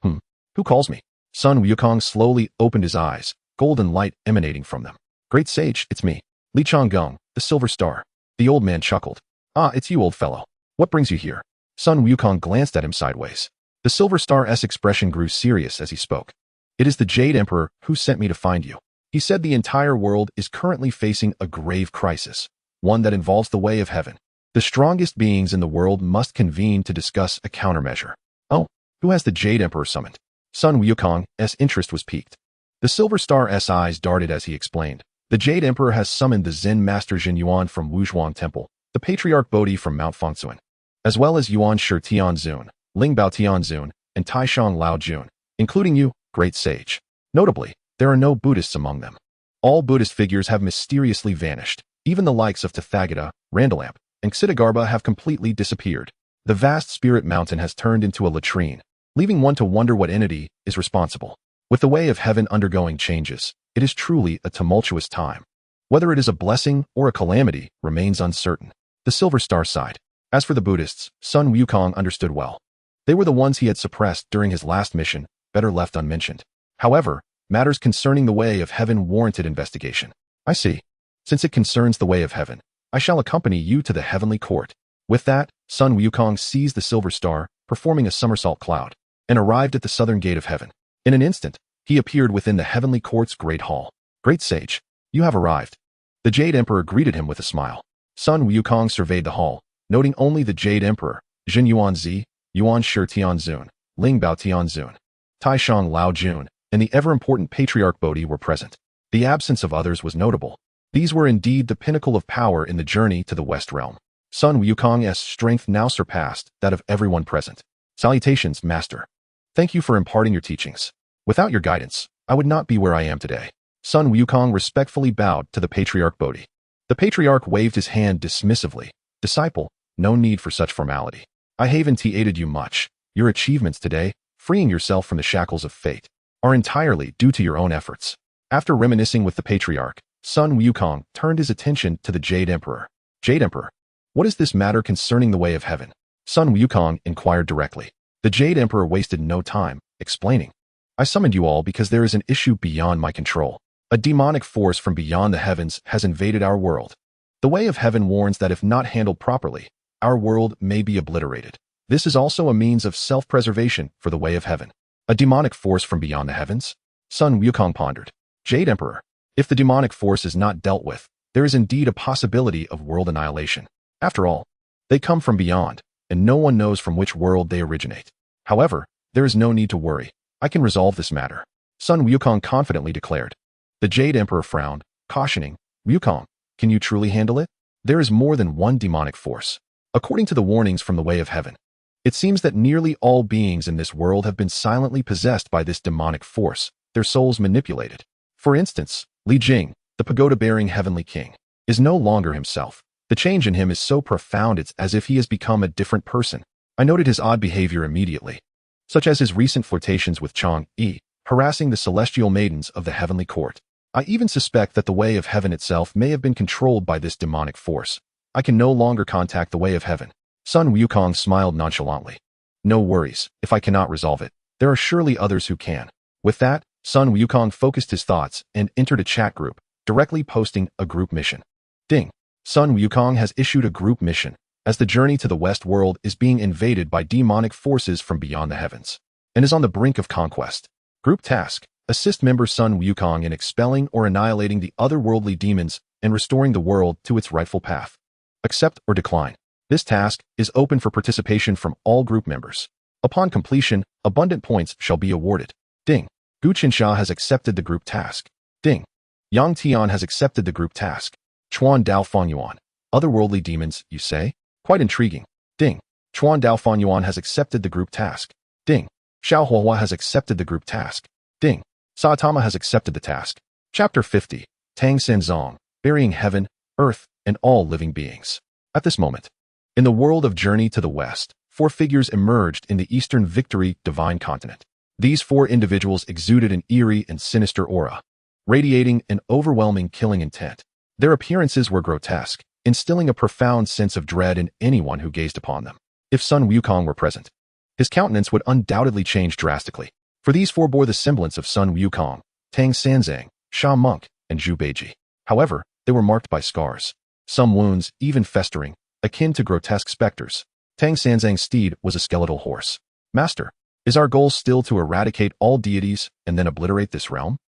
Who calls me? Sun Wukong slowly opened his eyes, golden light emanating from them. Great sage, it's me. Li Chonggong, the Silver Star. The old man chuckled. Ah, it's you, old fellow. What brings you here? Sun Wukong glanced at him sideways. The Silver Star's expression grew serious as he spoke. It is the Jade Emperor who sent me to find you. He said the entire world is currently facing a grave crisis, one that involves the way of heaven. The strongest beings in the world must convene to discuss a countermeasure. Oh, who has the Jade Emperor summoned? Sun Wukong's interest was piqued. The Silver Star's eyes darted as he explained. The Jade Emperor has summoned the Zen Master Jin Yuan from Wuzhuang Temple, the Patriarch Bodhi from Mount Fengsuan, as well as Yuan Shi Tianzun, Ling Bao Tianzun, and Taishang Lao Jun, including you, great sage. Notably, there are no Buddhists among them. All Buddhist figures have mysteriously vanished. Even the likes of Tathagata, Randalamp, and Ksitigarbha have completely disappeared. The vast spirit mountain has turned into a latrine, leaving one to wonder what entity is responsible. With the way of heaven undergoing changes, it is truly a tumultuous time. Whether it is a blessing or a calamity remains uncertain. The Silver Star sighed. As for the Buddhists, Sun Wukong understood well. They were the ones he had suppressed during his last mission, better left unmentioned. However, matters concerning the way of heaven warranted investigation. I see. Since it concerns the way of heaven, I shall accompany you to the heavenly court. With that, Sun Wukong seized the silver star, performing a somersault cloud, and arrived at the southern gate of heaven. In an instant, he appeared within the heavenly court's great hall. Great sage, you have arrived. The Jade Emperor greeted him with a smile. Sun Wukong surveyed the hall, noting only the Jade Emperor, Jin Yuanzi, Yuan Shi Tianzun, Ling Bao Tianzun, Tai Shang Lao Jun, and the ever-important Patriarch Bodhi were present. The absence of others was notable. These were indeed the pinnacle of power in the journey to the West Realm. Sun Wukong's strength now surpassed that of everyone present. Salutations, Master. Thank you for imparting your teachings. Without your guidance, I would not be where I am today. Sun Wukong respectfully bowed to the Patriarch Bodhi. The Patriarch waved his hand dismissively. Disciple, no need for such formality. I haven't aided you much. Your achievements today, freeing yourself from the shackles of fate, are entirely due to your own efforts. After reminiscing with the Patriarch, Sun Wukong turned his attention to the Jade Emperor. Jade Emperor, what is this matter concerning the way of heaven? Sun Wukong inquired directly. The Jade Emperor wasted no time, explaining. I summoned you all because there is an issue beyond my control. A demonic force from beyond the heavens has invaded our world. The way of heaven warns that if not handled properly, our world may be obliterated. This is also a means of self-preservation for the way of heaven. A demonic force from beyond the heavens? Sun Wukong pondered. Jade Emperor, if the demonic force is not dealt with, there is indeed a possibility of world annihilation. After all, they come from beyond, and no one knows from which world they originate. However, there is no need to worry. I can resolve this matter. Sun Wukong confidently declared. The Jade Emperor frowned, cautioning, Wukong, can you truly handle it? There is more than one demonic force. According to the warnings from the way of heaven, it seems that nearly all beings in this world have been silently possessed by this demonic force, their souls manipulated. For instance, Li Jing, the pagoda-bearing heavenly king, is no longer himself. The change in him is so profound it's as if he has become a different person. I noted his odd behavior immediately, such as his recent flirtations with Chang Yi, harassing the celestial maidens of the heavenly court. I even suspect that the way of heaven itself may have been controlled by this demonic force. I can no longer contact the way of heaven. Sun Wukong smiled nonchalantly. No worries, if I cannot resolve it, there are surely others who can. With that, Sun Wukong focused his thoughts and entered a chat group, directly posting a group mission. Ding! Sun Wukong has issued a group mission, as the journey to the West world is being invaded by demonic forces from beyond the heavens, and is on the brink of conquest. Group task: assist member Sun Wukong in expelling or annihilating the otherworldly demons and restoring the world to its rightful path. Accept or decline. This task is open for participation from all group members. Upon completion, abundant points shall be awarded. Ding! Gu Qinsha has accepted the group task. Ding! Yang Tian has accepted the group task. Chuan Dao Fangyuan. Otherworldly demons, you say? Quite intriguing. Ding! Chuan Dao Fangyuan has accepted the group task. Ding! Xiao Huahua has accepted the group task. Ding! Saitama has accepted the task. Chapter 50. Tang Sanzong, burying heaven, earth, and all living beings. At this moment, in the world of Journey to the West, 4 figures emerged in the Eastern Victory Divine Continent. These 4 individuals exuded an eerie and sinister aura, radiating an overwhelming killing intent. Their appearances were grotesque, instilling a profound sense of dread in anyone who gazed upon them. If Sun Wukong were present, his countenance would undoubtedly change drastically, for these 4 bore the semblance of Sun Wukong, Tang Sanzang, Sha Monk, and Zhu Beiji. However, they were marked by scars, some wounds even festering, akin to grotesque specters. Tang Sanzang's steed was a skeletal horse. Master, is our goal still to eradicate all deities and then obliterate this realm?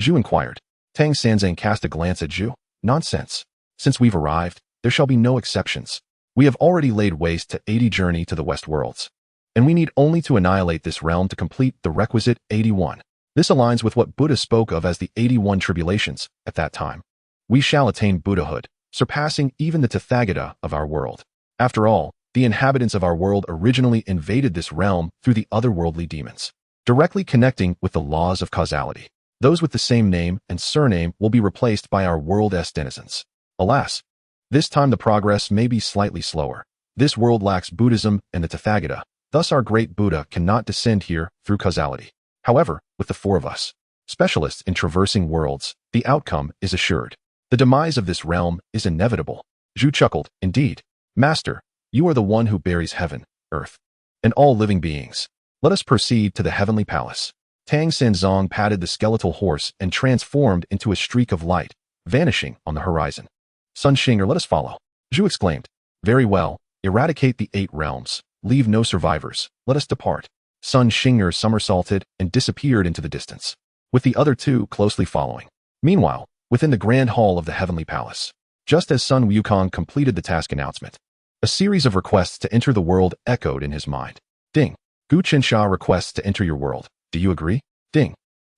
Zhu inquired. Tang Sanzang cast a glance at Zhu. Nonsense. Since we've arrived, there shall be no exceptions. We have already laid waste to 80 journey to the West worlds, and we need only to annihilate this realm to complete the requisite 81. This aligns with what Buddha spoke of as the 81 tribulations at that time. We shall attain Buddhahood, surpassing even the Tathagata of our world. After all, the inhabitants of our world originally invaded this realm through the otherworldly demons, directly connecting with the laws of causality. Those with the same name and surname will be replaced by our world's denizens. Alas, this time the progress may be slightly slower. This world lacks Buddhism and the Tathagata, thus our great Buddha cannot descend here through causality. However, with the 4 of us, specialists in traversing worlds, the outcome is assured. The demise of this realm is inevitable. Zhu chuckled. Indeed, Master, you are the one who buries heaven, earth, and all living beings. Let us proceed to the heavenly palace. Tang Sanzong patted the skeletal horse and transformed into a streak of light, vanishing on the horizon. Sun Xinger, let us follow. Zhu exclaimed. Very well, eradicate the 8 realms. Leave no survivors. Let us depart. Sun Xinger somersaulted and disappeared into the distance, with the other 2 closely following. Meanwhile, within the grand hall of the heavenly palace, just as Sun Wukong completed the task announcement, a series of requests to enter the world echoed in his mind. Ding. Gu Qinsha requests to enter your world. Do you agree? Ding.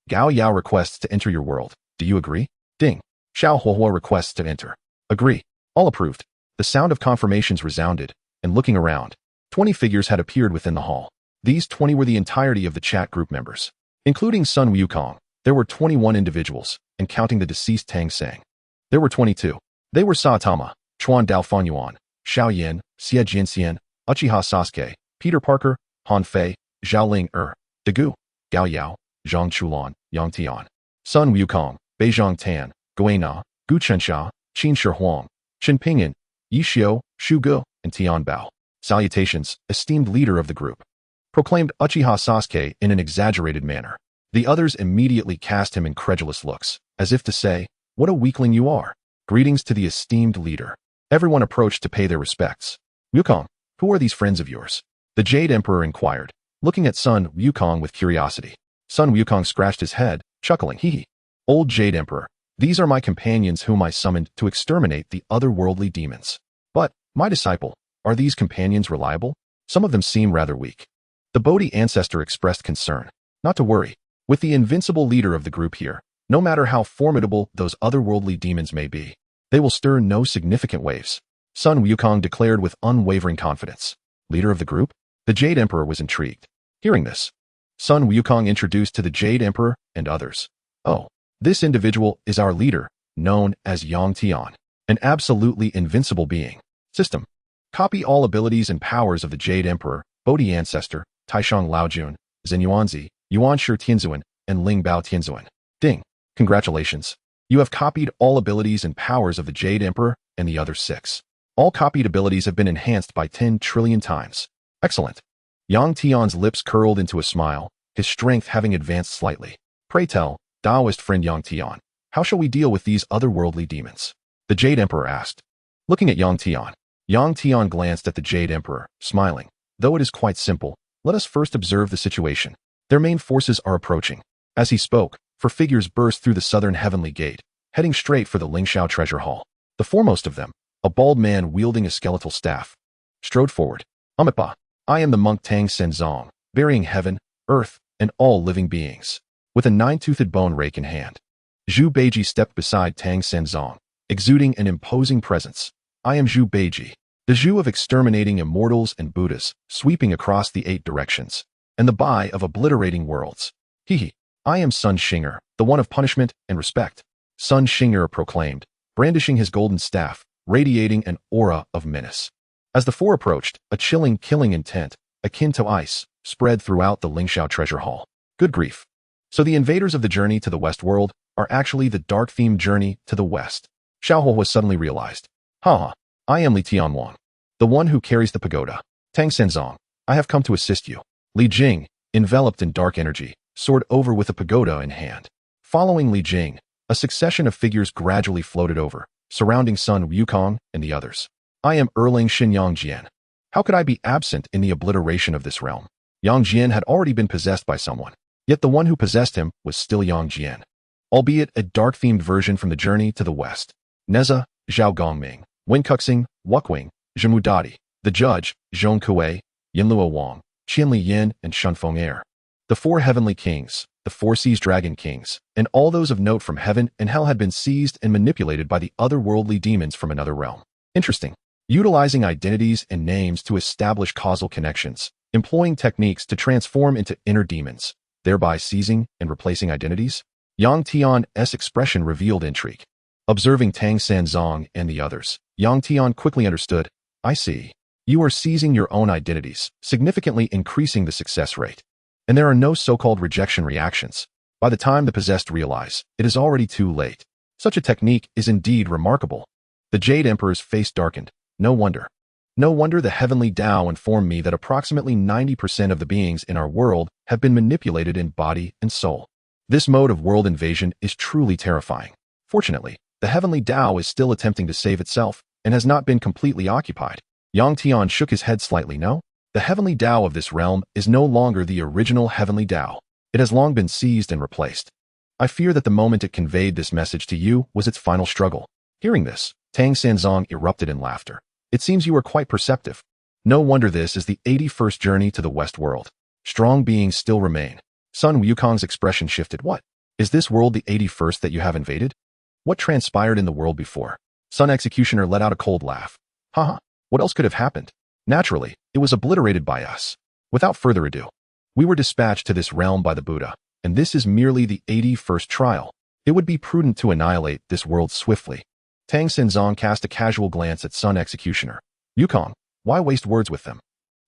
Gao Yao requests to enter your world. Do you agree? Ding. Xiao Huohuo requests to enter. Agree. All approved. The sound of confirmations resounded, and looking around, 20 figures had appeared within the hall. These 20 were the entirety of the chat group members. Including Sun Wukong, there were 21 individuals, and counting the deceased Tang Sang, there were 22. They were Saitama, Chuan Dao Fanyuan, Xiao Yin, Xie Jinxian, Uchiha Sasuke, Peter Parker, Han Fei, Zhaoling Degu, Gao Yao, Zhang Chulan, Yang Tian, Sun Wukong, Beizhong Tan, Guina, Gu Chensha, Qin Shi Huang, Qin Pingyun, Yi Xiu, Shu Ge, and Tian Bao. Salutations, esteemed leader of the group, proclaimed Uchiha Sasuke in an exaggerated manner. The others immediately cast him incredulous looks, as if to say, what a weakling you are. Greetings to the esteemed leader. Everyone approached to pay their respects. Wukong, who are these friends of yours? The Jade Emperor inquired, looking at Sun Wukong with curiosity. Sun Wukong scratched his head, chuckling, hee hee. Old Jade Emperor, these are my companions whom I summoned to exterminate the otherworldly demons. But, my disciple, are these companions reliable? Some of them seem rather weak. The Bodhi ancestor expressed concern. Not to worry. With the invincible leader of the group here, no matter how formidable those otherworldly demons may be, they will stir no significant waves. Sun Wukong declared with unwavering confidence. Leader of the group? The Jade Emperor was intrigued. Hearing this, Sun Wukong introduced to the Jade Emperor and others. Oh, this individual is our leader, known as Yang Tian, an absolutely invincible being. System. Copy all abilities and powers of the Jade Emperor, Bodhi Ancestor, Taishang Laojun, Zenyuanzi, Yuan Shi Tianzuan, and Ling Bao Tianzuan. Ding. Congratulations. You have copied all abilities and powers of the Jade Emperor and the other 6. All copied abilities have been enhanced by 10 trillion times. Excellent. Yang Tian's lips curled into a smile, his strength having advanced slightly. Pray tell, Taoist friend Yang Tian, how shall we deal with these otherworldly demons? The Jade Emperor asked. Looking at Yang Tian glanced at the Jade Emperor, smiling. Though it is quite simple, let us first observe the situation. Their main forces are approaching. As he spoke, 4 figures burst through the southern heavenly gate, heading straight for the Lingxiao treasure hall. The foremost of them, a bald man wielding a skeletal staff, strode forward. Amipa, I am the monk Tang Senzong, burying heaven, earth, and all living beings. With a 9-toothed bone rake in hand, Zhu Beiji stepped beside Tang Senzong, exuding an imposing presence. I am Zhu Beiji, the Zhu of exterminating immortals and Buddhas, sweeping across the 8 directions, and the Bai of obliterating worlds. Hee. I am Sun Xinger, the one of punishment and respect. Sun Xinger proclaimed, brandishing his golden staff, radiating an aura of menace. As the 4 approached, a chilling killing intent, akin to ice, spread throughout the Lingxiao treasure hall. Good grief. So the invaders of the journey to the West world are actually the dark-themed journey to the West. Xiaohuo was suddenly realized. Haha, I am Li Tianwang, the one who carries the pagoda. Tang Senzong, I have come to assist you. Li Jing, enveloped in dark energy, soared over with a pagoda in hand. Following Li Jing, a succession of figures gradually floated over, surrounding Sun Wukong and the others. I am Erling Xinyang Jian. How could I be absent in the obliteration of this realm? Yang Jian had already been possessed by someone, yet the one who possessed him was still Yang Jian, albeit a dark-themed version from the journey to the West. Neza, Zhao Gongming, Wen Kuxing, Wukwing, Zhenwu Dadi, the judge, Zhong Kuei, Yinluo Wang, Qianli Yin, and Shunfeng Er. The 4 heavenly kings, the 4 seas dragon kings, and all those of note from heaven and hell had been seized and manipulated by the otherworldly demons from another realm. Interesting. Utilizing identities and names to establish causal connections, employing techniques to transform into inner demons, thereby seizing and replacing identities? Yang Tian's expression revealed intrigue. Observing Tang Sanzong and the others, Yang Tian quickly understood. I see. You are seizing your own identities, significantly increasing the success rate. And there are no so-called rejection reactions. By the time the possessed realize, it is already too late. Such a technique is indeed remarkable. The Jade Emperor's face darkened. No wonder. No wonder the heavenly Tao informed me that approximately 90% of the beings in our world have been manipulated in body and soul. This mode of world invasion is truly terrifying. Fortunately, the heavenly Tao is still attempting to save itself and has not been completely occupied. Yang Tian shook his head slightly. No, the heavenly Tao of this realm is no longer the original heavenly Tao. It has long been seized and replaced. I fear that the moment it conveyed this message to you was its final struggle. Hearing this, Tang Sanzong erupted in laughter. It seems you are quite perceptive. No wonder this is the 81st journey to the West world. Strong beings still remain. Sun Wukong's expression shifted. What? Is this world the 81st that you have invaded? What transpired in the world before? Sun Executioner let out a cold laugh. Haha, what else could have happened? Naturally, it was obliterated by us. Without further ado, we were dispatched to this realm by the Buddha, and this is merely the 81st trial. It would be prudent to annihilate this world swiftly. Tang Sanzong cast a casual glance at Sun Executioner. Wukong, why waste words with them?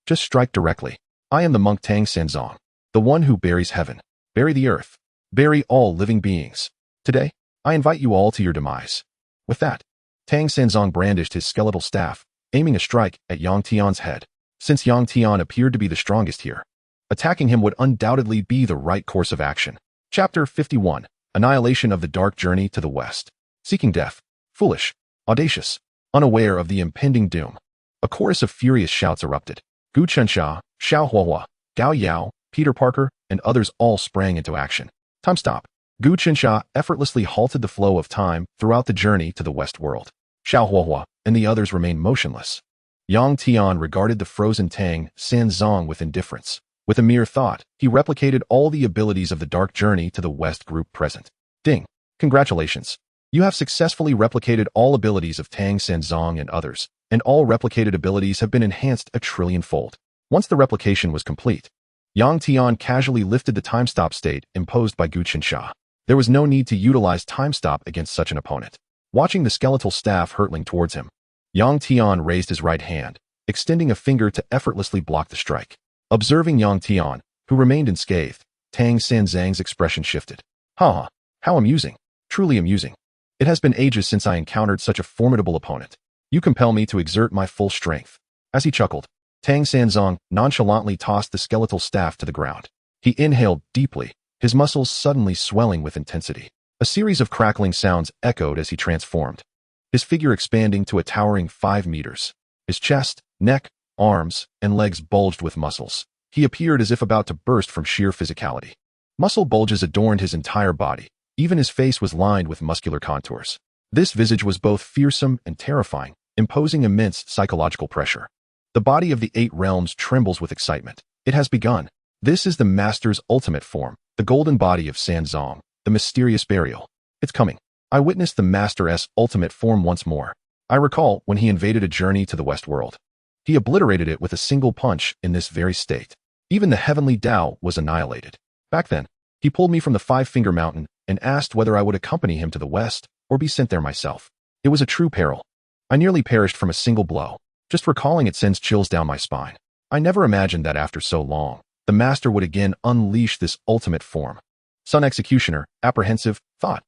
Just strike directly. I am the monk Tang Sanzong, the one who buries heaven, bury the earth, bury all living beings. Today, I invite you all to your demise. With that, Tang Sanzong brandished his skeletal staff, aiming a strike at Yang Tian's head. Since Yang Tian appeared to be the strongest here, attacking him would undoubtedly be the right course of action. Chapter 51. Annihilation of the Dark Journey to the West. Seeking death. Foolish. Audacious. Unaware of the impending doom. A chorus of furious shouts erupted. Gu Chensha, Xiao Huahua, Gao Yao, Peter Parker, and others all sprang into action. Time stop. Gu Chensha effortlessly halted the flow of time throughout the journey to the West world. Xiao Huahua and the others remained motionless. Yang Tian regarded the frozen Tang Sanzong with indifference. With a mere thought, he replicated all the abilities of the Dark Journey to the West group present. Ding! Congratulations! You have successfully replicated all abilities of Tang Sanzong and others, and all replicated abilities have been enhanced a trillion-fold. Once the replication was complete, Yang Tian casually lifted the time stop state imposed by Gu Chensha. There was no need to utilize time stop against such an opponent. Watching the skeletal staff hurtling towards him, Yang Tian raised his right hand, extending a finger to effortlessly block the strike. Observing Yang Tian, who remained unscathed, Tang Sanzang's expression shifted. Ha! How amusing. Truly amusing. It has been ages since I encountered such a formidable opponent. You compel me to exert my full strength. As he chuckled, Tang Sanzong nonchalantly tossed the skeletal staff to the ground. He inhaled deeply, his muscles suddenly swelling with intensity. A series of crackling sounds echoed as he transformed, his figure expanding to a towering 5 meters. His chest, neck, arms, and legs bulged with muscles. He appeared as if about to burst from sheer physicality. Muscle bulges adorned his entire body. Even his face was lined with muscular contours. This visage was both fearsome and terrifying, imposing immense psychological pressure. The body of the 8 realms trembles with excitement. It has begun. This is the Master's ultimate form, the golden body of Sanzong, the mysterious burial. It's coming. I witnessed the Master's ultimate form once more. I recall when he invaded a journey to the West world. He obliterated it with a single punch in this very state. Even the heavenly Tao was annihilated. Back then, he pulled me from the 5-Finger Mountain and asked whether I would accompany him to the West or be sent there myself. It was a true peril. I nearly perished from a single blow. Just recalling it sends chills down my spine. I never imagined that after so long, the Master would again unleash this ultimate form. Sun Executioner, apprehensive, thought,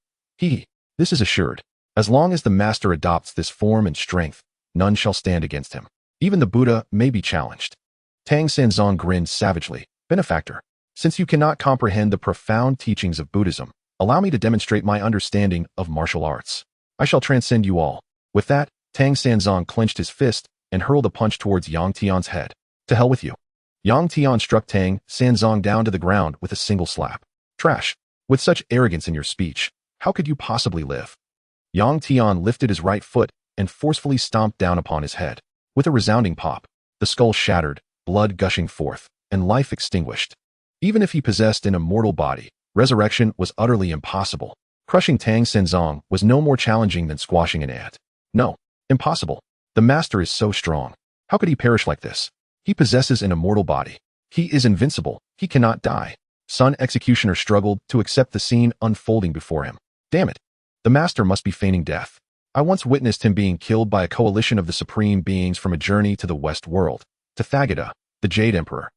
this is assured. As long as the Master adopts this form and strength, none shall stand against him. Even the Buddha may be challenged. Tang Sanzong grinned savagely. Benefactor, since you cannot comprehend the profound teachings of Buddhism, allow me to demonstrate my understanding of martial arts. I shall transcend you all. With that, Tang Sanzong clenched his fist and hurled a punch towards Yang Tian's head. To hell with you. Yang Tian struck Tang Sanzong down to the ground with a single slap. Trash. With such arrogance in your speech, how could you possibly live? Yang Tian lifted his right foot and forcefully stomped down upon his head. With a resounding pop, the skull shattered, blood gushing forth, and life extinguished. Even if he possessed an immortal body, resurrection was utterly impossible. Crushing Tang Sanzong was no more challenging than squashing an ant. No, impossible. The Master is so strong. How could he perish like this? He possesses an immortal body. He is invincible. He cannot die. Sun Executioner struggled to accept the scene unfolding before him. Damn it. The Master must be feigning death. I once witnessed him being killed by a coalition of the supreme beings from a journey to the West world, Tathagata, the Jade Emperor,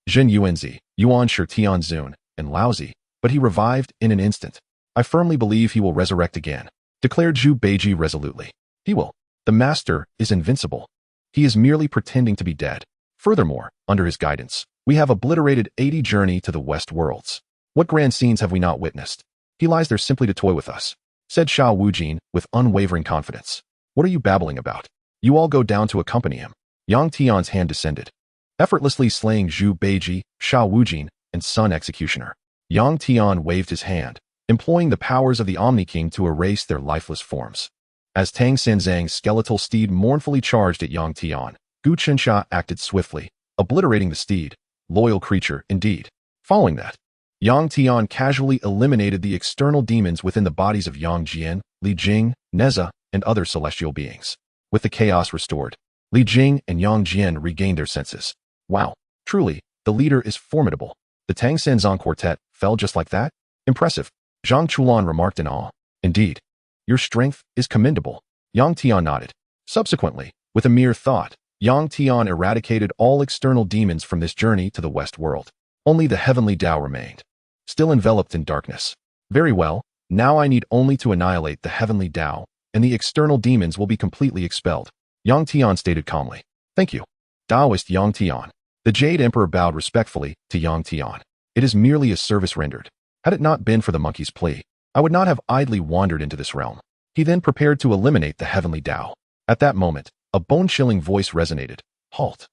Zhen Yuanzi, Yuan Shi Tianzun, and Laozi, but he revived in an instant. I firmly believe he will resurrect again, declared Zhu Beiji resolutely. He will. The Master is invincible. He is merely pretending to be dead. Furthermore, under his guidance, we have obliterated 80 journey to the West worlds. What grand scenes have we not witnessed? He lies there simply to toy with us, said Xiao Wujin with unwavering confidence. What are you babbling about? You all go down to accompany him. Yang Tian's hand descended, effortlessly slaying Zhu Beiji, Xiao Wujin, and Sun Executioner. Yang Tian waved his hand, employing the powers of the Omni King to erase their lifeless forms. As Tang Senzang's skeletal steed mournfully charged at Yang Tian, Gu Qinsha acted swiftly, obliterating the steed. Loyal creature, indeed. Following that, Yang Tian casually eliminated the external demons within the bodies of Yang Jian, Li Jing, Neza, and other celestial beings. With the chaos restored, Li Jing and Yang Jian regained their senses. Wow, truly, the leader is formidable. The Tang Senzang quartet fell just like that? Impressive. Zhang Chulan remarked in awe. Indeed. Your strength is commendable. Yang Tian nodded. Subsequently, with a mere thought, Yang Tian eradicated all external demons from this journey to the West world. Only the heavenly Tao remained, still enveloped in darkness. Very well, now I need only to annihilate the heavenly Tao, and the external demons will be completely expelled. Yang Tian stated calmly. Thank you. Taoist Yang Tian. The Jade Emperor bowed respectfully to Yang Tian. It is merely a service rendered. Had it not been for the monkey's plea, I would not have idly wandered into this realm. He then prepared to eliminate the heavenly Tao. At that moment, a bone-chilling voice resonated. Halt.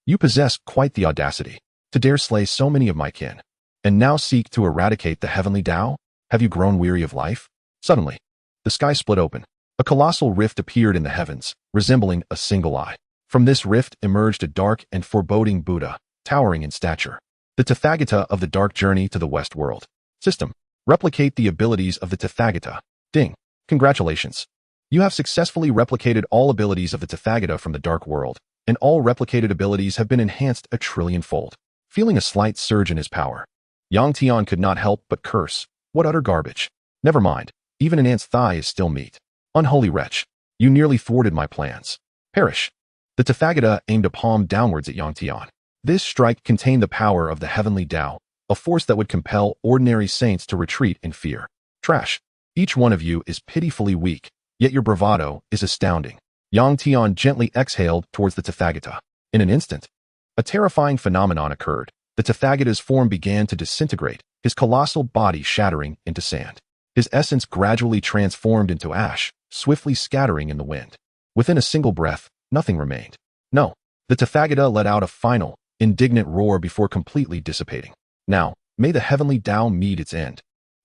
You possess quite the audacity to dare slay so many of my kin, and now seek to eradicate the heavenly Tao? Have you grown weary of life? Suddenly, the sky split open. A colossal rift appeared in the heavens, resembling a single eye. From this rift emerged a dark and foreboding Buddha, towering in stature. The Tathagata of the dark journey to the West world. System. Replicate the abilities of the Tathagata. Ding. Congratulations. You have successfully replicated all abilities of the Tathagata from the dark world, and all replicated abilities have been enhanced a trillion-fold. Feeling a slight surge in his power, Yang Tian could not help but curse. What utter garbage. Never mind, even an ant's thigh is still meat. Unholy wretch, you nearly thwarted my plans. Perish. The Tathagata aimed a palm downwards at Yang Tian. This strike contained the power of the heavenly Tao, a force that would compel ordinary saints to retreat in fear. Trash. Each one of you is pitifully weak, yet your bravado is astounding. Yang Tian gently exhaled towards the Tathagata. In an instant, a terrifying phenomenon occurred. The Tathagata's form began to disintegrate, his colossal body shattering into sand. His essence gradually transformed into ash, swiftly scattering in the wind. Within a single breath, nothing remained. No. The Tathagata let out a final, indignant roar before completely dissipating. Now, may the heavenly Tao meet its end.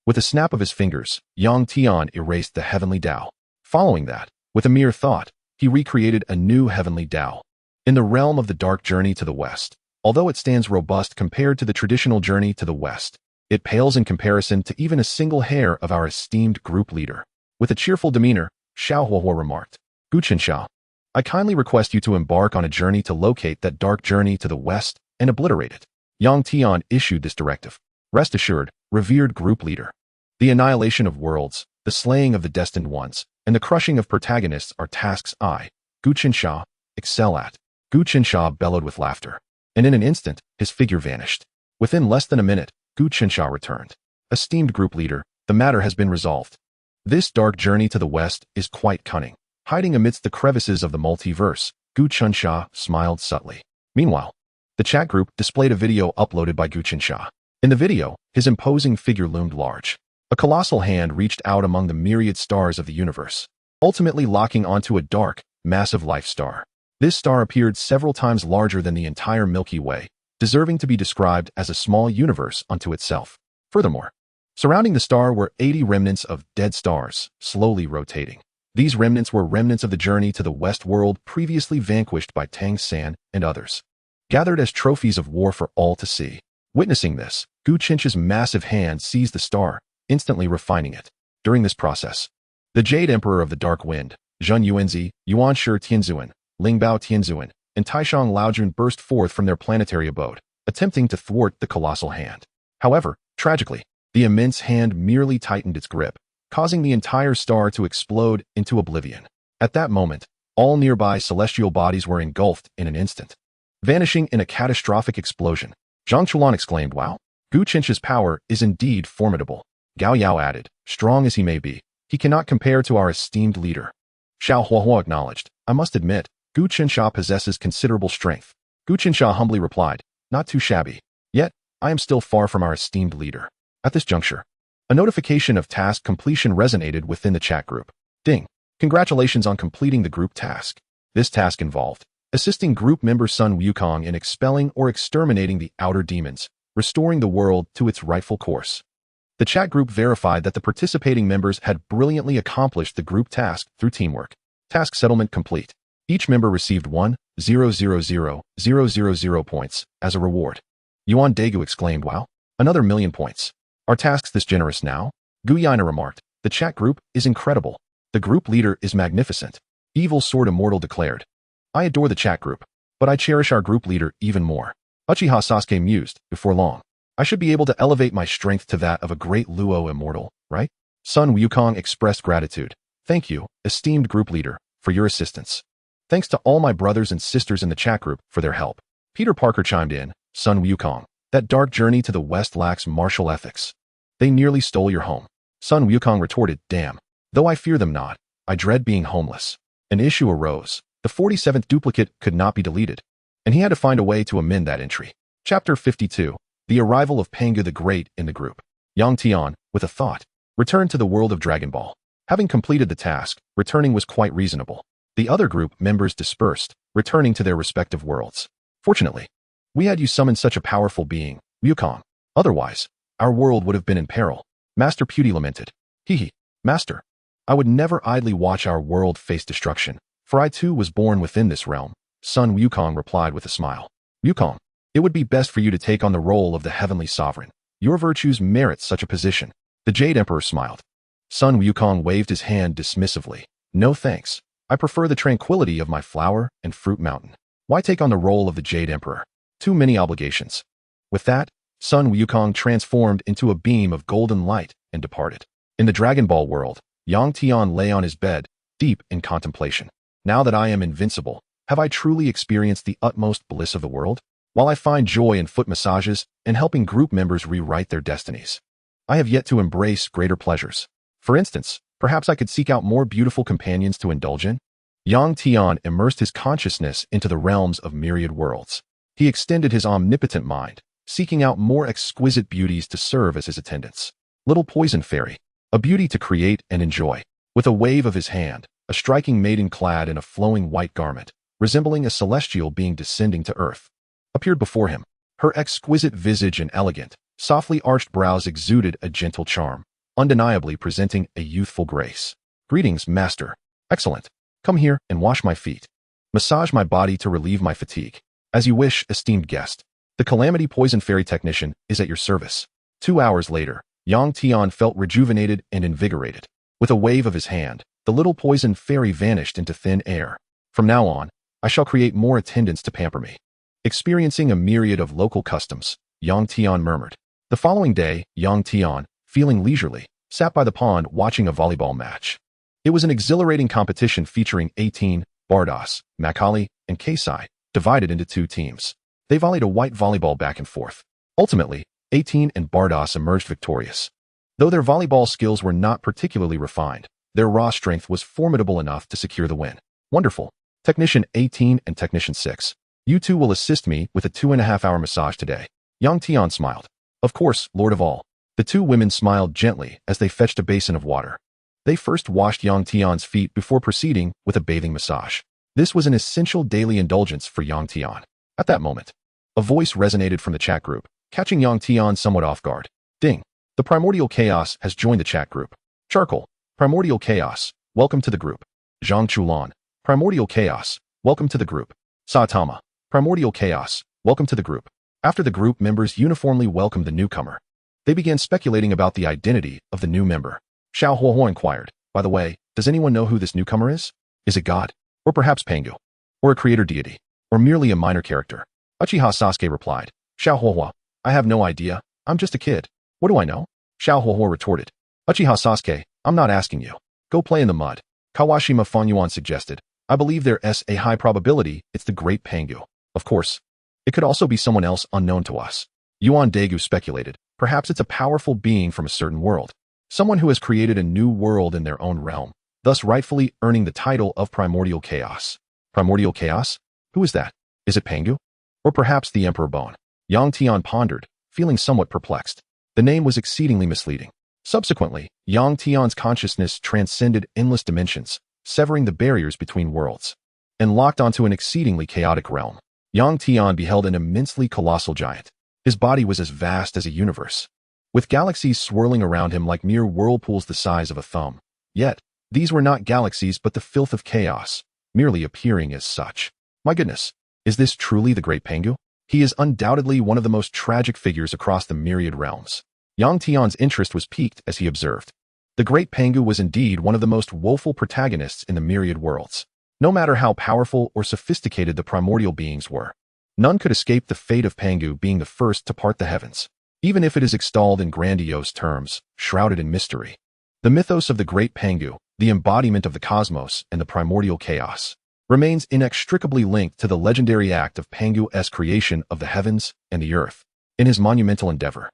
With a snap of his fingers, Yang Tian erased the heavenly Tao. Following that, with a mere thought, he recreated a new heavenly Tao. In the realm of the dark journey to the West, although it stands robust compared to the traditional journey to the West, it pales in comparison to even a single hair of our esteemed group leader. With a cheerful demeanor, Xiao Huohuo remarked, Gu Qinsha, I kindly request you to embark on a journey to locate that dark journey to the West and obliterate it. Yang Tian issued this directive. Rest assured, revered group leader. The annihilation of worlds, the slaying of the destined ones, and the crushing of protagonists are tasks I, Gu Qinsha, excel at. Gu Qinsha bellowed with laughter, and in an instant, his figure vanished. Within less than a minute, Gu Qinsha returned. Esteemed group leader, the matter has been resolved. This dark journey to the West is quite cunning. Hiding amidst the crevices of the multiverse, Gu Qinsha smiled subtly. Meanwhile, the chat group displayed a video uploaded by Gu Qinsha. In the video, his imposing figure loomed large. A colossal hand reached out among the myriad stars of the universe, ultimately locking onto a dark, massive life star. This star appeared several times larger than the entire Milky Way, deserving to be described as a small universe unto itself. Furthermore, surrounding the star were 80 remnants of dead stars, slowly rotating. These remnants were remnants of the journey to the West world previously vanquished by Tang San and others, gathered as trophies of war for all to see. Witnessing this, Gu Qinsha's massive hand seized the star, instantly refining it. During this process, the Jade Emperor of the Dark Wind, Zhen Yuanzi, Yuanshi Tianzuan, Lingbao Tianzuan, and Taishang Laojun burst forth from their planetary abode, attempting to thwart the colossal hand. However, tragically, the immense hand merely tightened its grip, causing the entire star to explode into oblivion. At that moment, all nearby celestial bodies were engulfed in an instant, vanishing in a catastrophic explosion. Zhang Chulan exclaimed, wow, Gu Qinsha's power is indeed formidable. Gao Yao added, strong as he may be, he cannot compare to our esteemed leader. Xiao Huohuo acknowledged, I must admit, Gu Qinsha possesses considerable strength. Gu Qinsha humbly replied, not too shabby. Yet, I am still far from our esteemed leader. At this juncture, a notification of task completion resonated within the chat group. Ding. Congratulations on completing the group task. This task involved assisting group member Sun Wukong in expelling or exterminating the outer demons, restoring the world to its rightful course. The chat group verified that the participating members had brilliantly accomplished the group task through teamwork. Task settlement complete. Each member received 1,000,000 points as a reward. Yuan Daegu exclaimed, wow, another 1,000,000 points. Are tasks this generous now? Gu Yaina remarked, the chat group is incredible. The group leader is magnificent. Evil Sword Immortal declared, I adore the chat group, but I cherish our group leader even more. Uchiha Sasuke mused, before long, I should be able to elevate my strength to that of a great Luo immortal, right? Sun Wukong expressed gratitude. Thank you, esteemed group leader, for your assistance. Thanks to all my brothers and sisters in the chat group for their help. Peter Parker chimed in, Sun Wukong, that dark journey to the West lacks martial ethics. They nearly stole your home. Sun Wukong retorted, damn. Though I fear them not, I dread being homeless. An issue arose. The 47th duplicate could not be deleted, and he had to find a way to amend that entry. Chapter 52. The arrival of Pangu the Great in the group. Yang Tian, with a thought, returned to the world of Dragon Ball. Having completed the task, returning was quite reasonable. The other group members dispersed, returning to their respective worlds. Fortunately, we had you summon such a powerful being, Wukong. Otherwise, our world would have been in peril. Master Pewdie lamented. Hee, Master. I would never idly watch our world face destruction, for I too was born within this realm. Sun Wukong replied with a smile. Wukong, it would be best for you to take on the role of the heavenly sovereign. Your virtues merit such a position. The Jade Emperor smiled. Sun Wukong waved his hand dismissively. No thanks. I prefer the tranquility of my flower and fruit mountain. Why take on the role of the Jade Emperor? Too many obligations. With that, Sun Wukong transformed into a beam of golden light and departed. In the Dragon Ball world, Yang Tian lay on his bed, deep in contemplation. Now that I am invincible, have I truly experienced the utmost bliss of the world? While I find joy in foot massages and helping group members rewrite their destinies, I have yet to embrace greater pleasures. For instance, perhaps I could seek out more beautiful companions to indulge in? Yang Tian immersed his consciousness into the realms of myriad worlds. He extended his omnipotent mind, seeking out more exquisite beauties to serve as his attendants. Little Poison Fairy, a beauty to create and enjoy. With a wave of his hand, a striking maiden clad in a flowing white garment, resembling a celestial being descending to earth, appeared before him. Her exquisite visage and elegant, softly arched brows exuded a gentle charm, undeniably presenting a youthful grace. Greetings, Master. Excellent. Come here and wash my feet. Massage my body to relieve my fatigue. As you wish, esteemed guest. The Calamity Poison Fairy Technician is at your service. 2 hours later, Yang Tian felt rejuvenated and invigorated. With a wave of his hand, the little poison fairy vanished into thin air. From now on, I shall create more attendants to pamper me. Experiencing a myriad of local customs, Yang Tian murmured. The following day, Yang Tian, feeling leisurely, sat by the pond watching a volleyball match. It was an exhilarating competition featuring 18, Bardos, Macaulay, and Keisai, divided into 2 teams. They volleyed a white volleyball back and forth. Ultimately, 18 and Bardos emerged victorious. Though their volleyball skills were not particularly refined, their raw strength was formidable enough to secure the win. Wonderful. Technician 18 and Technician 6. You two will assist me with a 2.5-hour massage today. Yang Tian smiled. Of course, Lord of all. The 2 women smiled gently as they fetched a basin of water. They first washed Yang Tian's feet before proceeding with a bathing massage. This was an essential daily indulgence for Yang Tian. At that moment, a voice resonated from the chat group, catching Yang Tian somewhat off guard. Ding. The Primordial Chaos has joined the chat group. Charcoal. Primordial Chaos. Welcome to the group. Zhang Chulan. Primordial Chaos. Welcome to the group. Saitama. Primordial Chaos. Welcome to the group. After the group members uniformly welcomed the newcomer, they began speculating about the identity of the new member. Xiao Huohuo inquired, by the way, does anyone know who this newcomer is? Is it God? Or perhaps Pangu? Or a creator deity? Or merely a minor character? Uchiha Sasuke replied, Xiao Huohuo, I have no idea. I'm just a kid. What do I know? Xiao Huohuo retorted. Uchiha Sasuke, I'm not asking you. Go play in the mud. Kawashima Fanyuan suggested. I believe there's a high probability it's the great Pangu. Of course, it could also be someone else unknown to us. Yuan Daegu speculated. Perhaps it's a powerful being from a certain world. Someone who has created a new world in their own realm, thus rightfully earning the title of Primordial Chaos. Primordial chaos? Who is that? Is it Pangu? Or perhaps the Emperor Bone? Yang Tian pondered, feeling somewhat perplexed. The name was exceedingly misleading. Subsequently, Yang Tian's consciousness transcended endless dimensions, severing the barriers between worlds, and locked onto an exceedingly chaotic realm. Yang Tian beheld an immensely colossal giant. His body was as vast as a universe, with galaxies swirling around him like mere whirlpools the size of a thumb. Yet, these were not galaxies but the filth of chaos, merely appearing as such. My goodness, is this truly the great Pangu? He is undoubtedly one of the most tragic figures across the myriad realms. Yang Tian's interest was piqued as he observed. The great Pangu was indeed one of the most woeful protagonists in the myriad worlds. No matter how powerful or sophisticated the primordial beings were, none could escape the fate of Pangu being the first to part the heavens. Even if it is extolled in grandiose terms, shrouded in mystery, the mythos of the great Pangu, the embodiment of the cosmos and the primordial chaos, remains inextricably linked to the legendary act of Pangu's creation of the heavens and the earth. In his monumental endeavor,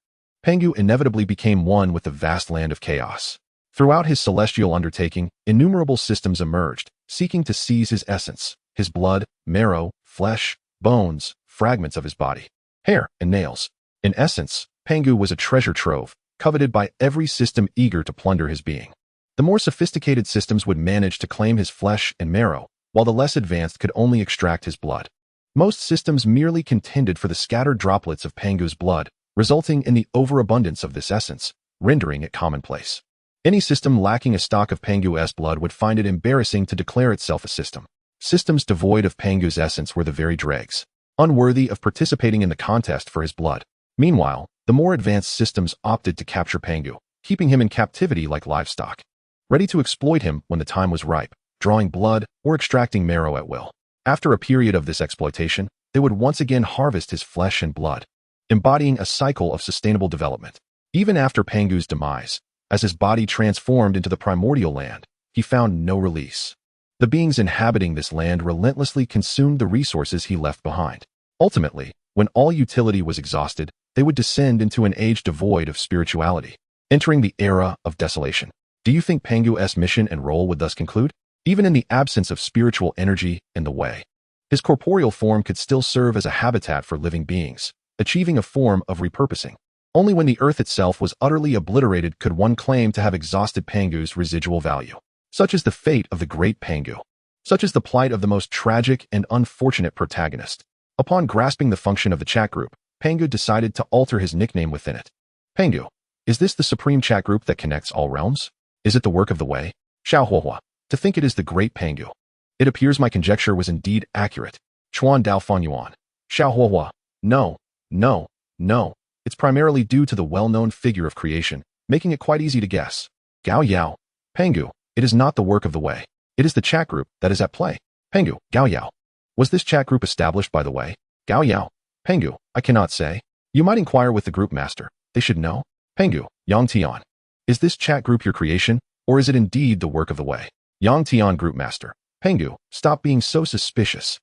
Pangu inevitably became one with the vast land of chaos. Throughout his celestial undertaking, innumerable systems emerged, seeking to seize his essence, his blood, marrow, flesh, bones, fragments of his body, hair, and nails. In essence, Pangu was a treasure trove, coveted by every system eager to plunder his being. The more sophisticated systems would manage to claim his flesh and marrow, while the less advanced could only extract his blood. Most systems merely contended for the scattered droplets of Pangu's blood, resulting in the overabundance of this essence, rendering it commonplace. Any system lacking a stock of Pangu's blood would find it embarrassing to declare itself a system. Systems devoid of Pangu's essence were the very dregs, unworthy of participating in the contest for his blood. Meanwhile, the more advanced systems opted to capture Pangu, keeping him in captivity like livestock, ready to exploit him when the time was ripe, drawing blood or extracting marrow at will. After a period of this exploitation, they would once again harvest his flesh and blood, embodying a cycle of sustainable development. Even after Pangu's demise, as his body transformed into the primordial land, he found no release. The beings inhabiting this land relentlessly consumed the resources he left behind. Ultimately, when all utility was exhausted, they would descend into an age devoid of spirituality, entering the era of desolation. Do you think Pangu's mission and role would thus conclude? Even in the absence of spiritual energy in the way, his corporeal form could still serve as a habitat for living beings, achieving a form of repurposing. Only when the earth itself was utterly obliterated could one claim to have exhausted Pangu's residual value. Such is the fate of the great Pangu. Such is the plight of the most tragic and unfortunate protagonist. Upon grasping the function of the chat group, Pangu decided to alter his nickname within it. Pangu, is this the supreme chat group that connects all realms? Is it the work of the way? Xiaohuahua, to think it is the great Pangu. It appears my conjecture was indeed accurate. Chuan Dao Fan Yuan. Xiaohuahua, no. It's primarily due to the well-known figure of creation, making it quite easy to guess. Gao Yao. Pangu, it is not the work of the way. It is the chat group that is at play. Pangu, Gao Yao. Was this chat group established by the way? Gao Yao. Pangu, I cannot say. You might inquire with the group master. They should know. Pangu, Yang Tian. Is this chat group your creation, or is it indeed the work of the way? Yang Tian group master. Pangu, stop being so suspicious.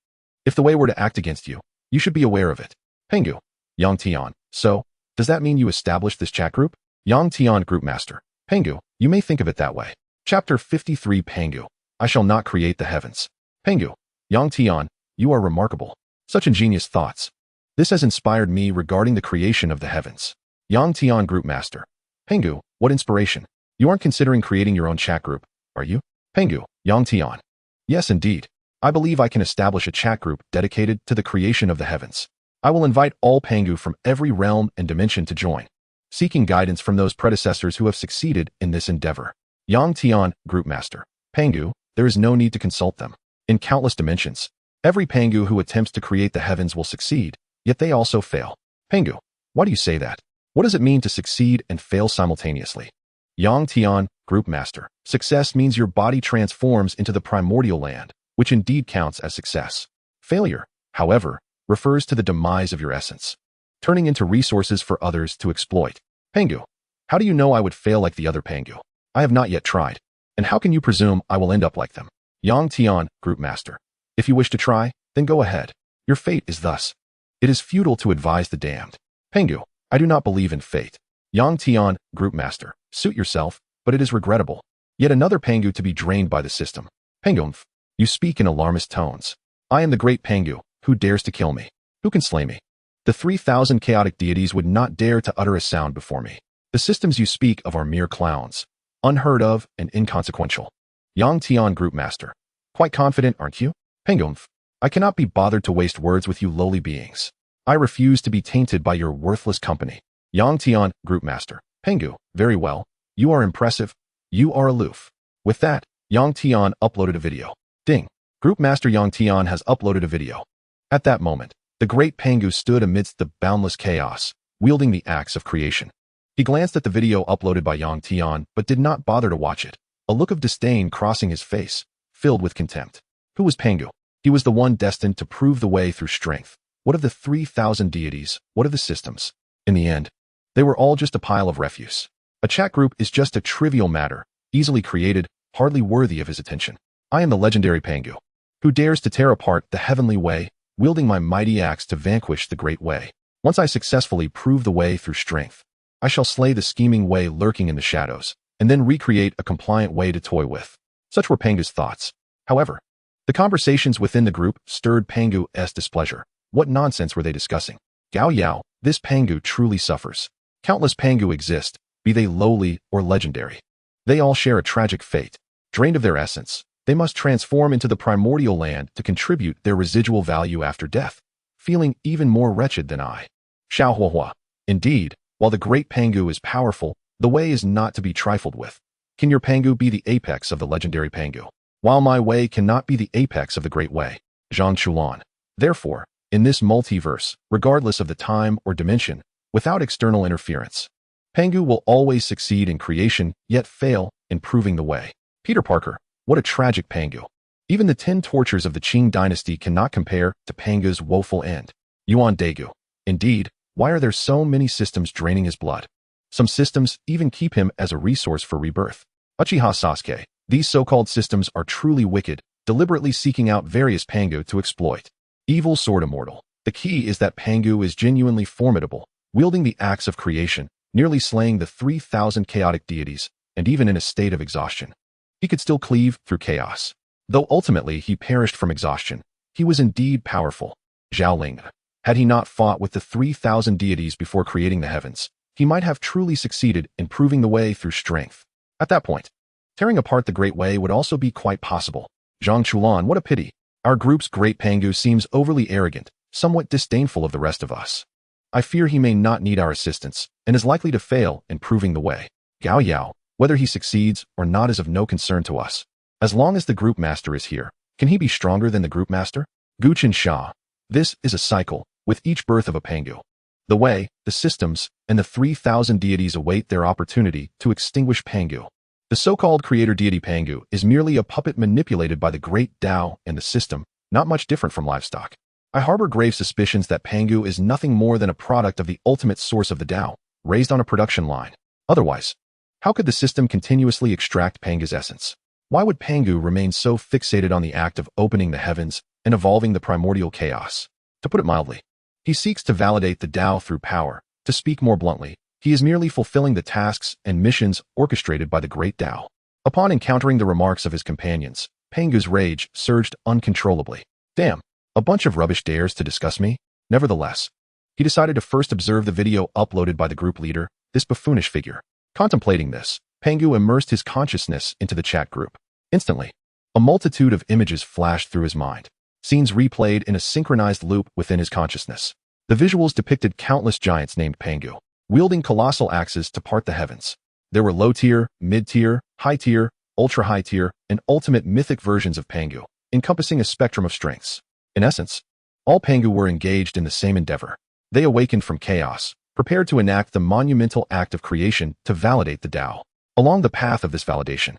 If the way were to act against you, you should be aware of it. Pangu, Yang Tian. So, does that mean you established this chat group? Yang Tian group master. Pangu, you may think of it that way. Chapter 53 Pangu. I shall not create the heavens. Pangu, Yang Tian, you are remarkable. Such ingenious thoughts. This has inspired me regarding the creation of the heavens. Yang Tian group master. Pangu, what inspiration? You aren't considering creating your own chat group, are you? Pangu, Yang Tian. Yes, indeed. I believe I can establish a chat group dedicated to the creation of the heavens. I will invite all Pangu from every realm and dimension to join, seeking guidance from those predecessors who have succeeded in this endeavor. Yang Tian, group master. Pangu, there is no need to consult them. In countless dimensions, every Pangu who attempts to create the heavens will succeed, yet they also fail. Pangu, why do you say that? What does it mean to succeed and fail simultaneously? Yang Tian, group master. Success means your body transforms into the primordial land, which indeed counts as success. Failure, however, refers to the demise of your essence, turning into resources for others to exploit. Pangu, how do you know I would fail like the other Pangu? I have not yet tried. And how can you presume I will end up like them? Yang Tian, group master. If you wish to try, then go ahead. Your fate is thus. It is futile to advise the damned. Pangu, I do not believe in fate. Yang Tian, group master. Suit yourself, but it is regrettable. Yet another Pangu to be drained by the system. Pangu, you speak in alarmist tones. I am the great Pangu. Who dares to kill me? Who can slay me? The 3,000 chaotic deities would not dare to utter a sound before me. The systems you speak of are mere clowns, unheard of and inconsequential. Yang Tian Group Master. Quite confident, aren't you? Pangu, I cannot be bothered to waste words with you lowly beings. I refuse to be tainted by your worthless company. Yang Tian Group Master. Pangu, very well. You are impressive. You are aloof. With that, Yang Tian uploaded a video. Ding. Group Master Yang Tian has uploaded a video. At that moment, the great Pangu stood amidst the boundless chaos, wielding the axe of creation. He glanced at the video uploaded by Yang Tian, but did not bother to watch it, a look of disdain crossing his face, filled with contempt. Who was Pangu? He was the one destined to prove the way through strength. What of the 3,000 deities? What of the systems? In the end, they were all just a pile of refuse. A chat group is just a trivial matter, easily created, hardly worthy of his attention. I am the legendary Pangu, who dares to tear apart the heavenly way, wielding my mighty axe to vanquish the great way. Once I successfully prove the way through strength, I shall slay the scheming way lurking in the shadows, and then recreate a compliant way to toy with. Such were Pangu's thoughts. However, the conversations within the group stirred Pangu's displeasure. What nonsense were they discussing? Gao Yao, this Pangu truly suffers. Countless Pangu exist, be they lowly or legendary. They all share a tragic fate. Drained of their essence, they must transform into the primordial land to contribute their residual value after death, feeling even more wretched than I. Xiao Huahua. Indeed, while the great Pangu is powerful, the way is not to be trifled with. Can your Pangu be the apex of the legendary Pangu? While my way cannot be the apex of the great way. Zhang Chulan. Therefore, in this multiverse, regardless of the time or dimension, without external interference, Pangu will always succeed in creation, yet fail in proving the way. Peter Parker. What a tragic Pangu. Even the 10 tortures of the Qing dynasty cannot compare to Pangu's woeful end. Yuan Daegu. Indeed, why are there so many systems draining his blood? Some systems even keep him as a resource for rebirth. Uchiha Sasuke. These so-called systems are truly wicked, deliberately seeking out various Pangu to exploit. Evil Sword Immortal. The key is that Pangu is genuinely formidable, wielding the axe of creation, nearly slaying the 3,000 chaotic deities, and even in a state of exhaustion. He could still cleave through chaos. Though ultimately he perished from exhaustion, he was indeed powerful. Zhao Ling. Had he not fought with the 3,000 deities before creating the heavens, he might have truly succeeded in proving the way through strength. At that point, tearing apart the Great Way would also be quite possible. Zhang Chulan, what a pity. Our group's great Pangu seems overly arrogant, somewhat disdainful of the rest of us. I fear he may not need our assistance, and is likely to fail in proving the way. Gao Yao, whether he succeeds or not is of no concern to us. As long as the group master is here, can he be stronger than the group master? Guchen Sha. This is a cycle, with each birth of a Pangu. The way, the systems, and the 3,000 deities await their opportunity to extinguish Pangu. The so-called creator deity Pangu is merely a puppet manipulated by the great Tao and the system, not much different from livestock. I harbor grave suspicions that Pangu is nothing more than a product of the ultimate source of the Tao, raised on a production line. Otherwise, how could the system continuously extract Pangu's essence? Why would Pangu remain so fixated on the act of opening the heavens and evolving the primordial chaos? To put it mildly, he seeks to validate the Tao through power. To speak more bluntly, he is merely fulfilling the tasks and missions orchestrated by the great Tao. Upon encountering the remarks of his companions, Pangu's rage surged uncontrollably. Damn, a bunch of rubbish dares to discuss me? Nevertheless, he decided to first observe the video uploaded by the group leader, this buffoonish figure. Contemplating this, Pangu immersed his consciousness into the chat group. Instantly, a multitude of images flashed through his mind. Scenes replayed in a synchronized loop within his consciousness. The visuals depicted countless giants named Pangu, wielding colossal axes to part the heavens. There were low-tier, mid-tier, high-tier, ultra-high-tier, and ultimate mythic versions of Pangu, encompassing a spectrum of strengths. In essence, all Pangu were engaged in the same endeavor. They awakened from chaos, prepared to enact the monumental act of creation to validate the Tao. Along the path of this validation,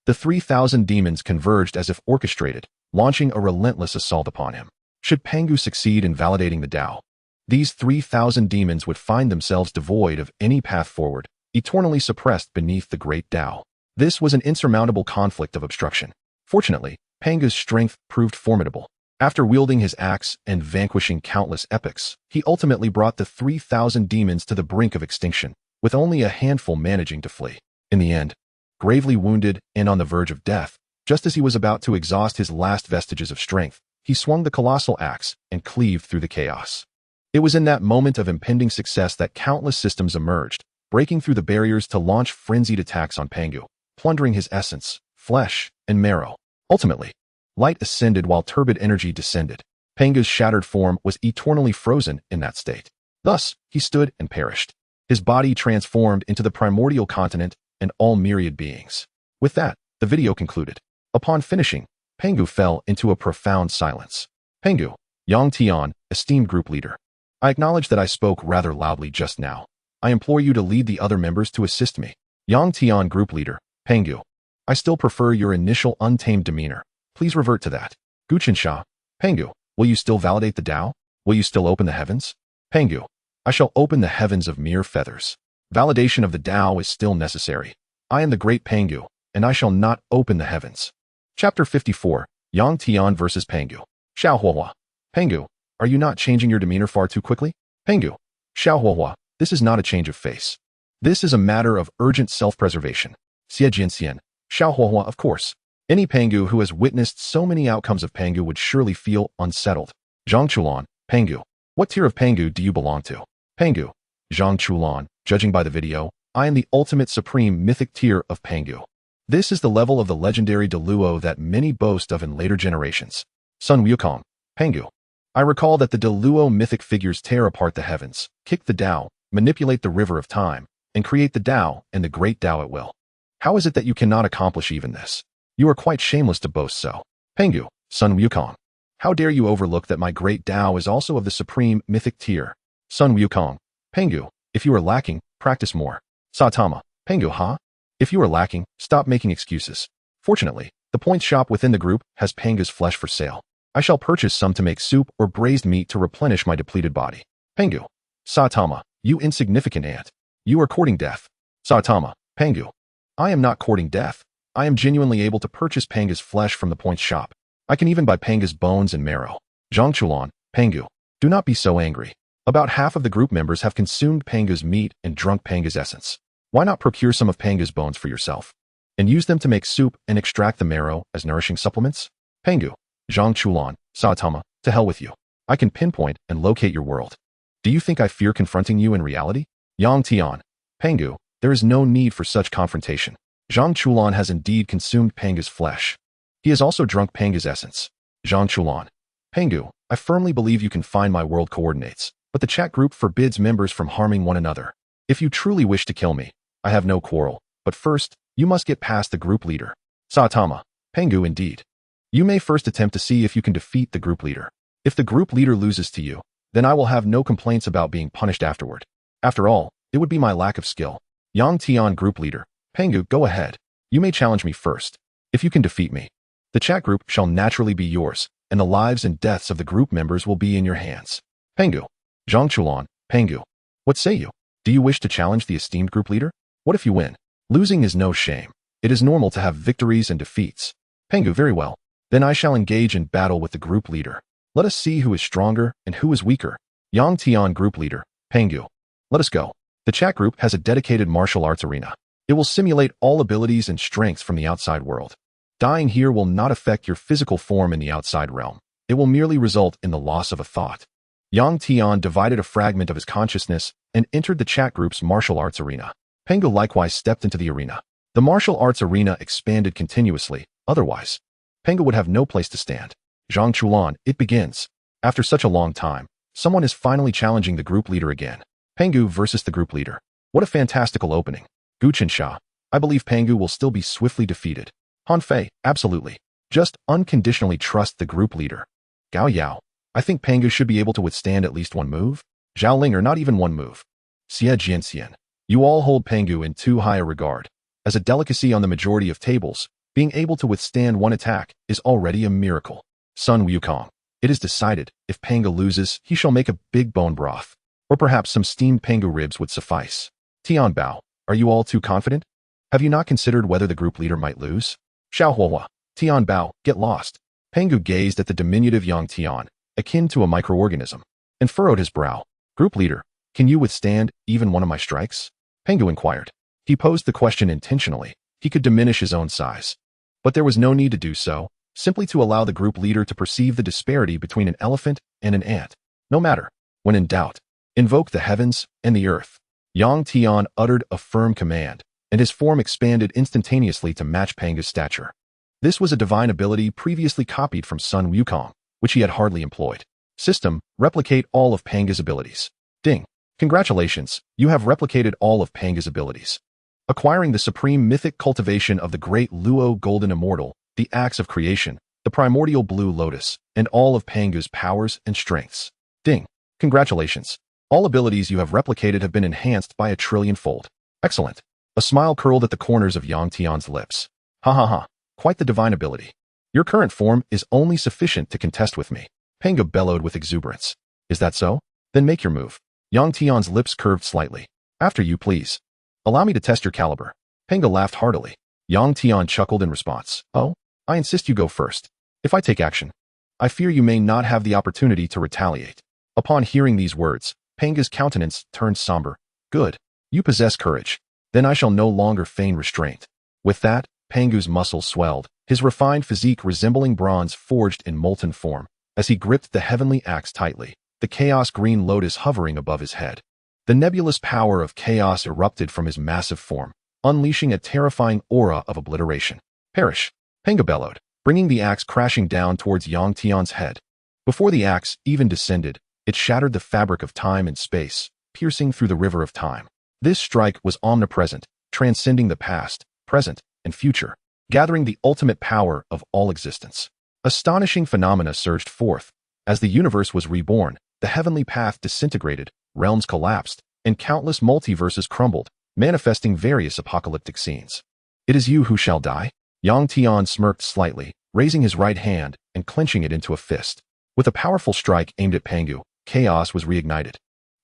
the 3,000 demons converged as if orchestrated, launching a relentless assault upon him. Should Pangu succeed in validating the Tao, these 3,000 demons would find themselves devoid of any path forward, eternally suppressed beneath the great Tao. This was an insurmountable conflict of obstruction. Fortunately, Pangu's strength proved formidable. After wielding his axe and vanquishing countless epics, he ultimately brought the 3,000 demons to the brink of extinction, with only a handful managing to flee. In the end, gravely wounded and on the verge of death, just as he was about to exhaust his last vestiges of strength, he swung the colossal axe and cleaved through the chaos. It was in that moment of impending success that countless systems emerged, breaking through the barriers to launch frenzied attacks on Pangu, plundering his essence, flesh, and marrow. Ultimately, light ascended while turbid energy descended. Pangu's shattered form was eternally frozen in that state. Thus, he stood and perished. His body transformed into the primordial continent and all myriad beings. With that, the video concluded. Upon finishing, Pangu fell into a profound silence. Pangu, Yang Tian, esteemed group leader. I acknowledge that I spoke rather loudly just now. I implore you to lead the other members to assist me. Yang Tian group leader, Pangu. I still prefer your initial untamed demeanor. Please revert to that. Guqinsha, Pangu, will you still validate the Tao? Will you still open the heavens? Pangu, I shall open the heavens of mere feathers. Validation of the Tao is still necessary. I am the great Pangu, and I shall not open the heavens. Chapter 54, Yang Tian versus Pangu. Xiaohuahua. Pangu, are you not changing your demeanor far too quickly? Pangu. Xiaohuahua, this is not a change of face. This is a matter of urgent self-preservation. Xie Xiaohuahua, of course. Any Pangu who has witnessed so many outcomes of Pangu would surely feel unsettled. Zhang Chulan, Pangu. What tier of Pangu do you belong to? Pangu. Zhang Chulan, judging by the video, I am the ultimate supreme mythic tier of Pangu. This is the level of the legendary Deluo that many boast of in later generations. Sun Wukong, Pangu. I recall that the Deluo mythic figures tear apart the heavens, kick the Tao, manipulate the river of time, and create the Tao and the great Tao at will. How is it that you cannot accomplish even this? You are quite shameless to boast so. Pangu, Sun Wukong. How dare you overlook that my great Tao is also of the supreme mythic tier? Sun Wukong. Pangu, if you are lacking, practice more. Saitama. Pangu, huh? If you are lacking, stop making excuses. Fortunately, the point shop within the group has Pangu's flesh for sale. I shall purchase some to make soup or braised meat to replenish my depleted body. Pangu. Saitama, you insignificant ant. You are courting death. Saitama. Pangu. I am not courting death. I am genuinely able to purchase Pangu's flesh from the point shop. I can even buy Pangu's bones and marrow. Zhang Chulan. Pangu. Do not be so angry. About half of the group members have consumed Pangu's meat and drunk Pangu's essence. Why not procure some of Pangu's bones for yourself? And use them to make soup and extract the marrow as nourishing supplements? Pangu. Zhang Chulan. Saitama. To hell with you. I can pinpoint and locate your world. Do you think I fear confronting you in reality? Yang Tian. Pangu. There is no need for such confrontation. Zhang Chulan has indeed consumed Pangu's flesh. He has also drunk Pangu's essence. Zhang Chulan. Pangu, I firmly believe you can find my world coordinates, but the chat group forbids members from harming one another. If you truly wish to kill me, I have no quarrel, but first, you must get past the group leader. Saitama. Pangu indeed. You may first attempt to see if you can defeat the group leader. If the group leader loses to you, then I will have no complaints about being punished afterward. After all, it would be my lack of skill. Yang Tian group leader. Pangu, go ahead. You may challenge me first. If you can defeat me, the chat group shall naturally be yours, and the lives and deaths of the group members will be in your hands. Pangu. Zhang Chulan. Pangu. What say you? Do you wish to challenge the esteemed group leader? What if you win? Losing is no shame. It is normal to have victories and defeats. Pangu, very well. Then I shall engage in battle with the group leader. Let us see who is stronger and who is weaker. Yang Tian group leader. Pangu. Let us go. The chat group has a dedicated martial arts arena. It will simulate all abilities and strengths from the outside world. Dying here will not affect your physical form in the outside realm. It will merely result in the loss of a thought. Yang Tian divided a fragment of his consciousness and entered the chat group's martial arts arena. Pangu likewise stepped into the arena. The martial arts arena expanded continuously, otherwise, Pangu would have no place to stand. Zhang Chulan, it begins. After such a long time, someone is finally challenging the group leader again. Pangu versus the group leader. What a fantastical opening. Guqinsha, I believe Pangu will still be swiftly defeated. Han Fei, absolutely. Just unconditionally trust the group leader. Gao Yao, I think Pangu should be able to withstand at least one move. Zhao Ling, or not even one move. Xie Jianxian, you all hold Pangu in too high a regard. As a delicacy on the majority of tables, being able to withstand one attack is already a miracle. Sun Wukong, it is decided, if Pangu loses, he shall make a big bone broth. Or perhaps some steamed Pangu ribs would suffice. Tian Bao, are you all too confident? Have you not considered whether the group leader might lose? Xiaohuahua, Tian Bao, get lost. Pangu gazed at the diminutive Yang Tian, akin to a microorganism, and furrowed his brow. Group leader, can you withstand even one of my strikes? Pangu inquired. He posed the question intentionally. He could diminish his own size. But there was no need to do so, simply to allow the group leader to perceive the disparity between an elephant and an ant. No matter. When in doubt, invoke the heavens and the earth. Yang Tian uttered a firm command, and his form expanded instantaneously to match Pangu's stature. This was a divine ability previously copied from Sun Wukong, which he had hardly employed. System, replicate all of Pangu's abilities. Ding. Congratulations, you have replicated all of Pangu's abilities. Acquiring the supreme mythic cultivation of the great Luo Golden Immortal, the Axe of Creation, the primordial Blue Lotus, and all of Pangu's powers and strengths. Ding. Congratulations. All abilities you have replicated have been enhanced by 1,000,000,000,000-fold. Excellent. A smile curled at the corners of Yang Tian's lips. Ha ha ha. Quite the divine ability. Your current form is only sufficient to contest with me. Pangu bellowed with exuberance. Is that so? Then make your move. Yang Tian's lips curved slightly. After you, please. Allow me to test your caliber. Pangu laughed heartily. Yang Tian chuckled in response. Oh, I insist you go first. If I take action, I fear you may not have the opportunity to retaliate. Upon hearing these words, Pangu's countenance turned somber. Good. You possess courage. Then I shall no longer feign restraint. With that, Pangu's muscles swelled, his refined physique resembling bronze forged in molten form, as he gripped the heavenly axe tightly, the chaos green lotus hovering above his head. The nebulous power of chaos erupted from his massive form, unleashing a terrifying aura of obliteration. Perish! Pangu bellowed, bringing the axe crashing down towards Yang Tian's head. Before the axe even descended, it shattered the fabric of time and space, piercing through the river of time. This strike was omnipresent, transcending the past, present, and future, gathering the ultimate power of all existence. Astonishing phenomena surged forth. As the universe was reborn, the heavenly path disintegrated, realms collapsed, and countless multiverses crumbled, manifesting various apocalyptic scenes. It is you who shall die? Yang Tian smirked slightly, raising his right hand and clenching it into a fist. With a powerful strike aimed at Pangu, chaos was reignited,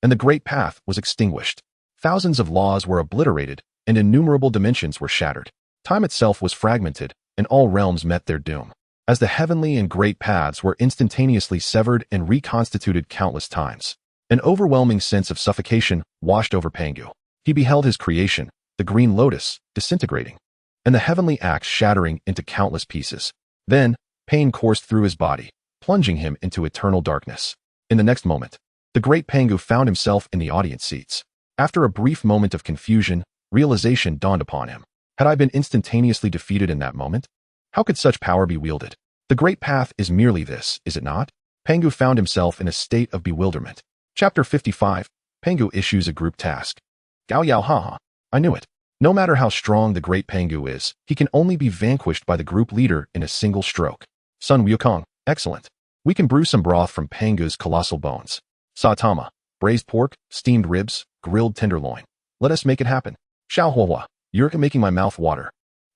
and the great path was extinguished. Thousands of laws were obliterated, and innumerable dimensions were shattered. Time itself was fragmented, and all realms met their doom. As the heavenly and great paths were instantaneously severed and reconstituted countless times, an overwhelming sense of suffocation washed over Pangu. He beheld his creation, the green lotus, disintegrating, and the heavenly axe shattering into countless pieces. Then, pain coursed through his body, plunging him into eternal darkness. In the next moment, the great Pangu found himself in the audience seats. After a brief moment of confusion, realization dawned upon him. Had I been instantaneously defeated in that moment? How could such power be wielded? The great path is merely this, is it not? Pangu found himself in a state of bewilderment. Chapter 55. Pangu issues a group task. Gao Yao haha. I knew it. No matter how strong the great Pangu is, he can only be vanquished by the group leader in a single stroke. Sun Wukong. Excellent. We can brew some broth from Pangu's colossal bones. Saitama. Braised pork, steamed ribs, grilled tenderloin. Let us make it happen. Xiao Huahua. You're making my mouth water.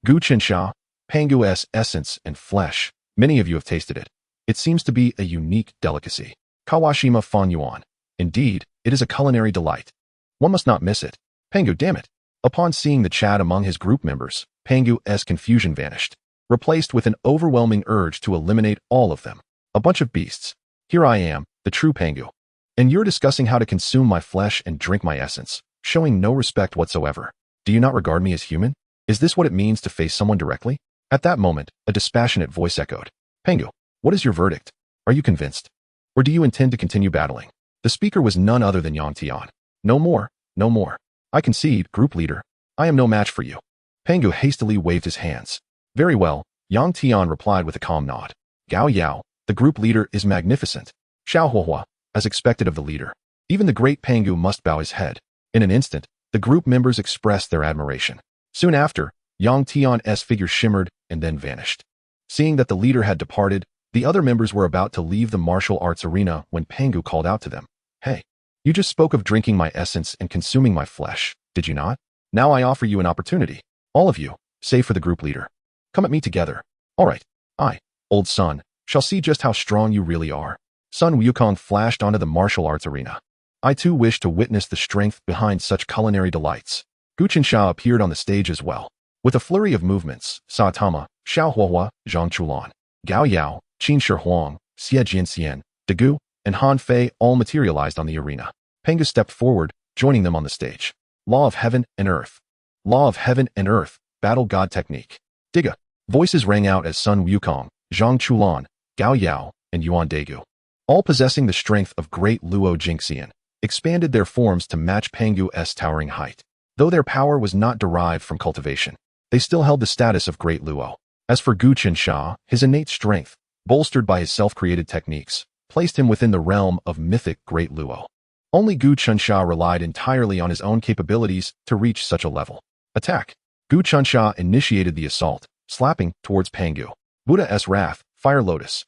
Gu Qinsha. Pangu's essence and flesh. Many of you have tasted it. It seems to be a unique delicacy. Kawashima Fan Yuan. Indeed, it is a culinary delight. One must not miss it. Pangu, damn it. Upon seeing the chat among his group members, Pangu's confusion vanished, replaced with an overwhelming urge to eliminate all of them. A bunch of beasts. Here I am, the true Pangu. And you're discussing how to consume my flesh and drink my essence, showing no respect whatsoever. Do you not regard me as human? Is this what it means to face someone directly? At that moment, a dispassionate voice echoed. Pangu, what is your verdict? Are you convinced? Or do you intend to continue battling? The speaker was none other than Yang Tian. No more, no more. I concede, group leader. I am no match for you. Pangu hastily waved his hands. Very well, Yang Tian replied with a calm nod. Gao Yao, the group leader is magnificent. Xiao Huahua, as expected of the leader. Even the great Pangu must bow his head. In an instant, the group members expressed their admiration. Soon after, Yang Tian's figure shimmered and then vanished. Seeing that the leader had departed, the other members were about to leave the martial arts arena when Pangu called out to them. Hey, you just spoke of drinking my essence and consuming my flesh, did you not? Now I offer you an opportunity. All of you, save for the group leader. Come at me together. All right, I, old son, shall see just how strong you really are. Sun Wukong flashed onto the martial arts arena. I too wish to witness the strength behind such culinary delights. Gu Qinsha appeared on the stage as well. With a flurry of movements, Saitama, Xiao Huahua, Zhang Chulan, Gao Yao, Qin Shi Huang, Xie Jianxian, Degu, and Han Fei all materialized on the arena. Pangu stepped forward, joining them on the stage. Law of Heaven and Earth. Law of Heaven and Earth, Battle God Technique. Diga. Voices rang out as Sun Wukong, Zhang Chulan, Gao Yao, and Yuan Daegu, all possessing the strength of great Luo Jingxian, expanded their forms to match Pangu's towering height. Though their power was not derived from cultivation, they still held the status of great Luo. As for Gu Qinsha, his innate strength, bolstered by his self-created techniques, placed him within the realm of mythic great Luo. Only Gu Qinsha relied entirely on his own capabilities to reach such a level. Attack! Gu Qinsha initiated the assault, slapping towards Pangu. Buddha's Wrath, Fire Lotus.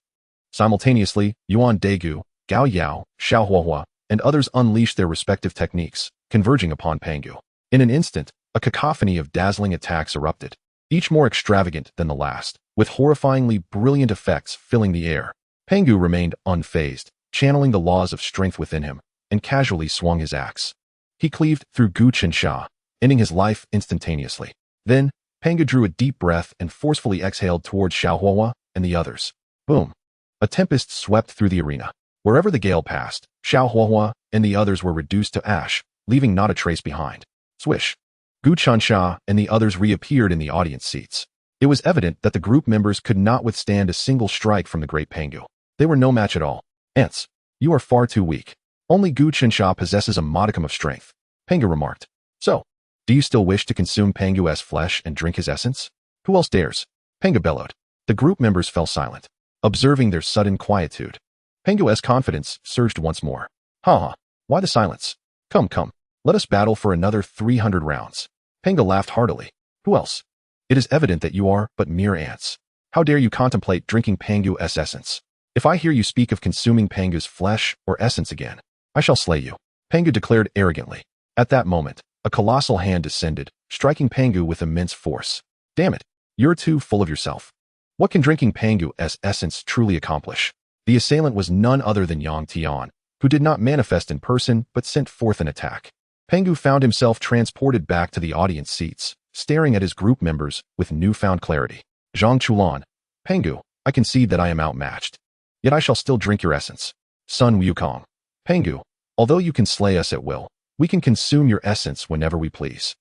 Simultaneously, Yuan Daegu, Gao Yao, Xiao Huahua, and others unleashed their respective techniques, converging upon Pangu. In an instant, a cacophony of dazzling attacks erupted, each more extravagant than the last, with horrifyingly brilliant effects filling the air. Pangu remained unfazed, channeling the laws of strength within him, and casually swung his axe. He cleaved through Gu Qinsha, ending his life instantaneously. Then, Pangu drew a deep breath and forcefully exhaled towards Xiao Huahua and the others. Boom! A tempest swept through the arena. Wherever the gale passed, Xiao Huahua and the others were reduced to ash, leaving not a trace behind. Swish! Gu Qinsha and the others reappeared in the audience seats. It was evident that the group members could not withstand a single strike from the great Pangu. They were no match at all. Ants, you are far too weak. Only Gu Qinsha possesses a modicum of strength, Pangu remarked. So, do you still wish to consume Pangu's flesh and drink his essence? Who else dares? Pangu bellowed. The group members fell silent, observing their sudden quietude. Pangu's confidence surged once more. Ha! Why the silence? Come, let us battle for another 300 rounds. Pangu laughed heartily. Who else? It is evident that you are but mere ants. How dare you contemplate drinking Pangu's essence? If I hear you speak of consuming Pangu's flesh or essence again, I shall slay you, Pangu declared arrogantly. At that moment, a colossal hand descended, striking Pangu with immense force. Damn it, you're too full of yourself. What can drinking Pangu's essence truly accomplish? The assailant was none other than Yang Tian, who did not manifest in person but sent forth an attack. Pangu found himself transported back to the audience seats, staring at his group members with newfound clarity. Zhang Chulan, Pangu, I concede that I am outmatched. Yet I shall still drink your essence. Sun Wukong, Pangu, although you can slay us at will, we can consume your essence whenever we please.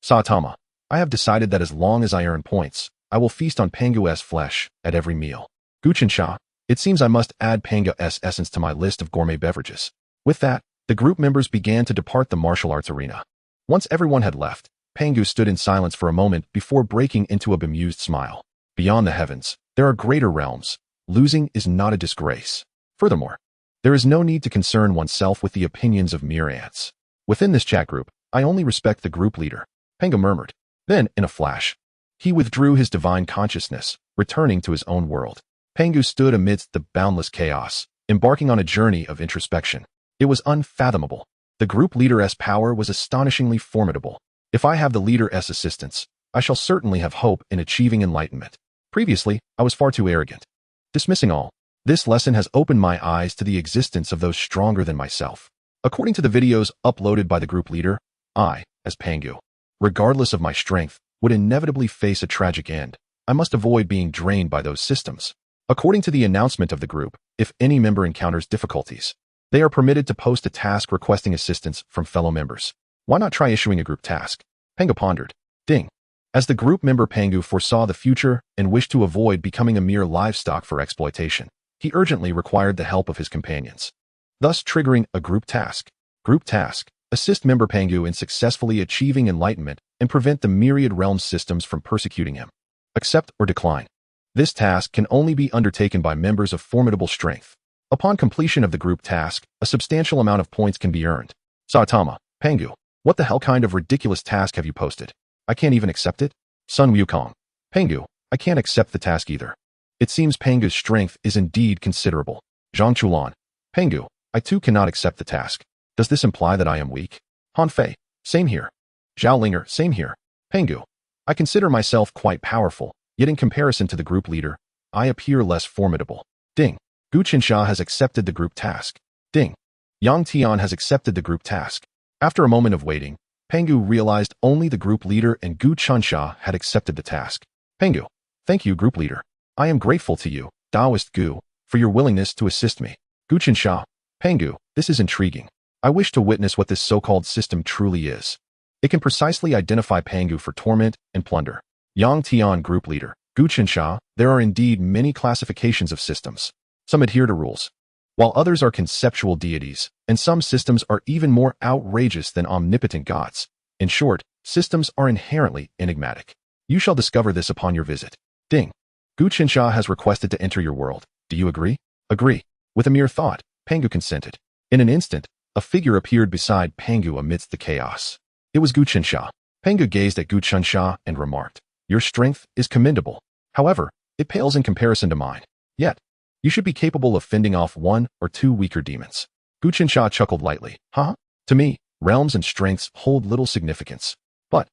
Saitama, I have decided that as long as I earn points, I will feast on Pangu's flesh at every meal. Gu Qinsha, it seems I must add Pangu's essence to my list of gourmet beverages. With that, the group members began to depart the martial arts arena. Once everyone had left, Pangu stood in silence for a moment before breaking into a bemused smile. Beyond the heavens, there are greater realms. Losing is not a disgrace. Furthermore, there is no need to concern oneself with the opinions of mere ants. Within this chat group, I only respect the group leader, Pangu murmured. Then, in a flash, he withdrew his divine consciousness, returning to his own world. Pangu stood amidst the boundless chaos, embarking on a journey of introspection. It was unfathomable. The group leader's power was astonishingly formidable. If I have the leader's assistance, I shall certainly have hope in achieving enlightenment. Previously, I was far too arrogant. Dismissing all, this lesson has opened my eyes to the existence of those stronger than myself. According to the videos uploaded by the group leader, I, as Pangu, regardless of my strength, would inevitably face a tragic end. I must avoid being drained by those systems. According to the announcement of the group, if any member encounters difficulties, they are permitted to post a task requesting assistance from fellow members. Why not try issuing a group task? Pangu pondered. Ding. As the group member Pangu foresaw the future and wished to avoid becoming a mere livestock for exploitation, he urgently required the help of his companions, thus triggering a group task. Group task. Assist member Pangu in successfully achieving enlightenment and prevent the myriad realm systems from persecuting him. Accept or decline. This task can only be undertaken by members of formidable strength. Upon completion of the group task, a substantial amount of points can be earned. Saitama, Pangu, what the hell kind of ridiculous task have you posted? I can't even accept it? Sun Wukong, Pangu, I can't accept the task either. It seems Pangu's strength is indeed considerable. Zhang Chulan, Pangu, I too cannot accept the task. Does this imply that I am weak? Han Fei, same here. Zhao Linger, same here. Pangu, I consider myself quite powerful, yet in comparison to the group leader, I appear less formidable. Ding. Gu Qinsha has accepted the group task. Ding. Yang Tian has accepted the group task. After a moment of waiting, Pangu realized only the group leader and Gu Qinsha had accepted the task. Pangu, thank you, group leader. I am grateful to you, Taoist Gu, for your willingness to assist me. Gu Qinsha, Pangu, this is intriguing. I wish to witness what this so-called system truly is. It can precisely identify Pangu for torment and plunder. Yang Tian, group leader, Guqinsha, there are indeed many classifications of systems. Some adhere to rules, while others are conceptual deities, and some systems are even more outrageous than omnipotent gods. In short, systems are inherently enigmatic. You shall discover this upon your visit. Ding. Guqinsha has requested to enter your world. Do you agree? Agree. With a mere thought, Pangu consented. In an instant, a figure appeared beside Pangu amidst the chaos. It was Guqinsha. Pangu gazed at Guqinsha and remarked, "Your strength is commendable. However, it pales in comparison to mine. Yet, you should be capable of fending off one or two weaker demons." Guqinsha chuckled lightly. "Huh? To me, realms and strengths hold little significance. But,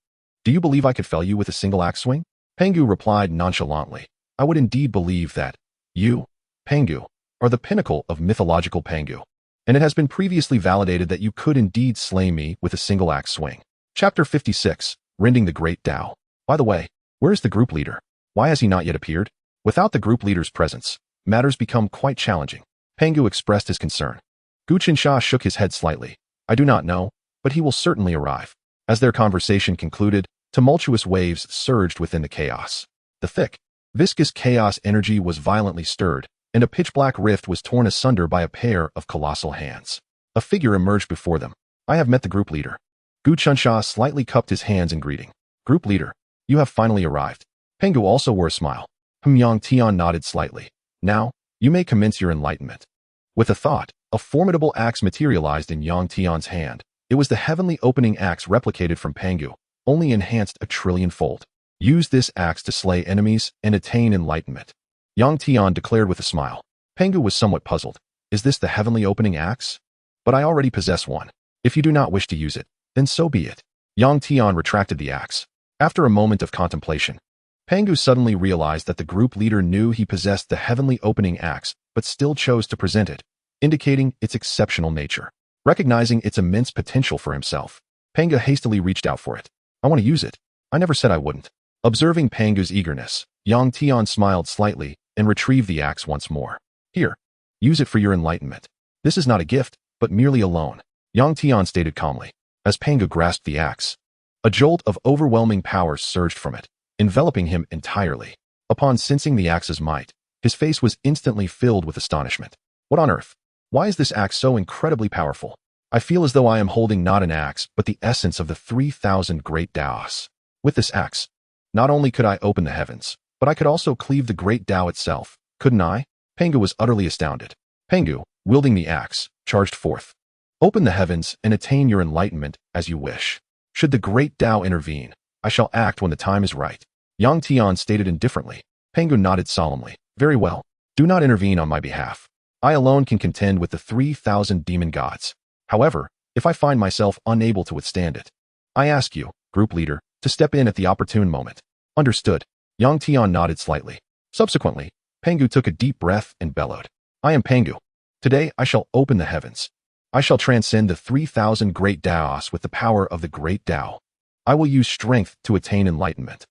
do you believe I could fell you with a single axe swing?" Pangu replied nonchalantly, "I would indeed believe that. You, Pangu, are the pinnacle of mythological Pangu. And it has been previously validated that you could indeed slay me with a single axe swing." Chapter 56, Rending the Great Tao. By the way, where is the group leader? Why has he not yet appeared? Without the group leader's presence, matters become quite challenging. Pangu expressed his concern. Guqinsha shook his head slightly. "I do not know, but he will certainly arrive." As their conversation concluded, tumultuous waves surged within the chaos. The thick, viscous chaos energy was violently stirred, and a pitch-black rift was torn asunder by a pair of colossal hands. A figure emerged before them. "I have met the group leader." Guqinsha slightly cupped his hands in greeting. "Group leader, you have finally arrived." Pangu also wore a smile. Yang Tian nodded slightly. "Now, you may commence your enlightenment." With a thought, a formidable axe materialized in Yang Tian's hand. It was the heavenly opening axe replicated from Pangu, only enhanced a trillion-fold. "Use this axe to slay enemies and attain enlightenment," Yang Tian declared with a smile. Pangu was somewhat puzzled. "Is this the heavenly opening axe? But I already possess one. If you do not wish to use it, then so be it." Yang Tian retracted the axe. After a moment of contemplation, Pangu suddenly realized that the group leader knew he possessed the heavenly opening axe, but still chose to present it, indicating its exceptional nature. Recognizing its immense potential for himself, Pangu hastily reached out for it. "I want to use it. I never said I wouldn't." Observing Pangu's eagerness, Yang Tian smiled slightly and retrieved the axe once more. "Here, use it for your enlightenment. This is not a gift, but merely a loan," Yang Tian stated calmly. As Pangu grasped the axe, a jolt of overwhelming power surged from it, enveloping him entirely. Upon sensing the axe's might, his face was instantly filled with astonishment. "What on earth? Why is this axe so incredibly powerful? I feel as though I am holding not an axe, but the essence of the 3,000 great Taos. With this axe, not only could I open the heavens, but I could also cleave the great Tao itself, couldn't I?" Pangu was utterly astounded. Pangu, wielding the axe, charged forth. "Open the heavens and attain your enlightenment as you wish. Should the great Tao intervene, I shall act when the time is right." Yang Tian stated indifferently. Pangu nodded solemnly. "Very well. Do not intervene on my behalf. I alone can contend with the 3,000 demon gods. However, if I find myself unable to withstand it, I ask you, group leader, to step in at the opportune moment." "Understood." Yang Tian nodded slightly. Subsequently, Pangu took a deep breath and bellowed. "I am Pangu. Today I shall open the heavens. I shall transcend the 3,000 great Taos with the power of the great Tao. I will use strength to attain enlightenment.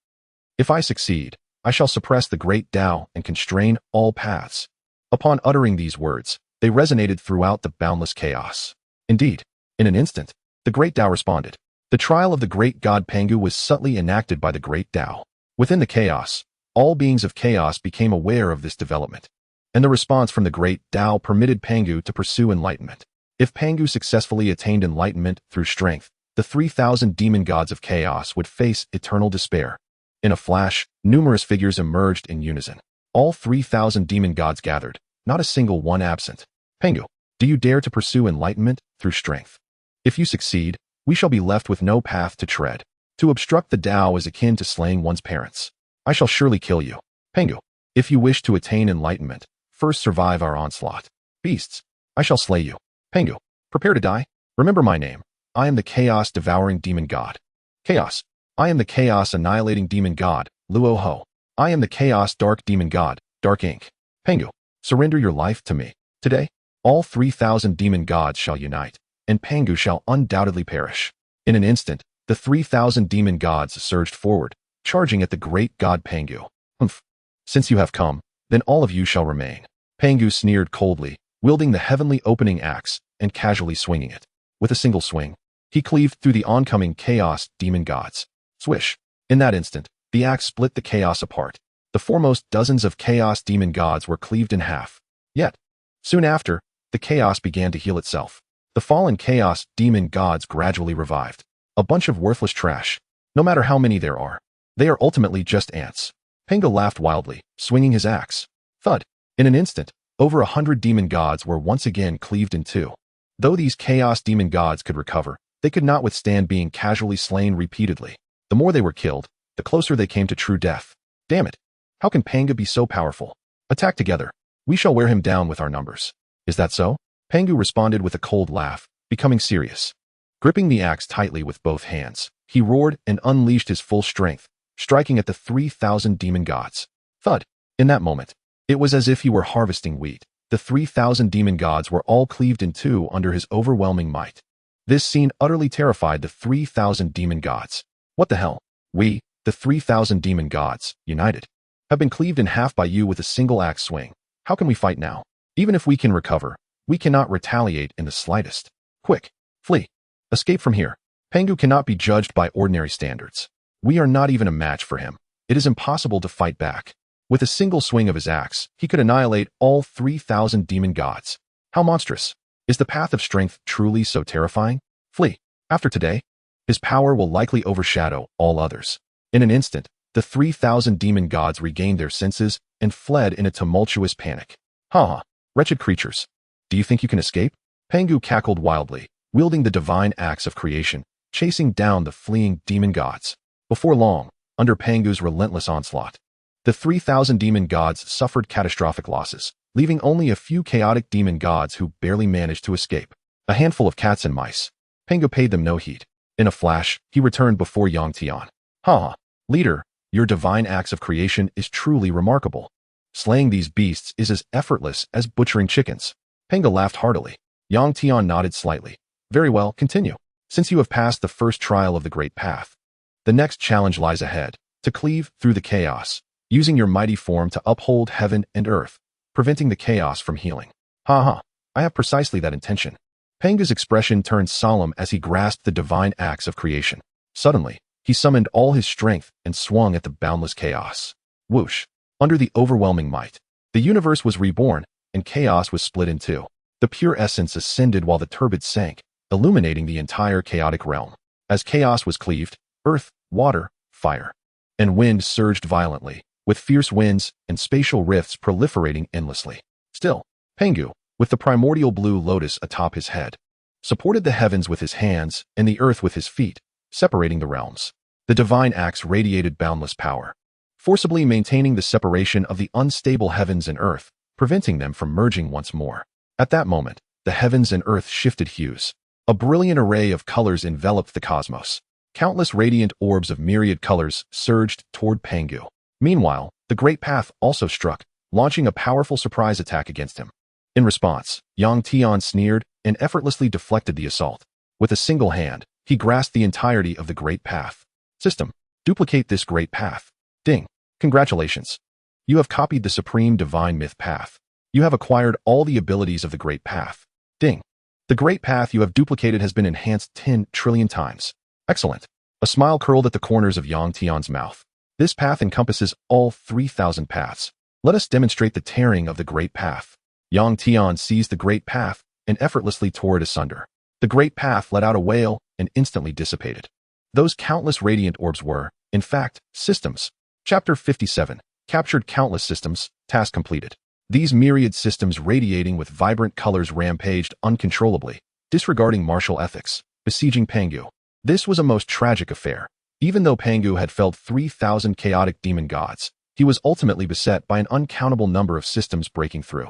If I succeed, I shall suppress the great Tao and constrain all paths." Upon uttering these words, they resonated throughout the boundless chaos. Indeed, in an instant, the great Tao responded. The trial of the great god Pangu was subtly enacted by the great Tao. Within the chaos, all beings of chaos became aware of this development, and the response from the great Tao permitted Pangu to pursue enlightenment. If Pangu successfully attained enlightenment through strength, the 3,000 demon gods of chaos would face eternal despair. In a flash, numerous figures emerged in unison. All 3,000 demon gods gathered, not a single one absent. "Pangu, do you dare to pursue enlightenment through strength? If you succeed, we shall be left with no path to tread. To obstruct the Tao is akin to slaying one's parents. I shall surely kill you. Pangu, if you wish to attain enlightenment, first survive our onslaught. Beasts, I shall slay you. Pangu, prepare to die. Remember my name. I am the chaos-devouring demon god. Chaos. I am the chaos-annihilating demon god, Luo Ho. I am the chaos-dark demon god, Dark Ink. Pangu, surrender your life to me. Today, all 3,000 demon gods shall unite, and Pangu shall undoubtedly perish." In an instant, the 3,000 demon gods surged forward, charging at the great god Pangu. "Humph. Since you have come, then all of you shall remain." Pangu sneered coldly, wielding the heavenly opening axe and casually swinging it. With a single swing, he cleaved through the oncoming chaos demon gods. Swish. In that instant, the axe split the chaos apart. The foremost dozens of chaos demon gods were cleaved in half. Yet, soon after, the chaos began to heal itself. The fallen chaos demon gods gradually revived. A bunch of worthless trash. No matter how many there are, they are ultimately just ants. Pangu laughed wildly, swinging his axe. Thud. In an instant, over 100 demon gods were once again cleaved in two. Though these chaos demon gods could recover, they could not withstand being casually slain repeatedly. The more they were killed, the closer they came to true death. Damn it! How can Pangu be so powerful? Attack together. We shall wear him down with our numbers. Is that so? Pangu responded with a cold laugh, becoming serious. Gripping the axe tightly with both hands, he roared and unleashed his full strength, striking at the 3,000 demon gods. Thud. In that moment, it was as if he were harvesting wheat. The 3,000 demon gods were all cleaved in two under his overwhelming might. This scene utterly terrified the 3,000 demon gods. What the hell? We, the 3,000 demon gods, united, have been cleaved in half by you with a single axe swing. How can we fight now? Even if we can recover, we cannot retaliate in the slightest. Quick, flee. Escape from here. Pangu cannot be judged by ordinary standards. We are not even a match for him. It is impossible to fight back. With a single swing of his axe, he could annihilate all 3,000 demon gods. How monstrous. Is the path of strength truly so terrifying? Flee. After today, his power will likely overshadow all others. In an instant, the 3,000 demon gods regained their senses and fled in a tumultuous panic. Ha! Wretched creatures. Do you think you can escape? Pangu cackled wildly, wielding the divine axe of creation, chasing down the fleeing demon gods. Before long, under Pangu's relentless onslaught, the 3,000 demon gods suffered catastrophic losses, leaving only a few chaotic demon gods who barely managed to escape. A handful of cats and mice. Pangu paid them no heed. In a flash, he returned before Yang Tian. Ha! Leader, your divine axe of creation is truly remarkable. Slaying these beasts is as effortless as butchering chickens. Pangu laughed heartily. Yang Tian nodded slightly. Very well, continue. Since you have passed the first trial of the Great Path, the next challenge lies ahead, to cleave through the chaos, using your mighty form to uphold heaven and earth, preventing the chaos from healing. Ha! I have precisely that intention. Pangu's expression turned solemn as he grasped the divine axe of creation. Suddenly, he summoned all his strength and swung at the boundless chaos. Whoosh! Under the overwhelming might, the universe was reborn, and chaos was split in two. The pure essence ascended while the turbid sank, illuminating the entire chaotic realm. As chaos was cleaved, earth, water, fire, and wind surged violently, with fierce winds and spatial rifts proliferating endlessly. Still, Pangu, with the primordial blue lotus atop his head, supported the heavens with his hands and the earth with his feet, separating the realms. The divine axe radiated boundless power, forcibly maintaining the separation of the unstable heavens and earth, preventing them from merging once more. At that moment, the heavens and earth shifted hues. A brilliant array of colors enveloped the cosmos. Countless radiant orbs of myriad colors surged toward Pangu. Meanwhile, the Great Path also struck, launching a powerful surprise attack against him. In response, Yang Tian sneered and effortlessly deflected the assault. With a single hand, he grasped the entirety of the Great Path. System, duplicate this Great Path. Ding. Congratulations. You have copied the supreme divine myth path. You have acquired all the abilities of the Great Path. Ding. The Great Path you have duplicated has been enhanced 10 trillion times. Excellent. A smile curled at the corners of Yang Tian's mouth. This path encompasses all 3,000 paths. Let us demonstrate the tearing of the Great Path. Yang Tian seized the Great Path and effortlessly tore it asunder. The Great Path let out a wail and instantly dissipated. Those countless radiant orbs were, in fact, systems. Chapter 57. Captured countless systems. Task completed. These myriad systems radiating with vibrant colors rampaged uncontrollably, disregarding martial ethics, besieging Pangu. This was a most tragic affair. Even though Pangu had felled 3,000 chaotic demon gods, he was ultimately beset by an uncountable number of systems breaking through,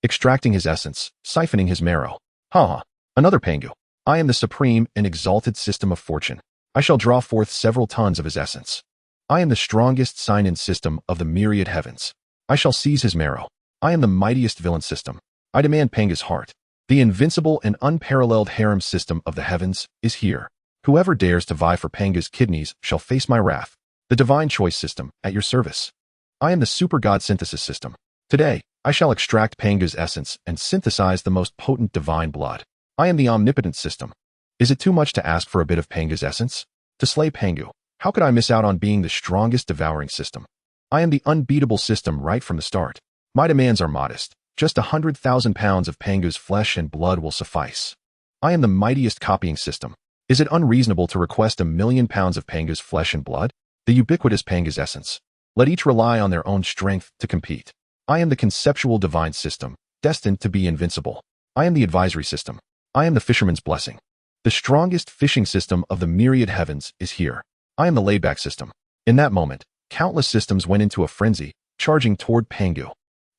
extracting his essence, siphoning his marrow. Ha! Another Pangu. I am the supreme and exalted system of fortune. I shall draw forth several tons of his essence. I am the strongest sign-in system of the myriad heavens. I shall seize his marrow. I am the mightiest villain system. I demand Pangu's heart. The invincible and unparalleled harem system of the heavens is here. Whoever dares to vie for Pangu's kidneys shall face my wrath. The divine choice system, at your service. I am the super god synthesis system. Today, I shall extract Pangu's essence and synthesize the most potent divine blood. I am the omnipotent system. Is it too much to ask for a bit of Pangu's essence? To slay Pangu, how could I miss out on being the strongest devouring system? I am the unbeatable system right from the start. My demands are modest. Just 100,000 pounds of Pangu's flesh and blood will suffice. I am the mightiest copying system. Is it unreasonable to request 1,000,000 pounds of Pangu's flesh and blood? The ubiquitous Pangu's essence. Let each rely on their own strength to compete. I am the conceptual divine system, destined to be invincible. I am the advisory system. I am the fisherman's blessing. The strongest fishing system of the myriad heavens is here. I am the laid-back system. In that moment, countless systems went into a frenzy, charging toward Pangu.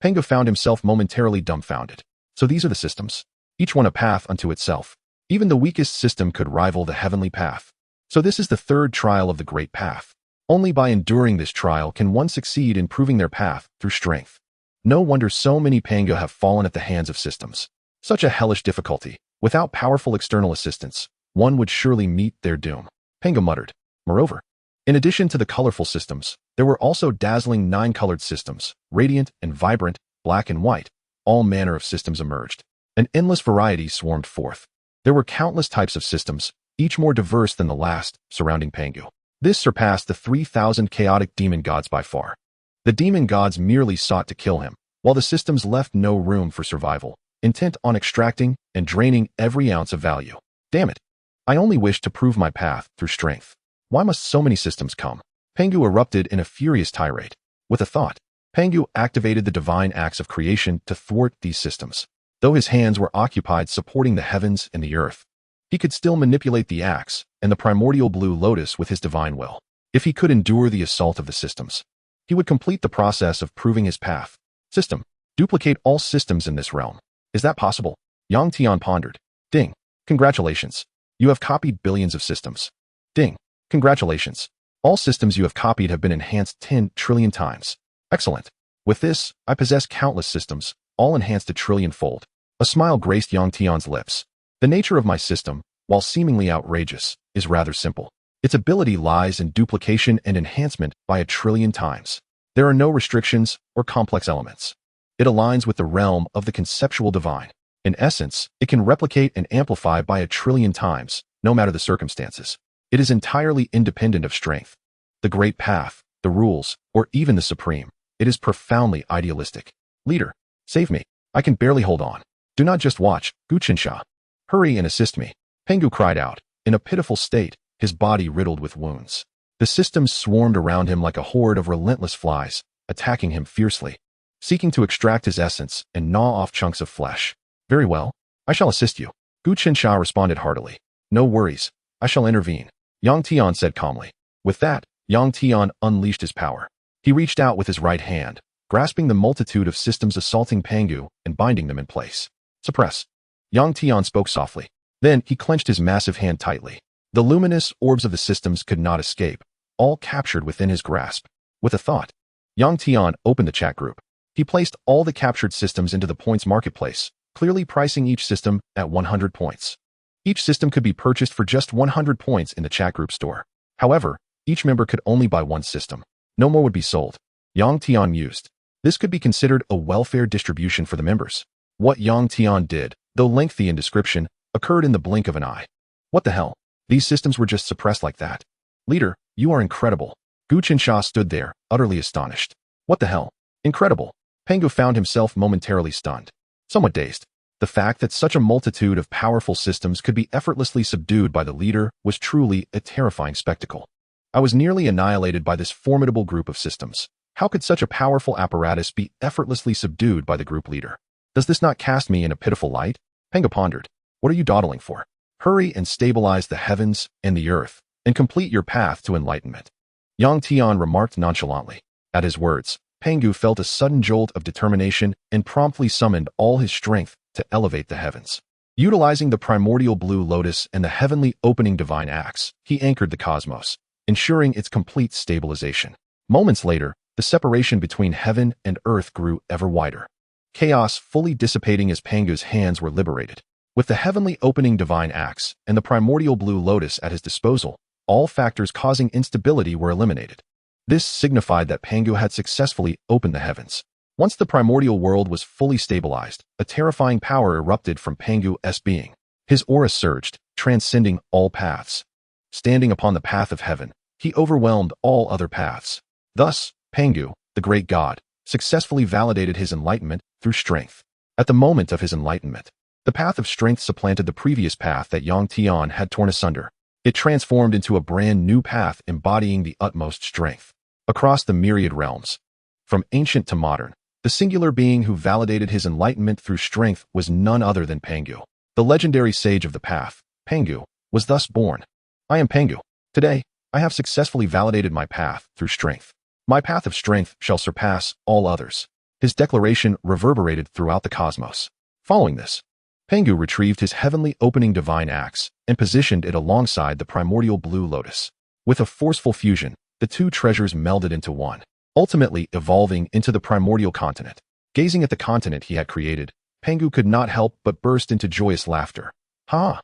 Pangu found himself momentarily dumbfounded. So these are the systems. Each one a path unto itself. Even the weakest system could rival the heavenly path. So this is the third trial of the great path. Only by enduring this trial can one succeed in proving their path through strength. No wonder so many Pangu have fallen at the hands of systems. Such a hellish difficulty. Without powerful external assistance, one would surely meet their doom. Pangu muttered. Moreover, in addition to the colorful systems, there were also dazzling 9-colored systems, radiant and vibrant, black and white. All manner of systems emerged. An endless variety swarmed forth. There were countless types of systems, each more diverse than the last, surrounding Pangu. This surpassed the 3,000 chaotic demon gods by far. The demon gods merely sought to kill him, while the systems left no room for survival, intent on extracting and draining every ounce of value. Damn it. I only wish to prove my path through strength. Why must so many systems come? Pangu erupted in a furious tirade. With a thought, Pangu activated the divine acts of creation to thwart these systems. Though his hands were occupied supporting the heavens and the earth, he could still manipulate the axe and the primordial blue lotus with his divine will. If he could endure the assault of the systems, he would complete the process of proving his path. System. Duplicate all systems in this realm. Is that possible? Yang Tian pondered. Ding. Congratulations. You have copied billions of systems. Ding. Congratulations. All systems you have copied have been enhanced 10 trillion times. Excellent. With this, I possess countless systems, all enhanced a trillion-fold. A smile graced Yang Tian's lips. The nature of my system, while seemingly outrageous, is rather simple. Its ability lies in duplication and enhancement by 1,000,000,000,000 times. There are no restrictions or complex elements. It aligns with the realm of the conceptual divine. In essence, it can replicate and amplify by 1,000,000,000,000 times, no matter the circumstances. It is entirely independent of strength, the great path, the rules, or even the supreme. It is profoundly idealistic. Leader, save me. I can barely hold on. Do not just watch, Guqinsha. Hurry and assist me. Pangu cried out, in a pitiful state, his body riddled with wounds. The systems swarmed around him like a horde of relentless flies, attacking him fiercely, seeking to extract his essence and gnaw off chunks of flesh. Very well, I shall assist you. Guqinsha responded heartily. No worries, I shall intervene. Yang Tian said calmly. With that, Yang Tian unleashed his power. He reached out with his right hand, grasping the multitude of systems assaulting Pangu and binding them in place. Suppress. Yang Tian spoke softly. Then he clenched his massive hand tightly. The luminous orbs of the systems could not escape, all captured within his grasp. With a thought, Yang Tian opened the chat group. He placed all the captured systems into the points marketplace, clearly pricing each system at 100 points. Each system could be purchased for just 100 points in the chat group store. However, each member could only buy one system. No more would be sold. Yang Tian mused. This could be considered a welfare distribution for the members. What Yang Tian did, though lengthy in description, occurred in the blink of an eye. What the hell? These systems were just suppressed like that. Leader, you are incredible. Guqinsha stood there, utterly astonished. What the hell? Incredible. Pangu found himself momentarily stunned. Somewhat dazed. The fact that such a multitude of powerful systems could be effortlessly subdued by the leader was truly a terrifying spectacle. I was nearly annihilated by this formidable group of systems. How could such a powerful apparatus be effortlessly subdued by the group leader? Does this not cast me in a pitiful light? Pangu pondered. What are you dawdling for? Hurry and stabilize the heavens and the earth, and complete your path to enlightenment. Yang Tian remarked nonchalantly. At his words, Pangu felt a sudden jolt of determination and promptly summoned all his strength to elevate the heavens. Utilizing the primordial blue lotus and the heavenly opening divine axe, he anchored the cosmos, ensuring its complete stabilization. Moments later, the separation between heaven and earth grew ever wider. Chaos fully dissipating as Pangu's hands were liberated. With the heavenly opening divine axe and the primordial blue lotus at his disposal, all factors causing instability were eliminated. This signified that Pangu had successfully opened the heavens. Once the primordial world was fully stabilized, a terrifying power erupted from Pangu's being. His aura surged, transcending all paths. Standing upon the path of heaven, he overwhelmed all other paths. Thus, Pangu, the great god, successfully validated his enlightenment through strength. At the moment of his enlightenment, the path of strength supplanted the previous path that Yang Tian had torn asunder. It transformed into a brand new path embodying the utmost strength. Across the myriad realms, from ancient to modern, the singular being who validated his enlightenment through strength was none other than Pangu. The legendary sage of the path, Pangu, was thus born. I am Pangu. Today, I have successfully validated my path through strength. My path of strength shall surpass all others. His declaration reverberated throughout the cosmos. Following this, Pangu retrieved his heavenly opening divine axe and positioned it alongside the primordial blue lotus. With a forceful fusion, the two treasures melded into one, ultimately evolving into the primordial continent. Gazing at the continent he had created, Pangu could not help but burst into joyous laughter. Ha!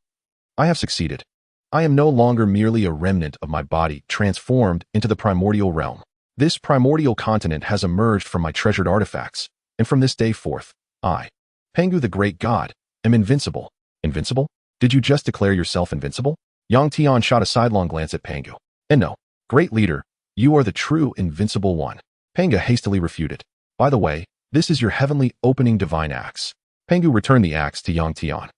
I have succeeded. I am no longer merely a remnant of my body transformed into the primordial realm. This primordial continent has emerged from my treasured artifacts, and from this day forth, I, Pangu the great god, am invincible. Invincible? Did you just declare yourself invincible? Yang Tian shot a sidelong glance at Pangu. And no, great leader, you are the true invincible one. Pangu hastily refuted. By the way, this is your heavenly opening divine axe. Pangu returned the axe to Yang Tian.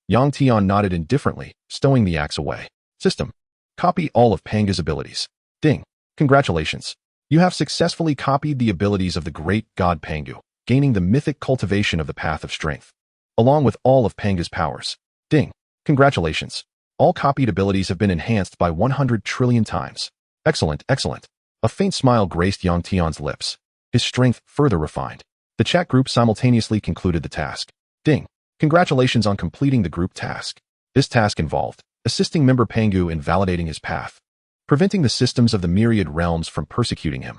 Yang Tian nodded indifferently, stowing the axe away. System. Copy all of Pangu's abilities. Ding. Congratulations. You have successfully copied the abilities of the great god Pangu, gaining the mythic cultivation of the path of strength, along with all of Pangu's powers. Ding. Congratulations. All copied abilities have been enhanced by 100 trillion times. Excellent, excellent. A faint smile graced Yang Tian's lips. His strength further refined. The chat group simultaneously concluded the task. Ding. Congratulations on completing the group task. This task involved assisting member Pangu in validating his path, preventing the systems of the myriad realms from persecuting him.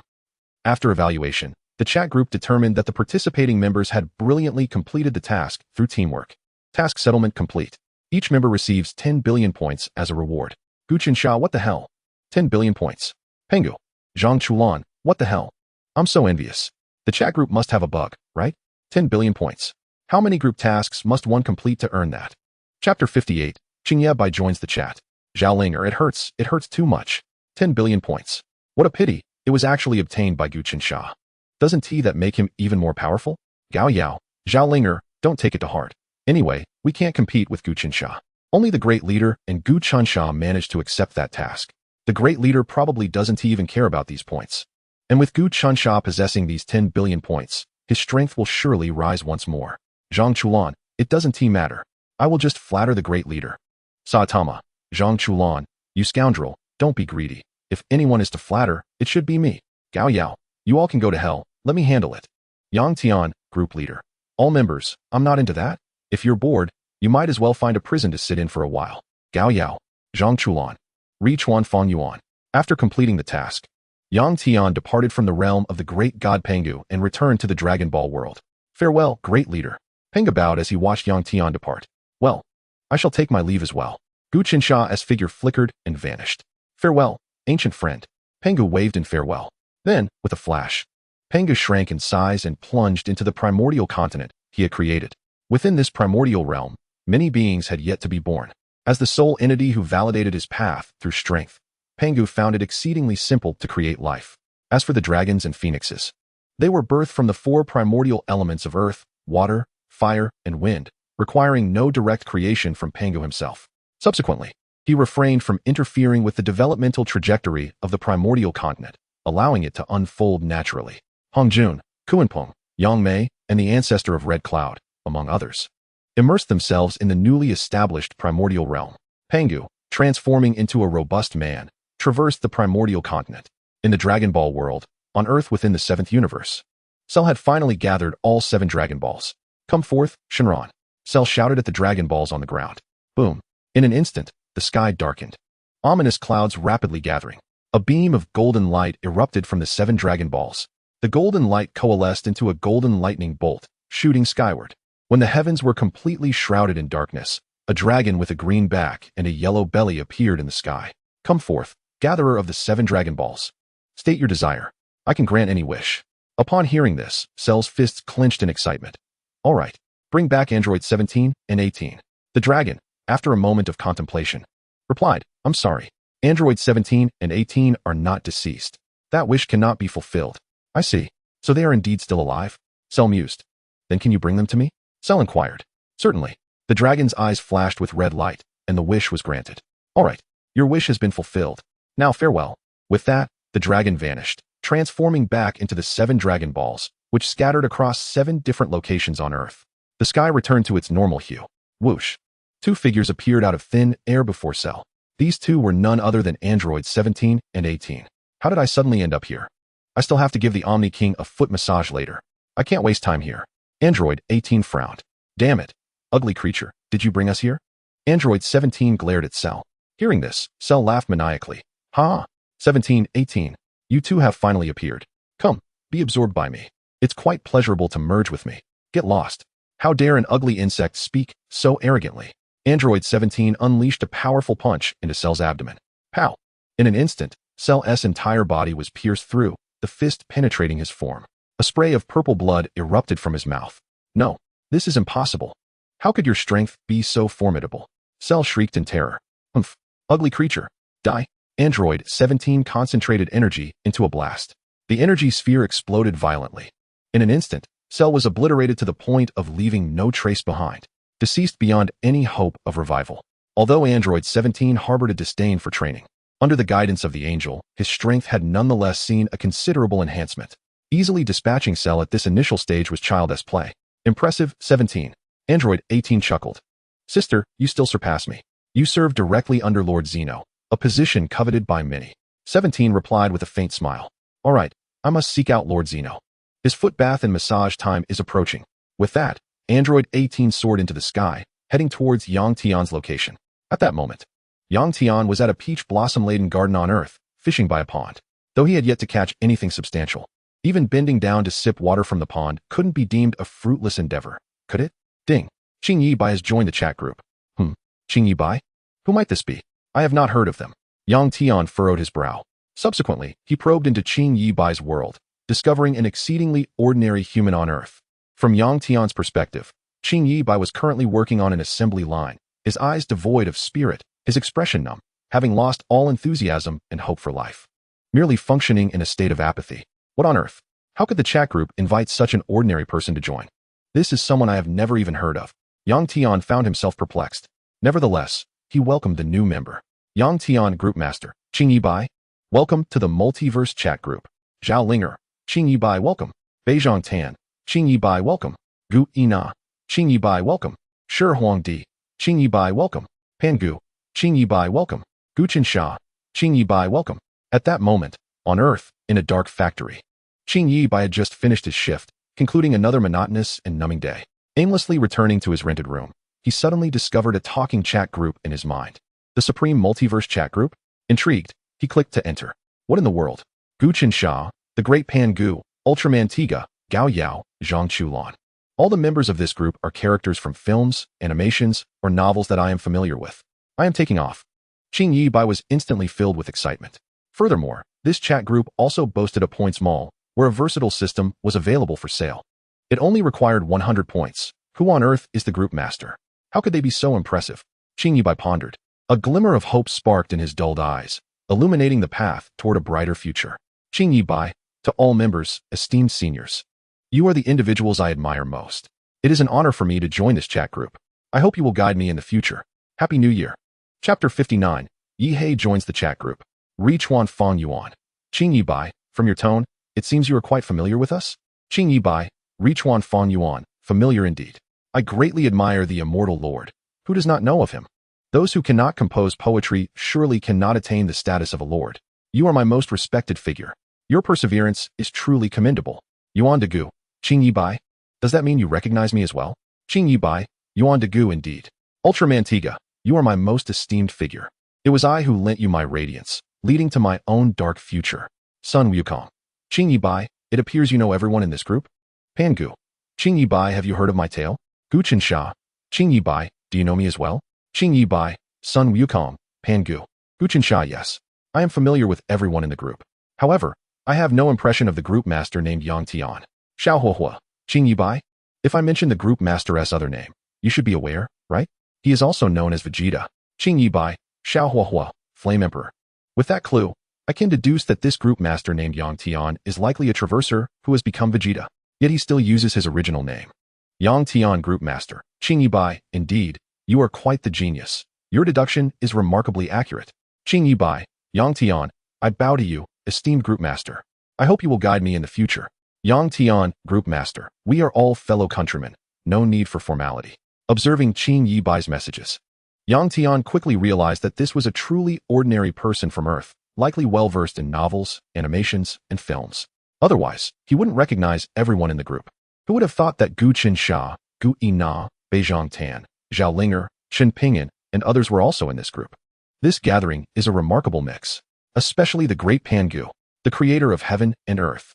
After evaluation, the chat group determined that the participating members had brilliantly completed the task through teamwork. Task settlement complete. Each member receives 10 billion points as a reward. Guchen Sha, what the hell? 10 billion points. Pangu. Zhang Chulan, what the hell? I'm so envious. The chat group must have a bug, right? 10 billion points. How many group tasks must one complete to earn that? Chapter 58. Qingye Bai joins the chat. Zhao Linger, it hurts too much. 10 billion points. What a pity, it was actually obtained by Guchen Sha. Doesn't that make him even more powerful? Gao Yao, Zhao Linger, don't take it to heart. Anyway, we can't compete with Guchen Sha. Only the great leader and Guchen Sha managed to accept that task. The great leader probably doesn't even care about these points. And with Guchen Sha possessing these 10 billion points, his strength will surely rise once more. Zhang Chulan, it doesn't matter. I will just flatter the great leader. Saitama, Zhang Chulan, you scoundrel, don't be greedy. If anyone is to flatter, it should be me. Gao Yao, you all can go to hell, let me handle it. Yang Tian, group leader. All members, I'm not into that. If you're bored, you might as well find a prison to sit in for a while. Gao Yao, Zhang Chulan, Ri Chuan Fong Yuan. After completing the task, Yang Tian departed from the realm of the great god Pangu and returned to the Dragon Ball world. Farewell, great leader. Pangu bowed as he watched Yang Tian depart. Well, I shall take my leave as well. Guchen Sha's figure flickered and vanished. Farewell, ancient friend. Pangu waved in farewell. Then, with a flash, Pangu shrank in size and plunged into the primordial continent he had created. Within this primordial realm, many beings had yet to be born. As the sole entity who validated his path through strength, Pangu found it exceedingly simple to create life. As for the dragons and phoenixes, they were birthed from the four primordial elements of earth, water, fire, and wind, requiring no direct creation from Pangu himself. Subsequently, he refrained from interfering with the developmental trajectory of the primordial continent, allowing it to unfold naturally. Hongjun, Kuanpeng, Yang Mei, and the ancestor of Red Cloud, among others, immersed themselves in the newly established primordial realm. Pangu, transforming into a robust man, traversed the primordial continent. In the Dragon Ball world, on Earth within the 7th universe, Cell had finally gathered all 7 Dragon Balls. Come forth, Shenron. Cell shouted at the Dragon Balls on the ground. Boom. In an instant, the sky darkened. Ominous clouds rapidly gathering. A beam of golden light erupted from the 7 Dragon Balls. The golden light coalesced into a golden lightning bolt, shooting skyward. When the heavens were completely shrouded in darkness, a dragon with a green back and a yellow belly appeared in the sky. Come forth, gatherer of the 7 Dragon Balls. State your desire. I can grant any wish. Upon hearing this, Cell's fists clenched in excitement. All right, bring back Android 17 and 18. The dragon, after a moment of contemplation, replied, I'm sorry. Android 17 and 18 are not deceased. That wish cannot be fulfilled. I see. So they are indeed still alive? Cell mused. Then can you bring them to me? Cell inquired. Certainly. The dragon's eyes flashed with red light, and the wish was granted. All right. Your wish has been fulfilled. Now farewell. With that, the dragon vanished, transforming back into the 7 Dragon Balls, which scattered across 7 different locations on Earth. The sky returned to its normal hue. Whoosh. 2 figures appeared out of thin air before Cell. These 2 were none other than androids 17 and 18. How did I suddenly end up here? I still have to give the Omni King a foot massage later. I can't waste time here. Android 18 frowned. Damn it. Ugly creature, did you bring us here? Android 17 glared at Cell. Hearing this, Cell laughed maniacally. Ha! 17, 18. You 2 have finally appeared. Come, be absorbed by me. It's quite pleasurable to merge with me. Get lost. How dare an ugly insect speak so arrogantly? Android 17 unleashed a powerful punch into Cell's abdomen. Pow! In an instant, Cell's entire body was pierced through, the fist penetrating his form. A spray of purple blood erupted from his mouth. No, this is impossible. How could your strength be so formidable? Cell shrieked in terror. Humph! Ugly creature. Die. Android 17 concentrated energy into a blast. The energy sphere exploded violently. In an instant, Cell was obliterated to the point of leaving no trace behind, deceased beyond any hope of revival. Although Android 17 harbored a disdain for training, under the guidance of the angel, his strength had nonetheless seen a considerable enhancement. Easily dispatching Cell at this initial stage was child's play. Impressive, 17. Android 18 chuckled. Sister, you still surpass me. You serve directly under Lord Zeno, a position coveted by many. 17 replied with a faint smile. All right, I must seek out Lord Zeno. His foot bath and massage time is approaching. With that, Android 18 soared into the sky, heading towards Yang Tian's location. At that moment, Yang Tian was at a peach blossom-laden garden on Earth, fishing by a pond. Though he had yet to catch anything substantial, even bending down to sip water from the pond couldn't be deemed a fruitless endeavor, could it? Ding. Qing Yi Bai has joined the chat group. Qing Yi Bai? Who might this be? I have not heard of them. Yang Tian furrowed his brow. Subsequently, he probed into Qing Yi Bai's world, discovering an exceedingly ordinary human on Earth. From Yang Tian's perspective, Qing Yi Bai was currently working on an assembly line, his eyes devoid of spirit, his expression numb, having lost all enthusiasm and hope for life. Merely functioning in a state of apathy. What on earth? How could the chat group invite such an ordinary person to join? This is someone I have never even heard of. Yang Tian found himself perplexed. Nevertheless, he welcomed the new member. Yang Tian Group Master, Qing Yi Bai. Welcome to the Multiverse chat group. Zhao Linger, Qing Yi Bai welcome. Beizhong Tan, Qing Yi Bai welcome. Gu Yina, Qing Yi Bai welcome. Shi Huangdi, Qing Yi Bai welcome. Pangu, Qing Yi Bai welcome. Guchen Sha, Qing Yi Bai welcome. At that moment, on Earth, in a dark factory, Qing Yi Bai had just finished his shift, concluding another monotonous and numbing day. Aimlessly returning to his rented room, he suddenly discovered a talking chat group in his mind. The Supreme Multiverse chat group? Intrigued, he clicked to enter. What in the world? Guchen Sha, the Great Pangu, Ultraman Tiga, Gao Yao, Zhang Chulan. All the members of this group are characters from films, animations, or novels that I am familiar with. I am taking off. Qing Yi Bai was instantly filled with excitement. Furthermore, this chat group also boasted a points mall, where a versatile system was available for sale. It only required 100 points. Who on earth is the group master? How could they be so impressive? Qing Yi Bai pondered. A glimmer of hope sparked in his dulled eyes, illuminating the path toward a brighter future. Qing Yi Bai, to all members, esteemed seniors. You are the individuals I admire most. It is an honor for me to join this chat group. I hope you will guide me in the future. Happy New Year. Chapter 59. Yi Hei joins the chat group. Ri Chuan Fong Yuan. Qing Yi Bai, from your tone, it seems you are quite familiar with us? Qing Yi Bai, Ri Chuan Fong Yuan, familiar indeed. I greatly admire the immortal Lord. Who does not know of him? Those who cannot compose poetry surely cannot attain the status of a lord. You are my most respected figure. Your perseverance is truly commendable. Yuan de Gu, Qing Yi Bai. Does that mean you recognize me as well? Qing Yi Bai, Yuan de Gu indeed. Ultraman Tiga, you are my most esteemed figure. It was I who lent you my radiance, leading to my own dark future. Sun Wukong. Qing Yi Bai, it appears you know everyone in this group? Pangu. Qing Yi Bai, have you heard of my tale? Guchen Sha. Qing Yi Bai, do you know me as well? Qing Yi Bai, Sun Wukong, Pangu. Guchen Sha, yes. I am familiar with everyone in the group. However, I have no impression of the group master named Yang Tian. Xiao Huahua. Qing Yi Bai. If I mention the group master's other name, you should be aware, right? He is also known as Vegeta. Qing Yi Bai, Xiao Huahua, Flame Emperor. With that clue, I can deduce that this group master named Yang Tian is likely a traverser who has become Vegeta, yet he still uses his original name. Yang Tian Group Master, Qing Yibai, indeed, you are quite the genius. Your deduction is remarkably accurate. Qing Yibai, Yang Tian, I bow to you, esteemed Group Master. I hope you will guide me in the future. Yang Tian, Group Master, we are all fellow countrymen. No need for formality. Observing Qing Yibai's messages, Yang Tian quickly realized that this was a truly ordinary person from Earth, likely well-versed in novels, animations, and films. Otherwise, he wouldn't recognize everyone in the group. Who would have thought that Gu Qinsha, Gu Yina, Beizhong Tan, Zhao Linger, Chen Pingyan, and others were also in this group? This gathering is a remarkable mix, especially the great Pangu, the creator of heaven and earth.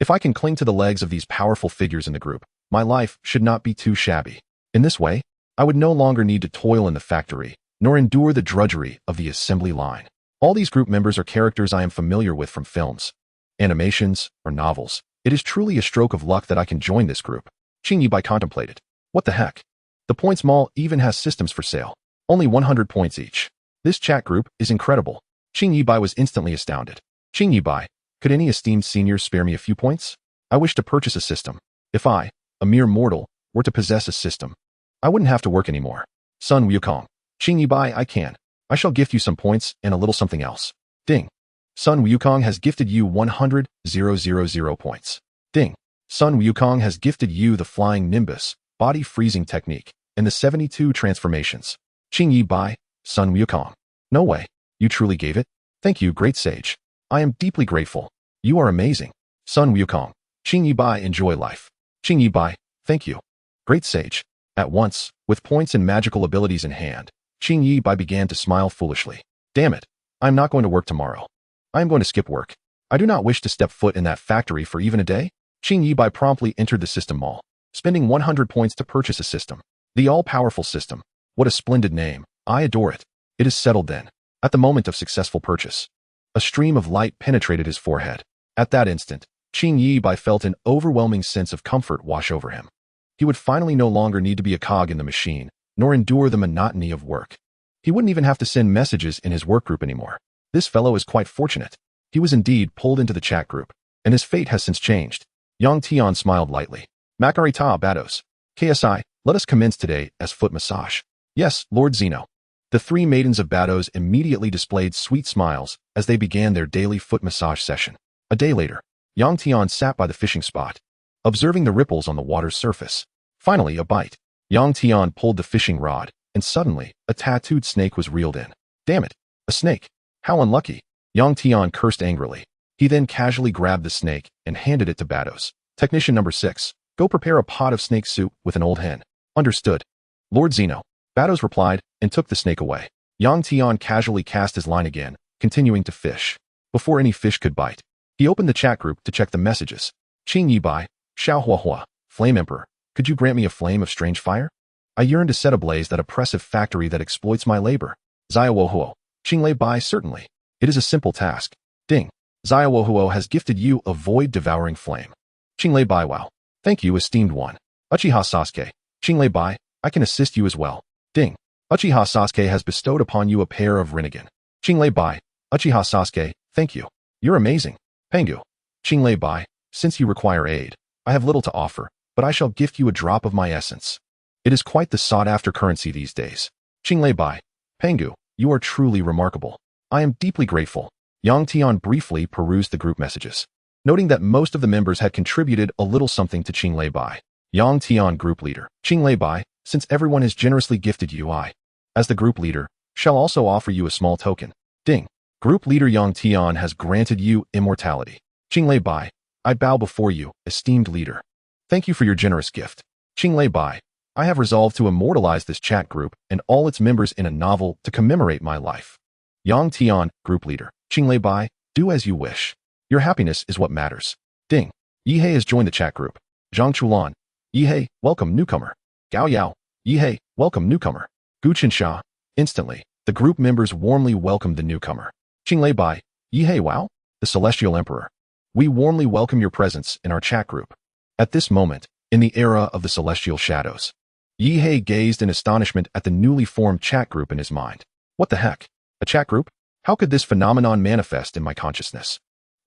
If I can cling to the legs of these powerful figures in the group, my life should not be too shabby. In this way, I would no longer need to toil in the factory, nor endure the drudgery of the assembly line. All these group members are characters I am familiar with from films, animations, or novels. It is truly a stroke of luck that I can join this group. Qing Yibai contemplated. What the heck? The Points Mall even has systems for sale. Only 100 points each. This chat group is incredible. Qing Yibai was instantly astounded. Qing Yibai, could any esteemed senior spare me a few points? I wish to purchase a system. If I, a mere mortal, were to possess a system, I wouldn't have to work anymore. Sun Wukong. Qing Yibai, I can. I shall gift you some points and a little something else. Ding. Sun Wukong has gifted you 100,000 points. Ding. Sun Wukong has gifted you the Flying Nimbus, Body Freezing Technique, and the 72 Transformations. Qing Yibai, Sun Wukong. No way. You truly gave it? Thank you, great sage. I am deeply grateful. You are amazing. Sun Wukong. Qing Yibai, enjoy life. Qing Yibai, thank you. Great sage. At once, with points and magical abilities in hand, Qing Yibai began to smile foolishly. Damn it. I am not going to work tomorrow. I am going to skip work. I do not wish to step foot in that factory for even a day. Qing Yibai promptly entered the system mall, spending 100 points to purchase a system. The all-powerful system. What a splendid name. I adore it. It is settled then. At the moment of successful purchase, a stream of light penetrated his forehead. At that instant, Qing Yibai felt an overwhelming sense of comfort wash over him. He would finally no longer need to be a cog in the machine, nor endure the monotony of work. He wouldn't even have to send messages in his work group anymore. This fellow is quite fortunate. He was indeed pulled into the chat group, and his fate has since changed. Yang Tian smiled lightly. Makari ta Bados. KSI, let us commence today as foot massage. Yes, Lord Zeno. The three maidens of Bados immediately displayed sweet smiles as they began their daily foot massage session. A day later, Yang Tian sat by the fishing spot, observing the ripples on the water's surface. Finally, a bite. Yang Tian pulled the fishing rod, and suddenly, a tattooed snake was reeled in. Damn it, a snake. How unlucky. Yang Tian cursed angrily. He then casually grabbed the snake and handed it to Bados. Technician number 6, go prepare a pot of snake soup with an old hen. Understood. Lord Zeno. Bados replied and took the snake away. Yang Tian casually cast his line again, continuing to fish. Before any fish could bite, he opened the chat group to check the messages. Qing Yibai, Xiao Huahua, Flame Emperor, could you grant me a flame of strange fire? I yearn to set ablaze that oppressive factory that exploits my labor. Ziawohuo, Qing Bai, certainly. It is a simple task. Ding. Ziawohuo has gifted you a void-devouring flame. Qing Bai, wow. Thank you, esteemed one. Uchiha Sasuke, Qing Bai, I can assist you as well. Ding. Uchiha Sasuke has bestowed upon you a pair of Rinnegan. Qing Bai, Uchiha Sasuke, thank you. You're amazing. Pangu. Qing Bai, since you require aid, I have little to offer, but I shall gift you a drop of my essence. It is quite the sought-after currency these days. Qing Bai, Pangu, you are truly remarkable. I am deeply grateful. Yang Tian briefly perused the group messages, noting that most of the members had contributed a little something to Qing Bai. Yang Tian group leader. Qing Bai, since everyone has generously gifted you, I, as the group leader, shall also offer you a small token. Ding. Group leader Yang Tian has granted you immortality. Qing Bai, I bow before you, esteemed leader. Thank you for your generous gift. Qing Bai, I have resolved to immortalize this chat group and all its members in a novel to commemorate my life. Yang Tian, group leader. Qing Bai, do as you wish. Your happiness is what matters. Ding. Yihei has joined the chat group. Zhang Chulan. Yihei, welcome newcomer. Gao Yao. Yihei, welcome newcomer. Gu Qinsha. Instantly, the group members warmly welcomed the newcomer. Qing Bai. Yihei, wow. The Celestial Emperor. We warmly welcome your presence in our chat group. At this moment, in the era of the Celestial Shadows, Yihei gazed in astonishment at the newly formed chat group in his mind. What the heck? A chat group? How could this phenomenon manifest in my consciousness?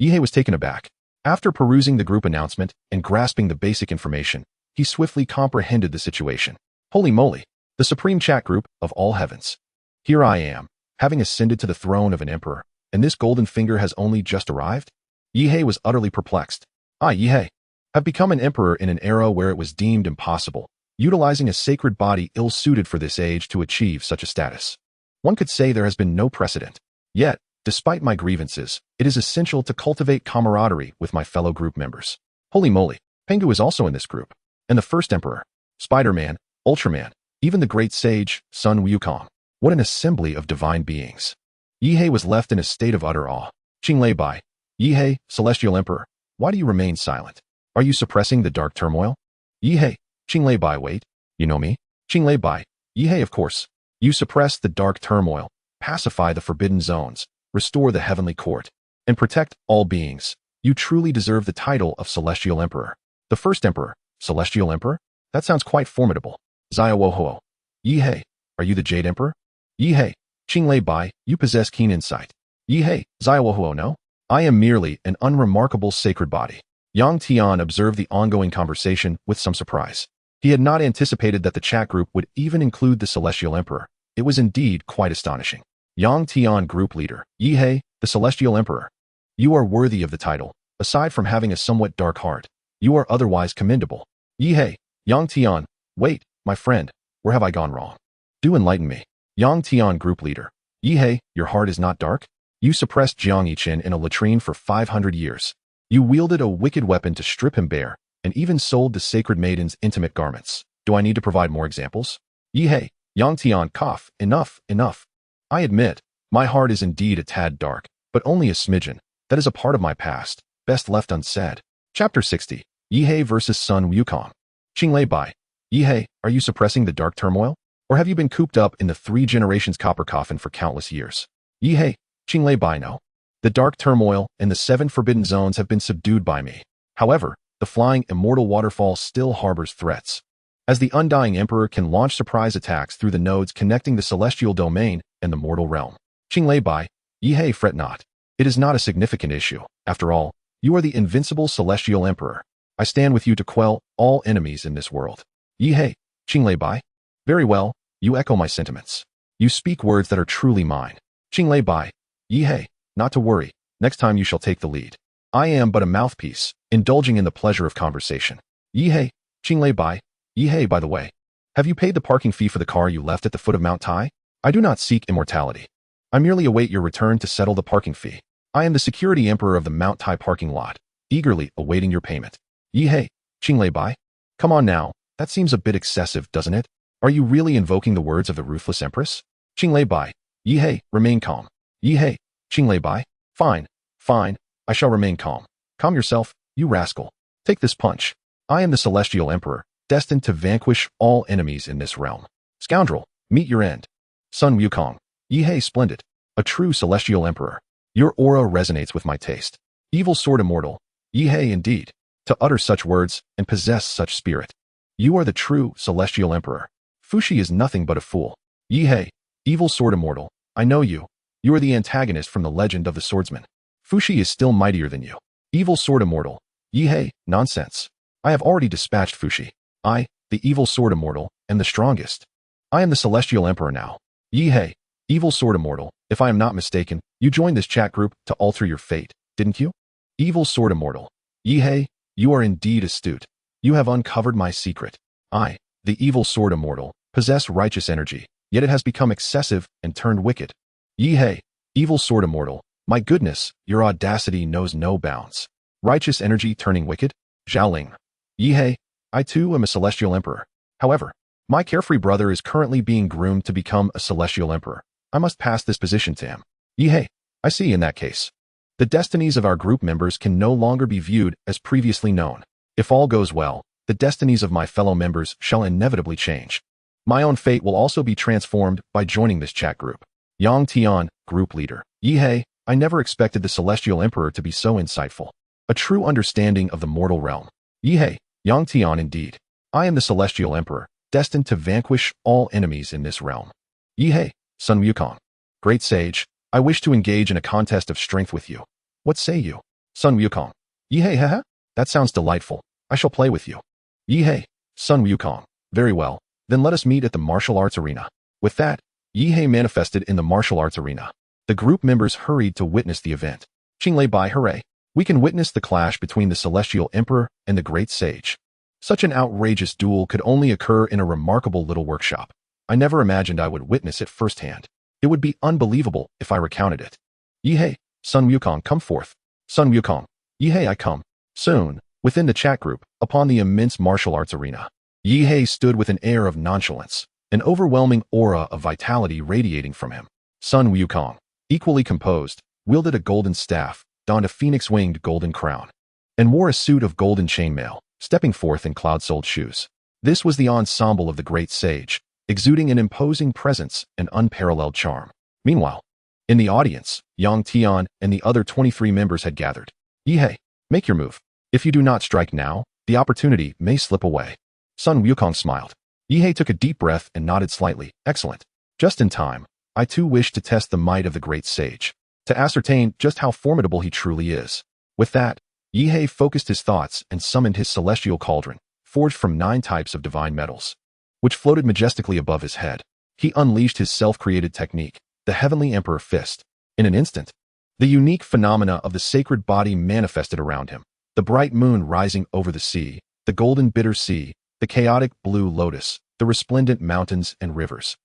Yihei was taken aback. After perusing the group announcement and grasping the basic information, he swiftly comprehended the situation. Holy moly! The supreme chat group of all heavens. Here I am, having ascended to the throne of an emperor, and this golden finger has only just arrived? Yihei was utterly perplexed. I, Yihei, have become an emperor in an era where it was deemed impossible, utilizing a sacred body ill-suited for this age to achieve such a status. One could say there has been no precedent. Yet, despite my grievances, it is essential to cultivate camaraderie with my fellow group members. Holy moly, Pangu is also in this group. And the first emperor, Spider-Man, Ultraman, even the great sage, Sun Wukong. What an assembly of divine beings. Yihei was left in a state of utter awe. Qinglei Bai, Yihei, Celestial Emperor, why do you remain silent? Are you suppressing the dark turmoil? Yihei, Qinglei Bai, wait, you know me? Qinglei Bai, Yihei, of course. You suppress the dark turmoil, pacify the forbidden zones, restore the heavenly court, and protect all beings. You truly deserve the title of Celestial Emperor. The first emperor, Celestial Emperor? That sounds quite formidable. Zaiwohuo. Yihei, are you the Jade Emperor? Yihei, Qinglei Bai, you possess keen insight. Yihei, Zaiwohuo, no? I am merely an unremarkable sacred body. Yang Tian observed the ongoing conversation with some surprise. He had not anticipated that the chat group would even include the Celestial Emperor. It was indeed quite astonishing. Yang Tian group leader, Yihei, the Celestial Emperor. You are worthy of the title. Aside from having a somewhat dark heart, you are otherwise commendable. Yihei, Yang Tian, wait, my friend, where have I gone wrong? Do enlighten me. Yang Tian group leader, Yihei, your heart is not dark? You suppressed Jiang Yichen in a latrine for 500 years. You wielded a wicked weapon to strip him bare, and even sold the sacred maiden's intimate garments. Do I need to provide more examples? Yihei, Yang Tian, cough, enough, enough. I admit, my heart is indeed a tad dark, but only a smidgen. That is a part of my past, best left unsaid. Chapter 60, Yihei versus Sun Wukong. Qinglei Bai, Yihei, are you suppressing the dark turmoil? Or have you been cooped up in the 3 generations copper coffin for countless years? Yihei, Qinglei Bai, no. The dark turmoil and the 7 forbidden zones have been subdued by me. However, the flying immortal waterfall still harbors threats. As the Undying Emperor can launch surprise attacks through the nodes connecting the celestial domain and the mortal realm. Qinglei Bai, Yihei, fret not. It is not a significant issue. After all, you are the invincible Celestial Emperor. I stand with you to quell all enemies in this world. Yihei, Qinglei Bai. Very well, you echo my sentiments. You speak words that are truly mine. Qinglei Bai, Yihei, not to worry, next time you shall take the lead. I am but a mouthpiece, indulging in the pleasure of conversation. Yihei, Qinglei Bai, Yihei, by the way, have you paid the parking fee for the car you left at the foot of Mount Tai? I do not seek immortality. I merely await your return to settle the parking fee. I am the security emperor of the Mount Tai parking lot, eagerly awaiting your payment. Yihei, Qinglei Bai. Come on now, that seems a bit excessive, doesn't it? Are you really invoking the words of the ruthless empress? Qinglei Bai, Yihei, remain calm. Yihei, Qinglei Bai. Fine, fine, I shall remain calm. Calm yourself, you rascal. Take this punch. I am the Celestial Emperor, destined to vanquish all enemies in this realm. Scoundrel, meet your end. Sun Wukong, Yihei, splendid. A true Celestial Emperor. Your aura resonates with my taste. Evil sword immortal. Yihei, indeed. To utter such words and possess such spirit. You are the true Celestial Emperor. Fushi is nothing but a fool. Yihei, evil sword immortal. I know you. You are the antagonist from the legend of the swordsman. Fushi is still mightier than you. Evil sword immortal. Yihei, nonsense. I have already dispatched Fushi. I, the evil sword immortal, am the strongest. I am the Celestial Emperor now. Yihei, evil sword immortal, if I am not mistaken, you joined this chat group to alter your fate, didn't you? Evil sword immortal. Yihei, you are indeed astute. You have uncovered my secret. I, the evil sword immortal, possess righteous energy, yet it has become excessive and turned wicked. Yihei, evil sword immortal, my goodness, your audacity knows no bounds. Righteous energy turning wicked? Zhaoling. Yihei, I too am a Celestial Emperor. However, my carefree brother is currently being groomed to become a Celestial Emperor. I must pass this position to him. Yihei, I see in that case. The destinies of our group members can no longer be viewed as previously known. If all goes well, the destinies of my fellow members shall inevitably change. My own fate will also be transformed by joining this chat group. Yang Tian, group leader. Yihei, I never expected the Celestial Emperor to be so insightful. A true understanding of the mortal realm. Yihei, Yang Tian indeed. I am the Celestial Emperor, destined to vanquish all enemies in this realm. Yihei, Sun Wukong. Great sage, I wish to engage in a contest of strength with you. What say you? Sun Wukong. Yihei haha? That sounds delightful. I shall play with you. Yihei. Sun Wukong. Very well. Then let us meet at the martial arts arena. With that, Yihei manifested in the martial arts arena. The group members hurried to witness the event. Qinglei Bai hooray. We can witness the clash between the Celestial Emperor and the Great Sage. Such an outrageous duel could only occur in a remarkable little workshop. I never imagined I would witness it firsthand. It would be unbelievable if I recounted it. Yihei, Sun Wukong, come forth. Sun Wukong. Yihei, I come. Soon, within the chat group, upon the immense martial arts arena, Yihei stood with an air of nonchalance, an overwhelming aura of vitality radiating from him. Sun Wukong, equally composed, wielded a golden staff, donned a phoenix-winged golden crown, and wore a suit of golden chainmail, stepping forth in cloud-soled shoes. This was the ensemble of the Great Sage, exuding an imposing presence and unparalleled charm. Meanwhile, in the audience, Yang Tian and the other 23 members had gathered. Yihei, make your move. If you do not strike now, the opportunity may slip away. Sun Wukong smiled. Yihei took a deep breath and nodded slightly. Excellent. Just in time. I too wish to test the might of the Great Sage, to ascertain just how formidable he truly is. With that, Yihei focused his thoughts and summoned his celestial cauldron, forged from 9 types of divine metals, which floated majestically above his head. He unleashed his self-created technique, the Heavenly Emperor Fist. In an instant, the unique phenomena of the sacred body manifested around him. The bright moon rising over the sea, the golden bitter sea, the chaotic blue lotus, the resplendent mountains and rivers.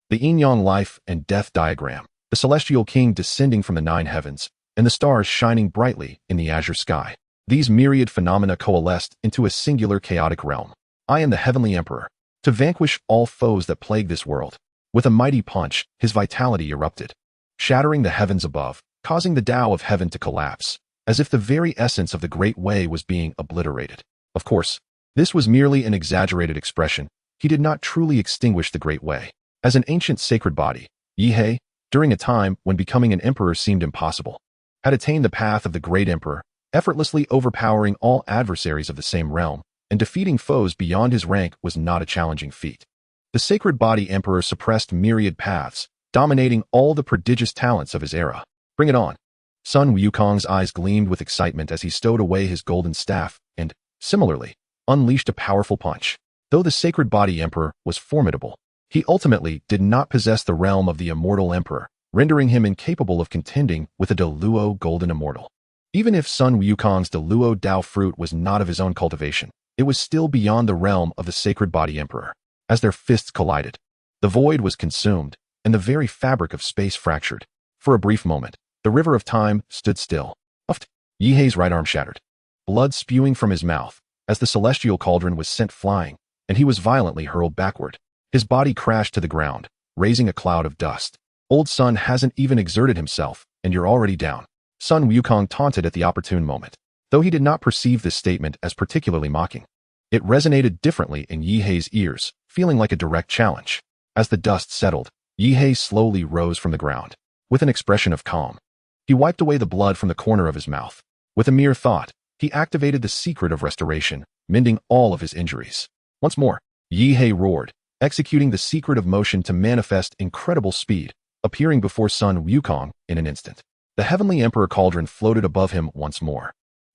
The yin-yang life and death diagram, the celestial king descending from the 9 heavens, and the stars shining brightly in the azure sky. These myriad phenomena coalesced into a singular chaotic realm. I am the Heavenly Emperor. To vanquish all foes that plague this world. With a mighty punch, his vitality erupted, shattering the heavens above, causing the Tao of heaven to collapse, as if the very essence of the Great Way was being obliterated. Of course, this was merely an exaggerated expression. He did not truly extinguish the Great Way. As an ancient sacred body, Yihei, during a time when becoming an emperor seemed impossible, had attained the path of the Great Emperor, effortlessly overpowering all adversaries of the same realm, and defeating foes beyond his rank was not a challenging feat. The sacred body emperor suppressed myriad paths, dominating all the prodigious talents of his era. Bring it on. Sun Wukong's eyes gleamed with excitement as he stowed away his golden staff and, similarly, unleashed a powerful punch. Though the sacred body emperor was formidable, he ultimately did not possess the realm of the immortal emperor, rendering him incapable of contending with a Deluo golden immortal. Even if Sun Wukong's Deluo Dao fruit was not of his own cultivation, it was still beyond the realm of the sacred body emperor. As their fists collided, the void was consumed, and the very fabric of space fractured. For a brief moment, the river of time stood still. Uft! Yihei's right arm shattered, blood spewing from his mouth, as the celestial cauldron was sent flying, and he was violently hurled backward. His body crashed to the ground, raising a cloud of dust. Old Sun hasn't even exerted himself, and you're already down. Sun Wukong taunted at the opportune moment. Though he did not perceive this statement as particularly mocking, it resonated differently in Yihei's ears, feeling like a direct challenge. As the dust settled, Yihei slowly rose from the ground, with an expression of calm. He wiped away the blood from the corner of his mouth. With a mere thought, he activated the secret of restoration, mending all of his injuries. Once more, Yihei roared, executing the secret of motion to manifest incredible speed, appearing before Sun Wukong in an instant. The Heavenly Emperor cauldron floated above him once more.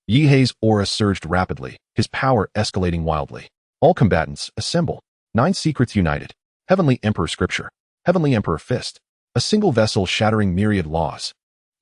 Yihei's aura surged rapidly, his power escalating wildly. All combatants, assemble. 9 secrets united. Heavenly Emperor Scripture. Heavenly Emperor Fist. A single vessel shattering myriad laws.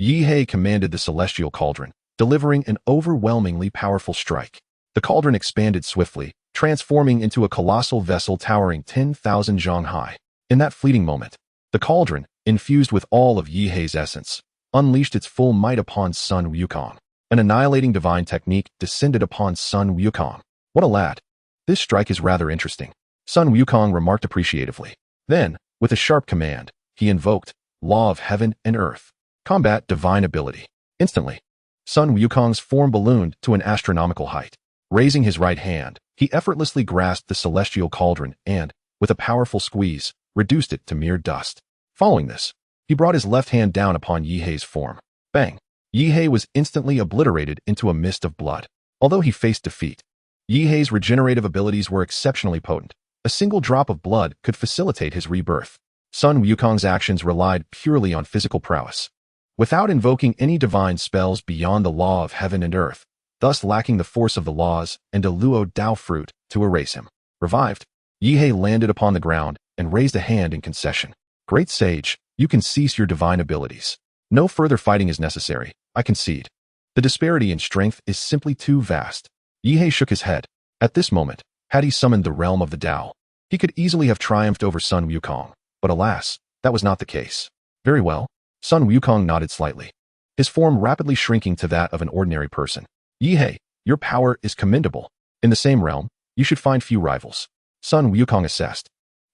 Yihei commanded the celestial cauldron, delivering an overwhelmingly powerful strike. The cauldron expanded swiftly, transforming into a colossal vessel towering 10,000 zhang high. In that fleeting moment, the cauldron, infused with all of Yihei's essence, unleashed its full might upon Sun Wukong. An annihilating divine technique descended upon Sun Wukong. What a lad. This strike is rather interesting. Sun Wukong remarked appreciatively. Then, with a sharp command, he invoked Law of Heaven and Earth. Combat Divine Ability. Instantly, Sun Wukong's form ballooned to an astronomical height. Raising his right hand, he effortlessly grasped the celestial cauldron and, with a powerful squeeze, reduced it to mere dust. Following this, he brought his left hand down upon Yihei's form. Bang! Yihei was instantly obliterated into a mist of blood. Although he faced defeat, Yihei's regenerative abilities were exceptionally potent. A single drop of blood could facilitate his rebirth. Sun Wukong's actions relied purely on physical prowess. without invoking any divine spells beyond the law of heaven and earth, thus lacking the force of the laws and a Luo Dao fruit to erase him. Revived, Yihei landed upon the ground and raised a hand in concession. Great sage, you can cease your divine abilities. No further fighting is necessary, I concede. The disparity in strength is simply too vast. Yihei shook his head. At this moment, had he summoned the realm of the Dao, he could easily have triumphed over Sun Wukong, but alas, that was not the case. Very well. Sun Wukong nodded slightly, his form rapidly shrinking to that of an ordinary person. Yihei, your power is commendable. In the same realm, you should find few rivals. Sun Wukong assessed.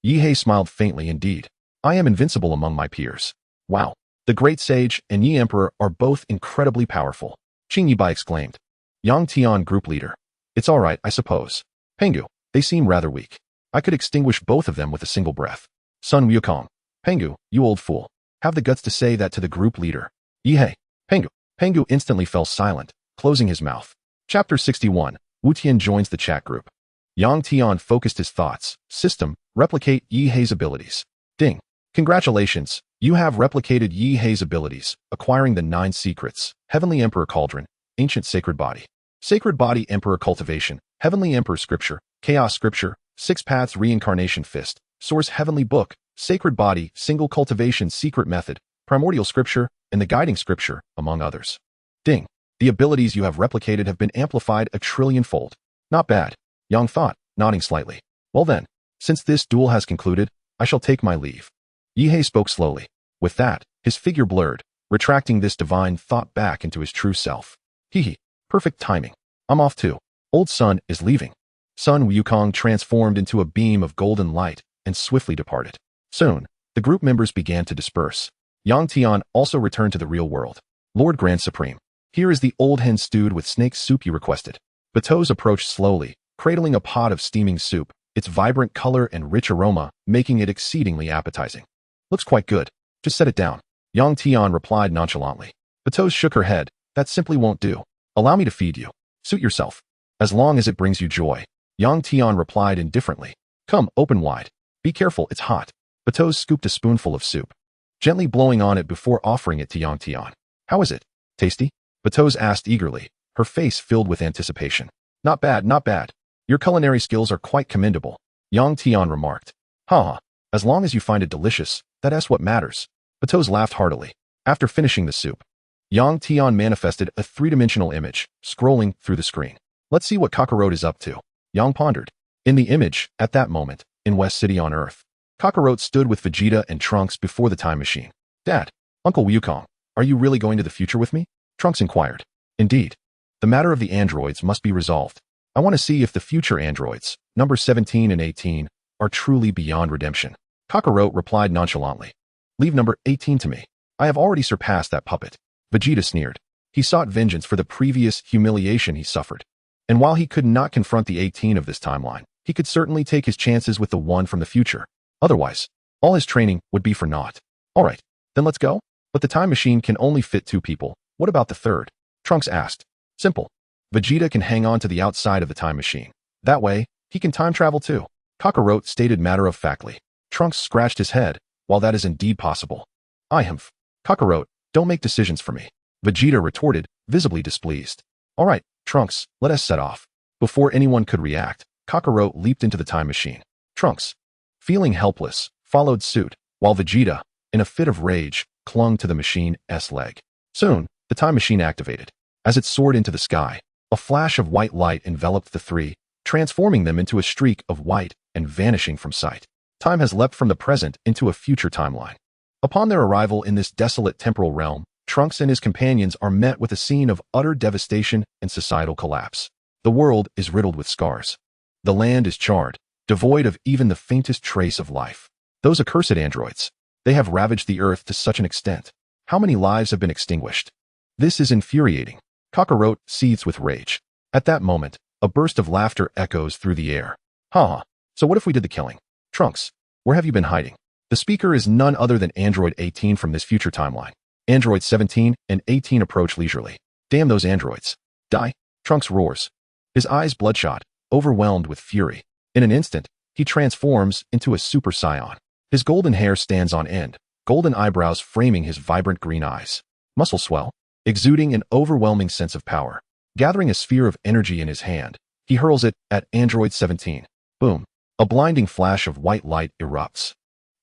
Yihei smiled faintly indeed. I am invincible among my peers. Wow. The great sage and Yi Emperor are both incredibly powerful. Qing Yibai exclaimed. Yang Tian group leader. It's all right, I suppose. Pangu, they seem rather weak. I could extinguish both of them with a single breath. Sun Wukong. Pangu, you old fool. Have the guts to say that to the group leader. Yihei. Pangu. Pangu instantly fell silent, closing his mouth. Chapter 61. Wu Tian joins the chat group. Yang Tian focused his thoughts. System, replicate Yihei's abilities. Ding. Congratulations, you have replicated Yihei's abilities, acquiring the 9 secrets. Heavenly Emperor Cauldron, Ancient Sacred Body. Sacred Body Emperor Cultivation, Heavenly Emperor Scripture, Chaos Scripture, 6 Paths Reincarnation Fist, Source Heavenly Book, Sacred Body, Single Cultivation Secret Method, Primordial Scripture, and the Guiding Scripture, among others. Ding. The abilities you have replicated have been amplified a trillion-fold. Not bad, Yang thought, nodding slightly. Well then, since this duel has concluded, I shall take my leave. Yihei spoke slowly. With that, his figure blurred, retracting this divine thought back into his true self. Hee. Perfect timing. I'm off too. Old Sun is leaving. Sun Wukong transformed into a beam of golden light and swiftly departed. Soon, the group members began to disperse. Yang Tian also returned to the real world. Lord Grand Supreme, here is the old hen stewed with snake soup you requested. Bateaus approached slowly, cradling a pot of steaming soup, its vibrant color and rich aroma making it exceedingly appetizing. Looks quite good. Just set it down. Yang Tian replied nonchalantly. Bateaus shook her head. That simply won't do. Allow me to feed you. Suit yourself. As long as it brings you joy. Yang Tian replied indifferently. Come, open wide. Be careful, it's hot. Bateaus scooped a spoonful of soup, gently blowing on it before offering it to Yang Tian. How is it? Tasty? Bateaus asked eagerly, her face filled with anticipation. Not bad, not bad. Your culinary skills are quite commendable. Yang Tian remarked. Ha. As long as you find it delicious, that's what matters. Bateaus laughed heartily. After finishing the soup, Yang Tian manifested a 3-dimensional image, scrolling through the screen. Let's see what Kakarot is up to. Yang pondered. In the image, at that moment, in West City on Earth, Kakarot stood with Vegeta and Trunks before the time machine. Dad, Uncle Wukong, are you really going to the future with me? Trunks inquired. Indeed. The matter of the androids must be resolved. I want to see if the future androids, number 17 and 18, are truly beyond redemption. Kakarot replied nonchalantly. Leave number 18 to me. I have already surpassed that puppet. Vegeta sneered. He sought vengeance for the previous humiliation he suffered. And while he could not confront the 18 of this timeline, he could certainly take his chances with the one from the future. Otherwise, all his training would be for naught. All right, then let's go. But the time machine can only fit 2 people. What about the third? Trunks asked. Simple. Vegeta can hang on to the outside of the time machine. That way, he can time travel too. Kakarot stated matter-of-factly. Trunks scratched his head. While that is indeed possible. Kakarot, don't make decisions for me. Vegeta retorted, visibly displeased. All right, Trunks, let us set off. Before anyone could react, Kakarot leaped into the time machine. Trunks, feeling helpless, followed suit, while Vegeta, in a fit of rage, clung to the machine's leg. Soon, the time machine activated. As it soared into the sky, a flash of white light enveloped the 3, transforming them into a streak of white and vanishing from sight. Time has leapt from the present into a future timeline. Upon their arrival in this desolate temporal realm, Trunks and his companions are met with a scene of utter devastation and societal collapse. The world is riddled with scars. The land is charred, devoid of even the faintest trace of life. Those accursed androids. They have ravaged the earth to such an extent. How many lives have been extinguished? This is infuriating. Kakarot seethes with rage. At that moment, a burst of laughter echoes through the air. Ha! So what if we did the killing? Trunks, where have you been hiding? The speaker is none other than Android 18 from this future timeline. Android 17 and 18 approach leisurely. Damn those androids. Die! Trunks roars. His eyes bloodshot, overwhelmed with fury. In an instant, he transforms into a Super Saiyan. His golden hair stands on end, golden eyebrows framing his vibrant green eyes. muscle swell, exuding an overwhelming sense of power. Gathering a sphere of energy in his hand, he hurls it at Android 17. Boom. A blinding flash of white light erupts,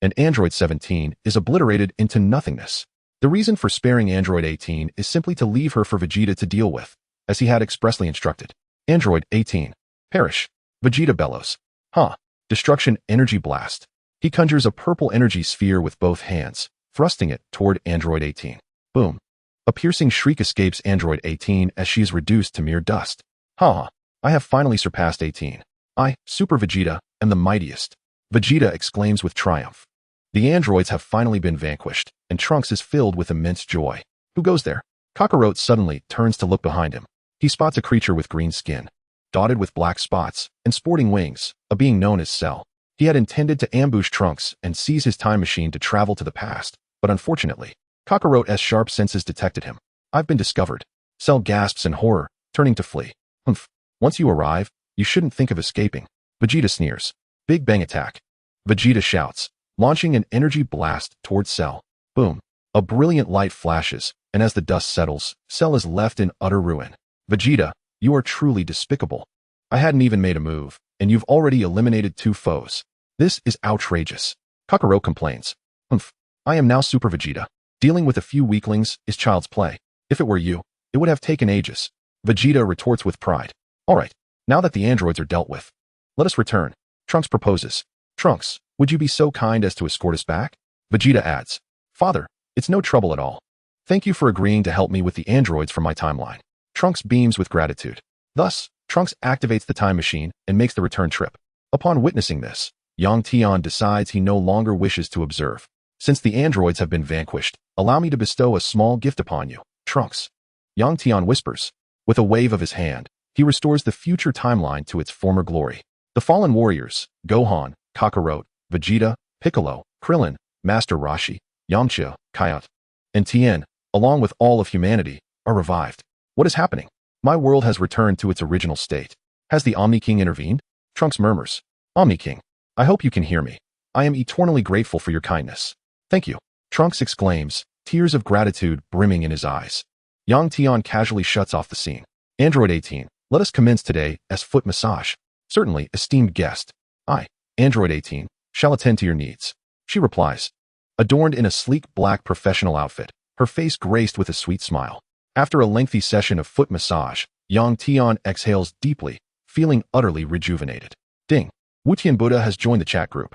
and Android 17 is obliterated into nothingness. The reason for sparing Android 18 is simply to leave her for Vegeta to deal with, as he had expressly instructed. Android 18. Perish. Vegeta bellows. Huh. Destruction energy blast. He conjures a purple energy sphere with both hands, thrusting it toward Android 18. Boom. A piercing shriek escapes Android 18 as she is reduced to mere dust. Ha! I have finally surpassed 18. I, Super Vegeta, am the mightiest. Vegeta exclaims with triumph. The androids have finally been vanquished, and Trunks is filled with immense joy. Who goes there? Kakarot suddenly turns to look behind him. He spots a creature with green skin, dotted with black spots, and sporting wings, a being known as Cell. He had intended to ambush Trunks and seize his time machine to travel to the past, but unfortunately, Kakarot's sharp senses detected him. I've been discovered. Cell gasps in horror, turning to flee. Humph. Once you arrive, you shouldn't think of escaping. Vegeta sneers. Big Bang attack. Vegeta shouts, launching an energy blast towards Cell. Boom. A brilliant light flashes, and as the dust settles, Cell is left in utter ruin. Vegeta, you are truly despicable. I hadn't even made a move, and you've already eliminated 2 foes. This is outrageous. Kakarot complains. Humph. I am now Super Vegeta. Dealing with a few weaklings is child's play. If it were you, it would have taken ages. Vegeta retorts with pride. Alright, now that the androids are dealt with, let us return. Trunks proposes. Trunks, would you be so kind as to escort us back? Vegeta adds. Father, it's no trouble at all. Thank you for agreeing to help me with the androids from my timeline. Trunks beams with gratitude. Thus, Trunks activates the time machine and makes the return trip. Upon witnessing this, Yang Tian decides he no longer wishes to observe. Since the androids have been vanquished, allow me to bestow a small gift upon you, Trunks. Yang Tian whispers. With a wave of his hand, he restores the future timeline to its former glory. The fallen warriors, Gohan, Kakarot, Vegeta, Piccolo, Krillin, Master Roshi, Yamcha, Kaiot, and Tien, along with all of humanity, are revived. What is happening? My world has returned to its original state. Has the Omni King intervened? Trunks murmurs. Omni King, I hope you can hear me. I am eternally grateful for your kindness. Thank you. Trunks exclaims, tears of gratitude brimming in his eyes. Yang Tian casually shuts off the scene. Android 18, let us commence today as foot massage. Certainly, esteemed guest. I, Android 18, shall attend to your needs. She replies. Adorned in a sleek black professional outfit, her face graced with a sweet smile. After a lengthy session of foot massage, Yang Tian exhales deeply, feeling utterly rejuvenated. Ding. Wutian Buddha has joined the chat group.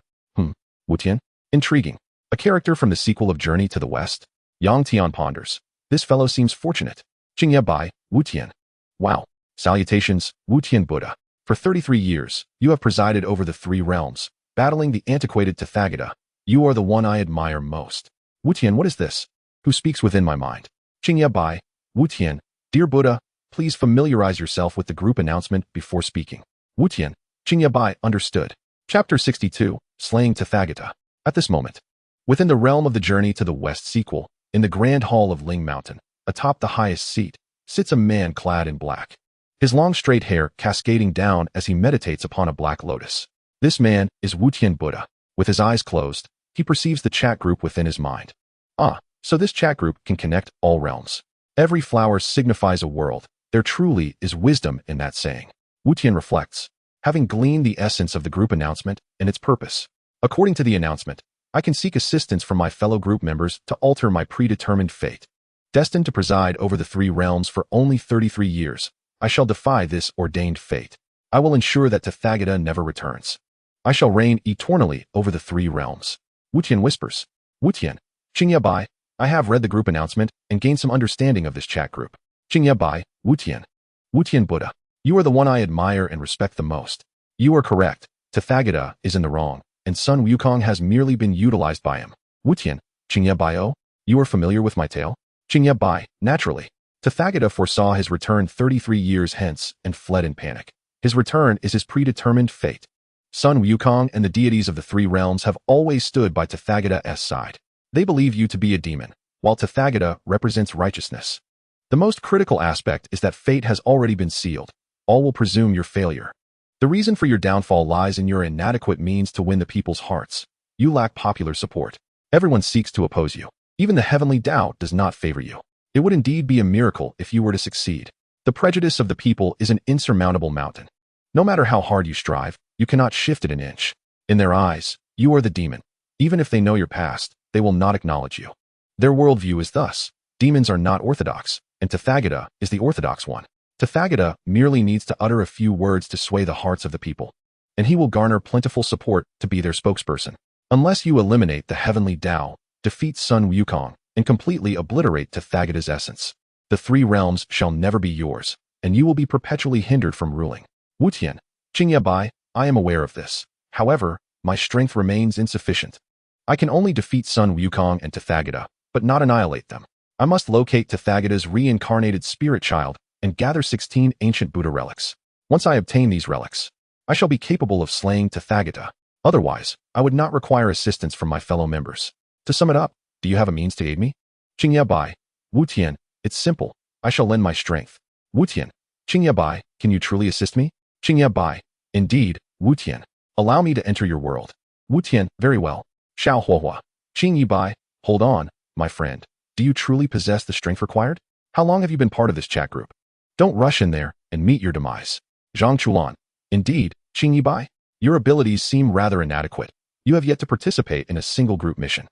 Wutian? Intriguing. A character from the sequel of Journey to the West? Yang Tian ponders. This fellow seems fortunate. Jingye Bai, Wutian. Wow. Salutations, Wutian Buddha. For 33 years, you have presided over the 3 realms, battling the antiquated Tathagata. You are the one I admire most. Wutian, what is this? Who speaks within my mind? Jingye Bai, Wutian, dear Buddha, please familiarize yourself with the group announcement before speaking. Wutian, Jingye Bai, understood. Chapter 62, Slaying Tathagata. At this moment, within the realm of the Journey to the West sequel, in the Grand Hall of Ling Mountain, atop the highest seat, sits a man clad in black. His long straight hair cascading down as he meditates upon a black lotus. This man is Wutian Buddha. With his eyes closed, he perceives the chat group within his mind. Ah, so this chat group can connect all realms. Every flower signifies a world. There truly is wisdom in that saying. Wutian reflects, having gleaned the essence of the group announcement and its purpose. According to the announcement, I can seek assistance from my fellow group members to alter my predetermined fate. Destined to preside over the 3 realms for only 33 years, I shall defy this ordained fate. I will ensure that Tathagata never returns. I shall reign eternally over the 3 realms. Wutian whispers. Wutian, Jingye Bai, I have read the group announcement and gained some understanding of this chat group. Jingye Bai, Wutian. Wutian Buddha, you are the one I admire and respect the most. You are correct. Tathagata is in the wrong, and Sun Wukong has merely been utilized by him. Wutian, Jingye Bai, you are familiar with my tale? Jingye Bai, naturally. Tathagata foresaw his return 33 years hence and fled in panic. His return is his predetermined fate. Sun Wukong and the deities of the 3 realms have always stood by Tathagata's side. They believe you to be a demon, while Tathagata represents righteousness. The most critical aspect is that fate has already been sealed. All will presume your failure. The reason for your downfall lies in your inadequate means to win the people's hearts. You lack popular support. Everyone seeks to oppose you. Even the heavenly Tao does not favor you. It would indeed be a miracle if you were to succeed. The prejudice of the people is an insurmountable mountain. No matter how hard you strive, you cannot shift it an inch. In their eyes, you are the demon. Even if they know your past, they will not acknowledge you. Their worldview is thus: demons are not orthodox, and Tathagata is the orthodox one. Tathagata merely needs to utter a few words to sway the hearts of the people, and he will garner plentiful support to be their spokesperson. Unless you eliminate the heavenly Tao, defeat Sun Wukong, and completely obliterate Tathagata's essence, the three realms shall never be yours, and you will be perpetually hindered from ruling. Wu Tian, Qingye Bai, I am aware of this. However, my strength remains insufficient. I can only defeat Sun Wukong and Tathagata, but not annihilate them. I must locate Tathagata's reincarnated spirit child and gather 16 ancient Buddha relics. Once I obtain these relics, I shall be capable of slaying Tathagata. Otherwise, I would not require assistance from my fellow members. To sum it up, do you have a means to aid me? Qingye Bai, Wu Tian, it's simple. I shall lend my strength. Wu Tian, Qingye Bai, can you truly assist me? Qingye Bai, indeed, Wu Tian. Allow me to enter your world. Wu Tian, very well. Xiao Huahua, Qingye Bai, hold on, my friend. Do you truly possess the strength required? How long have you been part of this chat group? Don't rush in there and meet your demise. Zhang Chulan, indeed, Qingye Bai, your abilities seem rather inadequate. You have yet to participate in a single group mission.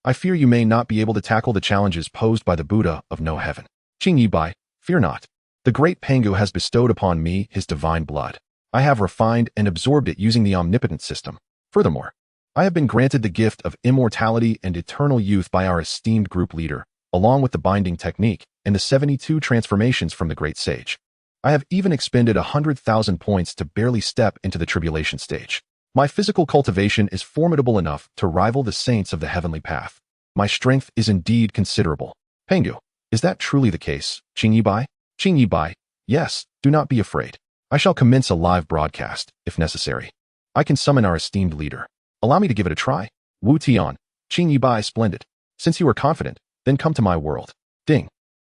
I fear you may not be able to tackle the challenges posed by the Buddha of no heaven. Qingye Bai, fear not. The great Pangu has bestowed upon me his divine blood. I have refined and absorbed it using the omnipotent system. Furthermore, I have been granted the gift of immortality and eternal youth by our esteemed group leader, along with the binding technique and the 72 transformations from the great sage. I have even expended 100,000 points to barely step into the tribulation stage. My physical cultivation is formidable enough to rival the saints of the heavenly path. My strength is indeed considerable. Pangu, is that truly the case? Qingye Bai? Qingye Bai, yes, do not be afraid. I shall commence a live broadcast, if necessary. I can summon our esteemed leader. Allow me to give it a try. Wu Tian, Qingye Bai, splendid. Since you are confident, then come to my world. Ding.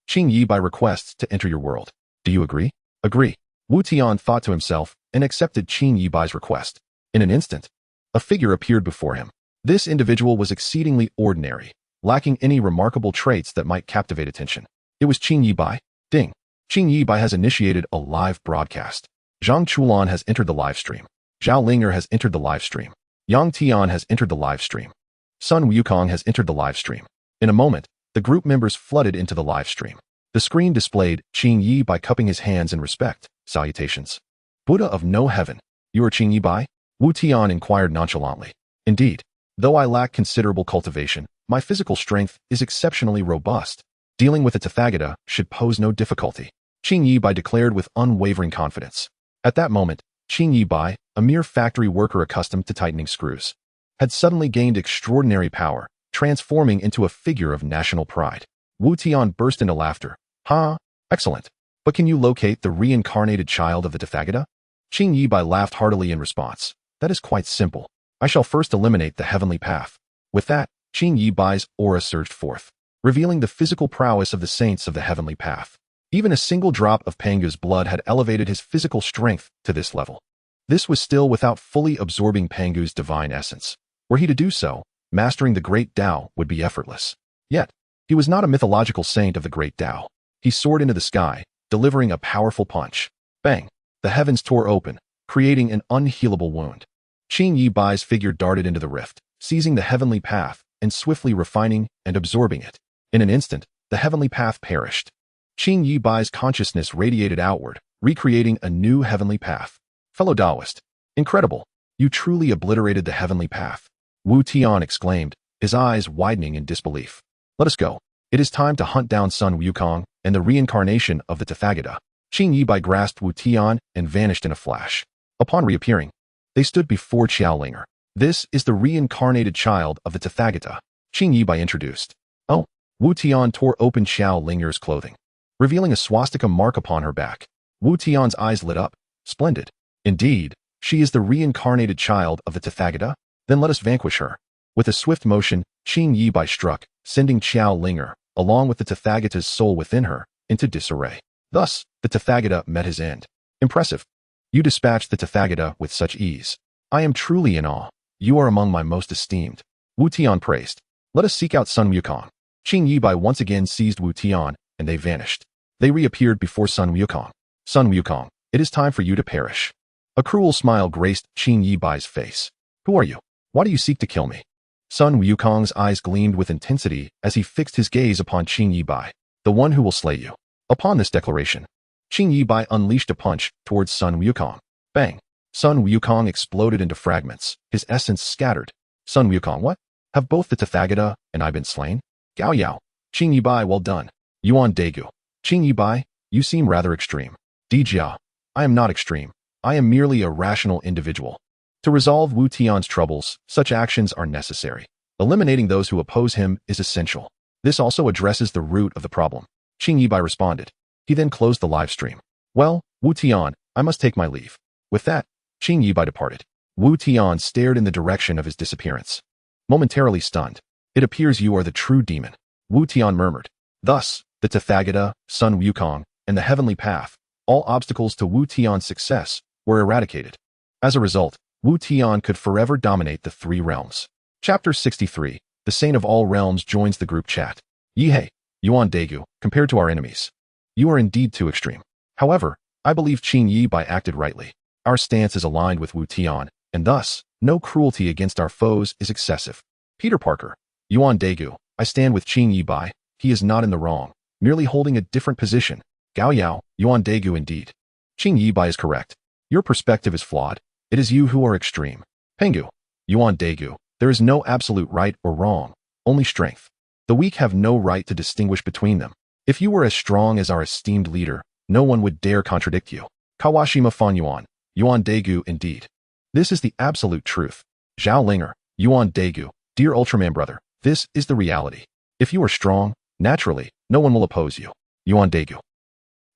Qingye Bai requests to enter your world. Do you agree? Agree. Wu Tian thought to himself and accepted Qingye Bai's request. In an instant, a figure appeared before him. This individual was exceedingly ordinary, lacking any remarkable traits that might captivate attention. It was Qingye Bai. Ding. Qingye Bai has initiated a live broadcast. Zhang Chulan has entered the live stream. Zhao Linger has entered the live stream. Yang Tian has entered the live stream. Sun Wukong has entered the live stream. In a moment, the group members flooded into the live stream. The screen displayed Qingye Bai cupping his hands in respect. Salutations. Buddha of no heaven, you are Qingye Bai? Wu Tian inquired nonchalantly. Indeed, though I lack considerable cultivation, my physical strength is exceptionally robust. Dealing with a Tathagata should pose no difficulty. Qingye Bai declared with unwavering confidence. At that moment, Qingye Bai, a mere factory worker accustomed to tightening screws, had suddenly gained extraordinary power, transforming into a figure of national pride. Wu Tian burst into laughter. Ha! Excellent. But can you locate the reincarnated child of the Tathagata? Qingye Bai laughed heartily in response. That is quite simple. I shall first eliminate the heavenly path. With that, Qingye Bai's aura surged forth, revealing the physical prowess of the saints of the heavenly path. Even a single drop of Pangu's blood had elevated his physical strength to this level. This was still without fully absorbing Pangu's divine essence. Were he to do so, mastering the great Tao would be effortless. Yet, he was not a mythological saint of the great Tao. He soared into the sky, delivering a powerful punch. Bang! The heavens tore open, creating an unhealable wound. Qingye Bai's figure darted into the rift, seizing the heavenly path and swiftly refining and absorbing it. In an instant, the heavenly path perished. Qingye Bai's consciousness radiated outward, recreating a new heavenly path. Fellow Taoist, incredible! You truly obliterated the heavenly path. Wu Tian exclaimed, his eyes widening in disbelief. Let us go. It is time to hunt down Sun Wukong and the reincarnation of the Tathagata. Qingye Bai grasped Wu Tian and vanished in a flash. Upon reappearing, they stood before Xiaolinger. This is the reincarnated child of the Tathagata, Qingye Bai introduced. Oh, Wu Tian tore open Xiaolinger's clothing, revealing a swastika mark upon her back. Wu Tian's eyes lit up. Splendid. Indeed, she is the reincarnated child of the Tathagata? Then let us vanquish her. With a swift motion, Qingye Bai struck, sending Xiaolinger, along with the Tathagata's soul within her, into disarray. Thus, the Tathagata met his end. Impressive. You dispatched the Tathagata with such ease. I am truly in awe. You are among my most esteemed. Wu Tian praised. Let us seek out Sun Wukong. Qingye Bai once again seized Wu Tian and they vanished. They reappeared before Sun Wukong. Sun Wukong, it is time for you to perish. A cruel smile graced Qin Yibai's face. Who are you? Why do you seek to kill me? Sun Wukong's eyes gleamed with intensity as he fixed his gaze upon Qin Yibai, the one who will slay you. Upon this declaration, Qin Yibai unleashed a punch towards Sun Wukong. Bang! Sun Wukong exploded into fragments, his essence scattered. Sun Wukong, what? Have both the Tathagata and I been slain? Gao Yao. Qin Yibai, well done. Yuan Daegu. Qin Yibai, you seem rather extreme. Dijia. I am not extreme. I am merely a rational individual. To resolve Wu Tian's troubles, such actions are necessary. Eliminating those who oppose him is essential. This also addresses the root of the problem. Qin Yibai responded. He then closed the live stream. Well, Wu Tian, I must take my leave. With that, Qin Yibai departed. Wu Tian stared in the direction of his disappearance. Momentarily stunned. It appears you are the true demon. Wu Tian murmured. Thus, the Tathagata, Sun Wukong, and the heavenly path, all obstacles to Wu Tian's success, were eradicated. As a result, Wu Tian could forever dominate the three realms. Chapter 63. The Saint of all realms joins the group chat. Yihei, Yuan Daegu, compared to our enemies, you are indeed too extreme. However, I believe Qin Yibai acted rightly. Our stance is aligned with Wu Tian, and thus, no cruelty against our foes is excessive. Peter Parker, Yuan Daegu, I stand with Qin Yibai. He is not in the wrong, merely holding a different position. Gao Yao, Yuan Daegu indeed. Qin Yibai is correct. Your perspective is flawed. It is you who are extreme. Pangu, Yuan Daegu, there is no absolute right or wrong, only strength. The weak have no right to distinguish between them. If you were as strong as our esteemed leader, no one would dare contradict you. Kawashima Fan Yuan, Yuan Daegu indeed. This is the absolute truth. Zhao Linger, Yuan Daegu, dear Ultraman brother, this is the reality. If you are strong, naturally, no one will oppose you. Yuan Daegu.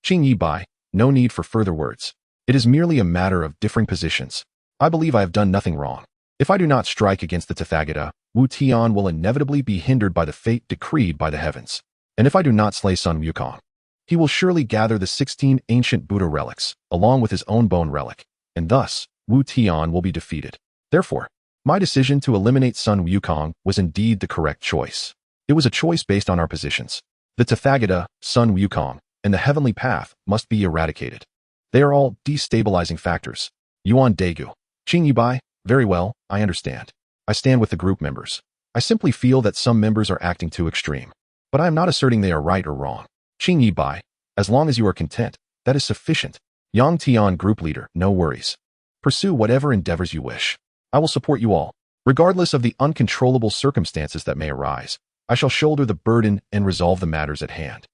Qin Yibai, no need for further words. It is merely a matter of differing positions. I believe I have done nothing wrong. If I do not strike against the Tathagata, Wu Tian will inevitably be hindered by the fate decreed by the heavens. And if I do not slay Sun Wukong, he will surely gather the 16 ancient Buddha relics, along with his own bone relic, and thus, Wu Tian will be defeated. Therefore, my decision to eliminate Sun Wukong was indeed the correct choice. It was a choice based on our positions. The Tathagata, Sun Wukong, and the heavenly path must be eradicated. They are all destabilizing factors. Yuan Daegu. Qin Yibai, very well, I understand. I stand with the group members. I simply feel that some members are acting too extreme. But I am not asserting they are right or wrong. Qin Yibai, as long as you are content, that is sufficient. Yang Tian group leader, no worries. Pursue whatever endeavors you wish. I will support you all. Regardless of the uncontrollable circumstances that may arise, I shall shoulder the burden and resolve the matters at hand.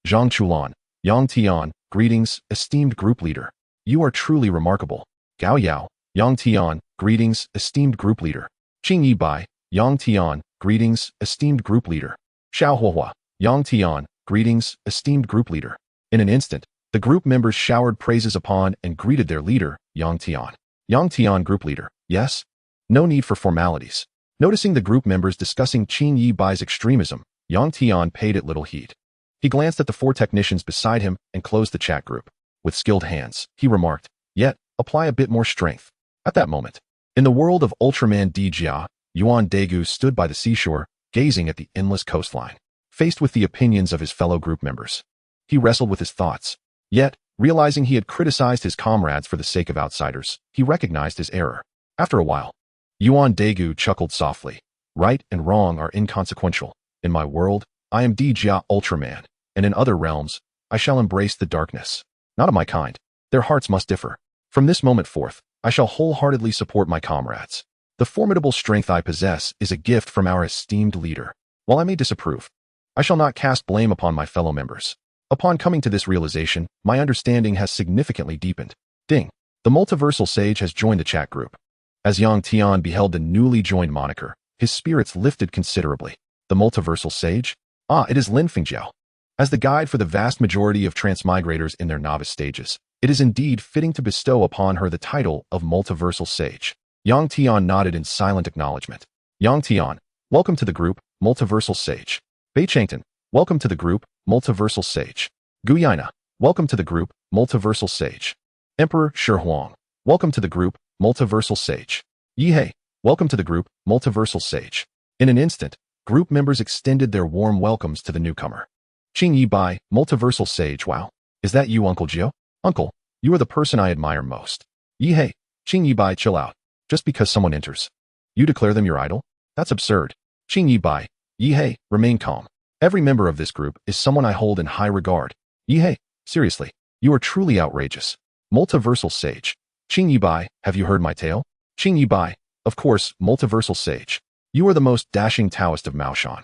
Zhang Chulan, Yang Tian, greetings, esteemed group leader. You are truly remarkable. Gao Yao, Yang Tian, greetings, esteemed group leader. Qin Yibai, Yang Tian, greetings, esteemed group leader. Xiao Huahua, Yang Tian, greetings, esteemed group leader. In an instant, the group members showered praises upon and greeted their leader, Yang Tian. Yang Tian group leader, yes? No need for formalities. Noticing the group members discussing Qin Yibai's extremism, Yang Tian paid it little heed. He glanced at the 4 technicians beside him and closed the chat group. With skilled hands, he remarked, yet, apply a bit more strength. At that moment, in the world of Ultraman Dijia, Yuan Daegu stood by the seashore, gazing at the endless coastline. Faced with the opinions of his fellow group members, he wrestled with his thoughts. Yet, realizing he had criticized his comrades for the sake of outsiders, he recognized his error. After a while, Yuan Daegu chuckled softly. Right and wrong are inconsequential. In my world, I am Dijia Ultraman, and in other realms, I shall embrace the darkness. Not of my kind. Their hearts must differ. From this moment forth, I shall wholeheartedly support my comrades. The formidable strength I possess is a gift from our esteemed leader. While I may disapprove, I shall not cast blame upon my fellow members. Upon coming to this realization, my understanding has significantly deepened. Ding. The multiversal sage has joined the chat group. As Yang Tian beheld the newly joined moniker, his spirits lifted considerably. The multiversal sage? Ah, it is Lin Fengjiao. As the guide for the vast majority of transmigrators in their novice stages, it is indeed fitting to bestow upon her the title of multiversal sage. Yang Tian nodded in silent acknowledgement. Yang Tian, welcome to the group, multiversal sage. Bei Changton, welcome to the group, multiversal sage. Guyaina, welcome to the group, multiversal sage. Emperor Shi Huang, welcome to the group, multiversal sage. Yihei, welcome to the group, multiversal sage. In an instant, group members extended their warm welcomes to the newcomer. Qing Yi Bai, multiversal sage. Wow. Is that you, Uncle Gio? Uncle, you are the person I admire most. Yi hey, Qing Yi Bai, chill out. Just because someone enters, you declare them your idol? That's absurd. Qing Yi Bai, Yi hey, remain calm. Every member of this group is someone I hold in high regard. Yi hey, seriously, you are truly outrageous. Multiversal sage. Qing Yi Bai, have you heard my tale? Qing Yi Bai, of course, multiversal sage. You are the most dashing Taoist of Maoshan.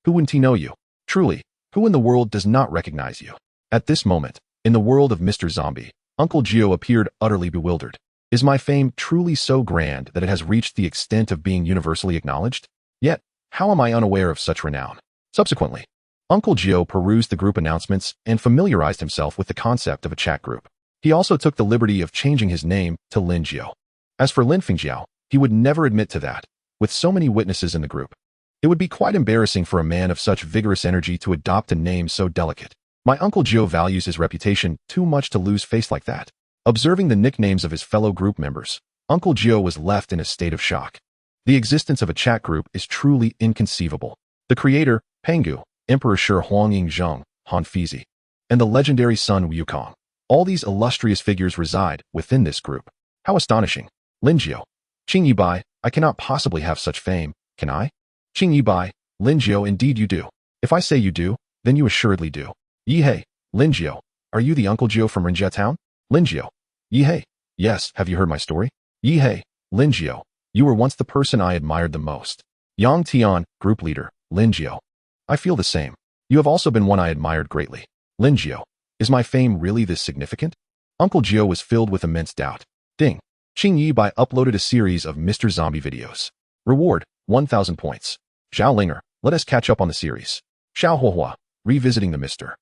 Who wouldn't he know you? Truly, who in the world does not recognize you? At this moment, in the world of Mr. Zombie, Uncle Gio appeared utterly bewildered. Is my fame truly so grand that it has reached the extent of being universally acknowledged? Yet, how am I unaware of such renown? Subsequently, Uncle Gio perused the group announcements and familiarized himself with the concept of a chat group. He also took the liberty of changing his name to Lin Jiao. As for Lin Fingjiao, he would never admit to that. With so many witnesses in the group, it would be quite embarrassing for a man of such vigorous energy to adopt a name so delicate. My Uncle Gio values his reputation too much to lose face like that. Observing the nicknames of his fellow group members, Uncle Gio was left in a state of shock. The existence of a chat group is truly inconceivable. The creator, Pangu, Emperor Shi Huangying Zheng, Han Fizi, and the legendary son Wukong. All these illustrious figures reside within this group. How astonishing. Lin Jiao. Qing Yi Bai, I cannot possibly have such fame, can I? Qing Yi Bai, Lin Jiao, indeed you do. If I say you do, then you assuredly do. Yi hey, Lin Jiao, are you the Uncle Gio from Rinjia Town? Lin Jiao. Yi hey, yes, have you heard my story? Yi hey, Lin Jiao, you were once the person I admired the most. Yang Tian, group leader, Lin Jiao. I feel the same. You have also been one I admired greatly. Lin Jiao, is my fame really this significant? Uncle Gio was filled with immense doubt. Ding. Qing Yi Bai uploaded a series of Mr. Zombie videos. Reward, 1,000 points. Zhao Linger, let us catch up on the series. Xiao Huahua, revisiting the Mr.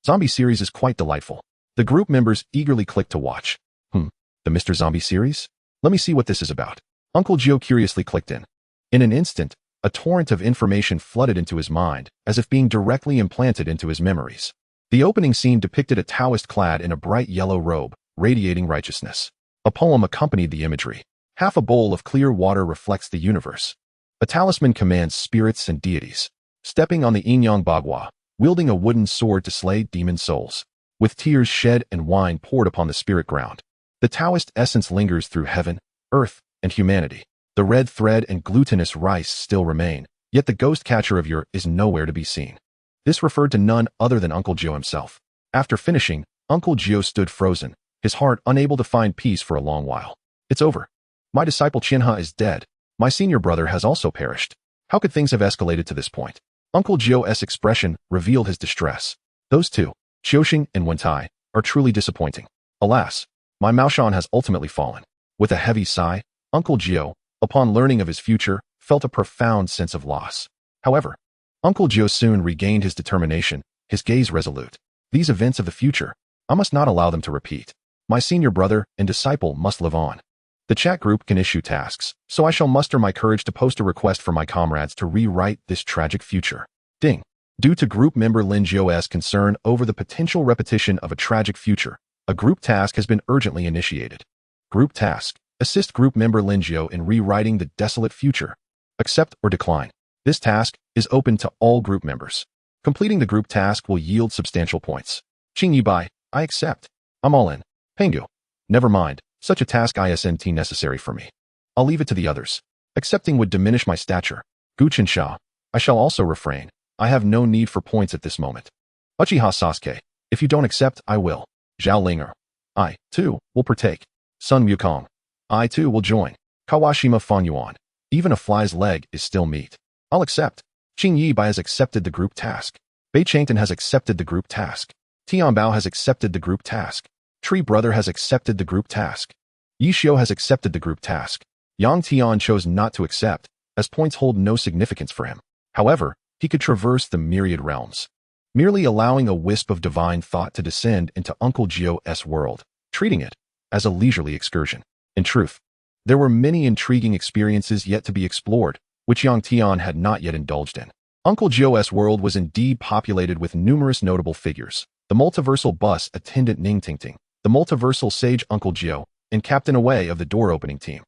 Zombie series is quite delightful. The group members eagerly clicked to watch. The Mr. Zombie series? Let me see what this is about. Uncle Gio curiously clicked in. In an instant, a torrent of information flooded into his mind, as if being directly implanted into his memories. The opening scene depicted a Taoist clad in a bright yellow robe, radiating righteousness. A poem accompanied the imagery. Half a bowl of clear water reflects the universe. A talisman commands spirits and deities. Stepping on the Yin-Yang Bagua, wielding a wooden sword to slay demon souls. With tears shed and wine poured upon the spirit ground. The Taoist essence lingers through heaven, earth, and humanity. The red thread and glutinous rice still remain, yet the ghost catcher of Ur is nowhere to be seen. This referred to none other than Uncle Gio himself. After finishing, Uncle Gio stood frozen, his heart unable to find peace for a long while. It's over. My disciple Qianhe is dead. My senior brother has also perished. How could things have escalated to this point? Uncle Gio's expression revealed his distress. Those two, Qiuxing and Wentai, are truly disappointing. Alas, my Maoshan has ultimately fallen. With a heavy sigh, Uncle Gio, upon learning of his future, felt a profound sense of loss. However, Uncle Gio soon regained his determination, his gaze resolute. These events of the future, I must not allow them to repeat. My senior brother and disciple must live on. The chat group can issue tasks, so I shall muster my courage to post a request for my comrades to rewrite this tragic future. Ding. Due to group member Lin Jiao's concern over the potential repetition of a tragic future, a group task has been urgently initiated. Group task. Assist group member Lin Jiao in rewriting the desolate future. Accept or decline. This task is open to all group members. Completing the group task will yield substantial points. Qing Yi Bai, I accept. I'm all in. Pangu. Never mind, such a task isn't necessary for me. I'll leave it to the others. Accepting would diminish my stature. Gu Qinsha, I shall also refrain. I have no need for points at this moment. Uchiha Sasuke, if you don't accept, I will. Zhao Linger. I, too, will partake. Sun Wukong. I, too, will join. Kawashima Fanyuan. Even a fly's leg is still meat. I'll accept. Qing Yi Bai has accepted the group task. Bei Changton has accepted the group task. Tianbao has accepted the group task. Tree Brother has accepted the group task. Yishio has accepted the group task. Yang Tian chose not to accept, as points hold no significance for him. However, he could traverse the myriad realms, merely allowing a wisp of divine thought to descend into Uncle Gio's world, treating it as a leisurely excursion. In truth, there were many intriguing experiences yet to be explored, which Yang Tian had not yet indulged in. Uncle Gio's world was indeed populated with numerous notable figures. The multiversal bus attendant Ning Tingting, the multiversal sage Uncle Gio, and Captain Away of the door-opening team.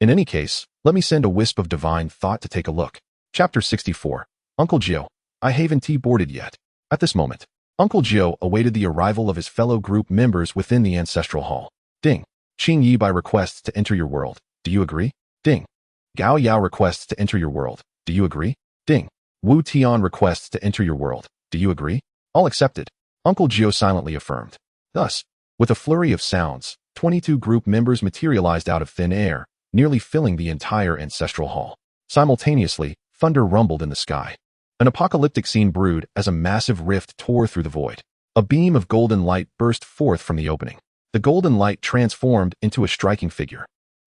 In any case, let me send a wisp of divine thought to take a look. Chapter 64. Uncle Gio, I haven't boarded yet. At this moment, Uncle Gio awaited the arrival of his fellow group members within the ancestral hall. Ding. Qing Yi Bai requests to enter your world. Do you agree? Ding. Gao Yao requests to enter your world. Do you agree? Ding. Wu Tian requests to enter your world. Do you agree? All accepted. Uncle Gio silently affirmed. Thus, with a flurry of sounds, 22 group members materialized out of thin air, nearly filling the entire ancestral hall. Simultaneously, thunder rumbled in the sky. An apocalyptic scene brewed as a massive rift tore through the void. A beam of golden light burst forth from the opening. The golden light transformed into a striking figure.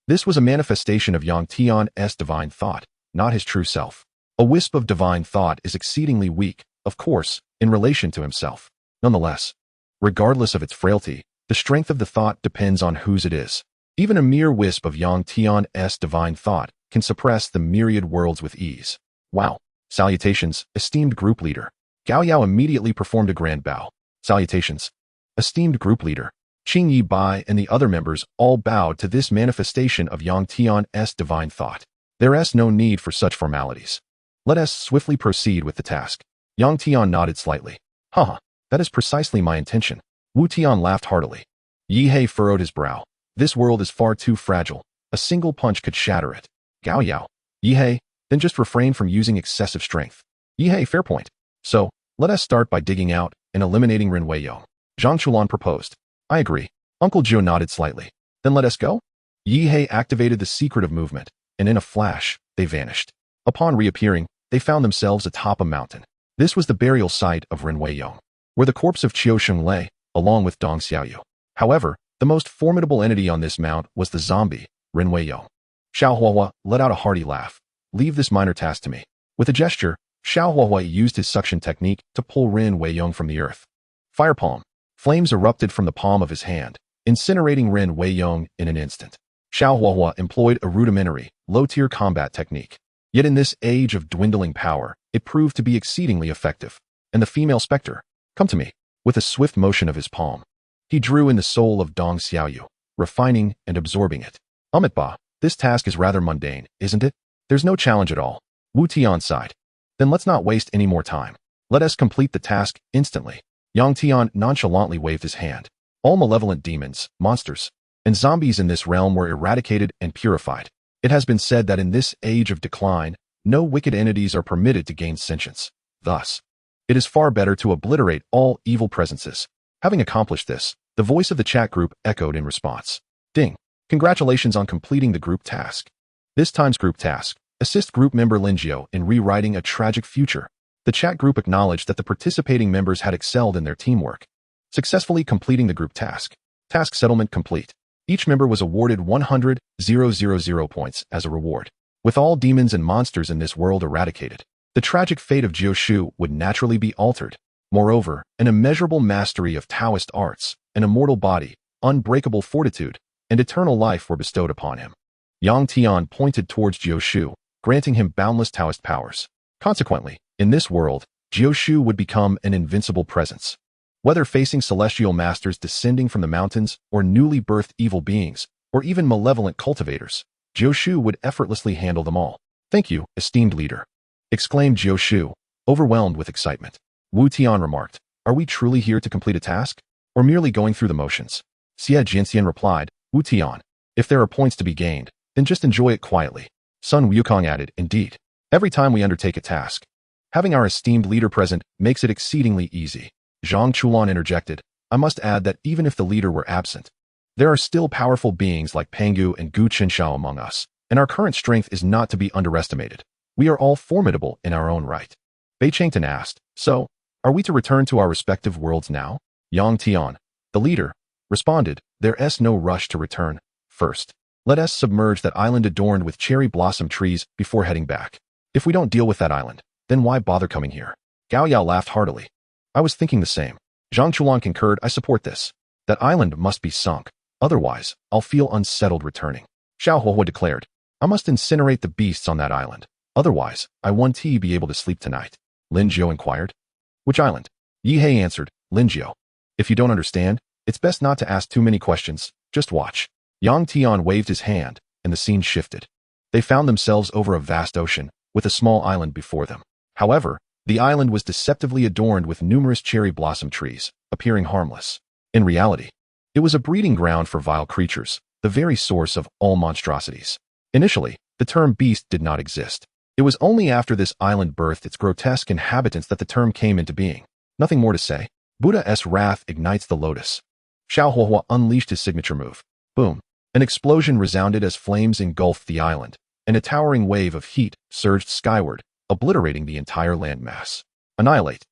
This was a manifestation of Yang Tian's divine thought, not his true self. A wisp of divine thought is exceedingly weak, of course, in relation to himself. Nonetheless, regardless of its frailty, the strength of the thought depends on whose it is. Even a mere wisp of Yang Tian's divine thought can suppress the myriad worlds with ease. Wow. Salutations, esteemed group leader. Gao Yao immediately performed a grand bow. Salutations, esteemed group leader. Qing Yi Bai and the other members all bowed to this manifestation of Yang Tian's divine thought. There is no need for such formalities. Let us swiftly proceed with the task. Yang Tian nodded slightly. Haha, that is precisely my intention. Wu Tian laughed heartily. Yi He furrowed his brow. This world is far too fragile. A single punch could shatter it. Gao Yao. Yi He, then just refrain from using excessive strength. Yi He, fair point. So, let us start by digging out and eliminating Ren Weiyong. Zhang Chulan proposed. I agree. Uncle Zhou nodded slightly. Then let us go? Yi He activated the secret of movement, and in a flash, they vanished. Upon reappearing, they found themselves atop a mountain. This was the burial site of Ren Weiyong, where the corpse of Qiu Sheng lay, along with Dong Xiaoyu. However, the most formidable entity on this mount was the zombie, Ren Weiyong. Xiao Huahua let out a hearty laugh. Leave this minor task to me. With a gesture, Xiao Huahua used his suction technique to pull Ren Weiyong from the earth. Fire palm. Flames erupted from the palm of his hand, incinerating Ren Weiyong in an instant. Xiao Huahua employed a rudimentary, low-tier combat technique. Yet in this age of dwindling power, it proved to be exceedingly effective. And the female specter, come to me. With a swift motion of his palm, he drew in the soul of Dong Xiaoyu, refining and absorbing it. Ba, this task is rather mundane, isn't it? There's no challenge at all. Wu Tian sighed. Then let's not waste any more time. Let us complete the task instantly. Yang Tian nonchalantly waved his hand. All malevolent demons, monsters, and zombies in this realm were eradicated and purified. It has been said that in this age of decline, no wicked entities are permitted to gain sentience. Thus, it is far better to obliterate all evil presences. Having accomplished this, the voice of the chat group echoed in response. Ding. Congratulations on completing the group task. This time's group task, assist group member Linjiao in rewriting a tragic future. The chat group acknowledged that the participating members had excelled in their teamwork, successfully completing the group task. Task settlement complete. Each member was awarded 100,000 points as a reward. With all demons and monsters in this world eradicated, the tragic fate of Jiu would naturally be altered. Moreover, an immeasurable mastery of Taoist arts, an immortal body, unbreakable fortitude, and eternal life were bestowed upon him. Yang Tian pointed towards Jiu, granting him boundless Taoist powers. Consequently, in this world, Jiu would become an invincible presence. Whether facing celestial masters descending from the mountains, or newly birthed evil beings, or even malevolent cultivators, Jiu would effortlessly handle them all. Thank you, esteemed leader, exclaimed Jiu, overwhelmed with excitement. Wu Tian remarked, are we truly here to complete a task, or merely going through the motions? Xie Jinxian replied, Wu Tian, if there are points to be gained, then just enjoy it quietly. Sun Wukong added, indeed. Every time we undertake a task, having our esteemed leader present makes it exceedingly easy. Zhang Chulan interjected, I must add that even if the leader were absent, there are still powerful beings like Pangu and Gu Chinshao among us, and our current strength is not to be underestimated. We are all formidable in our own right. Bei Changton asked, so, are we to return to our respective worlds now? Yang Tian, the leader, responded, there is no rush to return. First, let us submerge that island adorned with cherry blossom trees before heading back. If we don't deal with that island, then why bother coming here? Gao Yao laughed heartily. I was thinking the same. Zhang Chulan concurred, I support this. That island must be sunk. Otherwise, I'll feel unsettled returning. Xiao Huahua declared, I must incinerate the beasts on that island. Otherwise, I won't be able to sleep tonight. Lin Jiao inquired. Which island? Yi He answered, Lin Jiao. If you don't understand, it's best not to ask too many questions. Just watch. Yang Tian waved his hand, and the scene shifted. They found themselves over a vast ocean, with a small island before them. However, The island was deceptively adorned with numerous cherry blossom trees, appearing harmless. In reality, it was a breeding ground for vile creatures, the very source of all monstrosities. Initially, the term beast did not exist. It was only after this island birthed its grotesque inhabitants that the term came into being. Nothing more to say. Buddha's wrath ignites the lotus. Xiao Huahua unleashed his signature move. Boom. An explosion resounded as flames engulfed the island, and a towering wave of heat surged skyward, obliterating the entire landmass. Annihilate.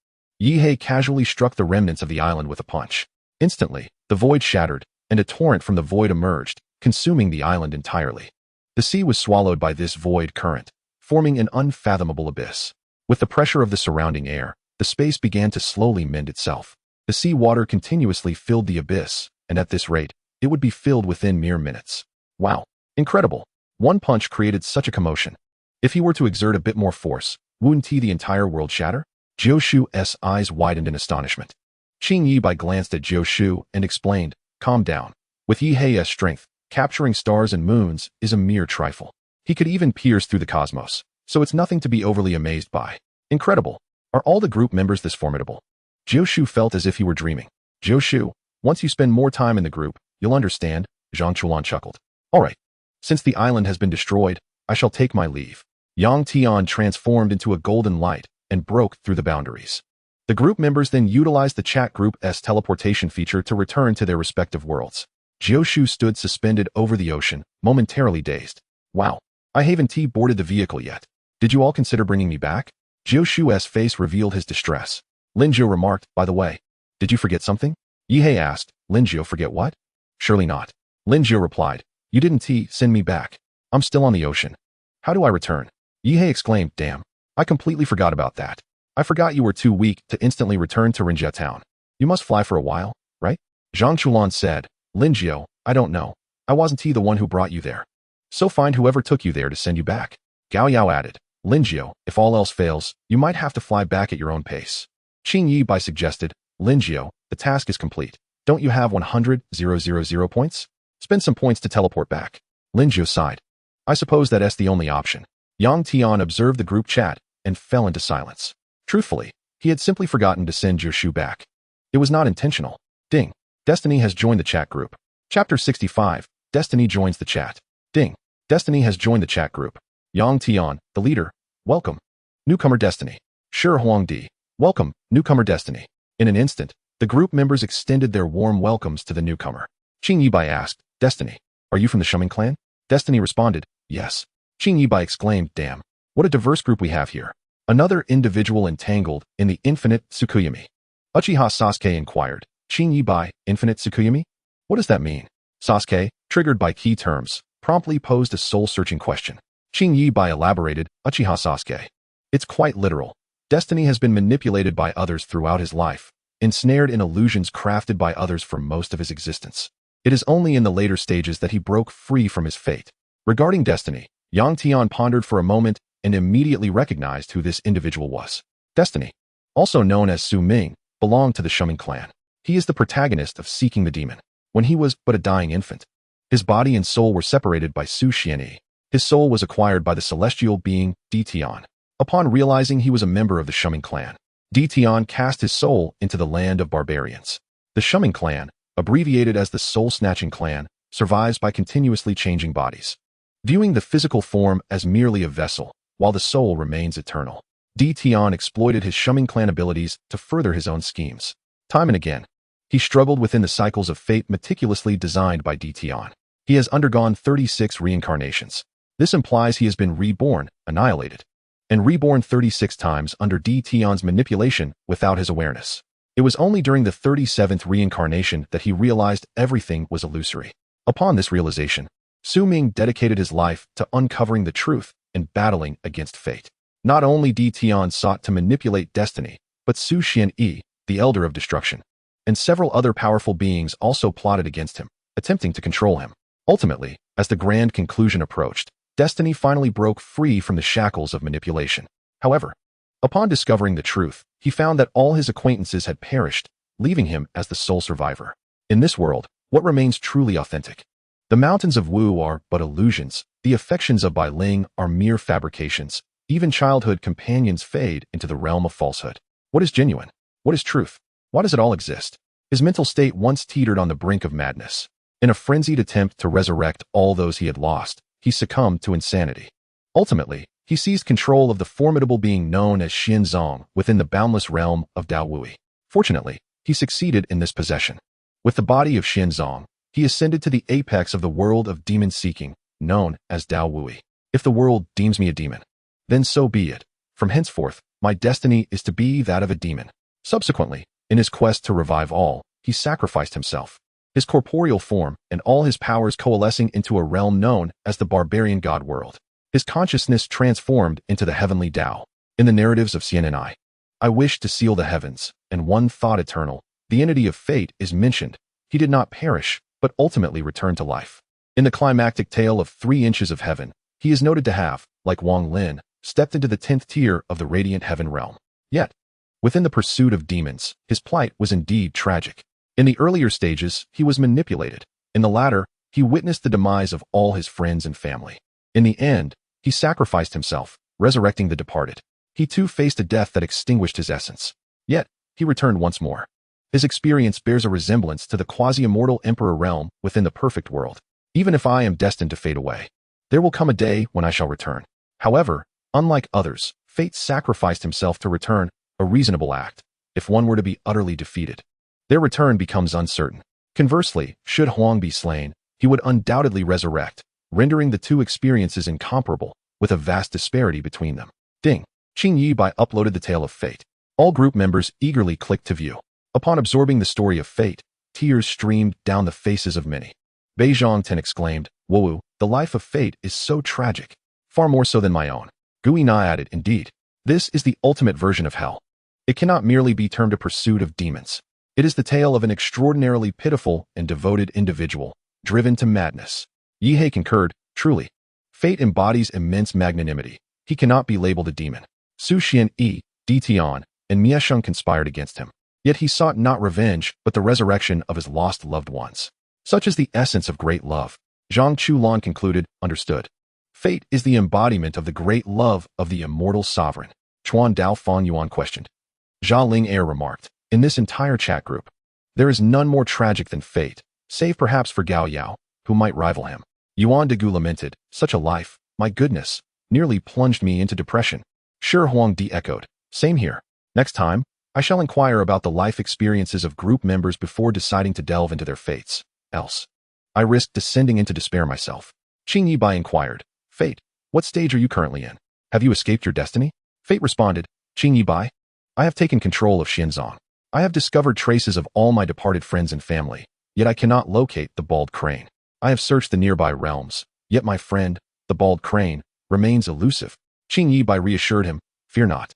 Yihei casually struck the remnants of the island with a punch. Instantly, the void shattered, and a torrent from the void emerged, consuming the island entirely. The sea was swallowed by this void current, forming an unfathomable abyss. With the pressure of the surrounding air, the space began to slowly mend itself. The sea water continuously filled the abyss, and at this rate, it would be filled within mere minutes. Wow. Incredible. One punch created such a commotion. If he were to exert a bit more force, wouldn't the entire world shatter? Jiushu's eyes widened in astonishment. Qing Yibai glanced at Jiushu and explained, calm down. With Yihei's strength, capturing stars and moons is a mere trifle. He could even pierce through the cosmos, so it's nothing to be overly amazed by. Incredible. Are all the group members this formidable? Jiushu felt as if he were dreaming. Jiushu, once you spend more time in the group, you'll understand, Zhang Chulan chuckled. All right. Since the island has been destroyed, I shall take my leave. Yang Tian transformed into a golden light and broke through the boundaries. The group members then utilized the chat group's teleportation feature to return to their respective worlds. Jiushu stood suspended over the ocean, momentarily dazed. Wow. I haven't boarded the vehicle yet. Did you all consider bringing me back? Jiushu's face revealed his distress. Linjiu remarked, by the way, did you forget something? Yihei asked, Linjiu forget what? Surely not. Linjiu replied, you didn't send me back. I'm still on the ocean. How do I return? Yihei exclaimed, damn. I completely forgot about that. I forgot you were too weak to instantly return to Rinjia town. You must fly for a while, right? Zhang Chulan said, Linjiu, I don't know. I wasn't the one who brought you there. So find whoever took you there to send you back. Gao Yao added, Linjiu, if all else fails, you might have to fly back at your own pace. Qing Yibai suggested, Linjiu, the task is complete. Don't you have 100,000 points? Spend some points to teleport back. Linjiu sighed. I suppose that's the only option. Yang Tian observed the group chat and fell into silence. Truthfully, he had simply forgotten to send Jiushu back. It was not intentional. Ding. Destiny has joined the chat group. Chapter 65. Destiny joins the chat. Ding. Destiny has joined the chat group. Yang Tian, the leader. Welcome. Newcomer Destiny. Shi Huangdi. Welcome, newcomer Destiny. In an instant, the group members extended their warm welcomes to the newcomer. Qing Yibai asked, Destiny, are you from the Shuming clan? Destiny responded, yes. Qing Yibai exclaimed, damn. What a diverse group we have here. Another individual entangled in the infinite Tsukuyami. Uchiha Sasuke inquired, Qing Yibai, infinite Tsukuyami? What does that mean? Sasuke, triggered by key terms, promptly posed a soul-searching question. Qing Yibai elaborated, Uchiha Sasuke. It's quite literal. Destiny has been manipulated by others throughout his life, ensnared in illusions crafted by others for most of his existence. It is only in the later stages that he broke free from his fate. Regarding Destiny, Yang Tian pondered for a moment and immediately recognized who this individual was. Destiny, also known as Su Ming, belonged to the Shuming clan. He is the protagonist of Seeking the Demon. When he was but a dying infant, his body and soul were separated by Su Xianyi. His soul was acquired by the celestial being Di Tian. Upon realizing he was a member of the Shuming clan, Di Tian cast his soul into the land of barbarians. The Shuming clan, abbreviated as the Soul-Snatching clan, survives by continuously changing bodies, viewing the physical form as merely a vessel, while the soul remains eternal. Di Tian exploited his Shuming clan abilities to further his own schemes. Time and again, he struggled within the cycles of fate meticulously designed by Di Tian. He has undergone 36 reincarnations. This implies he has been reborn, annihilated, and reborn 36 times under Di Tian's manipulation without his awareness. It was only during the 37th reincarnation that he realized everything was illusory. Upon this realization, Su Ming dedicated his life to uncovering the truth and battling against fate. Not only Di Tian sought to manipulate destiny, but Su Xianyi, the Elder of Destruction, and several other powerful beings also plotted against him, attempting to control him. Ultimately, as the grand conclusion approached, Destiny finally broke free from the shackles of manipulation. However, upon discovering the truth, he found that all his acquaintances had perished, leaving him as the sole survivor. In this world, what remains truly authentic? The mountains of Wu are but illusions, the affections of Bai Ling are mere fabrications, Even childhood companions fade into the realm of falsehood. What is genuine? What is truth? Why does it all exist? His mental state once teetered on the brink of madness. In a frenzied attempt to resurrect all those he had lost, he succumbed to insanity. Ultimately, he seized control of the formidable being known as Xianzong within the boundless realm of Dao Wui. Fortunately, he succeeded in this possession. With the body of Xianzong, he ascended to the apex of the world of demon-seeking, known as Dao Wui. If the world deems me a demon, then so be it. From henceforth, my destiny is to be that of a demon. Subsequently, in his quest to revive all, he sacrificed himself. His corporeal form and all his powers coalescing into a realm known as the barbarian god world. His consciousness transformed into the heavenly Tao. In the narratives of Saiyan and I wish to seal the heavens, and one thought eternal, the entity of fate is mentioned. He did not perish, but ultimately returned to life. In the climactic tale of 3 inches of heaven, he is noted to have, like Wang Lin, stepped into the 10th tier of the radiant heaven realm. Yet, within the pursuit of demons, his plight was indeed tragic. In the earlier stages, he was manipulated. In the latter, he witnessed the demise of all his friends and family. In the end, he sacrificed himself, resurrecting the departed. He too faced a death that extinguished his essence. Yet, he returned once more. His experience bears a resemblance to the quasi-immortal emperor realm within the perfect world. Even if I am destined to fade away, there will come a day when I shall return. However, unlike others, fate sacrificed himself to return, a reasonable act. If one were to be utterly defeated, their return becomes uncertain. Conversely, should Huang be slain, he would undoubtedly resurrect, rendering the two experiences incomparable, with a vast disparity between them. Ding. Qing Yi Bai uploaded the Tale of Fate. All group members eagerly clicked to view. Upon absorbing the story of fate, tears streamed down the faces of many. Bei Zhongten exclaimed, "Whoa, the life of fate is so tragic. Far more so than my own." Gui Na added, "Indeed, this is the ultimate version of hell. It cannot merely be termed a pursuit of demons. It is the tale of an extraordinarily pitiful and devoted individual, driven to madness." Yihei concurred, "Truly, fate embodies immense magnanimity. He cannot be labeled a demon." Su Xian, Di Tian, and Miesheng conspired against him. Yet he sought not revenge, but the resurrection of his lost loved ones. Such is the essence of great love. Zhang Chulan concluded, "Understood. Fate is the embodiment of the great love of the immortal sovereign." Chuan Dao Fang Yuan questioned. Zha Ling Air remarked, "In this entire chat group, there is none more tragic than fate, save perhaps for Gao Yao, who might rival him." Yuan Degu lamented, "Such a life, my goodness, nearly plunged me into depression." Shi Huang Di echoed, "Same here. Next time, I shall inquire about the life experiences of group members before deciding to delve into their fates. Else, I risk descending into despair myself." Qing Yi Bai inquired, "Fate, what stage are you currently in? Have you escaped your destiny?" Fate responded, "Qing Yi Bai, I have taken control of Xianzong. I have discovered traces of all my departed friends and family, yet I cannot locate the bald crane. I have searched the nearby realms, yet my friend, the bald crane, remains elusive." Qing Yi Bai reassured him, "Fear not.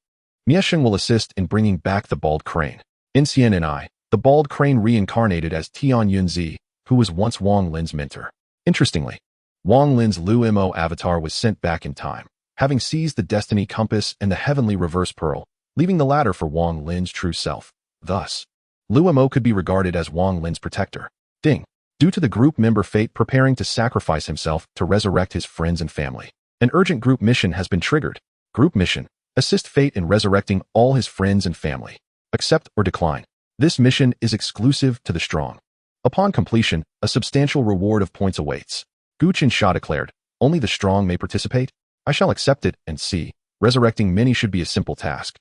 Miesheng will assist in bringing back the bald crane." In Xian and the bald crane reincarnated as Tian Yunzi, who was once Wang Lin's mentor. Interestingly, Wang Lin's Lu Mo avatar was sent back in time, having seized the destiny compass and the heavenly reverse pearl, leaving the latter for Wang Lin's true self. Thus, Lu Mo could be regarded as Wang Lin's protector. Ding. Due to the group member Fate preparing to sacrifice himself to resurrect his friends and family, an urgent group mission has been triggered. Group mission: assist Fate in resurrecting all his friends and family. Accept or decline. This mission is exclusive to the strong. Upon completion, a substantial reward of points awaits. Gu Qinsha declared, "Only the strong may participate? I shall accept it and see. Resurrecting many should be a simple task."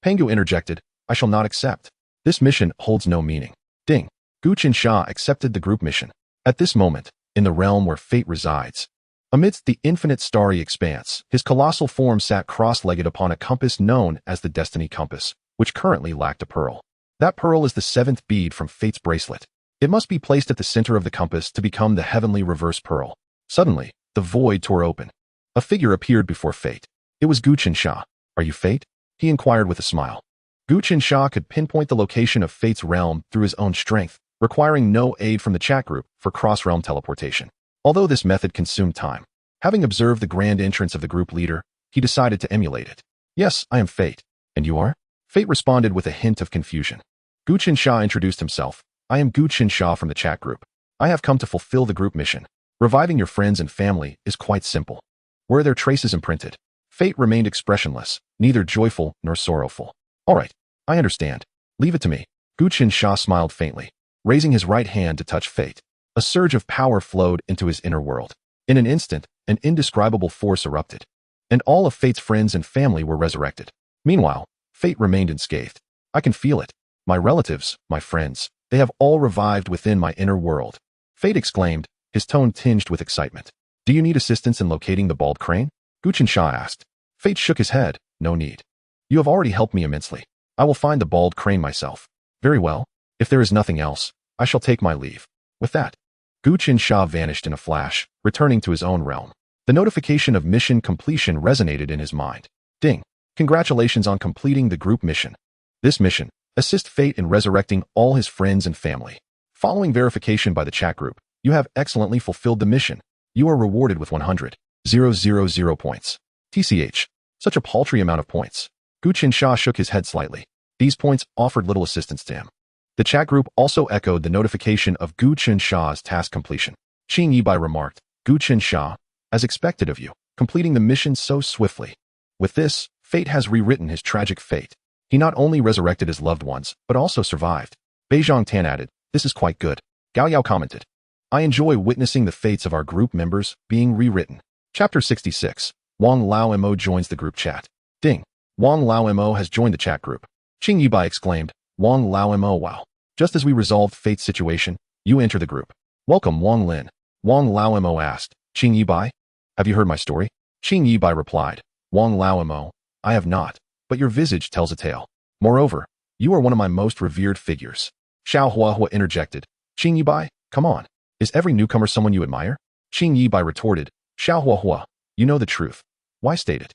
Pangu interjected, "I shall not accept. This mission holds no meaning." Ding. Gu Qinsha accepted the group mission. At this moment, in the realm where fate resides, amidst the infinite starry expanse, his colossal form sat cross-legged upon a compass known as the Destiny Compass, which currently lacked a pearl. That pearl is the 7th bead from Fate's bracelet. It must be placed at the center of the compass to become the heavenly reverse pearl. Suddenly, the void tore open. A figure appeared before Fate. It was Gu Qinsha. "Are you Fate?" he inquired with a smile. Gu Qinsha could pinpoint the location of Fate's realm through his own strength, requiring no aid from the chat group for cross-realm teleportation. Although this method consumed time, having observed the grand entrance of the group leader, he decided to emulate it. "Yes, I am Fate. And you are?" Fate responded with a hint of confusion. Gu Qinsha introduced himself. "I am Gu Qinsha from the chat group. I have come to fulfill the group mission. Reviving your friends and family is quite simple. Where are their traces imprinted?" Fate remained expressionless, neither joyful nor sorrowful. All right, I understand. Leave it to me. Gu Qinsha smiled faintly, raising his right hand to touch Fate. A surge of power flowed into his inner world. In an instant, an indescribable force erupted, and all of Fate's friends and family were resurrected. Meanwhile, Fate remained unscathed. I can feel it. My relatives, my friends, they have all revived within my inner world. Fate exclaimed, his tone tinged with excitement. Do you need assistance in locating the bald crane? Gu Qinsha asked. Fate shook his head. No need. You have already helped me immensely. I will find the bald crane myself. Very well. If there is nothing else, I shall take my leave. With that, Gu Qinsha vanished in a flash, returning to his own realm. The notification of mission completion resonated in his mind. Ding. Congratulations on completing the group mission. This mission, assist Fate in resurrecting all his friends and family. Following verification by the chat group, you have excellently fulfilled the mission. You are rewarded with 100,000 points. TCH. Such a paltry amount of points. Gu Qinsha shook his head slightly. These points offered little assistance to him. The chat group also echoed the notification of Gu Qinsha's task completion. Qing Yibai remarked, Gu Qinsha, as expected of you, completing the mission so swiftly. With this, Fate has rewritten his tragic fate. He not only resurrected his loved ones, but also survived. Beizhong Tan added, this is quite good. Gao Yao commented, I enjoy witnessing the fates of our group members being rewritten. Chapter 66. Wang Lao Mo joins the group chat. Ding. Wang Lao Mo has joined the chat group. Qing Yibai exclaimed, Wang Lao Mo wow. Just as we resolved Fate's situation, you enter the group. Welcome Wang Lin. Wang Lao Mo asked, Qing Yibai? Have you heard my story? Qing Yibai replied, Wang Lao Mo, I have not, but your visage tells a tale. Moreover, you are one of my most revered figures. Xiao Huahua interjected, Qing Yibai, come on. Is every newcomer someone you admire? Qing Yibai retorted, Xiao Huahua, you know the truth. Why state it?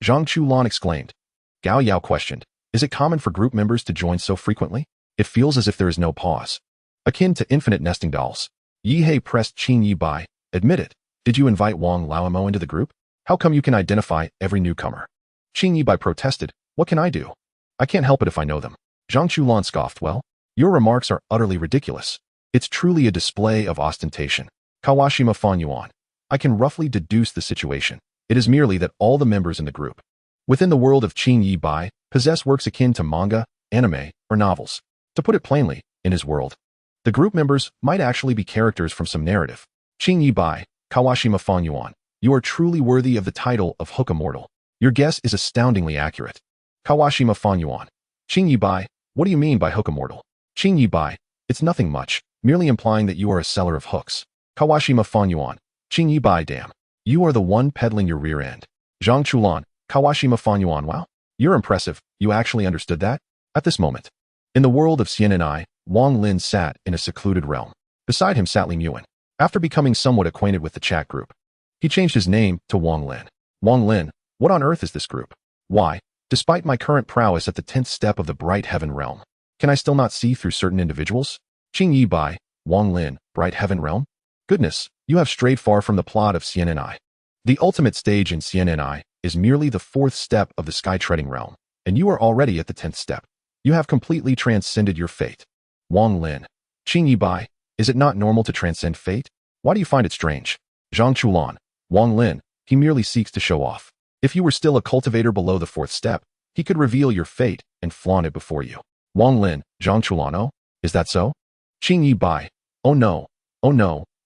Zhang Chulan exclaimed. Gao Yao questioned, is it common for group members to join so frequently? It feels as if there is no pause. Akin to infinite nesting dolls. Yihei pressed Qing Yibai, admit it. Did you invite Wang Laomo into the group? How come you can identify every newcomer? Qing Yibai protested, what can I do? I can't help it if I know them. Zhang Chulan scoffed, well, your remarks are utterly ridiculous. It's truly a display of ostentation. Kawashima Fanyuan. I can roughly deduce the situation. It is merely that all the members in the group, within the world of Qing Yibai, possess works akin to manga, anime, or novels. To put it plainly, in his world, the group members might actually be characters from some narrative. Qing Yibai, Kawashima Fanyuan, you are truly worthy of the title of Hook Immortal. Your guess is astoundingly accurate. Kawashima Fanyuan. Qing Yibai, what do you mean by Hook Immortal? Qing Yibai, it's nothing much, merely implying that you are a seller of hooks. Kawashima Fanyuan. Qing Yibai, damn. You are the one peddling your rear end. Zhang Chulan, Kawashima Fanyuan, wow. You're impressive, you actually understood that? At this moment, in the world of Xian and I, Wang Lin sat in a secluded realm. Beside him sat Li Muan. After becoming somewhat acquainted with the chat group, he changed his name to Wang Lin. Wang Lin, what on earth is this group? Why, despite my current prowess at the 10th step of the Bright Heaven realm, can I still not see through certain individuals? Qing Yibai, Wang Lin, Bright Heaven realm? Goodness, you have strayed far from the plot of Xian and I. The ultimate stage in Xian and I is merely the 4th step of the sky-treading realm, and you are already at the 10th step. You have completely transcended your fate. Wang Lin. Qing Yibai, is it not normal to transcend fate? Why do you find it strange? Zhang Chulan. Wang Lin, he merely seeks to show off. If you were still a cultivator below the 4th step, he could reveal your fate and flaunt it before you. Wang Lin, Zhang Chulan, oh, is that so? Qing Yibai, oh no,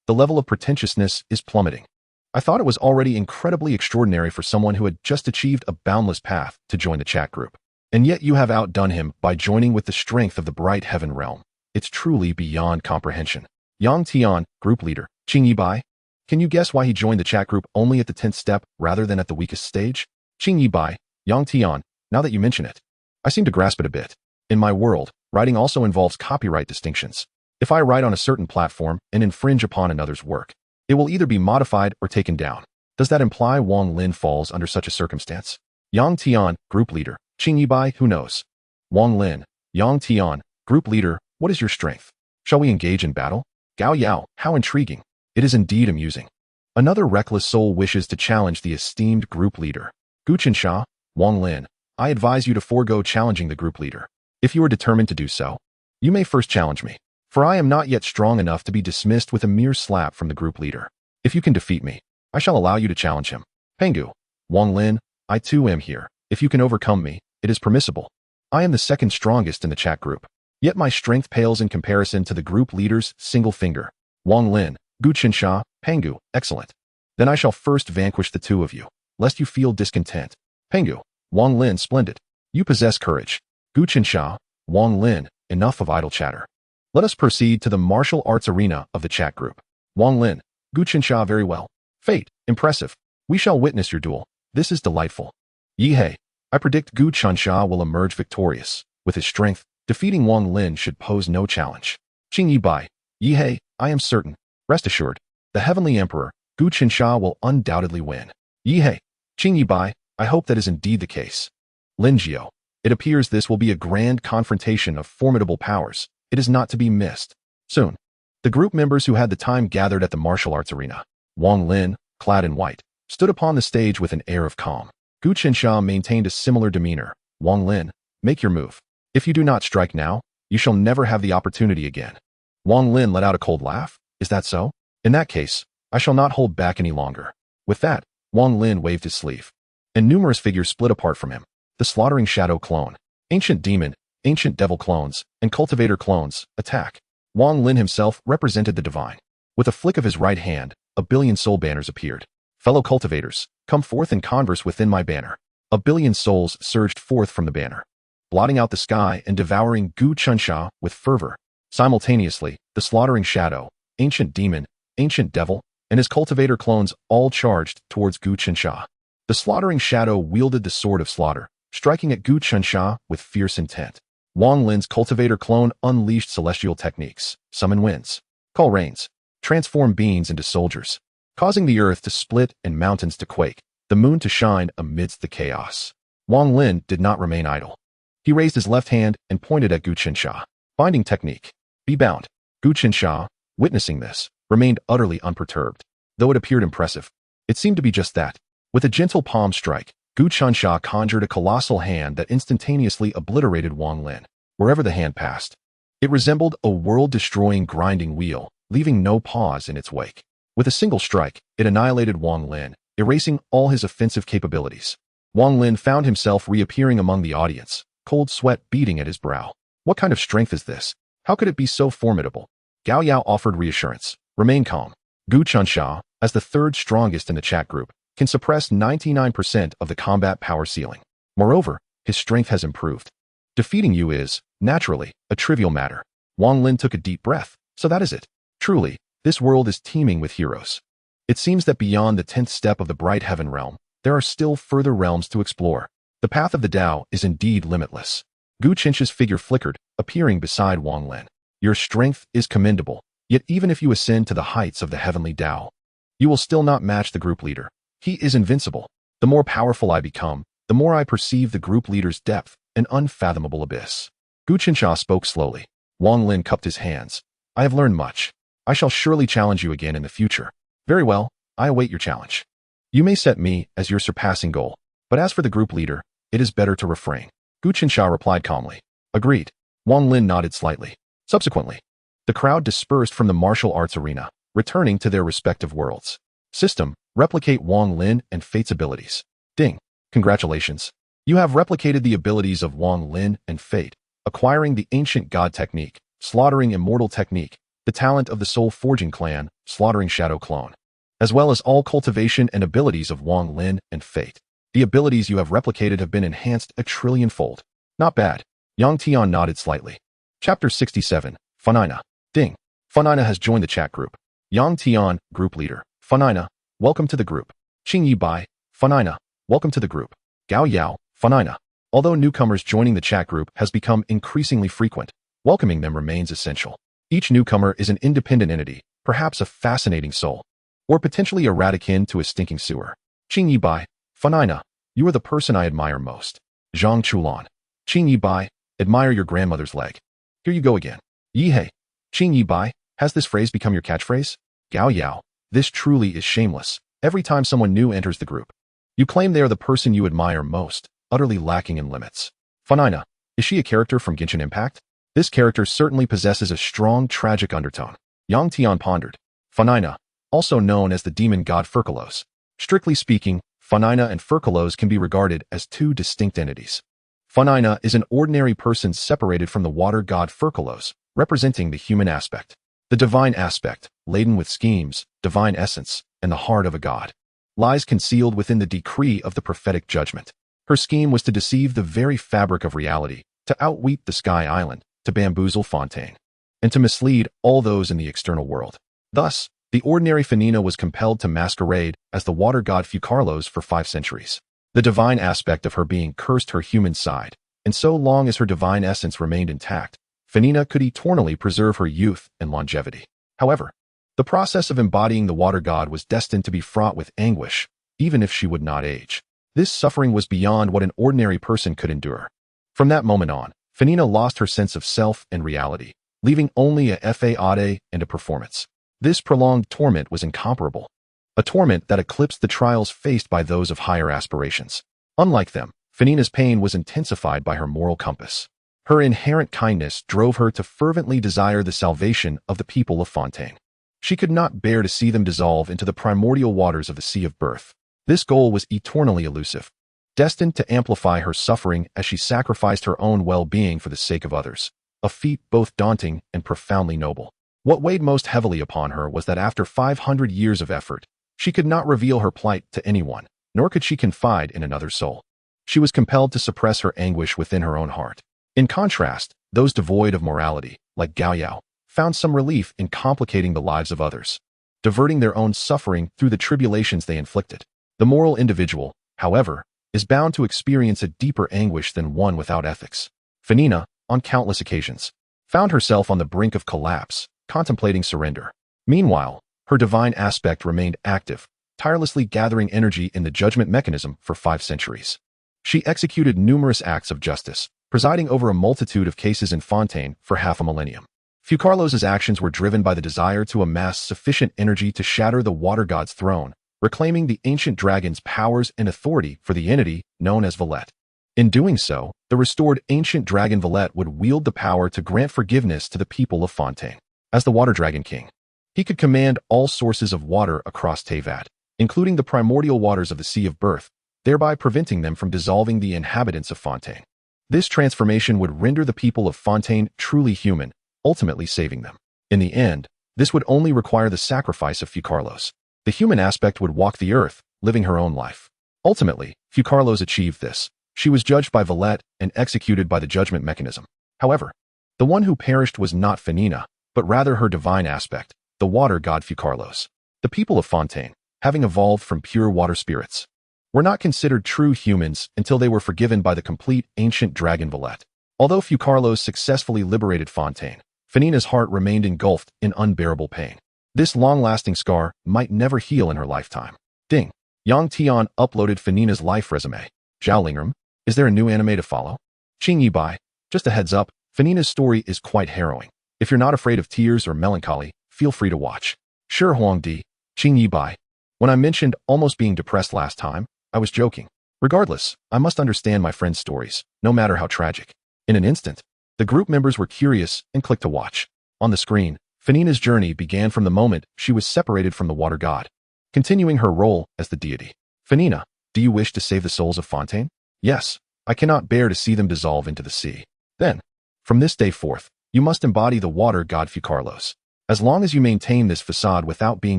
the level of pretentiousness is plummeting. I thought it was already incredibly extraordinary for someone who had just achieved a boundless path to join the chat group. And yet you have outdone him by joining with the strength of the Bright Heaven realm. It's truly beyond comprehension. Yang Tian, group leader, Qing Yibai, can you guess why he joined the chat group only at the 10th step rather than at the weakest stage? Qing Yibai, Yang Tian, now that you mention it, I seem to grasp it a bit. In my world, writing also involves copyright distinctions. If I write on a certain platform and infringe upon another's work, it will either be modified or taken down. Does that imply Wang Lin falls under such a circumstance? Yang Tian, group leader, Qing Yibai, who knows? Wang Lin, Yang Tian, group leader, what is your strength? Shall we engage in battle? Gao Yao, how intriguing. It is indeed amusing. Another reckless soul wishes to challenge the esteemed group leader. Gu Qinsha, Wang Lin, I advise you to forego challenging the group leader. If you are determined to do so, you may first challenge me, for I am not yet strong enough to be dismissed with a mere slap from the group leader. If you can defeat me, I shall allow you to challenge him. Pangu, Wang Lin, I too am here. If you can overcome me, it is permissible. I am the second strongest in the chat group. Yet my strength pales in comparison to the group leader's single finger. Wang Lin, Gu Qinsha, Pangu, excellent. Then I shall first vanquish the two of you, lest you feel discontent. Pangu, Wang Lin, splendid. You possess courage. Gu Qinsha, Wang Lin, enough of idle chatter. Let us proceed to the martial arts arena of the chat group. Wang Lin, Gu Qinsha, very well. Fate, impressive. We shall witness your duel. This is delightful. Yihei, I predict Gu Qinsha will emerge victorious. With his strength, defeating Wang Lin should pose no challenge. Qing Yibai, Yihei, I am certain. Rest assured, the Heavenly Emperor, Gu Qinsha, will undoubtedly win. Yihei, Qing Yibai, I hope that is indeed the case. Lin Jiao, it appears this will be a grand confrontation of formidable powers. It is not to be missed. Soon, the group members who had the time gathered at the martial arts arena. Wang Lin, clad in white, stood upon the stage with an air of calm. Gu Qinsha maintained a similar demeanor. Wang Lin, make your move. If you do not strike now, you shall never have the opportunity again. Wang Lin let out a cold laugh. Is that so? In that case, I shall not hold back any longer. With that, Wang Lin waved his sleeve, and numerous figures split apart from him. The slaughtering shadow clone, ancient demon, ancient devil clones, and cultivator clones, attack. Wang Lin himself represented the divine. With a flick of his right hand, a billion soul banners appeared. Fellow cultivators, come forth and converse within my banner. A billion souls surged forth from the banner, blotting out the sky and devouring Gu Qinsha with fervor. Simultaneously, the slaughtering shadow, ancient demon, ancient devil, and his cultivator clones all charged towards Gu Qinsha. The slaughtering shadow wielded the sword of slaughter, striking at Gu Qinsha with fierce intent. Wang Lin's cultivator clone unleashed celestial techniques, summon winds, call rains, transform beings into soldiers, causing the earth to split and mountains to quake, the moon to shine amidst the chaos. Wang Lin did not remain idle. He raised his left hand and pointed at Gu Qinsha. Binding technique. Be bound. Gu Qinsha, witnessing this, remained utterly unperturbed. Though it appeared impressive, it seemed to be just that. With a gentle palm strike, Gu Qinsha conjured a colossal hand that instantaneously obliterated Wang Lin, wherever the hand passed. It resembled a world-destroying grinding wheel, leaving no pause in its wake. With a single strike, it annihilated Wang Lin, erasing all his offensive capabilities. Wang Lin found himself reappearing among the audience, cold sweat beading at his brow. What kind of strength is this? How could it be so formidable? Gao Yao offered reassurance. Remain calm. Gu Qinsha, as the third strongest in the chat group, can suppress 99% of the combat power ceiling. Moreover, his strength has improved. Defeating you is, naturally, a trivial matter. Wang Lin took a deep breath. So that is it. Truly, this world is teeming with heroes. It seems that beyond the 10th step of the bright heaven realm, there are still further realms to explore. The path of the Tao is indeed limitless. Gu Qinsha's figure flickered, appearing beside Wang Lin. Your strength is commendable, yet even if you ascend to the heights of the heavenly Tao, you will still not match the group leader. He is invincible. The more powerful I become, the more I perceive the group leader's depth, an unfathomable abyss. Gu Qinsha spoke slowly. Wang Lin cupped his hands. I have learned much. I shall surely challenge you again in the future. Very well, I await your challenge. You may set me as your surpassing goal, but as for the group leader, it is better to refrain. Gu Qinsha replied calmly. Agreed. Wang Lin nodded slightly. Subsequently, the crowd dispersed from the martial arts arena, returning to their respective worlds. System, replicate Wang Lin and Fate's abilities. Ding. Congratulations. You have replicated the abilities of Wang Lin and Fate, acquiring the ancient god technique, slaughtering immortal technique, the talent of the soul forging clan, slaughtering shadow clone, as well as all cultivation and abilities of Wang Lin and Fate. The abilities you have replicated have been enhanced a trillion-fold. Not bad. Yang Tian nodded slightly. Chapter 67, Fanina. Ding. Fanina has joined the chat group. Yang Tian, group leader. Fanina, welcome to the group. Qing Yibai, Fanina, welcome to the group. Gao Yao, Fanina. Although newcomers joining the chat group has become increasingly frequent, welcoming them remains essential. Each newcomer is an independent entity, perhaps a fascinating soul, or potentially a rat akin to a stinking sewer. Qing Yibai, Fanina, you are the person I admire most. Zhang Chulan. Qing Yibai, admire your grandmother's leg. Here you go again. Yihei. Qing Yibai, has this phrase become your catchphrase? Gao Yao, this truly is shameless. Every time someone new enters the group, you claim they are the person you admire most, utterly lacking in limits. Fanina, is she a character from Genshin Impact? This character certainly possesses a strong tragic undertone. Yang Tian pondered. Fanina, also known as the demon god Furkalos. Strictly speaking, Fanina and Furkalos can be regarded as two distinct entities. Fanina is an ordinary person separated from the water god Furkalos, representing the human aspect. The divine aspect, laden with schemes, divine essence, and the heart of a god, lies concealed within the decree of the prophetic judgment. Her scheme was to deceive the very fabric of reality, to outwit the Sky Island, to bamboozle Fontaine, and to mislead all those in the external world. Thus, the ordinary Fanina was compelled to masquerade as the water god Fucarlos for 5 centuries. The divine aspect of her being cursed her human side, and so long as her divine essence remained intact, Fanina could eternally preserve her youth and longevity. However, the process of embodying the water god was destined to be fraught with anguish, even if she would not age. This suffering was beyond what an ordinary person could endure. From that moment on, Fanina lost her sense of self and reality, leaving only a fade and a performance. This prolonged torment was incomparable, a torment that eclipsed the trials faced by those of higher aspirations. Unlike them, Fanina's pain was intensified by her moral compass. Her inherent kindness drove her to fervently desire the salvation of the people of Fontaine. She could not bear to see them dissolve into the primordial waters of the Sea of Birth. This goal was eternally elusive, destined to amplify her suffering as she sacrificed her own well-being for the sake of others, a feat both daunting and profoundly noble. What weighed most heavily upon her was that after 500 years of effort, she could not reveal her plight to anyone, nor could she confide in another soul. She was compelled to suppress her anguish within her own heart. In contrast, those devoid of morality, like Gao Yao, found some relief in complicating the lives of others, diverting their own suffering through the tribulations they inflicted. The moral individual, however, is bound to experience a deeper anguish than one without ethics. Fanina, on countless occasions, found herself on the brink of collapse, contemplating surrender. Meanwhile, her divine aspect remained active, tirelessly gathering energy in the judgment mechanism for 5 centuries. She executed numerous acts of justice, presiding over a multitude of cases in Fontaine for half a millennium. Fucarlos's actions were driven by the desire to amass sufficient energy to shatter the water god's throne, reclaiming the ancient dragon's powers and authority for the entity known as Valette. In doing so, the restored ancient dragon Valette would wield the power to grant forgiveness to the people of Fontaine. As the Water Dragon King, he could command all sources of water across Tevat, including the primordial waters of the Sea of Birth, thereby preventing them from dissolving the inhabitants of Fontaine. This transformation would render the people of Fontaine truly human, ultimately saving them. In the end, this would only require the sacrifice of Fucarlos. The human aspect would walk the earth, living her own life. Ultimately, Fucarlos achieved this. She was judged by Valette and executed by the judgment mechanism. However, the one who perished was not Fanina, but rather her divine aspect, the water god Fucarlos. The people of Fontaine, having evolved from pure water spirits, were not considered true humans until they were forgiven by the complete ancient dragon Valette. Although Fucarlos successfully liberated Fontaine, Fanina's heart remained engulfed in unbearable pain. This long-lasting scar might never heal in her lifetime. Ding. Yang Tian uploaded Fanina's life resume. Zhao Lingram, is there a new anime to follow? Qing Yi Bai, just a heads up, Fanina's story is quite harrowing. If you're not afraid of tears or melancholy, feel free to watch. Sure Huangdi, Qing Yi Bai. When I mentioned almost being depressed last time, I was joking. Regardless, I must understand my friend's stories, no matter how tragic. In an instant, the group members were curious and clicked to watch. On the screen, Fanina's journey began from the moment she was separated from the water god, continuing her role as the deity. Fanina, do you wish to save the souls of Fontaine? Yes, I cannot bear to see them dissolve into the sea. Then, from this day forth, you must embody the water god Fucarlos. As long as you maintain this facade without being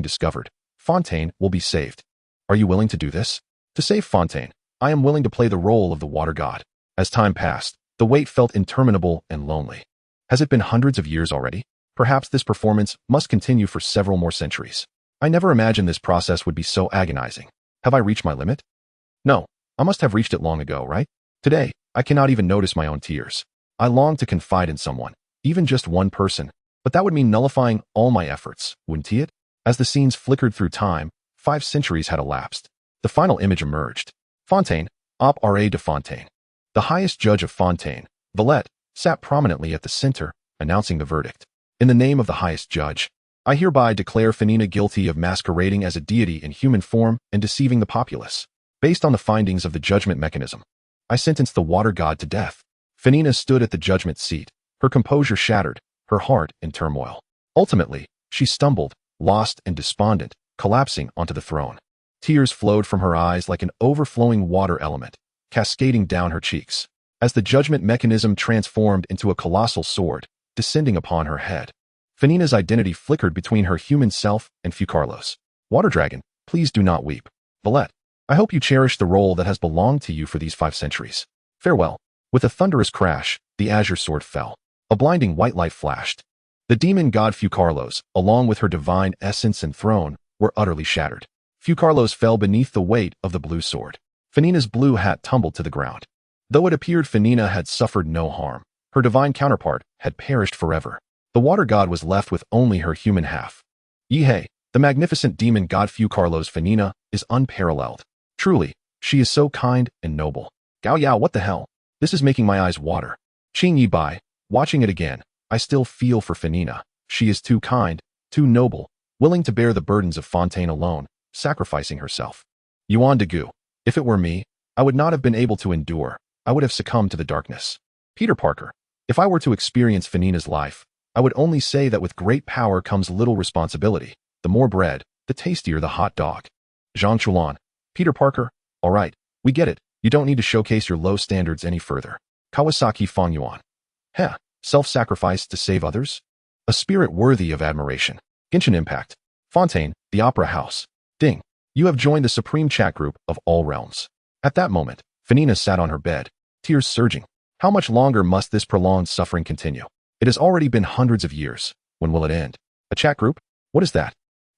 discovered, Fontaine will be saved. Are you willing to do this? To save Fontaine, I am willing to play the role of the water god. As time passed, the wait felt interminable and lonely. Has it been hundreds of years already? Perhaps this performance must continue for several more centuries. I never imagined this process would be so agonizing. Have I reached my limit? No, I must have reached it long ago, right? Today, I cannot even notice my own tears. I long to confide in someone, even just one person, but that would mean nullifying all my efforts, wouldn't it? As the scenes flickered through time, 5 centuries had elapsed. The final image emerged. Fontaine, Op Ra de Fontaine. The highest judge of Fontaine, Valette, sat prominently at the center, announcing the verdict. In the name of the highest judge, I hereby declare Fanina guilty of masquerading as a deity in human form and deceiving the populace. Based on the findings of the judgment mechanism, I sentence the water god to death. Fanina stood at the judgment seat, her composure shattered, her heart in turmoil. Ultimately, she stumbled, lost and despondent, collapsing onto the throne. Tears flowed from her eyes like an overflowing water element, cascading down her cheeks, as the judgment mechanism transformed into a colossal sword, descending upon her head. Fanina's identity flickered between her human self and Fucarlos. Water Dragon, please do not weep. Valette, I hope you cherish the role that has belonged to you for these 5 centuries. Farewell. With a thunderous crash, the azure sword fell. A blinding white light flashed. The demon god Fucarlos, along with her divine essence and throne, were utterly shattered. Fucarlos fell beneath the weight of the blue sword. Fanina's blue hat tumbled to the ground. Though it appeared Fanina had suffered no harm, her divine counterpart had perished forever. The water god was left with only her human half. Yehey, the magnificent demon god Fucarlos Fanina is unparalleled. Truly, she is so kind and noble. Gao Yao, what the hell? This is making my eyes water. Qing Yi Bai, watching it again, I still feel for Fanina. She is too kind, too noble, willing to bear the burdens of Fontaine alone, sacrificing herself. Yuan de Gu, if it were me, I would not have been able to endure. I would have succumbed to the darkness. Peter Parker, if I were to experience Fanina's life, I would only say that with great power comes little responsibility. The more bread, the tastier the hot dog. Zhang Chulan, Peter Parker, all right, we get it. You don't need to showcase your low standards any further. Kawasaki Fongyuan. Heh, self-sacrifice to save others? A spirit worthy of admiration. Genshin Impact. Fontaine, the Opera House. Ding. You have joined the supreme chat group of all realms. At that moment, Fanina sat on her bed, tears surging. How much longer must this prolonged suffering continue? It has already been hundreds of years. When will it end? A chat group? What is that?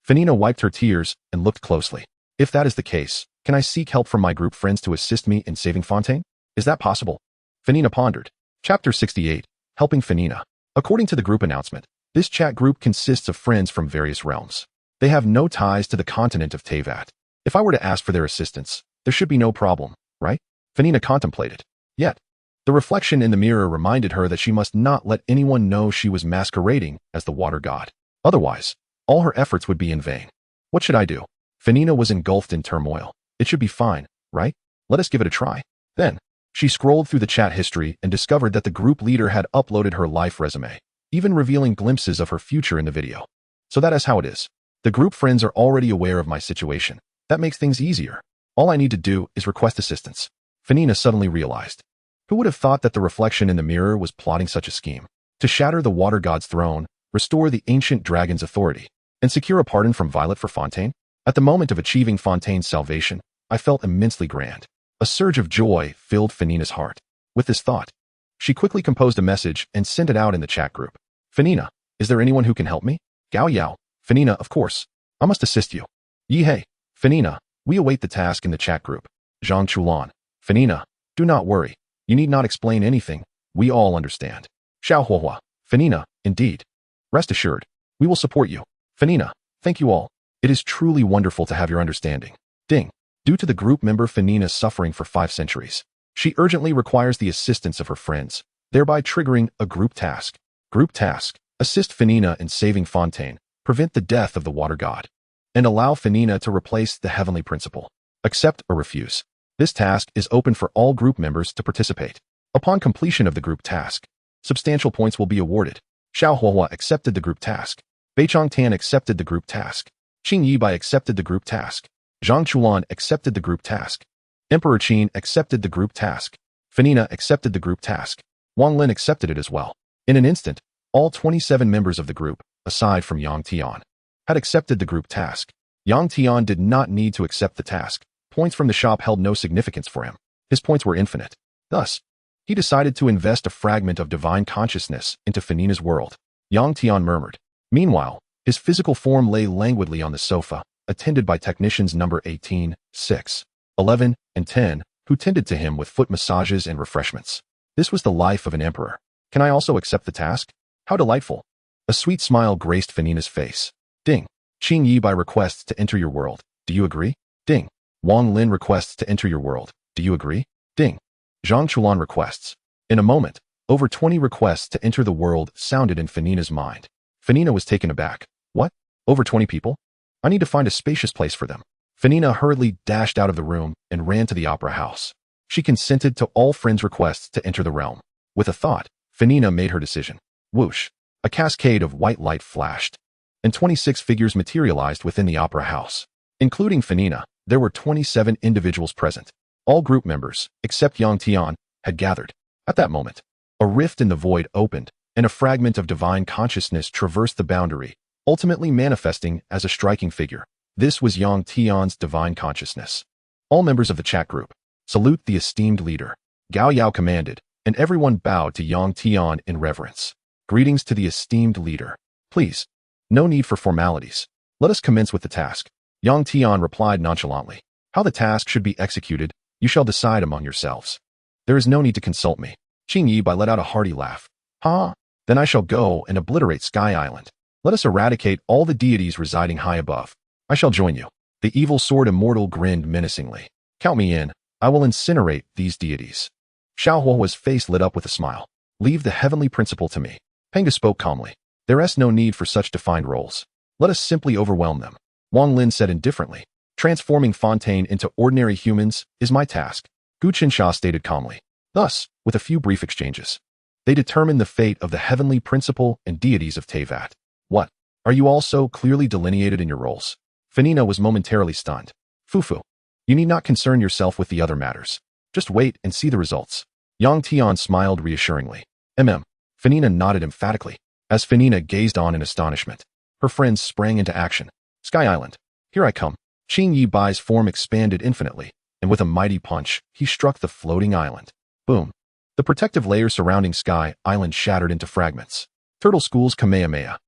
Fanina wiped her tears and looked closely. If that is the case, can I seek help from my group friends to assist me in saving Fontaine? Is that possible? Fanina pondered. Chapter 68. Helping Fanina. According to the group announcement, this chat group consists of friends from various realms. They have no ties to the continent of Teyvat. If I were to ask for their assistance, there should be no problem, right? Fanina contemplated. Yet, the reflection in the mirror reminded her that she must not let anyone know she was masquerading as the water god. Otherwise, all her efforts would be in vain. What should I do? Fanina was engulfed in turmoil. It should be fine, right? Let us give it a try. Then, she scrolled through the chat history and discovered that the group leader had uploaded her life resume, even revealing glimpses of her future in the video. So that is how it is. The group friends are already aware of my situation. That makes things easier. All I need to do is request assistance. Fanina suddenly realized. Who would have thought that the reflection in the mirror was plotting such a scheme? To shatter the water god's throne, restore the ancient dragon's authority, and secure a pardon from Violet for Fontaine? At the moment of achieving Fontaine's salvation, I felt immensely grand. A surge of joy filled Fanina's heart. With this thought, she quickly composed a message and sent it out in the chat group. Fanina, is there anyone who can help me? Gao Yao. Fanina, of course. I must assist you. Yehey. Fanina, we await the task in the chat group. Zhang Chulan. Fanina, do not worry. You need not explain anything. We all understand. Xiao Huahua. Fanina, indeed. Rest assured, we will support you. Fanina, thank you all. It is truly wonderful to have your understanding. Ding. Due to the group member Fanina's suffering for 5 centuries, she urgently requires the assistance of her friends, thereby triggering a group task. Group task. Assist Fanina in saving Fontaine, prevent the death of the water god, and allow Fanina to replace the heavenly principle. Accept or refuse. This task is open for all group members to participate. Upon completion of the group task, substantial points will be awarded. Xiao Huahua accepted the group task. Beichong Tan accepted the group task. Qing Yibai accepted the group task. Zhang Chulan accepted the group task. Emperor Qin accepted the group task. Fanina accepted the group task. Wang Lin accepted it as well. In an instant, all 27 members of the group, aside from Yang Tian, had accepted the group task. Yang Tian did not need to accept the task. Points from the shop held no significance for him. His points were infinite. Thus, he decided to invest a fragment of divine consciousness into Fanina's world. Yang Tian murmured. Meanwhile, his physical form lay languidly on the sofa, attended by technicians number 18, 6, 11, and 10, who tended to him with foot massages and refreshments. This was the life of an emperor. Can I also accept the task? How delightful. A sweet smile graced Fanina's face. Ding. Qing Yibai requests to enter your world. Do you agree? Ding. Wang Lin requests to enter your world. Do you agree? Ding. Zhang Chulan requests. In a moment, over 20 requests to enter the world sounded in Fanina's mind. Fanina was taken aback. What? Over 20 people? I need to find a spacious place for them. Fanina hurriedly dashed out of the room and ran to the opera house. She consented to all friends' requests to enter the realm. With a thought, Fanina made her decision. Whoosh! A cascade of white light flashed, and 26 figures materialized within the opera house. Including Fanina, There were 27 individuals present. All group members, except Yang Tian, had gathered. At that moment, a rift in the void opened, and a fragment of divine consciousness traversed the boundary, ultimately manifesting as a striking figure. This was Yang Tian's divine consciousness. All members of the chat group, salute the esteemed leader. Gao Yao commanded, and everyone bowed to Yang Tian in reverence. Greetings to the esteemed leader. Please, no need for formalities. Let us commence with the task. Yang Tian replied nonchalantly. How the task should be executed, you shall decide among yourselves. There is no need to consult me. Qing Yi Bai let out a hearty laugh. Ha! Then I shall go and obliterate Sky Island. Let us eradicate all the deities residing high above. I shall join you. The evil sword immortal grinned menacingly. Count me in. I will incinerate these deities. Xiao Huo's face lit up with a smile. Leave the heavenly principle to me. Pangu spoke calmly. There is no need for such defined roles. Let us simply overwhelm them. Wang Lin said indifferently. Transforming Fontaine into ordinary humans is my task. Gu Qinsha stated calmly. Thus, with a few brief exchanges, they determined the fate of the heavenly principle and deities of Teyvat. What? Are you all so clearly delineated in your roles? Fanina was momentarily stunned. Fufu. You need not concern yourself with the other matters. Just wait and see the results. Yang Tian smiled reassuringly. Fanina nodded emphatically. As Fanina gazed on in astonishment, her friends sprang into action. Sky Island. Here I come. Qing Yi Bai's form expanded infinitely, and with a mighty punch, he struck the floating island. Boom. The protective layer surrounding Sky Island shattered into fragments. Turtle School's Kamehameha.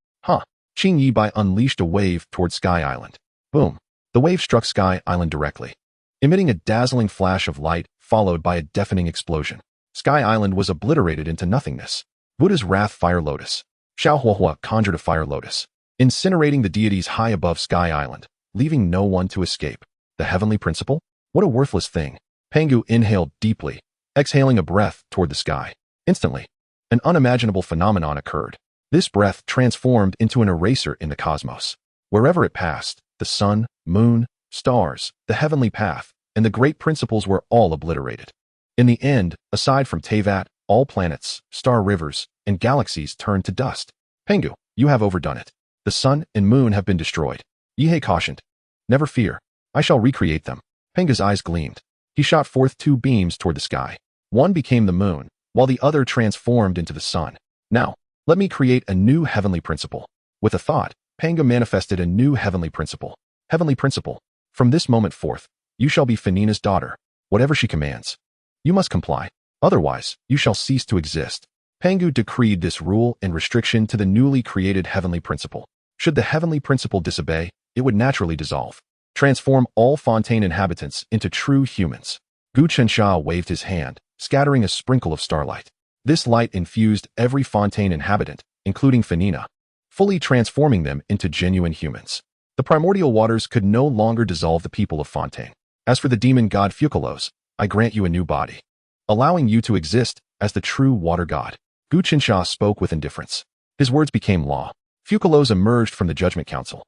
Qing Yi Bai unleashed a wave toward Sky Island. Boom. The wave struck Sky Island directly, emitting a dazzling flash of light, followed by a deafening explosion. Sky Island was obliterated into nothingness. Buddha's Wrath Fire Lotus. Xiao Huohua conjured a fire lotus, incinerating the deities high above Sky Island, leaving no one to escape. The heavenly principle? What a worthless thing. Pangu inhaled deeply, exhaling a breath toward the sky. Instantly, an unimaginable phenomenon occurred. This breath transformed into an eraser in the cosmos. Wherever it passed, the sun, moon, stars, the heavenly path, and the great principles were all obliterated. In the end, aside from Teyvat, all planets, star rivers, and galaxies turned to dust. Pangu, you have overdone it. The sun and moon have been destroyed. Yihei cautioned. Never fear. I shall recreate them. Pangu's eyes gleamed. He shot forth 2 beams toward the sky. One became the moon, while the other transformed into the sun. Now, let me create a new heavenly principle. With a thought, Pangu manifested a new heavenly principle. Heavenly principle. From this moment forth, you shall be Fanina's daughter. Whatever she commands, you must comply. Otherwise, you shall cease to exist. Pangu decreed this rule and restriction to the newly created heavenly principle. Should the heavenly principle disobey, it would naturally dissolve. Transform all Fontaine inhabitants into true humans. Gu Qinsha waved his hand, scattering a sprinkle of starlight. This light infused every Fontaine inhabitant, including Fanina, fully transforming them into genuine humans. The primordial waters could no longer dissolve the people of Fontaine. As for the demon god Fukalos, I grant you a new body, allowing you to exist as the true water god. Gu Qinsha spoke with indifference. His words became law. Fukalos emerged from the Judgment Council,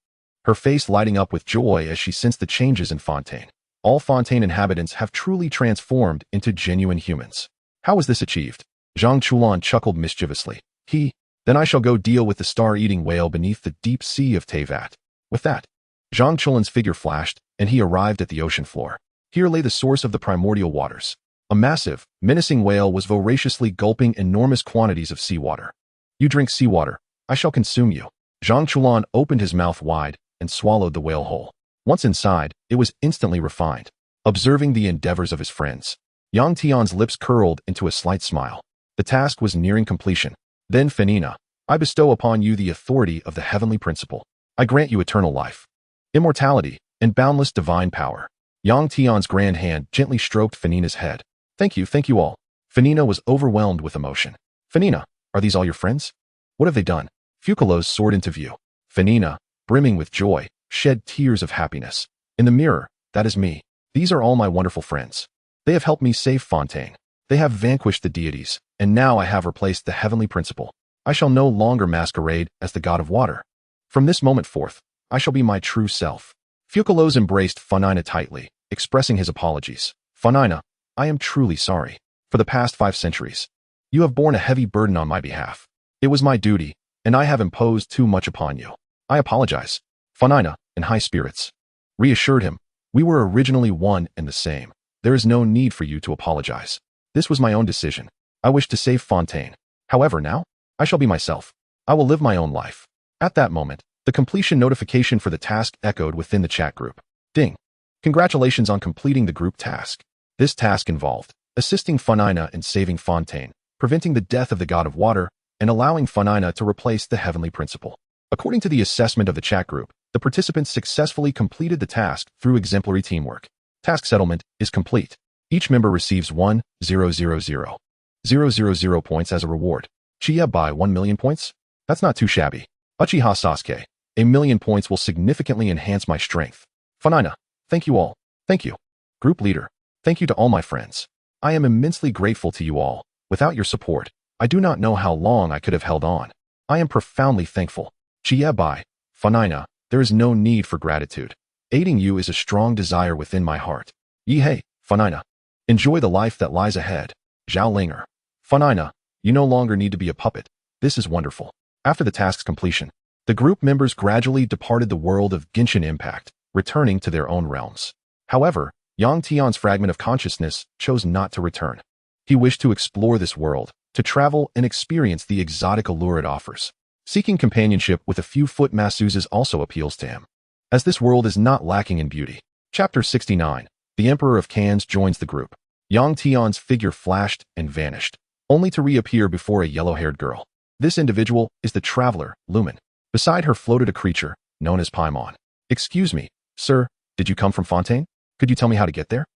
her face lighting up with joy as she sensed the changes in Fontaine. All Fontaine inhabitants have truly transformed into genuine humans. How was this achieved? Zhang Chulan chuckled mischievously. Then I shall go deal with the star-eating whale beneath the deep sea of Teyvat. With that, Zhang Chulan's figure flashed, and he arrived at the ocean floor. Here lay the source of the primordial waters. A massive, menacing whale was voraciously gulping enormous quantities of seawater. You drink seawater, I shall consume you. Zhang Chulan opened his mouth wide and swallowed the whale whole. Once inside, it was instantly refined. Observing the endeavors of his friends, Yang Tian's lips curled into a slight smile. The task was nearing completion. Then Fanina, I bestow upon you the authority of the heavenly principle. I grant you eternal life, immortality, and boundless divine power. Yang Tian's grand hand gently stroked Fanina's head. Thank you all. Fanina was overwhelmed with emotion. Fanina, are these all your friends? What have they done? Fukalos soared into view. Fanina, brimming with joy, shed tears of happiness. In the mirror, that is me. These are all my wonderful friends. They have helped me save Fontaine. They have vanquished the deities, and now I have replaced the heavenly principle. I shall no longer masquerade as the god of water. From this moment forth, I shall be my true self. Fukalos embraced Fanina tightly, expressing his apologies. Fanina, I am truly sorry. For the past 5 centuries, you have borne a heavy burden on my behalf. It was my duty, and I have imposed too much upon you. I apologize. Fanina, in high spirits, reassured him. We were originally one and the same. There is no need for you to apologize. This was my own decision. I wished to save Fontaine. However, now, I shall be myself. I will live my own life. At that moment, the completion notification for the task echoed within the chat group. Ding. Congratulations on completing the group task. This task involved assisting Funina in saving Fontaine, preventing the death of the god of water, and allowing Funina to replace the heavenly principle. According to the assessment of the chat group, the participants successfully completed the task through exemplary teamwork. Task settlement is complete. Each member receives 1,000,000 points as a reward. Chia by 1,000,000 points? That's not too shabby. Uchiha Sasuke, 1,000,000 points will significantly enhance my strength. Funina, thank you all. Thank you. Group leader, thank you to all my friends. I am immensely grateful to you all. Without your support, I do not know how long I could have held on. I am profoundly thankful. Chia by Funina, there is no need for gratitude. Aiding you is a strong desire within my heart. Yihei, Funina. Enjoy the life that lies ahead. Zhao Linger. Funina, you no longer need to be a puppet. This is wonderful. After the task's completion, the group members gradually departed the world of Genshin Impact, returning to their own realms. However, Yang Tian's fragment of consciousness chose not to return. He wished to explore this world, to travel and experience the exotic allure it offers. Seeking companionship with a few foot masseuses also appeals to him, as this world is not lacking in beauty. Chapter 69. The Emperor of Cans joins the group. Yang Tian's figure flashed and vanished, only to reappear before a yellow-haired girl. This individual is the traveler, Lumen. Beside her floated a creature, known as Paimon. Excuse me, sir, did you come from Fontaine? Could you tell me how to get there?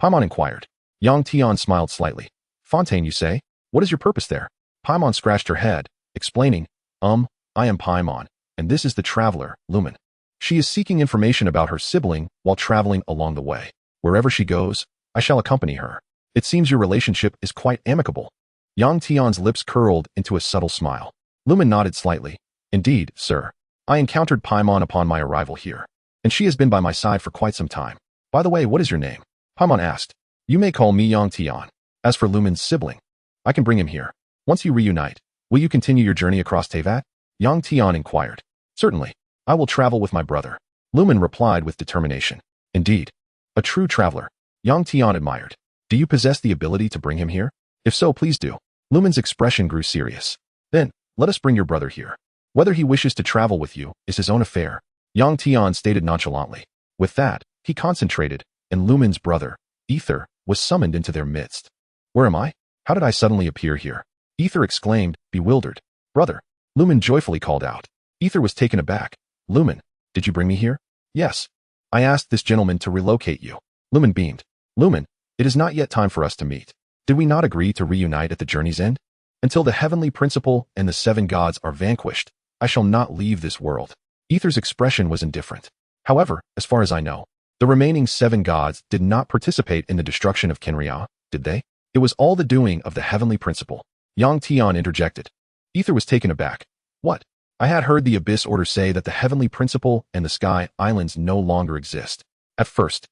Paimon inquired. Yang Tian smiled slightly. Fontaine, you say? What is your purpose there? Paimon scratched her head, explaining, I am Paimon, and this is the traveler, Lumen. She is seeking information about her sibling while traveling along the way. Wherever she goes, I shall accompany her. It seems your relationship is quite amicable. Yang Tian's lips curled into a subtle smile. Lumen nodded slightly. Indeed, sir. I encountered Paimon upon my arrival here, and she has been by my side for quite some time. By the way, what is your name? Paimon asked. You may call me Yang Tian. As for Lumen's sibling, I can bring him here. Once you reunite, will you continue your journey across Teyvat? Yang Tian inquired. Certainly. I will travel with my brother. Lumen replied with determination. Indeed. A true traveler. Yang Tian admired. Do you possess the ability to bring him here? If so, please do. Lumen's expression grew serious. Then, let us bring your brother here. Whether he wishes to travel with you is his own affair, Yang Tian stated nonchalantly. With that, he concentrated, and Lumen's brother, Ether, was summoned into their midst. Where am I? How did I suddenly appear here? Ether exclaimed, bewildered. Brother, Lumen joyfully called out. Ether was taken aback. Lumen, did you bring me here? Yes. I asked this gentleman to relocate you. Lumen beamed. Lumen, it is not yet time for us to meet. Did we not agree to reunite at the journey's end? Until the heavenly principle and the 7 gods are vanquished, I shall not leave this world. Ether's expression was indifferent. However, as far as I know, the remaining 7 gods did not participate in the destruction of Kenria, did they? It was all the doing of the heavenly principle. Yang Tian interjected. Ether was taken aback. What? I had heard the Abyss Order say that the heavenly principle and the Sky Islands no longer exist. At first,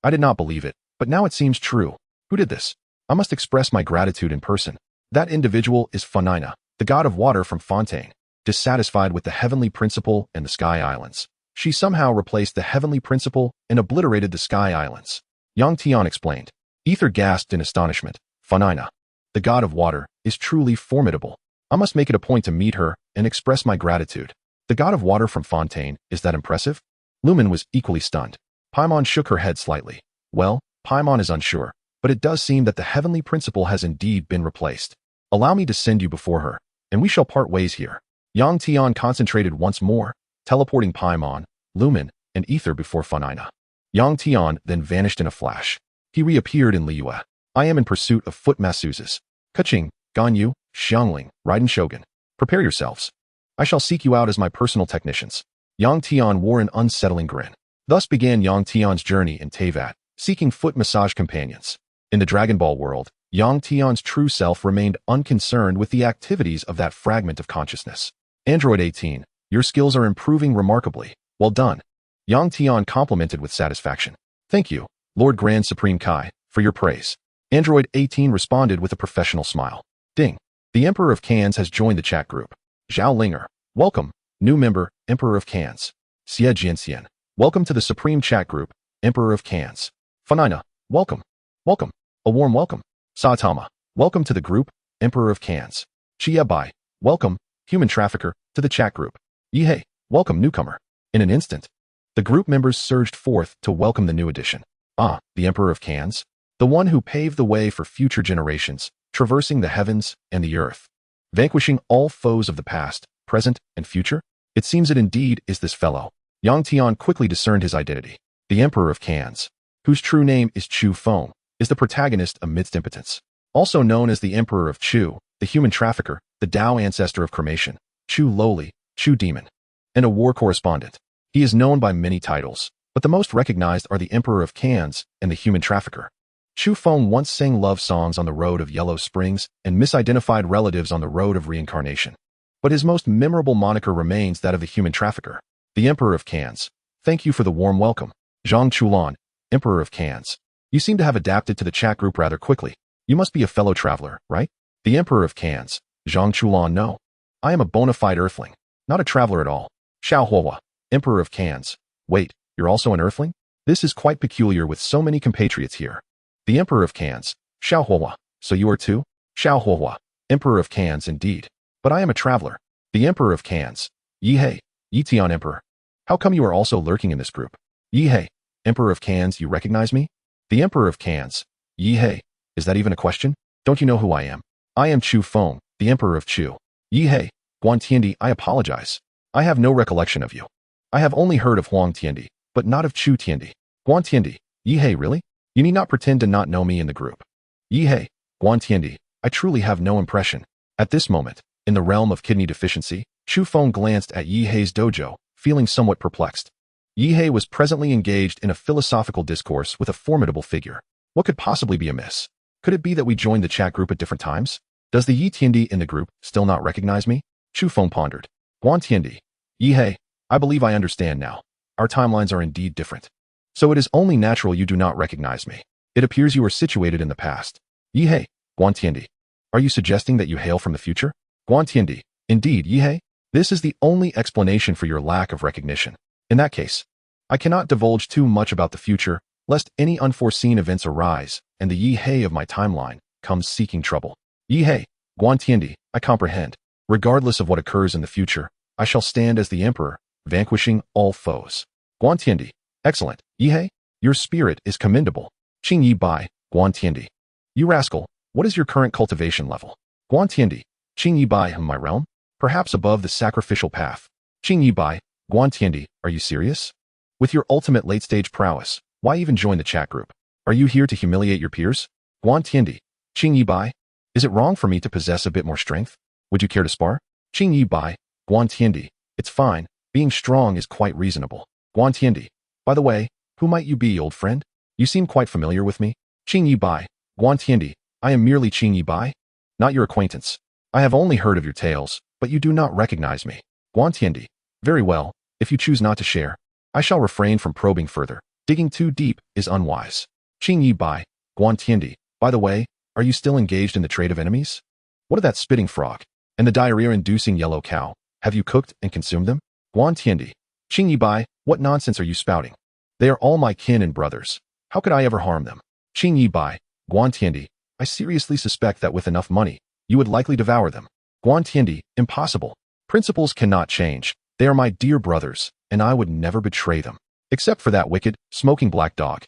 I did not believe it, but now it seems true. Who did this? I must express my gratitude in person. That individual is Funina, the god of water from Fontaine. Dissatisfied with the heavenly principle and the Sky Islands, she somehow replaced the heavenly principle and obliterated the Sky Islands. Yang Tian explained. Ether gasped in astonishment. Funina, the god of water, is truly formidable. I must make it a point to meet her and express my gratitude. The god of water from Fontaine, is that impressive? Lumen was equally stunned. Paimon shook her head slightly. Well, Paimon is unsure, but it does seem that the heavenly principle has indeed been replaced. Allow me to send you before her, and we shall part ways here. Yang Tian concentrated once more, teleporting Paimon, Lumen, and Ether before Funina. Yang Tian then vanished in a flash. He reappeared in Liyue. I am in pursuit of foot masseuses. Keqing, Ganyu, Xiangling, Raiden Shogun. Prepare yourselves. I shall seek you out as my personal technicians. Yang Tian wore an unsettling grin. Thus began Yang Tian's journey in Teyvat, seeking foot massage companions. In the Dragon Ball world, Yang Tian's true self remained unconcerned with the activities of that fragment of consciousness. Android 18, your skills are improving remarkably. Well done. Yang Tian complimented with satisfaction. Thank you, Lord Grand Supreme Kai, for your praise. Android 18 responded with a professional smile. Ding. The Emperor of Cans has joined the chat group. Zhao Linger. Welcome, new member, Emperor of Cans. Xie Jianxian. Welcome to the Supreme Chat Group. Emperor of Cans. Fanina, welcome. Welcome. A warm welcome. Saitama, welcome to the group, Emperor of Cans. Chia Bai, welcome, human trafficker, to the chat group. Yihei, welcome newcomer. In an instant, the group members surged forth to welcome the new addition. Ah, the Emperor of Cans? The one who paved the way for future generations, traversing the heavens and the earth, vanquishing all foes of the past, present, and future? It seems it indeed is this fellow. Yang Tian quickly discerned his identity. The Emperor of Cans, whose true name is Chu Feng, is the protagonist amidst impotence. Also known as the Emperor of Chu, the human trafficker, the Tao ancestor of cremation, Chu Lowly, Chu Demon, and a war correspondent. He is known by many titles, but the most recognized are the Emperor of Cans and the human trafficker. Chu Feng once sang love songs on the road of Yellow Springs and misidentified relatives on the road of reincarnation. But his most memorable moniker remains that of the human trafficker. The Emperor of Cans. Thank you for the warm welcome. Zhang Chulan, Emperor of Cans. You seem to have adapted to the chat group rather quickly. You must be a fellow traveler, right? The Emperor of Cans. Zhang Chulan, no. I am a bona fide earthling, not a traveler at all. Xiao Huohua, Emperor of Cans. Wait, you're also an earthling? This is quite peculiar with so many compatriots here. The Emperor of Cans. Xiao Huohua, so you are too? Xiao Huohua, Emperor of Cans indeed. But I am a traveler. The Emperor of Cans. Yihei, Yitian Emperor. How come you are also lurking in this group? Yihei, Emperor of Cans, you recognize me? The Emperor of Cans. Yihei, is that even a question? Don't you know who I am? I am Chu Feng, the Emperor of Chu. Yihei, Guan Tiandi, I apologize. I have no recollection of you. I have only heard of Huang Tiandi, but not of Chu Tiandi. Guan Tiandi, Yihei, really? You need not pretend to not know me in the group. Yihei, Guan Tiandi, I truly have no impression. At this moment, in the realm of kidney deficiency, Chu Feng glanced at Yihei's dojo, feeling somewhat perplexed. Yihei was presently engaged in a philosophical discourse with a formidable figure. What could possibly be amiss? Could it be that we joined the chat group at different times? Does the Yi Tiandi in the group still not recognize me? Chu Feng pondered. Guan Tiandi. Yihei, I believe I understand now. Our timelines are indeed different. So it is only natural you do not recognize me. It appears you are situated in the past. Yihei, Guan Tiandi. Are you suggesting that you hail from the future? Guan Tiandi. Indeed, Yihei. This is the only explanation for your lack of recognition. In that case, I cannot divulge too much about the future, lest any unforeseen events arise, and the Yihei of my timeline comes seeking trouble. Yihei, Guan Tiandi, I comprehend. Regardless of what occurs in the future, I shall stand as the Emperor, vanquishing all foes. Guan Tiandi, excellent. Yihei, your spirit is commendable. Qing Yi Bai, Guan Tiandi. You rascal, what is your current cultivation level? Guan Tiandi, Qing Yi Bai, my realm? Perhaps above the sacrificial path. Qing Yi Bai, Guan Tiandi, are you serious? With your ultimate late-stage prowess, why even join the chat group? Are you here to humiliate your peers? Guan Tiandi, Qing Yi Bai, is it wrong for me to possess a bit more strength? Would you care to spar? Qing Yi Bai, Guan Tiandi, it's fine, being strong is quite reasonable. Guan Tiandi, by the way, who might you be, old friend? You seem quite familiar with me. Qing Yi Bai, Guan Tiandi, I am merely Qing Yi Bai, not your acquaintance. I have only heard of your tales, but you do not recognize me. Guan Tiandi, very well, if you choose not to share, I shall refrain from probing further. Digging too deep is unwise. Qing Yi Bai, Guan Tiandi, by the way, are you still engaged in the trade of enemies? What of that spitting frog and the diarrhea-inducing yellow cow? Have you cooked and consumed them? Guan Tiandi, Qing Yi Bai, what nonsense are you spouting? They are all my kin and brothers. How could I ever harm them? Qing Yi Bai, Guan Tiandi, I seriously suspect that with enough money, you would likely devour them. Guan Tiandi, impossible. Principles cannot change. They are my dear brothers, and I would never betray them. Except for that wicked, smoking black dog.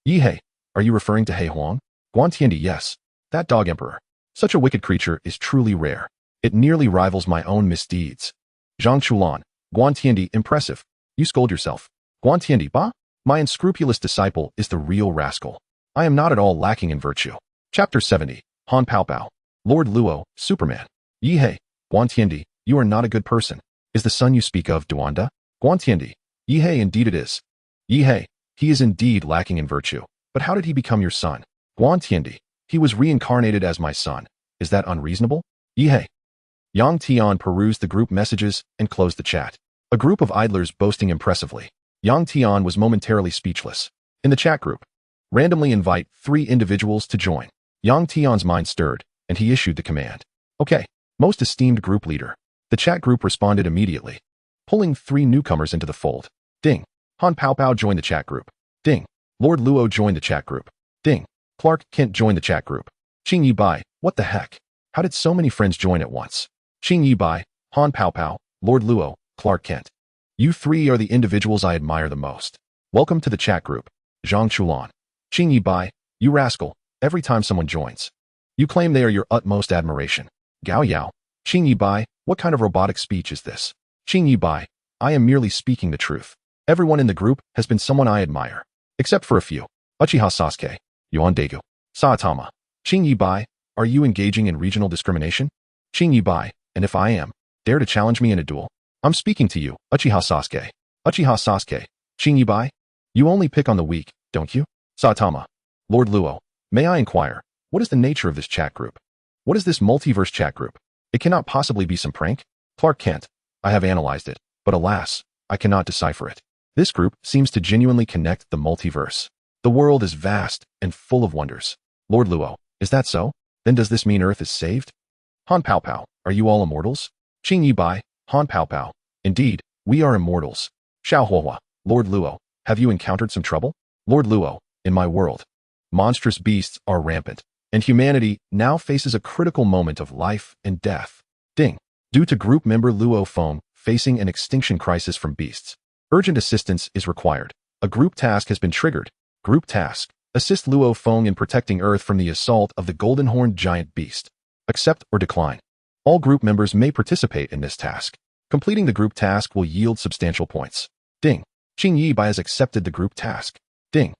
Yihei, are you referring to He Huang? Guan Tiandi, yes. That dog emperor. Such a wicked creature is truly rare. It nearly rivals my own misdeeds. Zhang Chulan, Guan Tiandi, impressive. You scold yourself. Guan Tiandi, bah? My unscrupulous disciple is the real rascal. I am not at all lacking in virtue. Chapter 70, Han Pao Pao. Lord Luo, Superman. Yihei, Guan Tiandi, you are not a good person. Is the son you speak of Duanda? Guan Tiandi, Yihei, indeed it is. Yihei, he is indeed lacking in virtue. But how did he become your son? Guan Tiandi, he was reincarnated as my son. Is that unreasonable? Yihei. Yang Tian perused the group messages and closed the chat. A group of idlers boasting impressively. Yang Tian was momentarily speechless. In the chat group, randomly invite 3 individuals to join. Yang Tian's mind stirred, and he issued the command. Okay, most esteemed group leader. The chat group responded immediately, pulling 3 newcomers into the fold. Ding. Han Pao Pao joined the chat group. Ding. Lord Luo joined the chat group. Ding. Clark Kent joined the chat group. Qing Yi Bai, what the heck? How did so many friends join at once? Qing Yi Bai, Han Pao Pao, Lord Luo, Clark Kent. You three are the individuals I admire the most. Welcome to the chat group. Zhang Chulan. Qing Yi Bai, you rascal, every time someone joins, you claim they are your utmost admiration. Gao Yao. Qing Yi Bai, what kind of robotic speech is this? Qing Yi Bai, I am merely speaking the truth. Everyone in the group has been someone I admire. Except for a few. Uchiha Sasuke, Yuan Daegu, Saitama. Qing Yi Bai, are you engaging in regional discrimination? Qing Yi Bai, and if I am, dare to challenge me in a duel? I'm speaking to you, Uchiha Sasuke. Uchiha Sasuke. Qing Yi Bai, you only pick on the weak, don't you? Saitama. Lord Luo, may I inquire, what is the nature of this chat group? What is this multiverse chat group? It cannot possibly be some prank? Clark Kent, I have analyzed it, but alas, I cannot decipher it. This group seems to genuinely connect the multiverse. The world is vast and full of wonders. Lord Luo, is that so? Then does this mean Earth is saved? Han Pao Pao, are you all immortals? Qing Yi Bai, Han Pao Pao, indeed, we are immortals. Xiao Huahua, Lord Luo, have you encountered some trouble? Lord Luo, in my world, monstrous beasts are rampant, and humanity now faces a critical moment of life and death. Ding. Due to group member Luo Feng facing an extinction crisis from beasts, urgent assistance is required. A group task has been triggered. Group task. Assist Luo Feng in protecting Earth from the assault of the golden-horned giant beast. Accept or decline. All group members may participate in this task. Completing the group task will yield substantial points. Ding. Qing Yi Bai has accepted the group task. Ding.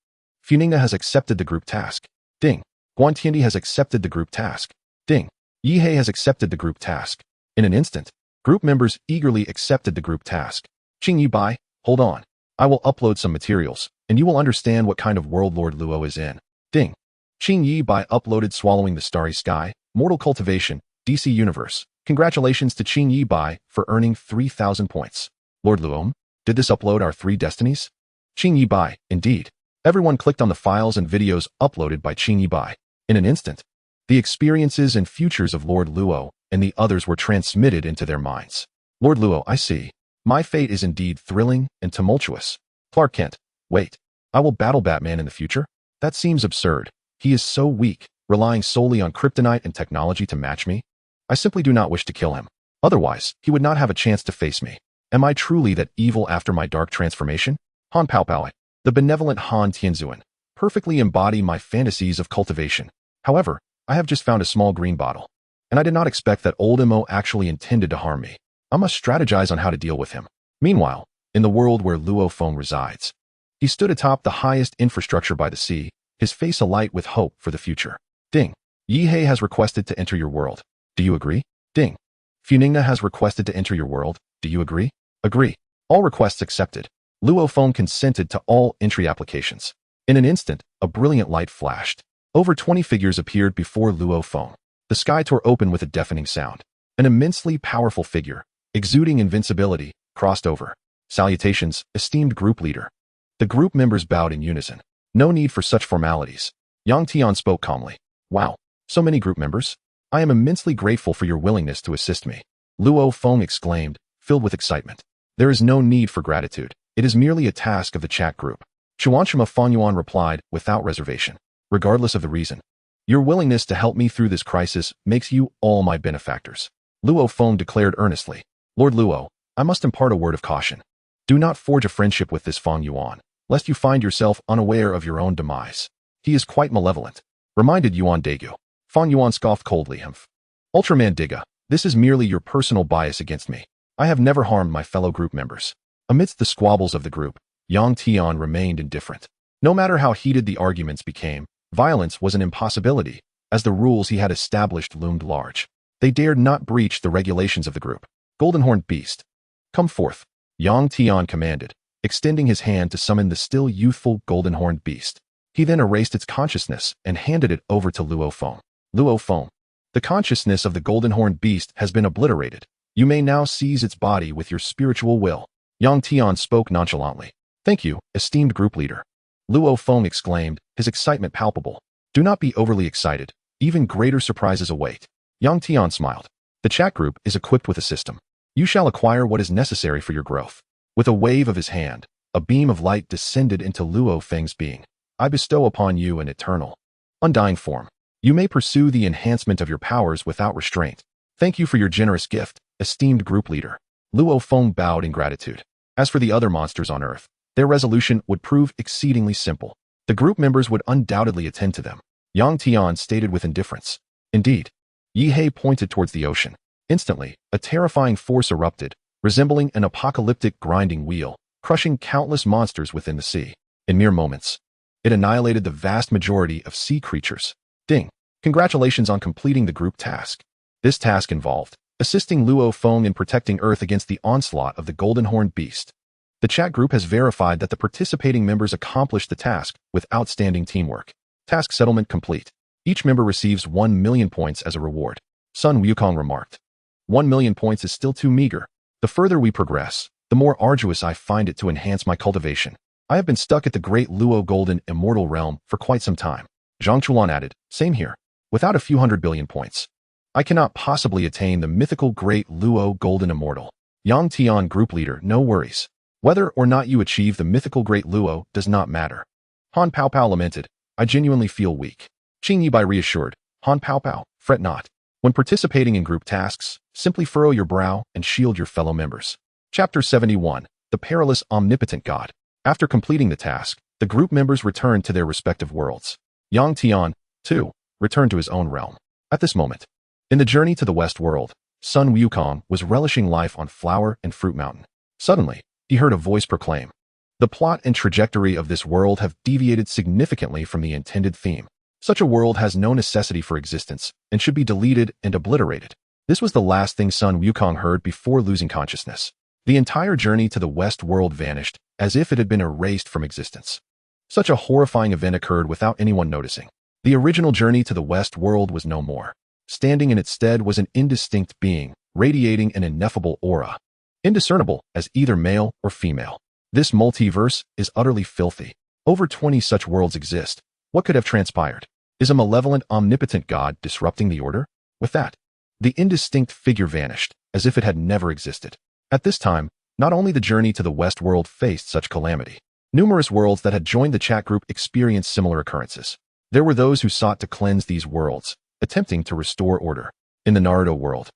Funingna has accepted the group task. Ding. Guan Tiandi has accepted the group task. Ding. Yihei has accepted the group task. In an instant, group members eagerly accepted the group task. Qing Yi Bai, hold on. I will upload some materials, and you will understand what kind of world Lord Luo is in. Ding. Qing Yi Bai uploaded Swallowing the Starry Sky, Mortal Cultivation, DC Universe. Congratulations to Qing Yi Bai for earning 3,000 points. Lord Luo, did this upload our 3 destinies? Qing Yi Bai, indeed. Everyone clicked on the files and videos uploaded by Qing Yi Bai. In an instant, the experiences and futures of Lord Luo and the others were transmitted into their minds. Lord Luo, I see. My fate is indeed thrilling and tumultuous. Clark Kent, wait. I will battle Batman in the future? That seems absurd. He is so weak, relying solely on kryptonite and technology to match me. I simply do not wish to kill him. Otherwise, he would not have a chance to face me. Am I truly that evil after my dark transformation? Han Pao Pao, the benevolent Han Tianzuan, perfectly embody my fantasies of cultivation. However, I have just found a small green bottle, and I did not expect that old Mo actually intended to harm me. I must strategize on how to deal with him. Meanwhile, in the world where Luo Feng resides, he stood atop the highest infrastructure by the sea, his face alight with hope for the future. Ding. Yihei has requested to enter your world. Do you agree? Ding. Funingna has requested to enter your world. Do you agree? Agree. All requests accepted. Luo Feng consented to all entry applications. In an instant, a brilliant light flashed. Over 20 figures appeared before Luo Feng. The sky tore open with a deafening sound. An immensely powerful figure, exuding invincibility, crossed over. Salutations, esteemed group leader. The group members bowed in unison. No need for such formalities. Yang Tian spoke calmly. Wow, so many group members? I am immensely grateful for your willingness to assist me. Luo Feng exclaimed, filled with excitement. There is no need for gratitude. It is merely a task of the chat group. Chuanshima Fanyuan replied, without reservation. Regardless of the reason. Your willingness to help me through this crisis makes you all my benefactors. Luo Feng declared earnestly. Lord Luo, I must impart a word of caution. Do not forge a friendship with this Feng Yuan, lest you find yourself unaware of your own demise. He is quite malevolent. Reminded Yuan Daegu. Feng Yuan scoffed coldly. Ultraman Digga, this is merely your personal bias against me. I have never harmed my fellow group members. Amidst the squabbles of the group, Yang Tian remained indifferent. No matter how heated the arguments became, violence was an impossibility, as the rules he had established loomed large. They dared not breach the regulations of the group. Golden-horned beast, come forth, Yang Tian commanded, extending his hand to summon the still youthful golden-horned beast. He then erased its consciousness and handed it over to Luo Feng. Luo Feng, the consciousness of the golden-horned beast has been obliterated. You may now seize its body with your spiritual will. Yang Tian spoke nonchalantly. Thank you, esteemed group leader. Luo Feng exclaimed, his excitement palpable. Do not be overly excited. Even greater surprises await. Yang Tian smiled. The chat group is equipped with a system. You shall acquire what is necessary for your growth. With a wave of his hand, a beam of light descended into Luo Feng's being. I bestow upon you an eternal, undying form. You may pursue the enhancement of your powers without restraint. Thank you for your generous gift, esteemed group leader. Luo Feng bowed in gratitude. As for the other monsters on Earth, their resolution would prove exceedingly simple. The group members would undoubtedly attend to them. Yang Tian stated with indifference. Indeed. Yi Hei pointed towards the ocean. Instantly, a terrifying force erupted, resembling an apocalyptic grinding wheel, crushing countless monsters within the sea. In mere moments, it annihilated the vast majority of sea creatures. Ding! Congratulations on completing the group task. This task involved assisting Luo Feng in protecting Earth against the onslaught of the golden horned beast. The chat group has verified that the participating members accomplished the task with outstanding teamwork. Task settlement complete. Each member receives 1 million points as a reward. Sun Wukong remarked. 1 million points is still too meager. The further we progress, the more arduous I find it to enhance my cultivation. I have been stuck at the great Luo Golden Immortal Realm for quite some time. Zhang Chuan added, same here. Without a few 100 billion points, I cannot possibly attain the mythical great Luo Golden Immortal. Yang Tian group leader, no worries. Whether or not you achieve the mythical great Luo does not matter. Han Pao Pao lamented, I genuinely feel weak. Qing Yibai reassured, Han Pao Pao, fret not. When participating in group tasks, simply furrow your brow and shield your fellow members. Chapter 71, The Perilous Omnipotent God. After completing the task, the group members returned to their respective worlds. Yang Tian, too, returned to his own realm. At this moment, in the journey to the West World, Sun Wukong was relishing life on Flower and Fruit Mountain. Suddenly, he heard a voice proclaim, the plot and trajectory of this world have deviated significantly from the intended theme. Such a world has no necessity for existence and should be deleted and obliterated. This was the last thing Sun Wukong heard before losing consciousness. The entire journey to the West World vanished as if it had been erased from existence. Such a horrifying event occurred without anyone noticing. The original journey to the West World was no more. Standing in its stead was an indistinct being, radiating an ineffable aura, indiscernible as either male or female. This multiverse is utterly filthy. Over 20 such worlds exist. What could have transpired? Is a malevolent, omnipotent God disrupting the order? With that, the indistinct figure vanished, as if it had never existed. At this time, not only the journey to the West World faced such calamity. Numerous worlds that had joined the chat group experienced similar occurrences. There were those who sought to cleanse these worlds, attempting to restore order. In the Naruto world,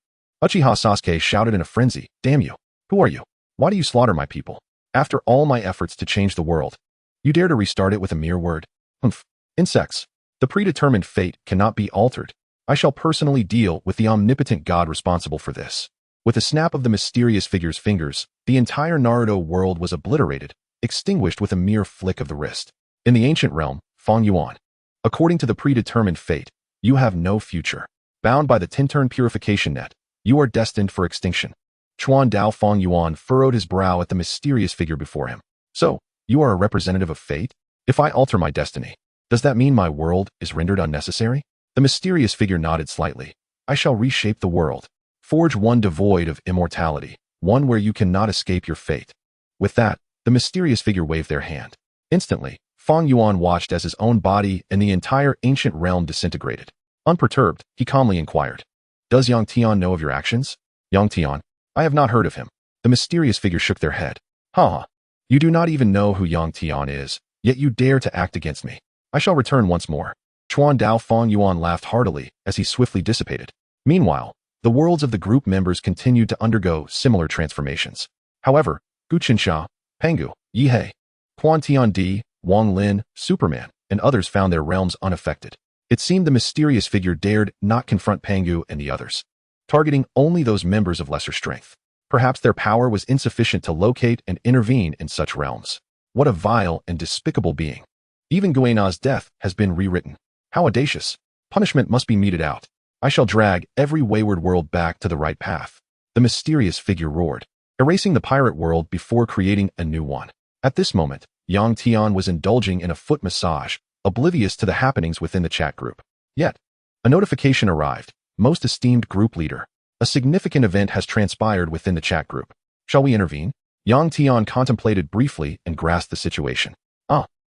Uchiha Sasuke shouted in a frenzy, damn you! Who are you? Why do you slaughter my people? After all my efforts to change the world, you dare to restart it with a mere word? Humph. Insects. The predetermined fate cannot be altered. I shall personally deal with the omnipotent God responsible for this. With a snap of the mysterious figure's fingers, the entire Naruto world was obliterated, extinguished with a mere flick of the wrist. In the ancient realm, Feng Yuan. According to the predetermined fate, you have no future. Bound by the Tintern purification net, you are destined for extinction. Chuan Dao Feng Yuan furrowed his brow at the mysterious figure before him. So, you are a representative of fate? If I alter my destiny, does that mean my world is rendered unnecessary? The mysterious figure nodded slightly. I shall reshape the world. Forge one devoid of immortality, one where you cannot escape your fate. With that, the mysterious figure waved their hand. Instantly, Feng Yuan watched as his own body and the entire ancient realm disintegrated. Unperturbed, he calmly inquired, does Yang Tian know of your actions? Yang Tian, I have not heard of him. The mysterious figure shook their head. Ha! You do not even know who Yang Tian is, yet you dare to act against me. I shall return once more. Chuan Dao Feng Yuan laughed heartily as he swiftly dissipated. Meanwhile, the worlds of the group members continued to undergo similar transformations. However, Gu Qinsha, Pangu, Yi Hei, Quan Tian Di, Wang Lin, Superman, and others found their realms unaffected. It seemed the mysterious figure dared not confront Pangu and the others, targeting only those members of lesser strength. Perhaps their power was insufficient to locate and intervene in such realms. What a vile and despicable being. Even Guena's death has been rewritten. How audacious. Punishment must be meted out. I shall drag every wayward world back to the right path. The mysterious figure roared, erasing the pirate world before creating a new one. At this moment, Yang Tian was indulging in a foot massage, oblivious to the happenings within the chat group. Yet, a notification arrived. Most esteemed group leader, a significant event has transpired within the chat group. Shall we intervene? Yang Tian contemplated briefly and grasped the situation.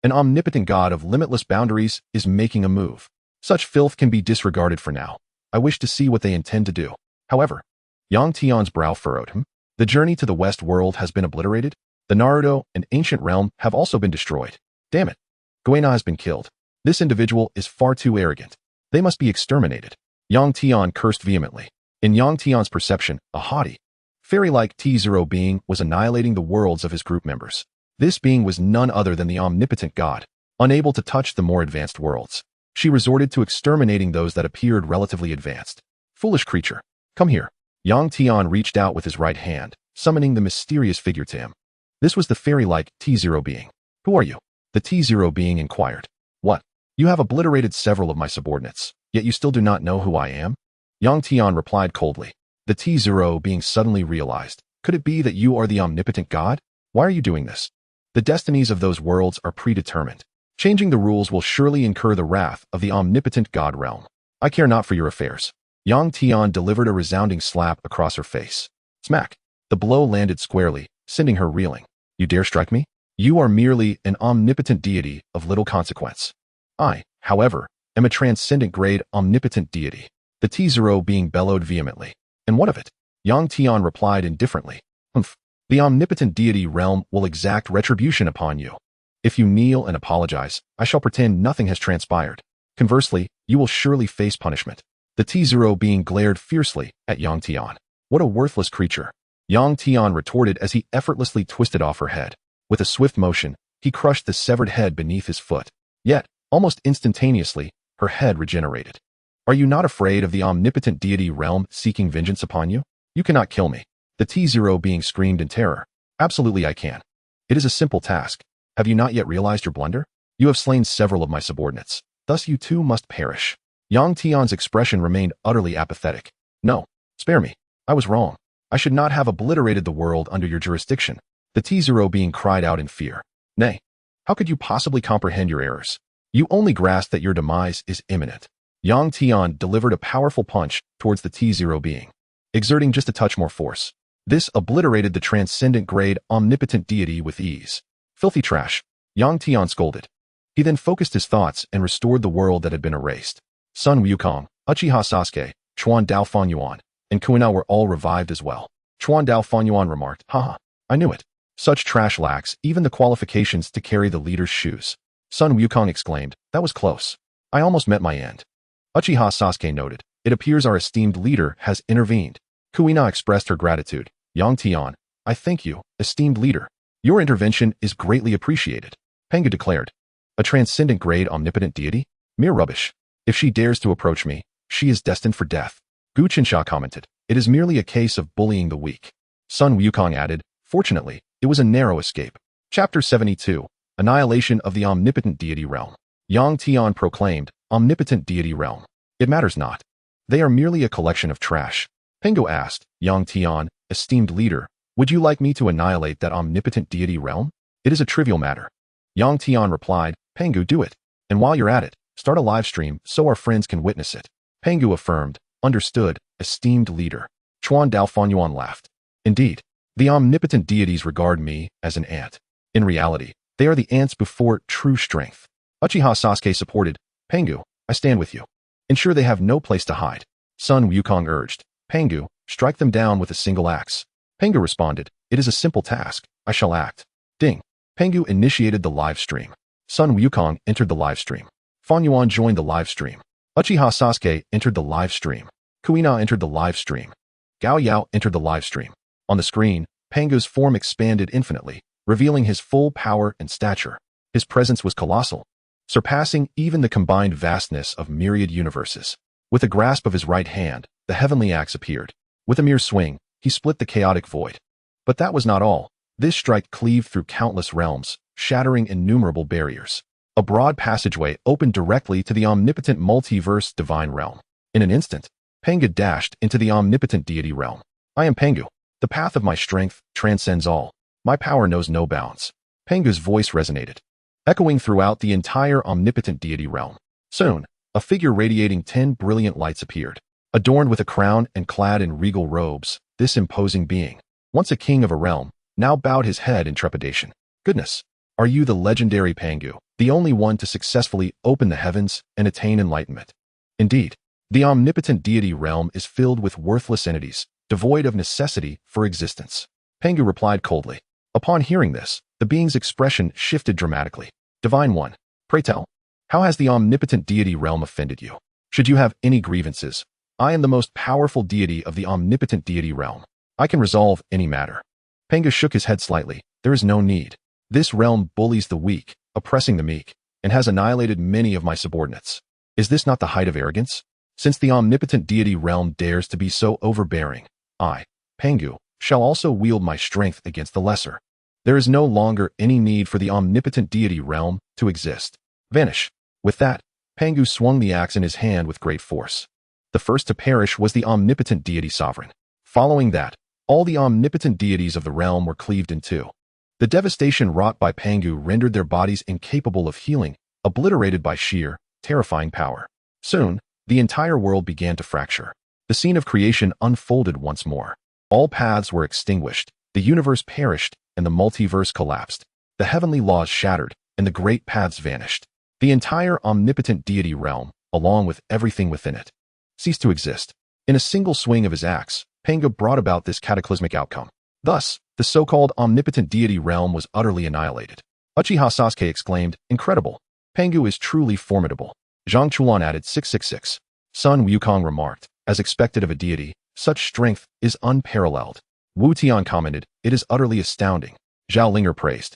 An omnipotent God of limitless boundaries is making a move. Such filth can be disregarded for now. I wish to see what they intend to do. However, Yang Tian's brow furrowed. The journey to the West World has been obliterated. The Naruto and ancient realm have also been destroyed. Damn it. Guina has been killed. This individual is far too arrogant. They must be exterminated. Yang Tian cursed vehemently. In Yang Tian's perception, a haughty, fairy-like T0 being was annihilating the worlds of his group members. This being was none other than the omnipotent god, unable to touch the more advanced worlds. She resorted to exterminating those that appeared relatively advanced. Foolish creature, come here. Yang Tian reached out with his right hand, summoning the mysterious figure to him. This was the fairy-like T0 being. Who are you? The T0 being inquired. What? You have obliterated several of my subordinates, yet you still do not know who I am? Yang Tian replied coldly. The T0 being suddenly realized. Could it be that you are the omnipotent god? Why are you doing this? The destinies of those worlds are predetermined. Changing the rules will surely incur the wrath of the omnipotent god realm. I care not for your affairs. Yang Tian delivered a resounding slap across her face. Smack. The blow landed squarely, sending her reeling. You dare strike me? You are merely an omnipotent deity of little consequence. I, however, am a transcendent grade omnipotent deity. The T0 being bellowed vehemently. And what of it? Yang Tian replied indifferently. Humph. The omnipotent deity realm will exact retribution upon you. If you kneel and apologize, I shall pretend nothing has transpired. Conversely, you will surely face punishment. The T0 being glared fiercely at Yang Tian. What a worthless creature. Yang Tian retorted as he effortlessly twisted off her head. With a swift motion, he crushed the severed head beneath his foot. Yet, almost instantaneously, her head regenerated. Are you not afraid of the omnipotent deity realm seeking vengeance upon you? You cannot kill me. The T0 being screamed in terror. Absolutely I can. It is a simple task. Have you not yet realized your blunder? You have slain several of my subordinates. Thus you too must perish. Yang Tian's expression remained utterly apathetic. No, spare me. I was wrong. I should not have obliterated the world under your jurisdiction. The T0 being cried out in fear. Nay, how could you possibly comprehend your errors? You only grasp that your demise is imminent. Yang Tian delivered a powerful punch towards the T0 being, exerting just a touch more force. This obliterated the transcendent grade omnipotent deity with ease. Filthy trash, Yang Tian scolded. He then focused his thoughts and restored the world that had been erased. Sun Wukong, Uchiha Sasuke, Chuan Dao Fanyuan, and Kuina were all revived as well. Chuan Dao Fanyuan remarked, haha, I knew it. Such trash lacks even the qualifications to carry the leader's shoes. Sun Wukong exclaimed, that was close. I almost met my end. Uchiha Sasuke noted, it appears our esteemed leader has intervened. Kuina expressed her gratitude. Yang Tian, I thank you, esteemed leader. Your intervention is greatly appreciated. Pangu declared. A transcendent grade omnipotent deity? Mere rubbish. If she dares to approach me, she is destined for death. Gu Qinsha commented, it is merely a case of bullying the weak. Sun Wukong added, fortunately, it was a narrow escape. Chapter 72, Annihilation of the Omnipotent Deity Realm. Yang Tian proclaimed, Omnipotent Deity Realm. It matters not. They are merely a collection of trash. Pangu asked, Yang Tian, esteemed leader, would you like me to annihilate that omnipotent deity realm? It is a trivial matter. Yang Tian replied, Pangu, do it. And while you're at it, start a live stream so our friends can witness it. Pangu affirmed, understood, esteemed leader. Chuan Dao Fanyuan laughed. Indeed, the omnipotent deities regard me as an ant. In reality, they are the ants before true strength. Uchiha Sasuke supported, Pangu, I stand with you. Ensure they have no place to hide. Sun Wukong urged, Pangu, strike them down with a single axe. Pangu responded, it is a simple task. I shall act. Ding. Pangu initiated the live stream. Sun Wukong entered the live stream. Fanyuan joined the live stream. Uchiha Sasuke entered the live stream. Kuina entered the live stream. Gao Yao entered the live stream. On the screen, Pangu's form expanded infinitely, revealing his full power and stature. His presence was colossal, surpassing even the combined vastness of myriad universes. With a grasp of his right hand, the heavenly axe appeared. With a mere swing, he split the chaotic void. But that was not all. This strike cleaved through countless realms, shattering innumerable barriers. A broad passageway opened directly to the omnipotent multiverse divine realm. In an instant, Pangu dashed into the omnipotent deity realm. I am Pangu. The path of my strength transcends all. My power knows no bounds. Pangu's voice resonated, echoing throughout the entire omnipotent deity realm. Soon, a figure radiating 10 brilliant lights appeared. Adorned with a crown and clad in regal robes, this imposing being, once a king of a realm, now bowed his head in trepidation. Goodness, are you the legendary Pangu, the only one to successfully open the heavens and attain enlightenment? Indeed, the omnipotent deity realm is filled with worthless entities, devoid of necessity for existence. Pangu replied coldly. Upon hearing this, the being's expression shifted dramatically. Divine One, Pray tell, how has the omnipotent deity realm offended you? Should you have any grievances, I am the most powerful deity of the omnipotent deity realm. I can resolve any matter. Pangu shook his head slightly. There is no need. This realm bullies the weak, oppressing the meek, and has annihilated many of my subordinates. Is this not the height of arrogance? Since the omnipotent deity realm dares to be so overbearing, I, Pangu, shall also wield my strength against the lesser. There is no longer any need for the omnipotent deity realm to exist. Vanish. With that, Pangu swung the axe in his hand with great force. The first to perish was the omnipotent deity sovereign. Following that, all the omnipotent deities of the realm were cleaved in two. The devastation wrought by Pangu rendered their bodies incapable of healing, obliterated by sheer, terrifying power. Soon, the entire world began to fracture. The scene of creation unfolded once more. All paths were extinguished, the universe perished, and the multiverse collapsed. The heavenly laws shattered, and the great paths vanished. The entire omnipotent deity realm, along with everything within it, ceased to exist. In a single swing of his axe, Pangu brought about this cataclysmic outcome. Thus, the so-called omnipotent deity realm was utterly annihilated. Uchiha Sasuke exclaimed, "Incredible! Pangu is truly formidable." Zhang Chuan added 666. Sun Wukong remarked, "As expected of a deity, such strength is unparalleled." Wu Tian commented, "It is utterly astounding." Zhao Linger praised,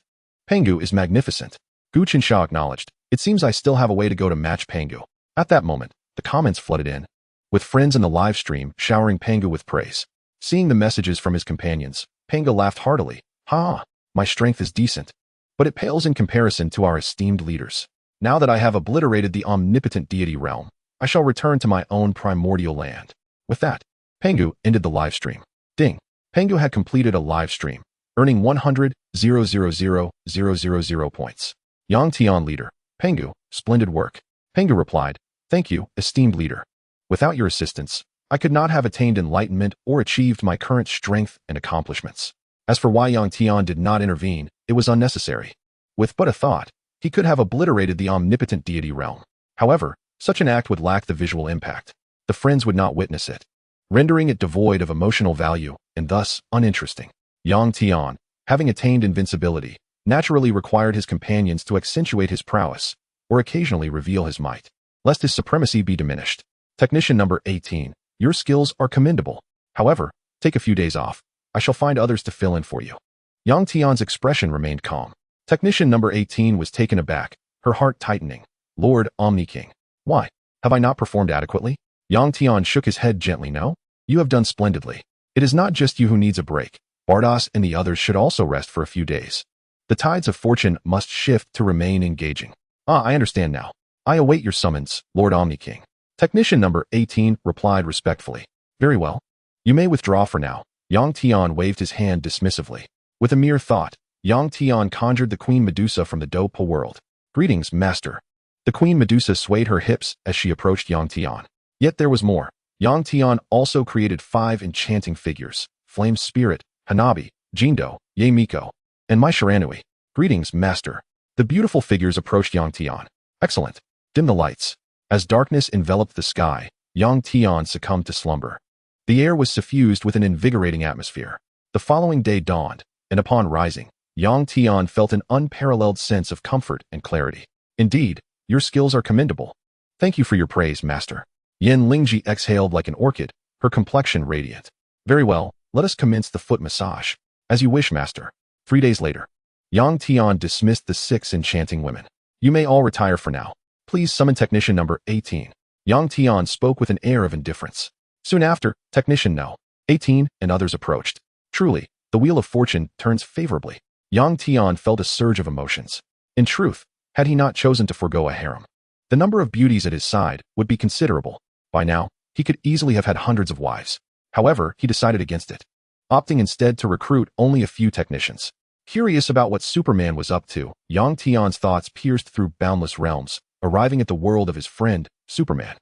"Pangu is magnificent." Gu Qinsha acknowledged, "It seems I still have a way to go to match Pangu." At that moment, the comments flooded in, with friends in the live stream showering Pangu with praise. Seeing the messages from his companions, Pangu laughed heartily. "Ha! My strength is decent, but it pales in comparison to our esteemed leaders. Now that I have obliterated the omnipotent deity realm, I shall return to my own primordial land." With that, Pangu ended the live stream. Ding! Pangu had completed a live stream, earning 100,000,000 points. Yang Tian leader, Pangu, splendid work. Pangu replied, "Thank you, esteemed leader. Without your assistance, I could not have attained enlightenment or achieved my current strength and accomplishments." As for why Yang Tian did not intervene, it was unnecessary. With but a thought, he could have obliterated the omnipotent deity realm. However, such an act would lack the visual impact. The friends would not witness it, rendering it devoid of emotional value and thus uninteresting. Yang Tian, having attained invincibility, naturally required his companions to accentuate his prowess or occasionally reveal his might, lest his supremacy be diminished. Technician number 18, your skills are commendable. However, take a few days off. I shall find others to fill in for you. Yang Tian's expression remained calm. Technician number 18 was taken aback, her heart tightening. "Lord Omni King, why? Have I not performed adequately?" Yang Tian shook his head gently. "No, you have done splendidly. It is not just you who needs a break. Bardas and the others should also rest for a few days. The tides of fortune must shift to remain engaging." "Ah, I understand now. I await your summons, Lord Omni King." Technician number 18 replied respectfully. "Very well. You may withdraw for now." Yang Tian waved his hand dismissively. With a mere thought, Yang Tian conjured the Queen Medusa from the Dopa world. "Greetings, Master." The Queen Medusa swayed her hips as she approached Yang Tian. Yet there was more. Yang Tian also created 5 enchanting figures: Flame Spirit, Hanabi, Jindo, Ye-Miko, and Mai Shiranui. "Greetings, Master." The beautiful figures approached Yang Tian. "Excellent. Dim the lights." As darkness enveloped the sky, Yang Tian succumbed to slumber. The air was suffused with an invigorating atmosphere. The following day dawned, and upon rising, Yang Tian felt an unparalleled sense of comfort and clarity. "Indeed, your skills are commendable. Thank you for your praise, Master." Yen Lingji exhaled like an orchid, her complexion radiant. "Very well, let us commence the foot massage." "As you wish, Master." 3 days later, Yang Tian dismissed the 6 enchanting women. "You may all retire for now. Please summon technician number 18. Yang Tian spoke with an air of indifference. Soon after, technician No. 18 and others approached. Truly, the wheel of fortune turns favorably. Yang Tian felt a surge of emotions. In truth, had he not chosen to forego a harem, the number of beauties at his side would be considerable. By now, he could easily have had hundreds of wives. However, he decided against it, opting instead to recruit only a few technicians. Curious about what Superman was up to, Yang Tian's thoughts pierced through boundless realms, arriving at the world of his friend, Superman.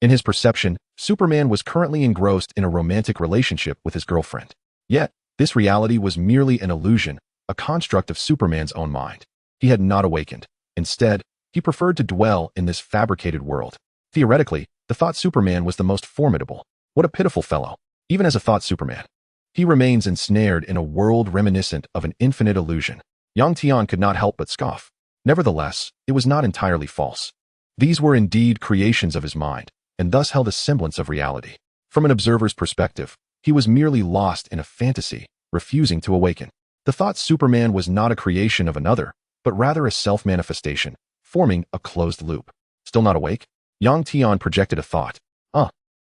In his perception, Superman was currently engrossed in a romantic relationship with his girlfriend. Yet, this reality was merely an illusion, a construct of Superman's own mind. He had not awakened. Instead, he preferred to dwell in this fabricated world. Theoretically, the thought Superman was the most formidable. What a pitiful fellow. Even as a thought Superman, he remains ensnared in a world reminiscent of an infinite illusion. Yang Tian could not help but scoff. Nevertheless, it was not entirely false. These were indeed creations of his mind, and thus held a semblance of reality. From an observer's perspective, he was merely lost in a fantasy, refusing to awaken. The thought Superman was not a creation of another, but rather a self-manifestation, forming a closed loop. Still not awake? Yang Tian projected a thought.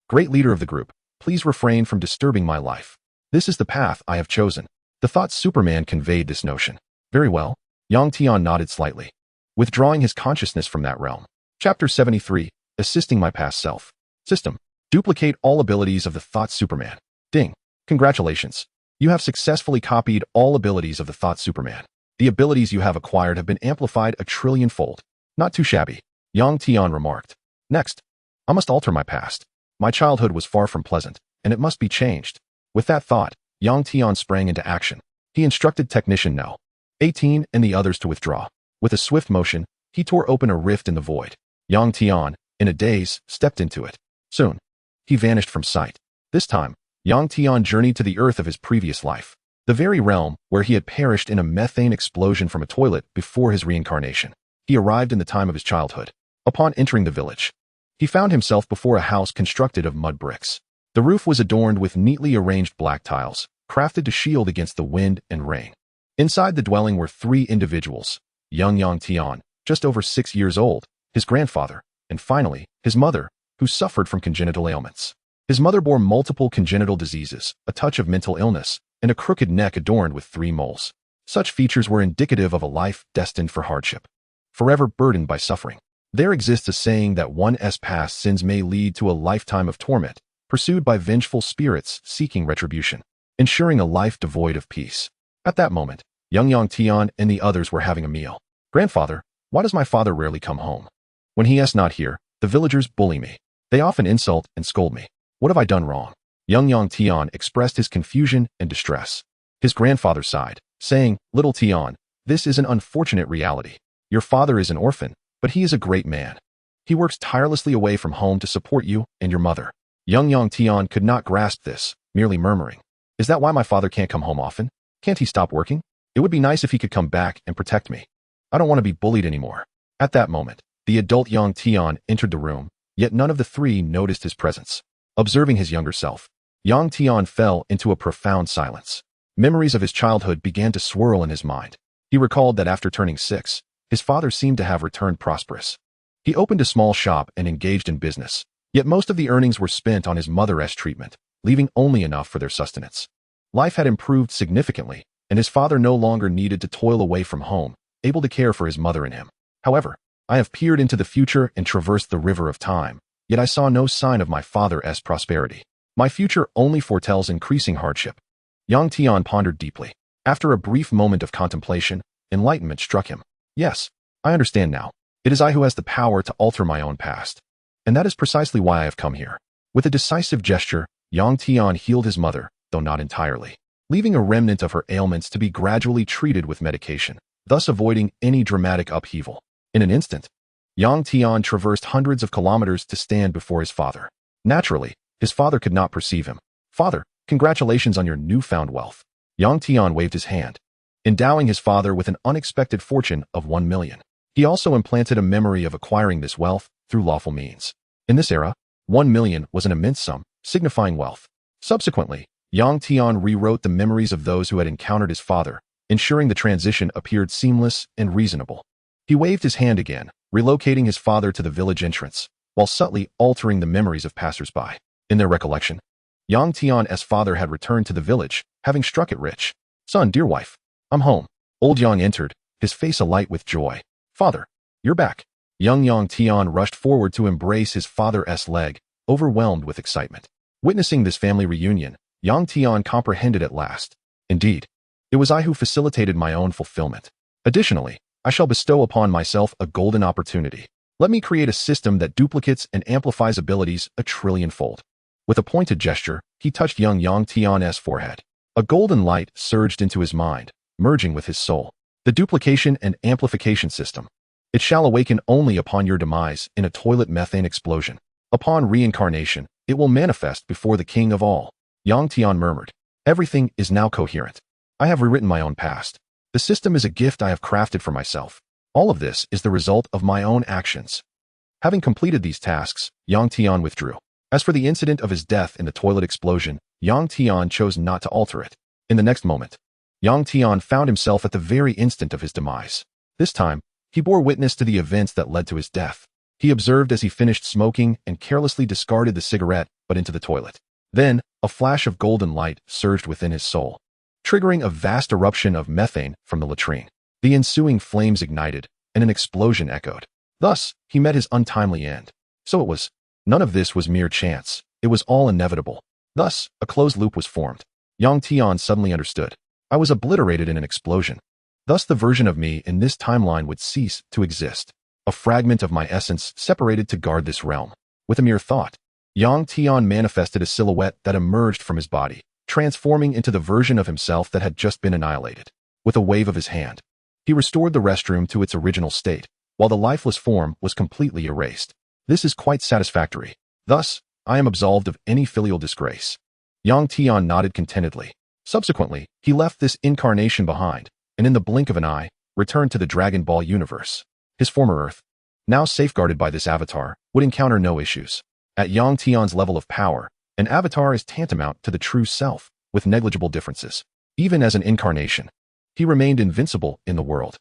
Great leader of the group, please refrain from disturbing my life. This is the path I have chosen. The thought Superman conveyed this notion. Very well. Yang Tian nodded slightly, withdrawing his consciousness from that realm. Chapter 73, Assisting My Past Self. System. Duplicate all abilities of the thought Superman. Ding. Congratulations. You have successfully copied all abilities of the thought Superman. The abilities you have acquired have been amplified a trillion-fold. Not too shabby, Yang Tian remarked. Next, I must alter my past. My childhood was far from pleasant, and it must be changed. With that thought, Yang Tian sprang into action. He instructed Technician No. 18 and the others to withdraw. With a swift motion, he tore open a rift in the void. Yang Tian, in a daze, stepped into it. Soon, he vanished from sight. This time, Yang Tian journeyed to the earth of his previous life, the very realm where he had perished in a methane explosion from a toilet before his reincarnation. He arrived in the time of his childhood. Upon entering the village, he found himself before a house constructed of mud bricks. The roof was adorned with neatly arranged black tiles, crafted to shield against the wind and rain. Inside the dwelling were three individuals: young Yang Tian, just over 6 years old, his grandfather, and finally, his mother, who suffered from congenital ailments. His mother bore multiple congenital diseases, a touch of mental illness, and a crooked neck adorned with 3 moles. Such features were indicative of a life destined for hardship, forever burdened by suffering. There exists a saying that one's past sins may lead to a lifetime of torment, pursued by vengeful spirits seeking retribution, ensuring a life devoid of peace. At that moment, young Yang Tian and the others were having a meal. Grandfather, why does my father rarely come home? When he is not here, the villagers bully me. They often insult and scold me. What have I done wrong? Young Yang Tian expressed his confusion and distress. His grandfather sighed, saying, Little Tian, this is an unfortunate reality. Your father is an orphan, but he is a great man. He works tirelessly away from home to support you and your mother. Young Yang Tian could not grasp this, merely murmuring, Is that why my father can't come home often? Can't he stop working? It would be nice if he could come back and protect me. I don't want to be bullied anymore. At that moment, the adult Yang Tian entered the room, yet none of the three noticed his presence. Observing his younger self, Yang Tian fell into a profound silence. Memories of his childhood began to swirl in his mind. He recalled that after turning 6, his father seemed to have returned prosperous. He opened a small shop and engaged in business, yet most of the earnings were spent on his mother's treatment, leaving only enough for their sustenance. Life had improved significantly, and his father no longer needed to toil away from home, able to care for his mother and him. However, I have peered into the future and traversed the river of time, yet I saw no sign of my father's prosperity. My future only foretells increasing hardship. Yang Tian pondered deeply. After a brief moment of contemplation, enlightenment struck him. Yes, I understand now. It is I who has the power to alter my own past. And that is precisely why I have come here. With a decisive gesture, Yang Tian healed his mother, though not entirely, leaving a remnant of her ailments to be gradually treated with medication, thus avoiding any dramatic upheaval. In an instant, Yang Tian traversed hundreds of kilometers to stand before his father. Naturally, his father could not perceive him. Father, congratulations on your newfound wealth. Yang Tian waved his hand, endowing his father with an unexpected fortune of 1 million. He also implanted a memory of acquiring this wealth through lawful means. In this era, 1 million was an immense sum, signifying wealth. Subsequently, Yang Tian rewrote the memories of those who had encountered his father, ensuring the transition appeared seamless and reasonable. He waved his hand again, relocating his father to the village entrance, while subtly altering the memories of passers-by. In their recollection, Yang Tian's father had returned to the village, having struck it rich. Son, dear wife, I'm home. Old Yang entered, his face alight with joy. Father, you're back. Young Yang Tian rushed forward to embrace his father's leg, overwhelmed with excitement. Witnessing this family reunion, Yang Tian comprehended at last. Indeed, it was I who facilitated my own fulfillment. Additionally, I shall bestow upon myself a golden opportunity. Let me create a system that duplicates and amplifies abilities a trillion-fold. With a pointed gesture, he touched young Yang Tian's forehead. A golden light surged into his mind, merging with his soul. The duplication and amplification system. It shall awaken only upon your demise in a toilet methane explosion. Upon reincarnation, it will manifest before the king of all. Yang Tian murmured. Everything is now coherent. I have rewritten my own past. The system is a gift I have crafted for myself. All of this is the result of my own actions. Having completed these tasks, Yang Tian withdrew. As for the incident of his death in the toilet explosion, Yang Tian chose not to alter it. In the next moment, Yang Tian found himself at the very instant of his demise. This time, he bore witness to the events that led to his death. He observed as he finished smoking and carelessly discarded the cigarette, but into the toilet. Then, a flash of golden light surged within his soul, triggering a vast eruption of methane from the latrine. The ensuing flames ignited, and an explosion echoed. Thus, he met his untimely end. So it was. None of this was mere chance. It was all inevitable. Thus, a closed loop was formed. Yang Tian suddenly understood. I was obliterated in an explosion. Thus the version of me in this timeline would cease to exist. A fragment of my essence separated to guard this realm. With a mere thought, Yang Tian manifested a silhouette that emerged from his body, transforming into the version of himself that had just been annihilated. With a wave of his hand, he restored the restroom to its original state, while the lifeless form was completely erased. This is quite satisfactory. Thus, I am absolved of any filial disgrace. Yang Tian nodded contentedly. Subsequently, he left this incarnation behind, and in the blink of an eye, returned to the Dragon Ball universe. His former Earth, now safeguarded by this avatar, would encounter no issues. At Yang Tian's level of power, an avatar is tantamount to the true self, with negligible differences. Even as an incarnation, he remained invincible in the world.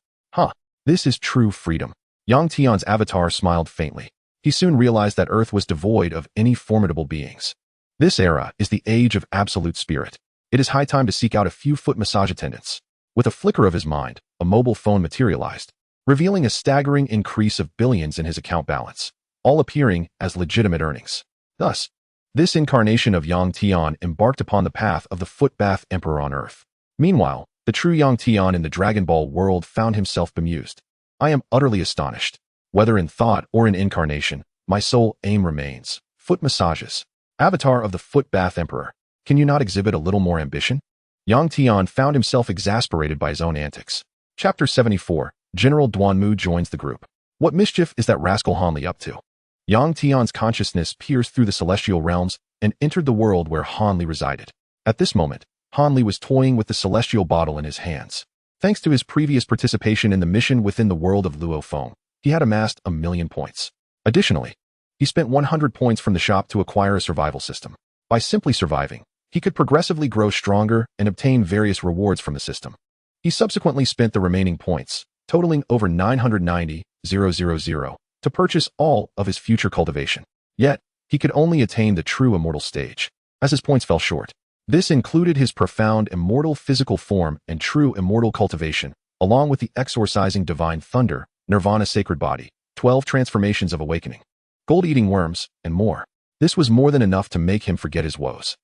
This is true freedom. Yang Tian's avatar smiled faintly. He soon realized that Earth was devoid of any formidable beings. This era is the age of absolute spirit. It is high time to seek out a few foot massage attendants. With a flicker of his mind, a mobile phone materialized, revealing a staggering increase of billions in his account balance, all appearing as legitimate earnings. Thus, this incarnation of Yang Tian embarked upon the path of the foot bath emperor on Earth. Meanwhile, the true Yang Tian in the Dragon Ball world found himself bemused. I am utterly astonished. Whether in thought or in incarnation, my sole aim remains. Foot massages. Avatar of the foot bath emperor. Can you not exhibit a little more ambition? Yang Tian found himself exasperated by his own antics. Chapter 74. General Duanmu joins the group. What mischief is that rascal Hanli up to? Yang Tian's consciousness pierced through the celestial realms and entered the world where Hanli resided. At this moment, Hanli was toying with the celestial bottle in his hands. Thanks to his previous participation in the mission within the world of Luo Feng, he had amassed 1,000,000 points. Additionally, he spent 100 points from the shop to acquire a survival system. By simply surviving, he could progressively grow stronger and obtain various rewards from the system. He subsequently spent the remaining points, totaling over 990,000, to purchase all of his future cultivation. Yet, he could only attain the true immortal stage, as his points fell short. This included his profound immortal physical form and true immortal cultivation, along with the exorcising divine thunder, nirvana sacred body, 12 transformations of awakening, gold-eating worms, and more. This was more than enough to make him forget his woes.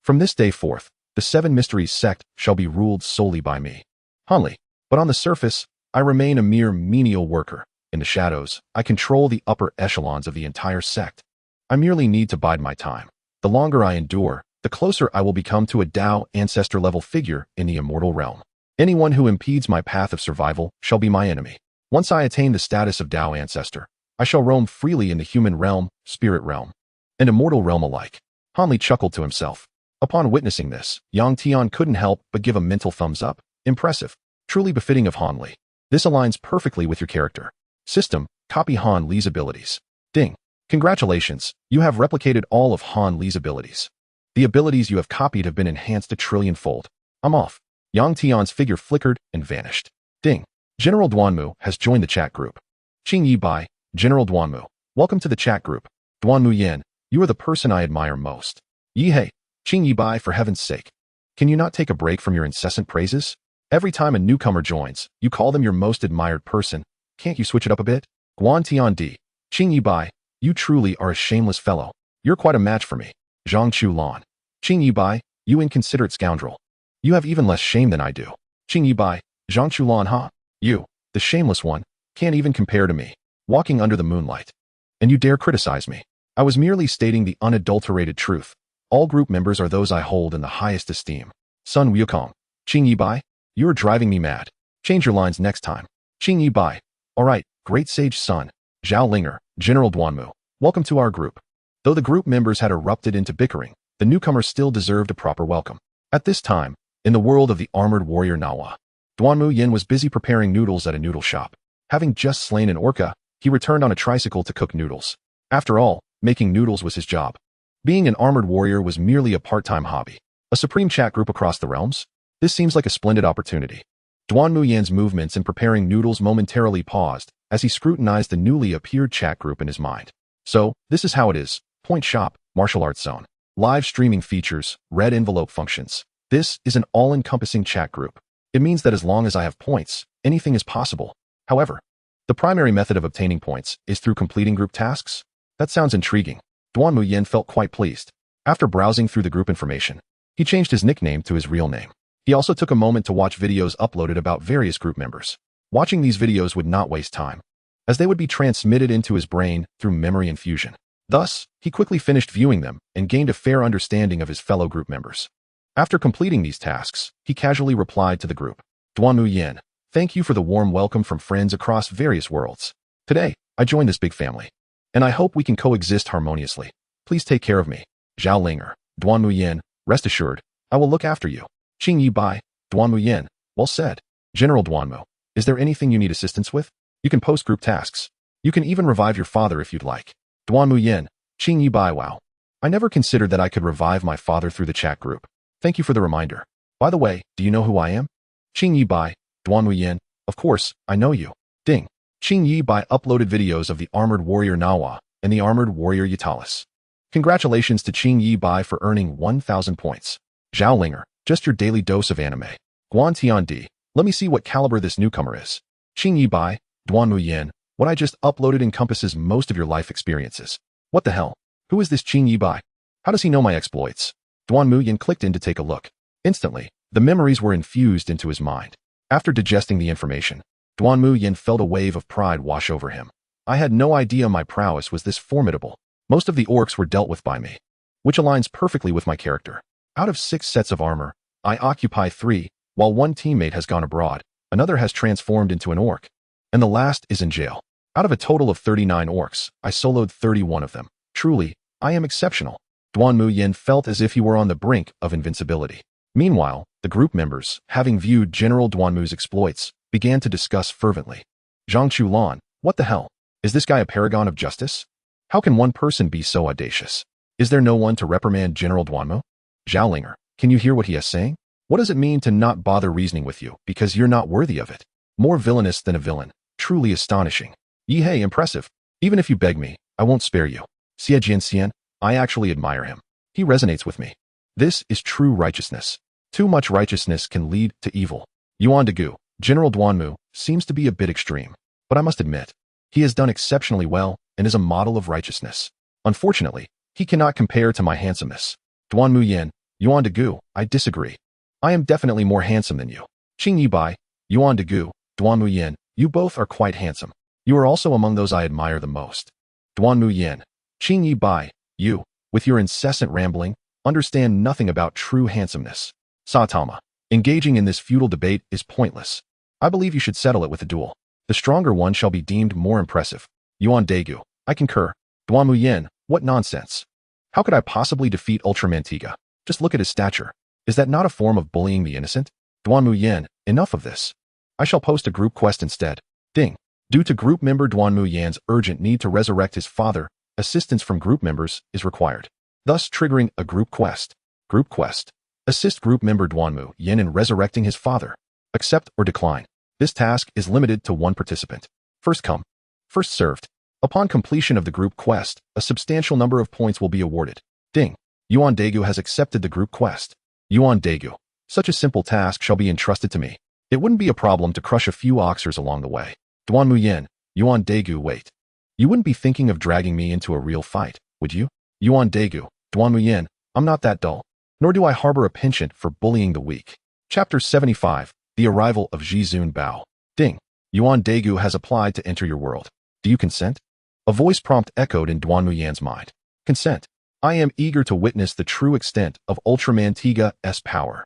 From this day forth, the Seven Mysteries sect shall be ruled solely by me. Hanli. But on the surface, I remain a mere menial worker. In the shadows, I control the upper echelons of the entire sect. I merely need to bide my time. The longer I endure, the closer I will become to a Tao ancestor-level figure in the immortal realm. Anyone who impedes my path of survival shall be my enemy. Once I attain the status of Tao ancestor, I shall roam freely in the human realm, spirit realm, and immortal realm alike. Hanli chuckled to himself. Upon witnessing this, Yang Tian couldn't help but give a mental thumbs up. Impressive. Truly befitting of Hanli. This aligns perfectly with your character. System, copy Han Li's abilities. Ding. Congratulations, you have replicated all of Han Li's abilities. The abilities you have copied have been enhanced a trillionfold. I'm off. Yang Tian's figure flickered and vanished. Ding. General Duanmu has joined the chat group. Qing Yi Bai, General Duanmu. Welcome to the chat group. Duanmu Yen, you are the person I admire most. Yi Hei, Qing Yi Bai, for heaven's sake. Can you not take a break from your incessant praises? Every time a newcomer joins, you call them your most admired person. Can't you switch it up a bit? Guan Tian Di, Qing Yi Bai, you truly are a shameless fellow. You're quite a match for me. Zhang Chu Lan. Qing Yi Bai, you inconsiderate scoundrel. You have even less shame than I do. Qing Yi Bai, Zhang Chu Lan, huh? You, the shameless one, can't even compare to me, walking under the moonlight. And you dare criticize me. I was merely stating the unadulterated truth. All group members are those I hold in the highest esteem. Sun Wukong. Qing Yi Bai, you're driving me mad. Change your lines next time. Qing Yi Bai. Alright, great sage Sun. Zhao Linger, General Duanmu. Welcome to our group. Though the group members had erupted into bickering, the newcomers still deserved a proper welcome. At this time, in the world of the armored warrior Nawa, Duanmu Yin was busy preparing noodles at a noodle shop. Having just slain an orca, he returned on a tricycle to cook noodles. After all, making noodles was his job. Being an armored warrior was merely a part-time hobby. A supreme chat group across the realms? This seems like a splendid opportunity. Duan Muyan's movements in preparing noodles momentarily paused as he scrutinized the newly appeared chat group in his mind. So, this is how it is. Point shop, martial arts zone. Live streaming features, red envelope functions. This is an all-encompassing chat group. It means that as long as I have points, anything is possible. However, the primary method of obtaining points is through completing group tasks. That sounds intriguing. Duan Muyan felt quite pleased. After browsing through the group information, he changed his nickname to his real name. He also took a moment to watch videos uploaded about various group members. Watching these videos would not waste time, as they would be transmitted into his brain through memory infusion. Thus, he quickly finished viewing them and gained a fair understanding of his fellow group members. After completing these tasks, he casually replied to the group. Duan Muyan, thank you for the warm welcome from friends across various worlds. Today, I joined this big family, and I hope we can coexist harmoniously. Please take care of me. Zhao Linger, Duan Muyan, rest assured, I will look after you. Qing Yi Bai, Duan Muyan, well said. General Duanmu, is there anything you need assistance with? You can post group tasks. You can even revive your father if you'd like. Duan Muyan, Qing Yi Bai, wow. I never considered that I could revive my father through the chat group. Thank you for the reminder. By the way, do you know who I am? Qing Yi Bai, Duan Muyan, of course, I know you. Ding. Qing Yi Bai uploaded videos of the armored warrior Nawa and the armored warrior Yatalis. Congratulations to Qing Yi Bai for earning 1,000 points. Zhao Linger, just your daily dose of anime. Guan Tian Di, let me see what caliber this newcomer is. Qing Yi Bai, Duan Muyan, what I just uploaded encompasses most of your life experiences. What the hell? Who is this Qing Yi Bai? How does he know my exploits? Duan Muyan clicked in to take a look. Instantly, the memories were infused into his mind. After digesting the information, Duan Muyan felt a wave of pride wash over him. I had no idea my prowess was this formidable. Most of the orcs were dealt with by me, which aligns perfectly with my character. Out of 6 sets of armor, I occupy 3, while one teammate has gone abroad, another has transformed into an orc, and the last is in jail. Out of a total of 39 orcs, I soloed 31 of them. Truly, I am exceptional. Duan Muyan felt as if he were on the brink of invincibility. Meanwhile, the group members, having viewed General Duanmu's exploits, began to discuss fervently. Zhang Chulan, what the hell? Is this guy a paragon of justice? How can one person be so audacious? Is there no one to reprimand General Duanmu? Zhao Linger, can you hear what he is saying? What does it mean to not bother reasoning with you because you're not worthy of it? More villainous than a villain. Truly astonishing. Yihei, impressive. Even if you beg me, I won't spare you. Xie Jianxian, I actually admire him. He resonates with me. This is true righteousness. Too much righteousness can lead to evil. Yuan Degu, General Duanmu, seems to be a bit extreme, but I must admit, he has done exceptionally well and is a model of righteousness. Unfortunately, he cannot compare to my handsomeness. Duan Muyan, Yuan Degu, I disagree. I am definitely more handsome than you. Qing Yi Bai, Yuan Degu, Duan Muyan, you both are quite handsome. You are also among those I admire the most. Duan Muyan, Qing Yi Bai, you, with your incessant rambling, understand nothing about true handsomeness. Satama, engaging in this futile debate is pointless. I believe you should settle it with a duel. The stronger one shall be deemed more impressive. Yuan Degu, I concur. Duan Muyan, what nonsense. How could I possibly defeat Ultramantiga? Just look at his stature. Is that not a form of bullying the innocent? Duan Muyan, enough of this. I shall post a group quest instead. Ding. Due to group member Duan Muyan's urgent need to resurrect his father, assistance from group members is required, thus triggering a group quest. Group quest. Assist group member Duan Muyan in resurrecting his father. Accept or decline. This task is limited to one participant. First come, first served. Upon completion of the group quest, a substantial number of points will be awarded. Ding. Yuan Degu has accepted the group quest. Yuan Degu. Such a simple task shall be entrusted to me. It wouldn't be a problem to crush a few oxers along the way. Duan Muyan, Yuan Degu, wait. You wouldn't be thinking of dragging me into a real fight, would you? Yuan Degu, Duan Muyan, I'm not that dull. Nor do I harbor a penchant for bullying the weak. Chapter 75, The Arrival of Jizun Bao. Ding. Yuan Degu has applied to enter your world. Do you consent? A voice prompt echoed in Duan Muyan's mind. Consent. I am eager to witness the true extent of Ultraman Tiga's power.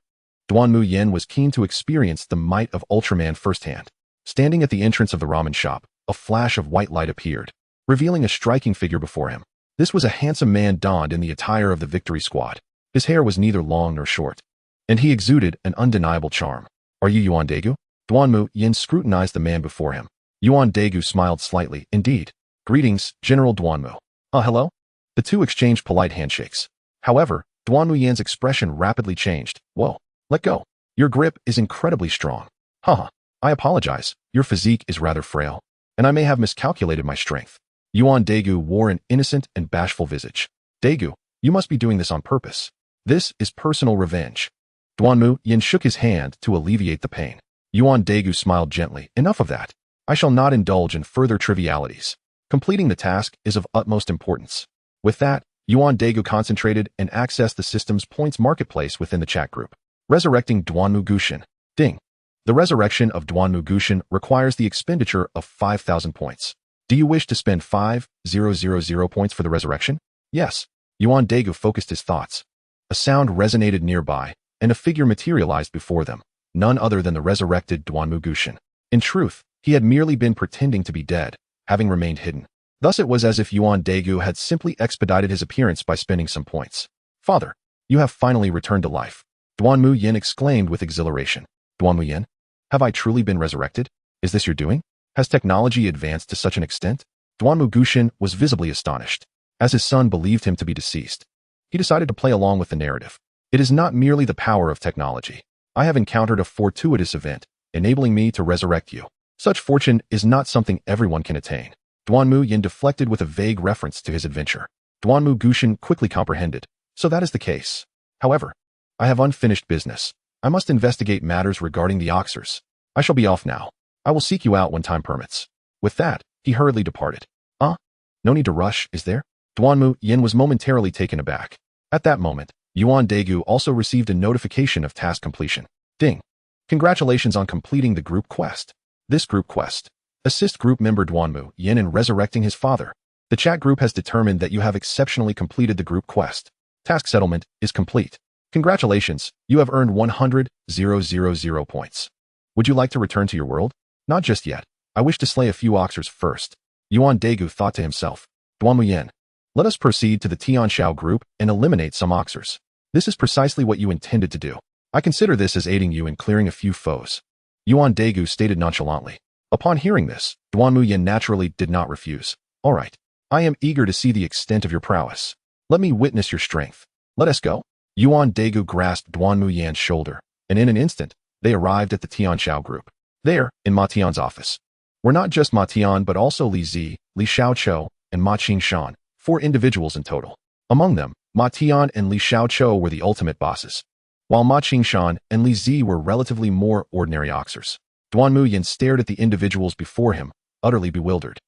Duan Muyan was keen to experience the might of Ultraman firsthand. Standing at the entrance of the ramen shop, a flash of white light appeared, revealing a striking figure before him. This was a handsome man donned in the attire of the Victory Squad. His hair was neither long nor short, and he exuded an undeniable charm. Are you Yuan Degu? Duan Muyan scrutinized the man before him. Yuan Daegu smiled slightly. Indeed. Greetings, General Duanmu. Hello? The two exchanged polite handshakes. However, Duanmu Yan's expression rapidly changed. Whoa, let go. Your grip is incredibly strong. Haha, I apologize. Your physique is rather frail, and I may have miscalculated my strength. Yuan Daegu wore an innocent and bashful visage. Daegu, you must be doing this on purpose. This is personal revenge. Duanmu Yan shook his hand to alleviate the pain. Yuan Daegu smiled gently. Enough of that. I shall not indulge in further trivialities. Completing the task is of utmost importance. With that, Yuan Daegu concentrated and accessed the system's points marketplace within the chat group. Resurrecting Duanmu Gushin. Ding. The resurrection of Duanmu Gushin requires the expenditure of 5,000 points. Do you wish to spend 5,000 points for the resurrection? Yes. Yuan Daegu focused his thoughts. A sound resonated nearby, and a figure materialized before them, none other than the resurrected Duanmu Gushin. In truth, he had merely been pretending to be dead, having remained hidden. Thus it was as if Yuan Daegu had simply expedited his appearance by spending some points. Father, you have finally returned to life. Duanmu Yin exclaimed with exhilaration. Duanmu Yin, have I truly been resurrected? Is this your doing? Has technology advanced to such an extent? Duanmu Gushin was visibly astonished. As his son believed him to be deceased, he decided to play along with the narrative. It is not merely the power of technology. I have encountered a fortuitous event, enabling me to resurrect you. Such fortune is not something everyone can attain. Duanmu Yin deflected with a vague reference to his adventure. Duanmu Gushin quickly comprehended. So that is the case. However, I have unfinished business. I must investigate matters regarding the Oxers. I shall be off now. I will seek you out when time permits. With that, he hurriedly departed. No need to rush, is there? Duanmu Yin was momentarily taken aback. At that moment, Yuan Daegu also received a notification of task completion. Ding. Congratulations on completing the group quest. This group quest. Assist group member Duanmu Yin in resurrecting his father. The chat group has determined that you have exceptionally completed the group quest. Task settlement is complete. Congratulations, you have earned 100,000 points. Would you like to return to your world? Not just yet. I wish to slay a few Oxers first. Yuan Daegu thought to himself. Duanmu Yin, let us proceed to the Tianxiao group and eliminate some Oxers. This is precisely what you intended to do. I consider this as aiding you in clearing a few foes. Yuan Daegu stated nonchalantly. Upon hearing this, Duanmu Yin naturally did not refuse. All right. I am eager to see the extent of your prowess. Let me witness your strength. Let us go. Yuan Daegu grasped Duanmu Yan's shoulder, and in an instant, they arrived at the Tianxiao group. There, in Ma Tian's office, were not just Ma Tian but also Li Zi, Li Xiaoqiu, and Ma Qingshan, 4 individuals in total. Among them, Ma Tian and Li Xiaoqiu were the ultimate bosses, while Ma Qingshan and Li Zi were relatively more ordinary Oxers. Duanmu Yin stared at the individuals before him, utterly bewildered.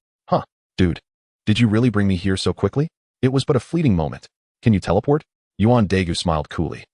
Dude. Did you really bring me here so quickly? It was but a fleeting moment. Can you teleport? Yuan Daegu smiled coolly.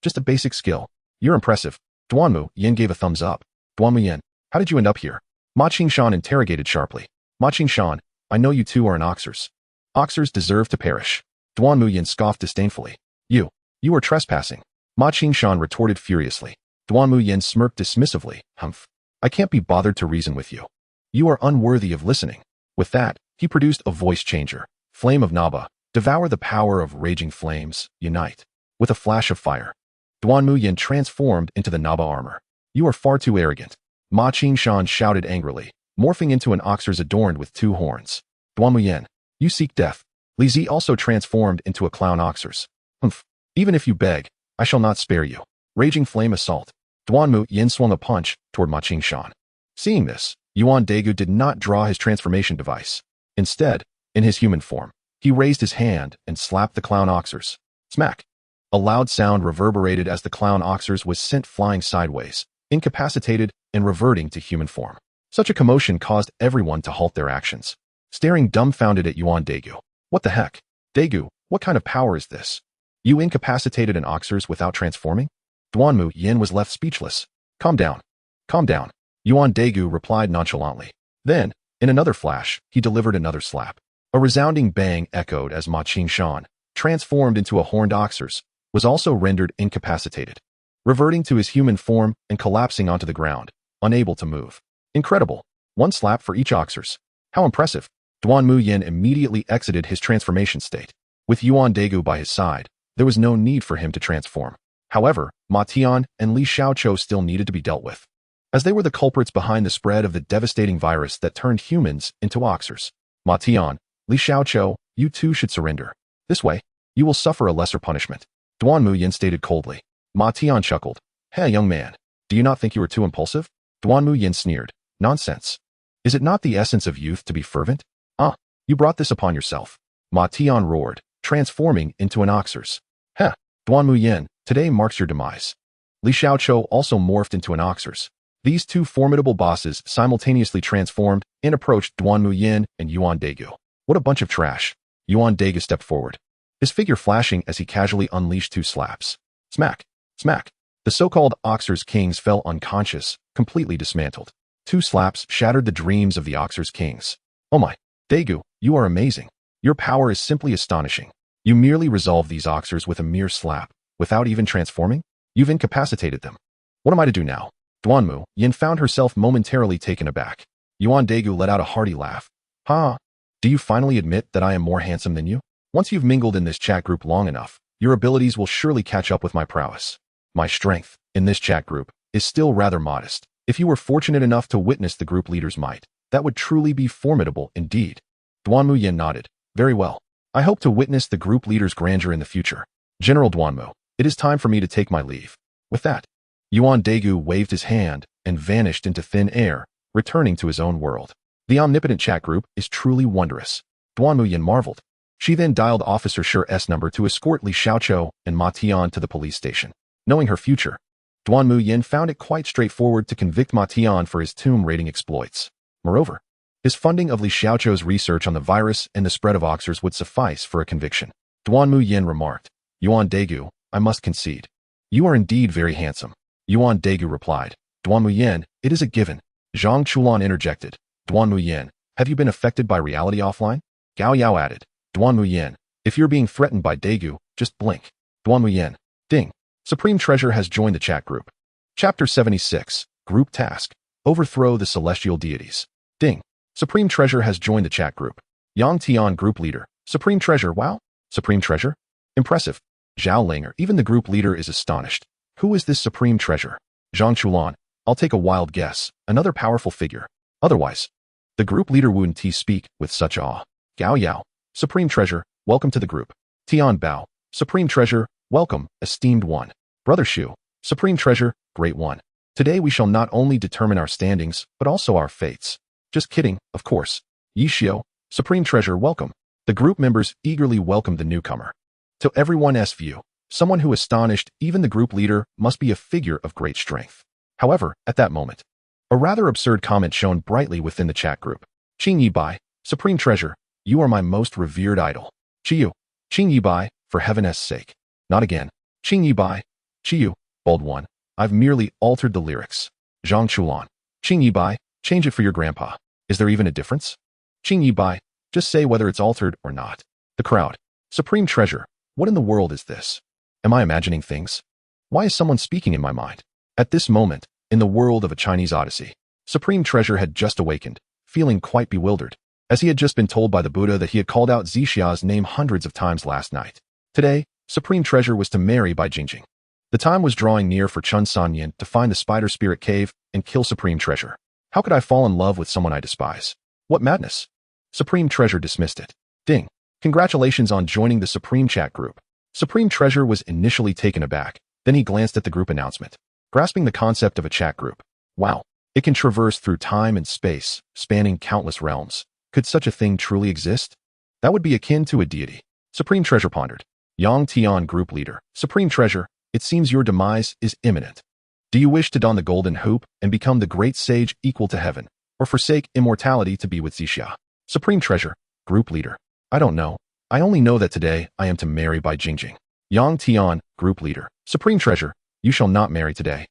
Just a basic skill. You're impressive. Duanmu Yin gave a thumbs up. Duanmu Yin, how did you end up here? Ma Qingshan interrogated sharply. Ma Qingshan, I know you two are an Oxers. Oxers deserve to perish. Duanmu Yin scoffed disdainfully. You are trespassing. Ma Qingshan retorted furiously. Duanmu Yin smirked dismissively. Humph. I can't be bothered to reason with you. You are unworthy of listening. With that, he produced a voice changer. Flame of Naba. Devour the power of raging flames. Unite. With a flash of fire, Duanmu Yin transformed into the Naba armor. You are far too arrogant. Ma Qingshan shouted angrily, morphing into an Oxers adorned with 2 horns. Duanmu Yin, you seek death. Li Zi also transformed into a clown Oxers. Humph. Even if you beg, I shall not spare you. Raging flame assault. Duanmu Yin swung a punch toward Ma Qingshan. Seeing this, Yuan Daegu did not draw his transformation device. Instead, in his human form, he raised his hand and slapped the clown Oxers. Smack. A loud sound reverberated as the clown Oxers was sent flying sideways, incapacitated and reverting to human form. Such a commotion caused everyone to halt their actions, staring dumbfounded at Yuan Daegu. What the heck? Daegu, what kind of power is this? You incapacitated an Oxers without transforming? Duanmu Yin was left speechless. Calm down. Calm down. Yuan Daegu replied nonchalantly. Then, in another flash, he delivered another slap. A resounding bang echoed as Ma Qingshan, transformed into a horned Oxers, was also rendered incapacitated, reverting to his human form and collapsing onto the ground, unable to move. Incredible. 1 slap for each Oxers. How impressive. Duanmu Yin immediately exited his transformation state. With Yuan Daegu by his side, there was no need for him to transform. However, Ma Tian and Li Xiaoqiu still needed to be dealt with. as they were the culprits behind the spread of the devastating virus that turned humans into oxers. Ma Tian, Li Xiaoqiu, you too should surrender. This way, you will suffer a lesser punishment. Duan Muyin stated coldly. Ma Tian chuckled. Hey, young man, do you not think you are too impulsive? Duan Muyin sneered. Nonsense. Is it not the essence of youth to be fervent? You brought this upon yourself. Ma Tian roared, transforming into an oxers. Heh, Duan Muyin, today marks your demise. Li Xiaoqiu also morphed into an oxers. These two formidable bosses simultaneously transformed and approached Duan Muyin and Yuan Degu. What a bunch of trash. Yuan Degu stepped forward, his figure flashing as he casually unleashed two slaps. Smack, smack. The so-called Oxers Kings fell unconscious, completely dismantled. Two slaps shattered the dreams of the Oxers Kings. Oh my, Degu, you are amazing. Your power is simply astonishing. You merely resolve these Oxers with a mere slap, without even transforming? You've incapacitated them. What am I to do now? Duan Muyin found herself momentarily taken aback. Yuan Degu let out a hearty laugh. Ha! Do you finally admit that I am more handsome than you? Once you've mingled in this chat group long enough, your abilities will surely catch up with my prowess. My strength, in this chat group, is still rather modest. If you were fortunate enough to witness the group leader's might, that would truly be formidable indeed. Duan Muyin nodded. Very well. I hope to witness the group leader's grandeur in the future. General Duan, it is time for me to take my leave. With that, Yuan Degu waved his hand and vanished into thin air, returning to his own world. The omnipotent chat group is truly wondrous. Duan Muyin marveled. She then dialed Officer Shi's number to escort Li Xiaoqiu and Ma Tian to the police station. Knowing her future, Duan Muyin found it quite straightforward to convict Ma Tian for his tomb-raiding exploits. Moreover, his funding of Li Xiaoqiu's research on the virus and the spread of oxers would suffice for a conviction. Duan Muyin remarked. Yuan Degu, I must concede. You are indeed very handsome. Yuan Degu replied. Duan Muyin, it is a given. Zhang Chulan interjected. Duan Muyin, have you been affected by reality offline? Gao Yao added. Duan Muyin, if you're being threatened by Degu, just blink. Duan Muyin. Ding. Supreme Treasure has joined the chat group. Chapter 76. Group Task. Overthrow the Celestial Deities. Ding. Supreme Treasure has joined the chat group. Yang Tian Group Leader. Supreme Treasure, wow. Supreme Treasure? Impressive. Zhao Langer, even the group leader is astonished. Who is this Supreme Treasure? Zhang Chulan. I'll take a wild guess. Another powerful figure. Otherwise, the group leader wouldn't speak with such awe. Gao Yao. Supreme Treasure, welcome to the group. Tian Bao. Supreme Treasure, welcome, esteemed one. Brother Shu. Supreme Treasure, great one. Today we shall not only determine our standings, but also our fates. Just kidding, of course. Yi Xiao. Supreme Treasure, welcome. The group members eagerly welcomed the newcomer. To everyone's view, someone who astonished even the group leader must be a figure of great strength. However, at that moment, a rather absurd comment shone brightly within the chat group. Qing Yibai, Supreme Treasure, you are my most revered idol. Qing Yibai, for heaven's sake. Not again. Qing Yibai. Qiyu, bold one. I've merely altered the lyrics. Zhang Chulan. Qing Yibai, change it for your grandpa. Is there even a difference? Qing Yibai, just say whether it's altered or not. The crowd. Supreme Treasure, what in the world is this? Am I imagining things? Why is someone speaking in my mind? At this moment, in the world of a Chinese Odyssey, Supreme Treasure had just awakened, feeling quite bewildered, as he had just been told by the Buddha that he had called out Zixua's name hundreds of times last night. Today, Supreme Treasure was to marry by Jingjing. The time was drawing near for Chun Sanyin to find the Spider Spirit Cave and kill Supreme Treasure. How could I fall in love with someone I despise? What madness! Supreme Treasure dismissed it. Ding. Congratulations on joining the Supreme Chat group. Supreme Treasure was initially taken aback, then he glanced at the group announcement, grasping the concept of a chat group. Wow, it can traverse through time and space, spanning countless realms. Could such a thing truly exist? That would be akin to a deity. Supreme Treasure pondered. Yang Tian Group Leader. Supreme Treasure, it seems your demise is imminent. Do you wish to don the golden hoop and become the great sage equal to heaven, or forsake immortality to be with Zixia? Supreme Treasure, Group Leader. I don't know. I only know that today I am to marry by Jingjing. Yang Tian, Group Leader. Supreme Treasure, you shall not marry today.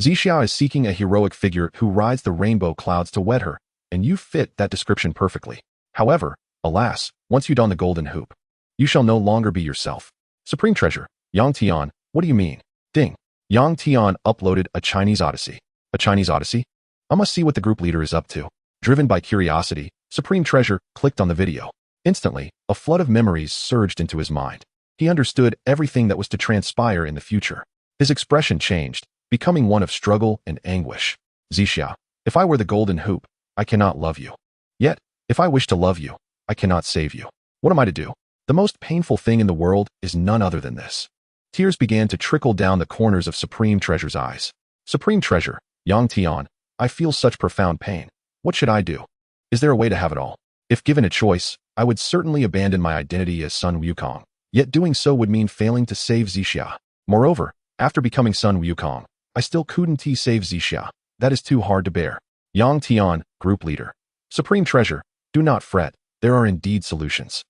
Zixia is seeking a heroic figure who rides the rainbow clouds to wed her, and you fit that description perfectly. However, alas, once you don the golden hoop, you shall no longer be yourself. Supreme Treasure, Yang Tian, what do you mean? Ding. Yang Tian uploaded a Chinese Odyssey. A Chinese Odyssey? I must see what the group leader is up to. Driven by curiosity, Supreme Treasure clicked on the video. Instantly, a flood of memories surged into his mind. He understood everything that was to transpire in the future. His expression changed, becoming one of struggle and anguish. Zixia, if I were the golden hoop, I cannot love you. Yet, if I wish to love you, I cannot save you. What am I to do? The most painful thing in the world is none other than this. Tears began to trickle down the corners of Supreme Treasure's eyes. Supreme Treasure, Yang Tian, I feel such profound pain. What should I do? Is there a way to have it all? If given a choice, I would certainly abandon my identity as Sun Wukong. Yet doing so would mean failing to save Zixia. Moreover, after becoming Sun Wukong, I still couldn't save Zixia. That is too hard to bear. Yang Tian, Group Leader. Supreme Treasure, do not fret. There are indeed solutions.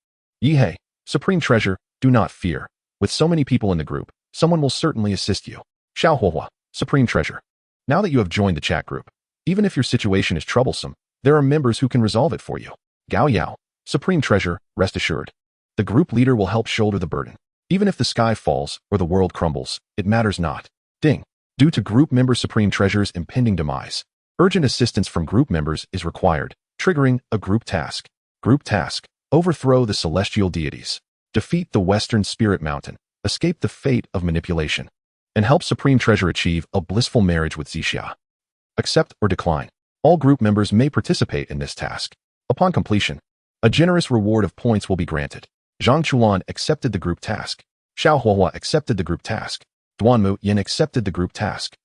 Yihei, Supreme Treasure, do not fear. With so many people in the group, someone will certainly assist you. Xiaohuahua, Supreme Treasure. Now that you have joined the chat group, even if your situation is troublesome, there are members who can resolve it for you. Gao Yao, Supreme Treasure, rest assured. The group leader will help shoulder the burden. Even if the sky falls or the world crumbles, it matters not. Ding. Due to group member Supreme Treasure's impending demise, urgent assistance from group members is required, triggering a group task. Group task. Overthrow the celestial deities. Defeat the Western Spirit Mountain. Escape the fate of manipulation. And help Supreme Treasure achieve a blissful marriage with Zixia. Accept or decline. All group members may participate in this task. Upon completion, a generous reward of points will be granted. Zhang Chuan accepted the group task. Xiao Huahua accepted the group task. Duanmu Yin accepted the group task.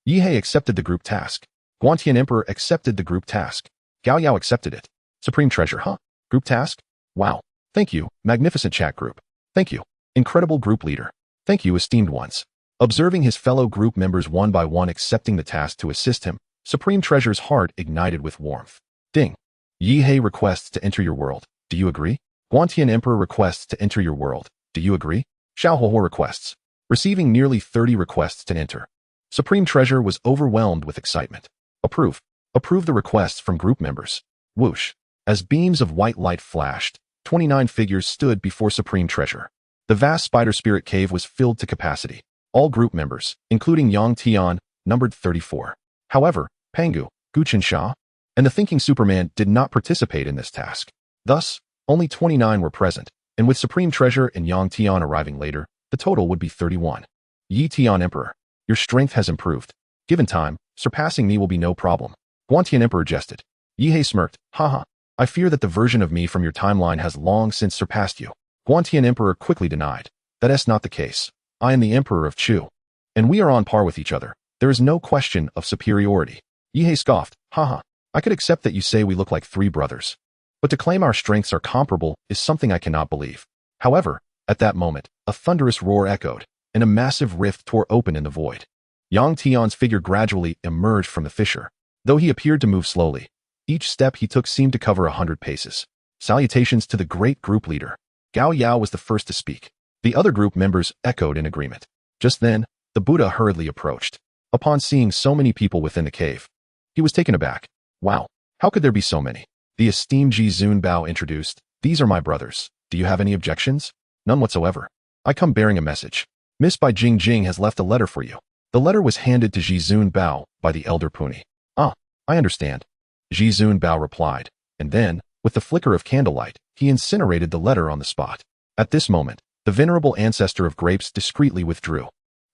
Yihei accepted the group task. Guantian Emperor accepted the group task. Gao Yao accepted it. Supreme Treasure, huh? Group task? Wow. Thank you, magnificent chat group. Thank you, incredible group leader. Thank you, esteemed ones. Observing his fellow group members one by one accepting the task to assist him, Supreme Treasure's heart ignited with warmth. Ding. Yihei requests to enter your world. Do you agree? Guantian Emperor requests to enter your world. Do you agree? Xiaohuahua requests. Receiving nearly 30 requests to enter. Supreme Treasure was overwhelmed with excitement. Approve. Approve the requests from group members. Whoosh. As beams of white light flashed, 29 figures stood before Supreme Treasure. The vast spider spirit cave was filled to capacity. All group members, including Yang Tian, numbered 34. However, Pangu, Guchen Sha, and the Thinking Superman did not participate in this task. Thus, only 29 were present, and with Supreme Treasure and Yang Tian arriving later, the total would be 31. Yi Tian Emperor, your strength has improved. Given time, surpassing me will be no problem. Guantian Emperor jested. Yihei smirked. Haha. I fear that the version of me from your timeline has long since surpassed you. Guantian Emperor quickly denied. That is not the case. I am the Emperor of Chu. And we are on par with each other. There is no question of superiority. Yihei scoffed. Haha. I could accept that you say we look like three brothers. But to claim our strengths are comparable is something I cannot believe. However, at that moment, a thunderous roar echoed, and a massive rift tore open in the void. Yang Tian's figure gradually emerged from the fissure. Though he appeared to move slowly, each step he took seemed to cover 100 paces. Salutations to the great group leader. Gao Yao was the first to speak. The other group members echoed in agreement. Just then, the Buddha hurriedly approached. Upon seeing so many people within the cave, he was taken aback. Wow, how could there be so many? The esteemed Ji Zun Bao introduced. These are my brothers. Do you have any objections? None whatsoever. I come bearing a message. Miss Bai Jing Jing has left a letter for you. The letter was handed to Ji Zun Bao by the elder Puni. Ah, I understand. Ji Zun Bao replied, and then, with the flicker of candlelight, he incinerated the letter on the spot. At this moment, the venerable ancestor of grapes discreetly withdrew.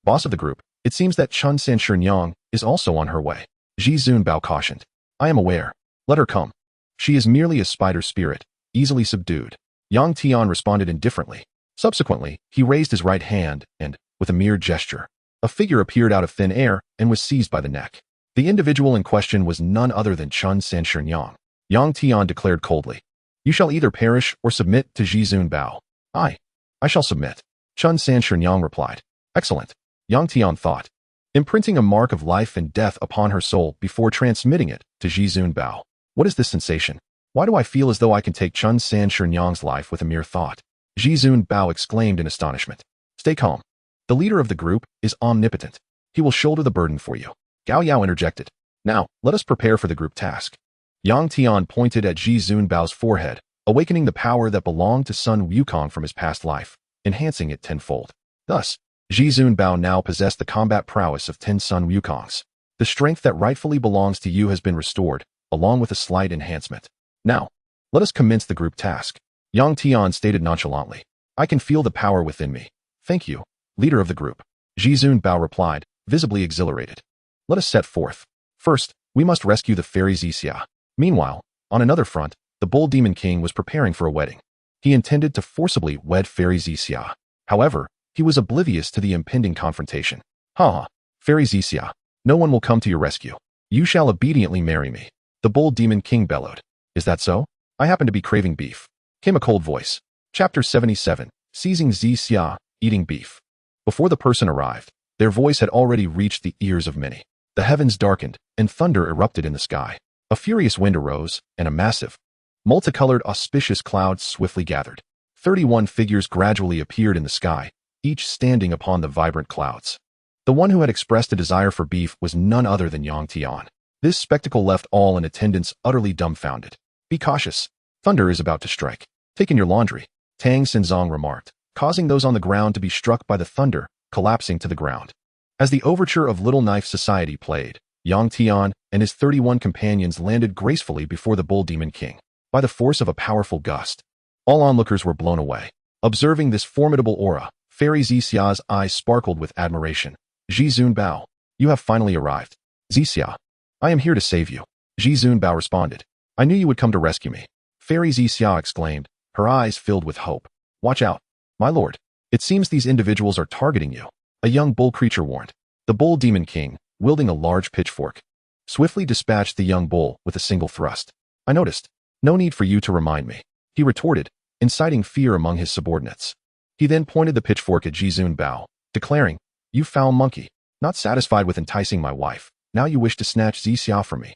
Boss of the group, it seems that Chun San Shinyang is also on her way. Ji Zun Bao cautioned. I am aware. Let her come. She is merely a spider spirit, easily subdued. Yang Tian responded indifferently. Subsequently, he raised his right hand and, with a mere gesture, a figure appeared out of thin air and was seized by the neck. The individual in question was none other than Chun San Shinyang. Yang Tian declared coldly. You shall either perish or submit to Ji Zun Bao. I shall submit. Chun San Shinyang replied. Excellent. Yang Tian thought, imprinting a mark of life and death upon her soul before transmitting it to Ji Zun Bao. What is this sensation? Why do I feel as though I can take Chun San Shinyang's life with a mere thought? Ji Zun Bao exclaimed in astonishment. Stay calm. The leader of the group is omnipotent. He will shoulder the burden for you. Gao Yao interjected. Now, let us prepare for the group task. Yang Tian pointed at Ji Zun Bao's forehead, awakening the power that belonged to Sun Wukong from his past life, enhancing it tenfold. Thus, Ji Zun Bao now possessed the combat prowess of 10 Sun Wukongs. The strength that rightfully belongs to you has been restored, along with a slight enhancement. Now, let us commence the group task. Yang Tian stated nonchalantly. I can feel the power within me. Thank you, leader of the group. Ji Zun Bao replied, visibly exhilarated. Let us set forth. First, We must rescue the fairy Zixia. Meanwhile, on another front, the Bull Demon King was preparing for a wedding. He intended to forcibly wed fairy Zixia. However, he was oblivious to the impending confrontation. Ha! Fairy Zixia, no one will come to your rescue. You shall obediently marry me. The Bull Demon King bellowed. Is that so? I happen to be craving beef. Came a cold voice. Chapter 77. Seizing Zixia, eating beef. Before the person arrived, their voice had already reached the ears of many. The heavens darkened, and thunder erupted in the sky. A furious wind arose, and a massive, multicolored auspicious cloud swiftly gathered. 31 figures gradually appeared in the sky, each standing upon the vibrant clouds. The one who had expressed a desire for beef was none other than Yang Tian. This spectacle left all in attendance utterly dumbfounded. Be cautious. Thunder is about to strike. Take in your laundry, Tang Xinzong remarked, causing those on the ground to be struck by the thunder, collapsing to the ground. As the overture of Little Knife Society played, Yang Tian and his 31 companions landed gracefully before the Bull Demon King. By the force of a powerful gust, all onlookers were blown away. Observing this formidable aura, Fairy Zixia's eyes sparkled with admiration. Zhizun Bao, you have finally arrived. Zixia, I am here to save you. Zhizun Bao responded. I knew you would come to rescue me. Fairy Zixia exclaimed, her eyes filled with hope. Watch out, my lord. It seems these individuals are targeting you. A young bull creature warned. The Bull Demon King, wielding a large pitchfork, swiftly dispatched the young bull with a single thrust. I noticed. No need for you to remind me, he retorted, inciting fear among his subordinates. He then pointed the pitchfork at Zhizun Bao, declaring, You foul monkey, not satisfied with enticing my wife, now you wish to snatch Zixia from me.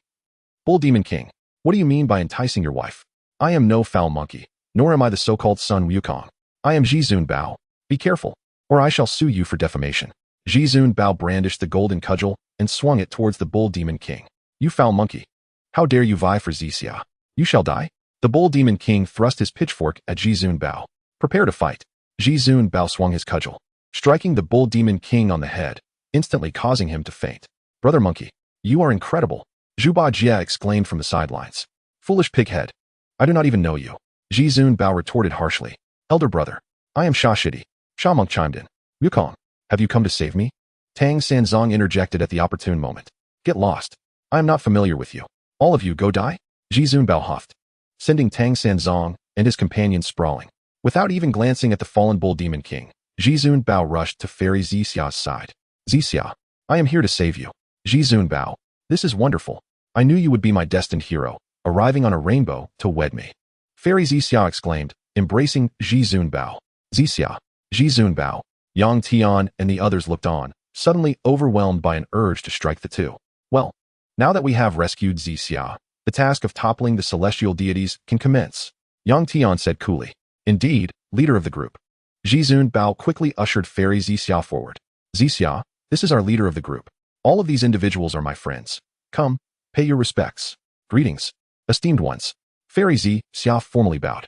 Bull Demon King, what do you mean by enticing your wife? I am no foul monkey, nor am I the so-called Sun Wukong. I am Zhizun Bao. Be careful, or I shall sue you for defamation. Zhizun Bao brandished the golden cudgel and swung it towards the Bull Demon King. You foul monkey. How dare you vie for Zixia? You shall die. The Bull Demon King thrust his pitchfork at Zhizun Bao. Prepare to fight. Zhizun Bao swung his cudgel, striking the Bull Demon King on the head, instantly causing him to faint. Brother monkey, you are incredible. Zhuba Jia exclaimed from the sidelines. Foolish pighead. I do not even know you. Zhizun Bao retorted harshly. Elder brother, I am Sha Shidi. Sha Monk chimed in. Wukong, have you come to save me? Tang Sanzong interjected at the opportune moment. Get lost. I am not familiar with you. All of you go die? Zhizun Bao huffed, sending Tang Sanzong and his companions sprawling. Without even glancing at the fallen Bull Demon King, Zhizun Bao rushed to Fairy Zixia's side. Zixia, I am here to save you. Zhizun Bao, this is wonderful. I knew you would be my destined hero, arriving on a rainbow to wed me. Fairy Zixia exclaimed, embracing Zhizun Bao. Zixia, Zhizun Bao, Yang Tian and the others looked on, suddenly overwhelmed by an urge to strike the two. Well, now that we have rescued Zixia, the task of toppling the celestial deities can commence, Yang Tian said coolly. Indeed, leader of the group. Zhizun Bao quickly ushered Fairy Zixia forward. Zixia, this is our leader of the group. All of these individuals are my friends. Come, pay your respects. Greetings, esteemed ones. Fairy Zixia formally bowed.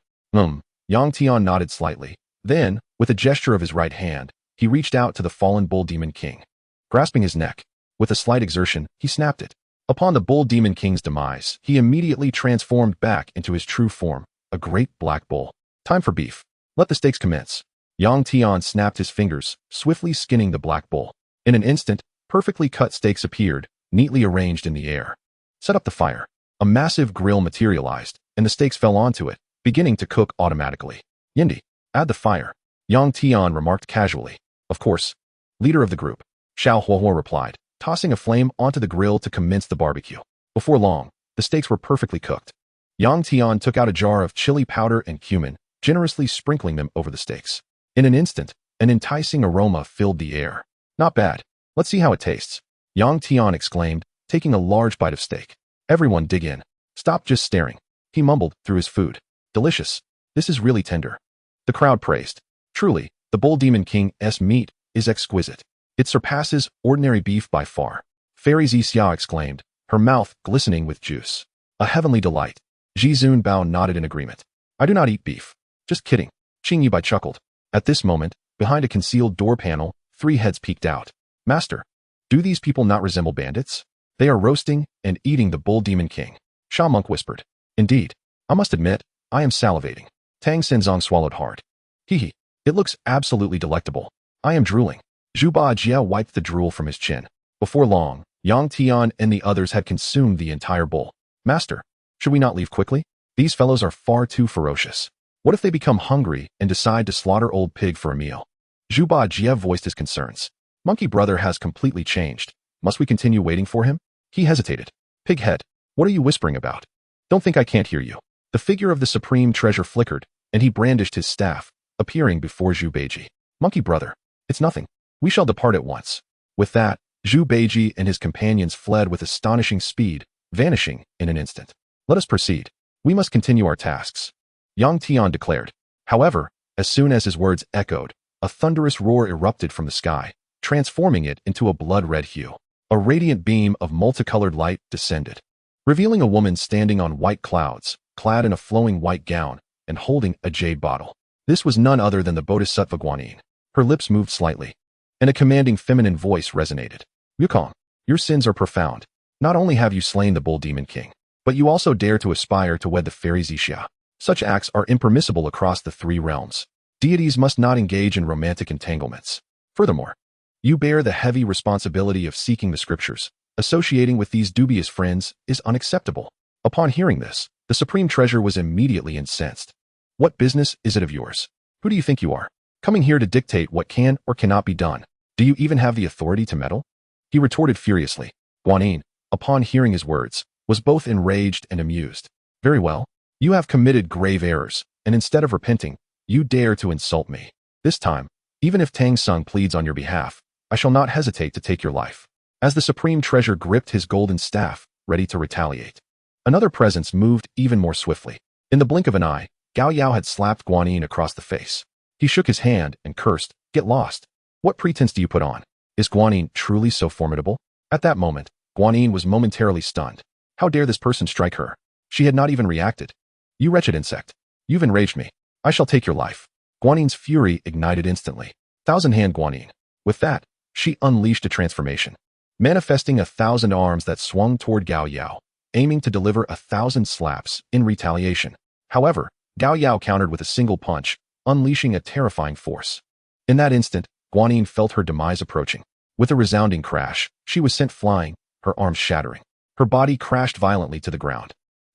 Yang Tian nodded slightly. Then, with a gesture of his right hand, he reached out to the fallen Bull Demon King. Grasping his neck, with a slight exertion, he snapped it. Upon the Bull Demon King's demise, he immediately transformed back into his true form, a great black bull. Time for beef. Let the stakes commence. Yang Tian snapped his fingers, swiftly skinning the black bull. In an instant, perfectly cut steaks appeared, neatly arranged in the air. Set up the fire. A massive grill materialized, and the steaks fell onto it, beginning to cook automatically. Yindi, add the fire. Yang Tian remarked casually. Of course. Leader of the group. Xiao Huohuo replied, tossing a flame onto the grill to commence the barbecue. Before long, the steaks were perfectly cooked. Yang Tian took out a jar of chili powder and cumin, generously sprinkling them over the steaks. In an instant, an enticing aroma filled the air. Not bad. Let's see how it tastes. Yang Tian exclaimed, taking a large bite of steak. Everyone dig in. Stop just staring. He mumbled through his food. Delicious. This is really tender. The crowd praised. Truly, the Bull Demon King's meat is exquisite. It surpasses ordinary beef by far. Fairy Zixia exclaimed, her mouth glistening with juice. A heavenly delight. Zhizun Bao nodded in agreement. I do not eat beef. Just kidding. Qing Yibai chuckled. At this moment, behind a concealed door panel, 3 heads peeked out. Master, do these people not resemble bandits? They are roasting and eating the Bull Demon King. Sha Monk whispered. Indeed. I must admit, I am salivating. Tang Xinzong swallowed hard. Hee. It looks absolutely delectable. I am drooling. Zhuba Jia wiped the drool from his chin. Before long, Yang Tian and the others had consumed the entire bowl. Master, should we not leave quickly? These fellows are far too ferocious. What if they become hungry and decide to slaughter old pig for a meal? Zhu Bajie voiced his concerns. Monkey brother has completely changed. Must we continue waiting for him? He hesitated. Pighead, what are you whispering about? Don't think I can't hear you. The figure of the supreme treasure flickered, and he brandished his staff, appearing before Zhu Beiji. Monkey brother, it's nothing. We shall depart at once. With that, Zhu Beiji and his companions fled with astonishing speed, vanishing in an instant. Let us proceed. We must continue our tasks. Yang Tian declared. However, as soon as his words echoed, a thunderous roar erupted from the sky, transforming it into a blood-red hue. A radiant beam of multicolored light descended, revealing a woman standing on white clouds, clad in a flowing white gown and holding a jade bottle. This was none other than the Bodhisattva Guanyin. Her lips moved slightly, and a commanding feminine voice resonated. Wukong, your sins are profound. Not only have you slain the Bull Demon King, but you also dare to aspire to wed the fairy Zixia. Such acts are impermissible across the three realms. Deities must not engage in romantic entanglements. Furthermore, you bear the heavy responsibility of seeking the scriptures. Associating with these dubious friends is unacceptable. Upon hearing this, the Supreme Treasure was immediately incensed. What business is it of yours? Who do you think you are? Coming here to dictate what can or cannot be done. Do you even have the authority to meddle? He retorted furiously. Guanyin, upon hearing his words, was both enraged and amused. Very well. You have committed grave errors, and instead of repenting, you dare to insult me. This time, even if Tang Sung pleads on your behalf, I shall not hesitate to take your life. As the Supreme Treasure gripped his golden staff, ready to retaliate, another presence moved even more swiftly. In the blink of an eye, Gao Yao had slapped Guanyin across the face. He shook his hand and cursed, "Get lost. What pretense do you put on? Is Guanyin truly so formidable?" At that moment, Guanyin was momentarily stunned. How dare this person strike her? She had not even reacted. You wretched insect. You've enraged me. I shall take your life. Guanyin's fury ignited instantly. Thousand-hand Guanyin. With that, she unleashed a transformation, manifesting 1,000 arms that swung toward Gao Yao, aiming to deliver 1,000 slaps in retaliation. However, Gao Yao countered with a single punch, unleashing a terrifying force. In that instant, Guanyin felt her demise approaching. With a resounding crash, she was sent flying, her arms shattering. Her body crashed violently to the ground.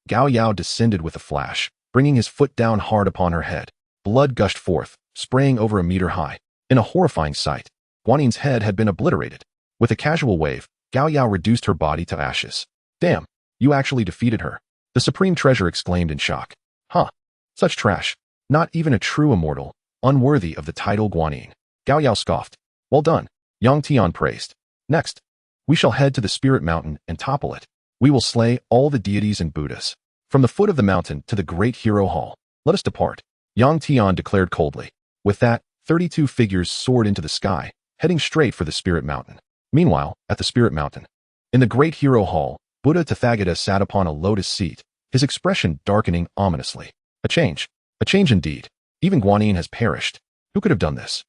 Gao Yao descended with a flash, bringing his foot down hard upon her head. Blood gushed forth, spraying over a meter high. In a horrifying sight, Guanyin's head had been obliterated. With a casual wave, Gao Yao reduced her body to ashes. Damn, you actually defeated her. The Supreme Treasure exclaimed in shock. Huh. Such trash. Not even a true immortal, unworthy of the title Guanyin. Gao Yao scoffed. Well done. Yang Tian praised. Next, we shall head to the Spirit Mountain and topple it. We will slay all the deities and Buddhas. From the foot of the mountain to the Great Hero Hall, let us depart. Yang Tian declared coldly. With that, 32 figures soared into the sky, heading straight for the Spirit Mountain. Meanwhile, at the Spirit Mountain, in the Great Hero Hall, Buddha Tathagata sat upon a lotus seat, his expression darkening ominously. A change indeed. Even Guanyin has perished. Who could have done this?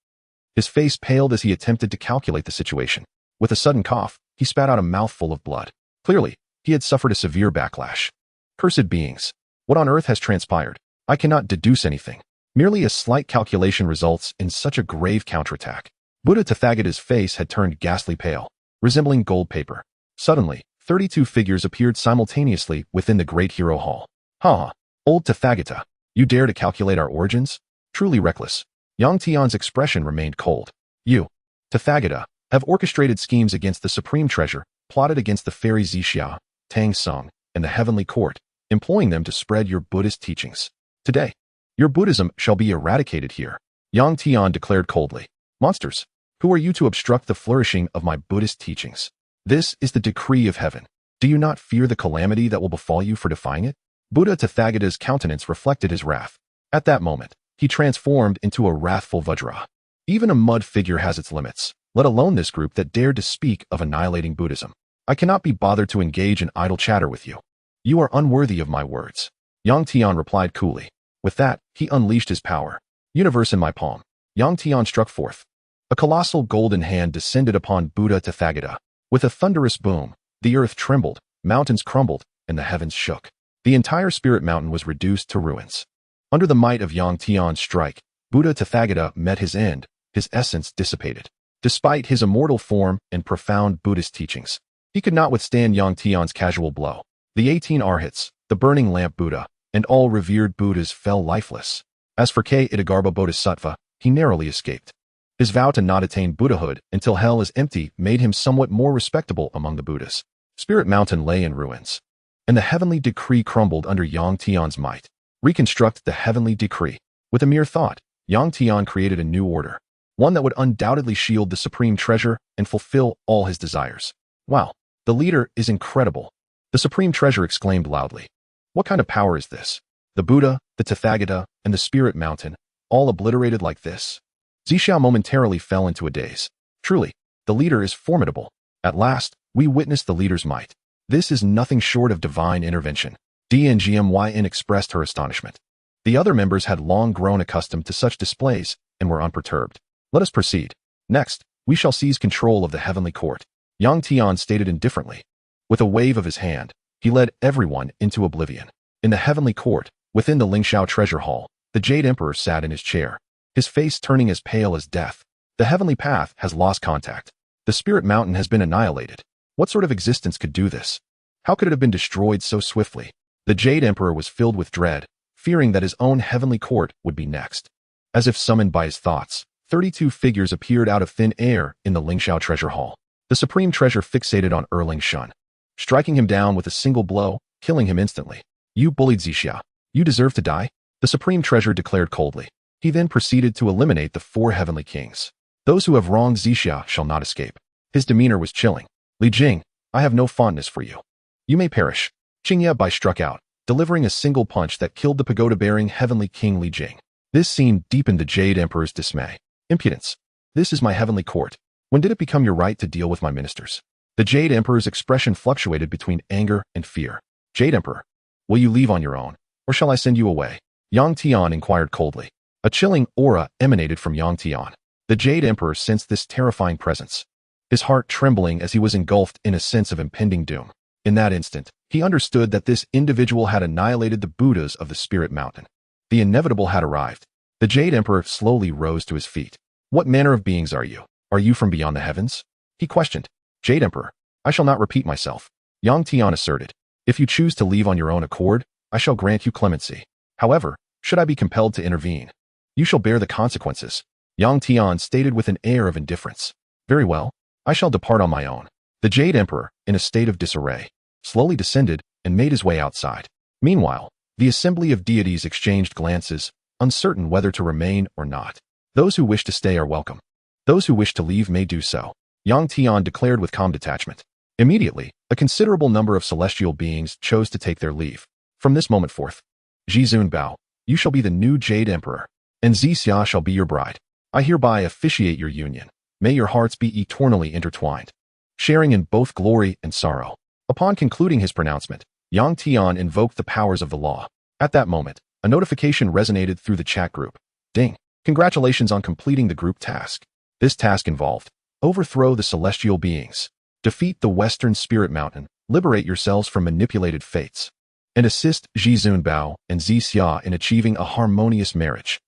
His face paled as he attempted to calculate the situation. With a sudden cough, he spat out a mouthful of blood. Clearly, he had suffered a severe backlash. Cursed beings. What on earth has transpired? I cannot deduce anything. Merely a slight calculation results in such a grave counterattack. Buddha Tathagata's face had turned ghastly pale, resembling gold paper. Suddenly, 32 figures appeared simultaneously within the Great Hero Hall. Ha! Old Tathagata, you dare to calculate our origins? Truly reckless. Yang Tian's expression remained cold. You, Tathagata, have orchestrated schemes against the Supreme Treasure, plotted against the fairy Zixia, Tang Sung, and the Heavenly Court, employing them to spread your Buddhist teachings. Today, your Buddhism shall be eradicated here. Yang Tian declared coldly. Monsters, who are you to obstruct the flourishing of my Buddhist teachings? This is the decree of heaven. Do you not fear the calamity that will befall you for defying it? Buddha Tathagata's countenance reflected his wrath. At that moment, he transformed into a wrathful Vajra. Even a mud figure has its limits, let alone this group that dared to speak of annihilating Buddhism. I cannot be bothered to engage in idle chatter with you. You are unworthy of my words. Yang Tian replied coolly. With that, he unleashed his power. Universe in my palm. Yang Tian struck forth. A colossal golden hand descended upon Buddha Tathagata. With a thunderous boom, the earth trembled, mountains crumbled, and the heavens shook. The entire Spirit Mountain was reduced to ruins. Under the might of Yang Tian's strike, Buddha Tathagata met his end, his essence dissipated. Despite his immortal form and profound Buddhist teachings, He could not withstand Yang Tian's casual blow. The 18 arhats, the burning lamp Buddha, and all revered Buddhas fell lifeless. As for K. Itagarbha Bodhisattva, he narrowly escaped. His vow to not attain Buddhahood until hell is empty made him somewhat more respectable among the Buddhas. Spirit Mountain lay in ruins, and the heavenly decree crumbled under Yang Tian's might. Reconstruct the heavenly decree. With a mere thought, Yang Tian created a new order, one that would undoubtedly shield the supreme treasure and fulfill all his desires. Wow, the leader is incredible. The supreme treasure exclaimed loudly. What kind of power is this? The Buddha, the Tathagata, and the Spirit Mountain, all obliterated like this? Zixia momentarily fell into a daze. Truly, the leader is formidable. At last, we witnessed the leader's might. This is nothing short of divine intervention. DNGMYN expressed her astonishment. The other members had long grown accustomed to such displays and were unperturbed. Let us proceed. Next, we shall seize control of the heavenly court. Yang Tian stated indifferently. With a wave of his hand, he led everyone into oblivion. In the heavenly court, within the Lingxiao treasure hall, the Jade Emperor sat in his chair, his face turning as pale as death. The heavenly path has lost contact. The Spirit Mountain has been annihilated. What sort of existence could do this? How could it have been destroyed so swiftly? The Jade Emperor was filled with dread, fearing that his own heavenly court would be next. As if summoned by his thoughts, 32 figures appeared out of thin air in the Lingxiao treasure hall. The supreme treasure fixated on Erling Shun, striking him down with a single blow, killing him instantly. You bullied Zixia. You deserve to die, the supreme treasure declared coldly. He then proceeded to eliminate the 4 heavenly kings. Those who have wronged Zixia shall not escape. His demeanor was chilling. Li Jing, I have no fondness for you. You may perish. Qingye Bai struck out, delivering a single punch that killed the pagoda-bearing heavenly king Li Jing. This scene deepened the Jade Emperor's dismay. Impudence. This is my heavenly court. When did it become your right to deal with my ministers? The Jade Emperor's expression fluctuated between anger and fear. Jade Emperor, will you leave on your own, or shall I send you away? Yang Tian inquired coldly. A chilling aura emanated from Yang Tian. The Jade Emperor sensed this terrifying presence, his heart trembling as he was engulfed in a sense of impending doom. In that instant, he understood that this individual had annihilated the Buddhas of the Spirit Mountain. The inevitable had arrived. The Jade Emperor slowly rose to his feet. What manner of beings are you? Are you from beyond the heavens? He questioned. Jade Emperor, I shall not repeat myself. Yang Tian asserted. If you choose to leave on your own accord, I shall grant you clemency. However, should I be compelled to intervene, you shall bear the consequences. Yang Tian stated with an air of indifference. Very well, I shall depart on my own. The Jade Emperor, in a state of disarray, slowly descended and made his way outside. Meanwhile, the assembly of deities exchanged glances, uncertain whether to remain or not. Those who wish to stay are welcome. Those who wish to leave may do so, Yang Tian declared with calm detachment. Immediately, a considerable number of celestial beings chose to take their leave. From this moment forth, Zhizun Bao, you shall be the new Jade Emperor, and Zixia shall be your bride. I hereby officiate your union. May your hearts be eternally intertwined, sharing in both glory and sorrow. Upon concluding his pronouncement, Yang Tian invoked the powers of the law. At that moment, a notification resonated through the chat group. Ding! Congratulations on completing the group task. This task involved: overthrow the celestial beings, defeat the Western Spirit Mountain, liberate yourselves from manipulated fates, and assist Zhizun Bao and Zixia in achieving a harmonious marriage.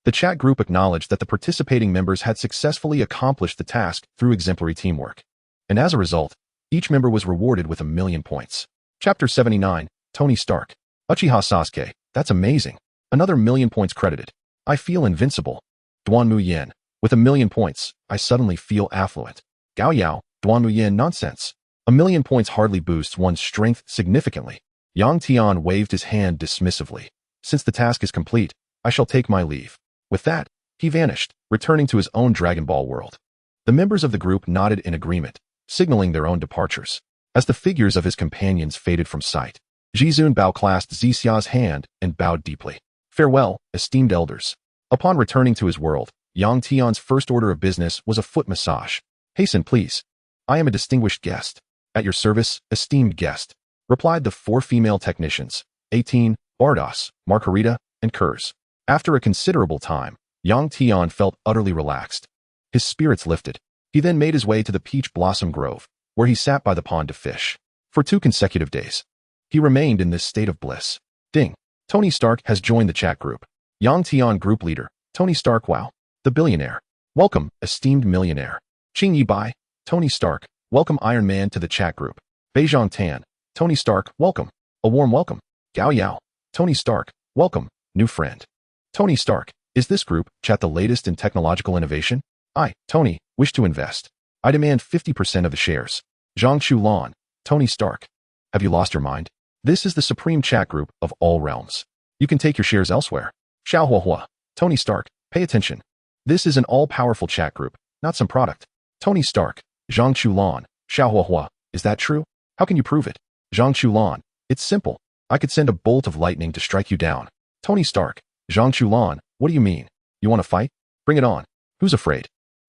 The chat group acknowledged that the participating members had successfully accomplished the task through exemplary teamwork, and as a result, each member was rewarded with 1,000,000 points. Chapter 79, Tony Stark. Uchiha Sasuke, that's amazing. Another 1,000,000 points credited. I feel invincible. Duanmu Yin, with 1,000,000 points, I suddenly feel affluent. Gao Yao, Duanmu Yin nonsense. 1,000,000 points hardly boosts one's strength significantly. Yang Tian waved his hand dismissively. Since the task is complete, I shall take my leave. With that, he vanished, returning to his own Dragon Ball world. The members of the group nodded in agreement, signaling their own departures. As the figures of his companions faded from sight, Zhizun Bao clasped Zixia's hand and bowed deeply. Farewell, esteemed elders. Upon returning to his world, Yang Tian's first order of business was a foot massage. Hasten, please. I am a distinguished guest. At your service, esteemed guest, replied the 4 female technicians, 18, Bardos, Margarita, and Kurz. After a considerable time, Yang Tian felt utterly relaxed. His spirits lifted. He then made his way to the Peach Blossom Grove, where he sat by the pond to fish. For 2 consecutive days, he remained in this state of bliss. Ding! Tony Stark has joined the chat group. Yang Tian group leader, Tony Stark. Wow, the billionaire. Welcome, esteemed millionaire. Qingye Bai, Tony Stark, Welcome Iron Man to the chat group. Beijing Tan, Tony Stark, welcome. A warm welcome. Gao Yao, Tony Stark, welcome, new friend. Tony Stark, is this group chat the latest in technological innovation? I, Tony, wish to invest. I demand 50% of the shares. Zhang Chulan, Tony Stark. Have you lost your mind? This is the supreme chat group of all realms. You can take your shares elsewhere. Xiao Huahua, Tony Stark, pay attention. This is an all-powerful chat group, not some product. Tony Stark, Zhang Chulan, Xiao Huahua, is that true? How can you prove it? Zhang Chulan, it's simple. I could send a bolt of lightning to strike you down. Tony Stark, Zhang Chulan, what do you mean? You want to fight? Bring it on. Who's afraid?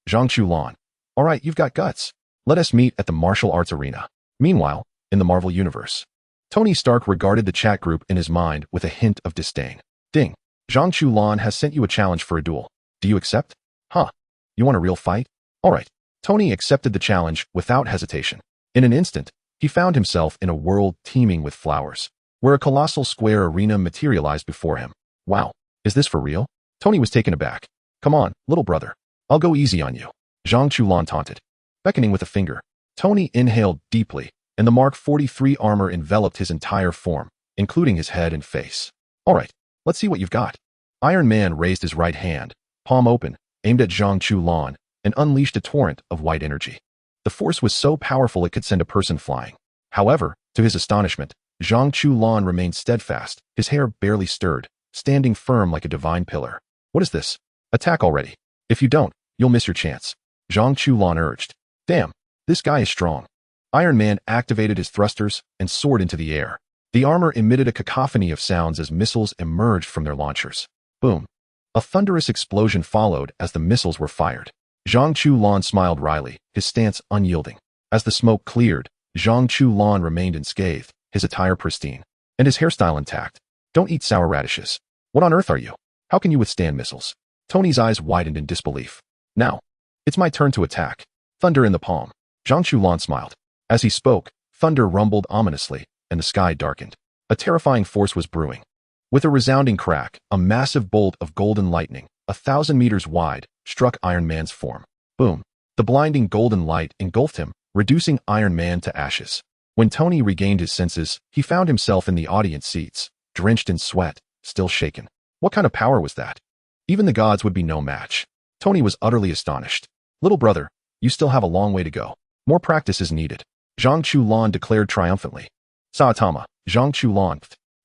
Zhang Chulan, all right, you've got guts. Let us meet at the martial arts arena. Meanwhile, in the Marvel Universe, Tony Stark regarded the chat group in his mind with a hint of disdain. Ding. Zhang Chulan has sent you a challenge for a duel. Do you accept? Huh. You want a real fight? All right. Tony accepted the challenge without hesitation. In an instant, he found himself in a world teeming with flowers, where a colossal square arena materialized before him. Wow. Is this for real? Tony was taken aback. Come on, little brother. I'll go easy on you. Zhang Chulan taunted. Beckoning with a finger, Tony inhaled deeply, and the Mark 43 armor enveloped his entire form, including his head and face. All right, let's see what you've got. Iron Man raised his right hand, palm open, aimed at Zhang Chulan, and unleashed a torrent of white energy. The force was so powerful it could send a person flying. However, to his astonishment, Zhang Chulan remained steadfast, his hair barely stirred, standing firm like a divine pillar. What is this? Attack already. If you don't, you'll miss your chance. Zhang Chulan urged. Damn, this guy is strong. Iron Man activated his thrusters and soared into the air. The armor emitted a cacophony of sounds as missiles emerged from their launchers. Boom. A thunderous explosion followed as the missiles were fired. Zhang Chulan smiled wryly, his stance unyielding. As the smoke cleared, Zhang Chulan remained unscathed, his attire pristine, and his hairstyle intact. Don't eat sour radishes. What on earth are you? How can you withstand missiles? Tony's eyes widened in disbelief. Now, it's my turn to attack. Thunder in the palm. Zhang Chulan smiled. As he spoke, thunder rumbled ominously, and the sky darkened. A terrifying force was brewing. With a resounding crack, a massive bolt of golden lightning, 1,000 meters wide, struck Iron Man's form. Boom. The blinding golden light engulfed him, reducing Iron Man to ashes. When Tony regained his senses, he found himself in the audience seats, drenched in sweat, still shaken. What kind of power was that? Even the gods would be no match. Tony was utterly astonished. Little brother, you still have a long way to go. More practice is needed. Zhang Chulan declared triumphantly. Saitama, Zhang Chulan.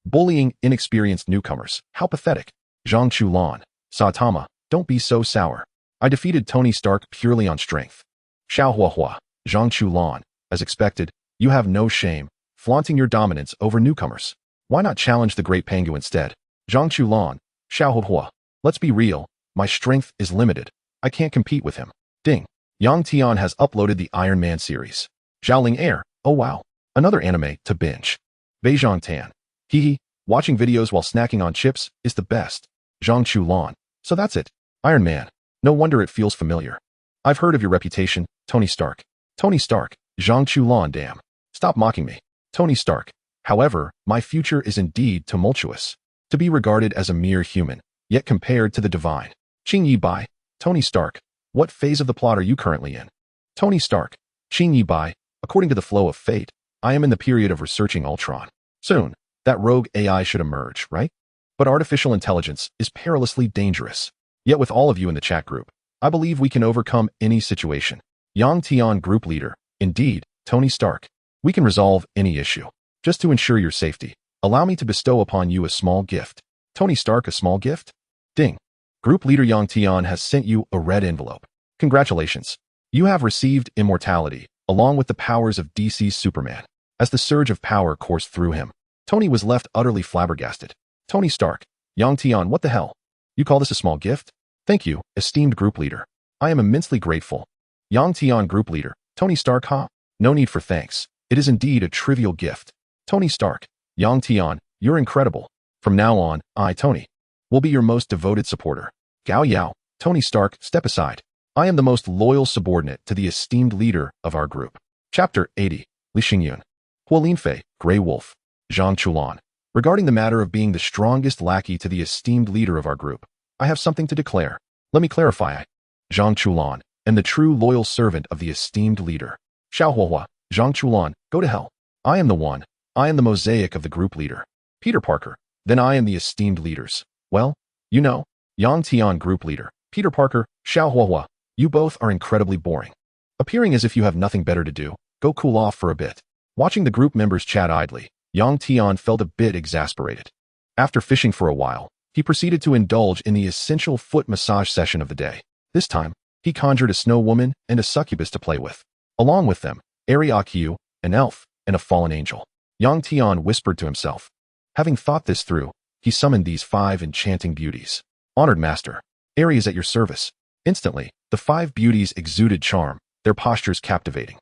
Bullying inexperienced newcomers. How pathetic. Zhang Chulan. Saitama, don't be so sour. I defeated Tony Stark purely on strength. Xiao Huahua, Zhang Chulan. As expected, you have no shame, flaunting your dominance over newcomers. Why not challenge the great Pangu instead? Zhang Chulan. Xiao Huahua. Let's be real. My strength is limited. I can't compete with him. Ding. Yang Tian has uploaded the Iron Man series. Zhaoling Air. Oh wow. Another anime to binge. Beijing Tan. Hee watching videos while snacking on chips is the best. Zhang Chulan. So that's it. Iron Man. No wonder it feels familiar. I've heard of your reputation, Tony Stark. Tony Stark. Zhang Chulan, damn. Stop mocking me. Tony Stark. However, my future is indeed tumultuous. To be regarded as a mere human, yet compared to the divine. Qing Yi Bai. Tony Stark. What phase of the plot are you currently in? Tony Stark. Qing Yi Bai. According to the flow of fate, I am in the period of researching Ultron. Soon, that rogue AI should emerge, right? But artificial intelligence is perilously dangerous. Yet with all of you in the chat group, I believe we can overcome any situation. Yang Tian group leader. Indeed, Tony Stark. We can resolve any issue. Just to ensure your safety, allow me to bestow upon you a small gift. Tony Stark, a small gift? Ding. Group leader Yang Tian has sent you a red envelope. Congratulations. You have received immortality, along with the powers of DC's Superman. As the surge of power coursed through him, Tony was left utterly flabbergasted. Tony Stark. Yang Tian, what the hell? You call this a small gift? Thank you, esteemed group leader. I am immensely grateful. Yang Tian group leader. Tony Stark, huh? No need for thanks. It is indeed a trivial gift. Tony Stark. Yang Tian, you're incredible. From now on, I, Tony, will be your most devoted supporter. Gao Yao. Tony Stark, step aside. I am the most loyal subordinate to the esteemed leader of our group. Chapter 80. Li Xingyun. Huolin Fei, Grey Wolf. Zhang Chulan. Regarding the matter of being the strongest lackey to the esteemed leader of our group, I have something to declare. Let me clarify. Zhang Chulan, and the true loyal servant of the esteemed leader. Xiaohuahua, Zhang Chulan, go to hell. I am the one. I am the mosaic of the group leader. Peter Parker. Then I am the esteemed leaders. Well, you know, Yang Tian group leader. Peter Parker, Xiaohuahua, you both are incredibly boring. Appearing as if you have nothing better to do, go cool off for a bit. Watching the group members chat idly, Yang Tian felt a bit exasperated. After fishing for a while, he proceeded to indulge in the essential foot massage session of the day. This time, he conjured a snow woman and a succubus to play with. Along with them, Ariakyu, an elf, and a fallen angel. Yang Tian whispered to himself. Having thought this through, he summoned these 5 enchanting beauties. Honored master, Ari is at your service. Instantly, the 5 beauties exuded charm, their postures captivating.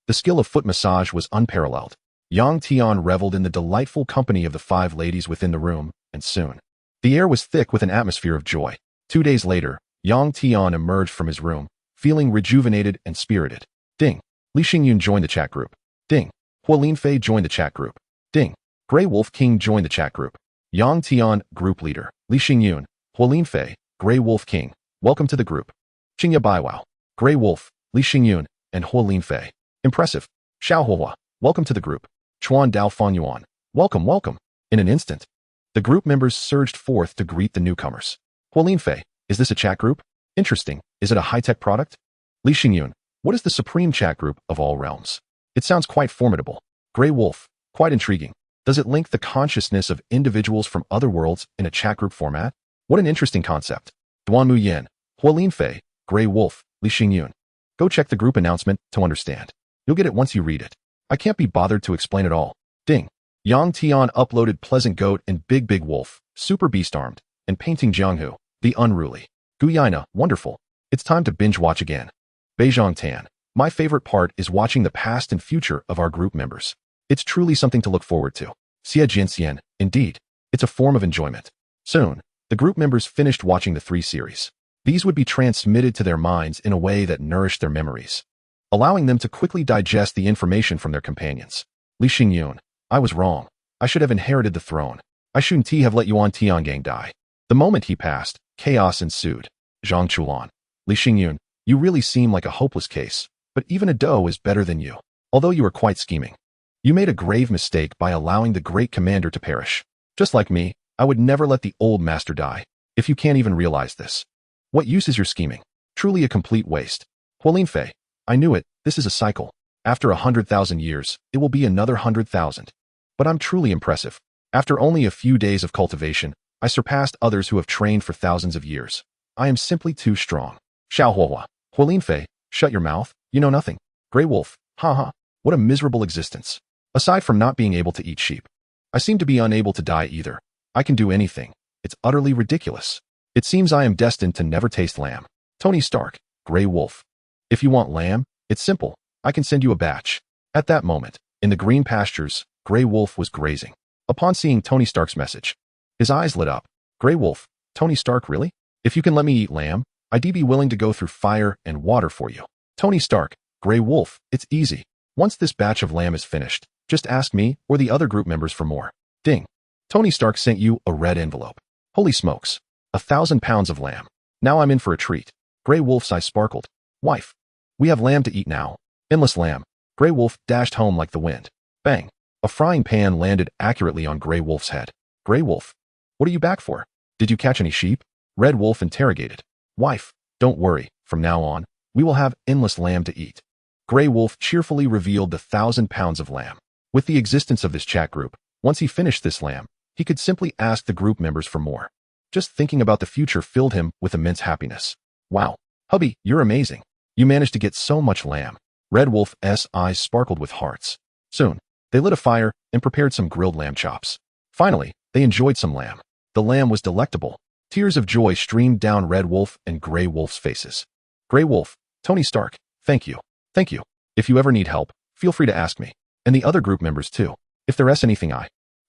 The skill of foot massage was unparalleled. Yang Tian reveled in the delightful company of the 5 ladies within the room, and soon, the air was thick with an atmosphere of joy. 2 days later, Yang Tian emerged from his room, feeling rejuvenated and spirited. Ding. Li Xingyun joined the chat group. Ding. Hua Linfei joined the chat group. Ding. Grey Wolf King joined the chat group. Yang Tian, group leader. Li Xingyun, Hua Linfei, Grey Wolf King, welcome to the group. Qingya Baiwao, Grey Wolf, Li Xingyun, and Hua Linfei. Impressive. Xiaohuahua, welcome to the group. Chuan Dao Fanyuan, welcome, welcome. In an instant, the group members surged forth to greet the newcomers. Hua Linfei, is this a chat group? Interesting. Is it a high-tech product? Li Xingyun, what is the supreme chat group of all realms? It sounds quite formidable. Grey Wolf, quite intriguing. Does it link the consciousness of individuals from other worlds in a chat group format? What an interesting concept. Duanmu Yin, Hua Linfei, Grey Wolf, Li Xingyun. Go check the group announcement to understand. You'll get it once you read it. I can't be bothered to explain it all. Ding. Yang Tian uploaded Pleasant Goat and Big Big Wolf, Super Beast Armed, and Painting Jianghu, the Unruly. Guyaina, wonderful. It's time to binge watch again. Beijing Tan. My favorite part is watching the past and future of our group members. It's truly something to look forward to. Xie Jinxian, indeed. It's a form of enjoyment. Soon, the group members finished watching the 3 series. These would be transmitted to their minds in a way that nourished their memories, allowing them to quickly digest the information from their companions. Li Xingyun, I was wrong. I should have inherited the throne. I shouldn't have let Yuan Tiangang die. The moment he passed, chaos ensued. Zhang Chulan, Li Xingyun, you really seem like a hopeless case, but even a doe is better than you. Although you were quite scheming, you made a grave mistake by allowing the great commander to perish. Just like me, I would never let the old master die. If you can't even realize this, what use is your scheming? Truly a complete waste. Hua Linfei, I knew it. This is a cycle. After 100,000 years, it will be another 100,000. But I'm truly impressive. After only a few days of cultivation, I surpassed others who have trained for thousands of years. I am simply too strong. Xiaohuahua, Hua Linfei, shut your mouth. You know nothing. Grey Wolf, haha. What a miserable existence. Aside from not being able to eat sheep, I seem to be unable to die either. I can do anything. It's utterly ridiculous. It seems I am destined to never taste lamb. Tony Stark, Grey Wolf. If you want lamb, it's simple. I can send you a batch. At that moment, in the green pastures, Grey Wolf was grazing. Upon seeing Tony Stark's message, his eyes lit up. Grey Wolf, Tony Stark, really? If you can let me eat lamb, I'd be willing to go through fire and water for you. Tony Stark, Grey Wolf, it's easy. Once this batch of lamb is finished, just ask me or the other group members for more. Ding. Tony Stark sent you a red envelope. Holy smokes. 1,000 pounds of lamb. Now I'm in for a treat. Grey Wolf's eyes sparkled. Wife. We have lamb to eat now. Endless lamb. Grey Wolf dashed home like the wind. Bang. A frying pan landed accurately on Grey Wolf's head. Grey Wolf. What are you back for? Did you catch any sheep? Red Wolf interrogated. Wife. Don't worry. From now on, we will have endless lamb to eat. Grey Wolf cheerfully revealed the 1,000 pounds of lamb. With the existence of this chat group, once he finished this lamb, he could simply ask the group members for more. Just thinking about the future filled him with immense happiness. Wow. Hubby, you're amazing. You managed to get so much lamb. Red Wolf's eyes sparkled with hearts. Soon, they lit a fire and prepared some grilled lamb chops. Finally, they enjoyed some lamb. The lamb was delectable. Tears of joy streamed down Red Wolf and Grey Wolf's faces. Grey Wolf, Tony Stark, thank you. Thank you. If you ever need help, feel free to ask me. And the other group members too. If there's anything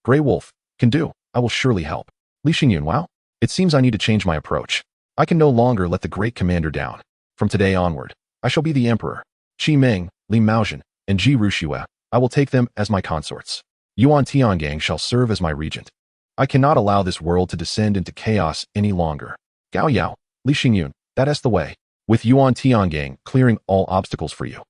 Grey Wolf, can do, I will surely help. Li Xingyun, wow. It seems I need to change my approach. I can no longer let the great commander down. From today onward, I shall be the emperor. Qi Meng, Li Maozhen, and Ji Ruxue, I will take them as my consorts. Yuan Tiangang shall serve as my regent. I cannot allow this world to descend into chaos any longer. Gao Yao, Li Xingyun, that is the way. With Yuan Tiangang clearing all obstacles for you,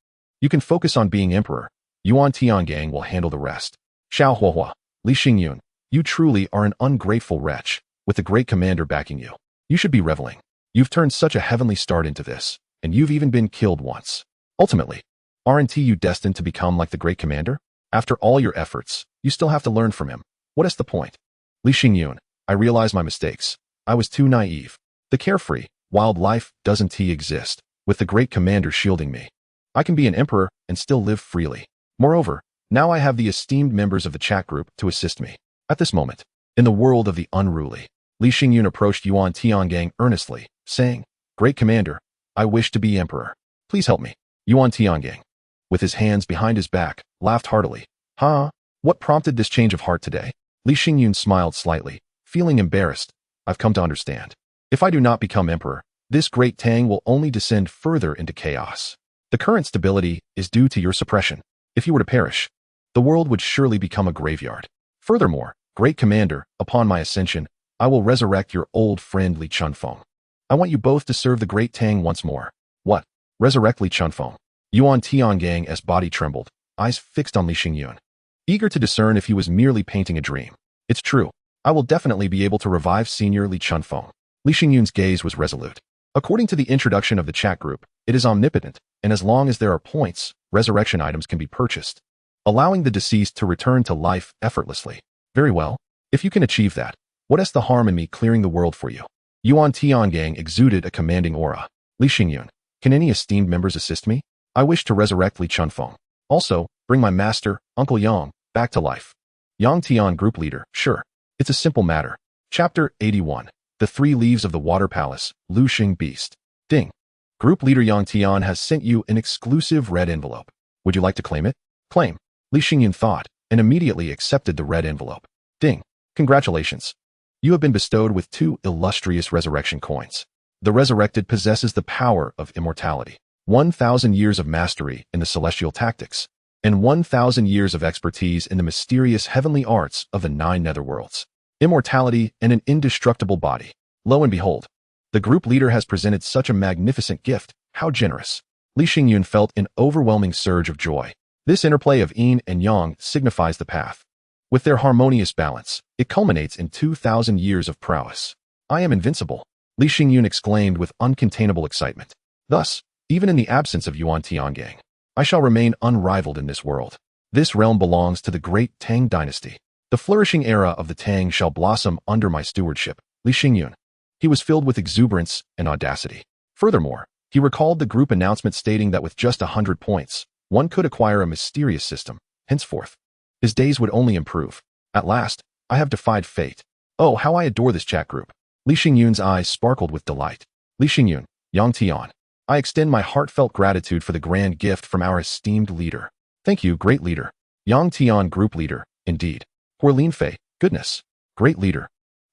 You can focus on being emperor. Yuan Tiangang will handle the rest. Xiao Huahua, Li Xingyun, you truly are an ungrateful wretch, with the great commander backing you. You should be reveling. You've turned such a heavenly start into this, and you've even been killed once. Ultimately, aren't you destined to become like the great commander? After all your efforts, you still have to learn from him. What is the point? Li Xingyun, I realize my mistakes. I was too naive. The carefree, wild life doesn't exist, with the great commander shielding me. I can be an emperor and still live freely. Moreover, now I have the esteemed members of the chat group to assist me. At this moment, in the world of the unruly, Li Xingyun approached Yuan Tiangang earnestly, saying, Great commander, I wish to be emperor. Please help me. Yuan Tiangang, with his hands behind his back, laughed heartily. Huh? What prompted this change of heart today? Li Xingyun smiled slightly, feeling embarrassed. I've come to understand. If I do not become emperor, this great Tang will only descend further into chaos. The current stability is due to your suppression. If you were to perish, the world would surely become a graveyard. Furthermore, great commander, upon my ascension, I will resurrect your old friend Li Chunfeng. I want you both to serve the great Tang once more. What? Resurrect Li Chunfeng. Yuan Tiangang's body trembled, eyes fixed on Li Xingyun, eager to discern if he was merely painting a dream. It's true. I will definitely be able to revive Senior Li Chunfeng. Li Xingyun's gaze was resolute. According to the introduction of the chat group, it is omnipotent, and as long as there are points, resurrection items can be purchased, allowing the deceased to return to life effortlessly. Very well. If you can achieve that, what is the harm in me clearing the world for you? Yuan Tiangang exuded a commanding aura. Li Xingyun, can any esteemed members assist me? I wish to resurrect Li Chunfeng. Also, bring my master, Uncle Yang, back to life. Yang Tian group leader, sure. It's a simple matter. Chapter 81. The Three Leaves of the Water Palace, Lu Xing Beast. Ding. Group leader Yang Tian has sent you an exclusive red envelope. Would you like to claim it? Claim. Li Xingyun thought, and immediately accepted the red envelope. Ding. Congratulations. You have been bestowed with 2 illustrious resurrection coins. The resurrected possesses the power of immortality, 1,000 years of mastery in the celestial tactics, and 1,000 years of expertise in the mysterious heavenly arts of the 9 netherworlds. Immortality and an indestructible body. Lo and behold, the group leader has presented such a magnificent gift. How generous. Li Xingyun felt an overwhelming surge of joy. This interplay of yin and yang signifies the path. With their harmonious balance, it culminates in 2,000 years of prowess. I am invincible, Li Xingyun exclaimed with uncontainable excitement. Thus, even in the absence of Yuan Tiangang, I shall remain unrivaled in this world. This realm belongs to the great Tang dynasty. The flourishing era of the Tang shall blossom under my stewardship. Li Xingyun. He was filled with exuberance and audacity. Furthermore, he recalled the group announcement stating that with just 100 points, one could acquire a mysterious system. Henceforth, his days would only improve. At last, I have defied fate. Oh, how I adore this chat group. Li Xingyun's eyes sparkled with delight. Li Xingyun, Yang Tian. I extend my heartfelt gratitude for the grand gift from our esteemed leader. Thank you, great leader. Yang Tian group leader, indeed. Huolin Fei, goodness. Great leader.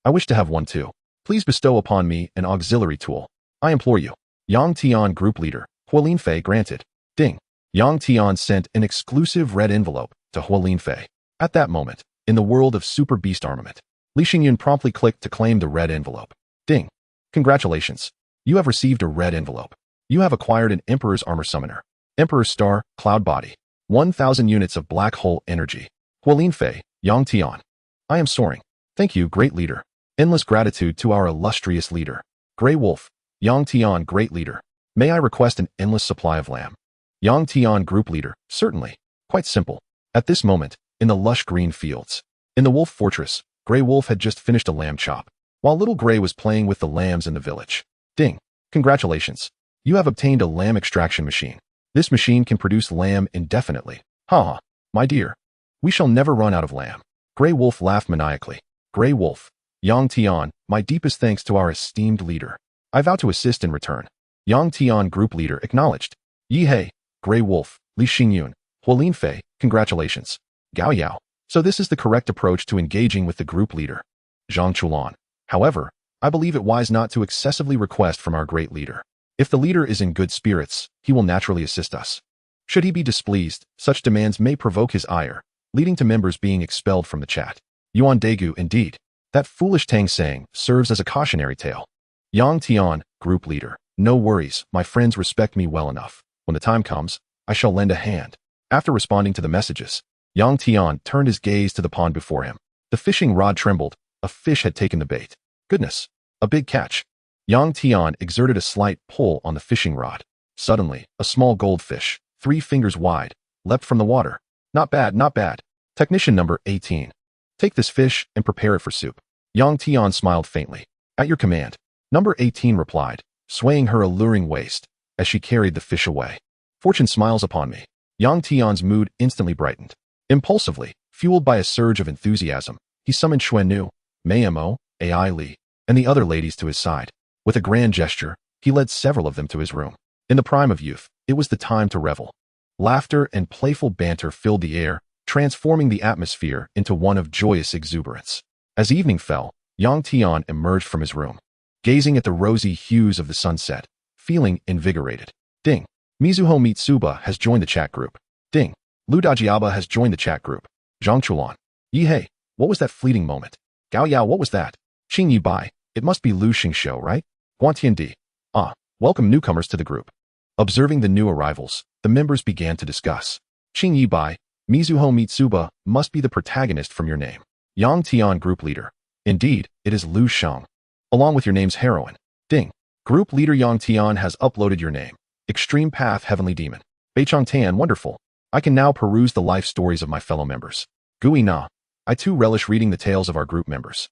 I wish to have one too. Please bestow upon me an auxiliary tool. I implore you. Yang Tian group leader, Huolin Fei granted. Ding. Yang Tian sent an exclusive red envelope to Huolin Fei. At that moment, in the world of super beast armament, Li Xingyun promptly clicked to claim the red envelope. Ding. Congratulations. You have received a red envelope. You have acquired an Emperor's Armor Summoner. Emperor's Star, Cloud Body. 1,000 units of black hole energy. Huolin Fei, Yang Tian. I am soaring. Thank you, great leader. Endless gratitude to our illustrious leader. Grey Wolf, Yang Tian great leader. May I request an endless supply of lamb? Yang Tian group leader, certainly. Quite simple. At this moment, in the lush green fields, in the wolf fortress, Grey Wolf had just finished a lamb chop, while little Grey was playing with the lambs in the village. Ding. Congratulations. You have obtained a lamb extraction machine. This machine can produce lamb indefinitely. Haha, my dear. We shall never run out of lamb. Grey Wolf laughed maniacally. Grey Wolf, Yang Tian, my deepest thanks to our esteemed leader. I vow to assist in return. Yang Tian group leader acknowledged. Yi Hei, Grey Wolf, Li Xingyun, Huolin Fei, congratulations. Gao Yao. So this is the correct approach to engaging with the group leader. Zhang Chulan. However, I believe it wise not to excessively request from our great leader. If the leader is in good spirits, he will naturally assist us. Should he be displeased, such demands may provoke his ire, leading to members being expelled from the chat. Yuan Daegu, indeed. That foolish Tang saying serves as a cautionary tale. Yang Tian, group leader. No worries, my friends respect me well enough. When the time comes, I shall lend a hand. After responding to the messages, Yang Tian turned his gaze to the pond before him. The fishing rod trembled. A fish had taken the bait. Goodness, a big catch. Yang Tian exerted a slight pull on the fishing rod. Suddenly, a small goldfish, 3 fingers wide, leapt from the water. Not bad, not bad. Technician number 18. Take this fish and prepare it for soup. Yang Tian smiled faintly. At your command. Number 18 replied, swaying her alluring waist as she carried the fish away. Fortune smiles upon me. Yang Tian's mood instantly brightened. Impulsively, fueled by a surge of enthusiasm, he summoned Xuan Nu, Mei Mo, Ai Li, and the other ladies to his side. With a grand gesture, he led several of them to his room. In the prime of youth, it was the time to revel. Laughter and playful banter filled the air, transforming the atmosphere into one of joyous exuberance. As evening fell, Yang Tian emerged from his room, gazing at the rosy hues of the sunset, feeling invigorated. Ding. Mizuho Mitsuba has joined the chat group. Ding. Lu Dajiaba has joined the chat group. Zhang Chulan. Yihei, what was that fleeting moment? Gao Yao, what was that? Qing Yi Bai, it must be Lu Xingxiu, right? Guantian Di. Ah, welcome newcomers to the group. Observing the new arrivals, the members began to discuss. Qing Yi Bai, Mizuho Mitsuba must be the protagonist from your name. Yang Tian group leader. Indeed, it is Lu Sheng. Along with your name's heroine. Ding. Group leader Yang Tian has uploaded your name. Extreme Path Heavenly Demon. Beichong Tan, wonderful. I can now peruse the life stories of my fellow members. Gui Na. I too relish reading the tales of our group members.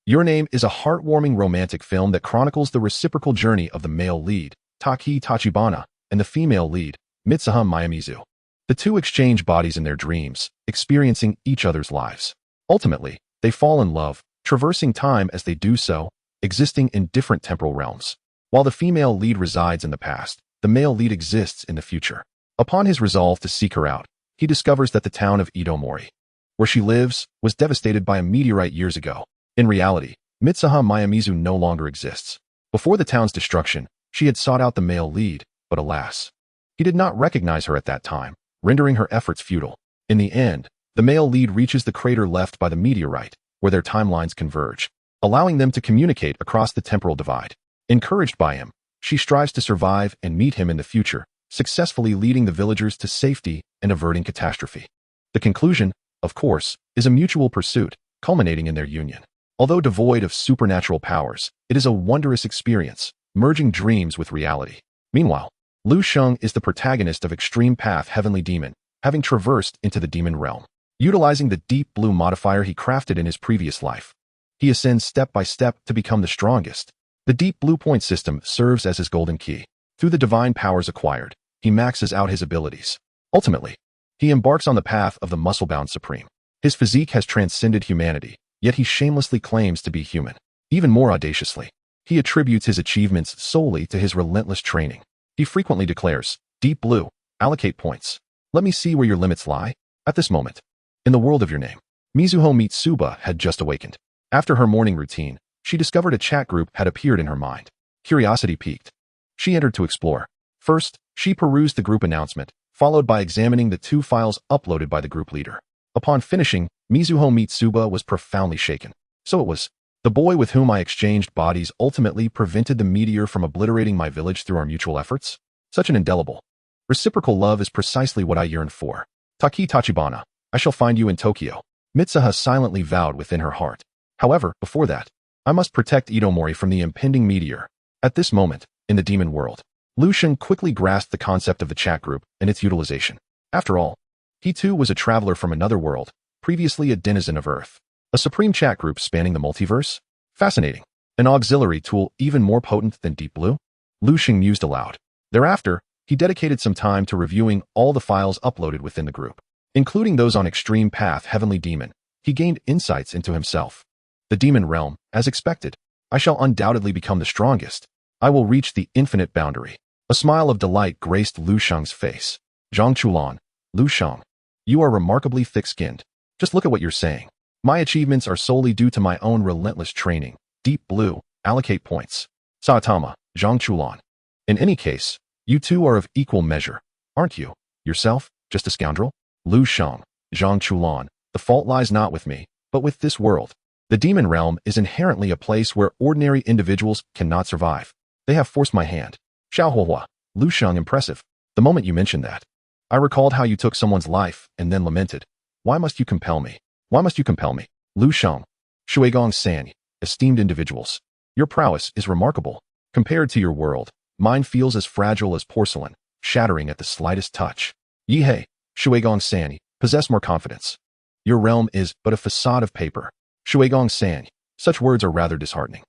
Your Name is a heartwarming romantic film that chronicles the reciprocal journey of the male lead, Taki Tachibana, and the female lead, Mitsuha Mayamizu. The two exchange bodies in their dreams, experiencing each other's lives. Ultimately, they fall in love, traversing time as they do so, existing in different temporal realms. While the female lead resides in the past, the male lead exists in the future. Upon his resolve to seek her out, he discovers that the town of Idomori, where she lives, was devastated by a meteorite years ago. In reality, Mitsuha Mayamizu no longer exists. Before the town's destruction, she had sought out the male lead, but alas, he did not recognize her at that time, rendering her efforts futile. In the end, the male lead reaches the crater left by the meteorite, where their timelines converge, allowing them to communicate across the temporal divide. Encouraged by him, she strives to survive and meet him in the future, successfully leading the villagers to safety and averting catastrophe. The conclusion, of course, is a mutual pursuit, culminating in their union. Although devoid of supernatural powers, it is a wondrous experience, merging dreams with reality. Meanwhile, Lu Sheng is the protagonist of Extreme Path Heavenly Demon, having traversed into the demon realm. Utilizing the deep blue modifier he crafted in his previous life, he ascends step by step to become the strongest. The deep blue point system serves as his golden key. Through the divine powers acquired, he maxes out his abilities. Ultimately, he embarks on the path of the muscle-bound supreme. His physique has transcended humanity, yet he shamelessly claims to be human. Even more audaciously, he attributes his achievements solely to his relentless training. He frequently declares, "Deep Blue, allocate points. Let me see where your limits lie." At this moment, in the world of your name, Mizuho Mitsuba had just awakened. After her morning routine, she discovered a chat group had appeared in her mind. Curiosity piqued. She entered to explore. First, she perused the group announcement, followed by examining the 2 files uploaded by the group leader. Upon finishing, Mizuho Mitsuba was profoundly shaken. So it was the boy with whom I exchanged bodies ultimately prevented the meteor from obliterating my village through our mutual efforts? Such an indelible, reciprocal love is precisely what I yearned for. Taki Tachibana, I shall find you in Tokyo. Mitsuha silently vowed within her heart. However, before that, I must protect Idomori from the impending meteor. At this moment, in the demon world, Lu Sheng quickly grasped the concept of the chat group and its utilization. After all, he too was a traveler from another world, previously a denizen of Earth. A supreme chat group spanning the multiverse? Fascinating. An auxiliary tool even more potent than Deep Blue? Lu Sheng mused aloud. Thereafter, he dedicated some time to reviewing all the files uploaded within the group. Including those on Extreme Path Heavenly Demon, he gained insights into himself. The demon realm, as expected. I shall undoubtedly become the strongest. I will reach the infinite boundary. A smile of delight graced Lu Sheng's face. Zhang Chulan, Lu Sheng, you are remarkably thick-skinned. Just look at what you're saying. My achievements are solely due to my own relentless training. Deep Blue, allocate points. Saitama, Zhang Chulan. In any case, you two are of equal measure, aren't you? Yourself, just a scoundrel? Lu Sheng, Zhang Chulan, the fault lies not with me, but with this world. The demon realm is inherently a place where ordinary individuals cannot survive. They have forced my hand. Xiaohuahua, Lu Sheng, impressive. The moment you mentioned that, I recalled how you took someone's life and then lamented. Why must you compel me? Why must you compel me? Lu Sheng, Shuigong San, esteemed individuals. Your prowess is remarkable. Compared to your world, mine feels as fragile as porcelain, shattering at the slightest touch. Yihei, Shuigong San, possess more confidence. Your realm is but a facade of paper. Shuigong San, such words are rather disheartening.